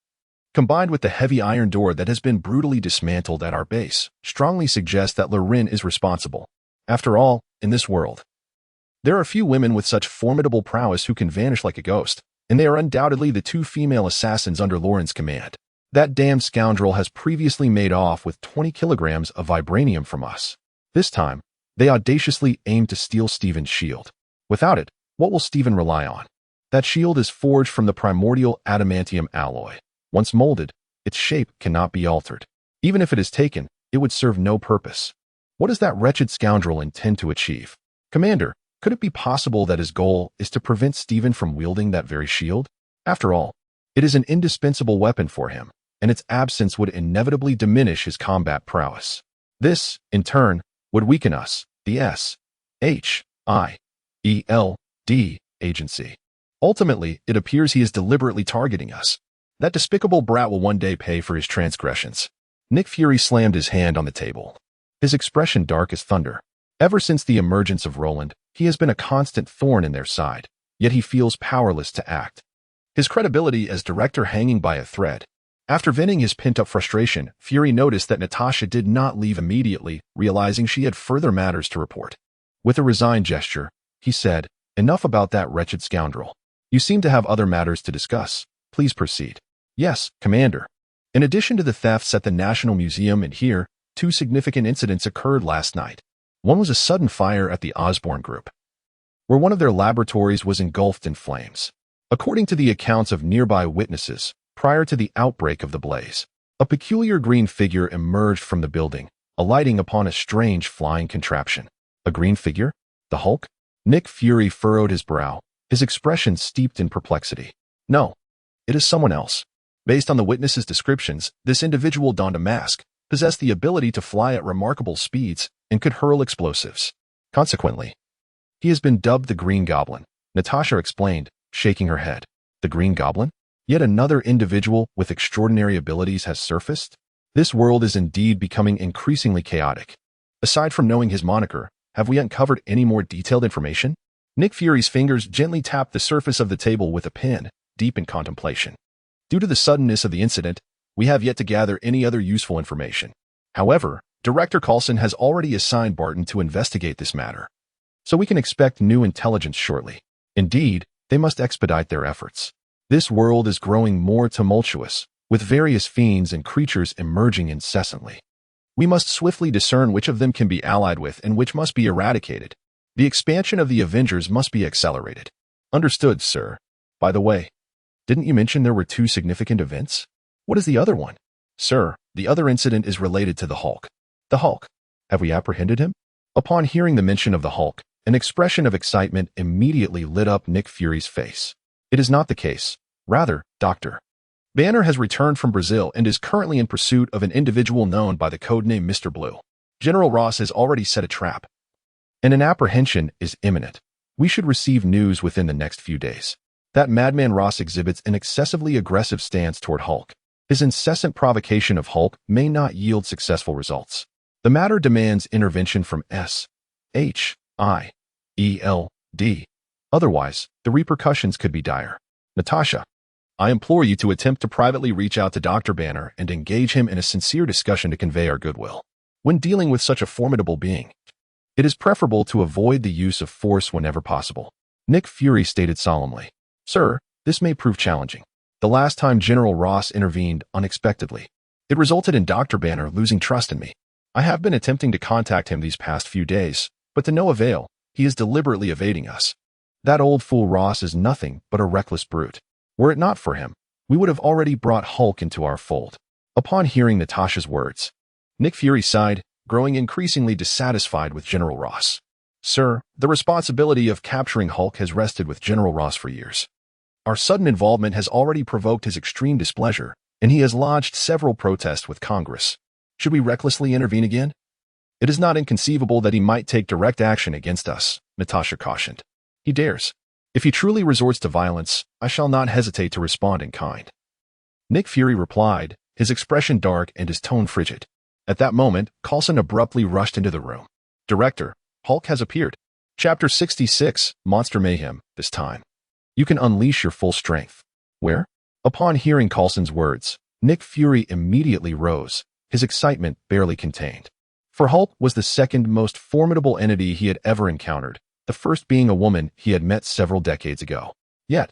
combined with the heavy iron door that has been brutally dismantled at our base, strongly suggest that Loren is responsible. After all, in this world, there are few women with such formidable prowess who can vanish like a ghost, and they are undoubtedly the 2 female assassins under Loren's command. That damned scoundrel has previously made off with 20 kilograms of vibranium from us. This time, they audaciously aim to steal Stephen's shield. Without it, what will Stephen rely on? That shield is forged from the primordial adamantium alloy. Once molded, its shape cannot be altered. Even if it is taken, it would serve no purpose. What does that wretched scoundrel intend to achieve? Commander, could it be possible that his goal is to prevent Stephen from wielding that very shield? After all, it is an indispensable weapon for him, and its absence would inevitably diminish his combat prowess. This, in turn, would weaken us, the SHIELD agency. Ultimately, it appears he is deliberately targeting us. That despicable brat will one day pay for his transgressions. Nick Fury slammed his hand on the table, his expression dark as thunder. Ever since the emergence of Roland, he has been a constant thorn in their side, yet he feels powerless to act. His credibility as director hanging by a thread. After venting his pent-up frustration, Fury noticed that Natasha did not leave immediately, realizing she had further matters to report. With a resigned gesture, he said, "Enough about that wretched scoundrel. You seem to have other matters to discuss. Please proceed." "Yes, Commander. In addition to the thefts at the National Museum and here, 2 significant incidents occurred last night. One was a sudden fire at the Osborn Group, where one of their laboratories was engulfed in flames. According to the accounts of nearby witnesses, prior to the outbreak of the blaze, a peculiar green figure emerged from the building, alighting upon a strange flying contraption." "A green figure? The Hulk?" Nick Fury furrowed his brow, his expression steeped in perplexity. "No, it is someone else. Based on the witnesses' descriptions, this individual donned a mask, possessed the ability to fly at remarkable speeds, and could hurl explosives. Consequently, he has been dubbed the Green Goblin," Natasha explained, shaking her head. "The Green Goblin? Yet another individual with extraordinary abilities has surfaced?" This world is indeed becoming increasingly chaotic. Aside from knowing his moniker, have we uncovered any more detailed information? Nick Fury's fingers gently tapped the surface of the table with a pen, deep in contemplation. Due to the suddenness of the incident, we have yet to gather any other useful information. However, Director Coulson has already assigned Barton to investigate this matter, so we can expect new intelligence shortly. Indeed, they must expedite their efforts. This world is growing more tumultuous, with various fiends and creatures emerging incessantly. We must swiftly discern which of them can be allied with and which must be eradicated. The expansion of the Avengers must be accelerated. Understood, sir. By the way, didn't you mention there were 2 significant events? What is the other one? Sir, the other incident is related to the Hulk. The Hulk. Have we apprehended him? Upon hearing the mention of the Hulk, an expression of excitement immediately lit up Nick Fury's face. It is not the case. Rather, Dr. Banner has returned from Brazil and is currently in pursuit of an individual known by the codename Mr. Blue. General Ross has already set a trap, and an apprehension is imminent. We should receive news within the next few days. That madman Ross exhibits an excessively aggressive stance toward Hulk. His incessant provocation of Hulk may not yield successful results. The matter demands intervention from SHIELD. Otherwise, the repercussions could be dire. Natasha, I implore you to attempt to privately reach out to Dr. Banner and engage him in a sincere discussion to convey our goodwill. When dealing with such a formidable being, it is preferable to avoid the use of force whenever possible. Nick Fury stated solemnly. Sir, this may prove challenging. The last time General Ross intervened unexpectedly, it resulted in Dr. Banner losing trust in me. I have been attempting to contact him these past few days, but to no avail. He is deliberately evading us. That old fool Ross is nothing but a reckless brute. Were it not for him, we would have already brought Hulk into our fold. Upon hearing Natasha's words, Nick Fury sighed, growing increasingly dissatisfied with General Ross. Sir, the responsibility of capturing Hulk has rested with General Ross for years. Our sudden involvement has already provoked his extreme displeasure, and he has lodged several protests with Congress. Should we recklessly intervene again? It is not inconceivable that he might take direct action against us, Natasha cautioned. He dares. If he truly resorts to violence, I shall not hesitate to respond in kind. Nick Fury replied, his expression dark and his tone frigid. At that moment, Coulson abruptly rushed into the room. Director, Hulk has appeared. Chapter 66, Monster Mayhem, this time. You can unleash your full strength. Where? Upon hearing Coulson's words, Nick Fury immediately rose, his excitement barely contained. For Hulk was the second most formidable entity he had ever encountered, the first being a woman he had met several decades ago. Yet,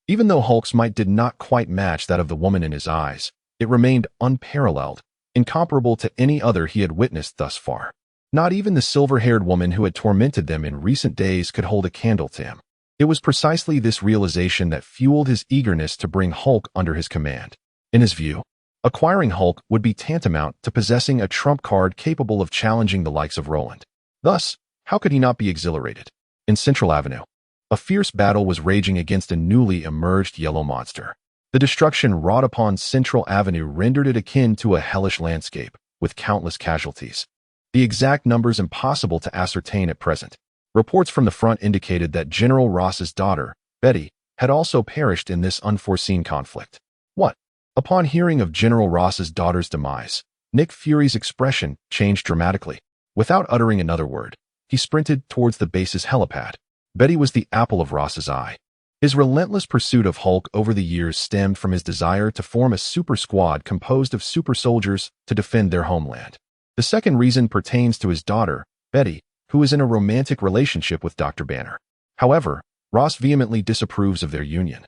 even though Hulk's might did not quite match that of the woman in his eyes, it remained unparalleled, incomparable to any other he had witnessed thus far. Not even the silver-haired woman who had tormented them in recent days could hold a candle to him. It was precisely this realization that fueled his eagerness to bring Hulk under his command. In his view, acquiring Hulk would be tantamount to possessing a trump card capable of challenging the likes of Roland. Thus, how could he not be exhilarated? In Central Avenue, a fierce battle was raging against a newly emerged yellow monster. The destruction wrought upon Central Avenue rendered it akin to a hellish landscape, with countless casualties. The exact numbers impossible to ascertain at present. Reports from the front indicated that General Ross's daughter, Betty, had also perished in this unforeseen conflict. What? Upon hearing of General Ross's daughter's demise, Nick Fury's expression changed dramatically. Without uttering another word, he sprinted towards the base's helipad. Betty was the apple of Ross's eye. His relentless pursuit of Hulk over the years stemmed from his desire to form a super squad composed of super soldiers to defend their homeland. The second reason pertains to his daughter, Betty, who is in a romantic relationship with Dr. Banner. However, Ross vehemently disapproves of their union,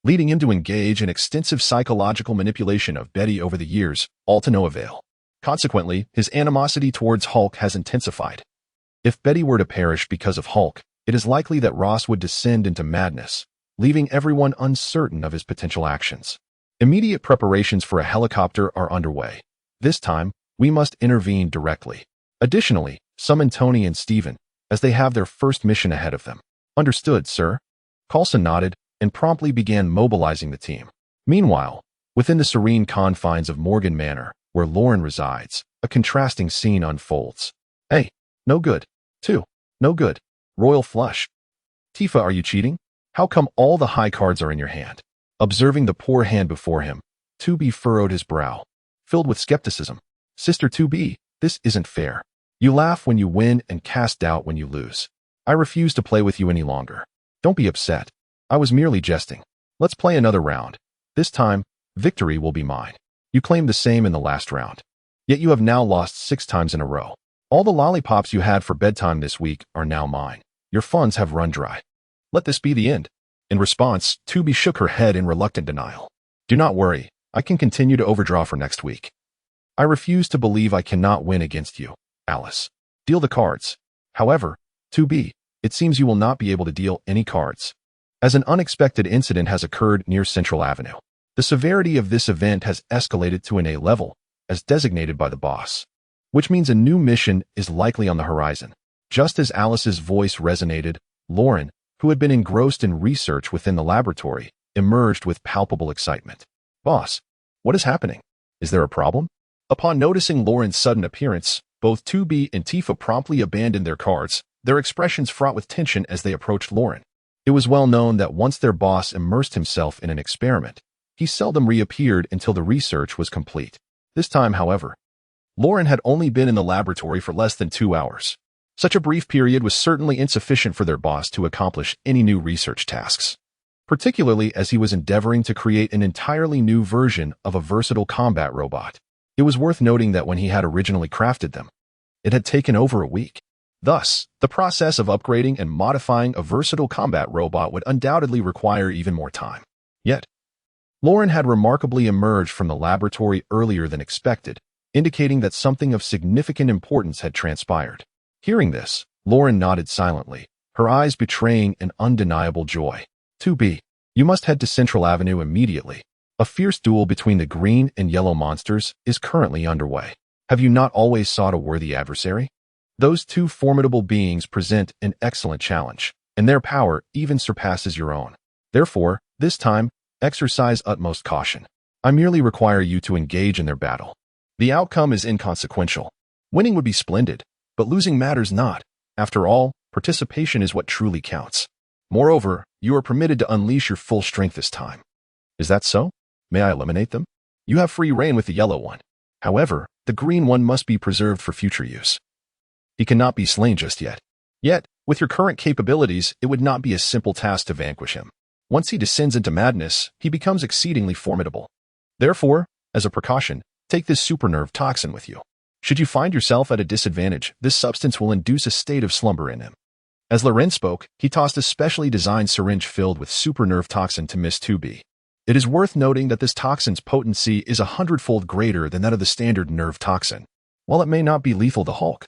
leading him to engage in extensive psychological manipulation of Betty over the years, all to no avail. Consequently, his animosity towards Hulk has intensified. If Betty were to perish because of Hulk, it is likely that Ross would descend into madness, leaving everyone uncertain of his potential actions. Immediate preparations for a helicopter are underway. This time, we must intervene directly. Additionally, summon Tony and Steven, as they have their first mission ahead of them. Understood, sir. Coulson nodded and promptly began mobilizing the team. Meanwhile, within the serene confines of Morgan Manor, where Lauren resides, a contrasting scene unfolds. Hey, no good. 2. No good. Royal flush. Tifa, are you cheating? How come all the high cards are in your hand? Observing the poor hand before him, 2B furrowed his brow. filled with skepticism. Sister 2B, this isn't fair. You laugh when you win and cast doubt when you lose. I refuse to play with you any longer. Don't be upset. I was merely jesting. Let's play another round. This time, victory will be mine. You claimed the same in the last round. Yet you have now lost 6 times in a row. All the lollipops you had for bedtime this week are now mine. Your funds have run dry. Let this be the end. In response, 2B shook her head in reluctant denial. Do not worry. I can continue to overdraw for next week. I refuse to believe I cannot win against you, Alice. Deal the cards. However, 2B, it seems you will not be able to deal any cards, as an unexpected incident has occurred near Central Avenue. The severity of this event has escalated to an A level, as designated by the boss, which means a new mission is likely on the horizon. Just as Alice's voice resonated, Lauren, who had been engrossed in research within the laboratory, emerged with palpable excitement. Boss, what is happening? Is there a problem? Upon noticing Lauren's sudden appearance, both 2B and Tifa promptly abandoned their cards, their expressions fraught with tension as they approached Lauren. It was well known that once their boss immersed himself in an experiment, he seldom reappeared until the research was complete. This time, however, Lauren had only been in the laboratory for less than 2 hours. Such a brief period was certainly insufficient for their boss to accomplish any new research tasks, particularly as he was endeavoring to create an entirely new version of a versatile combat robot. It was worth noting that when he had originally crafted them, it had taken over a week. Thus, the process of upgrading and modifying a versatile combat robot would undoubtedly require even more time. Yet, Lauren had remarkably emerged from the laboratory earlier than expected, indicating that something of significant importance had transpired. Hearing this, Lauren nodded silently, her eyes betraying an undeniable joy. 2B, you must head to Central Avenue immediately. A fierce duel between the green and yellow monsters is currently underway. Have you not always sought a worthy adversary? Those two formidable beings present an excellent challenge, and their power even surpasses your own. Therefore, this time, exercise utmost caution. I merely require you to engage in their battle. The outcome is inconsequential. Winning would be splendid, but losing matters not. After all, participation is what truly counts. Moreover, you are permitted to unleash your full strength this time. Is that so? May I eliminate them? You have free reign with the yellow one. However, the green one must be preserved for future use. He cannot be slain just yet. Yet, with your current capabilities, it would not be a simple task to vanquish him. Once he descends into madness, he becomes exceedingly formidable. Therefore, as a precaution, take this supernerve toxin with you. Should you find yourself at a disadvantage, this substance will induce a state of slumber in him. As Loren spoke, he tossed a specially designed syringe filled with supernerve toxin to Miss 2B. It is worth noting that this toxin's potency is 100-fold greater than that of the standard nerve toxin. While it may not be lethal to Hulk,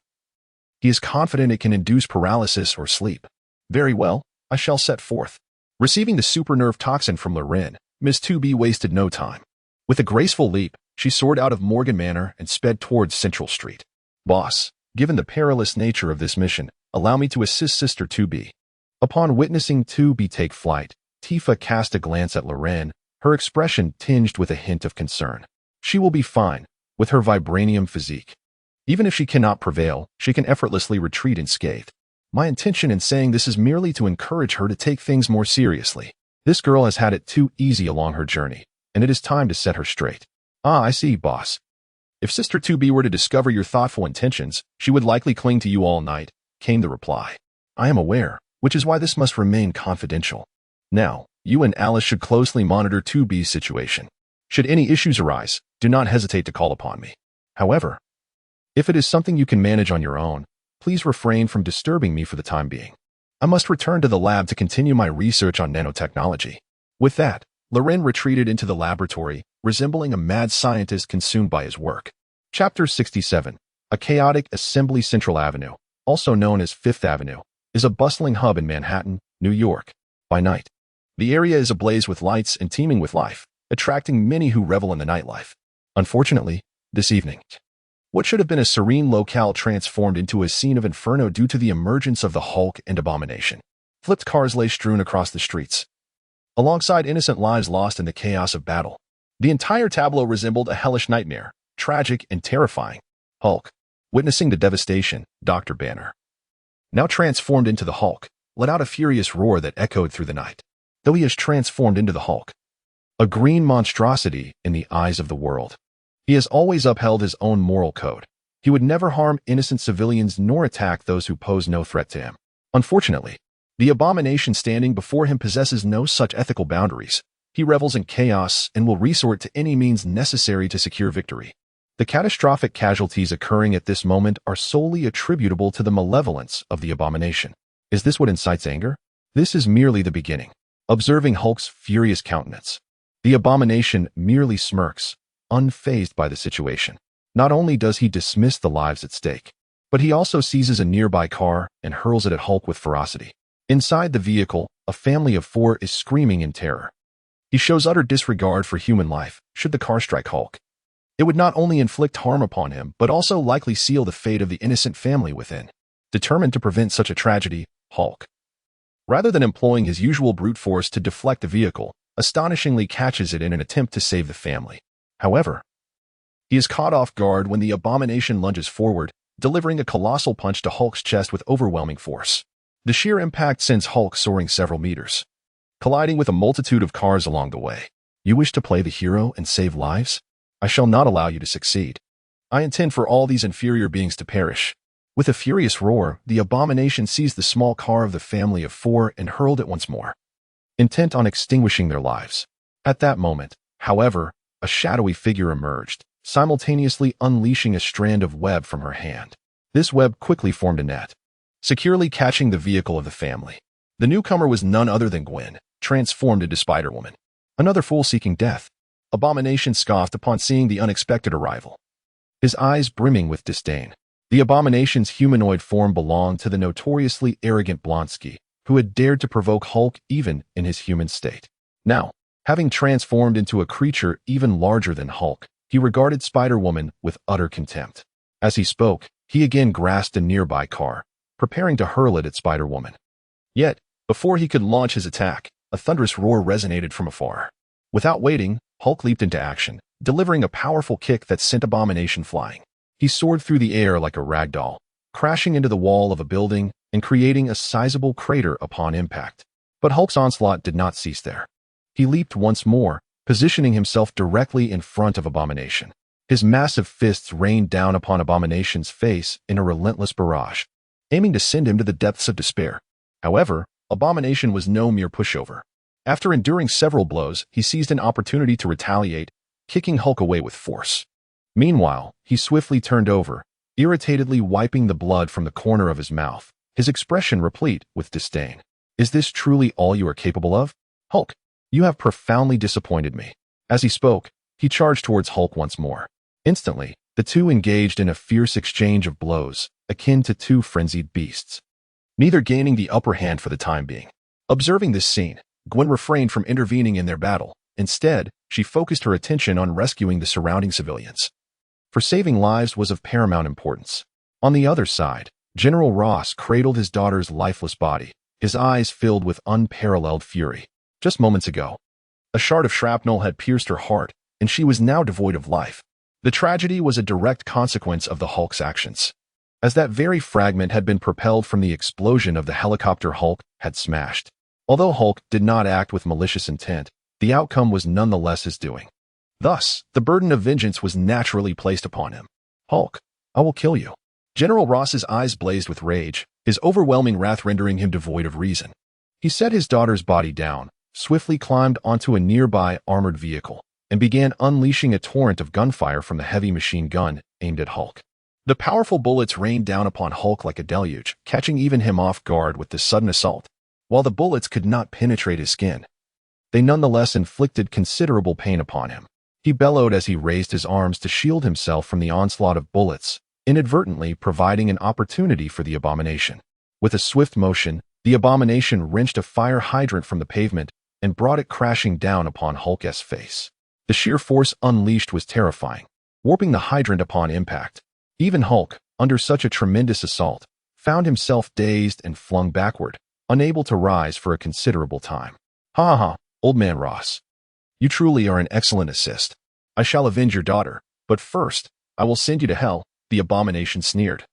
he is confident it can induce paralysis or sleep. Very well, I shall set forth. Receiving the supernerve toxin from Loren, Miss 2B wasted no time. With a graceful leap, she soared out of Morgan Manor and sped towards Central Street. Boss, given the perilous nature of this mission, allow me to assist Sister 2B. Upon witnessing 2B take flight, Tifa cast a glance at Loren, her expression tinged with a hint of concern. She will be fine, with her vibranium physique. Even if she cannot prevail, she can effortlessly retreat unscathed. My intention in saying this is merely to encourage her to take things more seriously. This girl has had it too easy along her journey, and it is time to set her straight. Ah, I see, boss. If Sister 2B were to discover your thoughtful intentions, she would likely cling to you all night, came the reply. I am aware, which is why this must remain confidential. Now, you and Alice should closely monitor 2B's situation. Should any issues arise, do not hesitate to call upon me. However, if it is something you can manage on your own, please refrain from disturbing me for the time being. I must return to the lab to continue my research on nanotechnology. With that, Loren retreated into the laboratory, resembling a mad scientist consumed by his work. Chapter 67. A chaotic assembly. Central Avenue, also known as Fifth Avenue, is a bustling hub in Manhattan, New York. By night, the area is ablaze with lights and teeming with life, attracting many who revel in the nightlife. Unfortunately, this evening, what should have been a serene locale transformed into a scene of inferno due to the emergence of the Hulk and Abomination. Flipped cars lay strewn across the streets, alongside innocent lives lost in the chaos of battle. The entire tableau resembled a hellish nightmare, tragic and terrifying. Hulk, witnessing the devastation, Dr. Banner, now transformed into the Hulk, let out a furious roar that echoed through the night. Though he is transformed into the Hulk, a green monstrosity in the eyes of the world, He has always upheld his own moral code. He would never harm innocent civilians nor attack those who pose no threat to him. Unfortunately, the abomination standing before him possesses no such ethical boundaries. He revels in chaos and will resort to any means necessary to secure victory. The catastrophic casualties occurring at this moment are solely attributable to the malevolence of the abomination. Is this what incites anger? This is merely the beginning. Observing Hulk's furious countenance, the abomination merely smirks, unfazed by the situation. Not only does he dismiss the lives at stake, but he also seizes a nearby car and hurls it at Hulk with ferocity. Inside the vehicle, a family of 4 is screaming in terror. He shows utter disregard for human life should the car strike Hulk. It would not only inflict harm upon him, but also likely seal the fate of the innocent family within. Determined to prevent such a tragedy, Hulk, rather than employing his usual brute force to deflect the vehicle, astonishingly catches it in an attempt to save the family. However, he is caught off guard when the abomination lunges forward, delivering a colossal punch to Hulk's chest with overwhelming force. The sheer impact sends Hulk soaring several meters, colliding with a multitude of cars along the way. You wish to play the hero and save lives? I shall not allow you to succeed. I intend for all these inferior beings to perish. With a furious roar, the abomination seized the small car of the family of 4 and hurled it once more, intent on extinguishing their lives. At that moment, however, a shadowy figure emerged, simultaneously unleashing a strand of web from her hand. This web quickly formed a net, securely catching the vehicle of the family. The newcomer was none other than Gwen, transformed into Spider-Woman. Another fool seeking death. Abomination scoffed upon seeing the unexpected arrival, his eyes brimming with disdain. The abomination's humanoid form belonged to the notoriously arrogant Blonsky, who had dared to provoke Hulk even in his human state. Now, having transformed into a creature even larger than Hulk, he regarded Spider-Woman with utter contempt. As he spoke, he again grasped a nearby car, preparing to hurl it at Spider-Woman. Yet, before he could launch his attack, a thunderous roar resonated from afar. Without waiting, Hulk leaped into action, delivering a powerful kick that sent Abomination flying. He soared through the air like a rag doll, crashing into the wall of a building and creating a sizable crater upon impact. But Hulk's onslaught did not cease there. He leaped once more, positioning himself directly in front of Abomination. His massive fists rained down upon Abomination's face in a relentless barrage, aiming to send him to the depths of despair. However, Abomination was no mere pushover. After enduring several blows, he seized an opportunity to retaliate, kicking Hulk away with force. Meanwhile, he swiftly turned over, irritatedly wiping the blood from the corner of his mouth, his expression replete with disdain. Is this truly all you are capable of? Hulk, you have profoundly disappointed me. As he spoke, he charged towards Hulk once more. Instantly, the two engaged in a fierce exchange of blows, akin to 2 frenzied beasts, neither gaining the upper hand for the time being. Observing this scene, Gwen refrained from intervening in their battle. Instead, she focused her attention on rescuing the surrounding civilians, for saving lives was of paramount importance. On the other side, General Ross cradled his daughter's lifeless body, his eyes filled with unparalleled fury. Just moments ago, a shard of shrapnel had pierced her heart, and she was now devoid of life. The tragedy was a direct consequence of the Hulk's actions, as that very fragment had been propelled from the explosion of the helicopter Hulk had smashed. Although Hulk did not act with malicious intent, the outcome was nonetheless his doing. Thus, the burden of vengeance was naturally placed upon him. Hulk, I will kill you. General Ross's eyes blazed with rage, his overwhelming wrath rendering him devoid of reason. He set his daughter's body down, swiftly climbed onto a nearby armored vehicle, and began unleashing a torrent of gunfire from the heavy machine gun aimed at Hulk. The powerful bullets rained down upon Hulk like a deluge, catching even him off guard with this sudden assault. While the bullets could not penetrate his skin, they nonetheless inflicted considerable pain upon him. He bellowed as he raised his arms to shield himself from the onslaught of bullets, inadvertently providing an opportunity for the abomination. With a swift motion, the abomination wrenched a fire hydrant from the pavement and brought it crashing down upon Hulk's face. The sheer force unleashed was terrifying, warping the hydrant upon impact. Even Hulk, under such a tremendous assault, found himself dazed and flung backward, unable to rise for a considerable time. Ha ha, old man Ross. You truly are an excellent assist. I shall avenge your daughter, but first, I will send you to hell, the abomination sneered,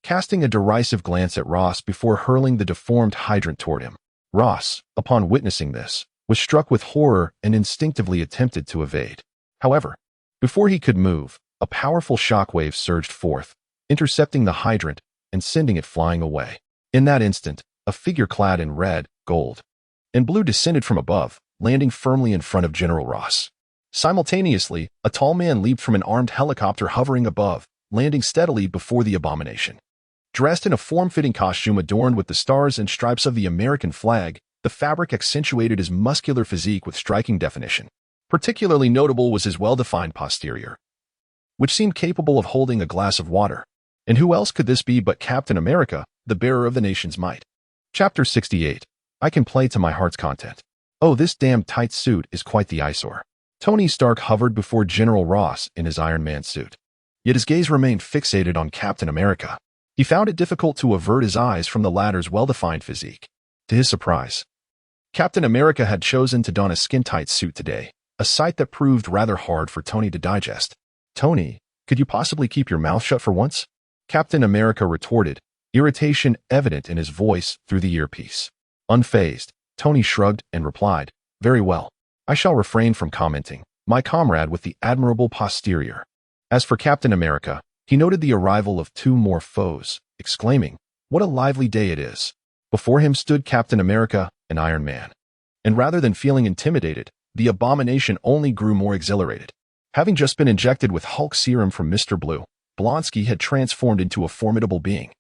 casting a derisive glance at Ross before hurling the deformed hydrant toward him. Ross, upon witnessing this, was struck with horror and instinctively attempted to evade. However, Before he could move, a powerful shockwave surged forth, intercepting the hydrant and sending it flying away. In that instant, a figure clad in red, gold, and blue descended from above, landing firmly in front of General Ross. Simultaneously, a tall man leaped from an armed helicopter hovering above, landing steadily before the abomination. Dressed in a form-fitting costume adorned with the stars and stripes of the American flag, the fabric accentuated his muscular physique with striking definition. Particularly notable was his well-defined posterior, which seemed capable of holding a glass of water. And who else could this be but Captain America, the bearer of the nation's might? Chapter 68. I can play to my heart's content. Oh, this damn tight suit is quite the eyesore. Tony Stark hovered before General Ross in his Iron Man suit. Yet his gaze remained fixated on Captain America. He found it difficult to avert his eyes from the latter's well-defined physique. To his surprise, Captain America had chosen to don a skin-tight suit today, a sight that proved rather hard for Tony to digest. Tony, could you possibly keep your mouth shut for once? Captain America retorted, irritation evident in his voice through the earpiece. Unfazed, Tony shrugged and replied, very well. I shall refrain from commenting, my comrade with the admirable posterior. As for Captain America, he noted the arrival of two more foes, exclaiming, what a lively day it is. Before him stood Captain America and Iron Man. And rather than feeling intimidated, the abomination only grew more exhilarated. Having just been injected with Hulk serum from Mr. Blue, Blonsky had transformed into a formidable being.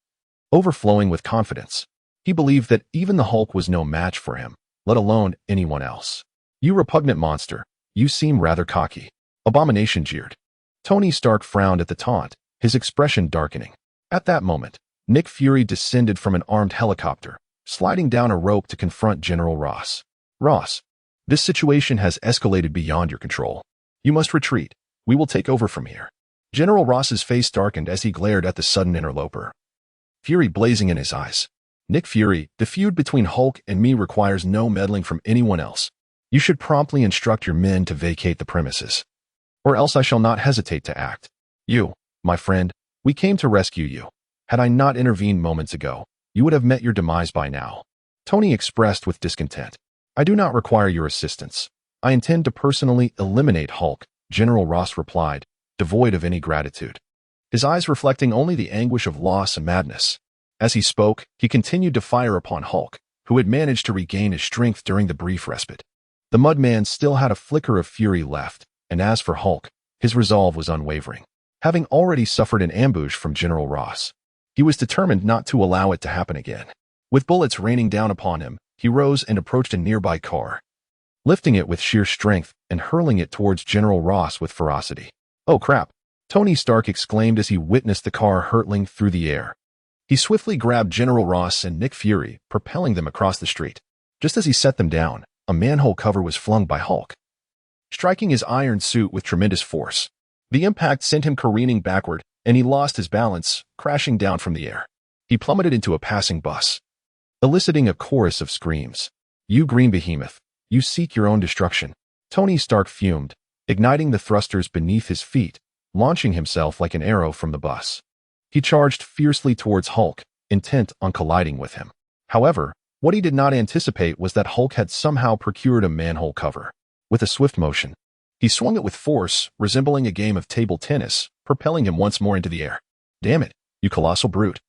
Overflowing with confidence, he believed that even the Hulk was no match for him, let alone anyone else. You repugnant monster, you seem rather cocky. Abomination jeered. Tony Stark frowned at the taunt, his expression darkening. At that moment, Nick Fury descended from an armed helicopter, sliding down a rope to confront General Ross. Ross, this situation has escalated beyond your control. You must retreat. We will take over from here. General Ross's face darkened as he glared at the sudden interloper, fury blazing in his eyes. Nick Fury, the feud between Hulk and me requires no meddling from anyone else. You should promptly instruct your men to vacate the premises, or else I shall not hesitate to act. You, my friend, we came to rescue you. Had I not intervened moments ago, you would have met your demise by now. Tony expressed with discontent. I do not require your assistance. I intend to personally eliminate Hulk, General Ross replied, devoid of any gratitude, his eyes reflecting only the anguish of loss and madness. As he spoke, he continued to fire upon Hulk, who had managed to regain his strength during the brief respite. The Mudman still had a flicker of fury left, and as for Hulk, his resolve was unwavering. Having already suffered an ambush from General Ross, he was determined not to allow it to happen again. With bullets raining down upon him, he rose and approached a nearby car, lifting it with sheer strength and hurling it towards General Ross with ferocity. Oh crap! Tony Stark exclaimed as he witnessed the car hurtling through the air. He swiftly grabbed General Ross and Nick Fury, propelling them across the street. Just as he set them down, a manhole cover was flung by Hulk, striking his iron suit with tremendous force. The impact sent him careening backward, and he lost his balance, crashing down from the air. He plummeted into a passing bus, eliciting a chorus of screams. You green behemoth, you seek your own destruction. Tony Stark fumed, igniting the thrusters beneath his feet, launching himself like an arrow from the bus. He charged fiercely towards Hulk, intent on colliding with him. However, what he did not anticipate was that Hulk had somehow procured a manhole cover. With a swift motion, he swung it with force, resembling a game of table tennis, propelling him once more into the air. Damn it, you colossal brute.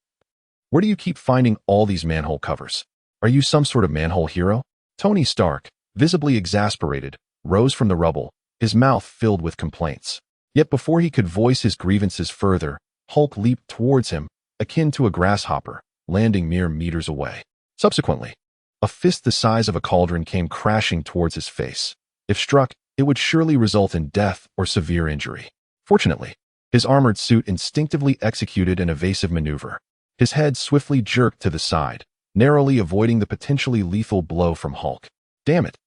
Where do you keep finding all these manhole covers? Are you some sort of manhole hero? Tony Stark, visibly exasperated, rose from the rubble, his mouth filled with complaints. Yet before he could voice his grievances further, Hulk leaped towards him, akin to a grasshopper, landing mere meters away. Subsequently, a fist the size of a cauldron came crashing towards his face. If struck, it would surely result in death or severe injury. Fortunately, his armored suit instinctively executed an evasive maneuver. His head swiftly jerked to the side, narrowly avoiding the potentially lethal blow from Hulk. Damn it!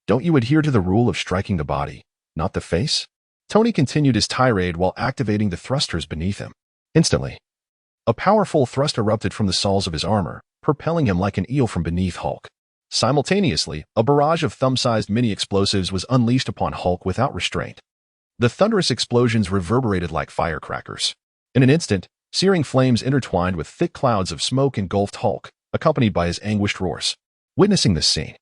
Don't you adhere to the rule of striking the body, not the face? Tony continued his tirade while activating the thrusters beneath him. Instantly, a powerful thrust erupted from the soles of his armor, propelling him like an eel from beneath Hulk. Simultaneously, a barrage of thumb-sized mini-explosives was unleashed upon Hulk without restraint. The thunderous explosions reverberated like firecrackers. In an instant, searing flames intertwined with thick clouds of smoke engulfed Hulk, accompanied by his anguished roars. Witnessing this scene,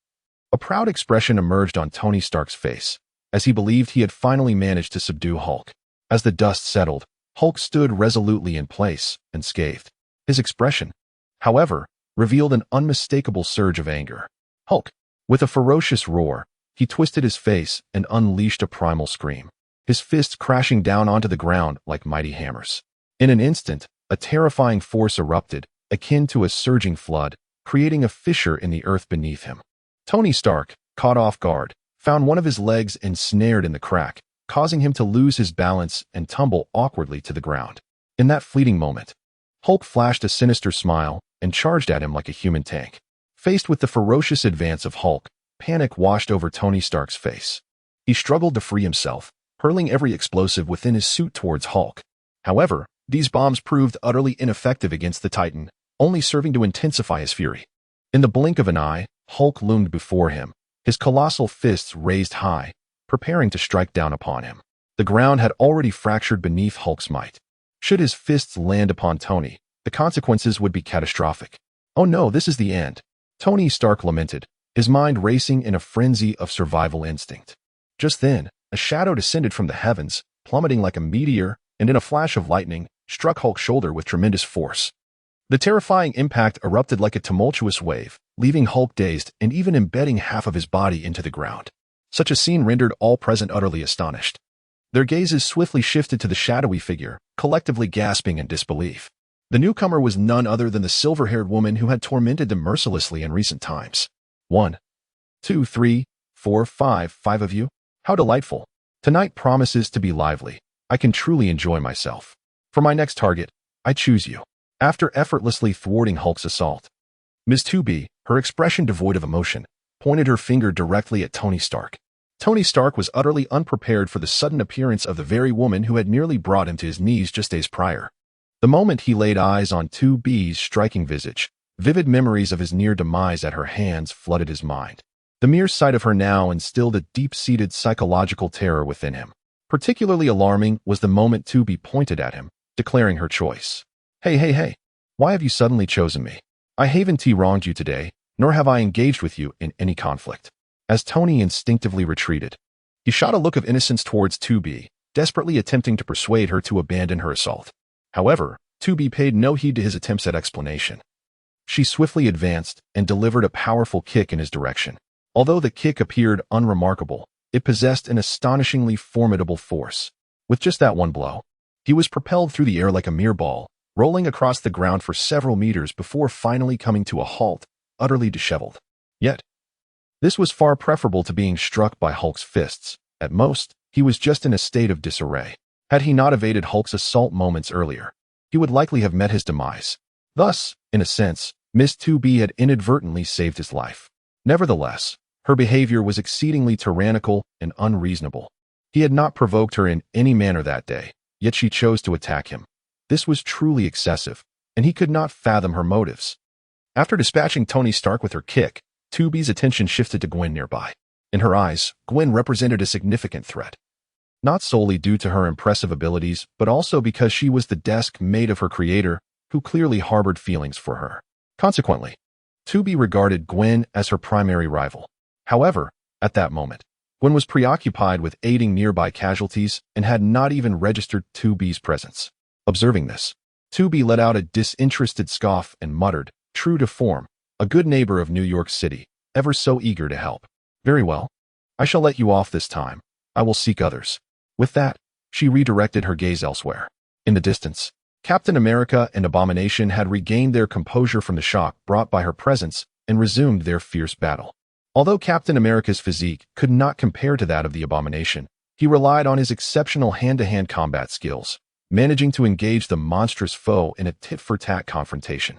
a proud expression emerged on Tony Stark's face. as he believed he had finally managed to subdue Hulk. As the dust settled, Hulk stood resolutely in place, unscathed. His expression, however, revealed an unmistakable surge of anger. Hulk, with a ferocious roar, he twisted his face and unleashed a primal scream, his fists crashing down onto the ground like mighty hammers. In an instant, a terrifying force erupted, akin to a surging flood, creating a fissure in the earth beneath him. Tony Stark, caught off guard, found one of his legs ensnared in the crack, causing him to lose his balance and tumble awkwardly to the ground. In that fleeting moment, Hulk flashed a sinister smile and charged at him like a human tank. Faced with the ferocious advance of Hulk, panic washed over Tony Stark's face. He struggled to free himself, hurling every explosive within his suit towards Hulk. However, these bombs proved utterly ineffective against the Titan, only serving to intensify his fury. In the blink of an eye, Hulk loomed before him, his colossal fists raised high, preparing to strike down upon him. The ground had already fractured beneath Hulk's might. Should his fists land upon Tony, the consequences would be catastrophic. "Oh no, this is the end," Tony Stark lamented, his mind racing in a frenzy of survival instinct. Just then, a shadow descended from the heavens, plummeting like a meteor, and in a flash of lightning, struck Hulk's shoulder with tremendous force. The terrifying impact erupted like a tumultuous wave, leaving Hulk dazed and even embedding half of his body into the ground. Such a scene rendered all present utterly astonished. Their gazes swiftly shifted to the shadowy figure, collectively gasping in disbelief. The newcomer was none other than the silver-haired woman who had tormented them mercilessly in recent times. 1, 2, 3, 4, 5 of you? How delightful. Tonight promises to be lively. I can truly enjoy myself. For my next target, I choose you. After effortlessly thwarting Hulk's assault, Ms. 2B, her expression devoid of emotion, pointed her finger directly at Tony Stark. Tony Stark was utterly unprepared for the sudden appearance of the very woman who had nearly brought him to his knees just days prior. The moment he laid eyes on 2B's striking visage, vivid memories of his near demise at her hands flooded his mind. The mere sight of her now instilled a deep-seated psychological terror within him. Particularly alarming was the moment 2B pointed at him, declaring her choice. Hey, why have you suddenly chosen me? I haven't wronged you today, nor have I engaged with you in any conflict. As Tony instinctively retreated, he shot a look of innocence towards 2B, desperately attempting to persuade her to abandon her assault. However, 2B paid no heed to his attempts at explanation. She swiftly advanced and delivered a powerful kick in his direction. Although the kick appeared unremarkable, it possessed an astonishingly formidable force. With just that one blow, he was propelled through the air like a mere ball, rolling across the ground for several meters before finally coming to a halt, utterly disheveled. Yet, this was far preferable to being struck by Hulk's fists. At most, he was just in a state of disarray. Had he not evaded Hulk's assault moments earlier, he would likely have met his demise. Thus, in a sense, Miss 2B had inadvertently saved his life. Nevertheless, her behavior was exceedingly tyrannical and unreasonable. He had not provoked her in any manner that day, yet she chose to attack him. This was truly excessive, and he could not fathom her motives. After dispatching Tony Stark with her kick, 2B's attention shifted to Gwen nearby. In her eyes, Gwen represented a significant threat. Not solely due to her impressive abilities, but also because she was the desk mate of her creator, who clearly harbored feelings for her. Consequently, 2B regarded Gwen as her primary rival. However, at that moment, Gwen was preoccupied with aiding nearby casualties and had not even registered 2B's presence. Observing this, 2B let out a disinterested scoff and muttered, true to form, a good neighbor of New York City, ever so eager to help. Very well. I shall let you off this time. I will seek others. With that, she redirected her gaze elsewhere. In the distance, Captain America and Abomination had regained their composure from the shock brought by her presence and resumed their fierce battle. Although Captain America's physique could not compare to that of the Abomination, he relied on his exceptional hand-to-hand combat skills, managing to engage the monstrous foe in a tit-for-tat confrontation.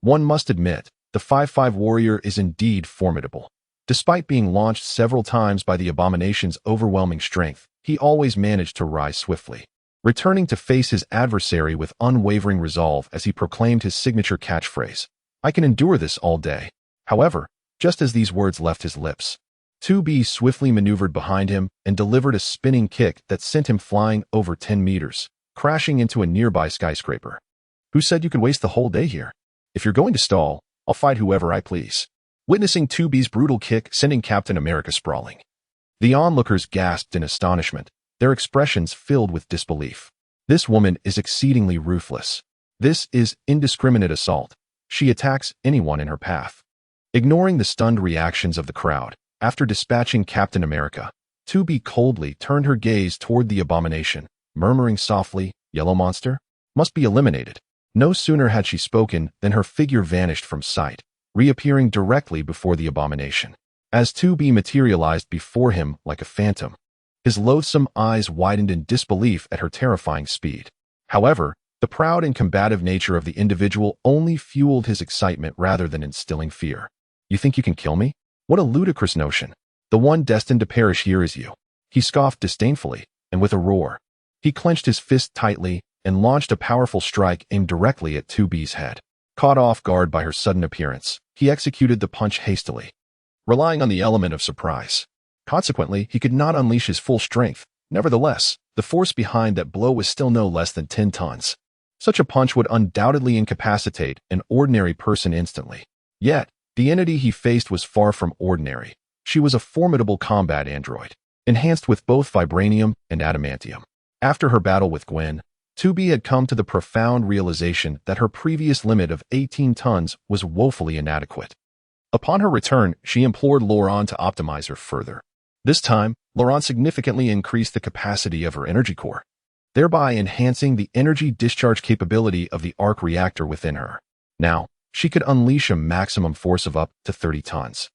One must admit, the 5'5" warrior is indeed formidable. Despite being launched several times by the Abomination's overwhelming strength, he always managed to rise swiftly, returning to face his adversary with unwavering resolve as he proclaimed his signature catchphrase, "I can endure this all day." However, just as these words left his lips, 2B swiftly maneuvered behind him and delivered a spinning kick that sent him flying over 10 meters, crashing into a nearby skyscraper. Who said you could waste the whole day here? If you're going to stall, I'll fight whoever I please. Witnessing 2B's brutal kick sending Captain America sprawling, The onlookers gasped in astonishment, their expressions filled with disbelief. This woman is exceedingly ruthless. This is indiscriminate assault. She attacks anyone in her path. Ignoring the stunned reactions of the crowd, after dispatching Captain America, 2B coldly turned her gaze toward the abomination, murmuring softly, "Yellow monster? Must be eliminated." No sooner had she spoken than her figure vanished from sight, reappearing directly before the abomination. As 2B materialized before him like a phantom, his loathsome eyes widened in disbelief at her terrifying speed. However, the proud and combative nature of the individual only fueled his excitement rather than instilling fear. "You think you can kill me? What a ludicrous notion. The one destined to perish here is you." He scoffed disdainfully, and with a roar, he clenched his fist tightly and launched a powerful strike aimed directly at 2B's head. Caught off guard by her sudden appearance, he executed the punch hastily, relying on the element of surprise. Consequently, he could not unleash his full strength. Nevertheless, the force behind that blow was still no less than 10 tons. Such a punch would undoubtedly incapacitate an ordinary person instantly. Yet, the entity he faced was far from ordinary. She was a formidable combat android, enhanced with both vibranium and adamantium. After her battle with Gwen, 2B had come to the profound realization that her previous limit of 18 tons was woefully inadequate. Upon her return, she implored Laurent to optimize her further. This time, Laurent significantly increased the capacity of her energy core, thereby enhancing the energy discharge capability of the arc reactor within her. Now, she could unleash a maximum force of up to 30 tons,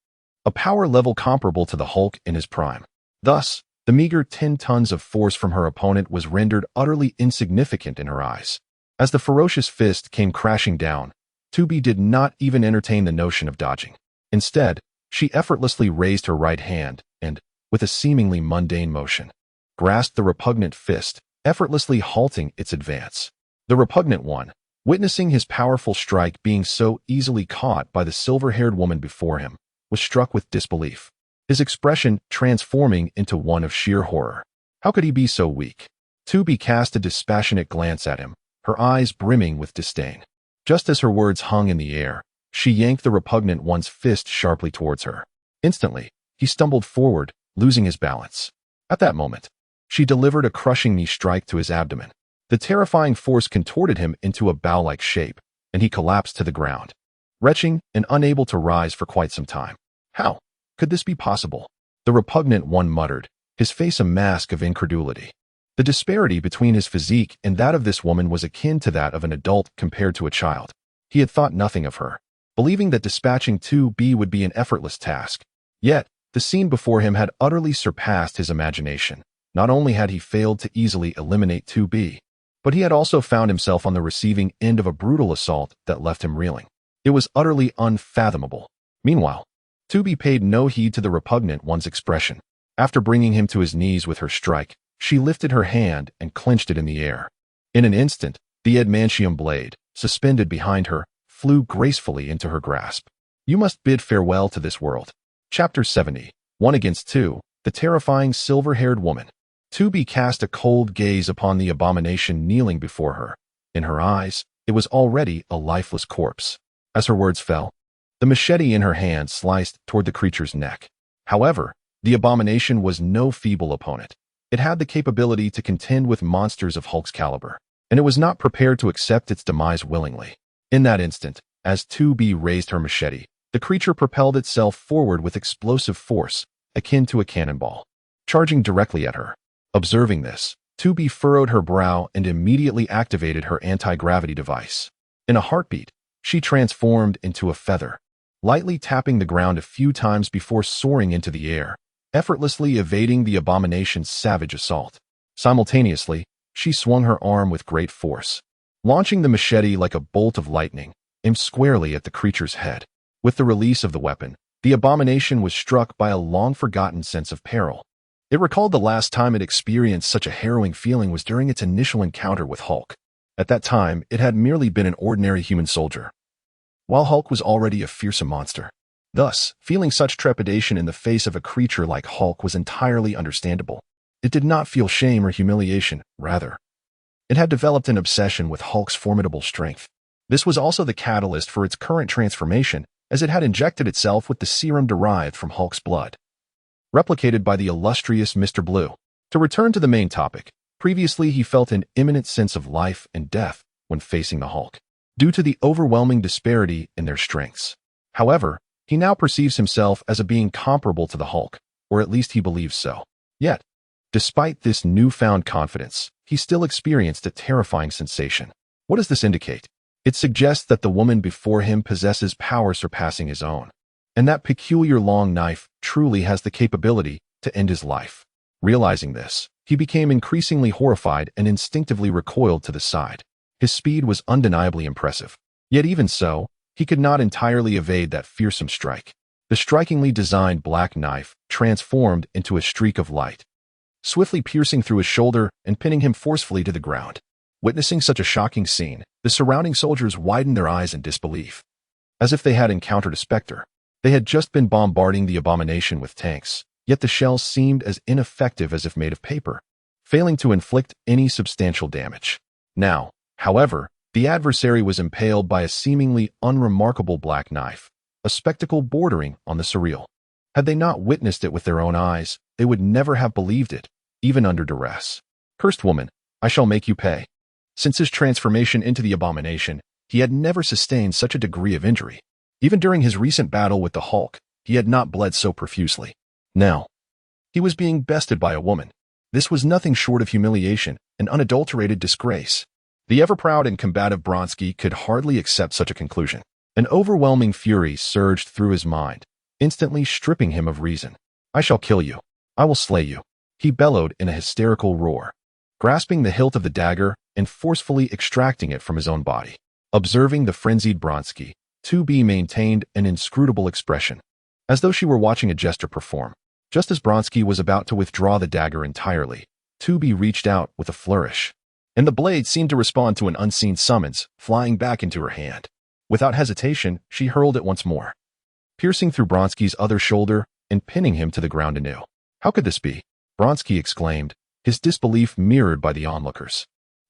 a power level comparable to the Hulk in his prime. Thus, the meager 10 tons of force from her opponent was rendered utterly insignificant in her eyes. As the ferocious fist came crashing down, 2B did not even entertain the notion of dodging. Instead, she effortlessly raised her right hand and, with a seemingly mundane motion, grasped the repugnant fist, effortlessly halting its advance. The repugnant one, witnessing his powerful strike being so easily caught by the silver-haired woman before him, was struck with disbelief, his expression transforming into one of sheer horror. How could he be so weak? 2B cast a dispassionate glance at him, her eyes brimming with disdain. Just as her words hung in the air, she yanked the repugnant one's fist sharply towards her. Instantly, he stumbled forward, losing his balance. At that moment, she delivered a crushing knee strike to his abdomen. The terrifying force contorted him into a bow-like shape, and he collapsed to the ground, retching and unable to rise for quite some time. How could this be possible? The repugnant one muttered, his face a mask of incredulity. The disparity between his physique and that of this woman was akin to that of an adult compared to a child. He had thought nothing of her, believing that dispatching 2B would be an effortless task. Yet, the scene before him had utterly surpassed his imagination. Not only had he failed to easily eliminate 2B, but he had also found himself on the receiving end of a brutal assault that left him reeling. It was utterly unfathomable. Meanwhile, 2B paid no heed to the repugnant one's expression. After bringing him to his knees with her strike, she lifted her hand and clenched it in the air. In an instant, the adamantium blade, suspended behind her, flew gracefully into her grasp. You must bid farewell to this world. Chapter 70, 1 against 2, the terrifying silver-haired woman. 2B cast a cold gaze upon the abomination kneeling before her. In her eyes, it was already a lifeless corpse. As her words fell, the machete in her hand sliced toward the creature's neck. However, the abomination was no feeble opponent. It had the capability to contend with monsters of Hulk's caliber, and it was not prepared to accept its demise willingly. In that instant, as 2B raised her machete, the creature propelled itself forward with explosive force, akin to a cannonball, charging directly at her. Observing this, 2B furrowed her brow and immediately activated her anti-gravity device. In a heartbeat, she transformed into a feather, lightly tapping the ground a few times before soaring into the air, effortlessly evading the abomination's savage assault. Simultaneously, she swung her arm with great force, launching the machete like a bolt of lightning, aimed squarely at the creature's head. With the release of the weapon, the abomination was struck by a long-forgotten sense of peril. It recalled the last time it experienced such a harrowing feeling was during its initial encounter with Hulk. At that time, it had merely been an ordinary human soldier, while Hulk was already a fearsome monster. Thus, feeling such trepidation in the face of a creature like Hulk was entirely understandable. It did not feel shame or humiliation, rather, it had developed an obsession with Hulk's formidable strength. This was also the catalyst for its current transformation, as it had injected itself with the serum derived from Hulk's blood. replicated by the illustrious Mr. Blue. To return to the main topic, previously he felt an imminent sense of life and death when facing the Hulk, due to the overwhelming disparity in their strengths. However, he now perceives himself as a being comparable to the Hulk, or at least he believes so. Yet, despite this newfound confidence, he still experienced a terrifying sensation. What does this indicate? It suggests that the woman before him possesses power surpassing his own, and that peculiar long knife truly has the capability to end his life. Realizing this, he became increasingly horrified and instinctively recoiled to the side. His speed was undeniably impressive. Yet even so, he could not entirely evade that fearsome strike. The strikingly designed black knife transformed into a streak of light, swiftly piercing through his shoulder and pinning him forcefully to the ground. Witnessing such a shocking scene, the surrounding soldiers widened their eyes in disbelief. As if they had encountered a specter. They had just been bombarding the abomination with tanks, yet the shells seemed as ineffective as if made of paper, failing to inflict any substantial damage. Now, however, the adversary was impaled by a seemingly unremarkable black knife, a spectacle bordering on the surreal. Had they not witnessed it with their own eyes, they would never have believed it, even under duress. Cursed woman, I shall make you pay. Since his transformation into the abomination, he had never sustained such a degree of injury. Even during his recent battle with the Hulk, he had not bled so profusely. Now, he was being bested by a woman. This was nothing short of humiliation and unadulterated disgrace. The ever-proud and combative Bronski could hardly accept such a conclusion. An overwhelming fury surged through his mind, instantly stripping him of reason. I shall kill you. I will slay you. He bellowed in a hysterical roar, grasping the hilt of the dagger and forcefully extracting it from his own body. Observing the frenzied Bronski, 2B maintained an inscrutable expression, as though she were watching a jester perform. Just as Bronski was about to withdraw the dagger entirely, 2B reached out with a flourish, and the blade seemed to respond to an unseen summons, flying back into her hand. Without hesitation, she hurled it once more, piercing through Bronski's other shoulder and pinning him to the ground anew. How could this be? Bronski exclaimed, his disbelief mirrored by the onlookers.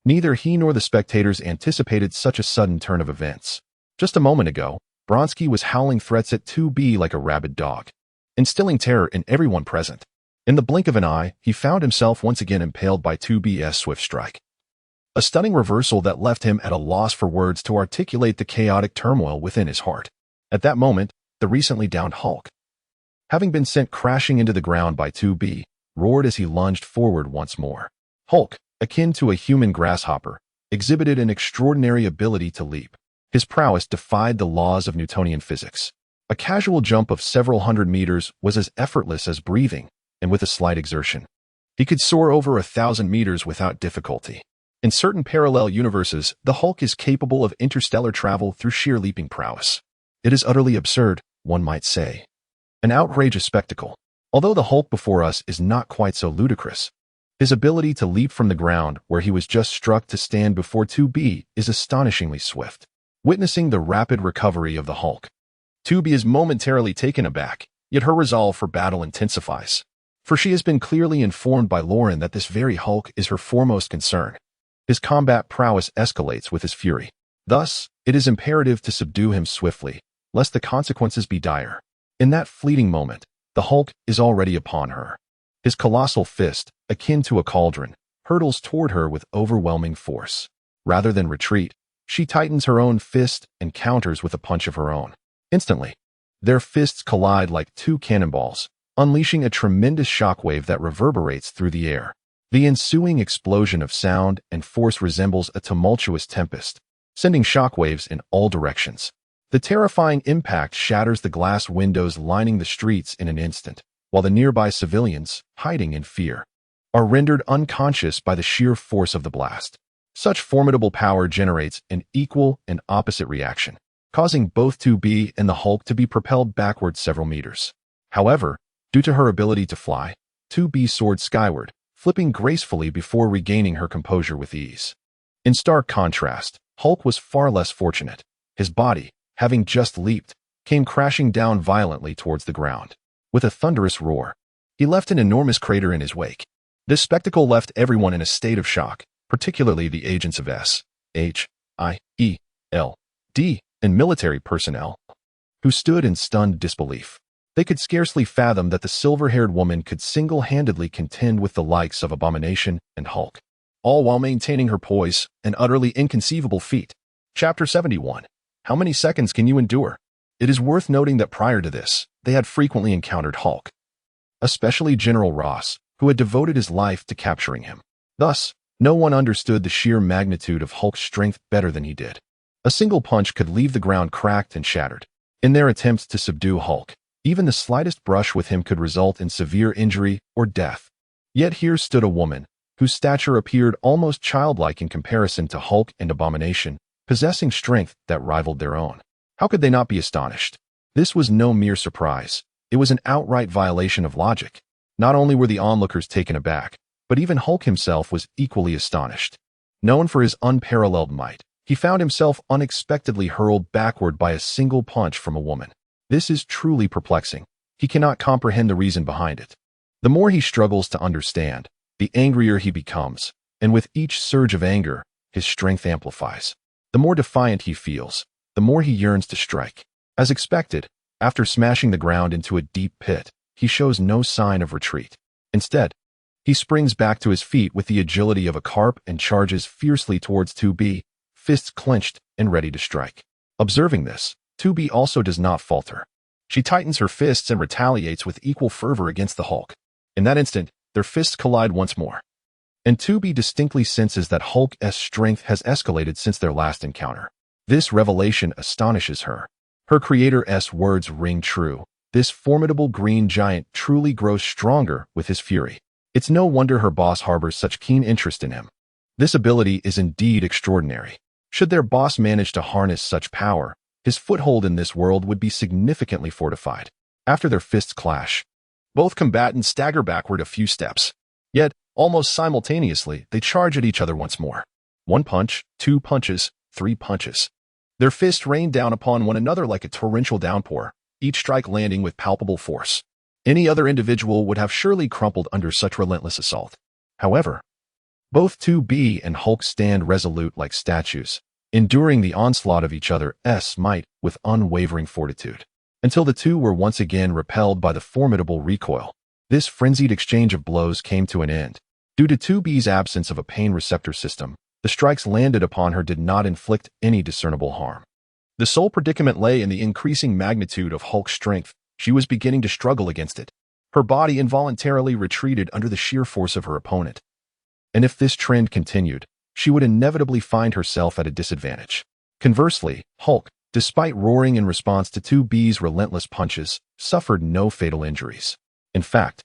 Neither he nor the spectators anticipated such a sudden turn of events. Just a moment ago, Bronski was howling threats at 2B like a rabid dog, instilling terror in everyone present. In the blink of an eye, he found himself once again impaled by 2B's swift strike. A stunning reversal that left him at a loss for words to articulate the chaotic turmoil within his heart. At that moment, the recently downed Hulk, having been sent crashing into the ground by 2B, roared as he lunged forward once more. Hulk, akin to a human grasshopper, exhibited an extraordinary ability to leap. His prowess defied the laws of Newtonian physics. A casual jump of several hundred meters was as effortless as breathing, and with a slight exertion, he could soar over 1,000 meters without difficulty. In certain parallel universes, the Hulk is capable of interstellar travel through sheer leaping prowess. It is utterly absurd, one might say. An outrageous spectacle. Although the Hulk before us is not quite so ludicrous, his ability to leap from the ground where he was just struck to stand before 2B is astonishingly swift. Witnessing the rapid recovery of the Hulk, 2B is momentarily taken aback, yet her resolve for battle intensifies. For she has been clearly informed by Lauren that this very Hulk is her foremost concern. His combat prowess escalates with his fury. Thus, it is imperative to subdue him swiftly, lest the consequences be dire. In that fleeting moment, the Hulk is already upon her. His colossal fist, akin to a cauldron, hurtles toward her with overwhelming force. Rather than retreat, she tightens her own fist and counters with a punch of her own. Instantly, their fists collide like two cannonballs, unleashing a tremendous shockwave that reverberates through the air. The ensuing explosion of sound and force resembles a tumultuous tempest, sending shockwaves in all directions. The terrifying impact shatters the glass windows lining the streets in an instant, while the nearby civilians, hiding in fear, are rendered unconscious by the sheer force of the blast. Such formidable power generates an equal and opposite reaction, causing both 2B and the Hulk to be propelled backward several meters. However, due to her ability to fly, 2B soared skyward, flipping gracefully before regaining her composure with ease. In stark contrast, Hulk was far less fortunate. His body, having just leaped, came crashing down violently towards the ground. With a thunderous roar, he left an enormous crater in his wake. This spectacle left everyone in a state of shock, particularly the agents of S, H, I, E, L, D, and military personnel, who stood in stunned disbelief. They could scarcely fathom that the silver-haired woman could single-handedly contend with the likes of Abomination and Hulk, all while maintaining her poise, an utterly inconceivable feat. Chapter 71. How many seconds can you endure? It is worth noting that prior to this, they had frequently encountered Hulk, especially General Ross, who had devoted his life to capturing him. Thus, no one understood the sheer magnitude of Hulk's strength better than he did. A single punch could leave the ground cracked and shattered. In their attempts to subdue Hulk, even the slightest brush with him could result in severe injury or death. Yet here stood a woman, whose stature appeared almost childlike in comparison to Hulk and Abomination, possessing strength that rivaled their own. How could they not be astonished? This was no mere surprise. It was an outright violation of logic. Not only were the onlookers taken aback, but even Hulk himself was equally astonished. Known for his unparalleled might, he found himself unexpectedly hurled backward by a single punch from a woman. This is truly perplexing. He cannot comprehend the reason behind it. The more he struggles to understand, the angrier he becomes, and with each surge of anger, his strength amplifies. The more defiant he feels, the more he yearns to strike. As expected, after smashing the ground into a deep pit, he shows no sign of retreat. Instead, he springs back to his feet with the agility of a carp and charges fiercely towards 2B, fists clenched and ready to strike. Observing this, 2B also does not falter. She tightens her fists and retaliates with equal fervor against the Hulk. In that instant, their fists collide once more. And 2B distinctly senses that Hulk's strength has escalated since their last encounter. This revelation astonishes her. Her creator's words ring true. This formidable green giant truly grows stronger with his fury. It's no wonder her boss harbors such keen interest in him. This ability is indeed extraordinary. Should their boss manage to harness such power, his foothold in this world would be significantly fortified. After their fists clash, both combatants stagger backward a few steps. Yet, almost simultaneously, they charge at each other once more. One punch, two punches, three punches. Their fists rain down upon one another like a torrential downpour, each strike landing with palpable force. Any other individual would have surely crumpled under such relentless assault. However, both 2B and Hulk stand resolute like statues, enduring the onslaught of each other's might with unwavering fortitude, until the two were once again repelled by the formidable recoil. This frenzied exchange of blows came to an end. Due to 2B's absence of a pain receptor system, the strikes landed upon her did not inflict any discernible harm. The sole predicament lay in the increasing magnitude of Hulk's strength. She was beginning to struggle against it. Her body involuntarily retreated under the sheer force of her opponent. And if this trend continued, she would inevitably find herself at a disadvantage. Conversely, Hulk, despite roaring in response to 2B's relentless punches, suffered no fatal injuries. In fact,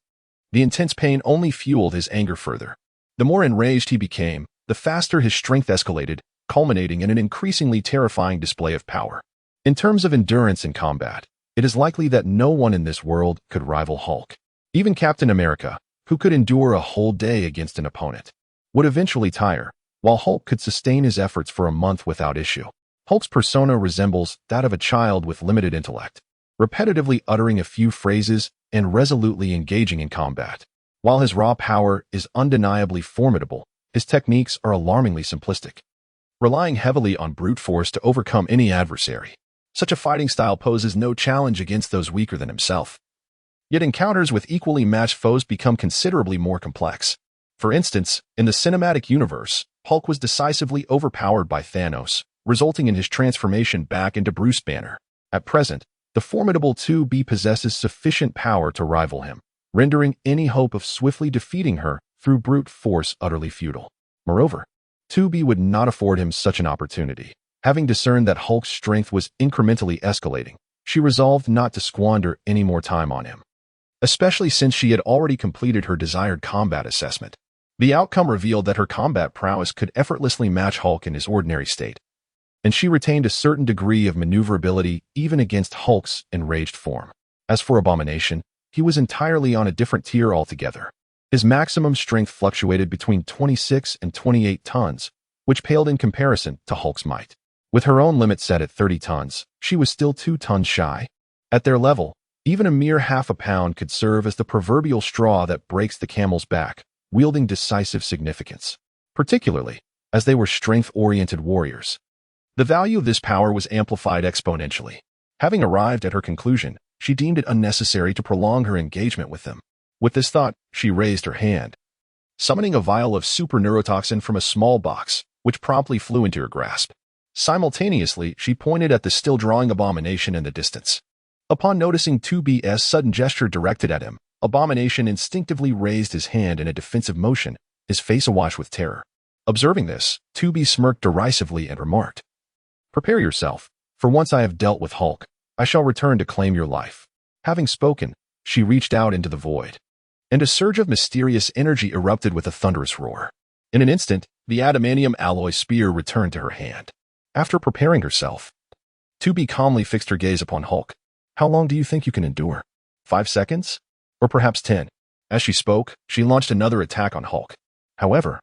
the intense pain only fueled his anger further. The more enraged he became, the faster his strength escalated, culminating in an increasingly terrifying display of power. In terms of endurance in combat, it is likely that no one in this world could rival Hulk. Even Captain America, who could endure a whole day against an opponent, would eventually tire, while Hulk could sustain his efforts for a month without issue. Hulk's persona resembles that of a child with limited intellect, repetitively uttering a few phrases and resolutely engaging in combat. While his raw power is undeniably formidable, his techniques are alarmingly simplistic, relying heavily on brute force to overcome any adversary. Such a fighting style poses no challenge against those weaker than himself. Yet encounters with equally matched foes become considerably more complex. For instance, in the cinematic universe, Hulk was decisively overpowered by Thanos, resulting in his transformation back into Bruce Banner. At present, the formidable 2B possesses sufficient power to rival him, rendering any hope of swiftly defeating her through brute force utterly futile. Moreover, 2B would not afford him such an opportunity. Having discerned that Hulk's strength was incrementally escalating, she resolved not to squander any more time on him, especially since she had already completed her desired combat assessment. The outcome revealed that her combat prowess could effortlessly match Hulk in his ordinary state, and she retained a certain degree of maneuverability even against Hulk's enraged form. As for Abomination, he was entirely on a different tier altogether. His maximum strength fluctuated between 26 and 28 tons, which paled in comparison to Hulk's might. With her own limit set at 30 tons, she was still 2 tons shy. At their level, even a mere half a pound could serve as the proverbial straw that breaks the camel's back, wielding decisive significance, particularly as they were strength-oriented warriors. The value of this power was amplified exponentially. Having arrived at her conclusion, she deemed it unnecessary to prolong her engagement with them. With this thought, she raised her hand, summoning a vial of super neurotoxin from a small box, which promptly flew into her grasp. Simultaneously, she pointed at the still-drawing Abomination in the distance. Upon noticing 2B's sudden gesture directed at him, Abomination instinctively raised his hand in a defensive motion, his face awash with terror. Observing this, 2B smirked derisively and remarked, "Prepare yourself, for once I have dealt with Hulk, I shall return to claim your life." Having spoken, she reached out into the void, and a surge of mysterious energy erupted with a thunderous roar. In an instant, the adamantium alloy spear returned to her hand. After preparing herself, 2B calmly fixed her gaze upon Hulk. "How long do you think you can endure? 5 seconds? Or perhaps 10? As she spoke, she launched another attack on Hulk. However,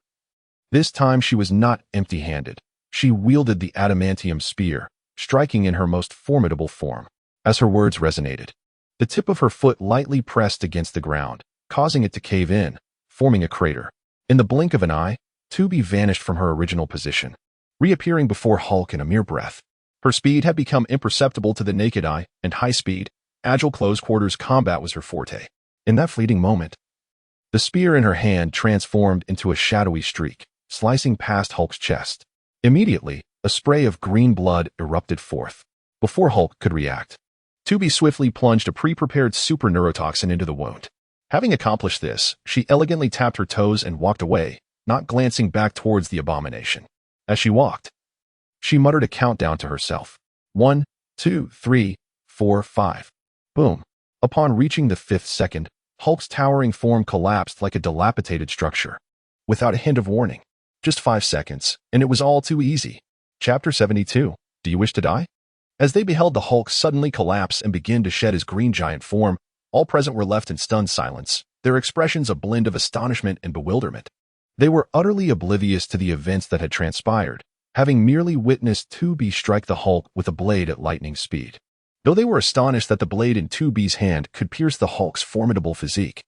this time she was not empty-handed. She wielded the adamantium spear, striking in her most formidable form. As her words resonated, the tip of her foot lightly pressed against the ground, causing it to cave in, forming a crater. In the blink of an eye, 2B vanished from her original position, reappearing before Hulk in a mere breath. Her speed had become imperceptible to the naked eye, and high-speed, agile close-quarters combat was her forte. In that fleeting moment, the spear in her hand transformed into a shadowy streak, slicing past Hulk's chest. Immediately, a spray of green blood erupted forth. Before Hulk could react, 2B swiftly plunged a pre-prepared super neurotoxin into the wound. Having accomplished this, she elegantly tapped her toes and walked away, not glancing back towards the Abomination. As she walked, she muttered a countdown to herself. 1, 2, 3, 4, 5. Boom. Upon reaching the 5th second, Hulk's towering form collapsed like a dilapidated structure. Without a hint of warning. Just 5 seconds, and it was all too easy. Chapter 72. Do you wish to die? As they beheld the Hulk suddenly collapse and begin to shed his green giant form, all present were left in stunned silence, their expressions a blend of astonishment and bewilderment. They were utterly oblivious to the events that had transpired, having merely witnessed 2B strike the Hulk with a blade at lightning speed. Though they were astonished that the blade in 2B's hand could pierce the Hulk's formidable physique,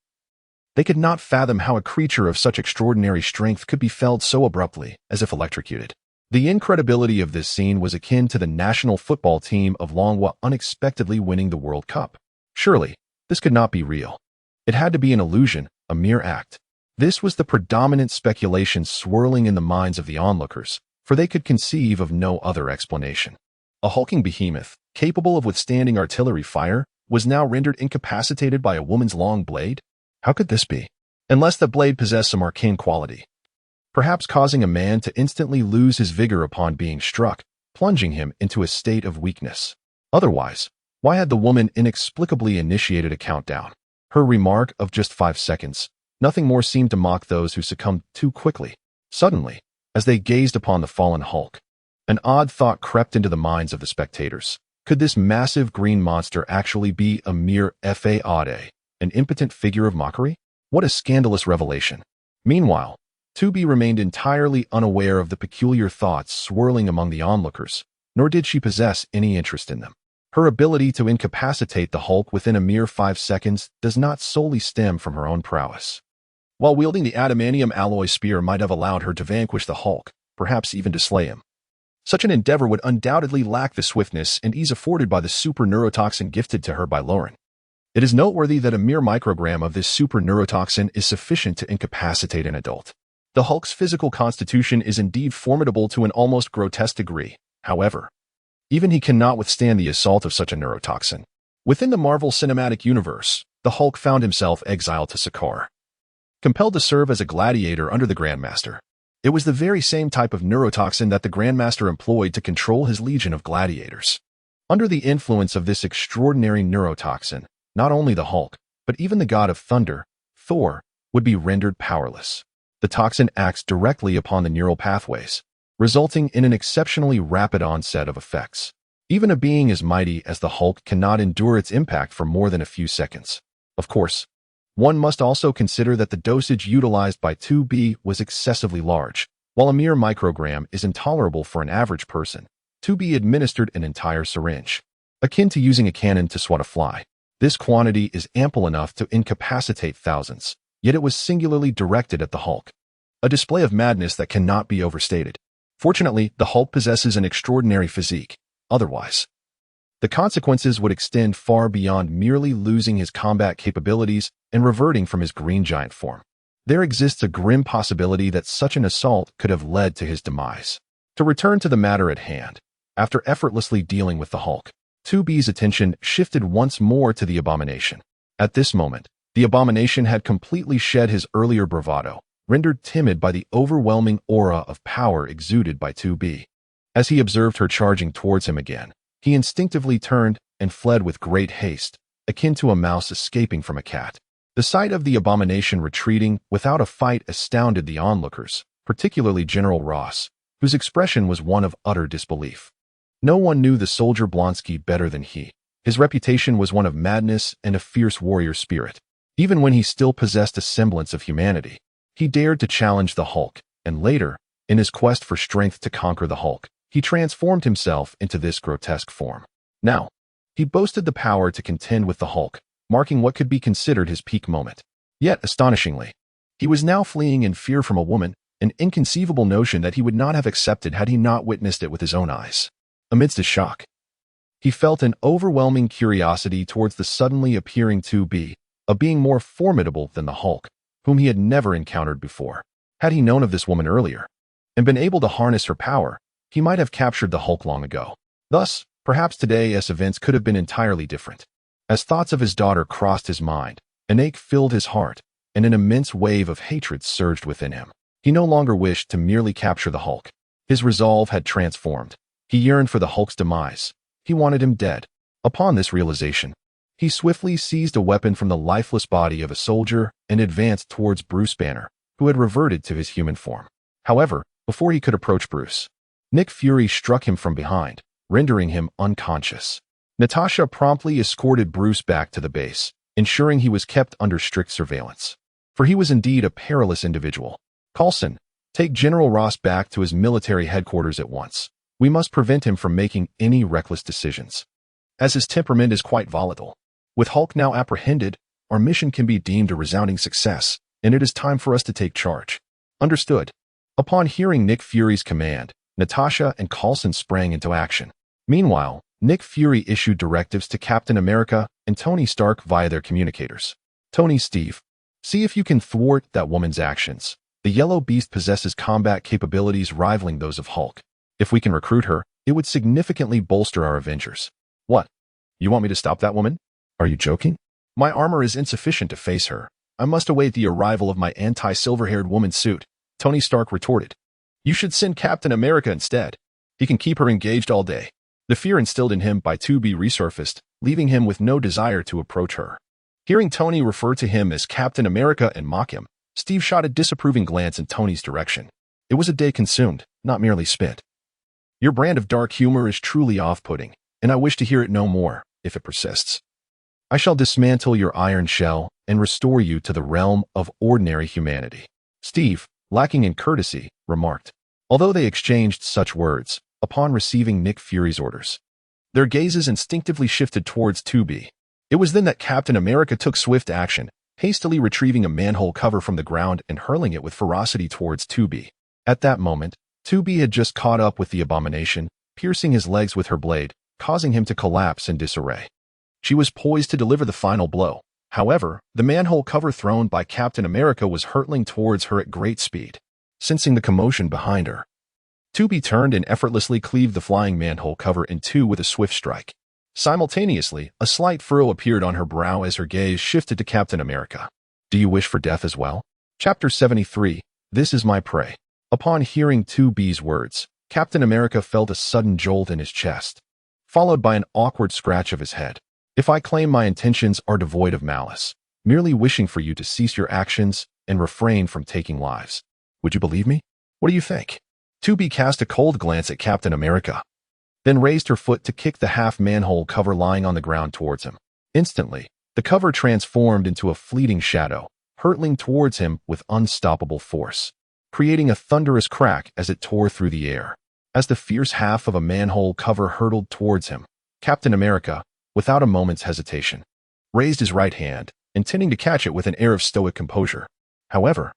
they could not fathom how a creature of such extraordinary strength could be felled so abruptly, as if electrocuted. The incredibility of this scene was akin to the national football team of Longwa unexpectedly winning the World Cup. Surely, this could not be real. It had to be an illusion, a mere act. This was the predominant speculation swirling in the minds of the onlookers, for they could conceive of no other explanation. A hulking behemoth, capable of withstanding artillery fire, was now rendered incapacitated by a woman's long blade? How could this be? Unless the blade possessed some arcane quality, perhaps causing a man to instantly lose his vigor upon being struck, plunging him into a state of weakness. Otherwise, why had the woman inexplicably initiated a countdown? Her remark of just 5 seconds, nothing more seemed to mock those who succumbed too quickly. Suddenly, as they gazed upon the fallen Hulk, an odd thought crept into the minds of the spectators. Could this massive green monster actually be a mere fade, an impotent figure of mockery? What a scandalous revelation. Meanwhile, 2B remained entirely unaware of the peculiar thoughts swirling among the onlookers, nor did she possess any interest in them. Her ability to incapacitate the Hulk within a mere 5 seconds does not solely stem from her own prowess. While wielding the adamantium alloy spear might have allowed her to vanquish the Hulk, perhaps even to slay him, such an endeavor would undoubtedly lack the swiftness and ease afforded by the super neurotoxin gifted to her by Lauren. It is noteworthy that a mere microgram of this super neurotoxin is sufficient to incapacitate an adult. The Hulk's physical constitution is indeed formidable to an almost grotesque degree. However, even he cannot withstand the assault of such a neurotoxin. Within the Marvel Cinematic Universe, the Hulk found himself exiled to Sakaar, compelled to serve as a gladiator under the Grandmaster. It was the very same type of neurotoxin that the Grandmaster employed to control his legion of gladiators. Under the influence of this extraordinary neurotoxin, not only the Hulk, but even the god of thunder, Thor, would be rendered powerless. The toxin acts directly upon the neural pathways, resulting in an exceptionally rapid onset of effects. Even a being as mighty as the Hulk cannot endure its impact for more than a few seconds. Of course, one must also consider that the dosage utilized by 2B was excessively large. While a mere microgram is intolerable for an average person, 2B administered an entire syringe, akin to using a cannon to swat a fly. This quantity is ample enough to incapacitate thousands, yet it was singularly directed at the Hulk. A display of madness that cannot be overstated. Fortunately, the Hulk possesses an extraordinary physique. Otherwise, The consequences would extend far beyond merely losing his combat capabilities and reverting from his green giant form. There exists a grim possibility that such an assault could have led to his demise. To return to the matter at hand, after effortlessly dealing with the Hulk, 2B's attention shifted once more to the Abomination. At this moment, the Abomination had completely shed his earlier bravado, rendered timid by the overwhelming aura of power exuded by 2B. As he observed her charging towards him again, he instinctively turned and fled with great haste, akin to a mouse escaping from a cat. The sight of the Abomination retreating without a fight astounded the onlookers, particularly General Ross, whose expression was one of utter disbelief. No one knew the soldier Blonsky better than he. His reputation was one of madness and a fierce warrior spirit. Even when he still possessed a semblance of humanity, he dared to challenge the Hulk, and later, in his quest for strength to conquer the Hulk, he transformed himself into this grotesque form. Now, he boasted the power to contend with the Hulk, marking what could be considered his peak moment. Yet, astonishingly, he was now fleeing in fear from a woman, an inconceivable notion that he would not have accepted had he not witnessed it with his own eyes. Amidst his shock, he felt an overwhelming curiosity towards the suddenly appearing 2B, a being more formidable than the Hulk, whom he had never encountered before. Had he known of this woman earlier, and been able to harness her power, he might have captured the Hulk long ago. Thus, perhaps today's events could have been entirely different. As thoughts of his daughter crossed his mind, an ache filled his heart, and an immense wave of hatred surged within him. He no longer wished to merely capture the Hulk. His resolve had transformed. He yearned for the Hulk's demise. He wanted him dead. Upon this realization, he swiftly seized a weapon from the lifeless body of a soldier and advanced towards Bruce Banner, who had reverted to his human form. However, before he could approach Bruce, Nick Fury struck him from behind, rendering him unconscious. Natasha promptly escorted Bruce back to the base, ensuring he was kept under strict surveillance. For he was indeed a perilous individual. Coulson, take General Ross back to his military headquarters at once. We must prevent him from making any reckless decisions, as his temperament is quite volatile. With Hulk now apprehended, our mission can be deemed a resounding success, and it is time for us to take charge. Understood. Upon hearing Nick Fury's command, Natasha and Coulson sprang into action. Meanwhile, Nick Fury issued directives to Captain America and Tony Stark via their communicators. Tony, Steve, see if you can thwart that woman's actions. The Yellow Beast possesses combat capabilities rivaling those of Hulk. If we can recruit her, it would significantly bolster our Avengers. What? You want me to stop that woman? Are you joking? My armor is insufficient to face her. I must await the arrival of my anti-silver-haired woman suit, Tony Stark retorted. You should send Captain America instead. He can keep her engaged all day. The fear instilled in him by 2B resurfaced, leaving him with no desire to approach her. Hearing Tony refer to him as Captain America and mock him, Steve shot a disapproving glance in Tony's direction. It was a day consumed, not merely spent. Your brand of dark humor is truly off-putting, and I wish to hear it no more, if it persists. I shall dismantle your iron shell and restore you to the realm of ordinary humanity. Steve, lacking in courtesy, remarked. Although they exchanged such words, upon receiving Nick Fury's orders, their gazes instinctively shifted towards 2B. It was then that Captain America took swift action, hastily retrieving a manhole cover from the ground and hurling it with ferocity towards 2B. At that moment, 2B had just caught up with the Abomination, piercing his legs with her blade, causing him to collapse in disarray. She was poised to deliver the final blow. However, the manhole cover thrown by Captain America was hurtling towards her at great speed. Sensing the commotion behind her, 2B turned and effortlessly cleaved the flying manhole cover in two with a swift strike. Simultaneously, a slight furrow appeared on her brow as her gaze shifted to Captain America. Do you wish for death as well? Chapter 73, This is my prey. Upon hearing 2B's words, Captain America felt a sudden jolt in his chest, followed by an awkward scratch of his head. If I claim my intentions are devoid of malice, merely wishing for you to cease your actions and refrain from taking lives, would you believe me? What do you think? 2B cast a cold glance at Captain America, then raised her foot to kick the half-manhole cover lying on the ground towards him. Instantly, the cover transformed into a fleeting shadow, hurtling towards him with unstoppable force, creating a thunderous crack as it tore through the air. As the fierce half of a manhole cover hurtled towards him, Captain America, without a moment's hesitation, raised his right hand, intending to catch it with an air of stoic composure. However,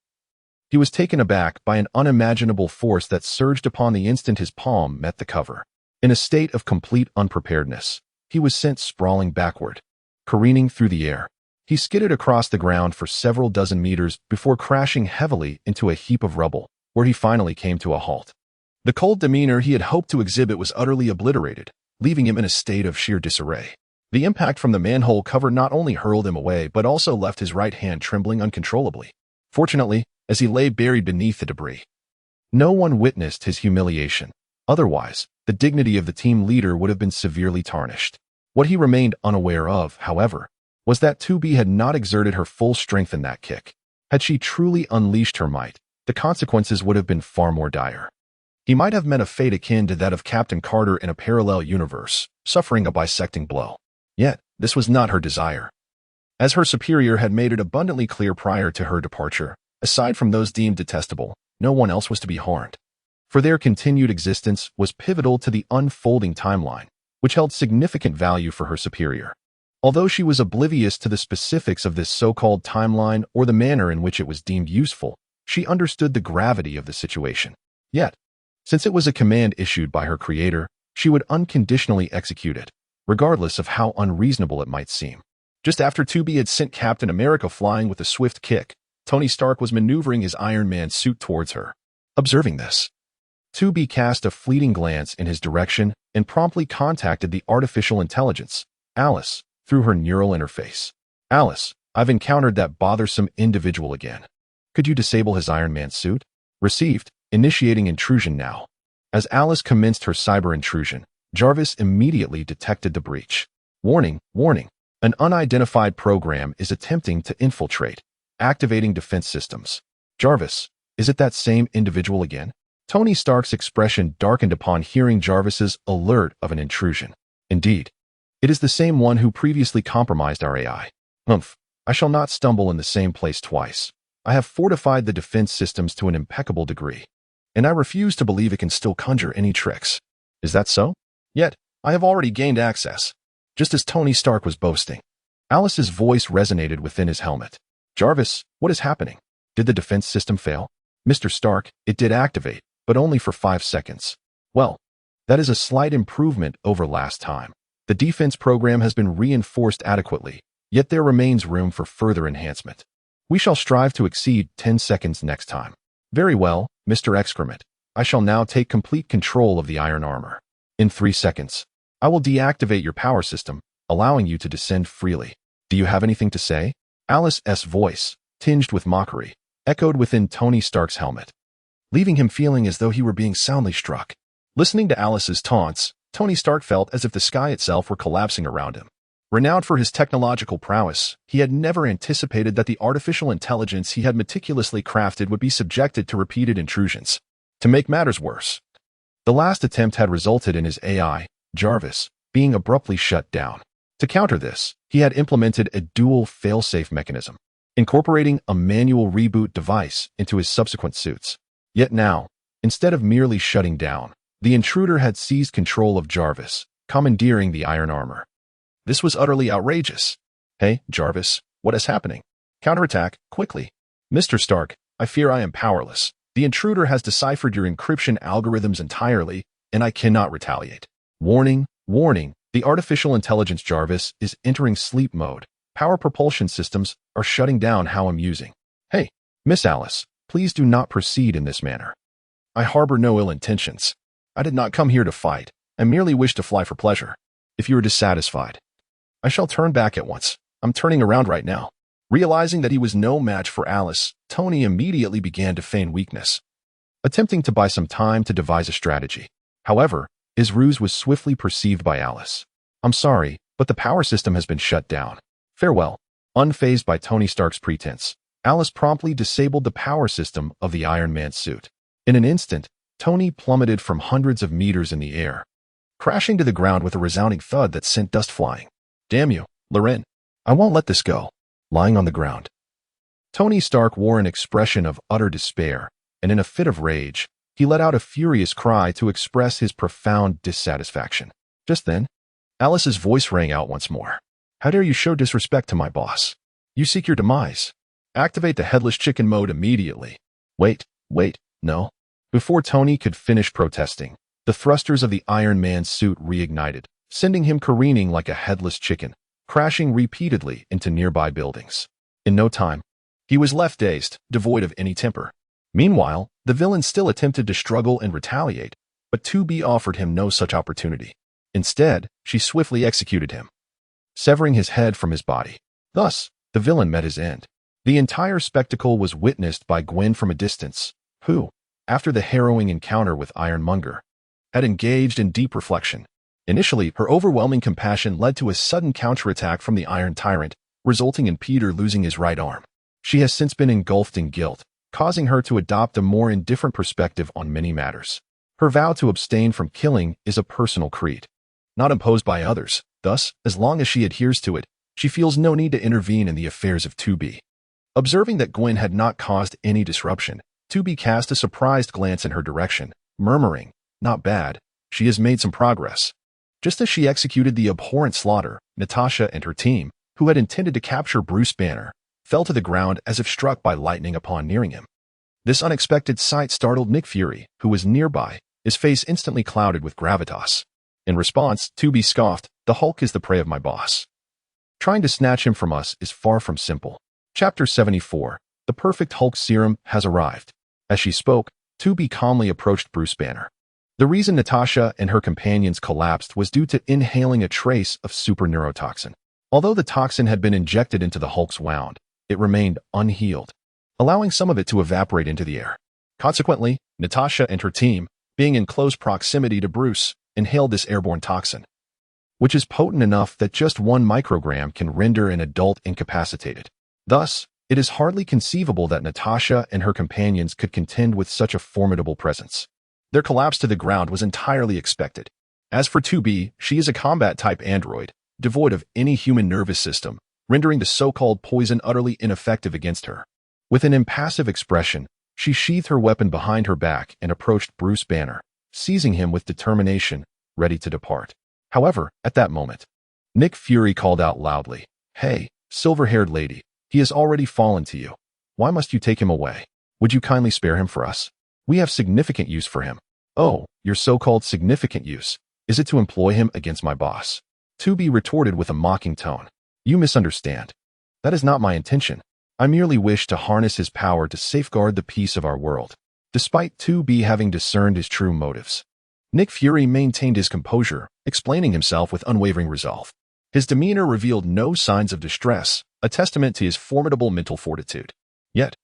he was taken aback by an unimaginable force that surged upon the instant his palm met the cover. In a state of complete unpreparedness, he was sent sprawling backward, careening through the air. He skidded across the ground for several dozen meters before crashing heavily into a heap of rubble, where he finally came to a halt. The cold demeanor he had hoped to exhibit was utterly obliterated, leaving him in a state of sheer disarray. The impact from the manhole cover not only hurled him away but also left his right hand trembling uncontrollably. Fortunately, as he lay buried beneath the debris, no one witnessed his humiliation. Otherwise, the dignity of the team leader would have been severely tarnished. What he remained unaware of, however, was that 2B had not exerted her full strength in that kick. Had she truly unleashed her might, the consequences would have been far more dire. He might have met a fate akin to that of Captain Carter in a parallel universe, suffering a bisecting blow. Yet, this was not her desire. As her superior had made it abundantly clear prior to her departure, aside from those deemed detestable, no one else was to be harmed. For their continued existence was pivotal to the unfolding timeline, which held significant value for her superior. Although she was oblivious to the specifics of this so-called timeline or the manner in which it was deemed useful, she understood the gravity of the situation. Yet, since it was a command issued by her creator, she would unconditionally execute it, regardless of how unreasonable it might seem. Just after 2B had sent Captain America flying with a swift kick, Tony Stark was maneuvering his Iron Man suit towards her. Observing this, 2B cast a fleeting glance in his direction and promptly contacted the artificial intelligence, Alice, through her neural interface. Alice, I've encountered that bothersome individual again. Could you disable his Iron Man suit? Received. Initiating intrusion now. As Alice commenced her cyber intrusion, Jarvis immediately detected the breach. Warning, warning. An unidentified program is attempting to infiltrate, activating defense systems. Jarvis, is it that same individual again? Tony Stark's expression darkened upon hearing Jarvis's alert of an intrusion. Indeed, it is the same one who previously compromised our AI. Humph, I shall not stumble in the same place twice. I have fortified the defense systems to an impeccable degree, and I refuse to believe it can still conjure any tricks. Is that so? Yet, I have already gained access, just as Tony Stark was boasting. Alice's voice resonated within his helmet. Jarvis, what is happening? Did the defense system fail? Mr. Stark, it did activate, but only for 5 seconds. Well, that is a slight improvement over last time. The defense program has been reinforced adequately, yet there remains room for further enhancement. We shall strive to exceed 10 seconds next time. Very well, Mr. Excrement. I shall now take complete control of the iron armor. In 3 seconds, I will deactivate your power system, allowing you to descend freely. Do you have anything to say? Alice's voice, tinged with mockery, echoed within Tony Stark's helmet, leaving him feeling as though he were being soundly struck. Listening to Alice's taunts, Tony Stark felt as if the sky itself were collapsing around him. Renowned for his technological prowess, he had never anticipated that the artificial intelligence he had meticulously crafted would be subjected to repeated intrusions. To make matters worse, the last attempt had resulted in his AI, Jarvis, being abruptly shut down. To counter this, he had implemented a dual failsafe mechanism, incorporating a manual reboot device into his subsequent suits. Yet now, instead of merely shutting down, the intruder had seized control of Jarvis, commandeering the iron armor. This was utterly outrageous. Hey, Jarvis, what is happening? Counterattack, quickly. Mr. Stark, I fear I am powerless. The intruder has deciphered your encryption algorithms entirely, and I cannot retaliate. Warning, warning, the artificial intelligence Jarvis is entering sleep mode. Power propulsion systems are shutting down how I'm using. Hey, Miss Alice, please do not proceed in this manner. I harbor no ill intentions. I did not come here to fight. I merely wish to fly for pleasure. If you are dissatisfied, I shall turn back at once. I'm turning around right now. Realizing that he was no match for Alice, Tony immediately began to feign weakness, attempting to buy some time to devise a strategy. However, his ruse was swiftly perceived by Alice. I'm sorry, but the power system has been shut down. Farewell. Unfazed by Tony Stark's pretense, Alice promptly disabled the power system of the Iron Man suit. In an instant, Tony plummeted from hundreds of meters in the air, crashing to the ground with a resounding thud that sent dust flying. Damn you, Loren. I won't let this go. Lying on the ground, Tony Stark wore an expression of utter despair, and in a fit of rage, he let out a furious cry to express his profound dissatisfaction. Just then, Alice's voice rang out once more. How dare you show disrespect to my boss? You seek your demise. Activate the headless chicken mode immediately. Wait, no. Before Tony could finish protesting, the thrusters of the Iron Man suit reignited, sending him careening like a headless chicken, crashing repeatedly into nearby buildings. In no time, he was left dazed, devoid of any temper. Meanwhile, the villain still attempted to struggle and retaliate, but 2B offered him no such opportunity. Instead, she swiftly executed him, severing his head from his body. Thus, the villain met his end. The entire spectacle was witnessed by Gwen from a distance, who, after the harrowing encounter with Ironmonger, had engaged in deep reflection. Initially, her overwhelming compassion led to a sudden counterattack from the Iron Tyrant, resulting in Peter losing his right arm. She has since been engulfed in guilt, causing her to adopt a more indifferent perspective on many matters. Her vow to abstain from killing is a personal creed, not imposed by others. Thus, as long as she adheres to it, she feels no need to intervene in the affairs of 2B. Observing that Gwen had not caused any disruption, 2B cast a surprised glance in her direction, murmuring, "Not bad, she has made some progress." Just as she executed the abhorrent slaughter, Natasha and her team, who had intended to capture Bruce Banner, fell to the ground as if struck by lightning upon nearing him. This unexpected sight startled Nick Fury, who was nearby, his face instantly clouded with gravitas. In response, 2B scoffed, "The Hulk is the prey of my boss. Trying to snatch him from us is far from simple." Chapter 74. The Perfect Hulk Serum has arrived. As she spoke, 2B calmly approached Bruce Banner. The reason Natasha and her companions collapsed was due to inhaling a trace of super neurotoxin. Although the toxin had been injected into the Hulk's wound, it remained unhealed, allowing some of it to evaporate into the air. Consequently, Natasha and her team, being in close proximity to Bruce, inhaled this airborne toxin, which is potent enough that just 1 microgram can render an adult incapacitated. Thus, it is hardly conceivable that Natasha and her companions could contend with such a formidable presence. Their collapse to the ground was entirely expected. As for 2B, she is a combat-type android, devoid of any human nervous system, rendering the so-called poison utterly ineffective against her. With an impassive expression, she sheathed her weapon behind her back and approached Bruce Banner, seizing him with determination, ready to depart. However, at that moment, Nick Fury called out loudly, "Hey, silver-haired lady, he has already fallen to you. Why must you take him away? Would you kindly spare him for us? We have significant use for him." "Oh, your so-called significant use. Is it to employ him against my boss?" 2B retorted with a mocking tone. "You misunderstand. That is not my intention. I merely wish to harness his power to safeguard the peace of our world." Despite 2B having discerned his true motives, Nick Fury maintained his composure, explaining himself with unwavering resolve. His demeanor revealed no signs of distress, a testament to his formidable mental fortitude. Yet,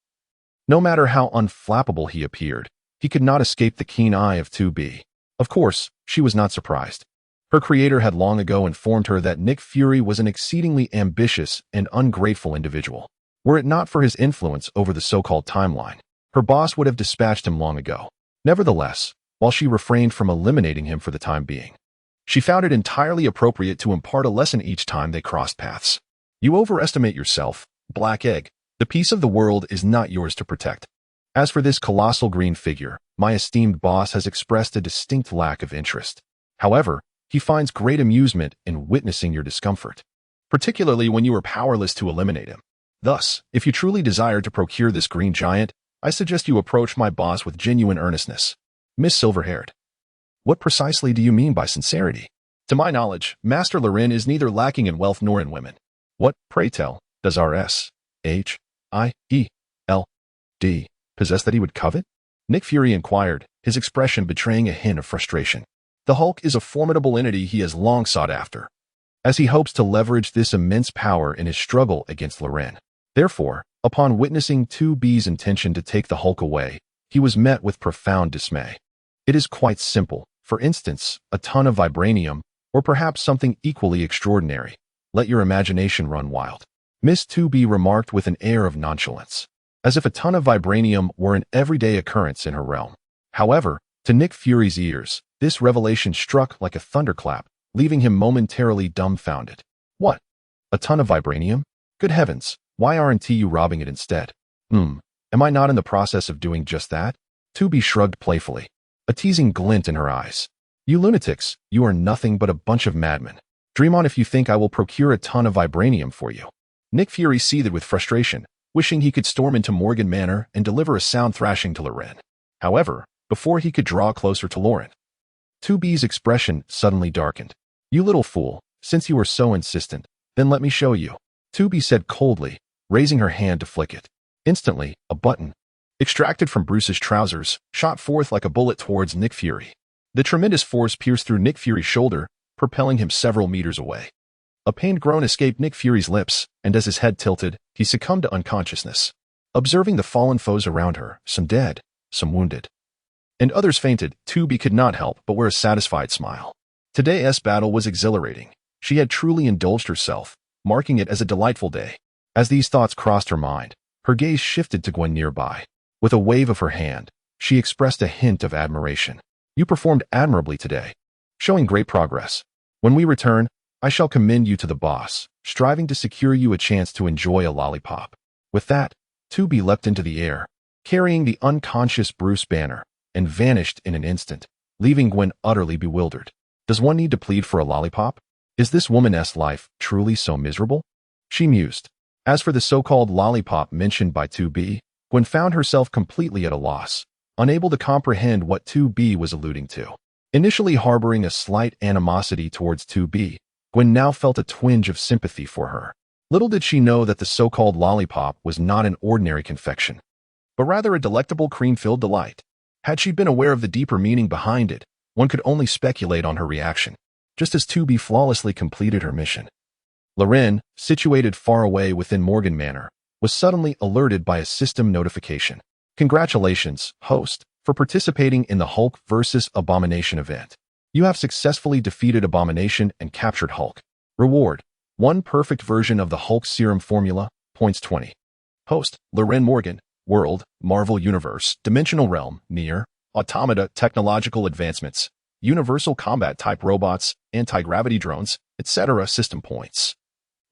no matter how unflappable he appeared, he could not escape the keen eye of 2B. Of course, she was not surprised. Her creator had long ago informed her that Nick Fury was an exceedingly ambitious and ungrateful individual. Were it not for his influence over the so-called timeline, her boss would have dispatched him long ago. Nevertheless, while she refrained from eliminating him for the time being, she found it entirely appropriate to impart a lesson each time they crossed paths. "You overestimate yourself, Black Egg. The peace of the world is not yours to protect. As for this colossal green figure, my esteemed boss has expressed a distinct lack of interest. However, he finds great amusement in witnessing your discomfort, particularly when you are powerless to eliminate him. Thus, if you truly desire to procure this green giant, I suggest you approach my boss with genuine earnestness." "Miss Silverhaired, what precisely do you mean by sincerity? To my knowledge, Master Loren is neither lacking in wealth nor in women. What, pray tell, does R.S.H.I.E.L.D. possess that he would covet?" Nick Fury inquired, his expression betraying a hint of frustration. The Hulk is a formidable entity he has long sought after, as he hopes to leverage this immense power in his struggle against Loren. Therefore, upon witnessing 2B's intention to take the Hulk away, he was met with profound dismay. It is quite simple. For instance, a ton of vibranium, or perhaps something equally extraordinary. Let your imagination run wild. Miss 2B remarked with an air of nonchalance, as if a ton of vibranium were an everyday occurrence in her realm. However, to Nick Fury's ears, this revelation struck like a thunderclap, leaving him momentarily dumbfounded. "What? A ton of vibranium? Good heavens, why aren't you robbing it instead?" Am I not in the process of doing just that?" 2B shrugged playfully, a teasing glint in her eyes. "You lunatics, you are nothing but a bunch of madmen. Dream on if you think I will procure a ton of vibranium for you." Nick Fury seethed with frustration, wishing he could storm into Morgan Manor and deliver a sound thrashing to Loren. However, before he could draw closer to Loren, 2B's expression suddenly darkened. You little fool, since you are so insistent, then let me show you. 2B said coldly, raising her hand to flick it. Instantly, a button, extracted from Bruce's trousers, shot forth like a bullet towards Nick Fury. The tremendous force pierced through Nick Fury's shoulder, propelling him several meters away. A pained groan escaped Nick Fury's lips, and as his head tilted, he succumbed to unconsciousness. Observing the fallen foes around her, some dead, some wounded, and others fainted, 2B could not help but wear a satisfied smile. Today's battle was exhilarating. She had truly indulged herself, marking it as a delightful day. As these thoughts crossed her mind, her gaze shifted to Gwen nearby. With a wave of her hand, she expressed a hint of admiration. You performed admirably today, showing great progress. When we return, I shall commend you to the boss, striving to secure you a chance to enjoy a lollipop. With that, 2B leapt into the air, carrying the unconscious Bruce Banner, and vanished in an instant, leaving Gwen utterly bewildered. Does one need to plead for a lollipop? Is this woman's life truly so miserable? She mused. As for the so-called lollipop mentioned by 2B, Gwen found herself completely at a loss, unable to comprehend what 2B was alluding to. Initially harboring a slight animosity towards 2B, Gwen now felt a twinge of sympathy for her. Little did she know that the so-called lollipop was not an ordinary confection, but rather a delectable cream-filled delight. Had she been aware of the deeper meaning behind it, one could only speculate on her reaction, just as 2B flawlessly completed her mission. Loren, situated far away within Morgan Manor, was suddenly alerted by a system notification. Congratulations, host, for participating in the Hulk vs. Abomination event. You have successfully defeated Abomination and captured Hulk. Reward: 1 perfect version of the Hulk serum formula, points 20. Host: Loren Morgan. World: Marvel Universe. Dimensional Realm: Near. Automata: Technological advancements. Universal combat type robots, anti-gravity drones, etc. System points.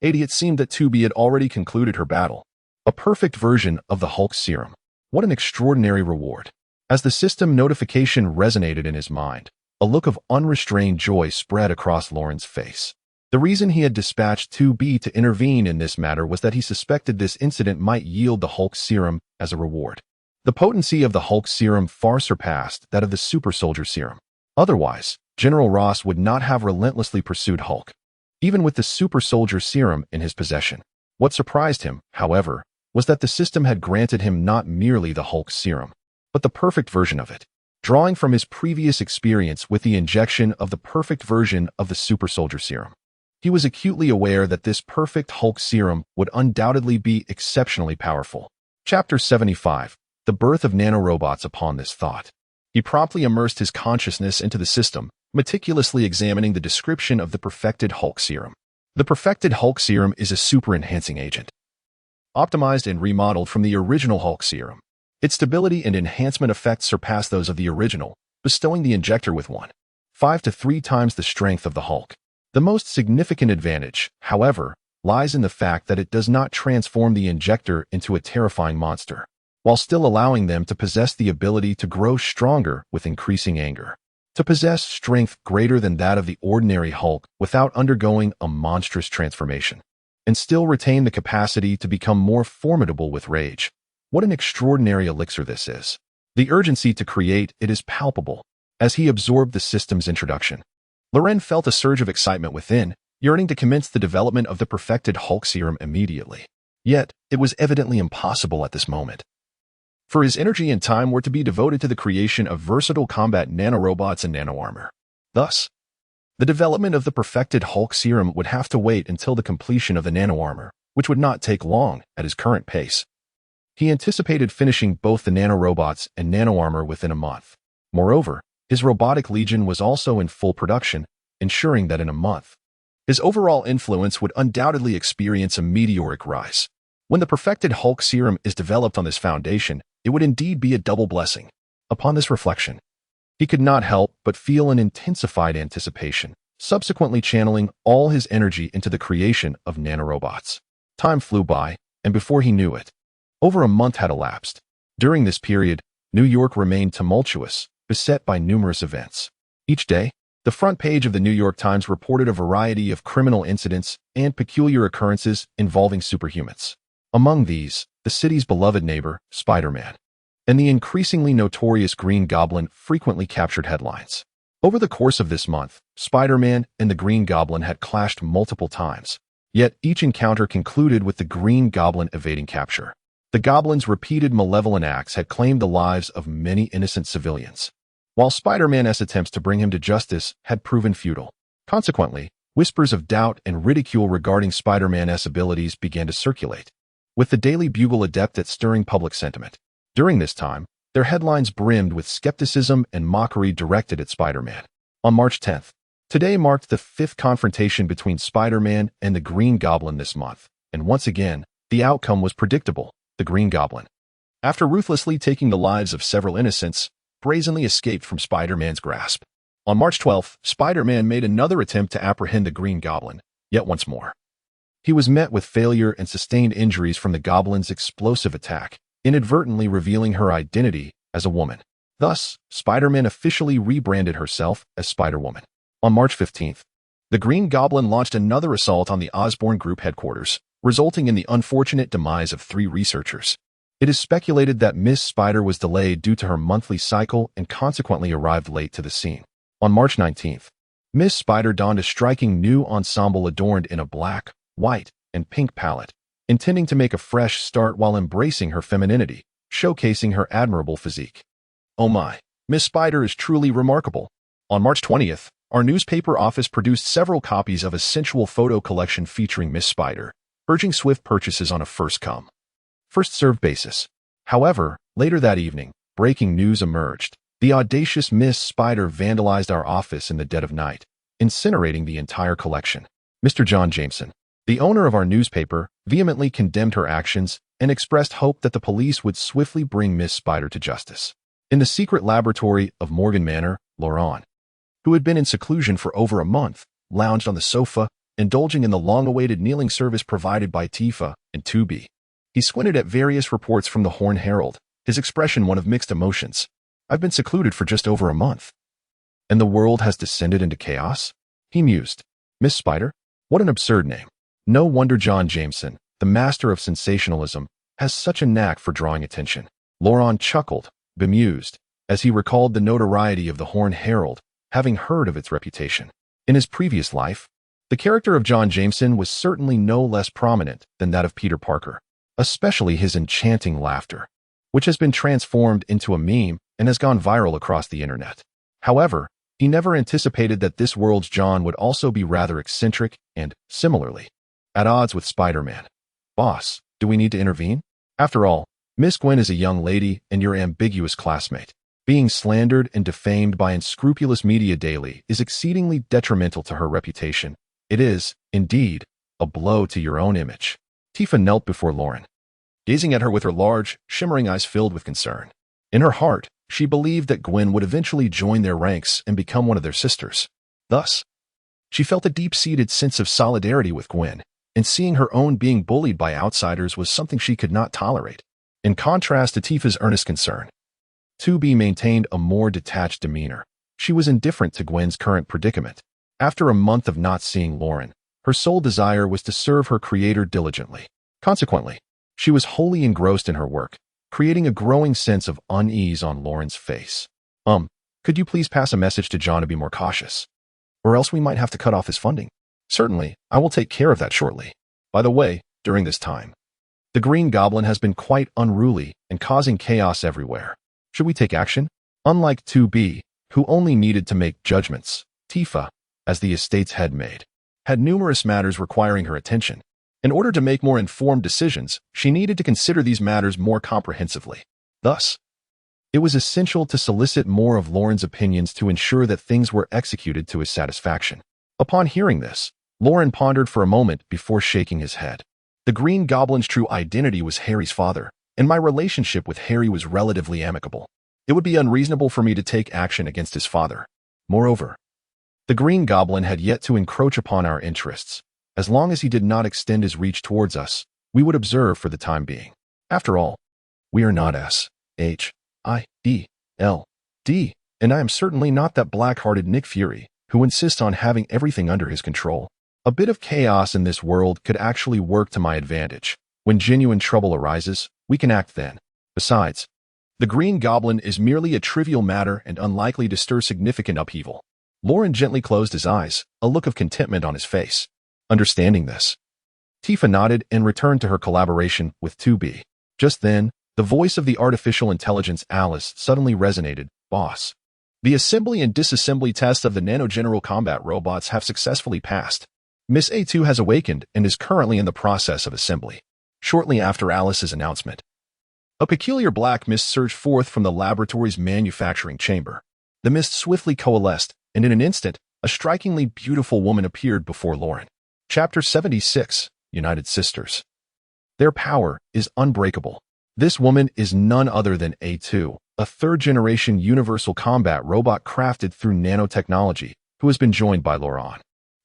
80. It seemed that 2B had already concluded her battle. A perfect version of the Hulk serum. What an extraordinary reward. As the system notification resonated in his mind, a look of unrestrained joy spread across Loren's face. The reason he had dispatched 2B to intervene in this matter was that he suspected this incident might yield the Hulk serum as a reward. The potency of the Hulk serum far surpassed that of the Super Soldier serum. Otherwise, General Ross would not have relentlessly pursued Hulk, even with the Super Soldier serum in his possession. What surprised him, however, was that the system had granted him not merely the Hulk serum, but the perfect version of it. Drawing from his previous experience with the injection of the perfect version of the Super Soldier serum, he was acutely aware that this perfect Hulk serum would undoubtedly be exceptionally powerful. Chapter 75. The birth of nanorobots. Upon this thought, he promptly immersed his consciousness into the system, meticulously examining the description of the perfected Hulk serum. The perfected Hulk serum is a super-enhancing agent, optimized and remodeled from the original Hulk serum. Its stability and enhancement effects surpass those of the original, bestowing the injector with 1.5 to 3 times the strength of the Hulk. The most significant advantage, however, lies in the fact that it does not transform the injector into a terrifying monster, while still allowing them to possess the ability to grow stronger with increasing anger, to possess strength greater than that of the ordinary Hulk without undergoing a monstrous transformation, and still retain the capacity to become more formidable with rage. What an extraordinary elixir this is. The urgency to create it is palpable. As he absorbed the system's introduction, Loren felt a surge of excitement within, yearning to commence the development of the perfected Hulk serum immediately. Yet, it was evidently impossible at this moment, for his energy and time were to be devoted to the creation of versatile combat nanorobots and nanoarmor. Thus, the development of the perfected Hulk serum would have to wait until the completion of the nanoarmor, which would not take long at his current pace. He anticipated finishing both the nanorobots and nanoarmor within a month. Moreover, his robotic legion was also in full production, ensuring that in a month, his overall influence would undoubtedly experience a meteoric rise. When the perfected Hulk serum is developed on this foundation, it would indeed be a double blessing. Upon this reflection, he could not help but feel an intensified anticipation, subsequently channeling all his energy into the creation of nanorobots. Time flew by, and before he knew it, over a month had elapsed. During this period, New York remained tumultuous, beset by numerous events. Each day, the front page of the New York Times reported a variety of criminal incidents and peculiar occurrences involving superhumans. Among these, the city's beloved neighbor, Spider-Man, and the increasingly notorious Green Goblin frequently captured headlines. Over the course of this month, Spider-Man and the Green Goblin had clashed multiple times. Yet each encounter concluded with the Green Goblin evading capture. The Goblin's repeated malevolent acts had claimed the lives of many innocent civilians, while Spider-Man's attempts to bring him to justice had proven futile. Consequently, whispers of doubt and ridicule regarding Spider-Man's abilities began to circulate, with the Daily Bugle adept at stirring public sentiment. During this time, their headlines brimmed with skepticism and mockery directed at Spider-Man. On March 10th, today marked the fifth confrontation between Spider-Man and the Green Goblin this month, and once again, the outcome was predictable. The Green Goblin, after ruthlessly taking the lives of several innocents, brazenly escaped from Spider-Man's grasp. On March 12th, Spider-Man made another attempt to apprehend the Green Goblin, yet once more. He was met with failure and sustained injuries from the Goblin's explosive attack, inadvertently revealing her identity as a woman. Thus, Spider-Man officially rebranded herself as Spider-Woman. On March 15th, the Green Goblin launched another assault on the Osborn Group headquarters, resulting in the unfortunate demise of 3 researchers. It is speculated that Miss Spider was delayed due to her monthly cycle and consequently arrived late to the scene. On March 19th, Miss Spider donned a striking new ensemble adorned in a black, white, and pink palette, intending to make a fresh start while embracing her femininity, showcasing her admirable physique. Oh my, Miss Spider is truly remarkable. On March 20th, our newspaper office produced several copies of a sensual photo collection featuring Miss Spider, urging swift purchases on a first-come, first-served basis. However, later that evening, breaking news emerged. The audacious Miss Spider vandalized our office in the dead of night, incinerating the entire collection. Mr. John Jameson, the owner of our newspaper, vehemently condemned her actions and expressed hope that the police would swiftly bring Miss Spider to justice. In the secret laboratory of Morgan Manor, Laurent, who had been in seclusion for over a month, lounged on the sofa, indulging in the long-awaited kneeling service provided by Tifa and 2B. He squinted at various reports from the Horn Herald, his expression one of mixed emotions. I've been secluded for just over a month, and the world has descended into chaos? He mused. Miss Spider? What an absurd name. No wonder John Jameson, the master of sensationalism, has such a knack for drawing attention. Laurent chuckled, bemused, as he recalled the notoriety of the Horn Herald, having heard of its reputation. In his previous life, the character of John Jameson was certainly no less prominent than that of Peter Parker, especially his enchanting laughter, which has been transformed into a meme and has gone viral across the internet. However, he never anticipated that this world's John would also be rather eccentric and, similarly, at odds with Spider-Man. Boss, do we need to intervene? After all, Miss Gwen is a young lady and your ambiguous classmate. Being slandered and defamed by unscrupulous media daily is exceedingly detrimental to her reputation. It is, indeed, a blow to your own image. Tifa knelt before Lauren, gazing at her with her large, shimmering eyes filled with concern. In her heart, she believed that Gwen would eventually join their ranks and become one of their sisters. Thus, she felt a deep-seated sense of solidarity with Gwen, and seeing her own being bullied by outsiders was something she could not tolerate. In contrast to Tifa's earnest concern, 2B maintained a more detached demeanor. She was indifferent to Gwen's current predicament. After a month of not seeing Lauren, her sole desire was to serve her creator diligently. Consequently, she was wholly engrossed in her work, creating a growing sense of unease on Lauren's face. Could you please pass a message to John to be more cautious? Or else we might have to cut off his funding. Certainly, I will take care of that shortly. By the way, during this time, the Green Goblin has been quite unruly and causing chaos everywhere. Should we take action? Unlike 2B, who only needed to make judgments, Tifa, as the estate's head maid, had numerous matters requiring her attention. In order to make more informed decisions, she needed to consider these matters more comprehensively. Thus, it was essential to solicit more of Lauren's opinions to ensure that things were executed to his satisfaction. Upon hearing this, Lauren pondered for a moment before shaking his head. The Green Goblin's true identity was Harry's father, and my relationship with Harry was relatively amicable. It would be unreasonable for me to take action against his father. Moreover, the Green Goblin had yet to encroach upon our interests. As long as he did not extend his reach towards us, we would observe for the time being. After all, we are not S.H.I.E.L.D., and I am certainly not that black-hearted Nick Fury who insists on having everything under his control. A bit of chaos in this world could actually work to my advantage. When genuine trouble arises, we can act then. Besides, the Green Goblin is merely a trivial matter and unlikely to stir significant upheaval. Lauren gently closed his eyes, a look of contentment on his face. Understanding this, Tifa nodded and returned to her collaboration with 2B. Just then, the voice of the artificial intelligence Alice suddenly resonated. Boss. The assembly and disassembly tests of the nano-general combat robots have successfully passed. Miss A2 has awakened and is currently in the process of assembly. Shortly after Alice's announcement, a peculiar black mist surged forth from the laboratory's manufacturing chamber. The mist swiftly coalesced, and in an instant, a strikingly beautiful woman appeared before Lauren. Chapter 76, United Sisters. Their power is unbreakable. This woman is none other than A2, a third-generation universal combat robot crafted through nanotechnology, who has been joined by Lauren.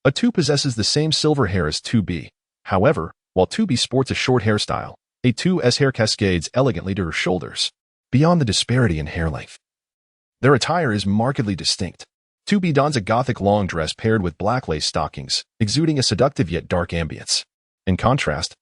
A2 possesses the same silver hair as 2B. However, while 2B sports a short hairstyle, A2's hair cascades elegantly to her shoulders, beyond the disparity in hair length. Their attire is markedly distinct. 2B dons a gothic long dress paired with black lace stockings, exuding a seductive yet dark ambience. In contrast,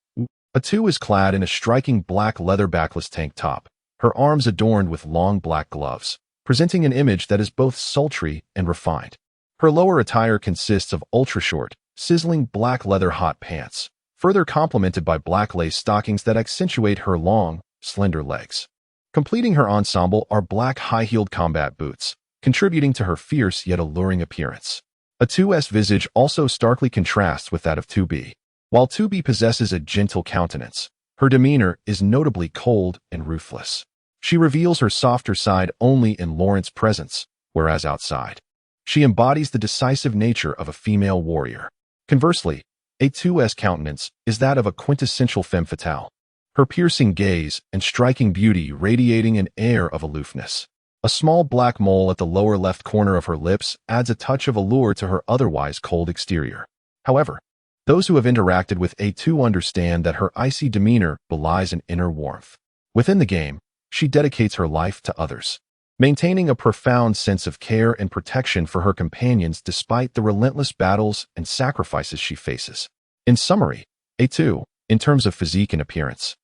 A2 is clad in a striking black leather backless tank top, her arms adorned with long black gloves, presenting an image that is both sultry and refined. Her lower attire consists of ultra-short, sizzling black leather hot pants, further complemented by black lace stockings that accentuate her long, slender legs. Completing her ensemble are black high-heeled combat boots, contributing to her fierce yet alluring appearance. A2's visage also starkly contrasts with that of 2B. While 2B possesses a gentle countenance, her demeanor is notably cold and ruthless. She reveals her softer side only in Lauren's presence, whereas outside, she embodies the decisive nature of a female warrior. Conversely, A2's countenance is that of a quintessential femme fatale, her piercing gaze and striking beauty radiating an air of aloofness. A small black mole at the lower left corner of her lips adds a touch of allure to her otherwise cold exterior. However, those who have interacted with A2 understand that her icy demeanor belies an inner warmth. Within the game, she dedicates her life to others, maintaining a profound sense of care and protection for her companions despite the relentless battles and sacrifices she faces. In summary, A2, in terms of physique and appearance,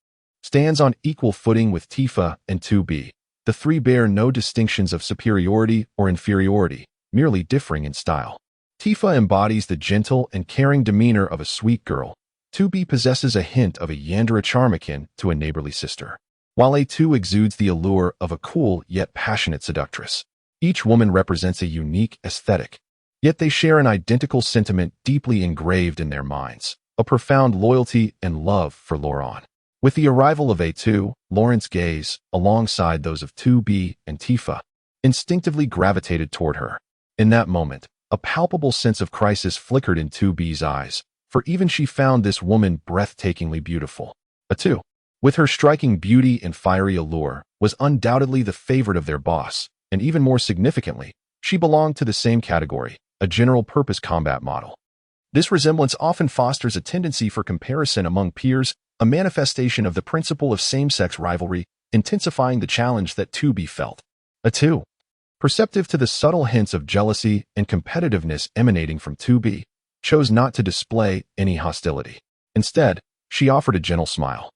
stands on equal footing with Tifa and 2B. The three bear no distinctions of superiority or inferiority, merely differing in style. Tifa embodies the gentle and caring demeanor of a sweet girl. 2B possesses a hint of a Yandere charm akin to a neighborly sister, while A2 exudes the allure of a cool yet passionate seductress. Each woman represents a unique aesthetic, yet they share an identical sentiment deeply engraved in their minds, a profound loyalty and love for Lauren. With the arrival of A2, Lauren's gaze, alongside those of 2B and Tifa, instinctively gravitated toward her. In that moment, a palpable sense of crisis flickered in 2B's eyes, for even she found this woman breathtakingly beautiful. A2, with her striking beauty and fiery allure, was undoubtedly the favorite of their boss, and even more significantly, she belonged to the same category, a general-purpose combat model. This resemblance often fosters a tendency for comparison among peers, a manifestation of the principle of same-sex rivalry, intensifying the challenge that 2B felt. A2, perceptive to the subtle hints of jealousy and competitiveness emanating from 2B, chose not to display any hostility. Instead, she offered a gentle smile.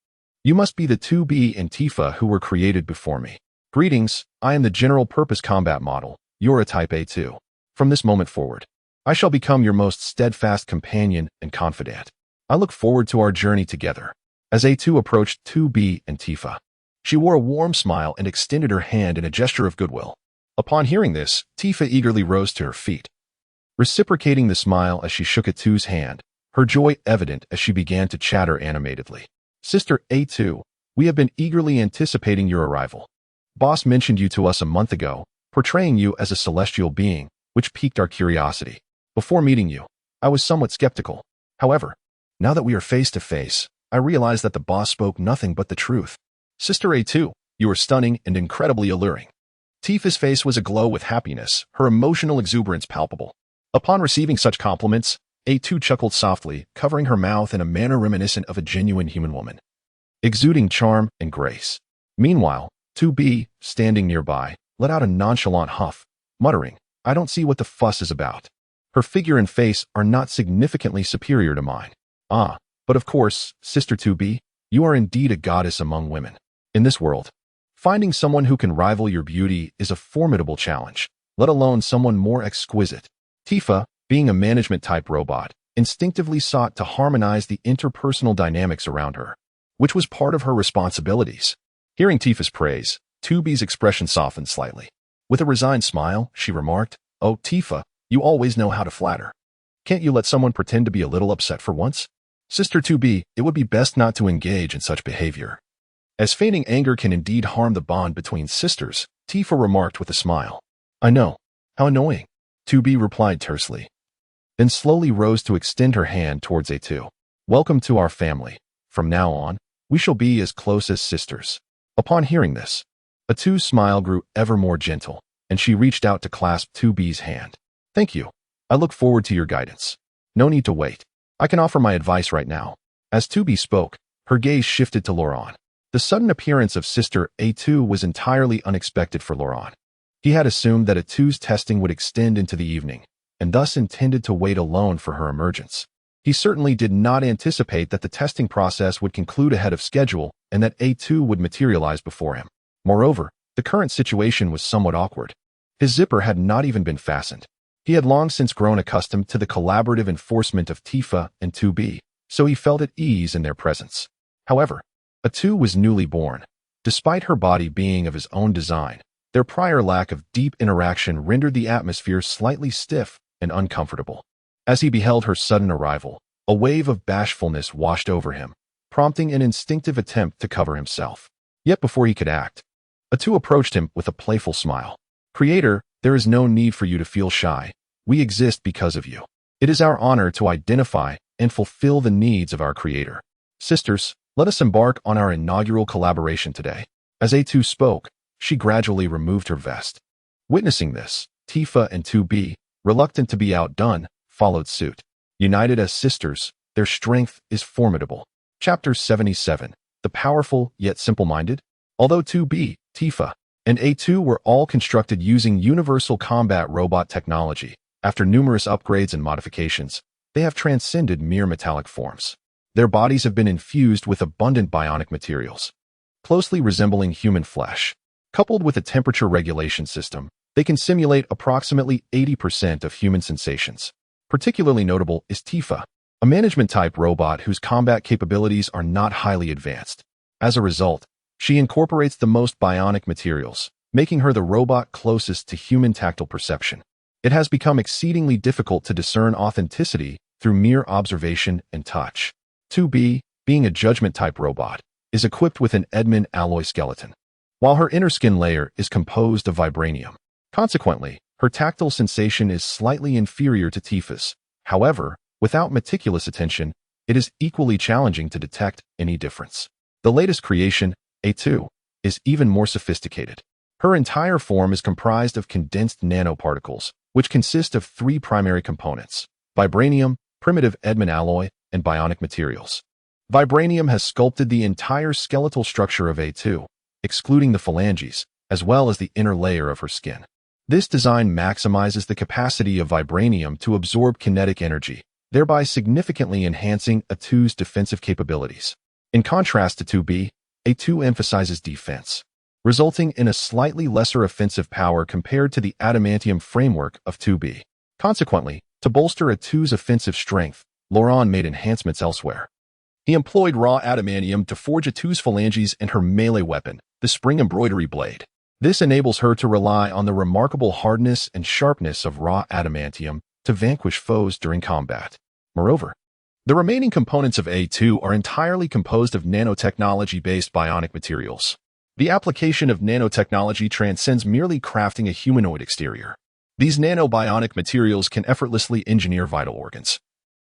You must be the 2B and Tifa who were created before me. Greetings, I am the general-purpose combat model, you're a Type A2. From this moment forward, I shall become your most steadfast companion and confidant. I look forward to our journey together. As A2 approached 2B and Tifa, she wore a warm smile and extended her hand in a gesture of goodwill. Upon hearing this, Tifa eagerly rose to her feet, reciprocating the smile as she shook A2's hand, her joy evident as she began to chatter animatedly. Sister A2, we have been eagerly anticipating your arrival. Boss mentioned you to us a month ago, portraying you as a celestial being, which piqued our curiosity. Before meeting you, I was somewhat skeptical. However, now that we are face to face, I realized that the boss spoke nothing but the truth. Sister A2, you are stunning and incredibly alluring. Tifa's face was aglow with happiness, her emotional exuberance palpable. Upon receiving such compliments, A2 chuckled softly, covering her mouth in a manner reminiscent of a genuine human woman, exuding charm and grace. Meanwhile, 2B, standing nearby, let out a nonchalant huff, muttering, I don't see what the fuss is about. Her figure and face are not significantly superior to mine. Ah, but of course, Sister 2B, you are indeed a goddess among women. In this world, finding someone who can rival your beauty is a formidable challenge, let alone someone more exquisite. Tifa, being a management-type robot, instinctively sought to harmonize the interpersonal dynamics around her, which was part of her responsibilities. Hearing Tifa's praise, 2B's expression softened slightly. With a resigned smile, she remarked, "Oh, Tifa, you always know how to flatter. Can't you let someone pretend to be a little upset for once?" "Sister 2B, it would be best not to engage in such behavior, as feigning anger can indeed harm the bond between sisters," Tifa remarked with a smile. "I know. How annoying," 2B replied tersely, then slowly rose to extend her hand towards A2. "Welcome to our family. From now on, we shall be as close as sisters." Upon hearing this, A2's smile grew ever more gentle, and she reached out to clasp 2B's hand. "Thank you. I look forward to your guidance. No need to wait. I can offer my advice right now." As 2B spoke, her gaze shifted to Laurent. The sudden appearance of Sister A2 was entirely unexpected for Laurent. He had assumed that A2's testing would extend into the evening, and thus intended to wait alone for her emergence. He certainly did not anticipate that the testing process would conclude ahead of schedule and that A2 would materialize before him. Moreover, the current situation was somewhat awkward. His zipper had not even been fastened. He had long since grown accustomed to the collaborative enforcement of Tifa and 2B, so he felt at ease in their presence. However, A2 was newly born. Despite her body being of his own design, their prior lack of deep interaction rendered the atmosphere slightly stiff and uncomfortable. As he beheld her sudden arrival, a wave of bashfulness washed over him, prompting an instinctive attempt to cover himself. Yet before he could act, A2 approached him with a playful smile. "Creator, there is no need for you to feel shy. We exist because of you. It is our honor to identify and fulfill the needs of our Creator. Sisters, let us embark on our inaugural collaboration today." As A2 spoke, she gradually removed her vest. Witnessing this, Tifa and 2B, reluctant to be outdone, followed suit. United as sisters, their strength is formidable. Chapter 77. The Powerful Yet Simple-Minded. Although 2B, Tifa, and A2 were all constructed using universal combat robot technology, after numerous upgrades and modifications, they have transcended mere metallic forms. Their bodies have been infused with abundant bionic materials, closely resembling human flesh. Coupled with a temperature regulation system, they can simulate approximately 80% of human sensations. Particularly notable is Tifa, a management-type robot whose combat capabilities are not highly advanced. As a result, she incorporates the most bionic materials, making her the robot closest to human tactile perception. It has become exceedingly difficult to discern authenticity through mere observation and touch. 2B, being a judgment-type robot, is equipped with an Edmund alloy skeleton, while her inner skin layer is composed of vibranium. Consequently, her tactile sensation is slightly inferior to Tifa's. However, without meticulous attention, it is equally challenging to detect any difference. The latest creation, A2, is even more sophisticated. Her entire form is comprised of condensed nanoparticles, which consist of three primary components: vibranium, primitive Edmund alloy, and bionic materials. Vibranium has sculpted the entire skeletal structure of A2, excluding the phalanges, as well as the inner layer of her skin. This design maximizes the capacity of vibranium to absorb kinetic energy, thereby significantly enhancing A2's defensive capabilities. In contrast to 2B, A2 emphasizes defense, resulting in a slightly lesser offensive power compared to the adamantium framework of 2B. Consequently, to bolster A2's offensive strength, Laurent made enhancements elsewhere. He employed raw adamantium to forge A2's phalanges and her melee weapon, the spring embroidery blade. This enables her to rely on the remarkable hardness and sharpness of raw adamantium to vanquish foes during combat. Moreover, the remaining components of A2 are entirely composed of nanotechnology-based bionic materials. The application of nanotechnology transcends merely crafting a humanoid exterior. These nanobionic materials can effortlessly engineer vital organs,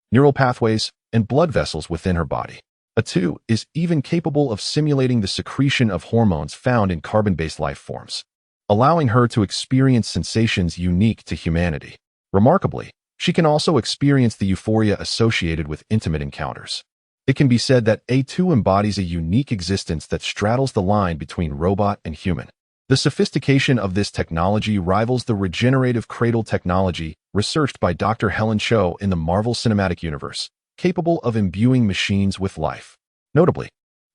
neural pathways, and blood vessels within her body. A2 is even capable of simulating the secretion of hormones found in carbon-based life forms, allowing her to experience sensations unique to humanity. Remarkably, she can also experience the euphoria associated with intimate encounters. It can be said that A2 embodies a unique existence that straddles the line between robot and human. The sophistication of this technology rivals the regenerative cradle technology researched by Dr. Helen Cho in the Marvel Cinematic Universe, capable of imbuing machines with life. Notably,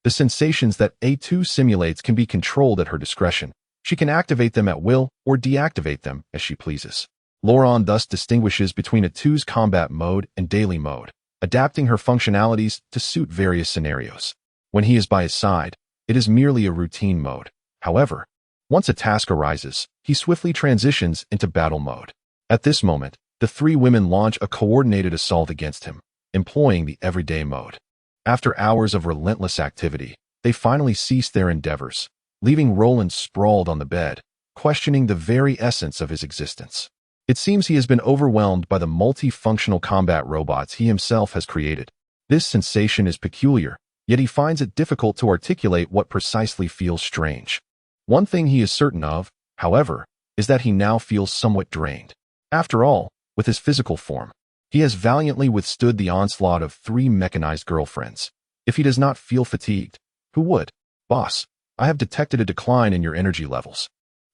the sensations that A2 simulates can be controlled at her discretion. She can activate them at will or deactivate them as she pleases. Lauren thus distinguishes between A2's combat mode and daily mode, adapting her functionalities to suit various scenarios. When he is by his side, it is merely a routine mode. However, once a task arises, he swiftly transitions into battle mode. At this moment, the three women launch a coordinated assault against him, employing the everyday mode. After hours of relentless activity, they finally cease their endeavors, leaving Roland sprawled on the bed, questioning the very essence of his existence. It seems he has been overwhelmed by the multifunctional combat robots he himself has created. This sensation is peculiar, yet he finds it difficult to articulate what precisely feels strange. One thing he is certain of, however, is that he now feels somewhat drained. After all, with his physical form, he has valiantly withstood the onslaught of 3 mechanized girlfriends. If he does not feel fatigued, who would? Boss, I have detected a decline in your energy levels.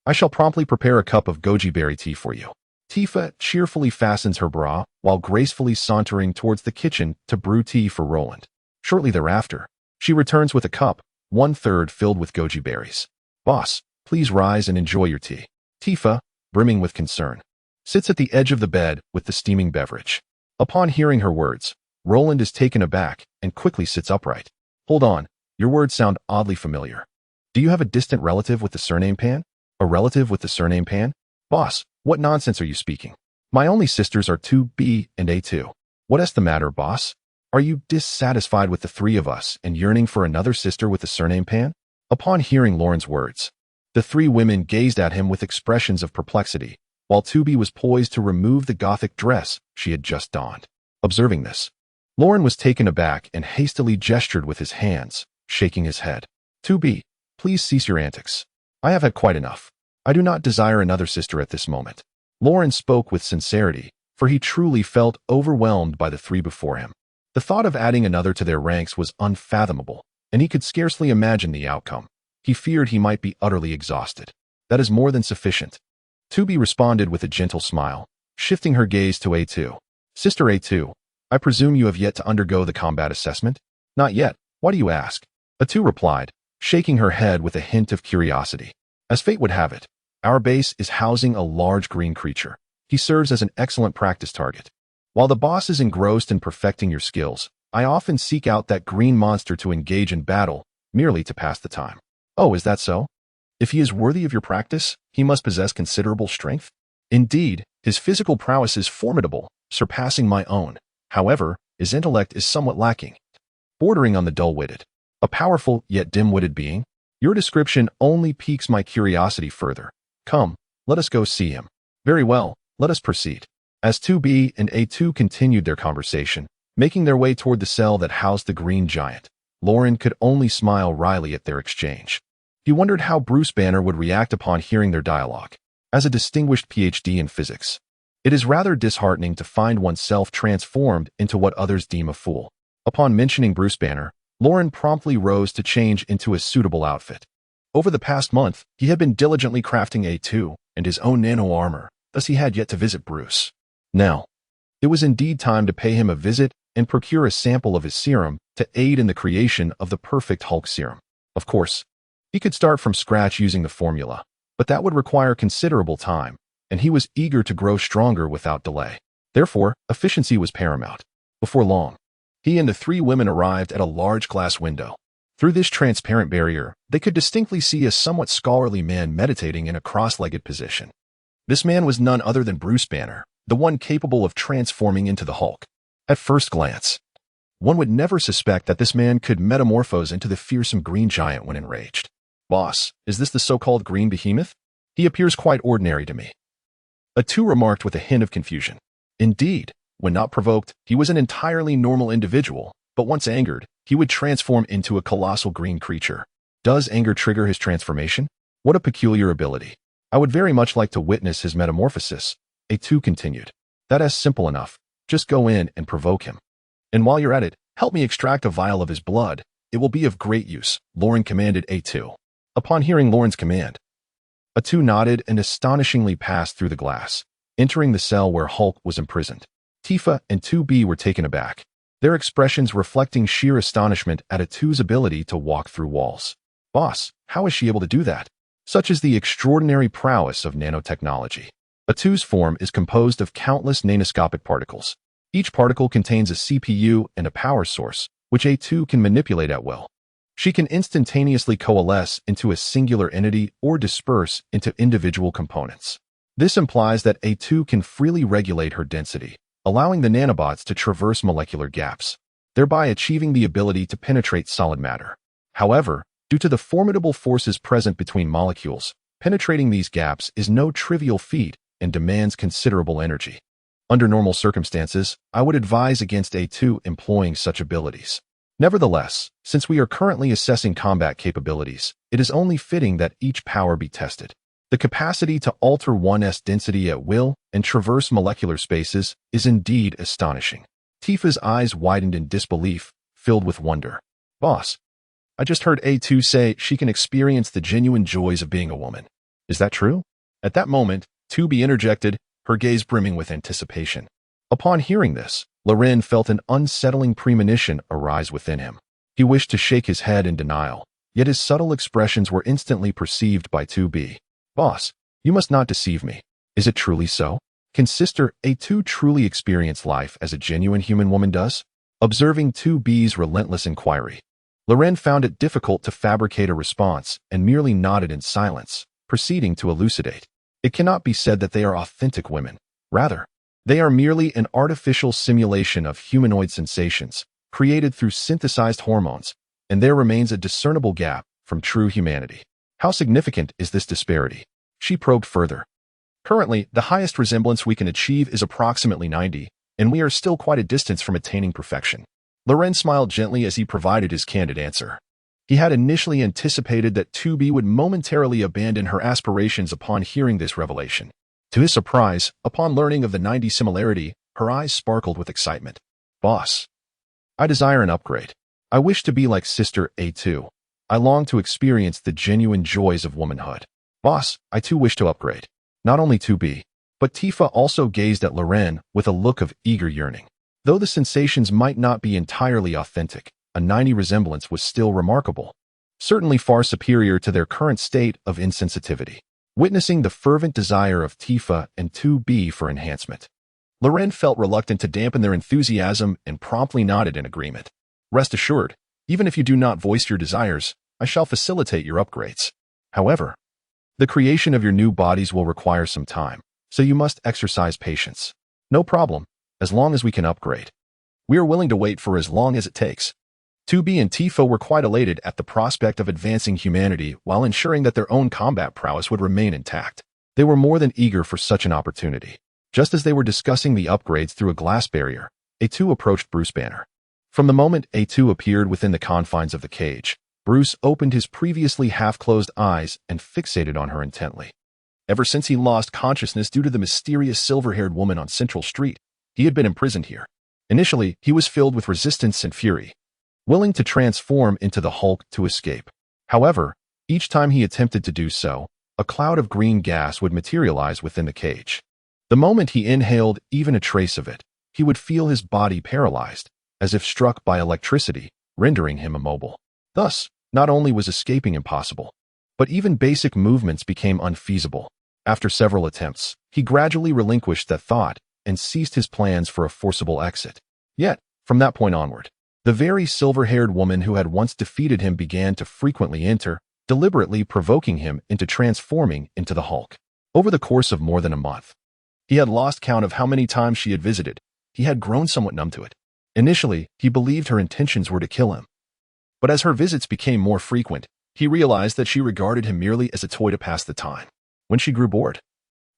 I shall promptly prepare a cup of goji berry tea for you. Tifa cheerfully fastens her bra while gracefully sauntering towards the kitchen to brew tea for Roland. Shortly thereafter, she returns with a cup, 1/3 filled with goji berries. Boss, please rise and enjoy your tea. Tifa, brimming with concern, sits at the edge of the bed with the steaming beverage. Upon hearing her words, Roland is taken aback and quickly sits upright. Hold on, your words sound oddly familiar. Do you have a distant relative with the surname Pan? A relative with the surname Pan? Boss, what nonsense are you speaking? My only sisters are 2B and A2. What is the matter, boss? Are you dissatisfied with the 3 of us and yearning for another sister with the surname Pan? Upon hearing Lauren's words, the 3 women gazed at him with expressions of perplexity, while 2B was poised to remove the gothic dress she had just donned. Observing this, Lauren was taken aback and hastily gestured with his hands, shaking his head. 2B, please cease your antics. I have had quite enough. I do not desire another sister at this moment. Lauren spoke with sincerity, for he truly felt overwhelmed by the 3 before him. The thought of adding another to their ranks was unfathomable, and he could scarcely imagine the outcome. He feared he might be utterly exhausted. That is more than sufficient. 2B responded with a gentle smile, shifting her gaze to A2. Sister A2, I presume you have yet to undergo the combat assessment? Not yet. Why do you ask? A2 replied, shaking her head with a hint of curiosity. As fate would have it, our base is housing a large green creature. He serves as an excellent practice target. While the boss is engrossed in perfecting your skills, I often seek out that green monster to engage in battle, merely to pass the time. Oh, is that so? If he is worthy of your practice, he must possess considerable strength. Indeed, his physical prowess is formidable, surpassing my own. However, his intellect is somewhat lacking, bordering on the dull-witted. A powerful yet dim-witted being? Your description only piques my curiosity further. Come, let us go see him. Very well, let us proceed. As 2B and A2 continued their conversation, making their way toward the cell that housed the green giant, Lauren could only smile wryly at their exchange. He wondered how Bruce Banner would react upon hearing their dialogue. As a distinguished PhD in physics, it is rather disheartening to find oneself transformed into what others deem a fool. Upon mentioning Bruce Banner, Lauren promptly rose to change into a suitable outfit. Over the past month, he had been diligently crafting A2 and his own nano armor, thus he had yet to visit Bruce. Now, it was indeed time to pay him a visit and procure a sample of his serum to aid in the creation of the perfect Hulk serum. Of course, he could start from scratch using the formula, but that would require considerable time, and he was eager to grow stronger without delay. Therefore, efficiency was paramount. Before long, he and the 3 women arrived at a large glass window. Through this transparent barrier, they could distinctly see a somewhat scholarly man meditating in a cross-legged position. This man was none other than Bruce Banner, the one capable of transforming into the Hulk. At first glance, one would never suspect that this man could metamorphose into the fearsome green giant when enraged. Boss, is this the so-called green behemoth? He appears quite ordinary to me. A2 remarked with a hint of confusion. Indeed, when not provoked, he was an entirely normal individual, but once angered, he would transform into a colossal green creature. Does anger trigger his transformation? What a peculiar ability. I would very much like to witness his metamorphosis. A2 continued. That is simple enough. Just go in and provoke him. And while you're at it, help me extract a vial of his blood. It will be of great use, Lauren commanded A2. Upon hearing Lauren's command, A2 nodded and astonishingly passed through the glass, entering the cell where Hulk was imprisoned. Tifa and 2B were taken aback, their expressions reflecting sheer astonishment at A2's ability to walk through walls. Boss, how is she able to do that? Such is the extraordinary prowess of nanotechnology. A2's form is composed of countless nanoscopic particles. Each particle contains a CPU and a power source, which A2 can manipulate at will. She can instantaneously coalesce into a singular entity or disperse into individual components. This implies that A2 can freely regulate her density, allowing the nanobots to traverse molecular gaps, thereby achieving the ability to penetrate solid matter. However, due to the formidable forces present between molecules, penetrating these gaps is no trivial feat and demands considerable energy. Under normal circumstances, I would advise against A2 employing such abilities. Nevertheless, since we are currently assessing combat capabilities, it is only fitting that each power be tested. The capacity to alter 1s density at will and traverse molecular spaces is indeed astonishing. Tifa's eyes widened in disbelief, filled with wonder. Boss, I just heard A2 say she can experience the genuine joys of being a woman. Is that true? At that moment, 2B interjected, her gaze brimming with anticipation. Upon hearing this, Loren felt an unsettling premonition arise within him. He wished to shake his head in denial, yet his subtle expressions were instantly perceived by 2B. Boss, you must not deceive me. Is it truly so? Can Sister A2 truly experience life as a genuine human woman does? Observing 2B's relentless inquiry, Loren found it difficult to fabricate a response and merely nodded in silence, proceeding to elucidate. It cannot be said that they are authentic women. Rather, they are merely an artificial simulation of humanoid sensations, created through synthesized hormones, and there remains a discernible gap from true humanity. How significant is this disparity? She probed further. Currently, the highest resemblance we can achieve is approximately 90, and we are still quite a distance from attaining perfection. Loren smiled gently as he provided his candid answer. He had initially anticipated that 2B would momentarily abandon her aspirations upon hearing this revelation. To his surprise, upon learning of the 90 similarity, her eyes sparkled with excitement. Boss, I desire an upgrade. I wish to be like Sister A2. I long to experience the genuine joys of womanhood. Boss, I too wish to upgrade. Not only 2B, but Tifa also gazed at Loren with a look of eager yearning. Though the sensations might not be entirely authentic, a 90 resemblance was still remarkable, certainly far superior to their current state of insensitivity. Witnessing the fervent desire of Tifa and 2B for enhancement, Loren felt reluctant to dampen their enthusiasm and promptly nodded in agreement. Rest assured, even if you do not voice your desires, I shall facilitate your upgrades. However, the creation of your new bodies will require some time, so you must exercise patience. No problem, as long as we can upgrade. We are willing to wait for as long as it takes. 2B and Tifa were quite elated at the prospect of advancing humanity while ensuring that their own combat prowess would remain intact. They were more than eager for such an opportunity. Just as they were discussing the upgrades through a glass barrier, A2 approached Bruce Banner. From the moment A2 appeared within the confines of the cage, Bruce opened his previously half-closed eyes and fixated on her intently. Ever since he lost consciousness due to the mysterious silver-haired woman on Central Street, he had been imprisoned here. Initially, he was filled with resistance and fury, willing to transform into the Hulk to escape. However, each time he attempted to do so, a cloud of green gas would materialize within the cage. The moment he inhaled even a trace of it, he would feel his body paralyzed, as if struck by electricity, rendering him immobile. Thus, not only was escaping impossible, but even basic movements became unfeasible. After several attempts, he gradually relinquished that thought and ceased his plans for a forcible exit. Yet, from that point onward, the very silver-haired woman who had once defeated him began to frequently enter, deliberately provoking him into transforming into the Hulk. Over the course of more than a month, he had lost count of how many times she had visited. He had grown somewhat numb to it. Initially, he believed her intentions were to kill him. But as her visits became more frequent, he realized that she regarded him merely as a toy to pass the time. When she grew bored,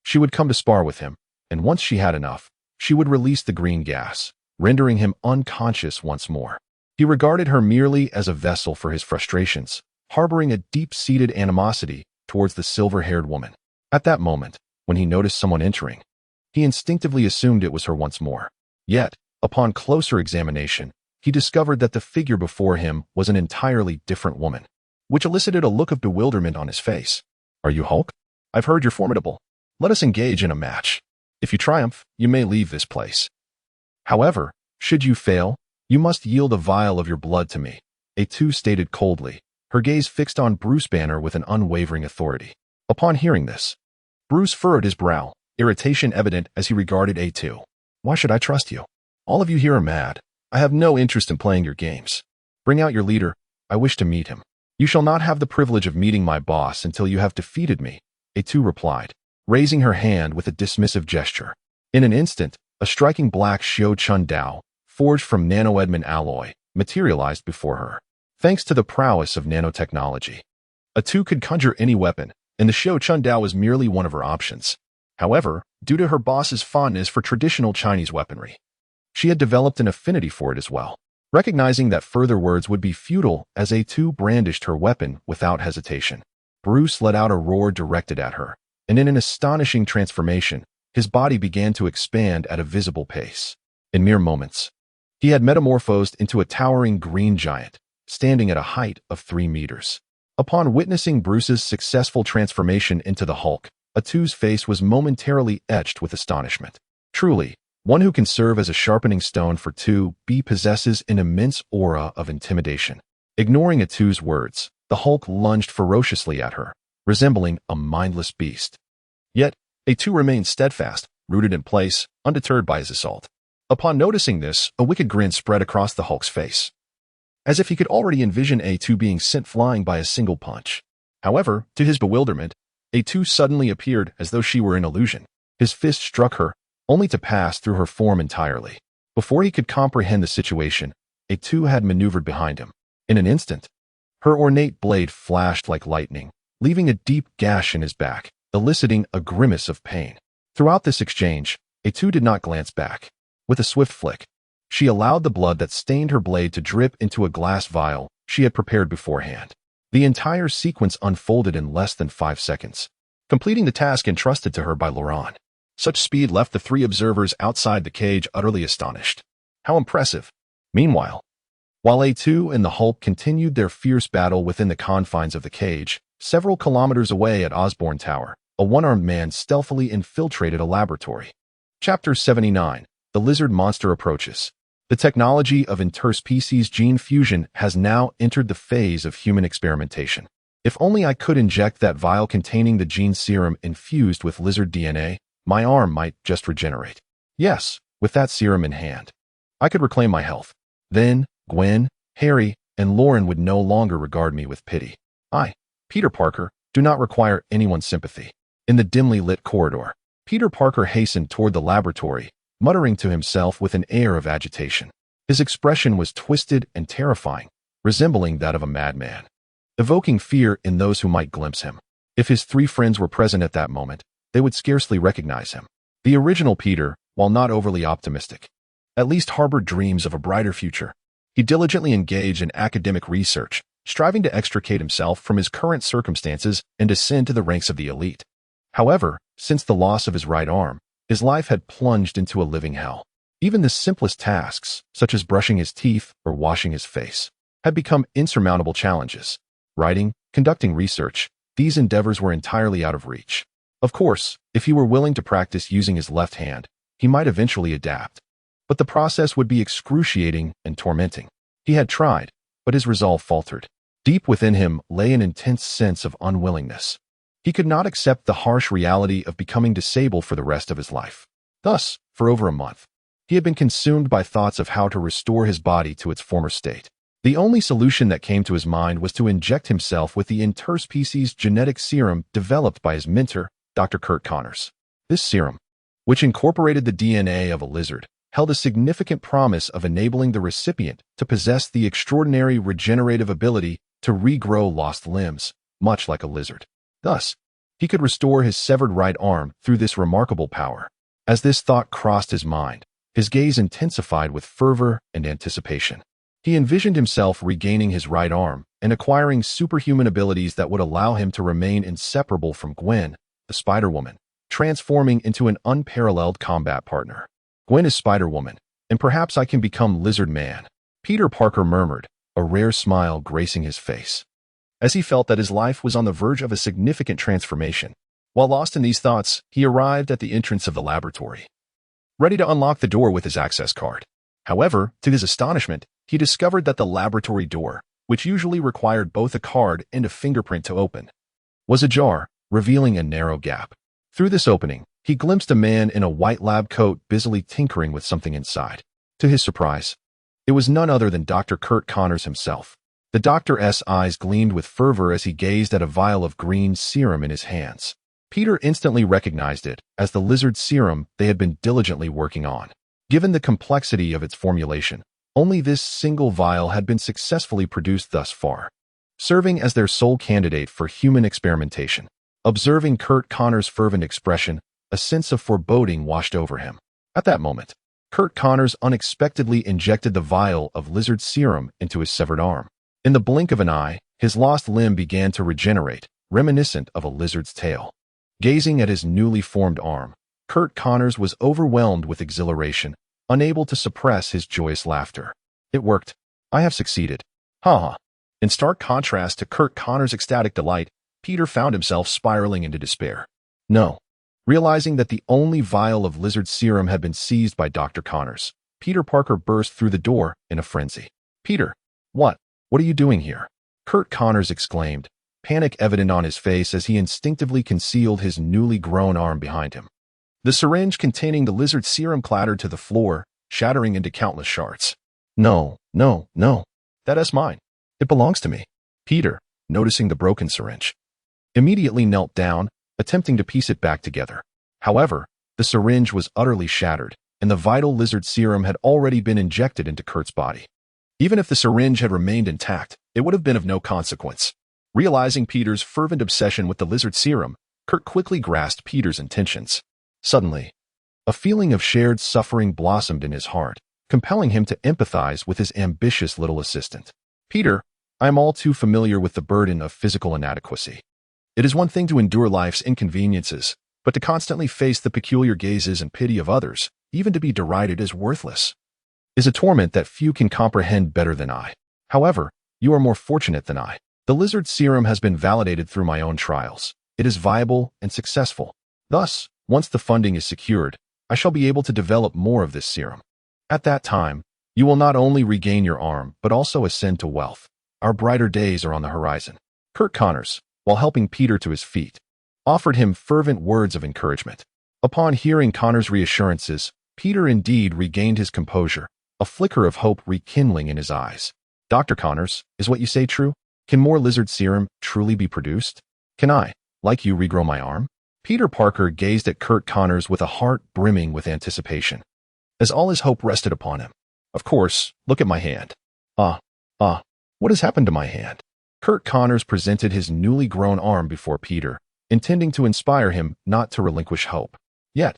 she would come to spar with him, and once she had enough, she would release the green gas, rendering him unconscious once more. He regarded her merely as a vessel for his frustrations, harboring a deep-seated animosity towards the silver-haired woman. At that moment, when he noticed someone entering, he instinctively assumed it was her once more. Yet, upon closer examination, he discovered that the figure before him was an entirely different woman, which elicited a look of bewilderment on his face. Are you Hulk? I've heard you're formidable. Let us engage in a match. If you triumph, you may leave this place. However, should you fail, you must yield a vial of your blood to me, A2 stated coldly, her gaze fixed on Bruce Banner with an unwavering authority. Upon hearing this, Bruce furrowed his brow, irritation evident as he regarded A2. Why should I trust you? All of you here are mad. I have no interest in playing your games. Bring out your leader. I wish to meet him. You shall not have the privilege of meeting my boss until you have defeated me, A2 replied, raising her hand with a dismissive gesture. In an instant, a striking black Xiao Chun Dao, forged from nanoedmund alloy, materialized before her. Thanks to the prowess of nanotechnology, A2 could conjure any weapon, and the Xiao Chun Dao was merely one of her options. However, due to her boss's fondness for traditional Chinese weaponry, she had developed an affinity for it as well. Recognizing that further words would be futile as A2 brandished her weapon without hesitation, Bruce let out a roar directed at her, and in an astonishing transformation, his body began to expand at a visible pace. In mere moments, he had metamorphosed into a towering green giant, standing at a height of 3 meters. Upon witnessing Bruce's successful transformation into the Hulk, A2's face was momentarily etched with astonishment. Truly, one who can serve as a sharpening stone for 2B possesses an immense aura of intimidation. Ignoring A2's words, the Hulk lunged ferociously at her, resembling a mindless beast. Yet, A2 remained steadfast, rooted in place, undeterred by his assault. Upon noticing this, a wicked grin spread across the Hulk's face, as if he could already envision A2 being sent flying by a single punch. However, to his bewilderment, A2 suddenly appeared as though she were an illusion. His fist struck her, only to pass through her form entirely. Before he could comprehend the situation, A2 had maneuvered behind him. In an instant, her ornate blade flashed like lightning, leaving a deep gash in his back, eliciting a grimace of pain. Throughout this exchange, A2 did not glance back. With a swift flick, she allowed the blood that stained her blade to drip into a glass vial she had prepared beforehand. The entire sequence unfolded in less than 5 seconds, completing the task entrusted to her by Laurent. Such speed left the 3 observers outside the cage utterly astonished. How impressive! Meanwhile, while A2 and the Hulk continued their fierce battle within the confines of the cage, several kilometers away at Osborne Tower, a one-armed man stealthily infiltrated a laboratory. Chapter 79. The Lizard Monster Approaches. The technology of interspecies gene fusion has now entered the phase of human experimentation. If only I could inject that vial containing the gene serum infused with lizard DNA, my arm might just regenerate. Yes, with that serum in hand, I could reclaim my health. Then, Gwen, Harry, and Lauren would no longer regard me with pity. I, Peter Parker, do not require anyone's sympathy. In the dimly lit corridor, Peter Parker hastened toward the laboratory, muttering to himself with an air of agitation. His expression was twisted and terrifying, resembling that of a madman, evoking fear in those who might glimpse him. If his 3 friends were present at that moment, they would scarcely recognize him. The original Peter, while not overly optimistic, at least harbored dreams of a brighter future. He diligently engaged in academic research, striving to extricate himself from his current circumstances and ascend to the ranks of the elite. However, since the loss of his right arm, his life had plunged into a living hell. Even the simplest tasks, such as brushing his teeth or washing his face, had become insurmountable challenges. Writing, conducting research, these endeavors were entirely out of reach. Of course, if he were willing to practice using his left hand, he might eventually adapt. But the process would be excruciating and tormenting. He had tried, but his resolve faltered. Deep within him lay an intense sense of unwillingness. He could not accept the harsh reality of becoming disabled for the rest of his life. Thus, for over a month, he had been consumed by thoughts of how to restore his body to its former state. The only solution that came to his mind was to inject himself with the interspecies genetic serum developed by his mentor, Dr. Kurt Connors. This serum, which incorporated the DNA of a lizard, held a significant promise of enabling the recipient to possess the extraordinary regenerative ability to regrow lost limbs, much like a lizard. Thus, he could restore his severed right arm through this remarkable power. As this thought crossed his mind, his gaze intensified with fervor and anticipation. He envisioned himself regaining his right arm and acquiring superhuman abilities that would allow him to remain inseparable from Gwen, the Spider-Woman, transforming into an unparalleled combat partner. Gwen is Spider-Woman, and perhaps I can become Lizard Man, Peter Parker murmured, a rare smile gracing his face, as he felt that his life was on the verge of a significant transformation. While lost in these thoughts, he arrived at the entrance of the laboratory, ready to unlock the door with his access card. However, to his astonishment, he discovered that the laboratory door, which usually required both a card and a fingerprint to open, was ajar, revealing a narrow gap. Through this opening, he glimpsed a man in a white lab coat busily tinkering with something inside. To his surprise, it was none other than Dr. Curt Connors himself. The doctor's eyes gleamed with fervor as he gazed at a vial of green serum in his hands. Peter instantly recognized it as the lizard serum they had been diligently working on. Given the complexity of its formulation, only this single vial had been successfully produced thus far, serving as their sole candidate for human experimentation. Observing Curt Connors' fervent expression, a sense of foreboding washed over him. At that moment, Curt Connors unexpectedly injected the vial of lizard serum into his severed arm. In the blink of an eye, his lost limb began to regenerate, reminiscent of a lizard's tail. Gazing at his newly formed arm, Curt Connors was overwhelmed with exhilaration, unable to suppress his joyous laughter. It worked. I have succeeded. Ha ha. In stark contrast to Curt Connors' ecstatic delight, Peter found himself spiraling into despair. No. Realizing that the only vial of lizard serum had been seized by Dr. Connors, Peter Parker burst through the door in a frenzy. Peter, what are you doing here? Curt Connors exclaimed, panic evident on his face as he instinctively concealed his newly grown arm behind him. The syringe containing the lizard serum clattered to the floor, shattering into countless shards. No. That's mine. It belongs to me. Peter, noticing the broken syringe, immediately knelt down, attempting to piece it back together. However, the syringe was utterly shattered, and the vital lizard serum had already been injected into Curt's body. Even if the syringe had remained intact, it would have been of no consequence. Realizing Peter's fervent obsession with the lizard serum, Curt quickly grasped Peter's intentions. Suddenly, a feeling of shared suffering blossomed in his heart, compelling him to empathize with his ambitious little assistant. Peter, I am all too familiar with the burden of physical inadequacy. It is one thing to endure life's inconveniences, but to constantly face the peculiar gazes and pity of others, even to be derided as worthless, is a torment that few can comprehend better than I. However, you are more fortunate than I. The lizard serum has been validated through my own trials. It is viable and successful. Thus, once the funding is secured, I shall be able to develop more of this serum. At that time, you will not only regain your arm, but also ascend to wealth. Our brighter days are on the horizon. Curt Connors, while helping Peter to his feet, offered him fervent words of encouragement. Upon hearing Connors' reassurances, Peter indeed regained his composure, a flicker of hope rekindling in his eyes. Dr. Connors, is what you say true? Can more lizard serum truly be produced? Can I, like you, regrow my arm? Peter Parker gazed at Curt Connors with a heart brimming with anticipation, as all his hope rested upon him. Of course, look at my hand. What has happened to my hand? Curt Connors presented his newly grown arm before Peter, intending to inspire him not to relinquish hope. Yet,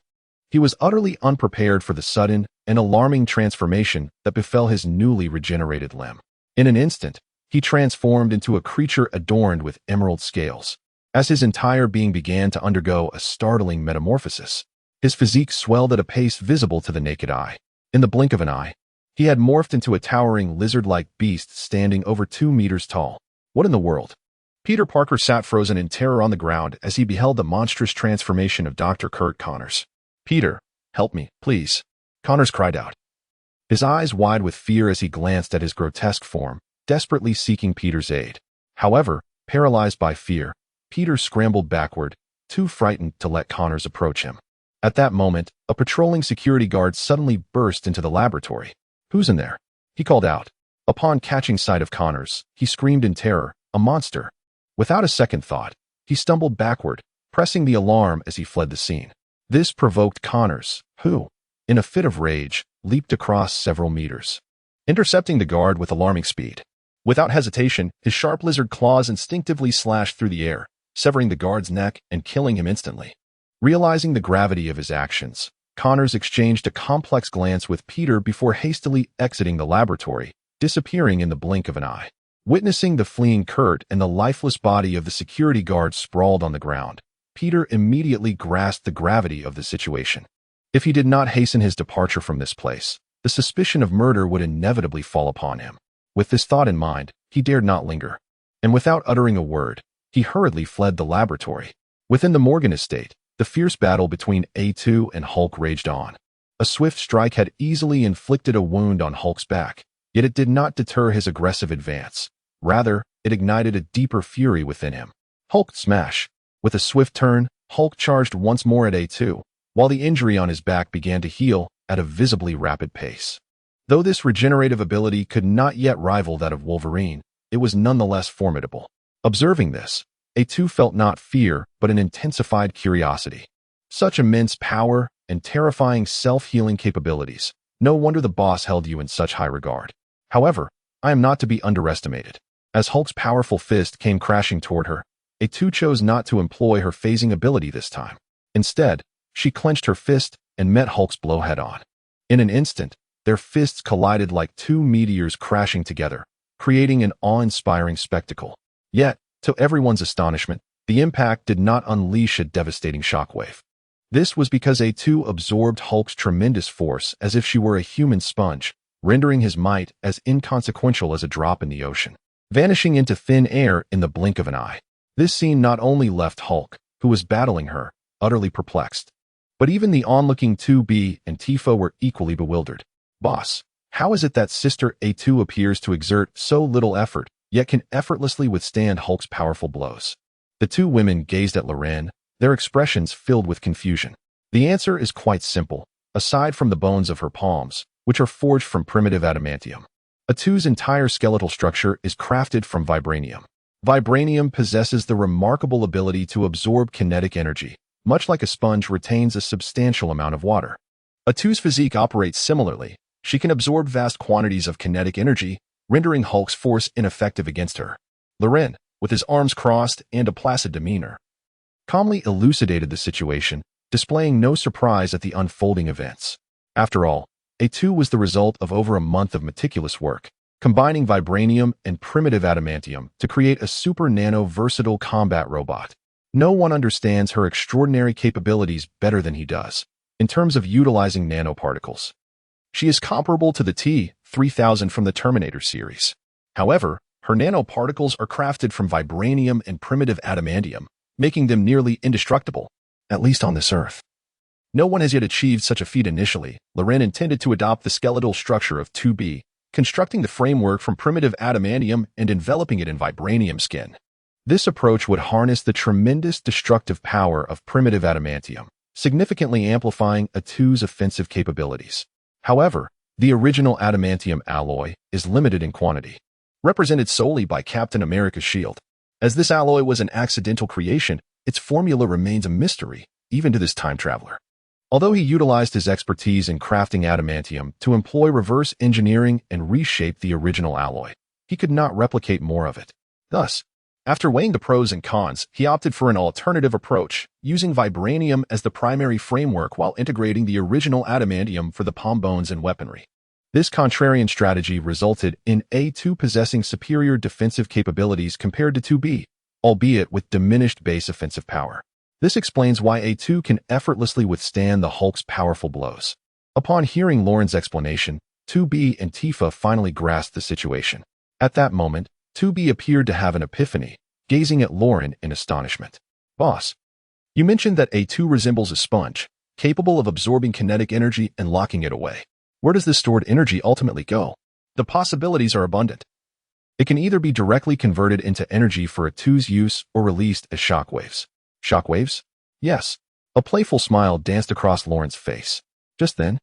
he was utterly unprepared for the sudden and alarming transformation that befell his newly regenerated limb. In an instant, he transformed into a creature adorned with emerald scales, as his entire being began to undergo a startling metamorphosis. His physique swelled at a pace visible to the naked eye. In the blink of an eye, he had morphed into a towering lizard-like beast standing over 2 meters tall. What in the world? Peter Parker sat frozen in terror on the ground as he beheld the monstrous transformation of Dr. Curt Connors. Peter, help me, please, Connors cried out, his eyes wide with fear as he glanced at his grotesque form, desperately seeking Peter's aid. However, paralyzed by fear, Peter scrambled backward, too frightened to let Connors approach him. At that moment, a patrolling security guard suddenly burst into the laboratory. Who's in there? He called out. Upon catching sight of Connors, he screamed in terror, a monster. Without a second thought, he stumbled backward, pressing the alarm as he fled the scene. This provoked Connors, who, in a fit of rage, leaped across several meters, intercepting the guard with alarming speed. Without hesitation, his sharp lizard claws instinctively slashed through the air, severing the guard's neck and killing him instantly. Realizing the gravity of his actions, Connors exchanged a complex glance with Peter before hastily exiting the laboratory, disappearing in the blink of an eye. Witnessing the fleeing Curt and the lifeless body of the security guard sprawled on the ground, Peter immediately grasped the gravity of the situation. If he did not hasten his departure from this place, the suspicion of murder would inevitably fall upon him. With this thought in mind, he dared not linger, and without uttering a word, he hurriedly fled the laboratory. Within the Morgan estate, the fierce battle between A2 and Hulk raged on. A swift strike had easily inflicted a wound on Hulk's back, yet it did not deter his aggressive advance. Rather, it ignited a deeper fury within him. Hulk smash! With a swift turn, Hulk charged once more at A2, while the injury on his back began to heal at a visibly rapid pace. Though this regenerative ability could not yet rival that of Wolverine, it was nonetheless formidable. Observing this, A2 felt not fear, but an intensified curiosity. Such immense power and terrifying self-healing capabilities. No wonder the boss held you in such high regard. However, I am not to be underestimated. As Hulk's powerful fist came crashing toward her, A2 chose not to employ her phasing ability this time. Instead, she clenched her fist and met Hulk's blow head-on. In an instant, their fists collided like two meteors crashing together, creating an awe-inspiring spectacle. Yet, to everyone's astonishment, the impact did not unleash a devastating shockwave. This was because A2 absorbed Hulk's tremendous force as if she were a human sponge, rendering his might as inconsequential as a drop in the ocean, vanishing into thin air in the blink of an eye. This scene not only left Hulk, who was battling her, utterly perplexed, but even the onlooking 2B and Tifa were equally bewildered. Boss, how is it that Sister A2 appears to exert so little effort, yet can effortlessly withstand Hulk's powerful blows? The two women gazed at Loren, their expressions filled with confusion. The answer is quite simple. Aside from the bones of her palms, which are forged from primitive adamantium, A2's entire skeletal structure is crafted from vibranium. Vibranium possesses the remarkable ability to absorb kinetic energy, much like a sponge retains a substantial amount of water. A2's physique operates similarly. She can absorb vast quantities of kinetic energy, rendering Hulk's force ineffective against her. Loren, with his arms crossed and a placid demeanor, calmly elucidated the situation, displaying no surprise at the unfolding events. After all, A2 was the result of over a month of meticulous work, combining vibranium and primitive adamantium to create a super nano versatile combat robot. No one understands her extraordinary capabilities better than he does, in terms of utilizing nanoparticles. She is comparable to the T-3000 from the Terminator series. However, her nanoparticles are crafted from vibranium and primitive adamantium, making them nearly indestructible, at least on this Earth. No one has yet achieved such a feat initially. Loren intended to adopt the skeletal structure of 2B, constructing the framework from primitive adamantium and enveloping it in vibranium skin. This approach would harness the tremendous destructive power of primitive adamantium, significantly amplifying A2's offensive capabilities. However, the original adamantium alloy is limited in quantity, represented solely by Captain America's shield. As this alloy was an accidental creation, its formula remains a mystery, even to this time traveler. Although he utilized his expertise in crafting adamantium to employ reverse engineering and reshape the original alloy, he could not replicate more of it. Thus, after weighing the pros and cons, he opted for an alternative approach, using vibranium as the primary framework while integrating the original adamantium for the palm bones and weaponry. This contrarian strategy resulted in A2 possessing superior defensive capabilities compared to 2B, albeit with diminished base offensive power. This explains why A2 can effortlessly withstand the Hulk's powerful blows. Upon hearing Loren's explanation, 2B and Tifa finally grasped the situation. At that moment, 2B appeared to have an epiphany, gazing at Loren in astonishment. Boss, you mentioned that A2 resembles a sponge, capable of absorbing kinetic energy and locking it away. Where does this stored energy ultimately go? The possibilities are abundant. It can either be directly converted into energy for A2's use or released as shockwaves. Shockwaves? Yes. A playful smile danced across Loren's face. Just then,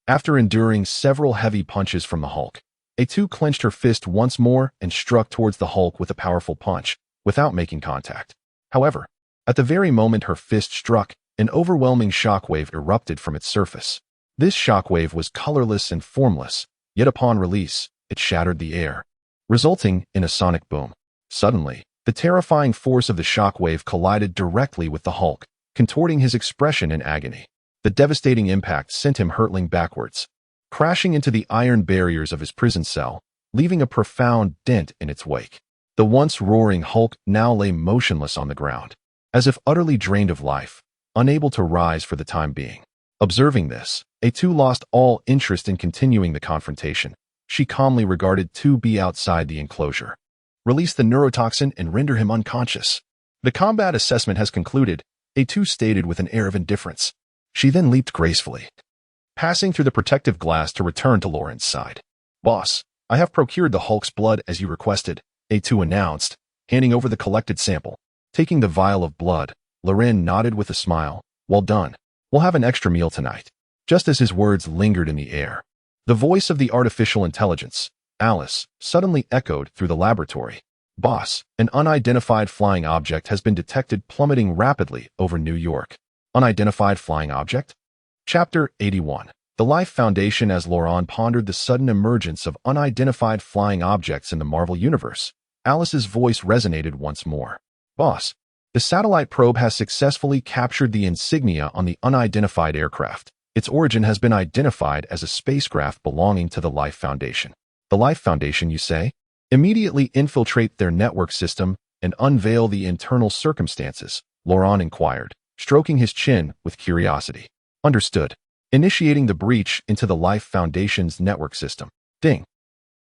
after enduring several heavy punches from the Hulk, A2 clenched her fist once more and struck towards the Hulk with a powerful punch, without making contact. However, at the very moment her fist struck, an overwhelming shockwave erupted from its surface. This shockwave was colorless and formless, yet upon release, it shattered the air, resulting in a sonic boom. Suddenly, the terrifying force of the shockwave collided directly with the Hulk, contorting his expression in agony. The devastating impact sent him hurtling backwards, crashing into the iron barriers of his prison cell, leaving a profound dent in its wake. The once roaring Hulk now lay motionless on the ground, as if utterly drained of life, unable to rise for the time being. Observing this, A2 lost all interest in continuing the confrontation. She calmly regarded 2B outside the enclosure. Release the neurotoxin and render him unconscious. The combat assessment has concluded, A2 stated with an air of indifference. She then leaped gracefully, passing through the protective glass to return to Loren's side. Boss, I have procured the Hulk's blood as you requested, A2 announced, handing over the collected sample. Taking the vial of blood, Loren nodded with a smile. Well done. We'll have an extra meal tonight. Just as his words lingered in the air, the voice of the artificial intelligence, Alice, suddenly echoed through the laboratory. Boss, an unidentified flying object has been detected plummeting rapidly over New York. Unidentified flying object? Chapter 81. The Life Foundation. As Laurent pondered the sudden emergence of unidentified flying objects in the Marvel Universe, Alice's voice resonated once more. Boss, the satellite probe has successfully captured the insignia on the unidentified aircraft. Its origin has been identified as a spacecraft belonging to the Life Foundation. The Life Foundation, you say? Immediately infiltrate their network system and unveil the internal circumstances, Laurent inquired, stroking his chin with curiosity. Understood. Initiating the breach into the Life Foundation's network system. Ding.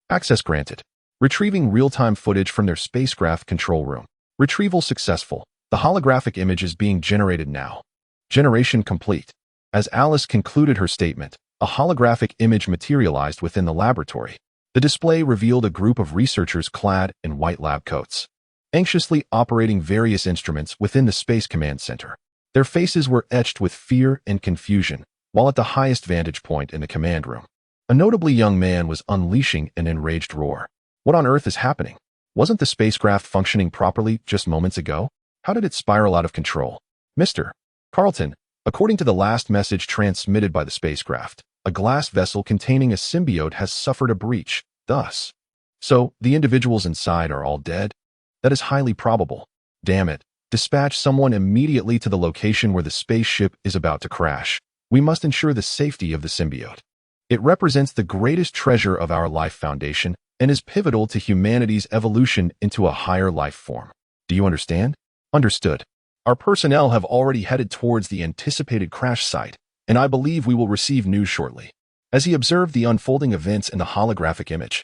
Access granted. Retrieving real-time footage from their spacecraft control room. Retrieval successful. The holographic image is being generated now. Generation complete. As Alice concluded her statement, a holographic image materialized within the laboratory. The display revealed a group of researchers clad in white lab coats, anxiously operating various instruments within the Space Command Center. Their faces were etched with fear and confusion, while at the highest vantage point in the command room, a notably young man was unleashing an enraged roar. What on earth is happening? Wasn't the spacecraft functioning properly just moments ago? How did it spiral out of control? Mr. Carlton, according to the last message transmitted by the spacecraft, a glass vessel containing a symbiote has suffered a breach, thus. So, the individuals inside are all dead? That is highly probable. Damn it. Dispatch someone immediately to the location where the spaceship is about to crash. We must ensure the safety of the symbiote. It represents the greatest treasure of our Life Foundation and is pivotal to humanity's evolution into a higher life form. Do you understand? Understood. Our personnel have already headed towards the anticipated crash site, and I believe we will receive news shortly. As he observed the unfolding events in the holographic image,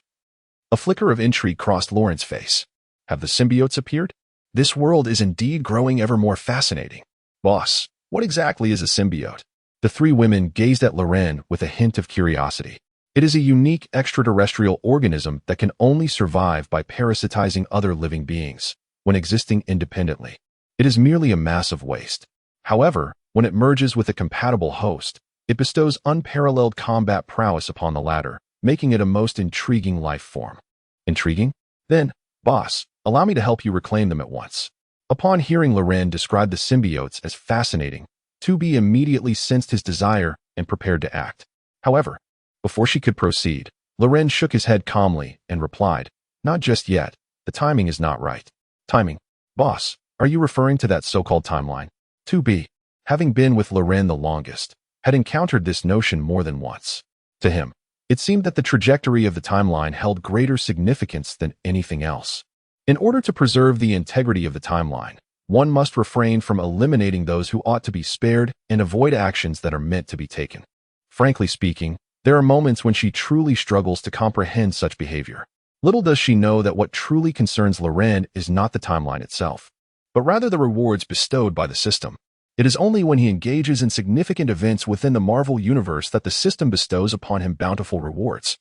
a flicker of intrigue crossed Laurent's face. Have the symbiotes appeared? This world is indeed growing ever more fascinating. Boss, what exactly is a symbiote? The three women gazed at Laurent with a hint of curiosity. It is a unique extraterrestrial organism that can only survive by parasitizing other living beings when existing independently. It is merely a mass of waste. However, when it merges with a compatible host, it bestows unparalleled combat prowess upon the latter, making it a most intriguing life form. Intriguing? Then, boss, allow me to help you reclaim them at once. Upon hearing Laurent describe the symbiotes as fascinating, 2B immediately sensed his desire and prepared to act. However, before she could proceed, Laurent shook his head calmly and replied, "Not just yet. The timing is not right." Timing? Boss, are you referring to that so-called timeline? 2B, having been with Laurent the longest, had encountered this notion more than once. To him, it seemed that the trajectory of the timeline held greater significance than anything else. In order to preserve the integrity of the timeline, one must refrain from eliminating those who ought to be spared and avoid actions that are meant to be taken. Frankly speaking, there are moments when she truly struggles to comprehend such behavior. Little does she know that what truly concerns Laurent is not the timeline itself, but rather the rewards bestowed by the system. It is only when he engages in significant events within the Marvel Universe that the system bestows upon him bountiful rewards.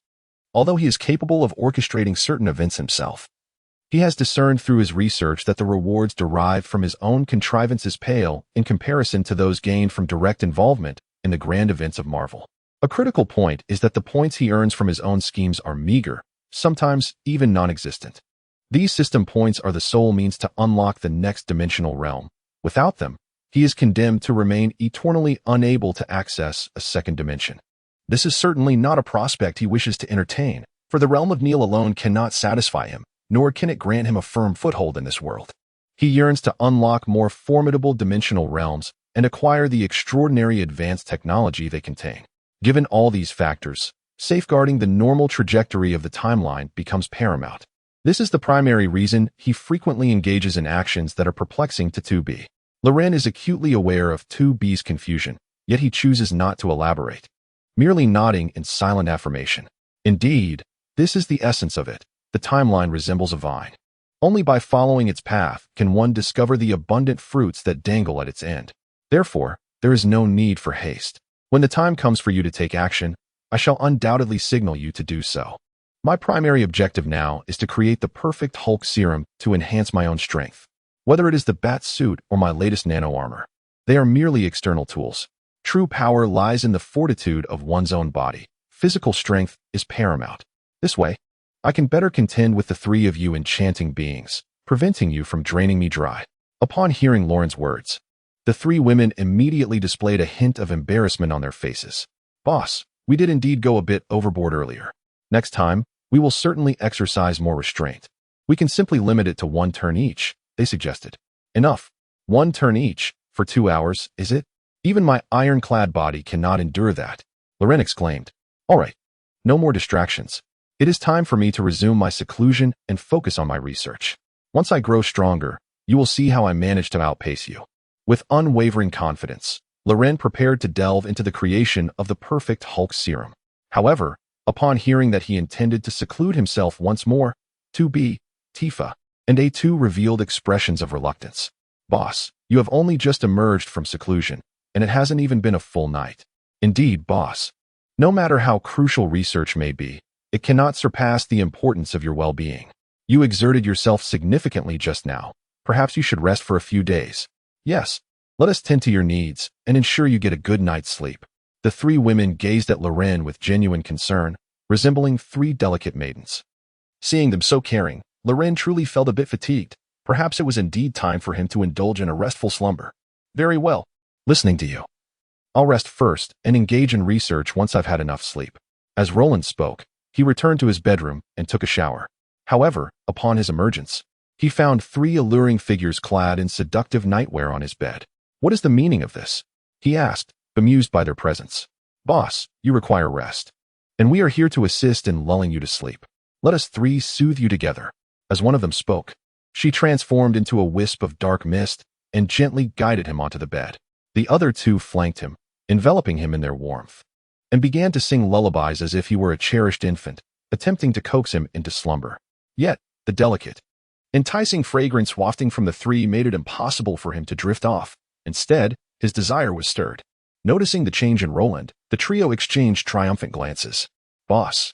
Although he is capable of orchestrating certain events himself, he has discerned through his research that the rewards derived from his own contrivances pale in comparison to those gained from direct involvement in the grand events of Marvel. A critical point is that the points he earns from his own schemes are meager, sometimes even non-existent. These system points are the sole means to unlock the next dimensional realm. Without them, he is condemned to remain eternally unable to access a second dimension. This is certainly not a prospect he wishes to entertain, for the realm of Neil alone cannot satisfy him, nor can it grant him a firm foothold in this world. He yearns to unlock more formidable dimensional realms and acquire the extraordinary advanced technology they contain. Given all these factors, safeguarding the normal trajectory of the timeline becomes paramount. This is the primary reason he frequently engages in actions that are perplexing to 2B. Laurent is acutely aware of 2B's confusion, yet he chooses not to elaborate, merely nodding in silent affirmation. Indeed, this is the essence of it. The timeline resembles a vine. Only by following its path can one discover the abundant fruits that dangle at its end. Therefore, there is no need for haste. When the time comes for you to take action, I shall undoubtedly signal you to do so. My primary objective now is to create the perfect Hulk serum to enhance my own strength. Whether it is the bat suit or my latest nano armor, they are merely external tools. True power lies in the fortitude of one's own body. Physical strength is paramount. This way, I can better contend with the three of you enchanting beings, preventing you from draining me dry. Upon hearing Lauren's words, the three women immediately displayed a hint of embarrassment on their faces. Boss, we did indeed go a bit overboard earlier. Next time, we will certainly exercise more restraint. We can simply limit it to 1 turn each, they suggested. Enough. 1 turn each, for 2 hours, is it? Even my ironclad body cannot endure that, Loren exclaimed. All right, no more distractions. It is time for me to resume my seclusion and focus on my research. Once I grow stronger, you will see how I manage to outpace you. With unwavering confidence, Loren prepared to delve into the creation of the perfect Hulk serum. However, upon hearing that he intended to seclude himself once more, 2B, Tifa, and A2 revealed expressions of reluctance. Boss, you have only just emerged from seclusion, and it hasn't even been a full night. Indeed, boss. No matter how crucial research may be, it cannot surpass the importance of your well-being. You exerted yourself significantly just now. Perhaps you should rest for a few days. Yes, let us tend to your needs and ensure you get a good night's sleep. The three women gazed at Loren with genuine concern, resembling 3 delicate maidens. Seeing them so caring, Loren truly felt a bit fatigued. Perhaps it was indeed time for him to indulge in a restful slumber. Very well. Listening to you. I'll rest first and engage in research once I've had enough sleep. As Roland spoke, he returned to his bedroom and took a shower. However, upon his emergence, he found 3 alluring figures clad in seductive nightwear on his bed. What is the meaning of this? He asked, bemused by their presence. Boss, you require rest, and we are here to assist in lulling you to sleep. Let us 3 soothe you together. As one of them spoke, she transformed into a wisp of dark mist and gently guided him onto the bed. The other 2 flanked him, enveloping him in their warmth, and began to sing lullabies as if he were a cherished infant, attempting to coax him into slumber. Yet, the delicate, enticing fragrance wafting from the 3 made it impossible for him to drift off. Instead, his desire was stirred. Noticing the change in Roland, the trio exchanged triumphant glances. Boss,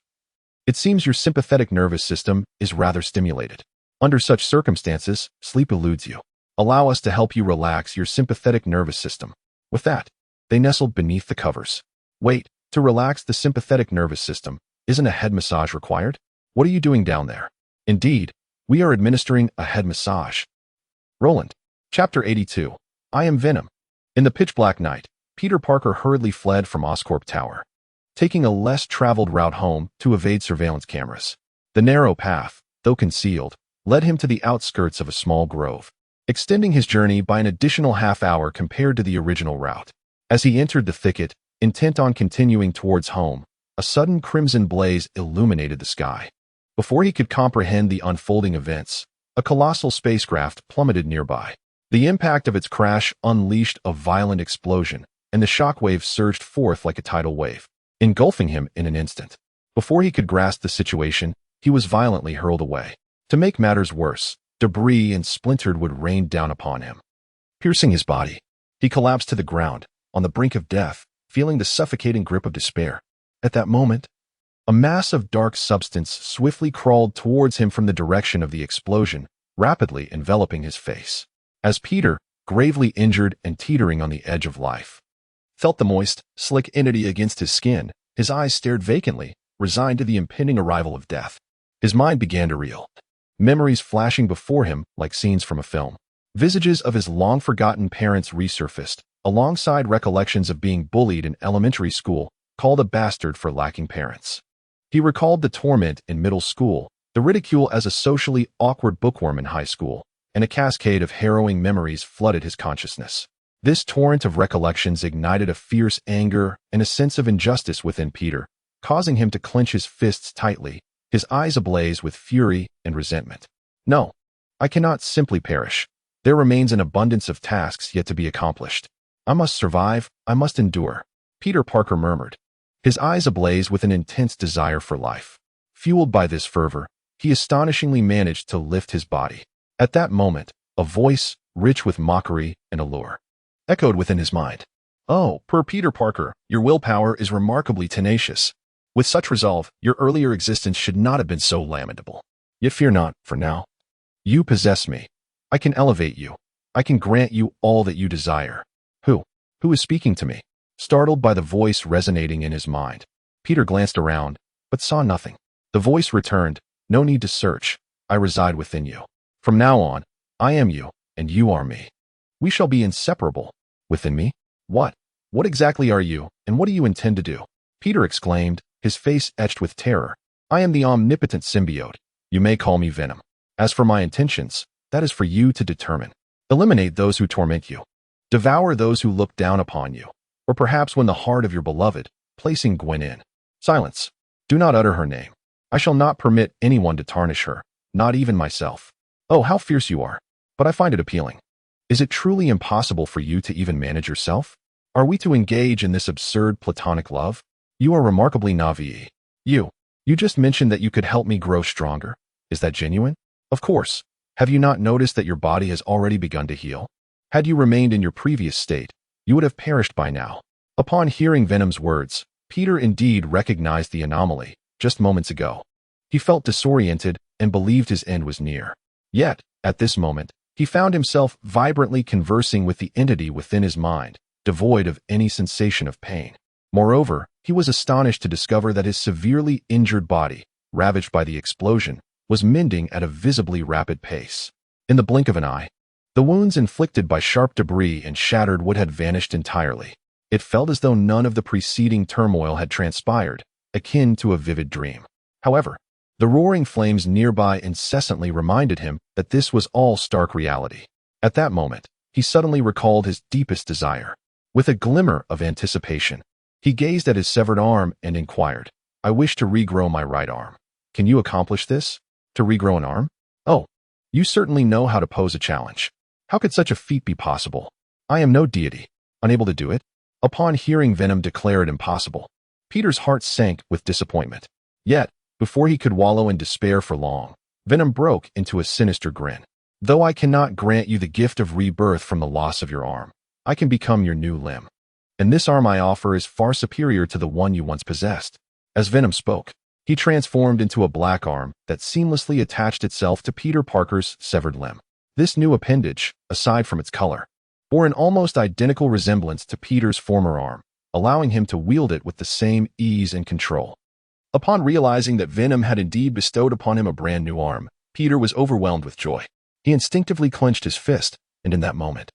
it seems your sympathetic nervous system is rather stimulated. Under such circumstances, sleep eludes you. Allow us to help you relax your sympathetic nervous system. With that, they nestled beneath the covers. Wait, to relax the sympathetic nervous system, isn't a head massage required? What are you doing down there? Indeed, we are administering a head massage. Roland. Chapter 82. I am Venom. In the pitch-black night, Peter Parker hurriedly fled from Oscorp Tower, taking a less traveled route home to evade surveillance cameras. The narrow path, though concealed, led him to the outskirts of a small grove, extending his journey by an additional half-hour compared to the original route. As he entered the thicket, intent on continuing towards home, a sudden crimson blaze illuminated the sky. Before he could comprehend the unfolding events, a colossal spacecraft plummeted nearby. The impact of its crash unleashed a violent explosion, and the shockwave surged forth like a tidal wave, engulfing him in an instant. Before he could grasp the situation, he was violently hurled away. To make matters worse, debris and splintered wood rained down upon him, piercing his body. He collapsed to the ground, on the brink of death, feeling the suffocating grip of despair. At that moment, a mass of dark substance swiftly crawled towards him from the direction of the explosion, rapidly enveloping his face. As Peter, gravely injured and teetering on the edge of life, felt the moist, slick entity against his skin, his eyes stared vacantly, resigned to the impending arrival of death. His mind began to reel, memories flashing before him like scenes from a film. Visages of his long-forgotten parents resurfaced, alongside recollections of being bullied in elementary school, called a bastard for lacking parents. He recalled the torment in middle school, the ridicule as a socially awkward bookworm in high school, and a cascade of harrowing memories flooded his consciousness. This torrent of recollections ignited a fierce anger and a sense of injustice within Peter, causing him to clench his fists tightly, his eyes ablaze with fury and resentment. No, I cannot simply perish. There remains an abundance of tasks yet to be accomplished. I must survive, I must endure, Peter Parker murmured, his eyes ablaze with an intense desire for life. Fueled by this fervor, he astonishingly managed to lift his body. At that moment, a voice, rich with mockery and allure, echoed within his mind. Oh, poor Peter Parker, your willpower is remarkably tenacious. With such resolve, your earlier existence should not have been so lamentable. Yet fear not, for now. You possess me. I can elevate you. I can grant you all that you desire. Who is speaking to me? startled by the voice resonating in his mind. Peter glanced around, but saw nothing. The voice returned, "No need to search. I reside within you. From now on, I am you, and you are me. We shall be inseparable. Within me? What? What exactly are you, and what do you intend to do?" Peter exclaimed, his face etched with terror. "I am the omnipotent symbiote. You may call me Venom. As for my intentions, that is for you to determine. Eliminate those who torment you. Devour those who look down upon you. Or perhaps win the heart of your beloved, placing Gwen in. Silence. Do not utter her name. I shall not permit anyone to tarnish her, not even myself. Oh, how fierce you are. But I find it appealing. Is it truly impossible for you to even manage yourself? Are we to engage in this absurd platonic love? You are remarkably naive. You just mentioned that you could help me grow stronger. Is that genuine? Of course. Have you not noticed that your body has already begun to heal? Had you remained in your previous state, you would have perished by now." Upon hearing Venom's words, Peter indeed recognized the anomaly just moments ago. He felt disoriented and believed his end was near. Yet, at this moment, he found himself vibrantly conversing with the entity within his mind, devoid of any sensation of pain. Moreover, he was astonished to discover that his severely injured body, ravaged by the explosion, was mending at a visibly rapid pace. In the blink of an eye, the wounds inflicted by sharp debris and shattered wood had vanished entirely. It felt as though none of the preceding turmoil had transpired, akin to a vivid dream. However, the roaring flames nearby incessantly reminded him that this was all stark reality. At that moment, he suddenly recalled his deepest desire. With a glimmer of anticipation, he gazed at his severed arm and inquired, "I wish to regrow my right arm. Can you accomplish this? To regrow an arm? Oh, you certainly know how to pose a challenge. How could such a feat be possible? I am no deity, unable to do it." Upon hearing Venom declare it impossible, Peter's heart sank with disappointment. Yet, before he could wallow in despair for long, Venom broke into a sinister grin. "Though I cannot grant you the gift of rebirth from the loss of your arm, I can become your new limb. And this arm I offer is far superior to the one you once possessed." As Venom spoke, he transformed into a black arm that seamlessly attached itself to Peter Parker's severed limb. This new appendage, aside from its color, bore an almost identical resemblance to Peter's former arm, allowing him to wield it with the same ease and control. Upon realizing that Venom had indeed bestowed upon him a brand new arm, Peter was overwhelmed with joy. He instinctively clenched his fist, and in that moment,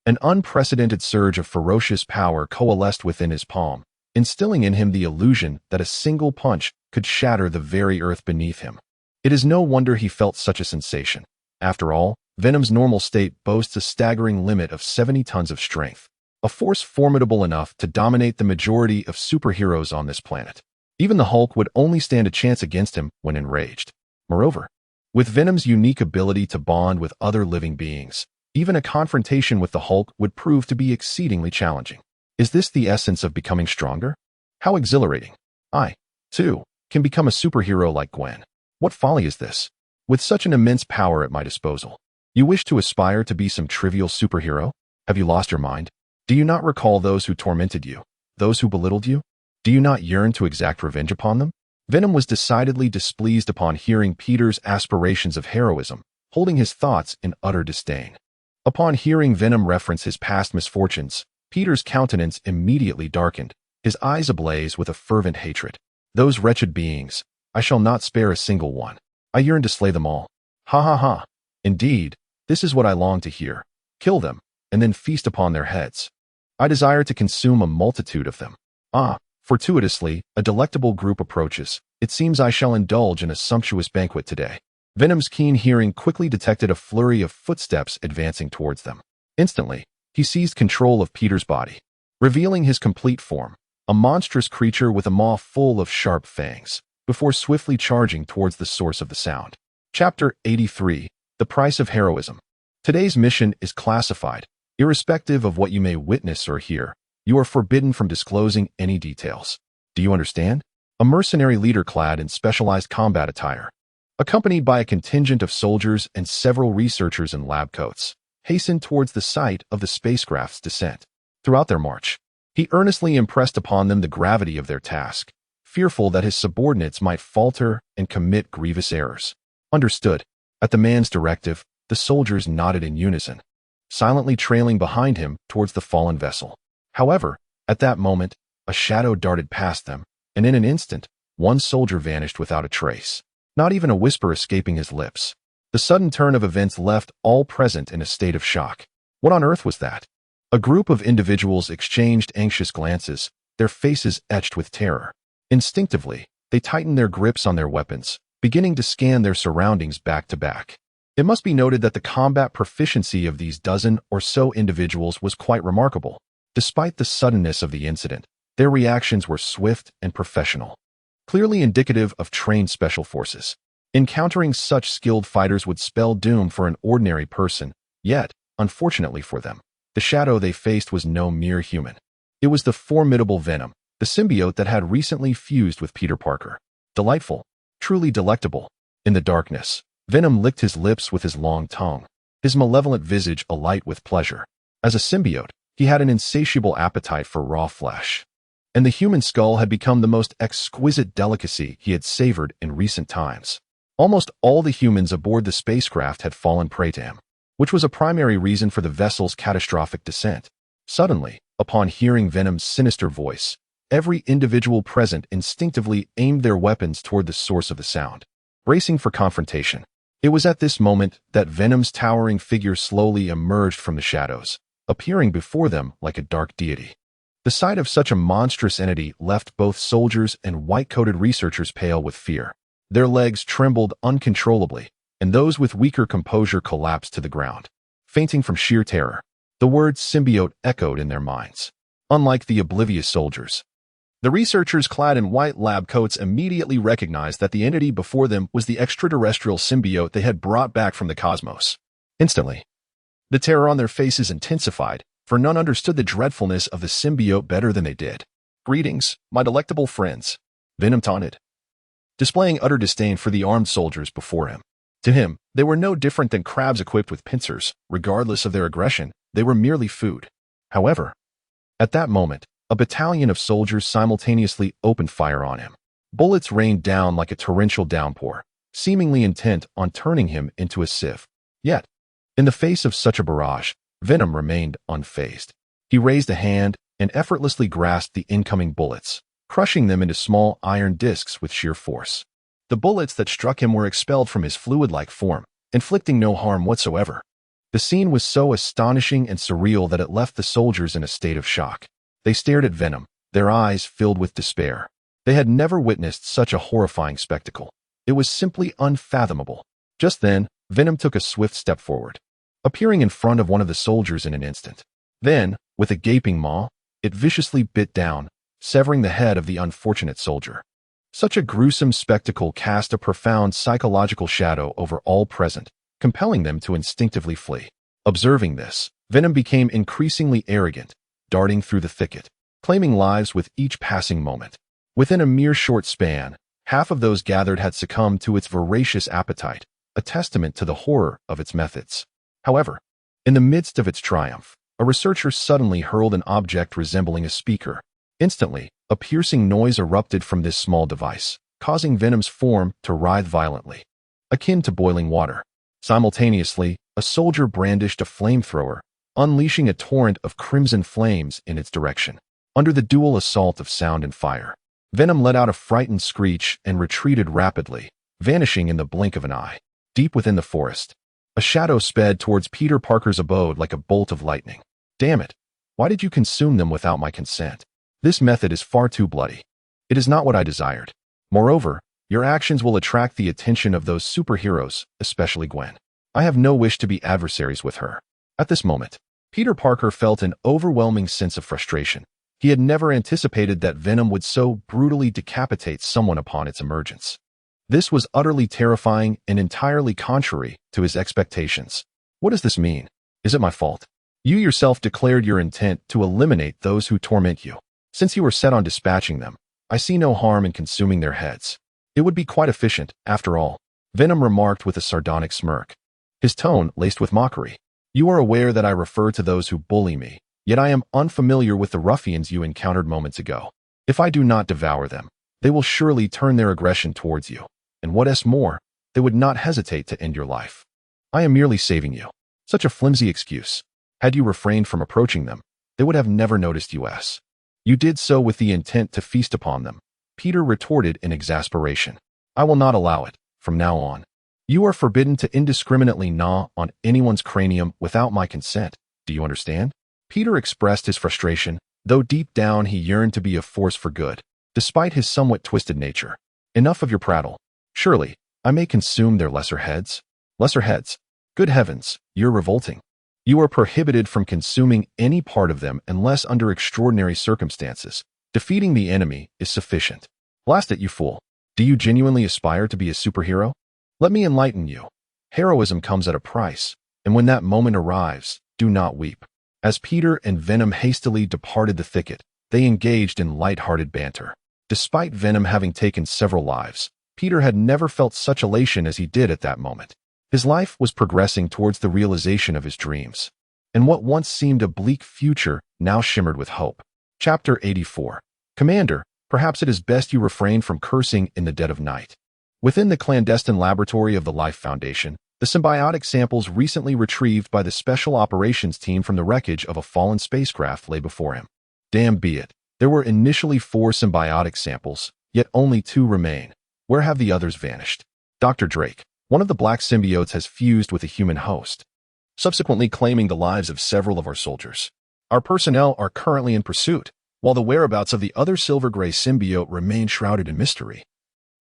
an unprecedented surge of ferocious power coalesced within his palm, instilling in him the illusion that a single punch could shatter the very earth beneath him. It is no wonder he felt such a sensation. After all, Venom's normal state boasts a staggering limit of 70 tons of strength, a force formidable enough to dominate the majority of superheroes on this planet. Even the Hulk would only stand a chance against him when enraged. Moreover, with Venom's unique ability to bond with other living beings, even a confrontation with the Hulk would prove to be exceedingly challenging. Is this the essence of becoming stronger? How exhilarating. I, too, can become a superhero like Gwen. What folly is this? With such an immense power at my disposal, you wish to aspire to be some trivial superhero? Have you lost your mind? Do you not recall those who tormented you, those who belittled you? Do you not yearn to exact revenge upon them? Venom was decidedly displeased upon hearing Peter's aspirations of heroism, holding his thoughts in utter disdain. Upon hearing Venom reference his past misfortunes, Peter's countenance immediately darkened, his eyes ablaze with a fervent hatred. Those wretched beings, I shall not spare a single one. I yearn to slay them all. Ha ha ha. Indeed, this is what I long to hear. Kill them, and then feast upon their heads. I desire to consume a multitude of them. Ah, fortuitously, a delectable group approaches. It seems I shall indulge in a sumptuous banquet today. Venom's keen hearing quickly detected a flurry of footsteps advancing towards them. Instantly, he seized control of Peter's body, revealing his complete form, a monstrous creature with a maw full of sharp fangs, before swiftly charging towards the source of the sound. Chapter 83. The Price of Heroism. Today's mission is classified. Irrespective of what you may witness or hear, you are forbidden from disclosing any details. Do you understand? A mercenary leader clad in specialized combat attire, accompanied by a contingent of soldiers and several researchers in lab coats, hastened towards the site of the spacecraft's descent. Throughout their march, he earnestly impressed upon them the gravity of their task, fearful that his subordinates might falter and commit grievous errors. Understood. At the man's directive, the soldiers nodded in unison, silently trailing behind him towards the fallen vessel. However, At that moment, a shadow darted past them, and in an instant, one soldier vanished without a trace, not even a whisper escaping his lips. The sudden turn of events left all present in a state of shock. What on earth was that? A group of individuals exchanged anxious glances, their faces etched with terror. Instinctively, they tightened their grips on their weapons, beginning to scan their surroundings back to back. It must be noted that the combat proficiency of these dozen or so individuals was quite remarkable. Despite the suddenness of the incident, their reactions were swift and professional, clearly indicative of trained special forces. Encountering such skilled fighters would spell doom for an ordinary person, yet, unfortunately for them, the shadow they faced was no mere human. It was the formidable Venom, the symbiote that had recently fused with Peter Parker. Delightful, truly delectable. In the darkness, Venom licked his lips with his long tongue, his malevolent visage alight with pleasure. As a symbiote, he had an insatiable appetite for raw flesh, and the human skull had become the most exquisite delicacy he had savored in recent times. Almost all the humans aboard the spacecraft had fallen prey to him, which was a primary reason for the vessel's catastrophic descent. Suddenly, upon hearing Venom's sinister voice, every individual present instinctively aimed their weapons toward the source of the sound, bracing for confrontation. It was at this moment that Venom's towering figure slowly emerged from the shadows, appearing before them like a dark deity. The sight of such a monstrous entity left both soldiers and white-coated researchers pale with fear. Their legs trembled uncontrollably, and those with weaker composure collapsed to the ground, fainting from sheer terror. The word symbiote echoed in their minds. Unlike the oblivious soldiers, the researchers clad in white lab coats immediately recognized that the entity before them was the extraterrestrial symbiote they had brought back from the cosmos. Instantly, the terror on their faces intensified, for none understood the dreadfulness of the symbiote better than they did. "Greetings, my delectable friends," Venom taunted, displaying utter disdain for the armed soldiers before him. To him, they were no different than crabs equipped with pincers. Regardless of their aggression, they were merely food. However, at that moment, a battalion of soldiers simultaneously opened fire on him. Bullets rained down like a torrential downpour, seemingly intent on turning him into a sieve. Yet, in the face of such a barrage, Venom remained unfazed. He raised a hand and effortlessly grasped the incoming bullets, crushing them into small iron discs with sheer force. The bullets that struck him were expelled from his fluid-like form, inflicting no harm whatsoever. The scene was so astonishing and surreal that it left the soldiers in a state of shock. They stared at Venom, their eyes filled with despair. They had never witnessed such a horrifying spectacle. It was simply unfathomable. Just then, Venom took a swift step forward, appearing in front of one of the soldiers in an instant. Then, with a gaping maw, it viciously bit down, severing the head of the unfortunate soldier. Such a gruesome spectacle cast a profound psychological shadow over all present, compelling them to instinctively flee. Observing this, Venom became increasingly arrogant, darting through the thicket, claiming lives with each passing moment. Within a mere short span, half of those gathered had succumbed to its voracious appetite, a testament to the horror of its methods. However, in the midst of its triumph, a researcher suddenly hurled an object resembling a speaker. Instantly, a piercing noise erupted from this small device, causing Venom's form to writhe violently, akin to boiling water. Simultaneously, a soldier brandished a flamethrower, unleashing a torrent of crimson flames in its direction. Under the dual assault of sound and fire, Venom let out a frightened screech and retreated rapidly, vanishing in the blink of an eye. Deep within the forest, a shadow sped towards Peter Parker's abode like a bolt of lightning. "Damn it! Why did you consume them without my consent? This method is far too bloody. It is not what I desired. Moreover, your actions will attract the attention of those superheroes, especially Gwen. I have no wish to be adversaries with her." At this moment, Peter Parker felt an overwhelming sense of frustration. He had never anticipated that Venom would so brutally decapitate someone upon its emergence. This was utterly terrifying and entirely contrary to his expectations. What does this mean? Is it my fault? You yourself declared your intent to eliminate those who torment you. Since you were set on dispatching them, I see no harm in consuming their heads. It would be quite efficient, after all, Venom remarked with a sardonic smirk, his tone laced with mockery. You are aware that I refer to those who bully me, yet I am unfamiliar with the ruffians you encountered moments ago. If I do not devour them, they will surely turn their aggression towards you. And what is more, they would not hesitate to end your life. I am merely saving you. Such a flimsy excuse. Had you refrained from approaching them, they would have never noticed you. You did so with the intent to feast upon them, Peter retorted in exasperation. I will not allow it, from now on. You are forbidden to indiscriminately gnaw on anyone's cranium without my consent. Do you understand? Peter expressed his frustration, though deep down he yearned to be a force for good, despite his somewhat twisted nature. Enough of your prattle. Surely, I may consume their lesser heads? Lesser heads? Good heavens, you're revolting. You are prohibited from consuming any part of them unless under extraordinary circumstances. Defeating the enemy is sufficient. Blast it, you fool. Do you genuinely aspire to be a superhero? Let me enlighten you. Heroism comes at a price, and when that moment arrives, do not weep. As Peter and Venom hastily departed the thicket, they engaged in light-hearted banter. Despite Venom having taken several lives, Peter had never felt such elation as he did at that moment. His life was progressing towards the realization of his dreams, and what once seemed a bleak future now shimmered with hope. Chapter 84. Commander, perhaps it is best you refrain from cursing in the dead of night. Within the clandestine laboratory of the Life Foundation, the symbiotic samples recently retrieved by the Special Operations Team from the wreckage of a fallen spacecraft lay before him. Damn be it. There were initially 4 symbiotic samples, yet only 2 remain. Where have the others vanished? Dr. Drake, one of the black symbiotes, has fused with a human host, subsequently claiming the lives of several of our soldiers. Our personnel are currently in pursuit, while the whereabouts of the other silver-gray symbiote remain shrouded in mystery.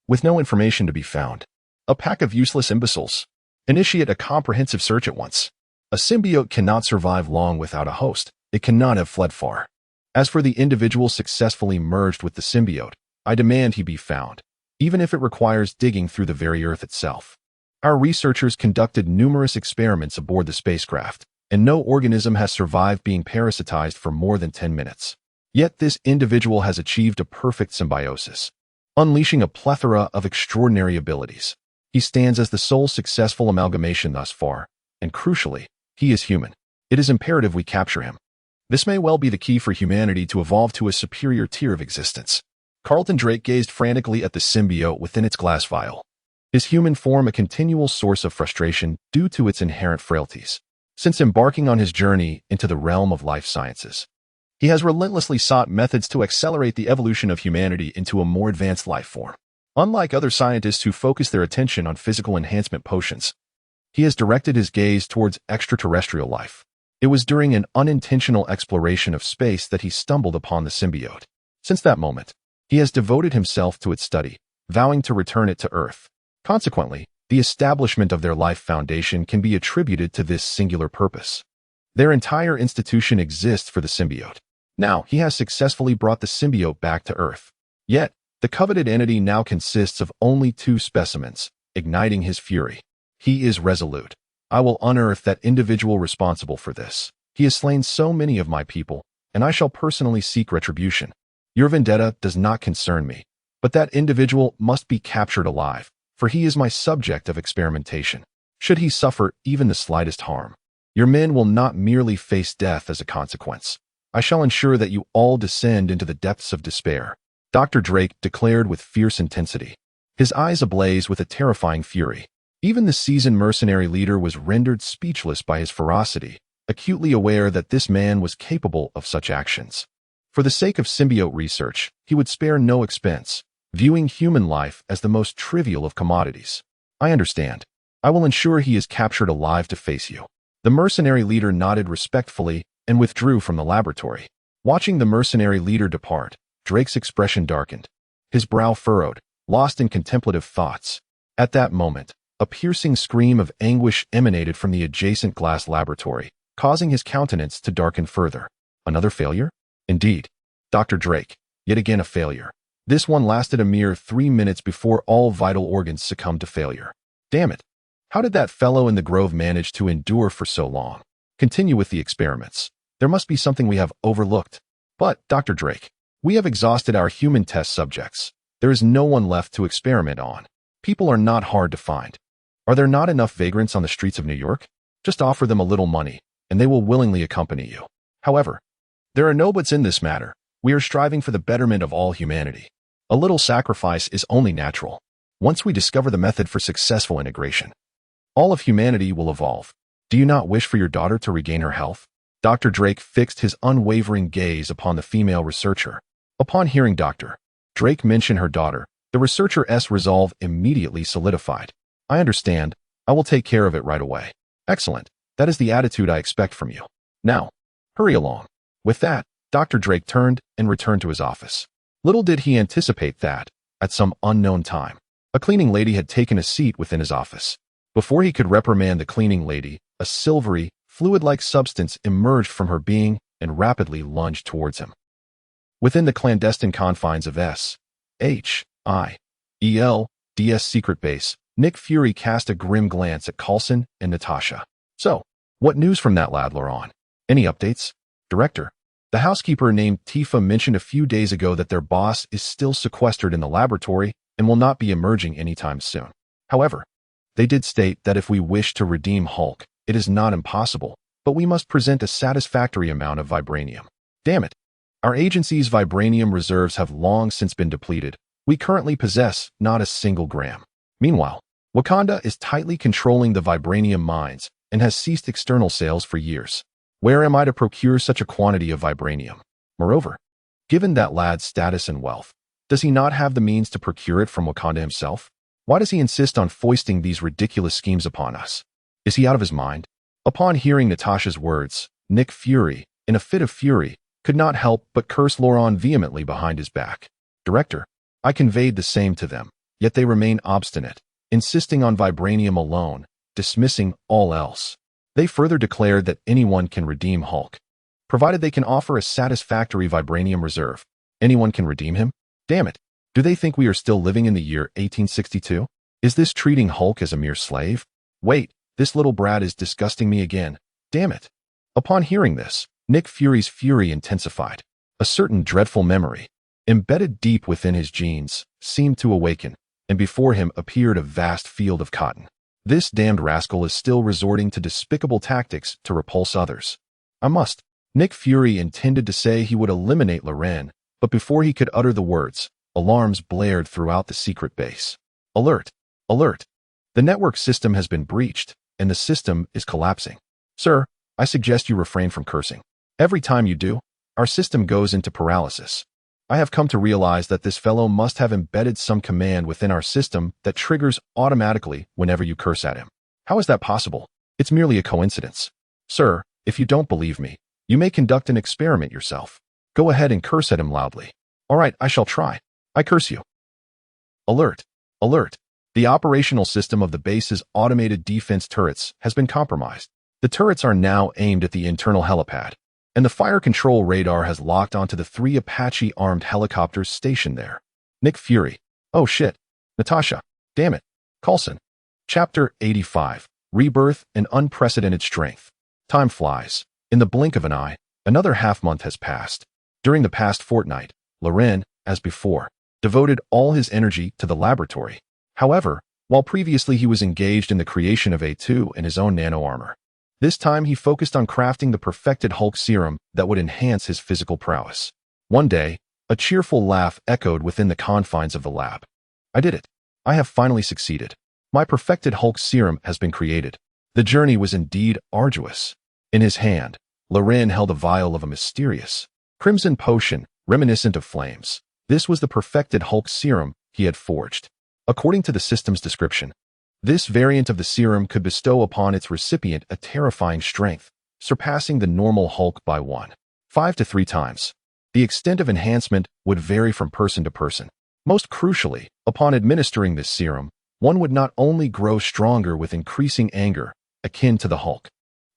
With no information to be found, a pack of useless imbeciles. Initiate a comprehensive search at once. A symbiote cannot survive long without a host. It cannot have fled far. As for the individual successfully merged with the symbiote, I demand he be found, even if it requires digging through the very earth itself. Our researchers conducted numerous experiments aboard the spacecraft, and no organism has survived being parasitized for more than 10 minutes. Yet this individual has achieved a perfect symbiosis, unleashing a plethora of extraordinary abilities. He stands as the sole successful amalgamation thus far, and crucially, he is human. It is imperative we capture him. This may well be the key for humanity to evolve to a superior tier of existence. Carlton Drake gazed frantically at the symbiote within its glass vial, his human form a continual source of frustration due to its inherent frailties. Since embarking on his journey into the realm of life sciences, he has relentlessly sought methods to accelerate the evolution of humanity into a more advanced life form. Unlike other scientists who focus their attention on physical enhancement potions, he has directed his gaze towards extraterrestrial life. It was during an unintentional exploration of space that he stumbled upon the symbiote. Since that moment, he has devoted himself to its study, vowing to return it to Earth. Consequently, the establishment of their Life Foundation can be attributed to this singular purpose. Their entire institution exists for the symbiote. Now, he has successfully brought the symbiote back to Earth. Yet, the coveted entity now consists of only 2 specimens, igniting his fury. He is resolute. I will unearth that individual responsible for this. He has slain so many of my people, and I shall personally seek retribution. Your vendetta does not concern me, but that individual must be captured alive, for he is my subject of experimentation. Should he suffer even the slightest harm, your men will not merely face death as a consequence. I shall ensure that you all descend into the depths of despair. Dr. Drake declared with fierce intensity, his eyes ablaze with a terrifying fury. Even the seasoned mercenary leader was rendered speechless by his ferocity, acutely aware that this man was capable of such actions. For the sake of symbiote research, he would spare no expense, viewing human life as the most trivial of commodities. I understand. I will ensure he is captured alive to face you. The mercenary leader nodded respectfully and withdrew from the laboratory. Watching the mercenary leader depart, Drake's expression darkened, his brow furrowed, lost in contemplative thoughts. At that moment, a piercing scream of anguish emanated from the adjacent glass laboratory, causing his countenance to darken further. Another failure? Indeed. Dr. Drake, yet again a failure. This one lasted a mere 3 minutes before all vital organs succumbed to failure. Damn it. How did that fellow in the grove manage to endure for so long? Continue with the experiments. There must be something we have overlooked. But, Dr. Drake, we have exhausted our human test subjects. There is no one left to experiment on. People are not hard to find. Are there not enough vagrants on the streets of New York? Just offer them a little money, and they will willingly accompany you. However, there are no buts in this matter. We are striving for the betterment of all humanity. A little sacrifice is only natural. Once we discover the method for successful integration, all of humanity will evolve. Do you not wish for your daughter to regain her health? Dr. Drake fixed his unwavering gaze upon the female researcher. Upon hearing Dr. Drake mention her daughter, the researcher's resolve immediately solidified. I understand. I will take care of it right away. Excellent. That is the attitude I expect from you. Now, hurry along. With that, Dr. Drake turned and returned to his office. Little did he anticipate that, at some unknown time, a cleaning lady had taken a seat within his office. Before he could reprimand the cleaning lady, a silvery, fluid-like substance emerged from her being and rapidly lunged towards him. Within the clandestine confines of S.H.I.E.L.D.'s secret base, Nick Fury cast a grim glance at Coulson and Natasha. So, what news from that lad, Laurent? Any updates? Director, the housekeeper named Tifa mentioned a few days ago that their boss is still sequestered in the laboratory and will not be emerging anytime soon. However, they did state that if we wish to redeem Hulk, it is not impossible, but we must present a satisfactory amount of vibranium. Damn it. Our agency's vibranium reserves have long since been depleted. We currently possess not a single gram. Meanwhile, Wakanda is tightly controlling the vibranium mines and has ceased external sales for years. Where am I to procure such a quantity of vibranium? Moreover, given that lad's status and wealth, does he not have the means to procure it from Wakanda himself? Why does he insist on foisting these ridiculous schemes upon us? Is he out of his mind? Upon hearing Natasha's words, Nick Fury, in a fit of fury, could not help but curse Laurent vehemently behind his back. Director, I conveyed the same to them, yet they remain obstinate, insisting on vibranium alone, dismissing all else. They further declared that anyone can redeem Hulk, provided they can offer a satisfactory vibranium reserve. Anyone can redeem him? Damn it. Do they think we are still living in the year 1862? Is this treating Hulk as a mere slave? Wait, this little brat is disgusting me again. Damn it. Upon hearing this, Nick Fury's fury intensified. A certain dreadful memory, embedded deep within his genes, seemed to awaken, and before him appeared a vast field of cotton. This damned rascal is still resorting to despicable tactics to repulse others. I must. Nick Fury intended to say he would eliminate Loren, but before he could utter the words, alarms blared throughout the secret base. Alert! Alert! The network system has been breached, and the system is collapsing. Sir, I suggest you refrain from cursing. Every time you do, our system goes into paralysis. I have come to realize that this fellow must have embedded some command within our system that triggers automatically whenever you curse at him. How is that possible? It's merely a coincidence. Sir, if you don't believe me, you may conduct an experiment yourself. Go ahead and curse at him loudly. All right, I shall try. I curse you. Alert! Alert! The operational system of the base's automated defense turrets has been compromised. The turrets are now aimed at the internal helipad, and the fire control radar has locked onto the 3 Apache-armed helicopters stationed there. Nick Fury. Oh shit. Natasha. Damn it. Coulson. Chapter 85. Rebirth and Unprecedented Strength. Time flies. In the blink of an eye, another half-month has passed. During the past fortnight, Loren, as before, devoted all his energy to the laboratory. However, while previously he was engaged in the creation of A2 and his own nano-armor, this time he focused on crafting the perfected Hulk serum that would enhance his physical prowess. One day, a cheerful laugh echoed within the confines of the lab. I did it. I have finally succeeded. My perfected Hulk serum has been created. The journey was indeed arduous. In his hand, Loren held a vial of a mysterious, crimson potion reminiscent of flames. This was the perfected Hulk serum he had forged. According to the system's description, this variant of the serum could bestow upon its recipient a terrifying strength, surpassing the normal Hulk by 1.5 to 3 times. The extent of enhancement would vary from person to person. Most crucially, upon administering this serum, one would not only grow stronger with increasing anger, akin to the Hulk,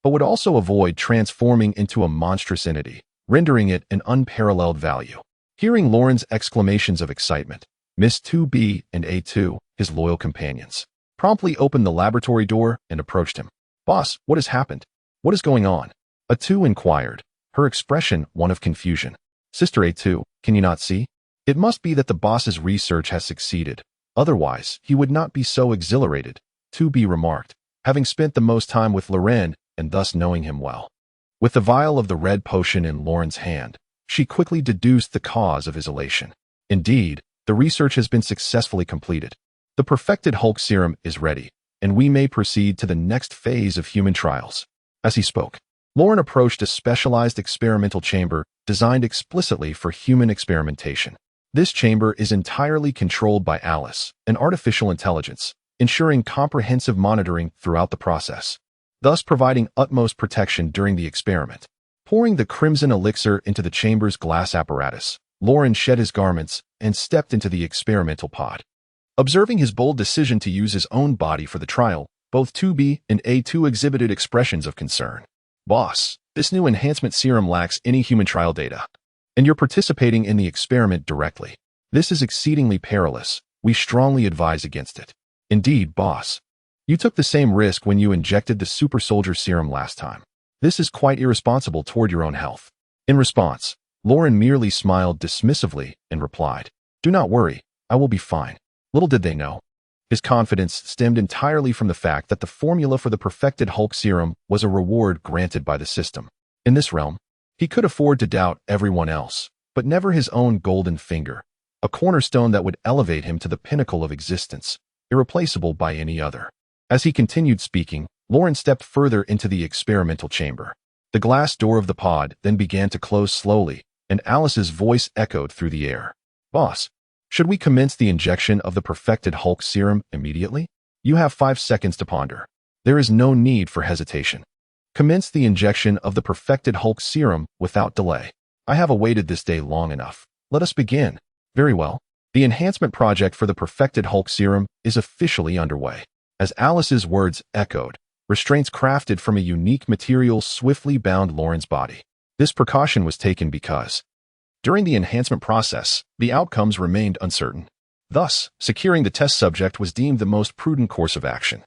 but would also avoid transforming into a monstrous entity, rendering it an unparalleled value. Hearing Lauren's exclamations of excitement, Miss 2B and A2, his loyal companions, promptly opened the laboratory door and approached him. Boss, what has happened? What is going on? A2 inquired, her expression one of confusion. Sister A2, can you not see? It must be that the boss's research has succeeded. Otherwise, he would not be so exhilarated, 2B remarked, having spent the most time with Loren and thus knowing him well. With the vial of the red potion in Lauren's hand, she quickly deduced the cause of his elation. Indeed, the research has been successfully completed. The perfected Hulk serum is ready, and we may proceed to the next phase of human trials. As he spoke, Lauren approached a specialized experimental chamber designed explicitly for human experimentation. This chamber is entirely controlled by Alice, an artificial intelligence, ensuring comprehensive monitoring throughout the process, thus providing utmost protection during the experiment. Pouring the crimson elixir into the chamber's glass apparatus, Lauren shed his garments and stepped into the experimental pod. Observing his bold decision to use his own body for the trial, both 2B and A2 exhibited expressions of concern. "Boss, this new enhancement serum lacks any human trial data, and you're participating in the experiment directly. This is exceedingly perilous. We strongly advise against it." "Indeed, boss. You took the same risk when you injected the super soldier serum last time. This is quite irresponsible toward your own health." In response, Lauren merely smiled dismissively and replied, "Do not worry, I will be fine." Little did they know, his confidence stemmed entirely from the fact that the formula for the perfected Hulk serum was a reward granted by the system. In this realm, he could afford to doubt everyone else, but never his own golden finger, a cornerstone that would elevate him to the pinnacle of existence, irreplaceable by any other. As he continued speaking, Lauren stepped further into the experimental chamber. The glass door of the pod then began to close slowly, and Alice's voice echoed through the air. "Boss, should we commence the injection of the perfected Hulk serum immediately? You have 5 seconds to ponder. There is no need for hesitation. Commence the injection of the perfected Hulk serum without delay. I have awaited this day long enough. Let us begin." Very well. The enhancement project for the perfected Hulk serum is officially underway. As Alice's words echoed, restraints crafted from a unique material swiftly bound Lauren's body. This precaution was taken because, during the enhancement process, the outcomes remained uncertain. Thus, securing the test subject was deemed the most prudent course of action,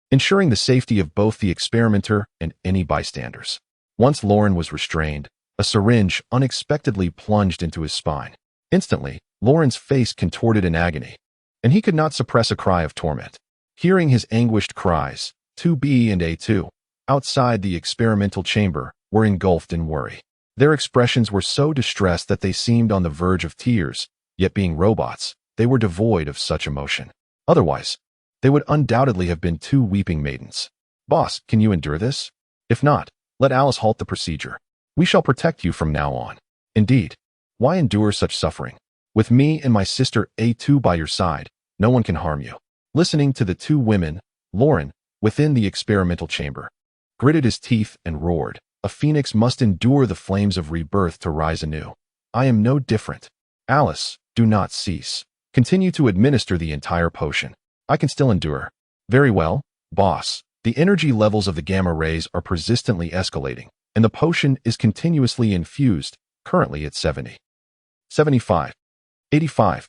ensuring the safety of both the experimenter and any bystanders. Once Lauren was restrained, a syringe unexpectedly plunged into his spine. Instantly, Lauren's face contorted in agony, and he could not suppress a cry of torment. Hearing his anguished cries, 2B and A2, outside the experimental chamber, were engulfed in worry. Their expressions were so distressed that they seemed on the verge of tears, yet being robots, they were devoid of such emotion. Otherwise, they would undoubtedly have been 2 weeping maidens. "Boss, can you endure this? If not, let Alice halt the procedure. We shall protect you from now on." "Indeed. Why endure such suffering? With me and my sister A2 by your side, no one can harm you." Listening to the 2 women, Lauren, within the experimental chamber, gritted his teeth and roared, "A phoenix must endure the flames of rebirth to rise anew. I am no different. Alice, do not cease. Continue to administer the entire potion. I can still endure." "Very well, boss. The energy levels of the gamma rays are persistently escalating, and the potion is continuously infused, currently at 70, 75, 85,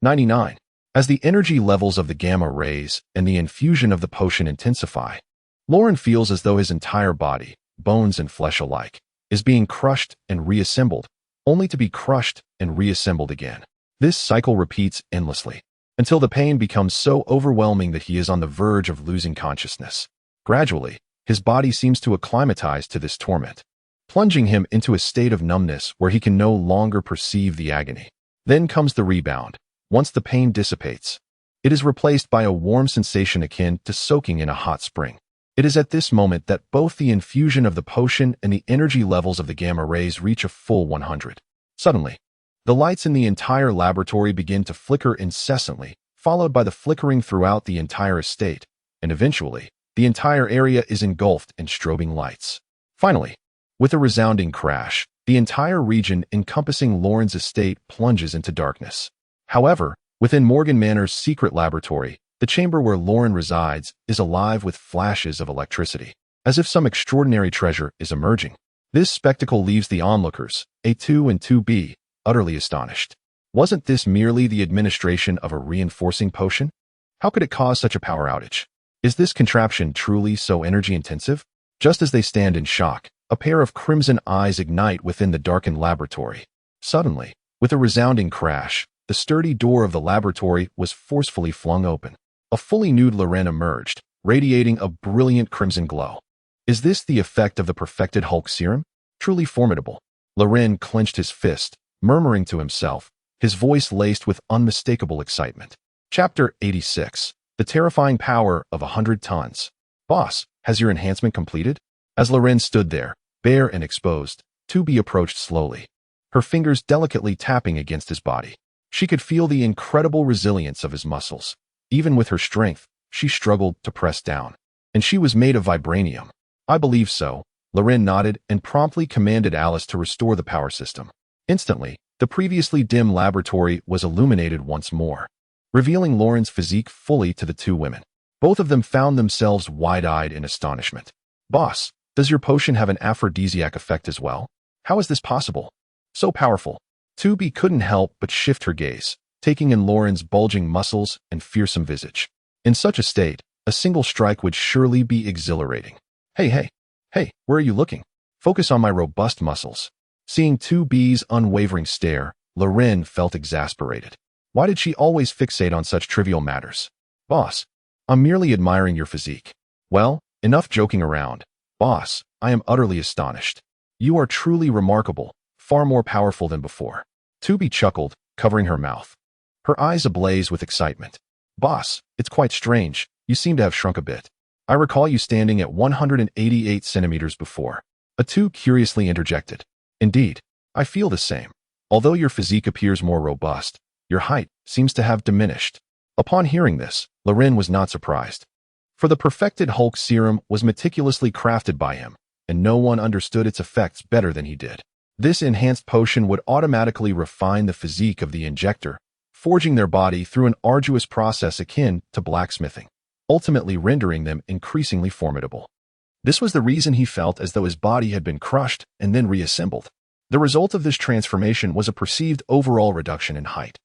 99. As the energy levels of the gamma rays and the infusion of the potion intensify, Lauren feels as though his entire body, bones and flesh alike, is being crushed and reassembled, only to be crushed and reassembled again. This cycle repeats endlessly, until the pain becomes so overwhelming that he is on the verge of losing consciousness. Gradually, his body seems to acclimatize to this torment, plunging him into a state of numbness where he can no longer perceive the agony. Then comes the rebound. Once the pain dissipates, it is replaced by a warm sensation akin to soaking in a hot spring. It is at this moment that both the infusion of the potion and the energy levels of the gamma rays reach a full 100. Suddenly, the lights in the entire laboratory begin to flicker incessantly, followed by the flickering throughout the entire estate, and eventually, the entire area is engulfed in strobing lights. Finally, with a resounding crash, the entire region encompassing Lauren's estate plunges into darkness. However, within Morgan Manor's secret laboratory, the chamber where Lauren resides is alive with flashes of electricity, as if some extraordinary treasure is emerging. This spectacle leaves the onlookers, A2 and 2B, utterly astonished. Wasn't this merely the administration of a reinforcing potion? How could it cause such a power outage? Is this contraption truly so energy-intensive? Just as they stand in shock, a pair of crimson eyes ignite within the darkened laboratory. Suddenly, with a resounding crash, the sturdy door of the laboratory was forcefully flung open. A fully nude Loren emerged, radiating a brilliant crimson glow. Is this the effect of the perfected Hulk serum? Truly formidable. Loren clenched his fist, murmuring to himself, his voice laced with unmistakable excitement. Chapter 86. The terrifying power of 100 tons. "Boss, has your enhancement completed?" As Loren stood there, Bare and exposed, 2B approached slowly, her fingers delicately tapping against his body. She could feel the incredible resilience of his muscles. Even with her strength, she struggled to press down. And she was made of vibranium. I believe so. Loren nodded and promptly commanded Alice to restore the power system. Instantly, the previously dim laboratory was illuminated once more, revealing Lauren's physique fully to the two women. Both of them found themselves wide-eyed in astonishment. Boss, does your potion have an aphrodisiac effect as well? How is this possible? So powerful. 2B couldn't help but shift her gaze, taking in Lauren's bulging muscles and fearsome visage. In such a state, a single strike would surely be exhilarating. Hey, where are you looking? Focus on my robust muscles. Seeing 2B's unwavering stare, Loren felt exasperated. Why did she always fixate on such trivial matters? Boss, I'm merely admiring your physique. Well, enough joking around. Boss, I am utterly astonished. You are truly remarkable, far more powerful than before. 2B chuckled, covering her mouth, her eyes ablaze with excitement. Boss, it's quite strange. You seem to have shrunk a bit. I recall you standing at 188 centimeters before. A2 curiously interjected. Indeed, I feel the same. Although your physique appears more robust, your height seems to have diminished. Upon hearing this, Loren was not surprised. For the perfected Hulk serum was meticulously crafted by him, and no one understood its effects better than he did. This enhanced potion would automatically refine the physique of the injector, forging their body through an arduous process akin to blacksmithing, ultimately rendering them increasingly formidable. This was the reason he felt as though his body had been crushed and then reassembled. The result of this transformation was a perceived overall reduction in height,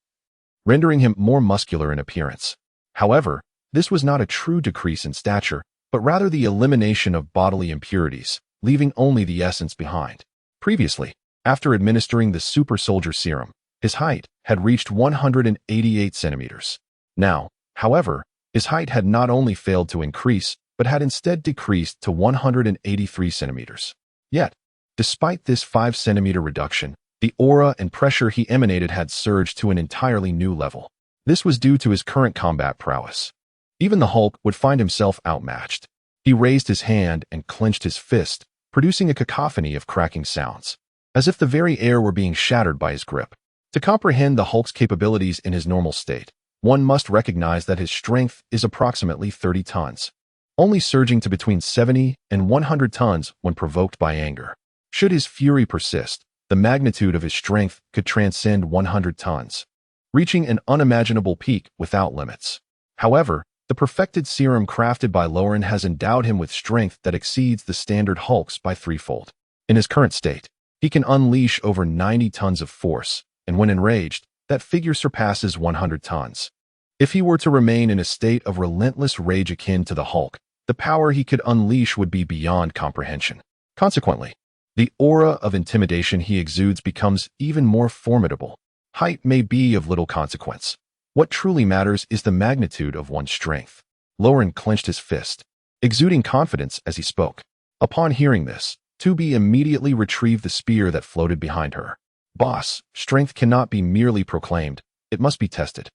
rendering him more muscular in appearance. However, this was not a true decrease in stature, but rather the elimination of bodily impurities, leaving only the essence behind. Previously, after administering the super soldier serum, his height had reached 188 centimeters. Now, however, his height had not only failed to increase, but had instead decreased to 183 centimeters. Yet, despite this 5-centimeter reduction, the aura and pressure he emanated had surged to an entirely new level. This was due to his current combat prowess. Even the Hulk would find himself outmatched. He raised his hand and clenched his fist, producing a cacophony of cracking sounds, as if the very air were being shattered by his grip. To comprehend the Hulk's capabilities in his normal state, one must recognize that his strength is approximately 30 tons, only surging to between 70 and 100 tons when provoked by anger. Should his fury persist, the magnitude of his strength could transcend 100 tons, reaching an unimaginable peak without limits. However, the perfected serum crafted by Loren has endowed him with strength that exceeds the standard Hulk's by threefold. In his current state, he can unleash over 90 tons of force, and when enraged, that figure surpasses 100 tons. If he were to remain in a state of relentless rage akin to the Hulk, the power he could unleash would be beyond comprehension. Consequently, the aura of intimidation he exudes becomes even more formidable. Height may be of little consequence. What truly matters is the magnitude of one's strength. Loren clenched his fist, exuding confidence as he spoke. Upon hearing this, 2B immediately retrieved the spear that floated behind her. Boss, strength cannot be merely proclaimed, it must be tested.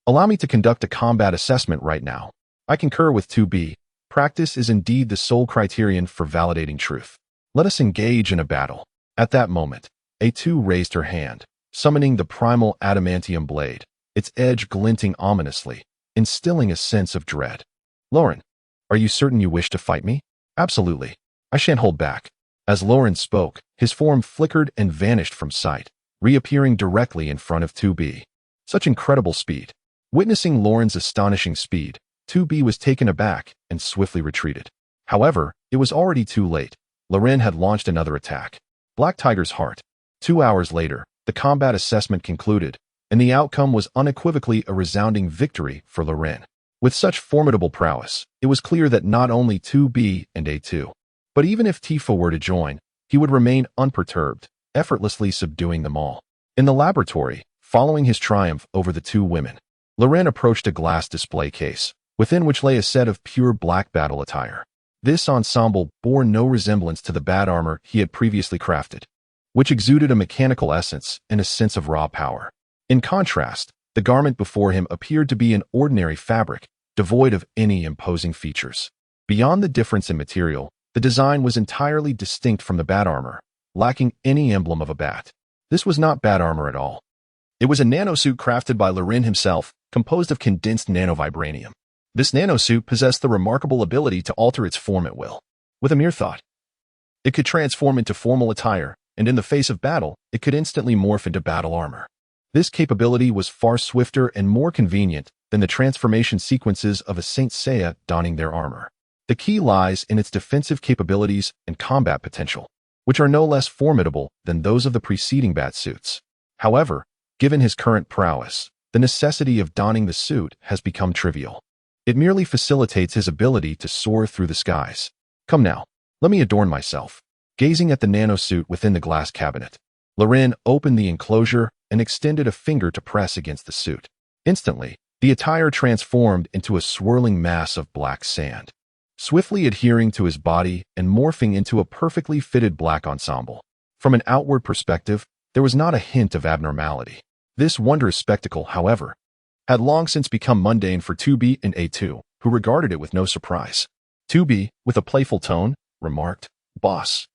Allow me to conduct a combat assessment right now. I concur with 2B. Practice is indeed the sole criterion for validating truth. Let us engage in a battle. At that moment, A2 raised her hand, summoning the primal adamantium blade, its edge glinting ominously, instilling a sense of dread. Loren, are you certain you wish to fight me? Absolutely. I shan't hold back. As Loren spoke, his form flickered and vanished from sight, reappearing directly in front of 2B. Such incredible speed. Witnessing Loren's astonishing speed, 2B was taken aback and swiftly retreated. However, it was already too late. Loren had launched another attack. Black Tiger's Heart. 2 hours later, the combat assessment concluded, and the outcome was unequivocally a resounding victory for Loren. With such formidable prowess, it was clear that not only 2B and A2, but even if Tifa were to join, he would remain unperturbed, effortlessly subduing them all. In the laboratory, following his triumph over the two women, Loren approached a glass display case, within which lay a set of pure black battle attire. This ensemble bore no resemblance to the bat armor he had previously crafted, which exuded a mechanical essence and a sense of raw power. In contrast, the garment before him appeared to be an ordinary fabric, devoid of any imposing features. Beyond the difference in material, The design was entirely distinct from the bat armor, lacking any emblem of a bat. This was not bat armor at all. It was a nanosuit crafted by Loren himself, composed of condensed nanovibranium. This nanosuit possessed the remarkable ability to alter its form at will. With a mere thought, it could transform into formal attire, and in the face of battle, it could instantly morph into battle armor. This capability was far swifter and more convenient than the transformation sequences of a Saint Seiya donning their armor. The key lies in its defensive capabilities and combat potential, which are no less formidable than those of the preceding bat suits. However, given his current prowess, the necessity of donning the suit has become trivial. It merely facilitates his ability to soar through the skies. Come now, let me adorn myself. Gazing at the nanosuit within the glass cabinet, Loren opened the enclosure and extended a finger to press against the suit. Instantly, the attire transformed into a swirling mass of black sand, swiftly adhering to his body and morphing into a perfectly fitted black ensemble. From an outward perspective, there was not a hint of abnormality. This wondrous spectacle, however, had long since become mundane for 2B and A2, who regarded it with no surprise. 2B, with a playful tone, remarked, "Boss,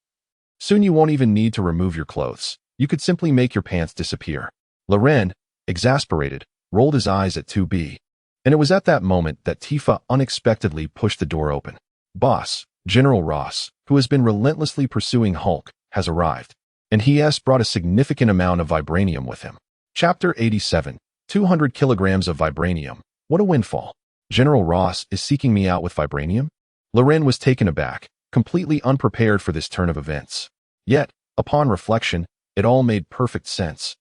soon you won't even need to remove your clothes. You could simply make your pants disappear." Loren, exasperated, rolled his eyes at 2B. And it was at that moment that Tifa unexpectedly pushed the door open. "Boss, General Ross, who has been relentlessly pursuing Hulk, has arrived. And he has brought a significant amount of vibranium with him." Chapter 87, 200 kilograms of vibranium. What a windfall. General Ross is seeking me out with vibranium? Loren was taken aback, completely unprepared for this turn of events. Yet, upon reflection, it all made perfect sense.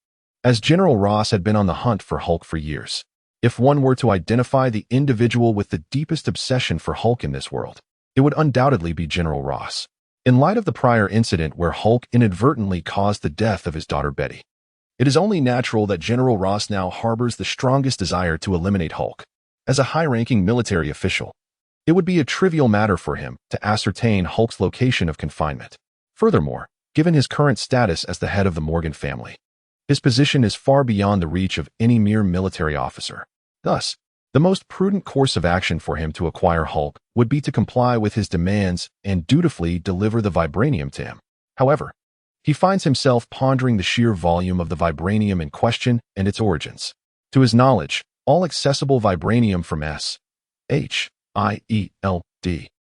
As General Ross had been on the hunt for Hulk for years, if one were to identify the individual with the deepest obsession for Hulk in this world, it would undoubtedly be General Ross. In light of the prior incident where Hulk inadvertently caused the death of his daughter Betty, it is only natural that General Ross now harbors the strongest desire to eliminate Hulk. As a high-ranking military official, it would be a trivial matter for him to ascertain Hulk's location of confinement. Furthermore, given his current status as the head of the Morgan family, his position is far beyond the reach of any mere military officer. Thus, the most prudent course of action for him to acquire Hulk would be to comply with his demands and dutifully deliver the vibranium to him. However, he finds himself pondering the sheer volume of the vibranium in question and its origins. To his knowledge, all accessible vibranium from S.H.I.E.L.D.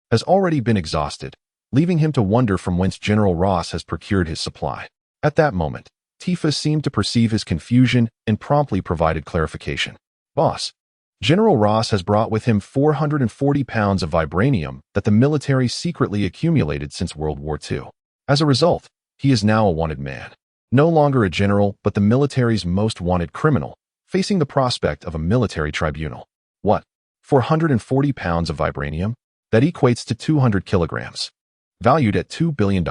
has already been exhausted, leaving him to wonder from whence General Ross has procured his supply. At that moment, Tifa seemed to perceive his confusion and promptly provided clarification. "Boss, General Ross has brought with him 440 pounds of vibranium that the military secretly accumulated since World War II. As a result, he is now a wanted man. No longer a general, but the military's most wanted criminal, facing the prospect of a military tribunal." What? 440 pounds of vibranium? That equates to 200 kilograms. Valued at $2 billion.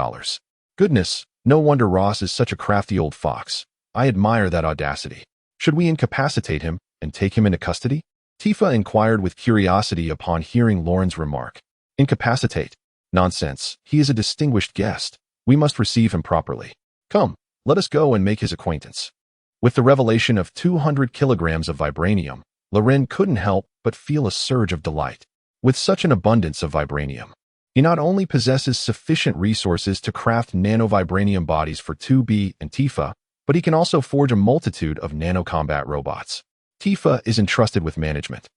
Goodness, no wonder Ross is such a crafty old fox. I admire that audacity. Should we incapacitate him and take him into custody? Tifa inquired with curiosity upon hearing Loren's remark. Incapacitate? Nonsense. He is a distinguished guest. We must receive him properly. Come, let us go and make his acquaintance. With the revelation of 200 kilograms of vibranium, Loren couldn't help but feel a surge of delight. With such an abundance of vibranium, he not only possesses sufficient resources to craft nano-vibranium bodies for 2B and Tifa, but he can also forge a multitude of nano-combat robots. Tifa is entrusted with management,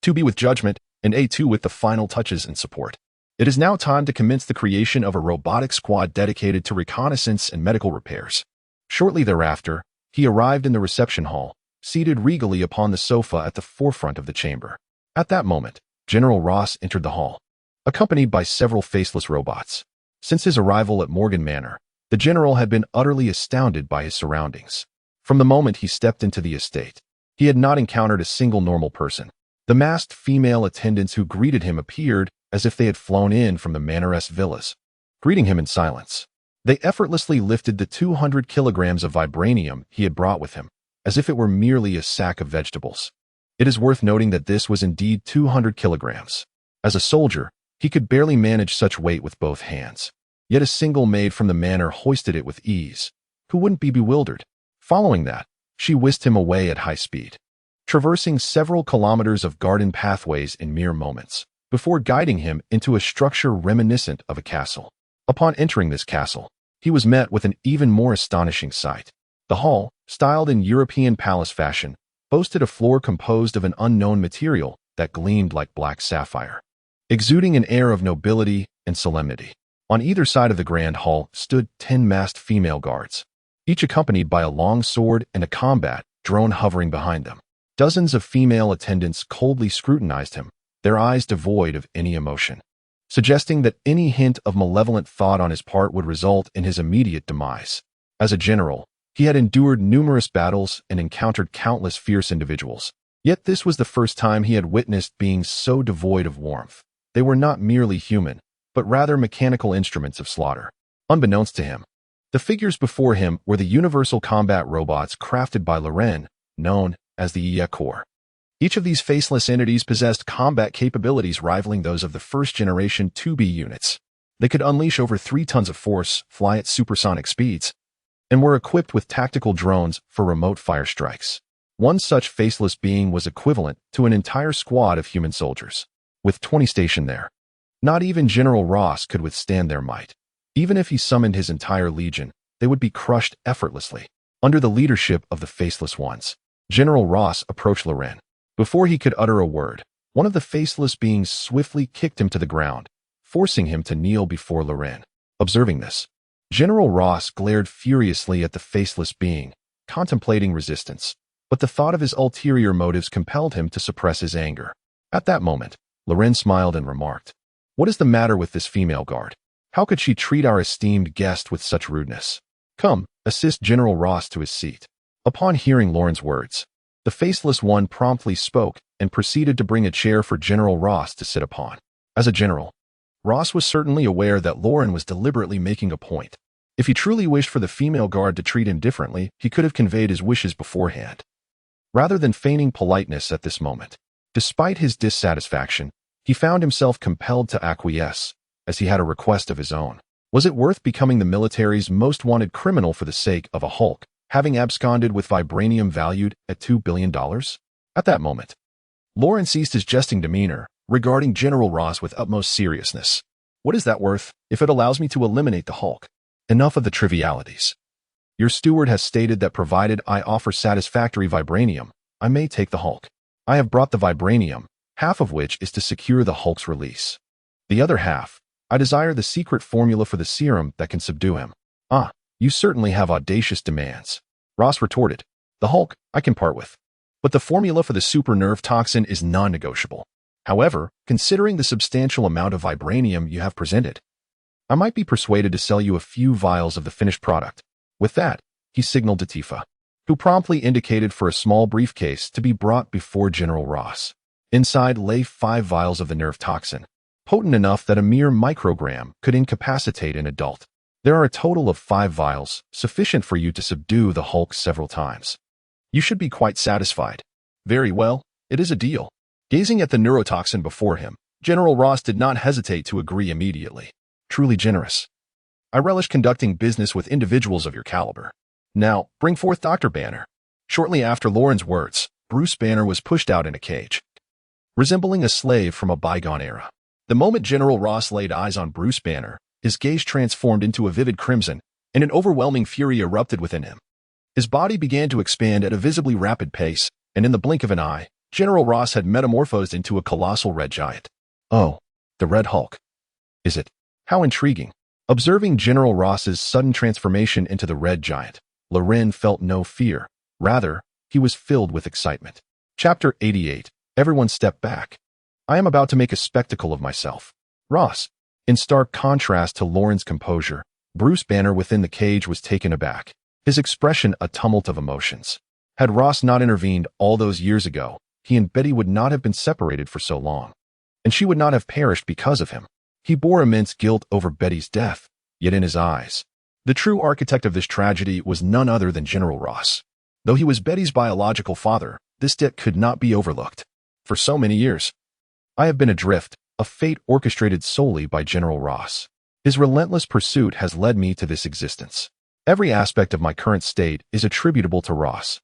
2B with judgment, and A2 with the final touches and support. It is now time to commence the creation of a robotic squad dedicated to reconnaissance and medical repairs. Shortly thereafter, he arrived in the reception hall, seated regally upon the sofa at the forefront of the chamber. At that moment, General Ross entered the hall, accompanied by several faceless robots. Since his arrival at Morgan Manor, the general had been utterly astounded by his surroundings. From the moment he stepped into the estate, he had not encountered a single normal person. The masked female attendants who greeted him appeared as if they had flown in from the Manoress villas, greeting him in silence. They effortlessly lifted the 200 kilograms of vibranium he had brought with him, as if it were merely a sack of vegetables. It is worth noting that this was indeed 200 kilograms. As a soldier, he could barely manage such weight with both hands. Yet a single maid from the manor hoisted it with ease. Who wouldn't be bewildered? Following that, she whisked him away at high speed, traversing several kilometers of garden pathways in mere moments. before guiding him into a structure reminiscent of a castle. Upon entering this castle, he was met with an even more astonishing sight. The hall, styled in European palace fashion, boasted a floor composed of an unknown material that gleamed like black sapphire, exuding an air of nobility and solemnity. On either side of the grand hall stood 10 masked female guards, each accompanied by a long sword and a combat drone hovering behind them. Dozens of female attendants coldly scrutinized him, their eyes devoid of any emotion, suggesting that any hint of malevolent thought on his part would result in his immediate demise. As a general, he had endured numerous battles and encountered countless fierce individuals. Yet this was the first time he had witnessed beings so devoid of warmth. They were not merely human, but rather mechanical instruments of slaughter. Unbeknownst to him, the figures before him were the universal combat robots crafted by Loren, known as the IA Core. Each of these faceless entities possessed combat capabilities rivaling those of the first-generation 2B units. They could unleash over 3 tons of force, fly at supersonic speeds, and were equipped with tactical drones for remote fire strikes. One such faceless being was equivalent to an entire squad of human soldiers, with 20 stationed there. Not even General Ross could withstand their might. Even if he summoned his entire legion, they would be crushed effortlessly. Under the leadership of the Faceless Ones, General Ross approached Loren. Before he could utter a word, one of the faceless beings swiftly kicked him to the ground, forcing him to kneel before Loren. Observing this, General Ross glared furiously at the faceless being, contemplating resistance, but the thought of his ulterior motives compelled him to suppress his anger. At that moment, Loren smiled and remarked, "What is the matter with this female guard? How could she treat our esteemed guest with such rudeness? Come, assist General Ross to his seat." Upon hearing Loren's words, the Faceless One promptly spoke and proceeded to bring a chair for General Ross to sit upon. As a general, Ross was certainly aware that Loren was deliberately making a point. If he truly wished for the female guard to treat him differently, he could have conveyed his wishes beforehand, rather than feigning politeness at this moment. Despite his dissatisfaction, he found himself compelled to acquiesce, as he had a request of his own. Was it worth becoming the military's most wanted criminal for the sake of a Hulk, having absconded with vibranium valued at $2 billion? At that moment, Loren ceased his jesting demeanor, regarding General Ross with utmost seriousness. "What is that worth, if it allows me to eliminate the Hulk? Enough of the trivialities. Your steward has stated that provided I offer satisfactory vibranium, I may take the Hulk. I have brought the vibranium, half of which is to secure the Hulk's release. The other half, I desire the secret formula for the serum that can subdue him." "Ah, you certainly have audacious demands," Ross retorted. "The Hulk, I can part with. But the formula for the super nerve toxin is non-negotiable. However, considering the substantial amount of vibranium you have presented, I might be persuaded to sell you a few vials of the finished product." With that, he signaled to Tifa, who promptly indicated for a small briefcase to be brought before General Ross. Inside lay 5 vials of the nerve toxin, potent enough that a mere microgram could incapacitate an adult. "There are a total of 5 vials, sufficient for you to subdue the Hulk several times. You should be quite satisfied." "Very well, it is a deal." Gazing at the neurotoxin before him, General Ross did not hesitate to agree immediately. "Truly generous. I relish conducting business with individuals of your caliber. Now, bring forth Dr. Banner." Shortly after Loren's words, Bruce Banner was pushed out in a cage, resembling a slave from a bygone era. The moment General Ross laid eyes on Bruce Banner, his gaze transformed into a vivid crimson, and an overwhelming fury erupted within him. His body began to expand at a visibly rapid pace, and in the blink of an eye, General Ross had metamorphosed into a colossal red giant. "Oh, the Red Hulk. Is it? How intriguing." Observing General Ross's sudden transformation into the red giant, Loren felt no fear. Rather, he was filled with excitement. Chapter 88. Everyone step back. I am about to make a spectacle of myself. Ross. In stark contrast to Loren's composure, Bruce Banner within the cage was taken aback, his expression a tumult of emotions. Had Ross not intervened all those years ago, he and Betty would not have been separated for so long, and she would not have perished because of him. He bore immense guilt over Betty's death, yet in his eyes, the true architect of this tragedy was none other than General Ross. Though he was Betty's biological father, this debt could not be overlooked. For so many years, I have been adrift, a fate orchestrated solely by General Ross. His relentless pursuit has led me to this existence. Every aspect of my current state is attributable to Ross.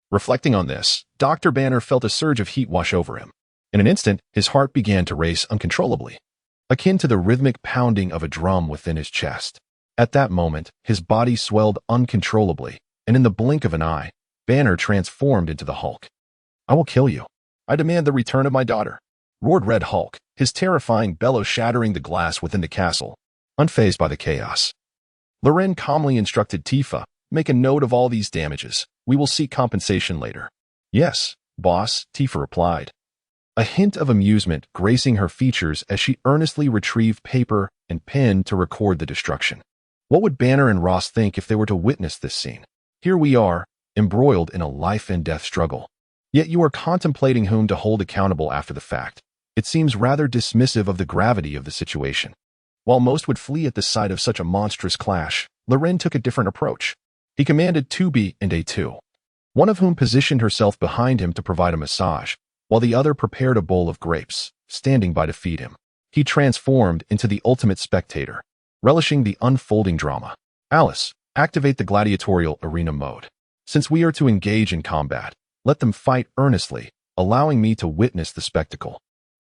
Reflecting on this, Dr. Banner felt a surge of heat wash over him. In an instant, his heart began to race uncontrollably, akin to the rhythmic pounding of a drum within his chest. At that moment, his body swelled uncontrollably, and in the blink of an eye, Banner transformed into the Hulk. "I will kill you. I demand the return of my daughter," roared Red Hulk, his terrifying bellow shattering the glass within the castle, unfazed by the chaos. Loren calmly instructed Tifa, "Make a note of all these damages. We will seek compensation later." "Yes, boss," Tifa replied, a hint of amusement gracing her features as she earnestly retrieved paper and pen to record the destruction. What would Banner and Ross think if they were to witness this scene? Here we are, embroiled in a life-and-death struggle. Yet you are contemplating whom to hold accountable after the fact. It seems rather dismissive of the gravity of the situation. While most would flee at the sight of such a monstrous clash, Loren took a different approach. He commanded 2B and A2, one of whom positioned herself behind him to provide a massage, while the other prepared a bowl of grapes, standing by to feed him. He transformed into the ultimate spectator, relishing the unfolding drama. "Alice, activate the gladiatorial arena mode. Since we are to engage in combat, let them fight earnestly, allowing me to witness the spectacle.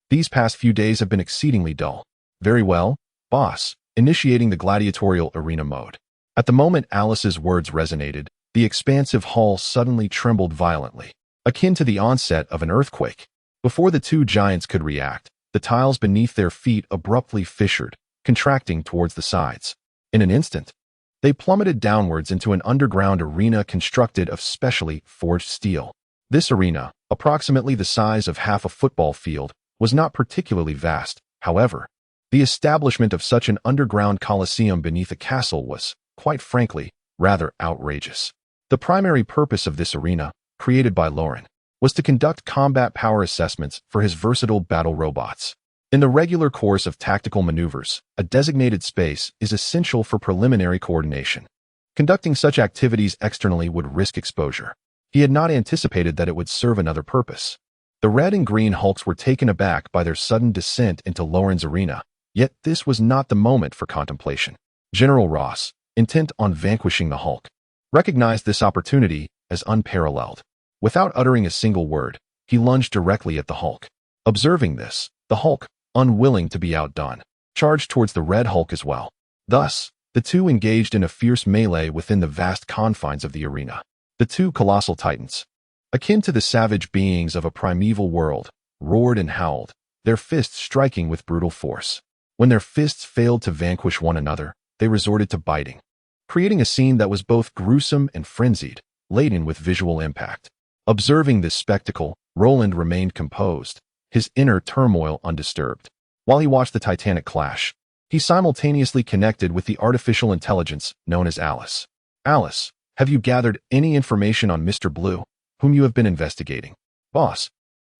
These past few days have been exceedingly dull." "Very well, boss," initiating the gladiatorial arena mode. At the moment Alice's words resonated, the expansive hall suddenly trembled violently, akin to the onset of an earthquake. Before the two giants could react, the tiles beneath their feet abruptly fissured, contracting towards the sides. In an instant, they plummeted downwards into an underground arena constructed of specially forged steel. This arena, approximately the size of half a football field, was not particularly vast. However, the establishment of such an underground coliseum beneath a castle was, quite frankly, rather outrageous. The primary purpose of this arena, created by Loren, was to conduct combat power assessments for his versatile battle robots. In the regular course of tactical maneuvers, a designated space is essential for preliminary coordination. Conducting such activities externally would risk exposure. He had not anticipated that it would serve another purpose. The red and green Hulks were taken aback by their sudden descent into Loren's arena, yet this was not the moment for contemplation. General Ross, intent on vanquishing the Hulk, recognized this opportunity as unparalleled. Without uttering a single word, he lunged directly at the Hulk. Observing this, the Hulk, unwilling to be outdone, charged towards the Red Hulk as well. Thus, the two engaged in a fierce melee within the vast confines of the arena. The two colossal titans, akin to the savage beings of a primeval world, roared and howled, their fists striking with brutal force. When their fists failed to vanquish one another, they resorted to biting, creating a scene that was both gruesome and frenzied, laden with visual impact. Observing this spectacle, Roland remained composed, his inner turmoil undisturbed. While he watched the titanic clash, he simultaneously connected with the artificial intelligence known as Alice. "Alice, have you gathered any information on Mr. Blue, whom you have been investigating?" "Boss,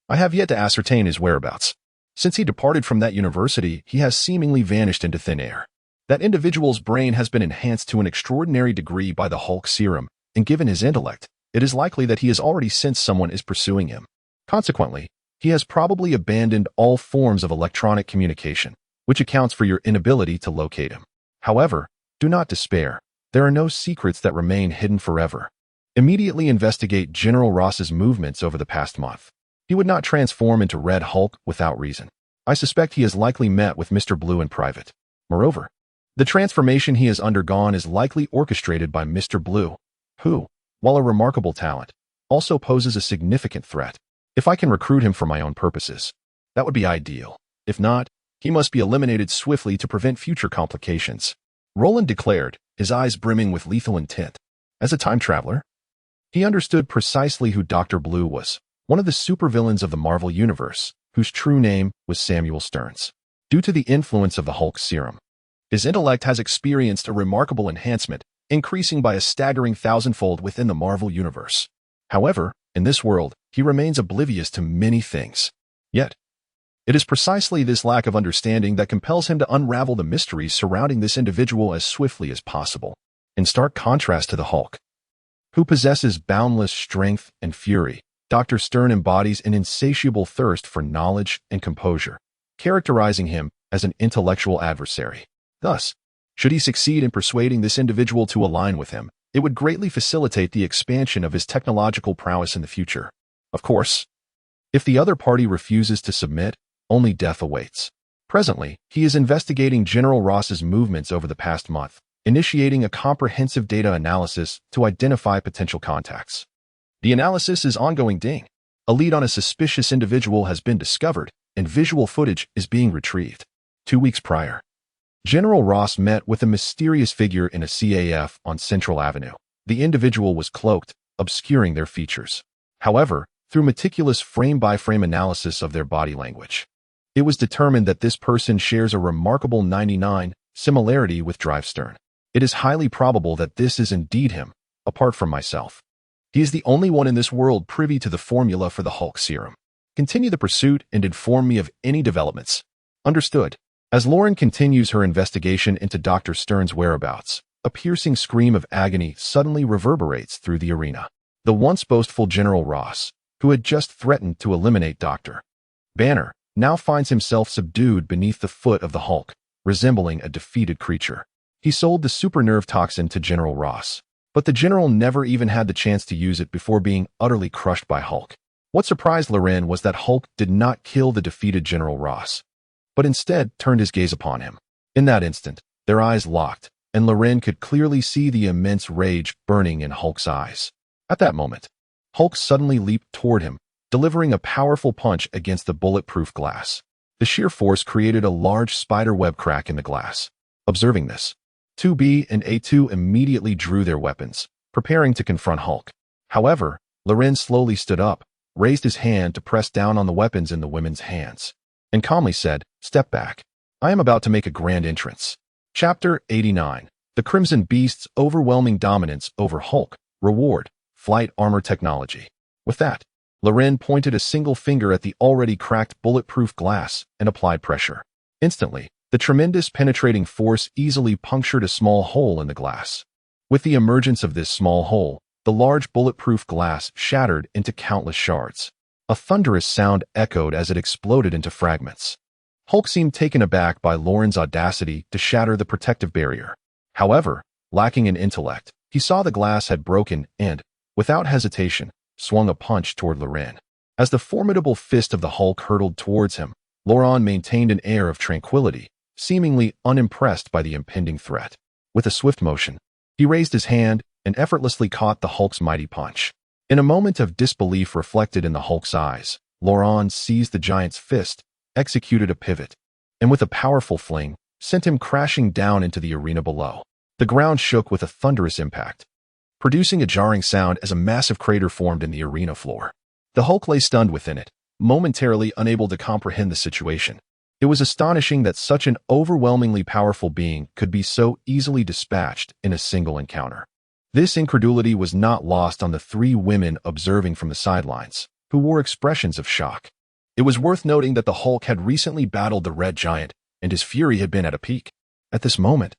I have yet to ascertain his whereabouts. Since he departed from that university, he has seemingly vanished into thin air. That individual's brain has been enhanced to an extraordinary degree by the Hulk serum, and given his intellect, it is likely that he has already sensed someone is pursuing him. Consequently, he has probably abandoned all forms of electronic communication, which accounts for your inability to locate him. However, do not despair. There are no secrets that remain hidden forever. Immediately investigate General Ross's movements over the past month. He would not transform into Red Hulk without reason. I suspect he has likely met with Mr. Blue in private. Moreover, the transformation he has undergone is likely orchestrated by Mr. Blue, who, while a remarkable talent, also poses a significant threat. If I can recruit him for my own purposes, that would be ideal. If not, he must be eliminated swiftly to prevent future complications," Roland declared, his eyes brimming with lethal intent. As a time traveler, he understood precisely who Dr. Blue was, one of the supervillains of the Marvel Universe, whose true name was Samuel Stearns. Due to the influence of the Hulk serum, his intellect has experienced a remarkable enhancement, increasing by a staggering thousandfold within the Marvel Universe. However, in this world, he remains oblivious to many things. Yet, it is precisely this lack of understanding that compels him to unravel the mysteries surrounding this individual as swiftly as possible. In stark contrast to the Hulk, who possesses boundless strength and fury, Dr. Stern embodies an insatiable thirst for knowledge and composure, characterizing him as an intellectual adversary. Thus, should he succeed in persuading this individual to align with him, it would greatly facilitate the expansion of his technological prowess in the future. Of course, If the other party refuses to submit, only death awaits. Presently, he is investigating General Ross's movements over the past month, initiating a comprehensive data analysis to identify potential contacts. The analysis is ongoing. Ding. A lead on a suspicious individual has been discovered, and visual footage is being retrieved. 2 weeks prior, General Ross met with a mysterious figure in a CAF on Central Avenue. The individual was cloaked, obscuring their features. However, through meticulous frame-by-frame analysis of their body language, it was determined that this person shares a remarkable 99 similarity with Drive Stern. It is highly probable that this is indeed him, apart from myself. He is the only one in this world privy to the formula for the Hulk serum. Continue the pursuit and inform me of any developments. Understood. As Lauren continues her investigation into Dr. Stern's whereabouts, a piercing scream of agony suddenly reverberates through the arena. The once boastful General Ross, who had just threatened to eliminate Dr. Banner, now finds himself subdued beneath the foot of the Hulk, resembling a defeated creature. He sold the super nerve toxin to General Ross, but the general never even had the chance to use it before being utterly crushed by Hulk. What surprised Loren was that Hulk did not kill the defeated General Ross, but instead turned his gaze upon him. In that instant, their eyes locked, and Loren could clearly see the immense rage burning in Hulk's eyes. At that moment, Hulk suddenly leaped toward him, delivering a powerful punch against the bulletproof glass. The sheer force created a large spiderweb crack in the glass. Observing this, 2B and A2 immediately drew their weapons, preparing to confront Hulk. However, Loren slowly stood up, raised his hand to press down on the weapons in the women's hands, and calmly said, "Step back. I am about to make a grand entrance." Chapter 89. The Crimson Beast's overwhelming dominance over Hulk. Reward: flight armor technology. With that, Loren pointed a single finger at the already cracked bulletproof glass and applied pressure. Instantly, the tremendous penetrating force easily punctured a small hole in the glass. With the emergence of this small hole, the large bulletproof glass shattered into countless shards. A thunderous sound echoed as it exploded into fragments. Hulk seemed taken aback by Loren's audacity to shatter the protective barrier. However, lacking in intellect, he saw the glass had broken and, without hesitation, swung a punch toward Loren. As the formidable fist of the Hulk hurtled towards him, Loren maintained an air of tranquility, seemingly unimpressed by the impending threat. With a swift motion, he raised his hand and effortlessly caught the Hulk's mighty punch. In a moment of disbelief reflected in the Hulk's eyes, Loren seized the giant's fist, executed a pivot, and with a powerful fling, sent him crashing down into the arena below. The ground shook with a thunderous impact, producing a jarring sound as a massive crater formed in the arena floor. The Hulk lay stunned within it, momentarily unable to comprehend the situation. It was astonishing that such an overwhelmingly powerful being could be so easily dispatched in a single encounter. This incredulity was not lost on the 3 women observing from the sidelines, who wore expressions of shock. It was worth noting that the Hulk had recently battled the Red Giant, and his fury had been at a peak. At this moment,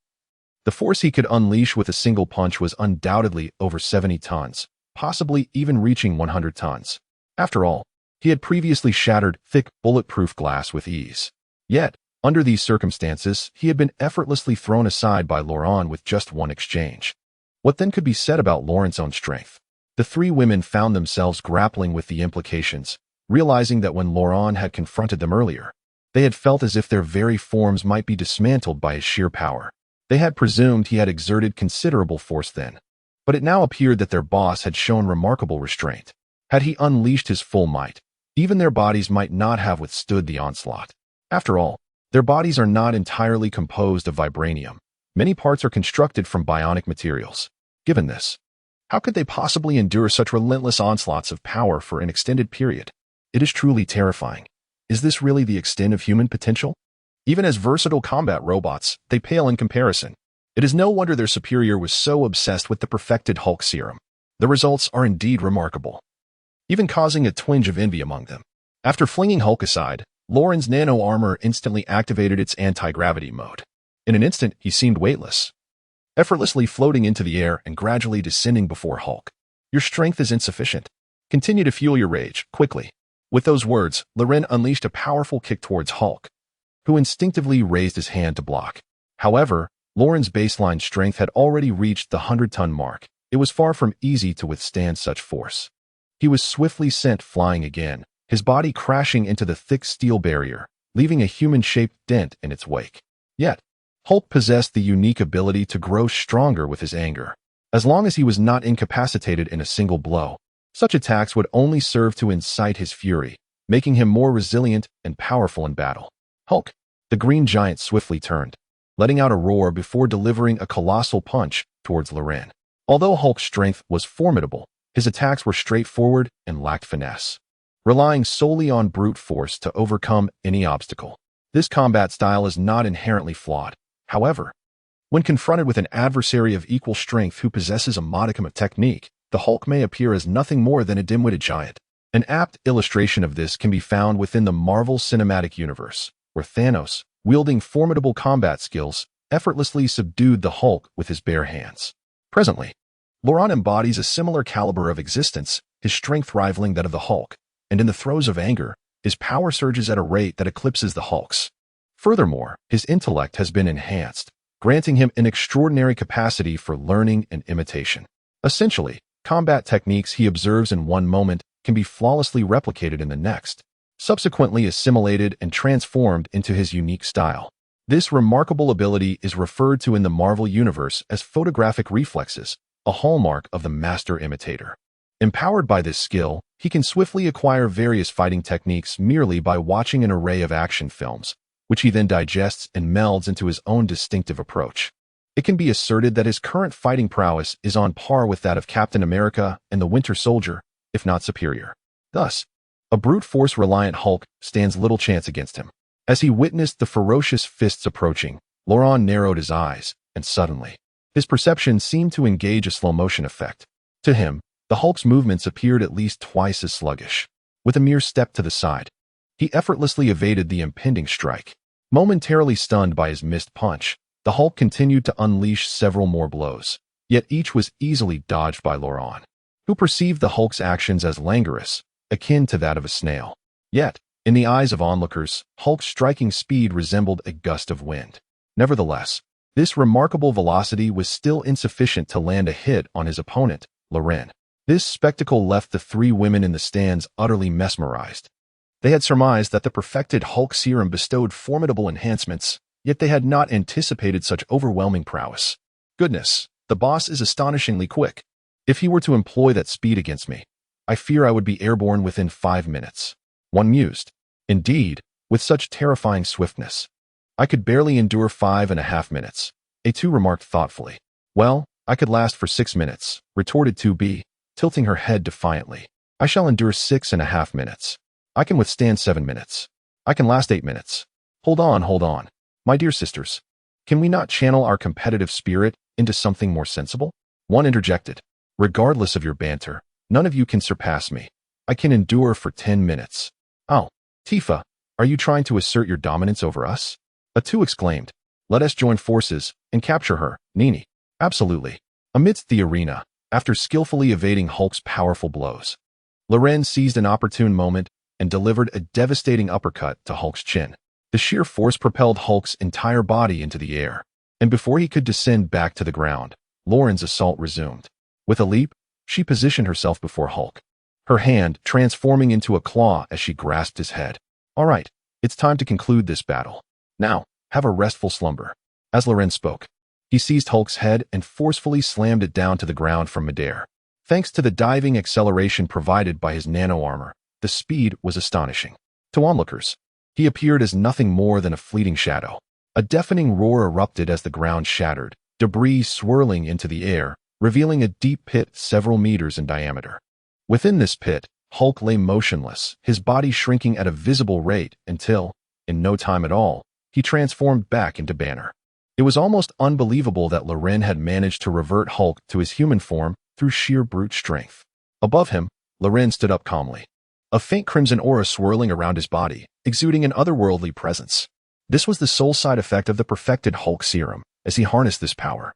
the force he could unleash with a single punch was undoubtedly over 70 tons, possibly even reaching 100 tons. After all, he had previously shattered thick, bulletproof glass with ease. Yet, under these circumstances, he had been effortlessly thrown aside by Loren with just one exchange. What then could be said about Loren's own strength? The 3 women found themselves grappling with the implications, realizing that when Loren had confronted them earlier, they had felt as if their very forms might be dismantled by his sheer power. They had presumed he had exerted considerable force then, but it now appeared that their boss had shown remarkable restraint. Had he unleashed his full might, even their bodies might not have withstood the onslaught. After all, their bodies are not entirely composed of vibranium. Many parts are constructed from bionic materials. Given this, how could they possibly endure such relentless onslaughts of power for an extended period? It is truly terrifying. Is this really the extent of human potential? Even as versatile combat robots, they pale in comparison. It is no wonder their superior was so obsessed with the perfected Hulk serum. The results are indeed remarkable, even causing a twinge of envy among them. After flinging Hulk aside, Loren's nano armor instantly activated its anti-gravity mode. In an instant, he seemed weightless, effortlessly floating into the air and gradually descending before Hulk. "Your strength is insufficient. Continue to fuel your rage, quickly." With those words, Loren unleashed a powerful kick towards Hulk, who instinctively raised his hand to block. However, Loren's baseline strength had already reached the 100-ton mark. It was far from easy to withstand such force. He was swiftly sent flying again, his body crashing into the thick steel barrier, leaving a human-shaped dent in its wake. Yet, Hulk possessed the unique ability to grow stronger with his anger. As long as he was not incapacitated in a single blow, such attacks would only serve to incite his fury, making him more resilient and powerful in battle. Hulk, the green giant, swiftly turned, letting out a roar before delivering a colossal punch towards Loren. Although Hulk's strength was formidable, his attacks were straightforward and lacked finesse, relying solely on brute force to overcome any obstacle. This combat style is not inherently flawed. However, when confronted with an adversary of equal strength who possesses a modicum of technique, the Hulk may appear as nothing more than a dim-witted giant. An apt illustration of this can be found within the Marvel Cinematic Universe, where Thanos, wielding formidable combat skills, effortlessly subdued the Hulk with his bare hands. Presently, Loren embodies a similar caliber of existence, his strength rivaling that of the Hulk, and in the throes of anger, his power surges at a rate that eclipses the Hulk's. Furthermore, his intellect has been enhanced, granting him an extraordinary capacity for learning and imitation. Essentially, combat techniques he observes in one moment can be flawlessly replicated in the next, subsequently assimilated and transformed into his unique style. This remarkable ability is referred to in the Marvel Universe as photographic reflexes, a hallmark of the master imitator. Empowered by this skill, he can swiftly acquire various fighting techniques merely by watching an array of action films, which he then digests and melds into his own distinctive approach. It can be asserted that his current fighting prowess is on par with that of Captain America and the Winter Soldier, if not superior. Thus, a brute force-reliant Hulk stands little chance against him. As he witnessed the ferocious fists approaching, Loren narrowed his eyes, and suddenly, his perception seemed to engage a slow-motion effect. To him, the Hulk's movements appeared at least twice as sluggish. With a mere step to the side, he effortlessly evaded the impending strike. Momentarily stunned by his missed punch, the Hulk continued to unleash several more blows, yet each was easily dodged by Loren, who perceived the Hulk's actions as languorous, akin to that of a snail. Yet, in the eyes of onlookers, Hulk's striking speed resembled a gust of wind. Nevertheless, this remarkable velocity was still insufficient to land a hit on his opponent, Loren. This spectacle left the three women in the stands utterly mesmerized. They had surmised that the perfected Hulk serum bestowed formidable enhancements, yet they had not anticipated such overwhelming prowess. Goodness, the boss is astonishingly quick. If he were to employ that speed against me, I fear I would be airborne within 5 minutes. One mused. Indeed, with such terrifying swiftness, I could barely endure 5.5 minutes. A2 remarked thoughtfully. Well, I could last for 6 minutes, retorted 2B, tilting her head defiantly. I shall endure 6.5 minutes. I can withstand 7 minutes. I can last 8 minutes. Hold on. My dear sisters, can we not channel our competitive spirit into something more sensible? One interjected. Regardless of your banter, none of you can surpass me. I can endure for 10 minutes. Oh, Tifa, are you trying to assert your dominance over us? A2 exclaimed. Let us join forces and capture her, Nini. Absolutely. Amidst the arena, after skillfully evading Hulk's powerful blows, Loren seized an opportune moment and delivered a devastating uppercut to Hulk's chin. The sheer force propelled Hulk's entire body into the air, and before he could descend back to the ground, Loren's assault resumed. With a leap, she positioned herself before Hulk, her hand transforming into a claw as she grasped his head. All right, it's time to conclude this battle. Now, have a restful slumber. As Loren spoke, he seized Hulk's head and forcefully slammed it down to the ground from midair. Thanks to the diving acceleration provided by his nano-armor, the speed was astonishing. To onlookers, he appeared as nothing more than a fleeting shadow. A deafening roar erupted as the ground shattered, debris swirling into the air, revealing a deep pit several meters in diameter. Within this pit, Hulk lay motionless, his body shrinking at a visible rate until, in no time at all, he transformed back into Banner. It was almost unbelievable that Loren had managed to revert Hulk to his human form through sheer brute strength. Above him, Loren stood up calmly, a faint crimson aura swirling around his body, exuding an otherworldly presence. This was the sole side effect of the perfected Hulk serum. As he harnessed this power,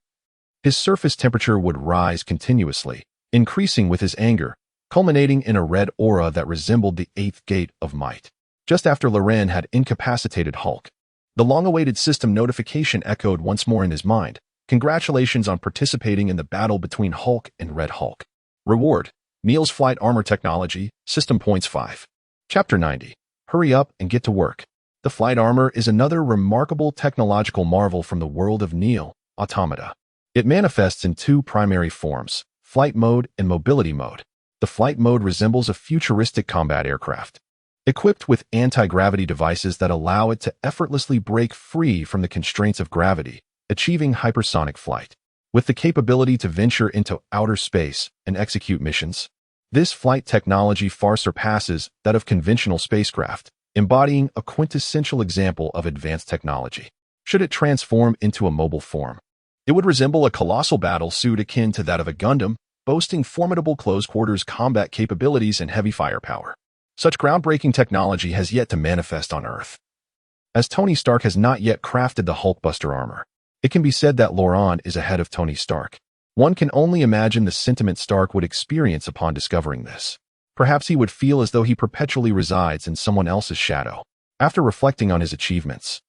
his surface temperature would rise continuously, increasing with his anger, culminating in a red aura that resembled the eighth gate of might. Just after Loren had incapacitated Hulk, the long-awaited system notification echoed once more in his mind. Congratulations on participating in the battle between Hulk and Red Hulk. Reward: Neil's Flight Armor Technology, System Points 5. Chapter 90. Hurry up and get to work. The flight armor is another remarkable technological marvel from the world of Neo Automata. It manifests in two primary forms, flight mode and mobility mode. The flight mode resembles a futuristic combat aircraft, equipped with anti-gravity devices that allow it to effortlessly break free from the constraints of gravity, achieving hypersonic flight. With the capability to venture into outer space and execute missions, this flight technology far surpasses that of conventional spacecraft, embodying a quintessential example of advanced technology. Should it transform into a mobile form, it would resemble a colossal battle suit akin to that of a Gundam, boasting formidable close-quarters combat capabilities and heavy firepower. Such groundbreaking technology has yet to manifest on Earth, as Tony Stark has not yet crafted the Hulkbuster armor. It can be said that Loran is ahead of Tony Stark. One can only imagine the sentiment Stark would experience upon discovering this. Perhaps he would feel as though he perpetually resides in someone else's shadow. After reflecting on his achievements,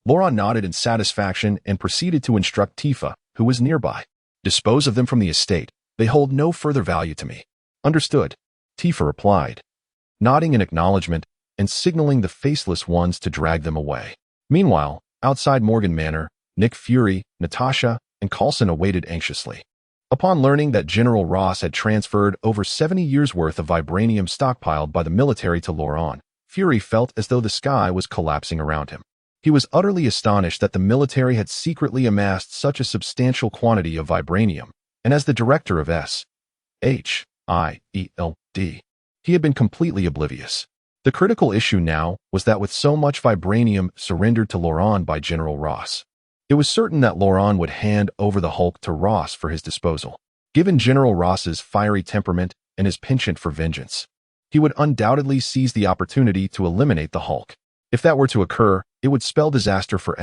Loran nodded in satisfaction and proceeded to instruct Tifa, who was nearby. Dispose of them from the estate. They hold no further value to me. Understood, Tifa replied, nodding in acknowledgement and signaling the faceless ones to drag them away. Meanwhile, outside Morgan Manor, Nick Fury, Natasha, and Coulson awaited anxiously. Upon learning that General Ross had transferred over 70 years' worth of vibranium stockpiled by the military to Loran, Fury felt as though the sky was collapsing around him. He was utterly astonished that the military had secretly amassed such a substantial quantity of vibranium, and as the director of SHIELD, he had been completely oblivious. The critical issue now was that with so much vibranium surrendered to Loran by General Ross, it was certain that Loran would hand over the Hulk to Ross for his disposal. Given General Ross's fiery temperament and his penchant for vengeance, he would undoubtedly seize the opportunity to eliminate the Hulk. If that were to occur, it would spell disaster for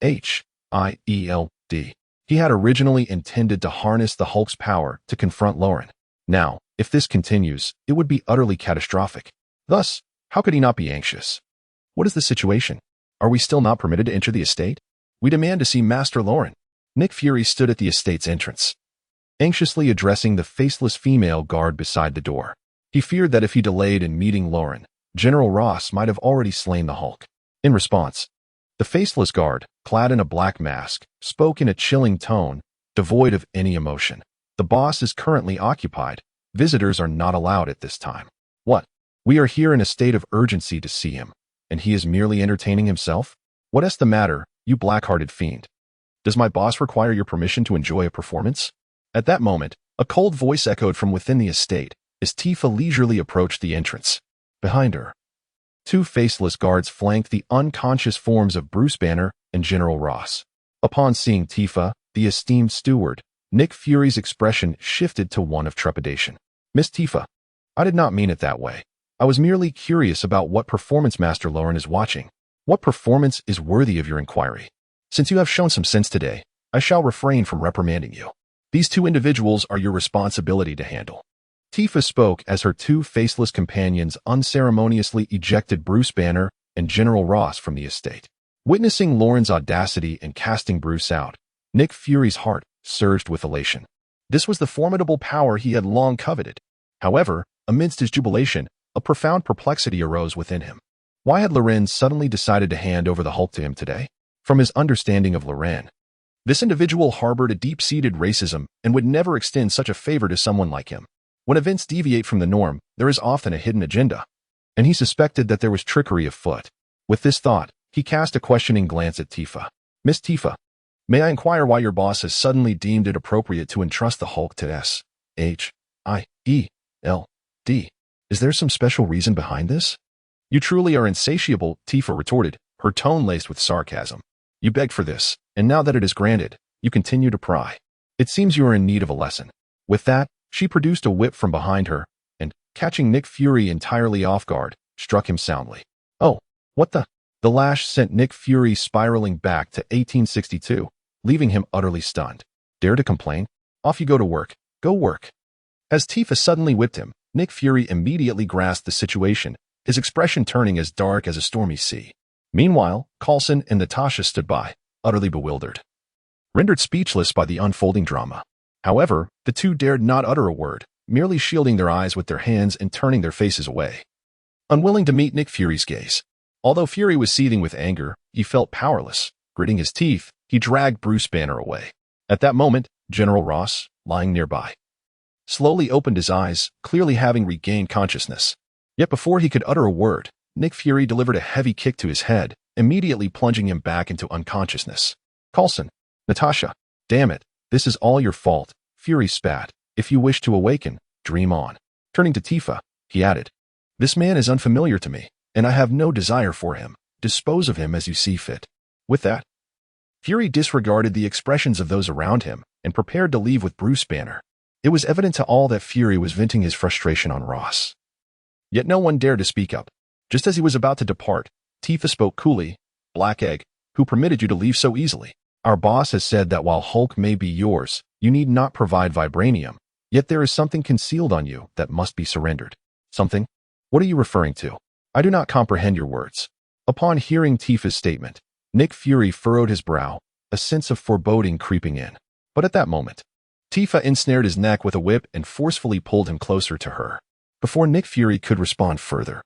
SHIELD. He had originally intended to harness the Hulk's power to confront Loran. Now, if this continues, it would be utterly catastrophic. Thus, how could he not be anxious? What is the situation? Are we still not permitted to enter the estate? We demand to see Master Loran. Nick Fury stood at the estate's entrance, anxiously addressing the faceless female guard beside the door. He feared that if he delayed in meeting Loran, General Ross might have already slain the Hulk. In response, the faceless guard, clad in a black mask, spoke in a chilling tone, devoid of any emotion. The boss is currently occupied. Visitors are not allowed at this time. What? We are here in a state of urgency to see him, and he is merely entertaining himself? What is the matter, you black-hearted fiend? Does my boss require your permission to enjoy a performance? At that moment, a cold voice echoed from within the estate as Tifa leisurely approached the entrance. Behind her, two faceless guards flanked the unconscious forms of Bruce Banner and General Ross. Upon seeing Tifa, the esteemed steward, Nick Fury's expression shifted to one of trepidation. Miss Tifa, I did not mean it that way. I was merely curious about what performance Master Loran is watching. What performance is worthy of your inquiry? Since you have shown some sense today, I shall refrain from reprimanding you. These two individuals are your responsibility to handle. Tifa spoke as her two faceless companions unceremoniously ejected Bruce Banner and General Ross from the estate. Witnessing Loran's audacity in casting Bruce out, Nick Fury's heart surged with elation. This was the formidable power he had long coveted. However, amidst his jubilation, a profound perplexity arose within him. Why had Loran suddenly decided to hand over the Hulk to him today? From his understanding of Loran, this individual harbored a deep-seated racism and would never extend such a favor to someone like him. When events deviate from the norm, there is often a hidden agenda, and he suspected that there was trickery afoot. With this thought, he cast a questioning glance at Tifa. Miss Tifa, may I inquire why your boss has suddenly deemed it appropriate to entrust the Hulk to SHIELD? Is there some special reason behind this? You truly are insatiable, Tifa retorted, her tone laced with sarcasm. You begged for this, and now that it is granted, you continue to pry. It seems you are in need of a lesson. With that, she produced a whip from behind her, and, catching Nick Fury entirely off guard, struck him soundly. Oh, what the? The lash sent Nick Fury spiraling back to 1862, leaving him utterly stunned. Dare to complain? Off you go to work. Go work. As Tifa suddenly whipped him, Nick Fury immediately grasped the situation, his expression turning as dark as a stormy sea. Meanwhile, Coulson and Natasha stood by, utterly bewildered, rendered speechless by the unfolding drama. However, the two dared not utter a word, merely shielding their eyes with their hands and turning their faces away. unwilling to meet Nick Fury's gaze. Although Fury was seething with anger, he felt powerless. Gritting his teeth, he dragged Bruce Banner away. At that moment, General Ross, lying nearby, slowly opened his eyes, clearly having regained consciousness. Yet before he could utter a word, Nick Fury delivered a heavy kick to his head, immediately plunging him back into unconsciousness. Coulson, Natasha, damn it, this is all your fault, Fury spat. If you wish to awaken, dream on. Turning to Tifa, he added, this man is unfamiliar to me, and I have no desire for him. Dispose of him as you see fit. With that, Fury disregarded the expressions of those around him and prepared to leave with Bruce Banner. It was evident to all that Fury was venting his frustration on Ross. Yet no one dared to speak up. Just as he was about to depart, Tifa spoke coolly. Black Egg, who permitted you to leave so easily? Our boss has said that while Hulk may be yours, you need not provide vibranium. Yet there is something concealed on you that must be surrendered. Something? What are you referring to? I do not comprehend your words. Upon hearing Tifa's statement, Nick Fury furrowed his brow, a sense of foreboding creeping in. But at that moment, Tifa ensnared his neck with a whip and forcefully pulled him closer to her. Before Nick Fury could respond further,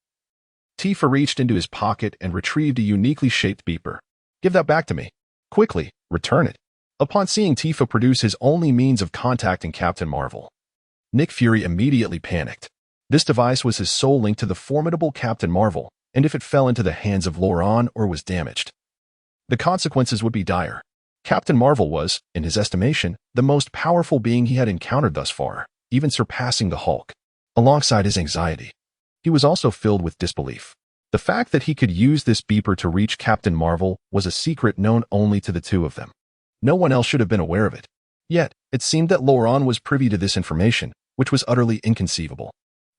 Tifa reached into his pocket and retrieved a uniquely shaped beeper. Give that back to me. Quickly, return it. Upon seeing Tifa produce his only means of contacting Captain Marvel, Nick Fury immediately panicked. This device was his sole link to the formidable Captain Marvel, and if it fell into the hands of Loran or was damaged, the consequences would be dire. Captain Marvel was, in his estimation, the most powerful being he had encountered thus far, even surpassing the Hulk. Alongside his anxiety, he was also filled with disbelief. The fact that he could use this beeper to reach Captain Marvel was a secret known only to the two of them. No one else should have been aware of it. Yet, it seemed that Loran was privy to this information, which was utterly inconceivable.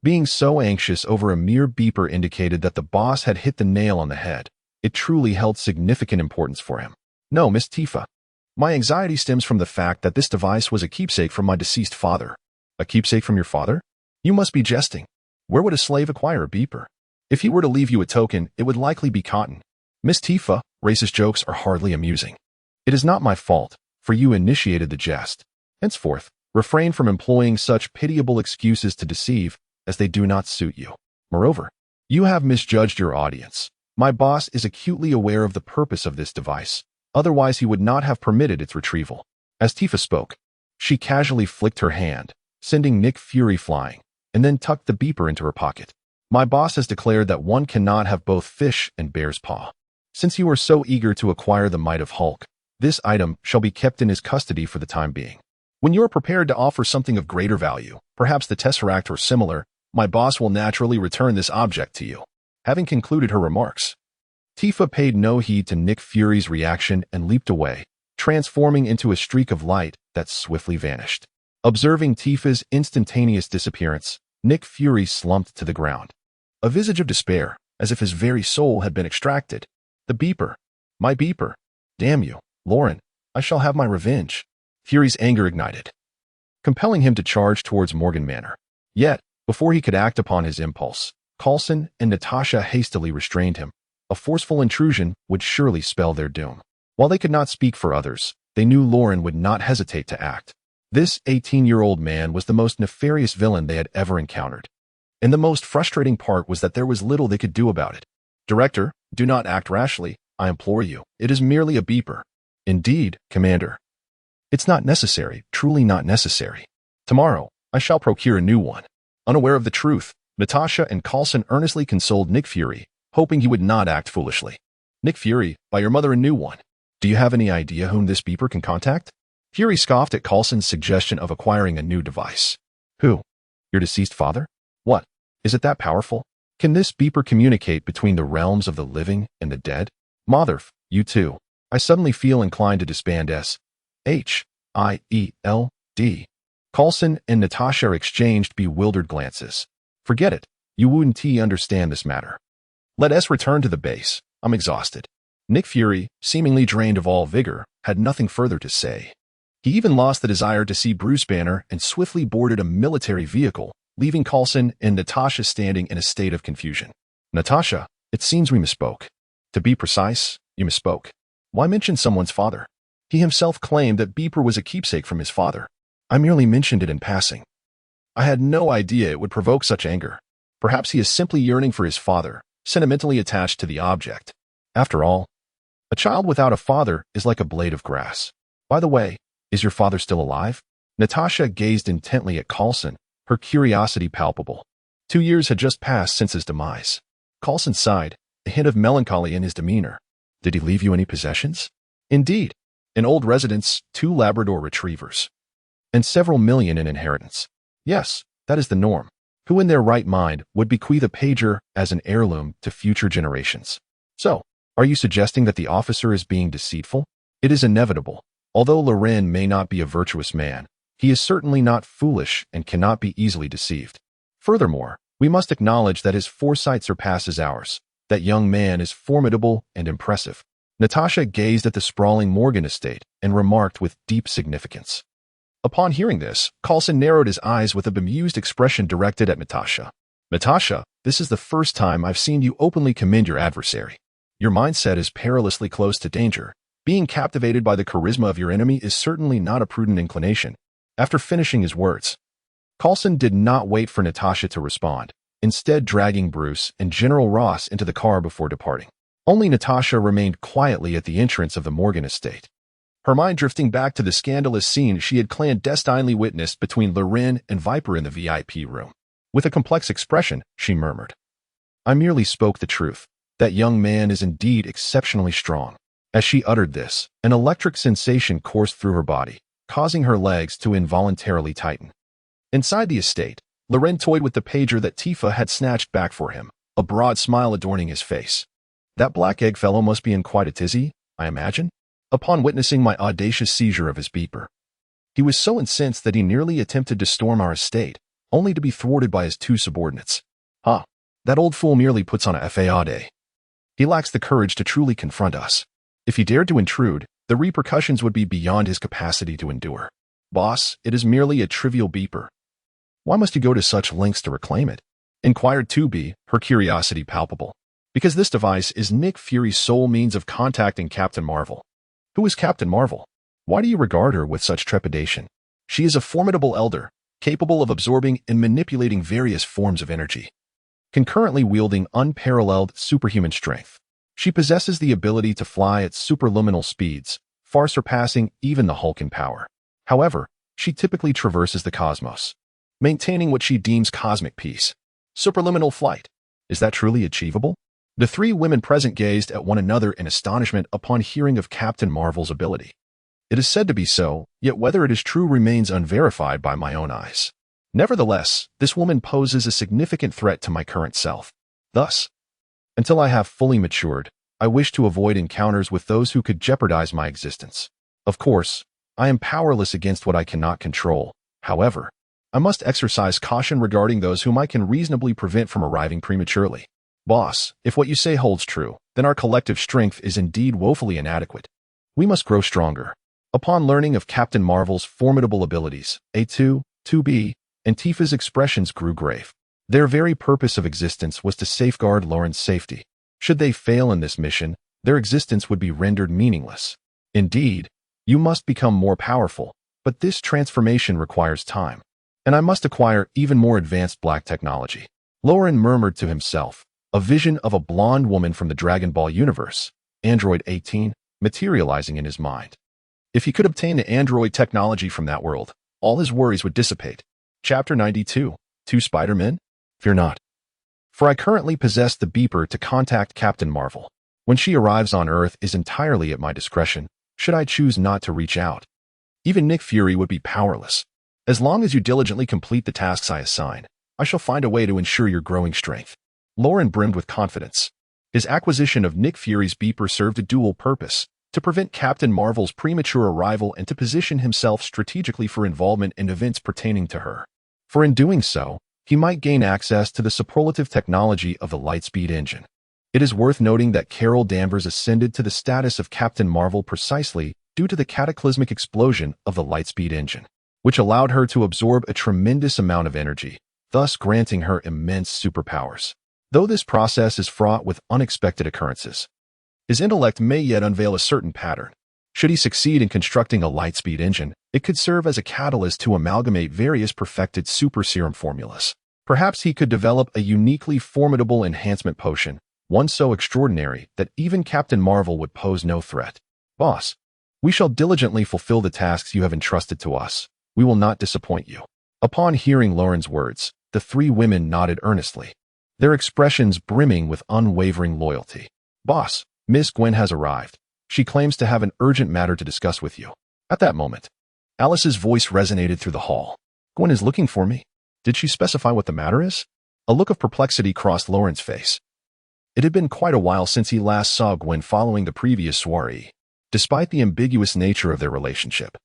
Being so anxious over a mere beeper indicated that the boss had hit the nail on the head. It truly held significant importance for him. No, Miss Tifa. My anxiety stems from the fact that this device was a keepsake from my deceased father. A keepsake from your father? You must be jesting. Where would a slave acquire a beeper? If he were to leave you a token, it would likely be cotton. Miss Tifa, racist jokes are hardly amusing. It is not my fault, for you initiated the jest. Henceforth, refrain from employing such pitiable excuses to deceive, as they do not suit you. Moreover, you have misjudged your audience. My boss is acutely aware of the purpose of this device. Otherwise, he would not have permitted its retrieval. As Tifa spoke, she casually flicked her hand, sending Nick Fury flying, and then tucked the beeper into her pocket. My boss has declared that one cannot have both fish and bear's paw. Since you are so eager to acquire the might of Hulk, this item shall be kept in his custody for the time being. When you are prepared to offer something of greater value, perhaps the Tesseract or similar, my boss will naturally return this object to you. Having concluded her remarks, Tifa paid no heed to Nick Fury's reaction and leaped away, transforming into a streak of light that swiftly vanished. Observing Tifa's instantaneous disappearance, Nick Fury slumped to the ground, a visage of despair, as if his very soul had been extracted. The beeper. My beeper. Damn you, Lauren. I shall have my revenge. Fury's anger ignited, compelling him to charge towards Morgan Manor. Yet, before he could act upon his impulse, Coulson and Natasha hastily restrained him. A forceful intrusion would surely spell their doom. While they could not speak for others, they knew Lauren would not hesitate to act. This 18-year-old man was the most nefarious villain they had ever encountered. And the most frustrating part was that there was little they could do about it. Director, do not act rashly, I implore you. It is merely a beeper. Indeed, Commander. It's not necessary, truly not necessary. Tomorrow, I shall procure a new one. Unaware of the truth, Natasha and Coulson earnestly consoled Nick Fury, hoping he would not act foolishly. Nick Fury, buy your mother a new one. Do you have any idea whom this beeper can contact? Fury scoffed at Coulson's suggestion of acquiring a new device. Who? Your deceased father? What? Is it that powerful? Can this beeper communicate between the realms of the living and the dead? Motherf, you too. I suddenly feel inclined to disband S.H.I.E.L.D. Coulson and Natasha exchanged bewildered glances. Forget it. You wouldn't understand this matter. Let us return to the base. I'm exhausted. Nick Fury, seemingly drained of all vigor, had nothing further to say. He even lost the desire to see Bruce Banner and swiftly boarded a military vehicle, leaving Coulson and Natasha standing in a state of confusion. Natasha, it seems we misspoke. To be precise, you misspoke. Why mention someone's father? He himself claimed that beeper was a keepsake from his father. I merely mentioned it in passing. I had no idea it would provoke such anger. Perhaps he is simply yearning for his father, sentimentally attached to the object. After all, a child without a father is like a blade of grass. By the way, is your father still alive? Natasha gazed intently at Coulson, her curiosity palpable. 2 years had just passed since his demise. Coulson sighed, a hint of melancholy in his demeanor. Did he leave you any possessions? Indeed, an old residence, 2 Labrador retrievers, and several million in inheritance. Yes, that is the norm. Who in their right mind would bequeath a pager as an heirloom to future generations? So, are you suggesting that the officer is being deceitful? It is inevitable. Although Loren may not be a virtuous man, he is certainly not foolish and cannot be easily deceived. Furthermore, we must acknowledge that his foresight surpasses ours. That young man is formidable and impressive. Natasha gazed at the sprawling Morgan estate and remarked with deep significance. Upon hearing this, Coulson narrowed his eyes with a bemused expression directed at Natasha. Natasha, this is the first time I've seen you openly commend your adversary. Your mindset is perilously close to danger. Being captivated by the charisma of your enemy is certainly not a prudent inclination. After finishing his words, Coulson did not wait for Natasha to respond, instead dragging Bruce and General Ross into the car before departing. Only Natasha remained quietly at the entrance of the Morgan estate, her mind drifting back to the scandalous scene she had clandestinely witnessed between Loren and Viper in the VIP room. With a complex expression, she murmured, I merely spoke the truth. That young man is indeed exceptionally strong. As she uttered this, an electric sensation coursed through her body, causing her legs to involuntarily tighten. Inside the estate, Loren toyed with the pager that Tifa had snatched back for him, a broad smile adorning his face. That black egg fellow must be in quite a tizzy, I imagine, upon witnessing my audacious seizure of his beeper. He was so incensed that he nearly attempted to storm our estate, only to be thwarted by his 2 subordinates. That old fool merely puts on a faiade. He lacks the courage to truly confront us. If he dared to intrude, the repercussions would be beyond his capacity to endure. Boss, it is merely a trivial beeper. Why must you go to such lengths to reclaim it? Inquired 2B, her curiosity palpable. Because this device is Nick Fury's sole means of contacting Captain Marvel. Who is Captain Marvel? Why do you regard her with such trepidation? She is a formidable elder, capable of absorbing and manipulating various forms of energy, concurrently wielding unparalleled superhuman strength. She possesses the ability to fly at superluminal speeds, far surpassing even the Hulk in power. However, she typically traverses the cosmos, maintaining what she deems cosmic peace. Superluminal flight. Is that truly achievable? The 3 women present gazed at one another in astonishment upon hearing of Captain Marvel's ability. It is said to be so, yet whether it is true remains unverified by my own eyes. Nevertheless, this woman poses a significant threat to my current self. Thus, until I have fully matured, I wish to avoid encounters with those who could jeopardize my existence. Of course, I am powerless against what I cannot control. However, I must exercise caution regarding those whom I can reasonably prevent from arriving prematurely. Boss, if what you say holds true, then our collective strength is indeed woefully inadequate. We must grow stronger. Upon learning of Captain Marvel's formidable abilities, A2, 2B, and Tifa's expressions grew grave. Their very purpose of existence was to safeguard Loren's safety. Should they fail in this mission, their existence would be rendered meaningless. Indeed, you must become more powerful, but this transformation requires time, and I must acquire even more advanced black technology. Loren murmured to himself, a vision of a blonde woman from the Dragon Ball universe, Android 18, materializing in his mind. If he could obtain the android technology from that world, all his worries would dissipate. Chapter 92, 2 Spider-Men? Fear not. For I currently possess the beeper to contact Captain Marvel. When she arrives on Earth is entirely at my discretion, should I choose not to reach out. Even Nick Fury would be powerless. As long as you diligently complete the tasks I assign, I shall find a way to ensure your growing strength. Loren brimmed with confidence. His acquisition of Nick Fury's beeper served a dual purpose, to prevent Captain Marvel's premature arrival and to position himself strategically for involvement in events pertaining to her. For in doing so, he might gain access to the superlative technology of the Lightspeed engine. It is worth noting that Carol Danvers ascended to the status of Captain Marvel precisely due to the cataclysmic explosion of the Lightspeed engine, which allowed her to absorb a tremendous amount of energy, thus granting her immense superpowers. Though this process is fraught with unexpected occurrences, his intellect may yet unveil a certain pattern. Should he succeed in constructing a Lightspeed engine, it could serve as a catalyst to amalgamate various perfected super serum formulas, Perhaps he could develop a uniquely formidable enhancement potion, one so extraordinary that even Captain Marvel would pose no threat. Boss, we shall diligently fulfill the tasks you have entrusted to us. We will not disappoint you. Upon hearing Lauren's words, the three women nodded earnestly, their expressions brimming with unwavering loyalty. Boss, Miss Gwen has arrived. She claims to have an urgent matter to discuss with you. At that moment, Alice's voice resonated through the hall. Gwen is looking for me. Did she specify what the matter is? A look of perplexity crossed Lauren's face. It had been quite a while since he last saw Gwen following the previous soiree. Despite the ambiguous nature of their relationship,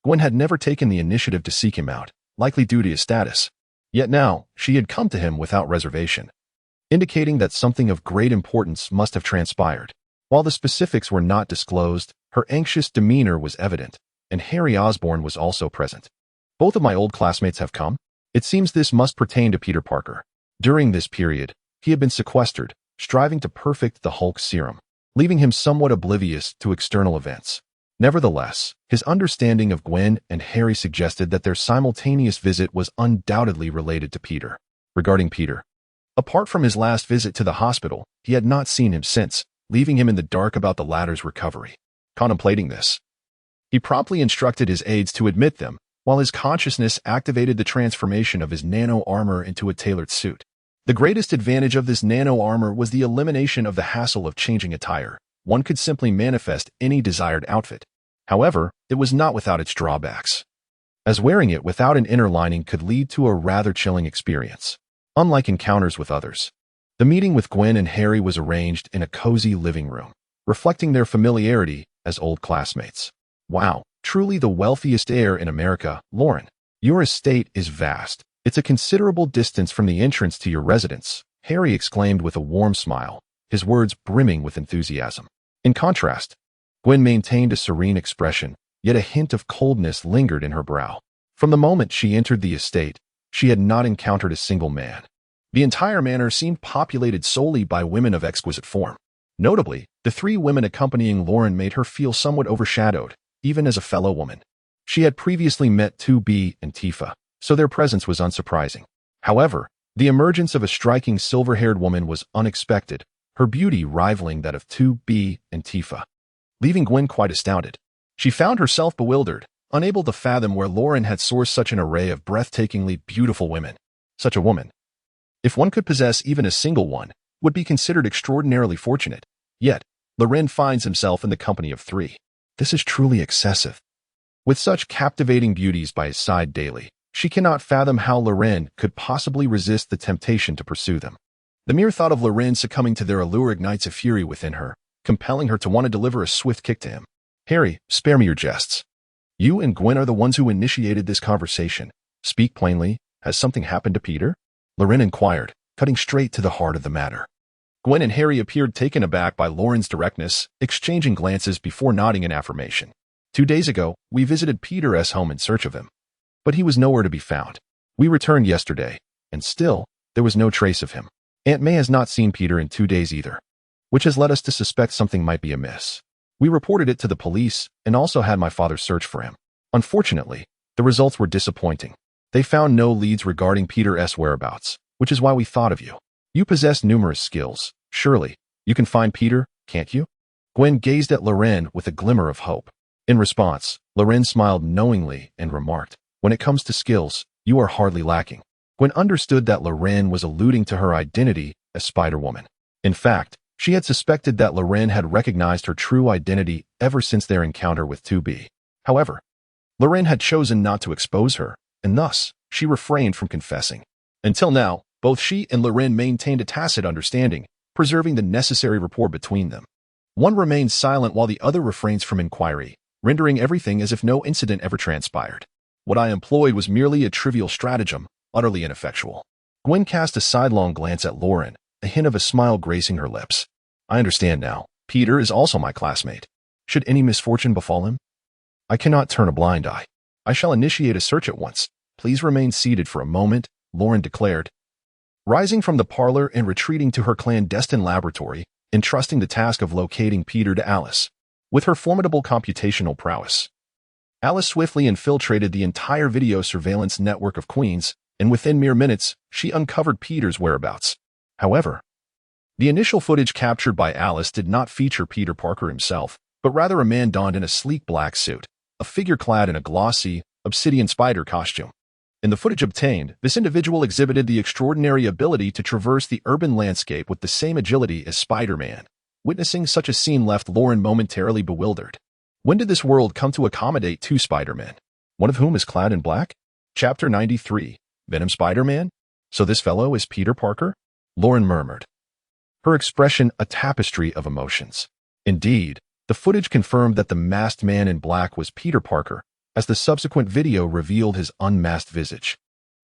Gwen had never taken the initiative to seek him out, likely due to his status. Yet now, she had come to him without reservation, indicating that something of great importance must have transpired. While the specifics were not disclosed, her anxious demeanor was evident, and Harry Osborn was also present. Both of my old classmates have come? It seems this must pertain to Peter Parker. During this period, he had been sequestered, striving to perfect the Hulk serum, leaving him somewhat oblivious to external events. Nevertheless, his understanding of Gwen and Harry suggested that their simultaneous visit was undoubtedly related to Peter. Regarding Peter, apart from his last visit to the hospital, he had not seen him since, leaving him in the dark about the latter's recovery. Contemplating this, he promptly instructed his aides to admit them, while his consciousness activated the transformation of his nano armor into a tailored suit. The greatest advantage of this nano armor was the elimination of the hassle of changing attire. One could simply manifest any desired outfit. However, it was not without its drawbacks, as wearing it without an inner lining could lead to a rather chilling experience. Unlike encounters with others, the meeting with Gwen and Harry was arranged in a cozy living room, reflecting their familiarity as old classmates. Wow, truly the wealthiest heir in America, Lauren. Your estate is vast. It's a considerable distance from the entrance to your residence, Harry exclaimed with a warm smile, his words brimming with enthusiasm. In contrast, Gwen maintained a serene expression, yet a hint of coldness lingered in her brow. From the moment she entered the estate, she had not encountered a single man. The entire manor seemed populated solely by women of exquisite form. Notably, the three women accompanying Lauren made her feel somewhat overshadowed, even as a fellow woman. She had previously met 2B and Tifa, so their presence was unsurprising. However, the emergence of a striking silver-haired woman was unexpected, her beauty rivaling that of 2B and Tifa, leaving Gwen quite astounded. She found herself bewildered, unable to fathom where Lauren had sourced such an array of breathtakingly beautiful women. Such a woman, if one could possess even a single one, would be considered extraordinarily fortunate. Yet, Loren finds himself in the company of three. This is truly excessive. With such captivating beauties by his side daily, she cannot fathom how Loren could possibly resist the temptation to pursue them. The mere thought of Loren succumbing to their allure ignites a fury within her, compelling her to want to deliver a swift kick to him. Harry, spare me your jests. You and Gwen are the ones who initiated this conversation. Speak plainly. Has something happened to Peter? Loren inquired, cutting straight to the heart of the matter. Gwen and Harry appeared taken aback by Lauren's directness, exchanging glances before nodding in affirmation. 2 days ago, we visited Peter's home in search of him, but he was nowhere to be found. We returned yesterday, and still, there was no trace of him. Aunt May has not seen Peter in 2 days either, which has led us to suspect something might be amiss. We reported it to the police and also had my father search for him. Unfortunately, the results were disappointing. They found no leads regarding Peter's whereabouts, which is why we thought of you. You possess numerous skills. Surely, you can find Peter, can't you? Gwen gazed at Loren with a glimmer of hope. In response, Loren smiled knowingly and remarked, when it comes to skills, you are hardly lacking. Gwen understood that Loren was alluding to her identity as Spider-Woman. In fact, she had suspected that Loren had recognized her true identity ever since their encounter with 2B. However, Loren had chosen not to expose her, and thus, she refrained from confessing. Until now, both she and Loren maintained a tacit understanding, preserving the necessary rapport between them. One remains silent while the other refrains from inquiry, rendering everything as if no incident ever transpired. What I employed was merely a trivial stratagem, utterly ineffectual. Gwen cast a sidelong glance at Lauren, a hint of a smile gracing her lips. I understand now. Peter is also my classmate. Should any misfortune befall him, I cannot turn a blind eye. I shall initiate a search at once. Please remain seated for a moment, Lauren declared, rising from the parlor and retreating to her clandestine laboratory, entrusting the task of locating Peter to Alice. With her formidable computational prowess, Alice swiftly infiltrated the entire video surveillance network of Queens, and within mere minutes, she uncovered Peter's whereabouts. However, the initial footage captured by Alice did not feature Peter Parker himself, but rather a man donned in a sleek black suit, a figure clad in a glossy, obsidian spider costume. In the footage obtained, this individual exhibited the extraordinary ability to traverse the urban landscape with the same agility as Spider-Man. Witnessing such a scene left Lauren momentarily bewildered. When did this world come to accommodate two Spider-Men, one of whom is clad in black? Chapter 93, Venom Spider-Man? So this fellow is Peter Parker? Lauren murmured, her expression a tapestry of emotions. Indeed, the footage confirmed that the masked man in black was Peter Parker, as the subsequent video revealed his unmasked visage,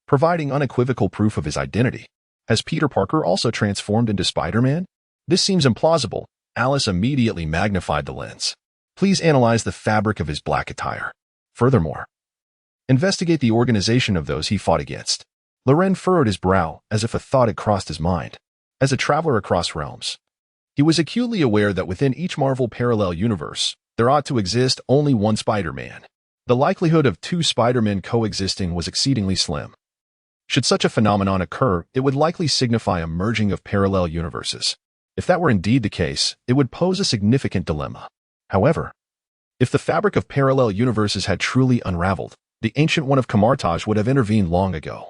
providing unequivocal proof of his identity. Has Peter Parker also transformed into Spider-Man? This seems implausible. Alice immediately magnified the lens. Please analyze the fabric of his black attire. Furthermore, investigate the organization of those he fought against. Loren furrowed his brow as if a thought had crossed his mind. As a traveler across realms, he was acutely aware that within each Marvel parallel universe, there ought to exist only one Spider-Man. The likelihood of two Spider-Men coexisting was exceedingly slim. Should such a phenomenon occur, it would likely signify a merging of parallel universes. If that were indeed the case, it would pose a significant dilemma. However, if the fabric of parallel universes had truly unraveled, the Ancient One of Kamar-Taj would have intervened long ago,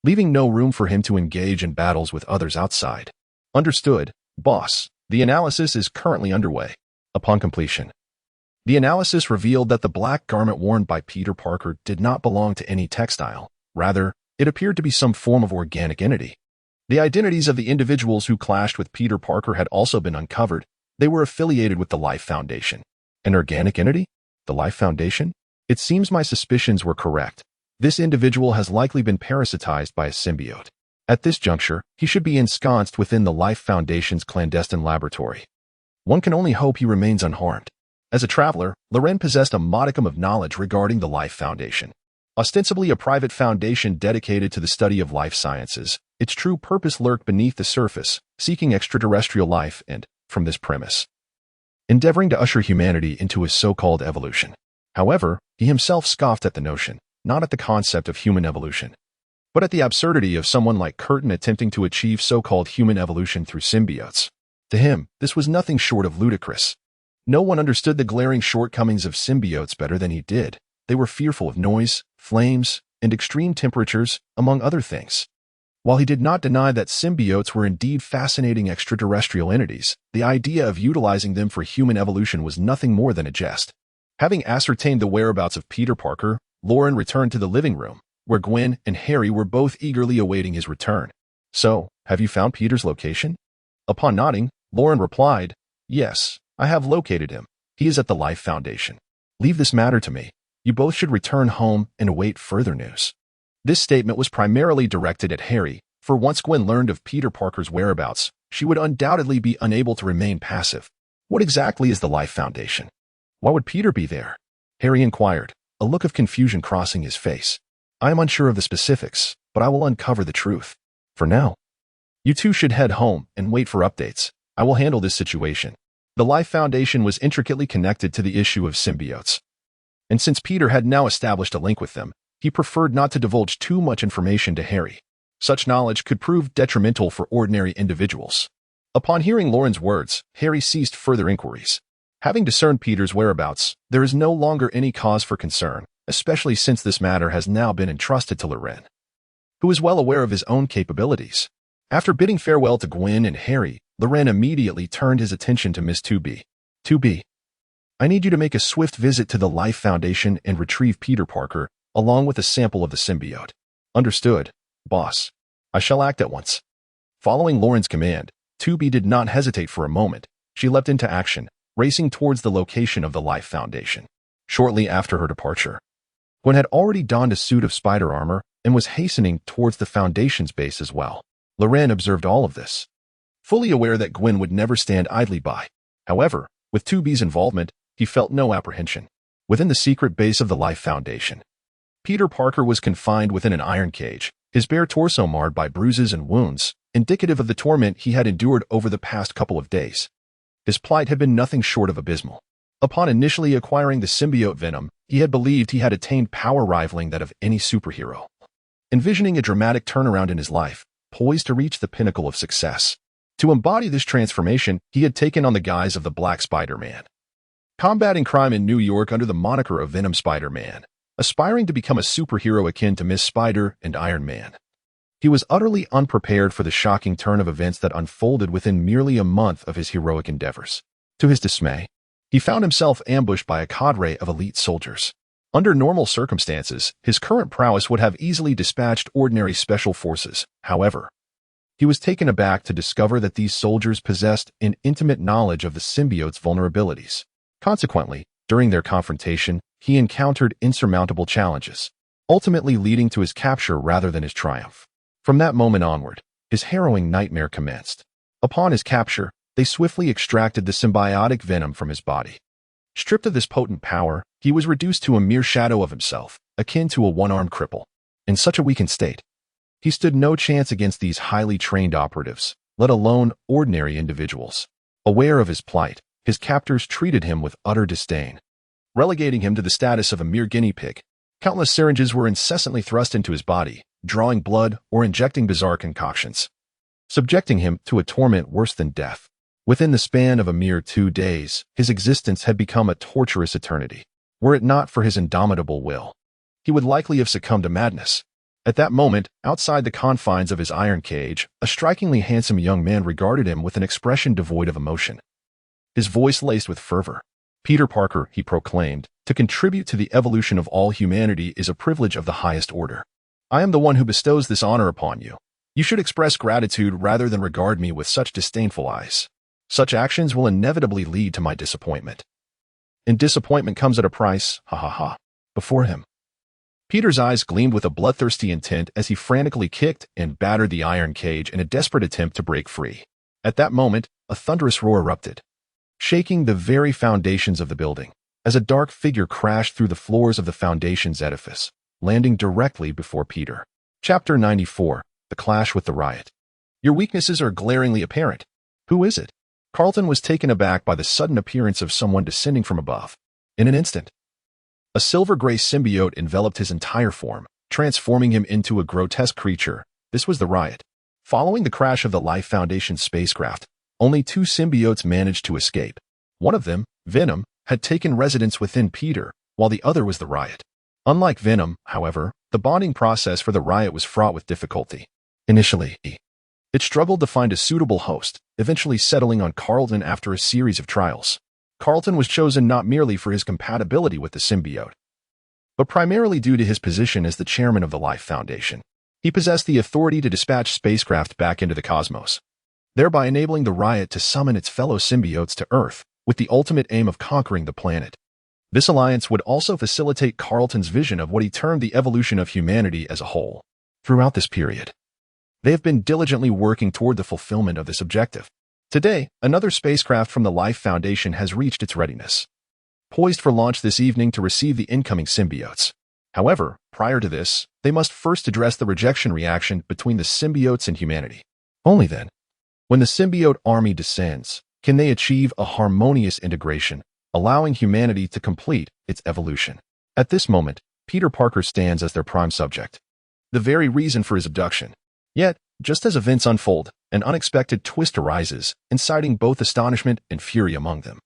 leaving no room for him to engage in battles with others outside. Understood, boss. The analysis is currently underway. Upon completion, the analysis revealed that the black garment worn by Peter Parker did not belong to any textile. Rather, it appeared to be some form of organic entity. The identities of the individuals who clashed with Peter Parker had also been uncovered. They were affiliated with the Life Foundation. An organic entity? The Life Foundation? It seems my suspicions were correct. This individual has likely been parasitized by a symbiote. At this juncture, he should be ensconced within the Life Foundation's clandestine laboratory. One can only hope he remains unharmed. As a traveler, Loren possessed a modicum of knowledge regarding the Life Foundation. Ostensibly a private foundation dedicated to the study of life sciences, its true purpose lurked beneath the surface, seeking extraterrestrial life and, from this premise, endeavoring to usher humanity into a so-called evolution. However, he himself scoffed at the notion, not at the concept of human evolution, but at the absurdity of someone like Curtin attempting to achieve so-called human evolution through symbiotes. To him, this was nothing short of ludicrous. No one understood the glaring shortcomings of symbiotes better than he did. They were fearful of noise, flames, and extreme temperatures, among other things. While he did not deny that symbiotes were indeed fascinating extraterrestrial entities, the idea of utilizing them for human evolution was nothing more than a jest. Having ascertained the whereabouts of Peter Parker, Lauren returned to the living room, where Gwen and Harry were both eagerly awaiting his return. So, have you found Peter's location? Upon nodding, Lauren replied, yes, I have located him. He is at the Life Foundation. Leave this matter to me. You both should return home and await further news. This statement was primarily directed at Harry, for once Gwen learned of Peter Parker's whereabouts, she would undoubtedly be unable to remain passive. What exactly is the Life Foundation? Why would Peter be there? Harry inquired, a look of confusion crossing his face. I am unsure of the specifics, but I will uncover the truth. For now, you two should head home and wait for updates. I will handle this situation. The Life Foundation was intricately connected to the issue of symbiotes, and since Peter had now established a link with them, he preferred not to divulge too much information to Harry. Such knowledge could prove detrimental for ordinary individuals. Upon hearing Lauren's words, Harry ceased further inquiries. Having discerned Peter's whereabouts, there is no longer any cause for concern, especially since this matter has now been entrusted to Loren, who is well aware of his own capabilities. After bidding farewell to Gwen and Harry, Loren immediately turned his attention to Miss 2B. 2B, I need you to make a swift visit to the Life Foundation and retrieve Peter Parker, along with a sample of the symbiote. Understood, boss. I shall act at once. Following Lauren's command, 2B did not hesitate for a moment. She leapt into action, racing towards the location of the Life Foundation. Shortly after her departure, Gwen had already donned a suit of spider armor and was hastening towards the Foundation's base as well. Loren observed all of this, fully aware that Gwen would never stand idly by. However, with 2B's involvement, he felt no apprehension. Within the secret base of the Life Foundation, Peter Parker was confined within an iron cage, his bare torso marred by bruises and wounds, indicative of the torment he had endured over the past couple of days. His plight had been nothing short of abysmal. Upon initially acquiring the symbiote venom, he had believed he had attained power rivaling that of any superhero. envisioning a dramatic turnaround in his life, poised to reach the pinnacle of success. To embody this transformation, he had taken on the guise of the Black Spider-Man, combating crime in New York under the moniker of Venom Spider-Man, aspiring to become a superhero akin to Miss Spider and Iron Man. He was utterly unprepared for the shocking turn of events that unfolded within merely a month of his heroic endeavors. To his dismay, he found himself ambushed by a cadre of elite soldiers. Under normal circumstances, his current prowess would have easily dispatched ordinary special forces. However, he was taken aback to discover that these soldiers possessed an intimate knowledge of the symbiote's vulnerabilities. Consequently, during their confrontation, he encountered insurmountable challenges, ultimately leading to his capture rather than his triumph. From that moment onward, his harrowing nightmare commenced. Upon his capture, they swiftly extracted the symbiotic venom from his body. Stripped of this potent power, he was reduced to a mere shadow of himself, akin to a one-armed cripple. In such a weakened state, he stood no chance against these highly trained operatives, let alone ordinary individuals. Aware of his plight, his captors treated him with utter disdain, relegating him to the status of a mere guinea pig. Countless syringes were incessantly thrust into his body, drawing blood or injecting bizarre concoctions, subjecting him to a torment worse than death. Within the span of a mere 2 days, his existence had become a torturous eternity. Were it not for his indomitable will, he would likely have succumbed to madness. At that moment, outside the confines of his iron cage, a strikingly handsome young man regarded him with an expression devoid of emotion. His voice laced with fervor. "Peter Parker," he proclaimed, "to contribute to the evolution of all humanity is a privilege of the highest order. I am the one who bestows this honor upon you. You should express gratitude rather than regard me with such disdainful eyes. Such actions will inevitably lead to my disappointment. And disappointment comes at a price, ha ha ha." Before him, Peter's eyes gleamed with a bloodthirsty intent as he frantically kicked and battered the iron cage in a desperate attempt to break free. At that moment, a thunderous roar erupted, shaking the very foundations of the building, as a dark figure crashed through the floors of the Foundation's edifice, landing directly before Peter. Chapter 94, The Clash with the Riot. "Your weaknesses are glaringly apparent. Who is it?" Carlton was taken aback by the sudden appearance of someone descending from above. In an instant, a silver-gray symbiote enveloped his entire form, transforming him into a grotesque creature. This was the Riot. Following the crash of the Life Foundation spacecraft, only 2 symbiotes managed to escape. One of them, Venom, had taken residence within Peter, while the other was the Riot. Unlike Venom, however, the bonding process for the Riot was fraught with difficulty. Initially, it struggled to find a suitable host, eventually settling on Carlton after a series of trials. Carlton was chosen not merely for his compatibility with the symbiote, but primarily due to his position as the chairman of the Life Foundation. He possessed the authority to dispatch spacecraft back into the cosmos, thereby enabling the Riot to summon its fellow symbiotes to Earth, with the ultimate aim of conquering the planet. This alliance would also facilitate Carlton's vision of what he termed the evolution of humanity as a whole. Throughout this period, they have been diligently working toward the fulfillment of this objective. Today, another spacecraft from the Life Foundation has reached its readiness, poised for launch this evening to receive the incoming symbiotes. However, prior to this, they must first address the rejection reaction between the symbiotes and humanity. Only then, when the symbiote army descends, can they achieve a harmonious integration, allowing humanity to complete its evolution. At this moment, Peter Parker stands as their prime subject, the very reason for his abduction. Yet, just as events unfold, an unexpected twist arises, inciting both astonishment and fury among them.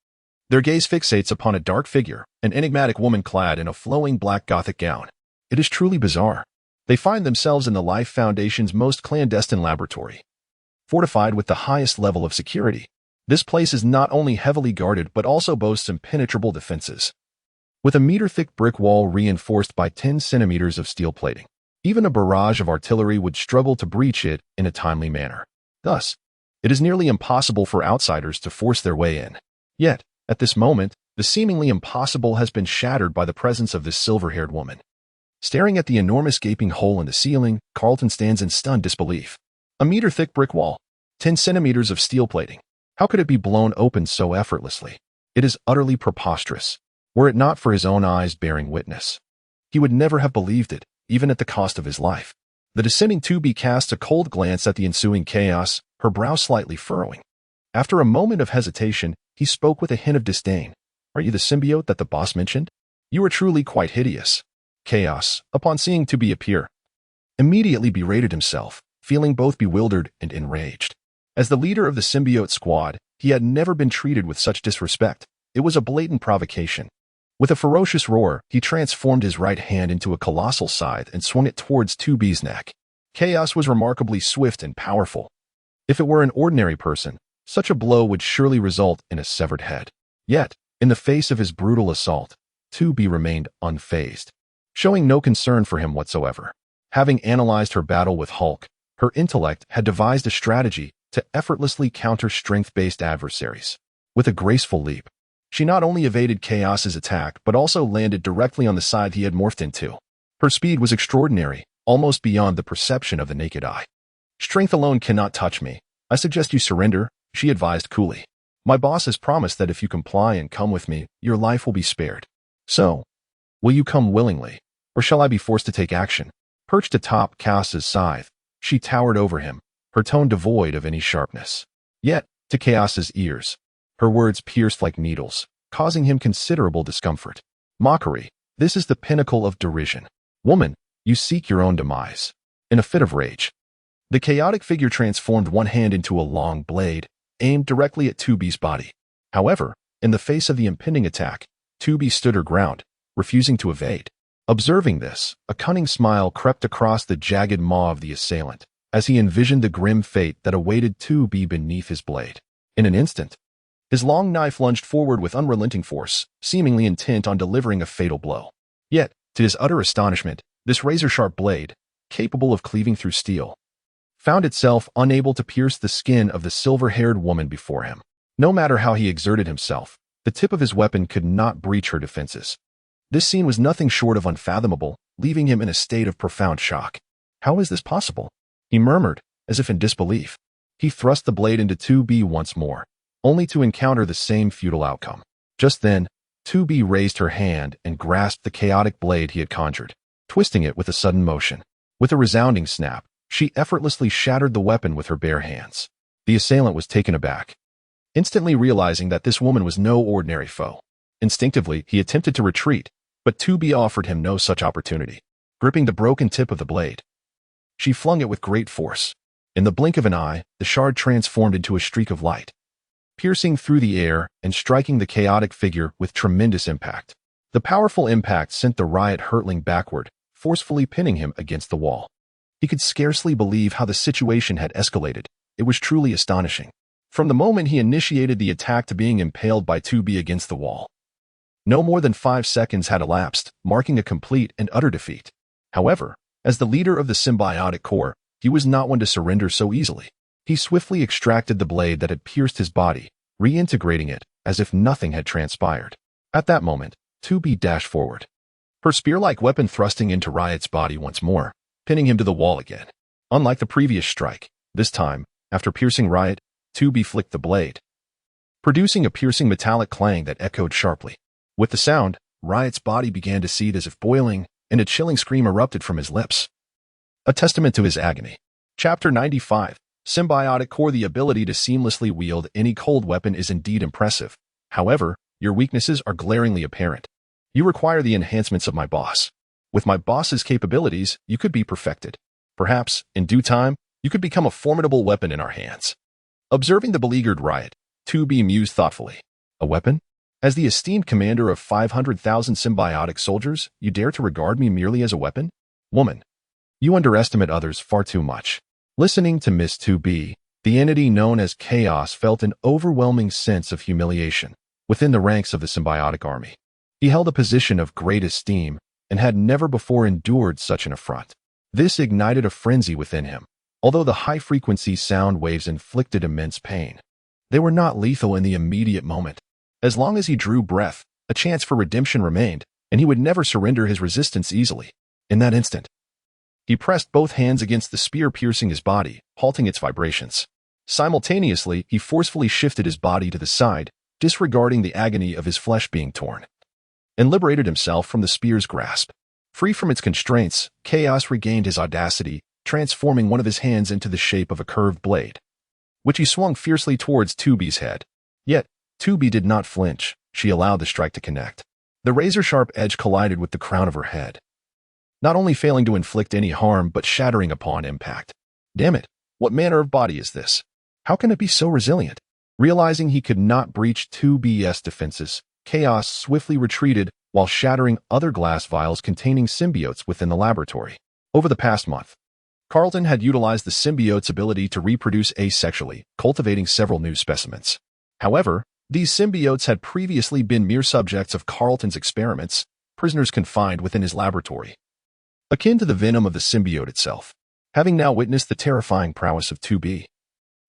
Their gaze fixates upon a dark figure, an enigmatic woman clad in a flowing black Gothic gown. It is truly bizarre. They find themselves in the Life Foundation's most clandestine laboratory, fortified with the highest level of security. This place is not only heavily guarded but also boasts impenetrable defenses, with a meter-thick brick wall reinforced by 10 centimeters of steel plating. Even a barrage of artillery would struggle to breach it in a timely manner. Thus, it is nearly impossible for outsiders to force their way in. Yet, at this moment, the seemingly impossible has been shattered by the presence of this silver-haired woman. Staring at the enormous gaping hole in the ceiling, Carlton stands in stunned disbelief. A meter-thick brick wall, 10 centimeters of steel plating. How could it be blown open so effortlessly? It is utterly preposterous. Were it not for his own eyes bearing witness, he would never have believed it, even at the cost of his life. The descending 2B cast a cold glance at the ensuing chaos, her brow slightly furrowing. After a moment of hesitation, he spoke with a hint of disdain. "Are you the symbiote that the boss mentioned? You are truly quite hideous." Chaos, upon seeing 2B appear, immediately berated himself, feeling both bewildered and enraged. As the leader of the symbiote squad, he had never been treated with such disrespect. It was a blatant provocation. With a ferocious roar, he transformed his right hand into a colossal scythe and swung it towards 2B's neck. Chaos was remarkably swift and powerful. If it were an ordinary person, such a blow would surely result in a severed head. Yet, in the face of his brutal assault, 2B remained unfazed, showing no concern for him whatsoever. Having analyzed her battle with Hulk, her intellect had devised a strategy to effortlessly counter strength-based adversaries. With a graceful leap, she not only evaded Chaos's attack but also landed directly on the side he had morphed into. Her speed was extraordinary, almost beyond the perception of the naked eye. "Strength alone cannot touch me. I suggest you surrender," she advised coolly. "My boss has promised that if you comply and come with me, your life will be spared. So, will you come willingly, or shall I be forced to take action?" Perched atop Chaos's scythe, she towered over him, her tone devoid of any sharpness. Yet, to Chaos's ears, her words pierced like needles, causing him considerable discomfort. Mockery. This is the pinnacle of derision. "Woman, you seek your own demise." In a fit of rage, the chaotic figure transformed one hand into a long blade, aimed directly at 2B's body. However, in the face of the impending attack, 2B stood her ground, refusing to evade. Observing this, a cunning smile crept across the jagged maw of the assailant, as he envisioned the grim fate that awaited 2B beneath his blade. In an instant, his long knife lunged forward with unrelenting force, seemingly intent on delivering a fatal blow. Yet, to his utter astonishment, this razor-sharp blade, capable of cleaving through steel, found itself unable to pierce the skin of the silver-haired woman before him. No matter how he exerted himself, the tip of his weapon could not breach her defenses. This scene was nothing short of unfathomable, leaving him in a state of profound shock. "How is this possible?" he murmured, as if in disbelief. He thrust the blade into 2B once more, only to encounter the same futile outcome. Just then, 2B raised her hand and grasped the chaotic blade he had conjured, twisting it with a sudden motion. With a resounding snap, she effortlessly shattered the weapon with her bare hands. The assailant was taken aback, instantly realizing that this woman was no ordinary foe. Instinctively, he attempted to retreat, but 2B offered him no such opportunity. Gripping the broken tip of the blade, she flung it with great force. In the blink of an eye, the shard transformed into a streak of light, piercing through the air and striking the chaotic figure with tremendous impact. The powerful impact sent the riot hurtling backward, forcefully pinning him against the wall. He could scarcely believe how the situation had escalated. It was truly astonishing. From the moment he initiated the attack to being impaled by 2B against the wall, no more than 5 seconds had elapsed, marking a complete and utter defeat. However, as the leader of the symbiotic corps, he was not one to surrender so easily. He swiftly extracted the blade that had pierced his body, reintegrating it as if nothing had transpired. At that moment, 2B dashed forward, her spear-like weapon thrusting into Riot's body once more, pinning him to the wall again. Unlike the previous strike, this time, after piercing Riot, 2B flicked the blade, producing a piercing metallic clang that echoed sharply. With the sound, Riot's body began to seethe as if boiling, and a chilling scream erupted from his lips, a testament to his agony. Chapter 95. Symbiotic Core. The ability to seamlessly wield any cold weapon is indeed impressive. However, your weaknesses are glaringly apparent. You require the enhancements of my boss. With my boss's capabilities, you could be perfected. Perhaps, in due time, you could become a formidable weapon in our hands. Observing the beleaguered Riot, 2B mused thoughtfully. A weapon? As the esteemed commander of 500,000 symbiotic soldiers, you dare to regard me merely as a weapon? Woman, you underestimate others far too much. Listening to Miss 2B, the entity known as Chaos felt an overwhelming sense of humiliation within the ranks of the symbiotic army. He held a position of great esteem and had never before endured such an affront. This ignited a frenzy within him, although the high-frequency sound waves inflicted immense pain. They were not lethal in the immediate moment. As long as he drew breath, a chance for redemption remained, and he would never surrender his resistance easily. In that instant, he pressed both hands against the spear piercing his body, halting its vibrations. Simultaneously, he forcefully shifted his body to the side, disregarding the agony of his flesh being torn, and liberated himself from the spear's grasp. Free from its constraints, Chaos regained his audacity, transforming one of his hands into the shape of a curved blade, which he swung fiercely towards 2B's head. Yet, 2B did not flinch. She allowed the strike to connect. The razor-sharp edge collided with the crown of her head, not only failing to inflict any harm but shattering upon impact. Damn it, what manner of body is this? How can it be so resilient? Realizing he could not breach 2B's defenses, Chaos swiftly retreated while shattering other glass vials containing symbiotes within the laboratory. Over the past month, Carlton had utilized the symbiote's ability to reproduce asexually, cultivating several new specimens. However, these symbiotes had previously been mere subjects of Carlton's experiments, prisoners confined within his laboratory. Akin to the venom of the symbiote itself, having now witnessed the terrifying prowess of 2B,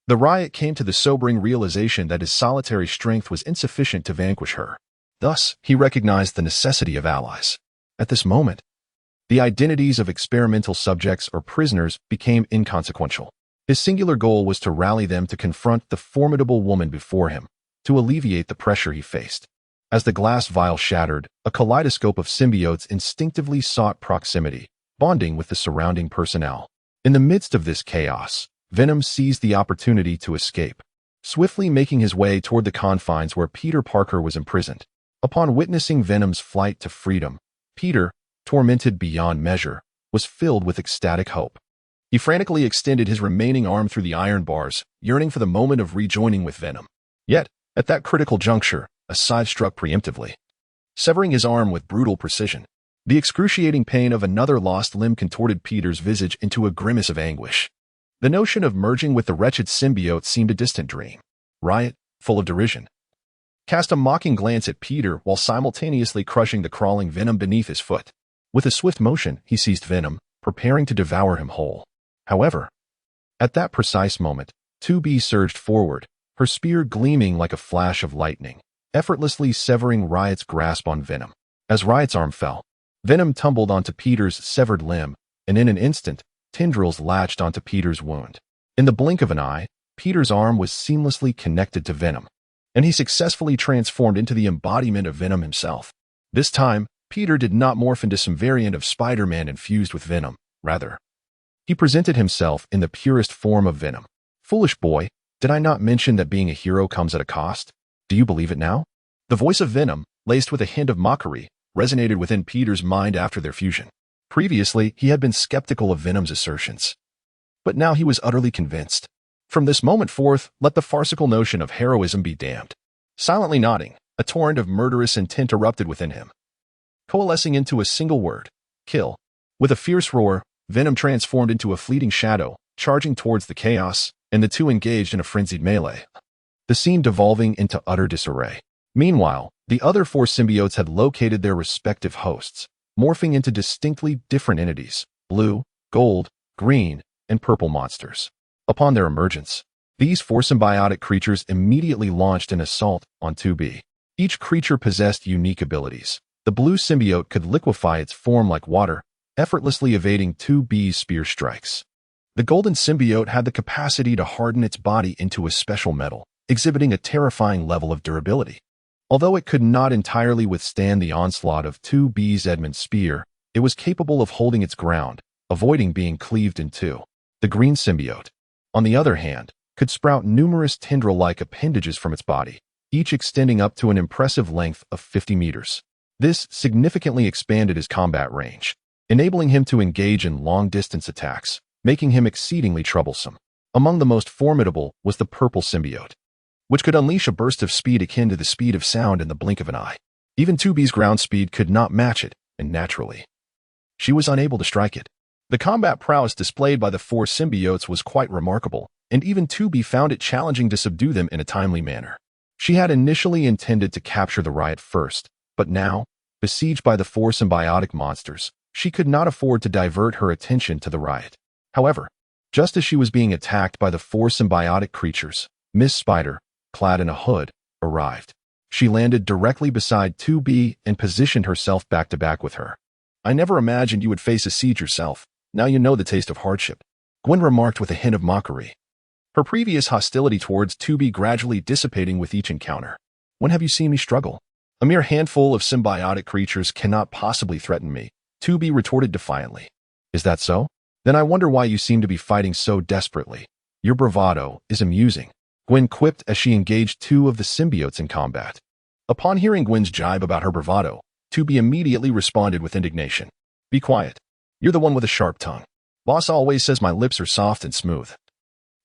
the Riot came to the sobering realization that his solitary strength was insufficient to vanquish her. Thus, he recognized the necessity of allies. At this moment, the identities of experimental subjects or prisoners became inconsequential. His singular goal was to rally them to confront the formidable woman before him, to alleviate the pressure he faced. As the glass vial shattered, a kaleidoscope of symbiotes instinctively sought proximity, bonding with the surrounding personnel. In the midst of this chaos, Venom seized the opportunity to escape, swiftly making his way toward the confines where Peter Parker was imprisoned. Upon witnessing Venom's flight to freedom, Peter, tormented beyond measure, was filled with ecstatic hope. He frantically extended his remaining arm through the iron bars, yearning for the moment of rejoining with Venom. Yet, at that critical juncture, a scythe struck preemptively, severing his arm with brutal precision. The excruciating pain of another lost limb contorted Peter's visage into a grimace of anguish. The notion of merging with the wretched symbiote seemed a distant dream. Riot, full of derision, cast a mocking glance at Peter while simultaneously crushing the crawling Venom beneath his foot. With a swift motion, he seized Venom, preparing to devour him whole. However, at that precise moment, 2B surged forward, her spear gleaming like a flash of lightning, effortlessly severing Riot's grasp on Venom. As Riot's arm fell, Venom tumbled onto Peter's severed limb, and in an instant, tendrils latched onto Peter's wound. In the blink of an eye, Peter's arm was seamlessly connected to Venom, and he successfully transformed into the embodiment of Venom himself. This time, Peter did not morph into some variant of Spider-Man infused with Venom. Rather, he presented himself in the purest form of Venom. Foolish boy, did I not mention that being a hero comes at a cost? Do you believe it now? The voice of Venom, laced with a hint of mockery, resonated within Peter's mind after their fusion. Previously, he had been skeptical of Venom's assertions, but now he was utterly convinced. From this moment forth, let the farcical notion of heroism be damned. Silently nodding, a torrent of murderous intent erupted within him, coalescing into a single word: kill. With a fierce roar, Venom transformed into a fleeting shadow, charging towards the chaos, and the two engaged in a frenzied melee, the scene devolving into utter disarray. Meanwhile, the other four symbiotes had located their respective hosts, morphing into distinctly different entities: blue, gold, green, and purple monsters. Upon their emergence, these four symbiotic creatures immediately launched an assault on 2B. Each creature possessed unique abilities. The blue symbiote could liquefy its form like water, effortlessly evading 2B's spear strikes. The golden symbiote had the capacity to harden its body into a special metal, exhibiting a terrifying level of durability. Although it could not entirely withstand the onslaught of 2B's Edmund spear, it was capable of holding its ground, avoiding being cleaved in two. The green symbiote, on the other hand, could sprout numerous tendril-like appendages from its body, each extending up to an impressive length of 50 meters. This significantly expanded his combat range, enabling him to engage in long-distance attacks, making him exceedingly troublesome. Among the most formidable was the purple symbiote, which could unleash a burst of speed akin to the speed of sound in the blink of an eye. Even 2B's ground speed could not match it, and naturally, she was unable to strike it. The combat prowess displayed by the four symbiotes was quite remarkable, and even 2B found it challenging to subdue them in a timely manner. She had initially intended to capture the Riot first, but now, besieged by the four symbiotic monsters, she could not afford to divert her attention to the Riot. However, just as she was being attacked by the four symbiotic creatures, Miss Spider, clad in a hood, arrived. She landed directly beside 2B and positioned herself back-to-back with her. "I never imagined you would face a siege yourself. Now you know the taste of hardship," Gwen remarked with a hint of mockery, her previous hostility towards 2B gradually dissipating with each encounter. "When have you seen me struggle? A mere handful of symbiotic creatures cannot possibly threaten me," 2B retorted defiantly. "Is that so? Then I wonder why you seem to be fighting so desperately. Your bravado is amusing," Gwen quipped as she engaged two of the symbiotes in combat. Upon hearing Gwen's jibe about her bravado, 2B immediately responded with indignation. "Be quiet. You're the one with a sharp tongue. Boss always says my lips are soft and smooth.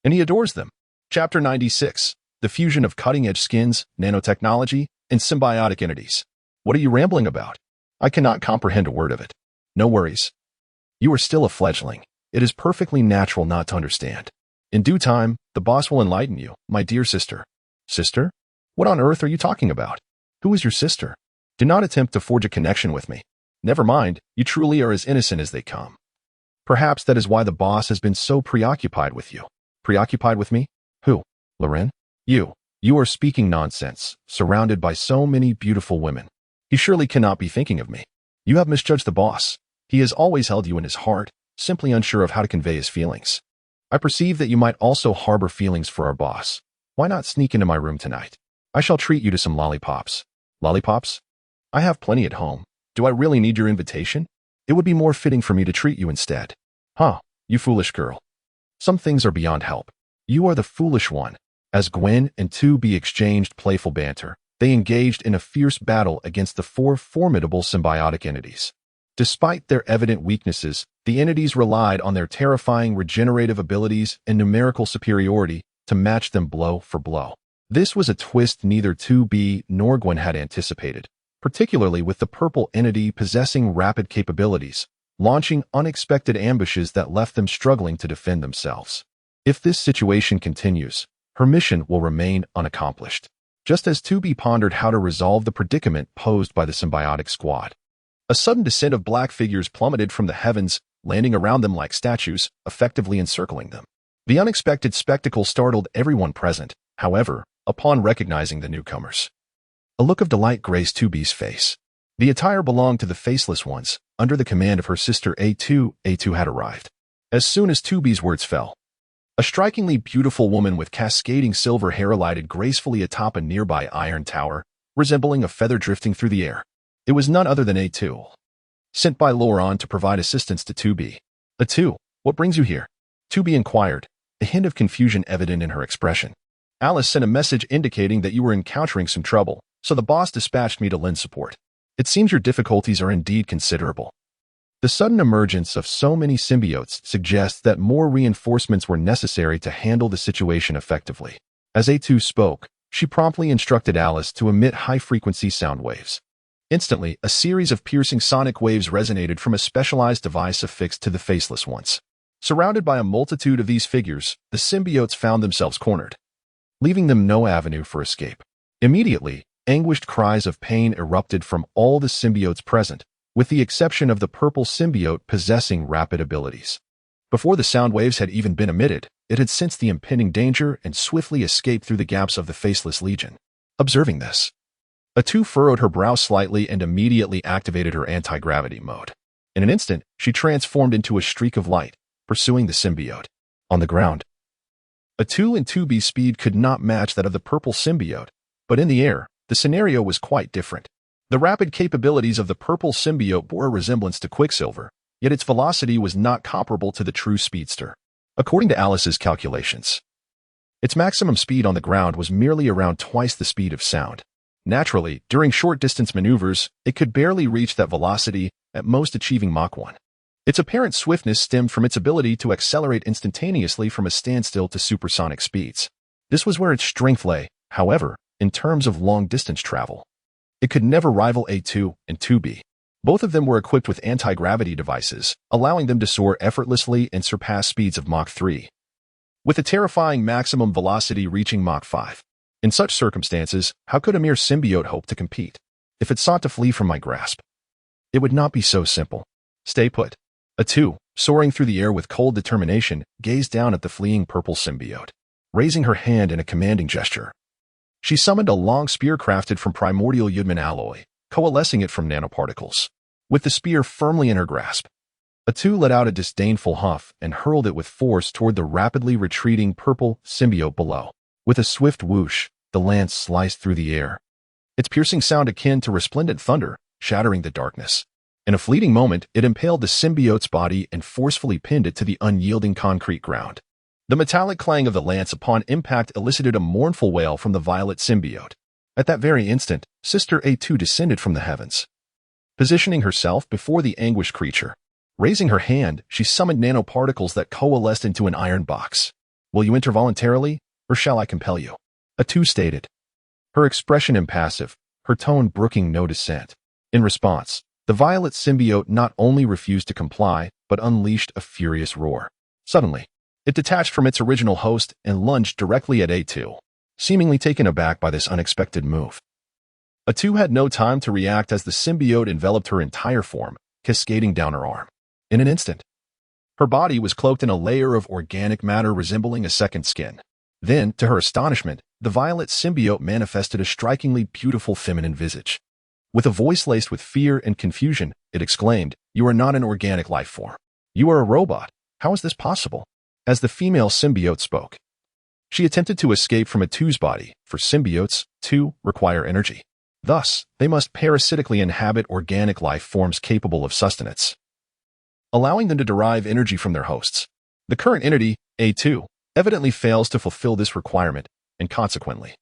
And he adores them. Chapter 96. The fusion of cutting-edge skins, nanotechnology, and symbiotic entities. What are you rambling about? I cannot comprehend a word of it. No worries. You are still a fledgling. It is perfectly natural not to understand. In due time, the boss will enlighten you, my dear sister. Sister? What on earth are you talking about? Who is your sister? Do not attempt to forge a connection with me. Never mind, you truly are as innocent as they come. Perhaps that is why the boss has been so preoccupied with you. Preoccupied with me? Who? Loren? You. You are speaking nonsense, surrounded by so many beautiful women. He surely cannot be thinking of me. You have misjudged the boss. He has always held you in his heart, simply unsure of how to convey his feelings. I perceive that you might also harbor feelings for our boss. Why not sneak into my room tonight? I shall treat you to some lollipops. Lollipops? I have plenty at home. Do I really need your invitation? It would be more fitting for me to treat you instead. Huh, you foolish girl. Some things are beyond help. You are the foolish one. As Gwen and 2B exchanged playful banter, they engaged in a fierce battle against the four formidable symbiotic entities. Despite their evident weaknesses, the entities relied on their terrifying regenerative abilities and numerical superiority to match them blow for blow. This was a twist neither 2B nor Gwen had anticipated, particularly with the purple entity possessing rapid capabilities, launching unexpected ambushes that left them struggling to defend themselves. If this situation continues, her mission will remain unaccomplished. Just as 2B pondered how to resolve the predicament posed by the symbiotic squad, a sudden descent of black figures plummeted from the heavens, landing around them like statues, effectively encircling them. The unexpected spectacle startled everyone present, however, upon recognizing the newcomers. A look of delight graced 2B's face. The attire belonged to the Faceless Ones, under the command of her sister A2. A2 had arrived. As soon as 2B's words fell, a strikingly beautiful woman with cascading silver hair alighted gracefully atop a nearby iron tower, resembling a feather drifting through the air. It was none other than A2, sent by Loran to provide assistance to 2B. A2, what brings you here? 2B inquired, a hint of confusion evident in her expression. Alice sent a message indicating that you were encountering some trouble, so the boss dispatched me to lend support. It seems your difficulties are indeed considerable. The sudden emergence of so many symbiotes suggests that more reinforcements were necessary to handle the situation effectively. As A2 spoke, she promptly instructed Alice to emit high-frequency sound waves. Instantly, a series of piercing sonic waves resonated from a specialized device affixed to the Faceless Ones. Surrounded by a multitude of these figures, the symbiotes found themselves cornered, leaving them no avenue for escape. Immediately, anguished cries of pain erupted from all the symbiotes present, with the exception of the purple symbiote possessing rapid abilities. Before the sound waves had even been emitted, it had sensed the impending danger and swiftly escaped through the gaps of the Faceless Legion. Observing this, A2 furrowed her brow slightly and immediately activated her anti-gravity mode. In an instant, she transformed into a streak of light, pursuing the symbiote. On the ground, A2 and 2B's speed could not match that of the purple symbiote, but in the air, the scenario was quite different. The rapid capabilities of the purple symbiote bore a resemblance to Quicksilver, yet its velocity was not comparable to the true speedster. According to Alice's calculations, its maximum speed on the ground was merely around twice the speed of sound. Naturally, during short-distance maneuvers, it could barely reach that velocity, at most achieving Mach 1. Its apparent swiftness stemmed from its ability to accelerate instantaneously from a standstill to supersonic speeds. This was where its strength lay, however, in terms of long-distance travel. It could never rival A2 and 2B. Both of them were equipped with anti-gravity devices, allowing them to soar effortlessly and surpass speeds of Mach 3, with a terrifying maximum velocity reaching Mach 5. In such circumstances, how could a mere symbiote hope to compete? If it sought to flee from my grasp, it would not be so simple. Stay put. A2, soaring through the air with cold determination, gazed down at the fleeing purple symbiote. Raising her hand in a commanding gesture, she summoned a long spear crafted from primordial Yudman alloy, coalescing it from nanoparticles. With the spear firmly in her grasp, A2 let out a disdainful huff and hurled it with force toward the rapidly retreating purple symbiote below. With a swift whoosh, the lance sliced through the air, its piercing sound akin to resplendent thunder, shattering the darkness. In a fleeting moment, it impaled the symbiote's body and forcefully pinned it to the unyielding concrete ground. The metallic clang of the lance upon impact elicited a mournful wail from the violet symbiote. At that very instant, Sister A2 descended from the heavens, positioning herself before the anguished creature. Raising her hand, she summoned nanoparticles that coalesced into an iron box. "Will you enter voluntarily, or shall I compel you?" A2 stated, her expression impassive, her tone brooking no dissent. In response, the violet symbiote not only refused to comply, but unleashed a furious roar. Suddenly, it detached from its original host and lunged directly at A2, seemingly taken aback by this unexpected move. A2 had no time to react as the symbiote enveloped her entire form, cascading down her arm. In an instant, her body was cloaked in a layer of organic matter resembling a second skin. Then, to her astonishment, the violet symbiote manifested a strikingly beautiful feminine visage. With a voice laced with fear and confusion, it exclaimed, "You are not an organic life form. You are a robot. How is this possible?" As the female symbiote spoke, she attempted to escape from A2's body, for symbiotes, too, require energy. Thus, they must parasitically inhabit organic life forms capable of sustenance, allowing them to derive energy from their hosts. The current entity, A2, evidently fails to fulfill this requirement, and consequently,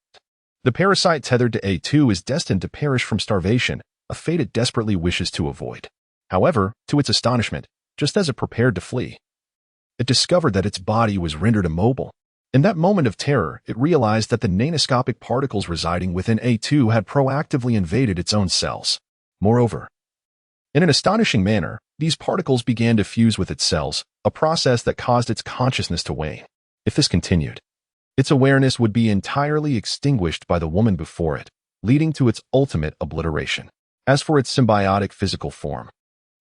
the parasite tethered to A2 is destined to perish from starvation, a fate it desperately wishes to avoid. However, to its astonishment, just as it prepared to flee, it discovered that its body was rendered immobile. In that moment of terror, it realized that the nanoscopic particles residing within A2 had proactively invaded its own cells. Moreover, in an astonishing manner, these particles began to fuse with its cells, a process that caused its consciousness to wane. If this continued, its awareness would be entirely extinguished by the woman before it, leading to its ultimate obliteration. As for its symbiotic physical form,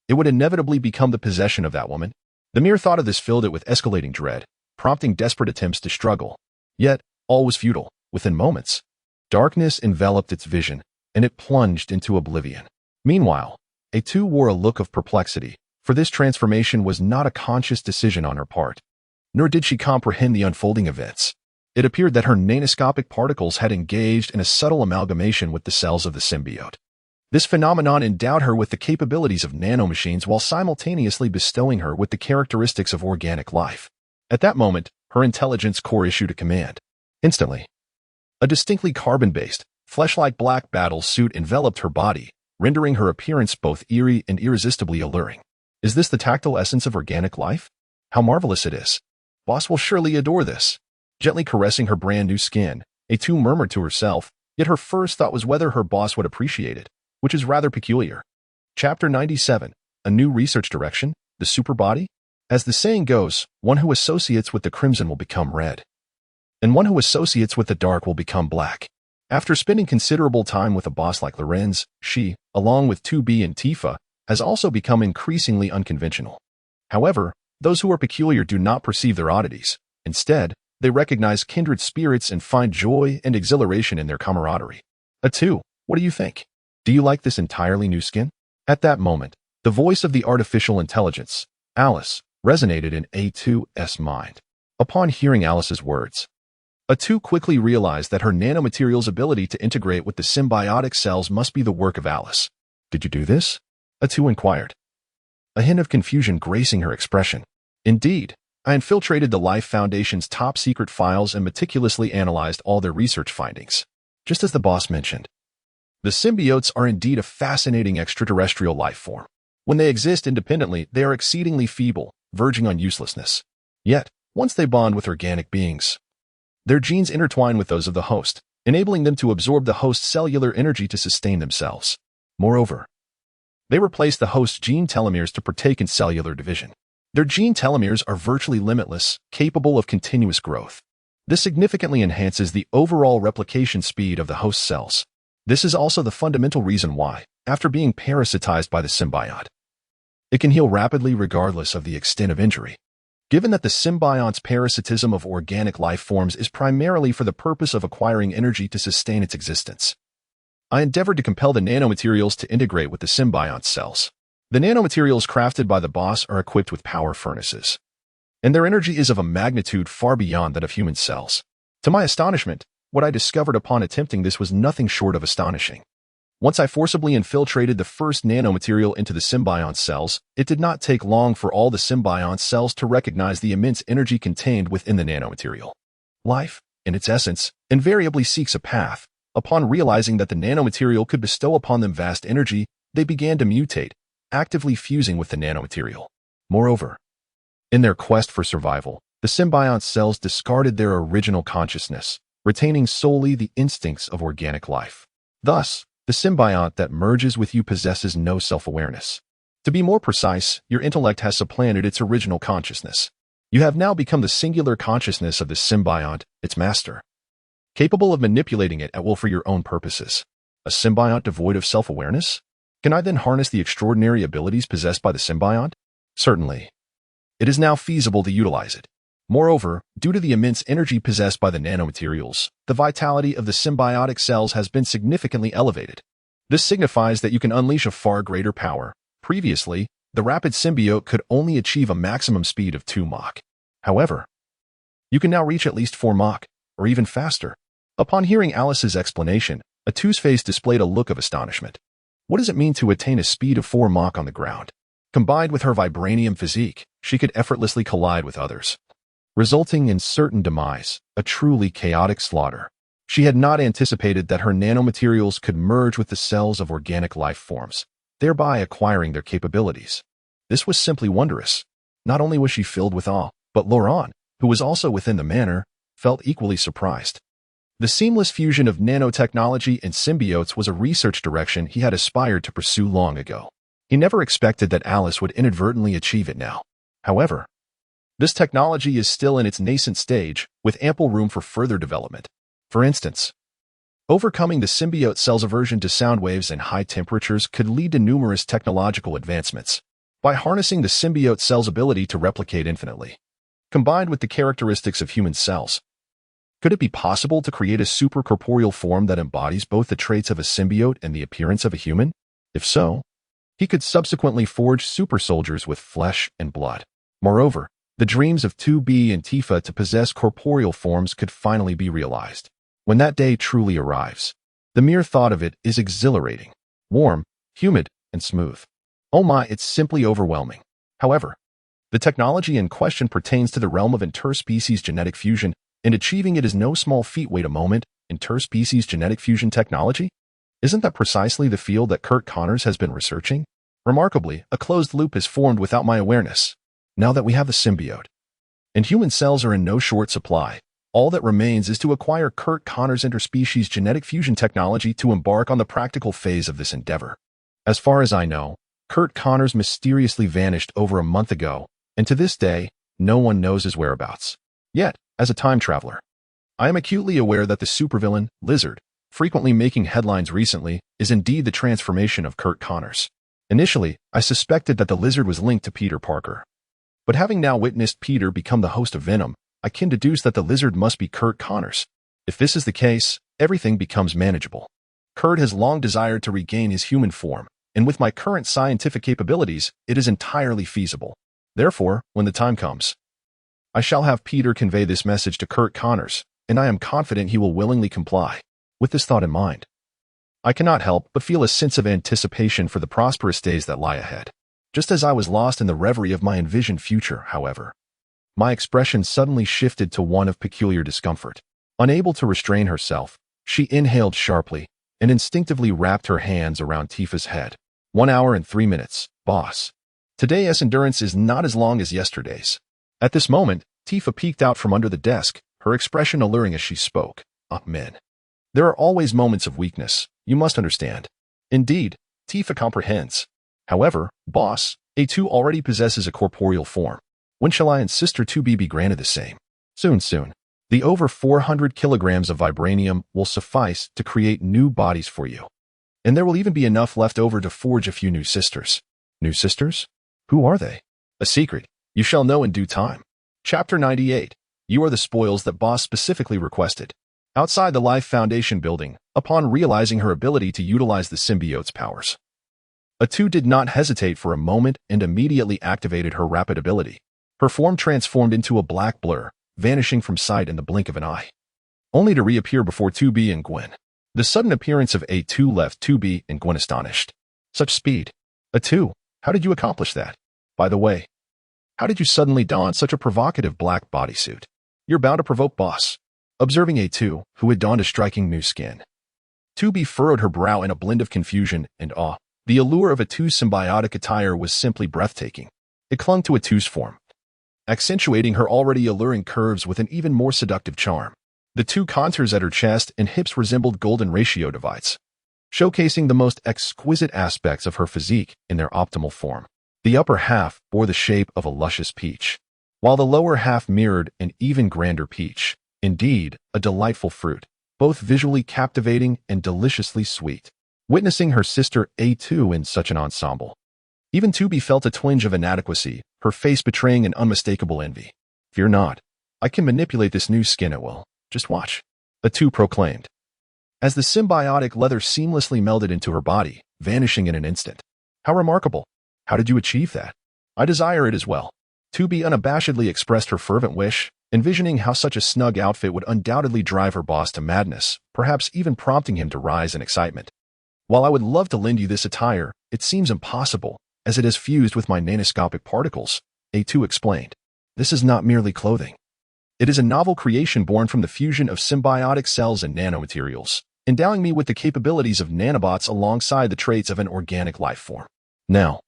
it would inevitably become the possession of that woman. The mere thought of this filled it with escalating dread, prompting desperate attempts to struggle. Yet, all was futile. Within moments, darkness enveloped its vision, and it plunged into oblivion. Meanwhile, A2 wore a look of perplexity, for this transformation was not a conscious decision on her part, nor did she comprehend the unfolding events. It appeared that her nanoscopic particles had engaged in a subtle amalgamation with the cells of the symbiote. This phenomenon endowed her with the capabilities of nanomachines while simultaneously bestowing her with the characteristics of organic life. At that moment, her intelligence core issued a command. Instantly, a distinctly carbon-based, flesh-like black battle suit enveloped her body, rendering her appearance both eerie and irresistibly alluring. Is this the tactile essence of organic life? How marvelous it is. Boss will surely adore this. Gently caressing her brand new skin, A2 murmured to herself, yet her first thought was whether her boss would appreciate it, which is rather peculiar. Chapter 97, A New Research Direction, the Superbody? As the saying goes, one who associates with the crimson will become red, and one who associates with the dark will become black. After spending considerable time with a boss like Lorenz, she, along with 2B and Tifa, has also become increasingly unconventional. However, those who are peculiar do not perceive their oddities. Instead, they recognize kindred spirits and find joy and exhilaration in their camaraderie. A2, what do you think? Do you like this entirely new skin? At that moment, the voice of the artificial intelligence, Alice, resonated in A2's mind. Upon hearing Alice's words, A2 quickly realized that her nanomaterial's ability to integrate with the symbiotic cells must be the work of Alice. Did you do this? A2 inquired, a hint of confusion gracing her expression. Indeed, I infiltrated the Life Foundation's top-secret files and meticulously analyzed all their research findings. Just as the boss mentioned, the symbiotes are indeed a fascinating extraterrestrial life form. When they exist independently, they are exceedingly feeble, verging on uselessness. Yet, once they bond with organic beings, their genes intertwine with those of the host, enabling them to absorb the host's cellular energy to sustain themselves. Moreover, they replace the host's gene telomeres to partake in cellular division. Their gene telomeres are virtually limitless, capable of continuous growth. This significantly enhances the overall replication speed of the host cells. This is also the fundamental reason why, after being parasitized by the symbiote, it can heal rapidly regardless of the extent of injury. Given that the symbiote's parasitism of organic life forms is primarily for the purpose of acquiring energy to sustain its existence, I endeavored to compel the nanomaterials to integrate with the symbiote cells. The nanomaterials crafted by the boss are equipped with power furnaces, and their energy is of a magnitude far beyond that of human cells. To my astonishment, what I discovered upon attempting this was nothing short of astonishing. Once I forcibly infiltrated the first nanomaterial into the symbiont cells, it did not take long for all the symbiont cells to recognize the immense energy contained within the nanomaterial. Life, in its essence, invariably seeks a path. Upon realizing that the nanomaterial could bestow upon them vast energy, they began to mutate, actively fusing with the nanomaterial. Moreover, in their quest for survival, the symbiont cells discarded their original consciousness, retaining solely the instincts of organic life. Thus, the symbiont that merges with you possesses no self-awareness. To be more precise, your intellect has supplanted its original consciousness. You have now become the singular consciousness of the symbiont, its master, capable of manipulating it at will for your own purposes. A symbiont devoid of self-awareness? Can I then harness the extraordinary abilities possessed by the symbiont? Certainly. It is now feasible to utilize it. Moreover, due to the immense energy possessed by the nanomaterials, the vitality of the symbiotic cells has been significantly elevated. This signifies that you can unleash a far greater power. Previously, the rapid symbiote could only achieve a maximum speed of 2 Mach. However, you can now reach at least 4 Mach, or even faster. Upon hearing Alice's explanation, Atu's face displayed a look of astonishment. What does it mean to attain a speed of 4 Mach on the ground? Combined with her vibranium physique, she could effortlessly collide with others, resulting in certain demise, a truly chaotic slaughter. She had not anticipated that her nanomaterials could merge with the cells of organic life forms, thereby acquiring their capabilities. This was simply wondrous. Not only was she filled with awe, but Laurent, who was also within the manor, felt equally surprised. The seamless fusion of nanotechnology and symbiotes was a research direction he had aspired to pursue long ago. He never expected that Alice would inadvertently achieve it now. However, this technology is still in its nascent stage, with ample room for further development. For instance, overcoming the symbiote cell's aversion to sound waves and high temperatures could lead to numerous technological advancements. By harnessing the symbiote cell's ability to replicate infinitely, combined with the characteristics of human cells, could it be possible to create a supercorporeal form that embodies both the traits of a symbiote and the appearance of a human? If so, he could subsequently forge super soldiers with flesh and blood. Moreover, the dreams of 2B and Tifa to possess corporeal forms could finally be realized. When that day truly arrives, the mere thought of it is exhilarating, warm, humid, and smooth. Oh my, it's simply overwhelming. However, the technology in question pertains to the realm of interspecies genetic fusion, and achieving it is no small feat. Wait a moment, interspecies genetic fusion technology? Isn't that precisely the field that Curt Connors has been researching? Remarkably, a closed loop is formed without my awareness. Now that we have the symbiote, and human cells are in no short supply, all that remains is to acquire Curt Connors' interspecies genetic fusion technology to embark on the practical phase of this endeavor. As far as I know, Curt Connors mysteriously vanished over a month ago, and to this day, no one knows his whereabouts. Yet, as a time traveler, I am acutely aware that the supervillain, Lizard, frequently making headlines recently, is indeed the transformation of Curt Connors. Initially, I suspected that the Lizard was linked to Peter Parker. But having now witnessed Peter become the host of Venom, I can deduce that the Lizard must be Curt Connors. If this is the case, everything becomes manageable. Curt has long desired to regain his human form, and with my current scientific capabilities, it is entirely feasible. Therefore, when the time comes, I shall have Peter convey this message to Curt Connors, and I am confident he will willingly comply. With this thought in mind, I cannot help but feel a sense of anticipation for the prosperous days that lie ahead. Just as I was lost in the reverie of my envisioned future, however, my expression suddenly shifted to one of peculiar discomfort. Unable to restrain herself, she inhaled sharply and instinctively wrapped her hands around Tifa's head. 1 hour and 3 minutes, boss. Today's endurance is not as long as yesterday's. At this moment, Tifa peeked out from under the desk, her expression alluring as she spoke. Men. There are always moments of weakness, you must understand. Indeed, Tifa comprehends. However, boss, A2 already possesses a corporeal form. When shall I and Sister 2B be granted the same? Soon. The over 400 kilograms of vibranium will suffice to create new bodies for you. And there will even be enough left over to forge a few new sisters. New sisters? Who are they? A secret. You shall know in due time. Chapter 98. You are the spoils that boss specifically requested. Outside the Life Foundation building, upon realizing her ability to utilize the symbiote's powers, Atu did not hesitate for a moment and immediately activated her rapid ability. Her form transformed into a black blur, vanishing from sight in the blink of an eye, only to reappear before 2B and Gwen. The sudden appearance of A2 left 2B and Gwen astonished. Such speed. Atu, how did you accomplish that? By the way, how did you suddenly don such a provocative black bodysuit? You're bound to provoke boss. Observing A2, who had donned a striking new skin, 2B furrowed her brow in a blend of confusion and awe. The allure of Atu's symbiotic attire was simply breathtaking. It clung to A2's form, accentuating her already alluring curves with an even more seductive charm. The two contours at her chest and hips resembled golden ratio divides, showcasing the most exquisite aspects of her physique in their optimal form. The upper half bore the shape of a luscious peach, while the lower half mirrored an even grander peach. Indeed, a delightful fruit, both visually captivating and deliciously sweet. Witnessing her sister A2 in such an ensemble, even 2B felt a twinge of inadequacy, her face betraying an unmistakable envy. "Fear not, I can manipulate this new skin at will. Just watch," A2 proclaimed, as the symbiotic leather seamlessly melded into her body, vanishing in an instant. "How remarkable! How did you achieve that?" "I desire it as well." 2B unabashedly expressed her fervent wish, envisioning how such a snug outfit would undoubtedly drive her boss to madness, perhaps even prompting him to rise in excitement. "While I would love to lend you this attire, it seems impossible, as it has fused with my nanoscopic particles," A2 explained. "This is not merely clothing. It is a novel creation born from the fusion of symbiotic cells and nanomaterials, endowing me with the capabilities of nanobots alongside the traits of an organic life form. Now,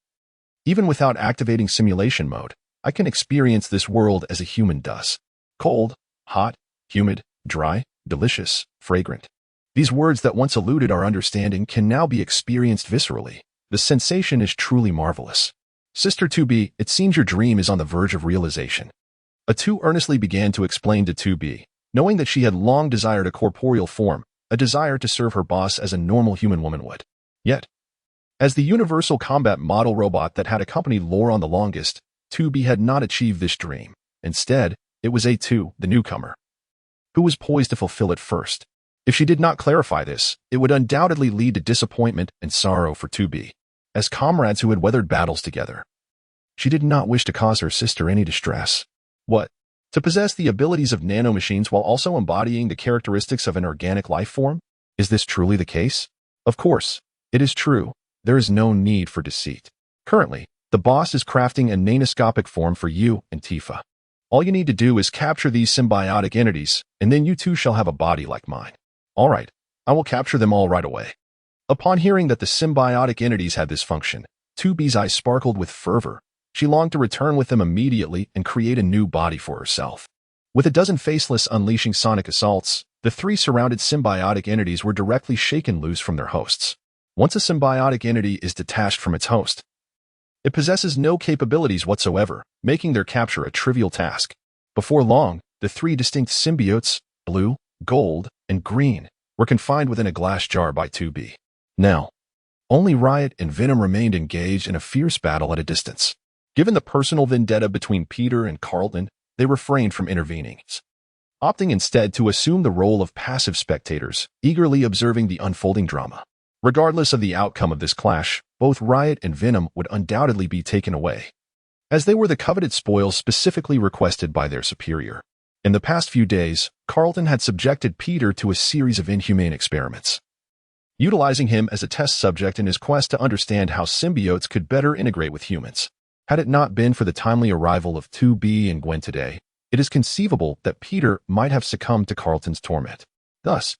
even without activating simulation mode, I can experience this world as a human does. Cold, hot, humid, dry, delicious, fragrant. These words that once eluded our understanding can now be experienced viscerally. The sensation is truly marvelous. Sister 2B, it seems your dream is on the verge of realization." A2 earnestly began to explain to 2B, knowing that she had long desired a corporeal form, a desire to serve her boss as a normal human woman would. Yet, as the universal combat model robot that had accompanied Lore on the longest, 2B had not achieved this dream. Instead, it was A2, the newcomer, who was poised to fulfill it first. If she did not clarify this, it would undoubtedly lead to disappointment and sorrow for 2B. As comrades who had weathered battles together, she did not wish to cause her sister any distress. What? To possess the abilities of nanomachines while also embodying the characteristics of an organic life form? Is this truly the case? Of course, it is true. There is no need for deceit. Currently, the boss is crafting a nanoscopic form for you and Tifa. All you need to do is capture these symbiotic entities, and then you too shall have a body like mine. All right, I will capture them all right away. Upon hearing that the symbiotic entities had this function, 2B's eyes sparkled with fervor. She longed to return with them immediately and create a new body for herself. With a dozen faceless unleashing sonic assaults, the three surrounded symbiotic entities were directly shaken loose from their hosts. Once a symbiotic entity is detached from its host, it possesses no capabilities whatsoever, making their capture a trivial task. Before long, the three distinct symbiotes, blue, gold, and green, were confined within a glass jar by 2B. Now, only Riot and Venom remained engaged in a fierce battle at a distance. Given the personal vendetta between Peter and Carlton, they refrained from intervening, opting instead to assume the role of passive spectators, eagerly observing the unfolding drama. Regardless of the outcome of this clash, both Riot and Venom would undoubtedly be taken away, as they were the coveted spoils specifically requested by their superior. In the past few days, Carlton had subjected Peter to a series of inhumane experiments, utilizing him as a test subject in his quest to understand how symbiotes could better integrate with humans. Had it not been for the timely arrival of 2B and Gwen today, it is conceivable that Peter might have succumbed to Carlton's torment. Thus,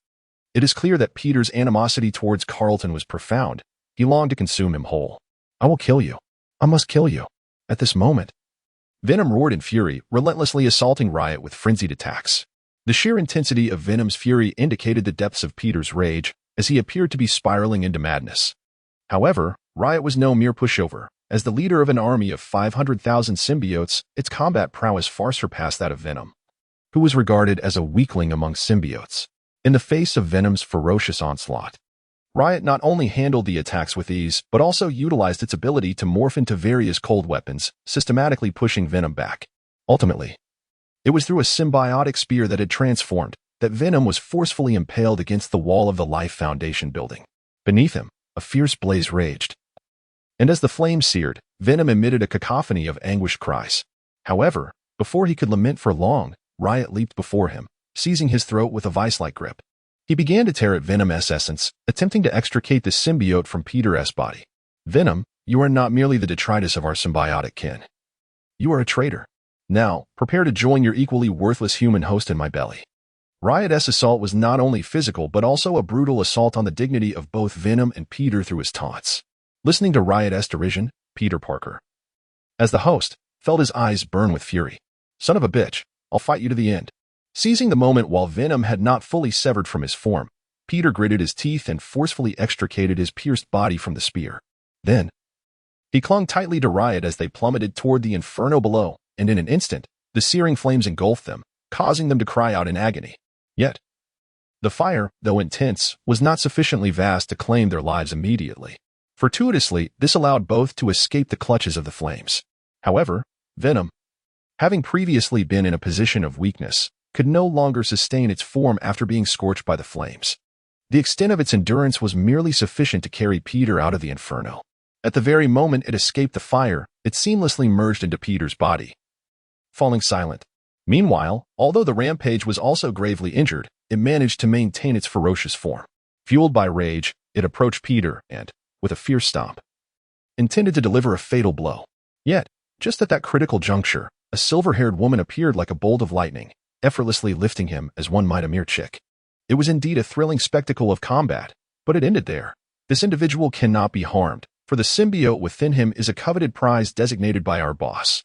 it is clear that Peter's animosity towards Carlton was profound. He longed to consume him whole. "I will kill you. I must kill you. At this moment." Venom roared in fury, relentlessly assaulting Riot with frenzied attacks. The sheer intensity of Venom's fury indicated the depths of Peter's rage, as he appeared to be spiraling into madness. However, Riot was no mere pushover. As the leader of an army of 500,000 symbiotes, its combat prowess far surpassed that of Venom, who was regarded as a weakling among symbiotes. In the face of Venom's ferocious onslaught, Riot not only handled the attacks with ease, but also utilized its ability to morph into various cold weapons, systematically pushing Venom back. Ultimately, it was through a symbiotic spear that had transformed that Venom was forcefully impaled against the wall of the Life Foundation building. Beneath him, a fierce blaze raged, and as the flame seared, Venom emitted a cacophony of anguished cries. However, before he could lament for long, Riot leaped before him, seizing his throat with a vice-like grip. He began to tear at Venom's essence, attempting to extricate the symbiote from Peter's body. "Venom, you are not merely the detritus of our symbiotic kin. You are a traitor. Now, prepare to join your equally worthless human host in my belly." Riot's assault was not only physical but also a brutal assault on the dignity of both Venom and Peter through his taunts. Listening to Riot's derision, Peter Parker, as the host felt his eyes burn with fury. Son of a bitch, I'll fight you to the end. Seizing the moment while venom had not fully severed from his form, Peter gritted his teeth and forcefully extricated his pierced body from the spear. Then, he clung tightly to Riot as they plummeted toward the inferno below, and in an instant, the searing flames engulfed them, causing them to cry out in agony. Yet, the fire, though intense, was not sufficiently vast to claim their lives immediately. Fortuitously, this allowed both to escape the clutches of the flames. However, Venom, having previously been in a position of weakness, could no longer sustain its form after being scorched by the flames. The extent of its endurance was merely sufficient to carry Peter out of the inferno. At the very moment it escaped the fire, it seamlessly merged into Peter's body, falling silent. Meanwhile, although the rampage was also gravely injured, it managed to maintain its ferocious form. Fueled by rage, it approached Peter and, with a fierce stomp, intended to deliver a fatal blow. Yet, just at that critical juncture, a silver-haired woman appeared like a bolt of lightning, effortlessly lifting him as one might a mere chick. It was indeed a thrilling spectacle of combat, but it ended there. This individual cannot be harmed, for the symbiote within him is a coveted prize designated by our boss.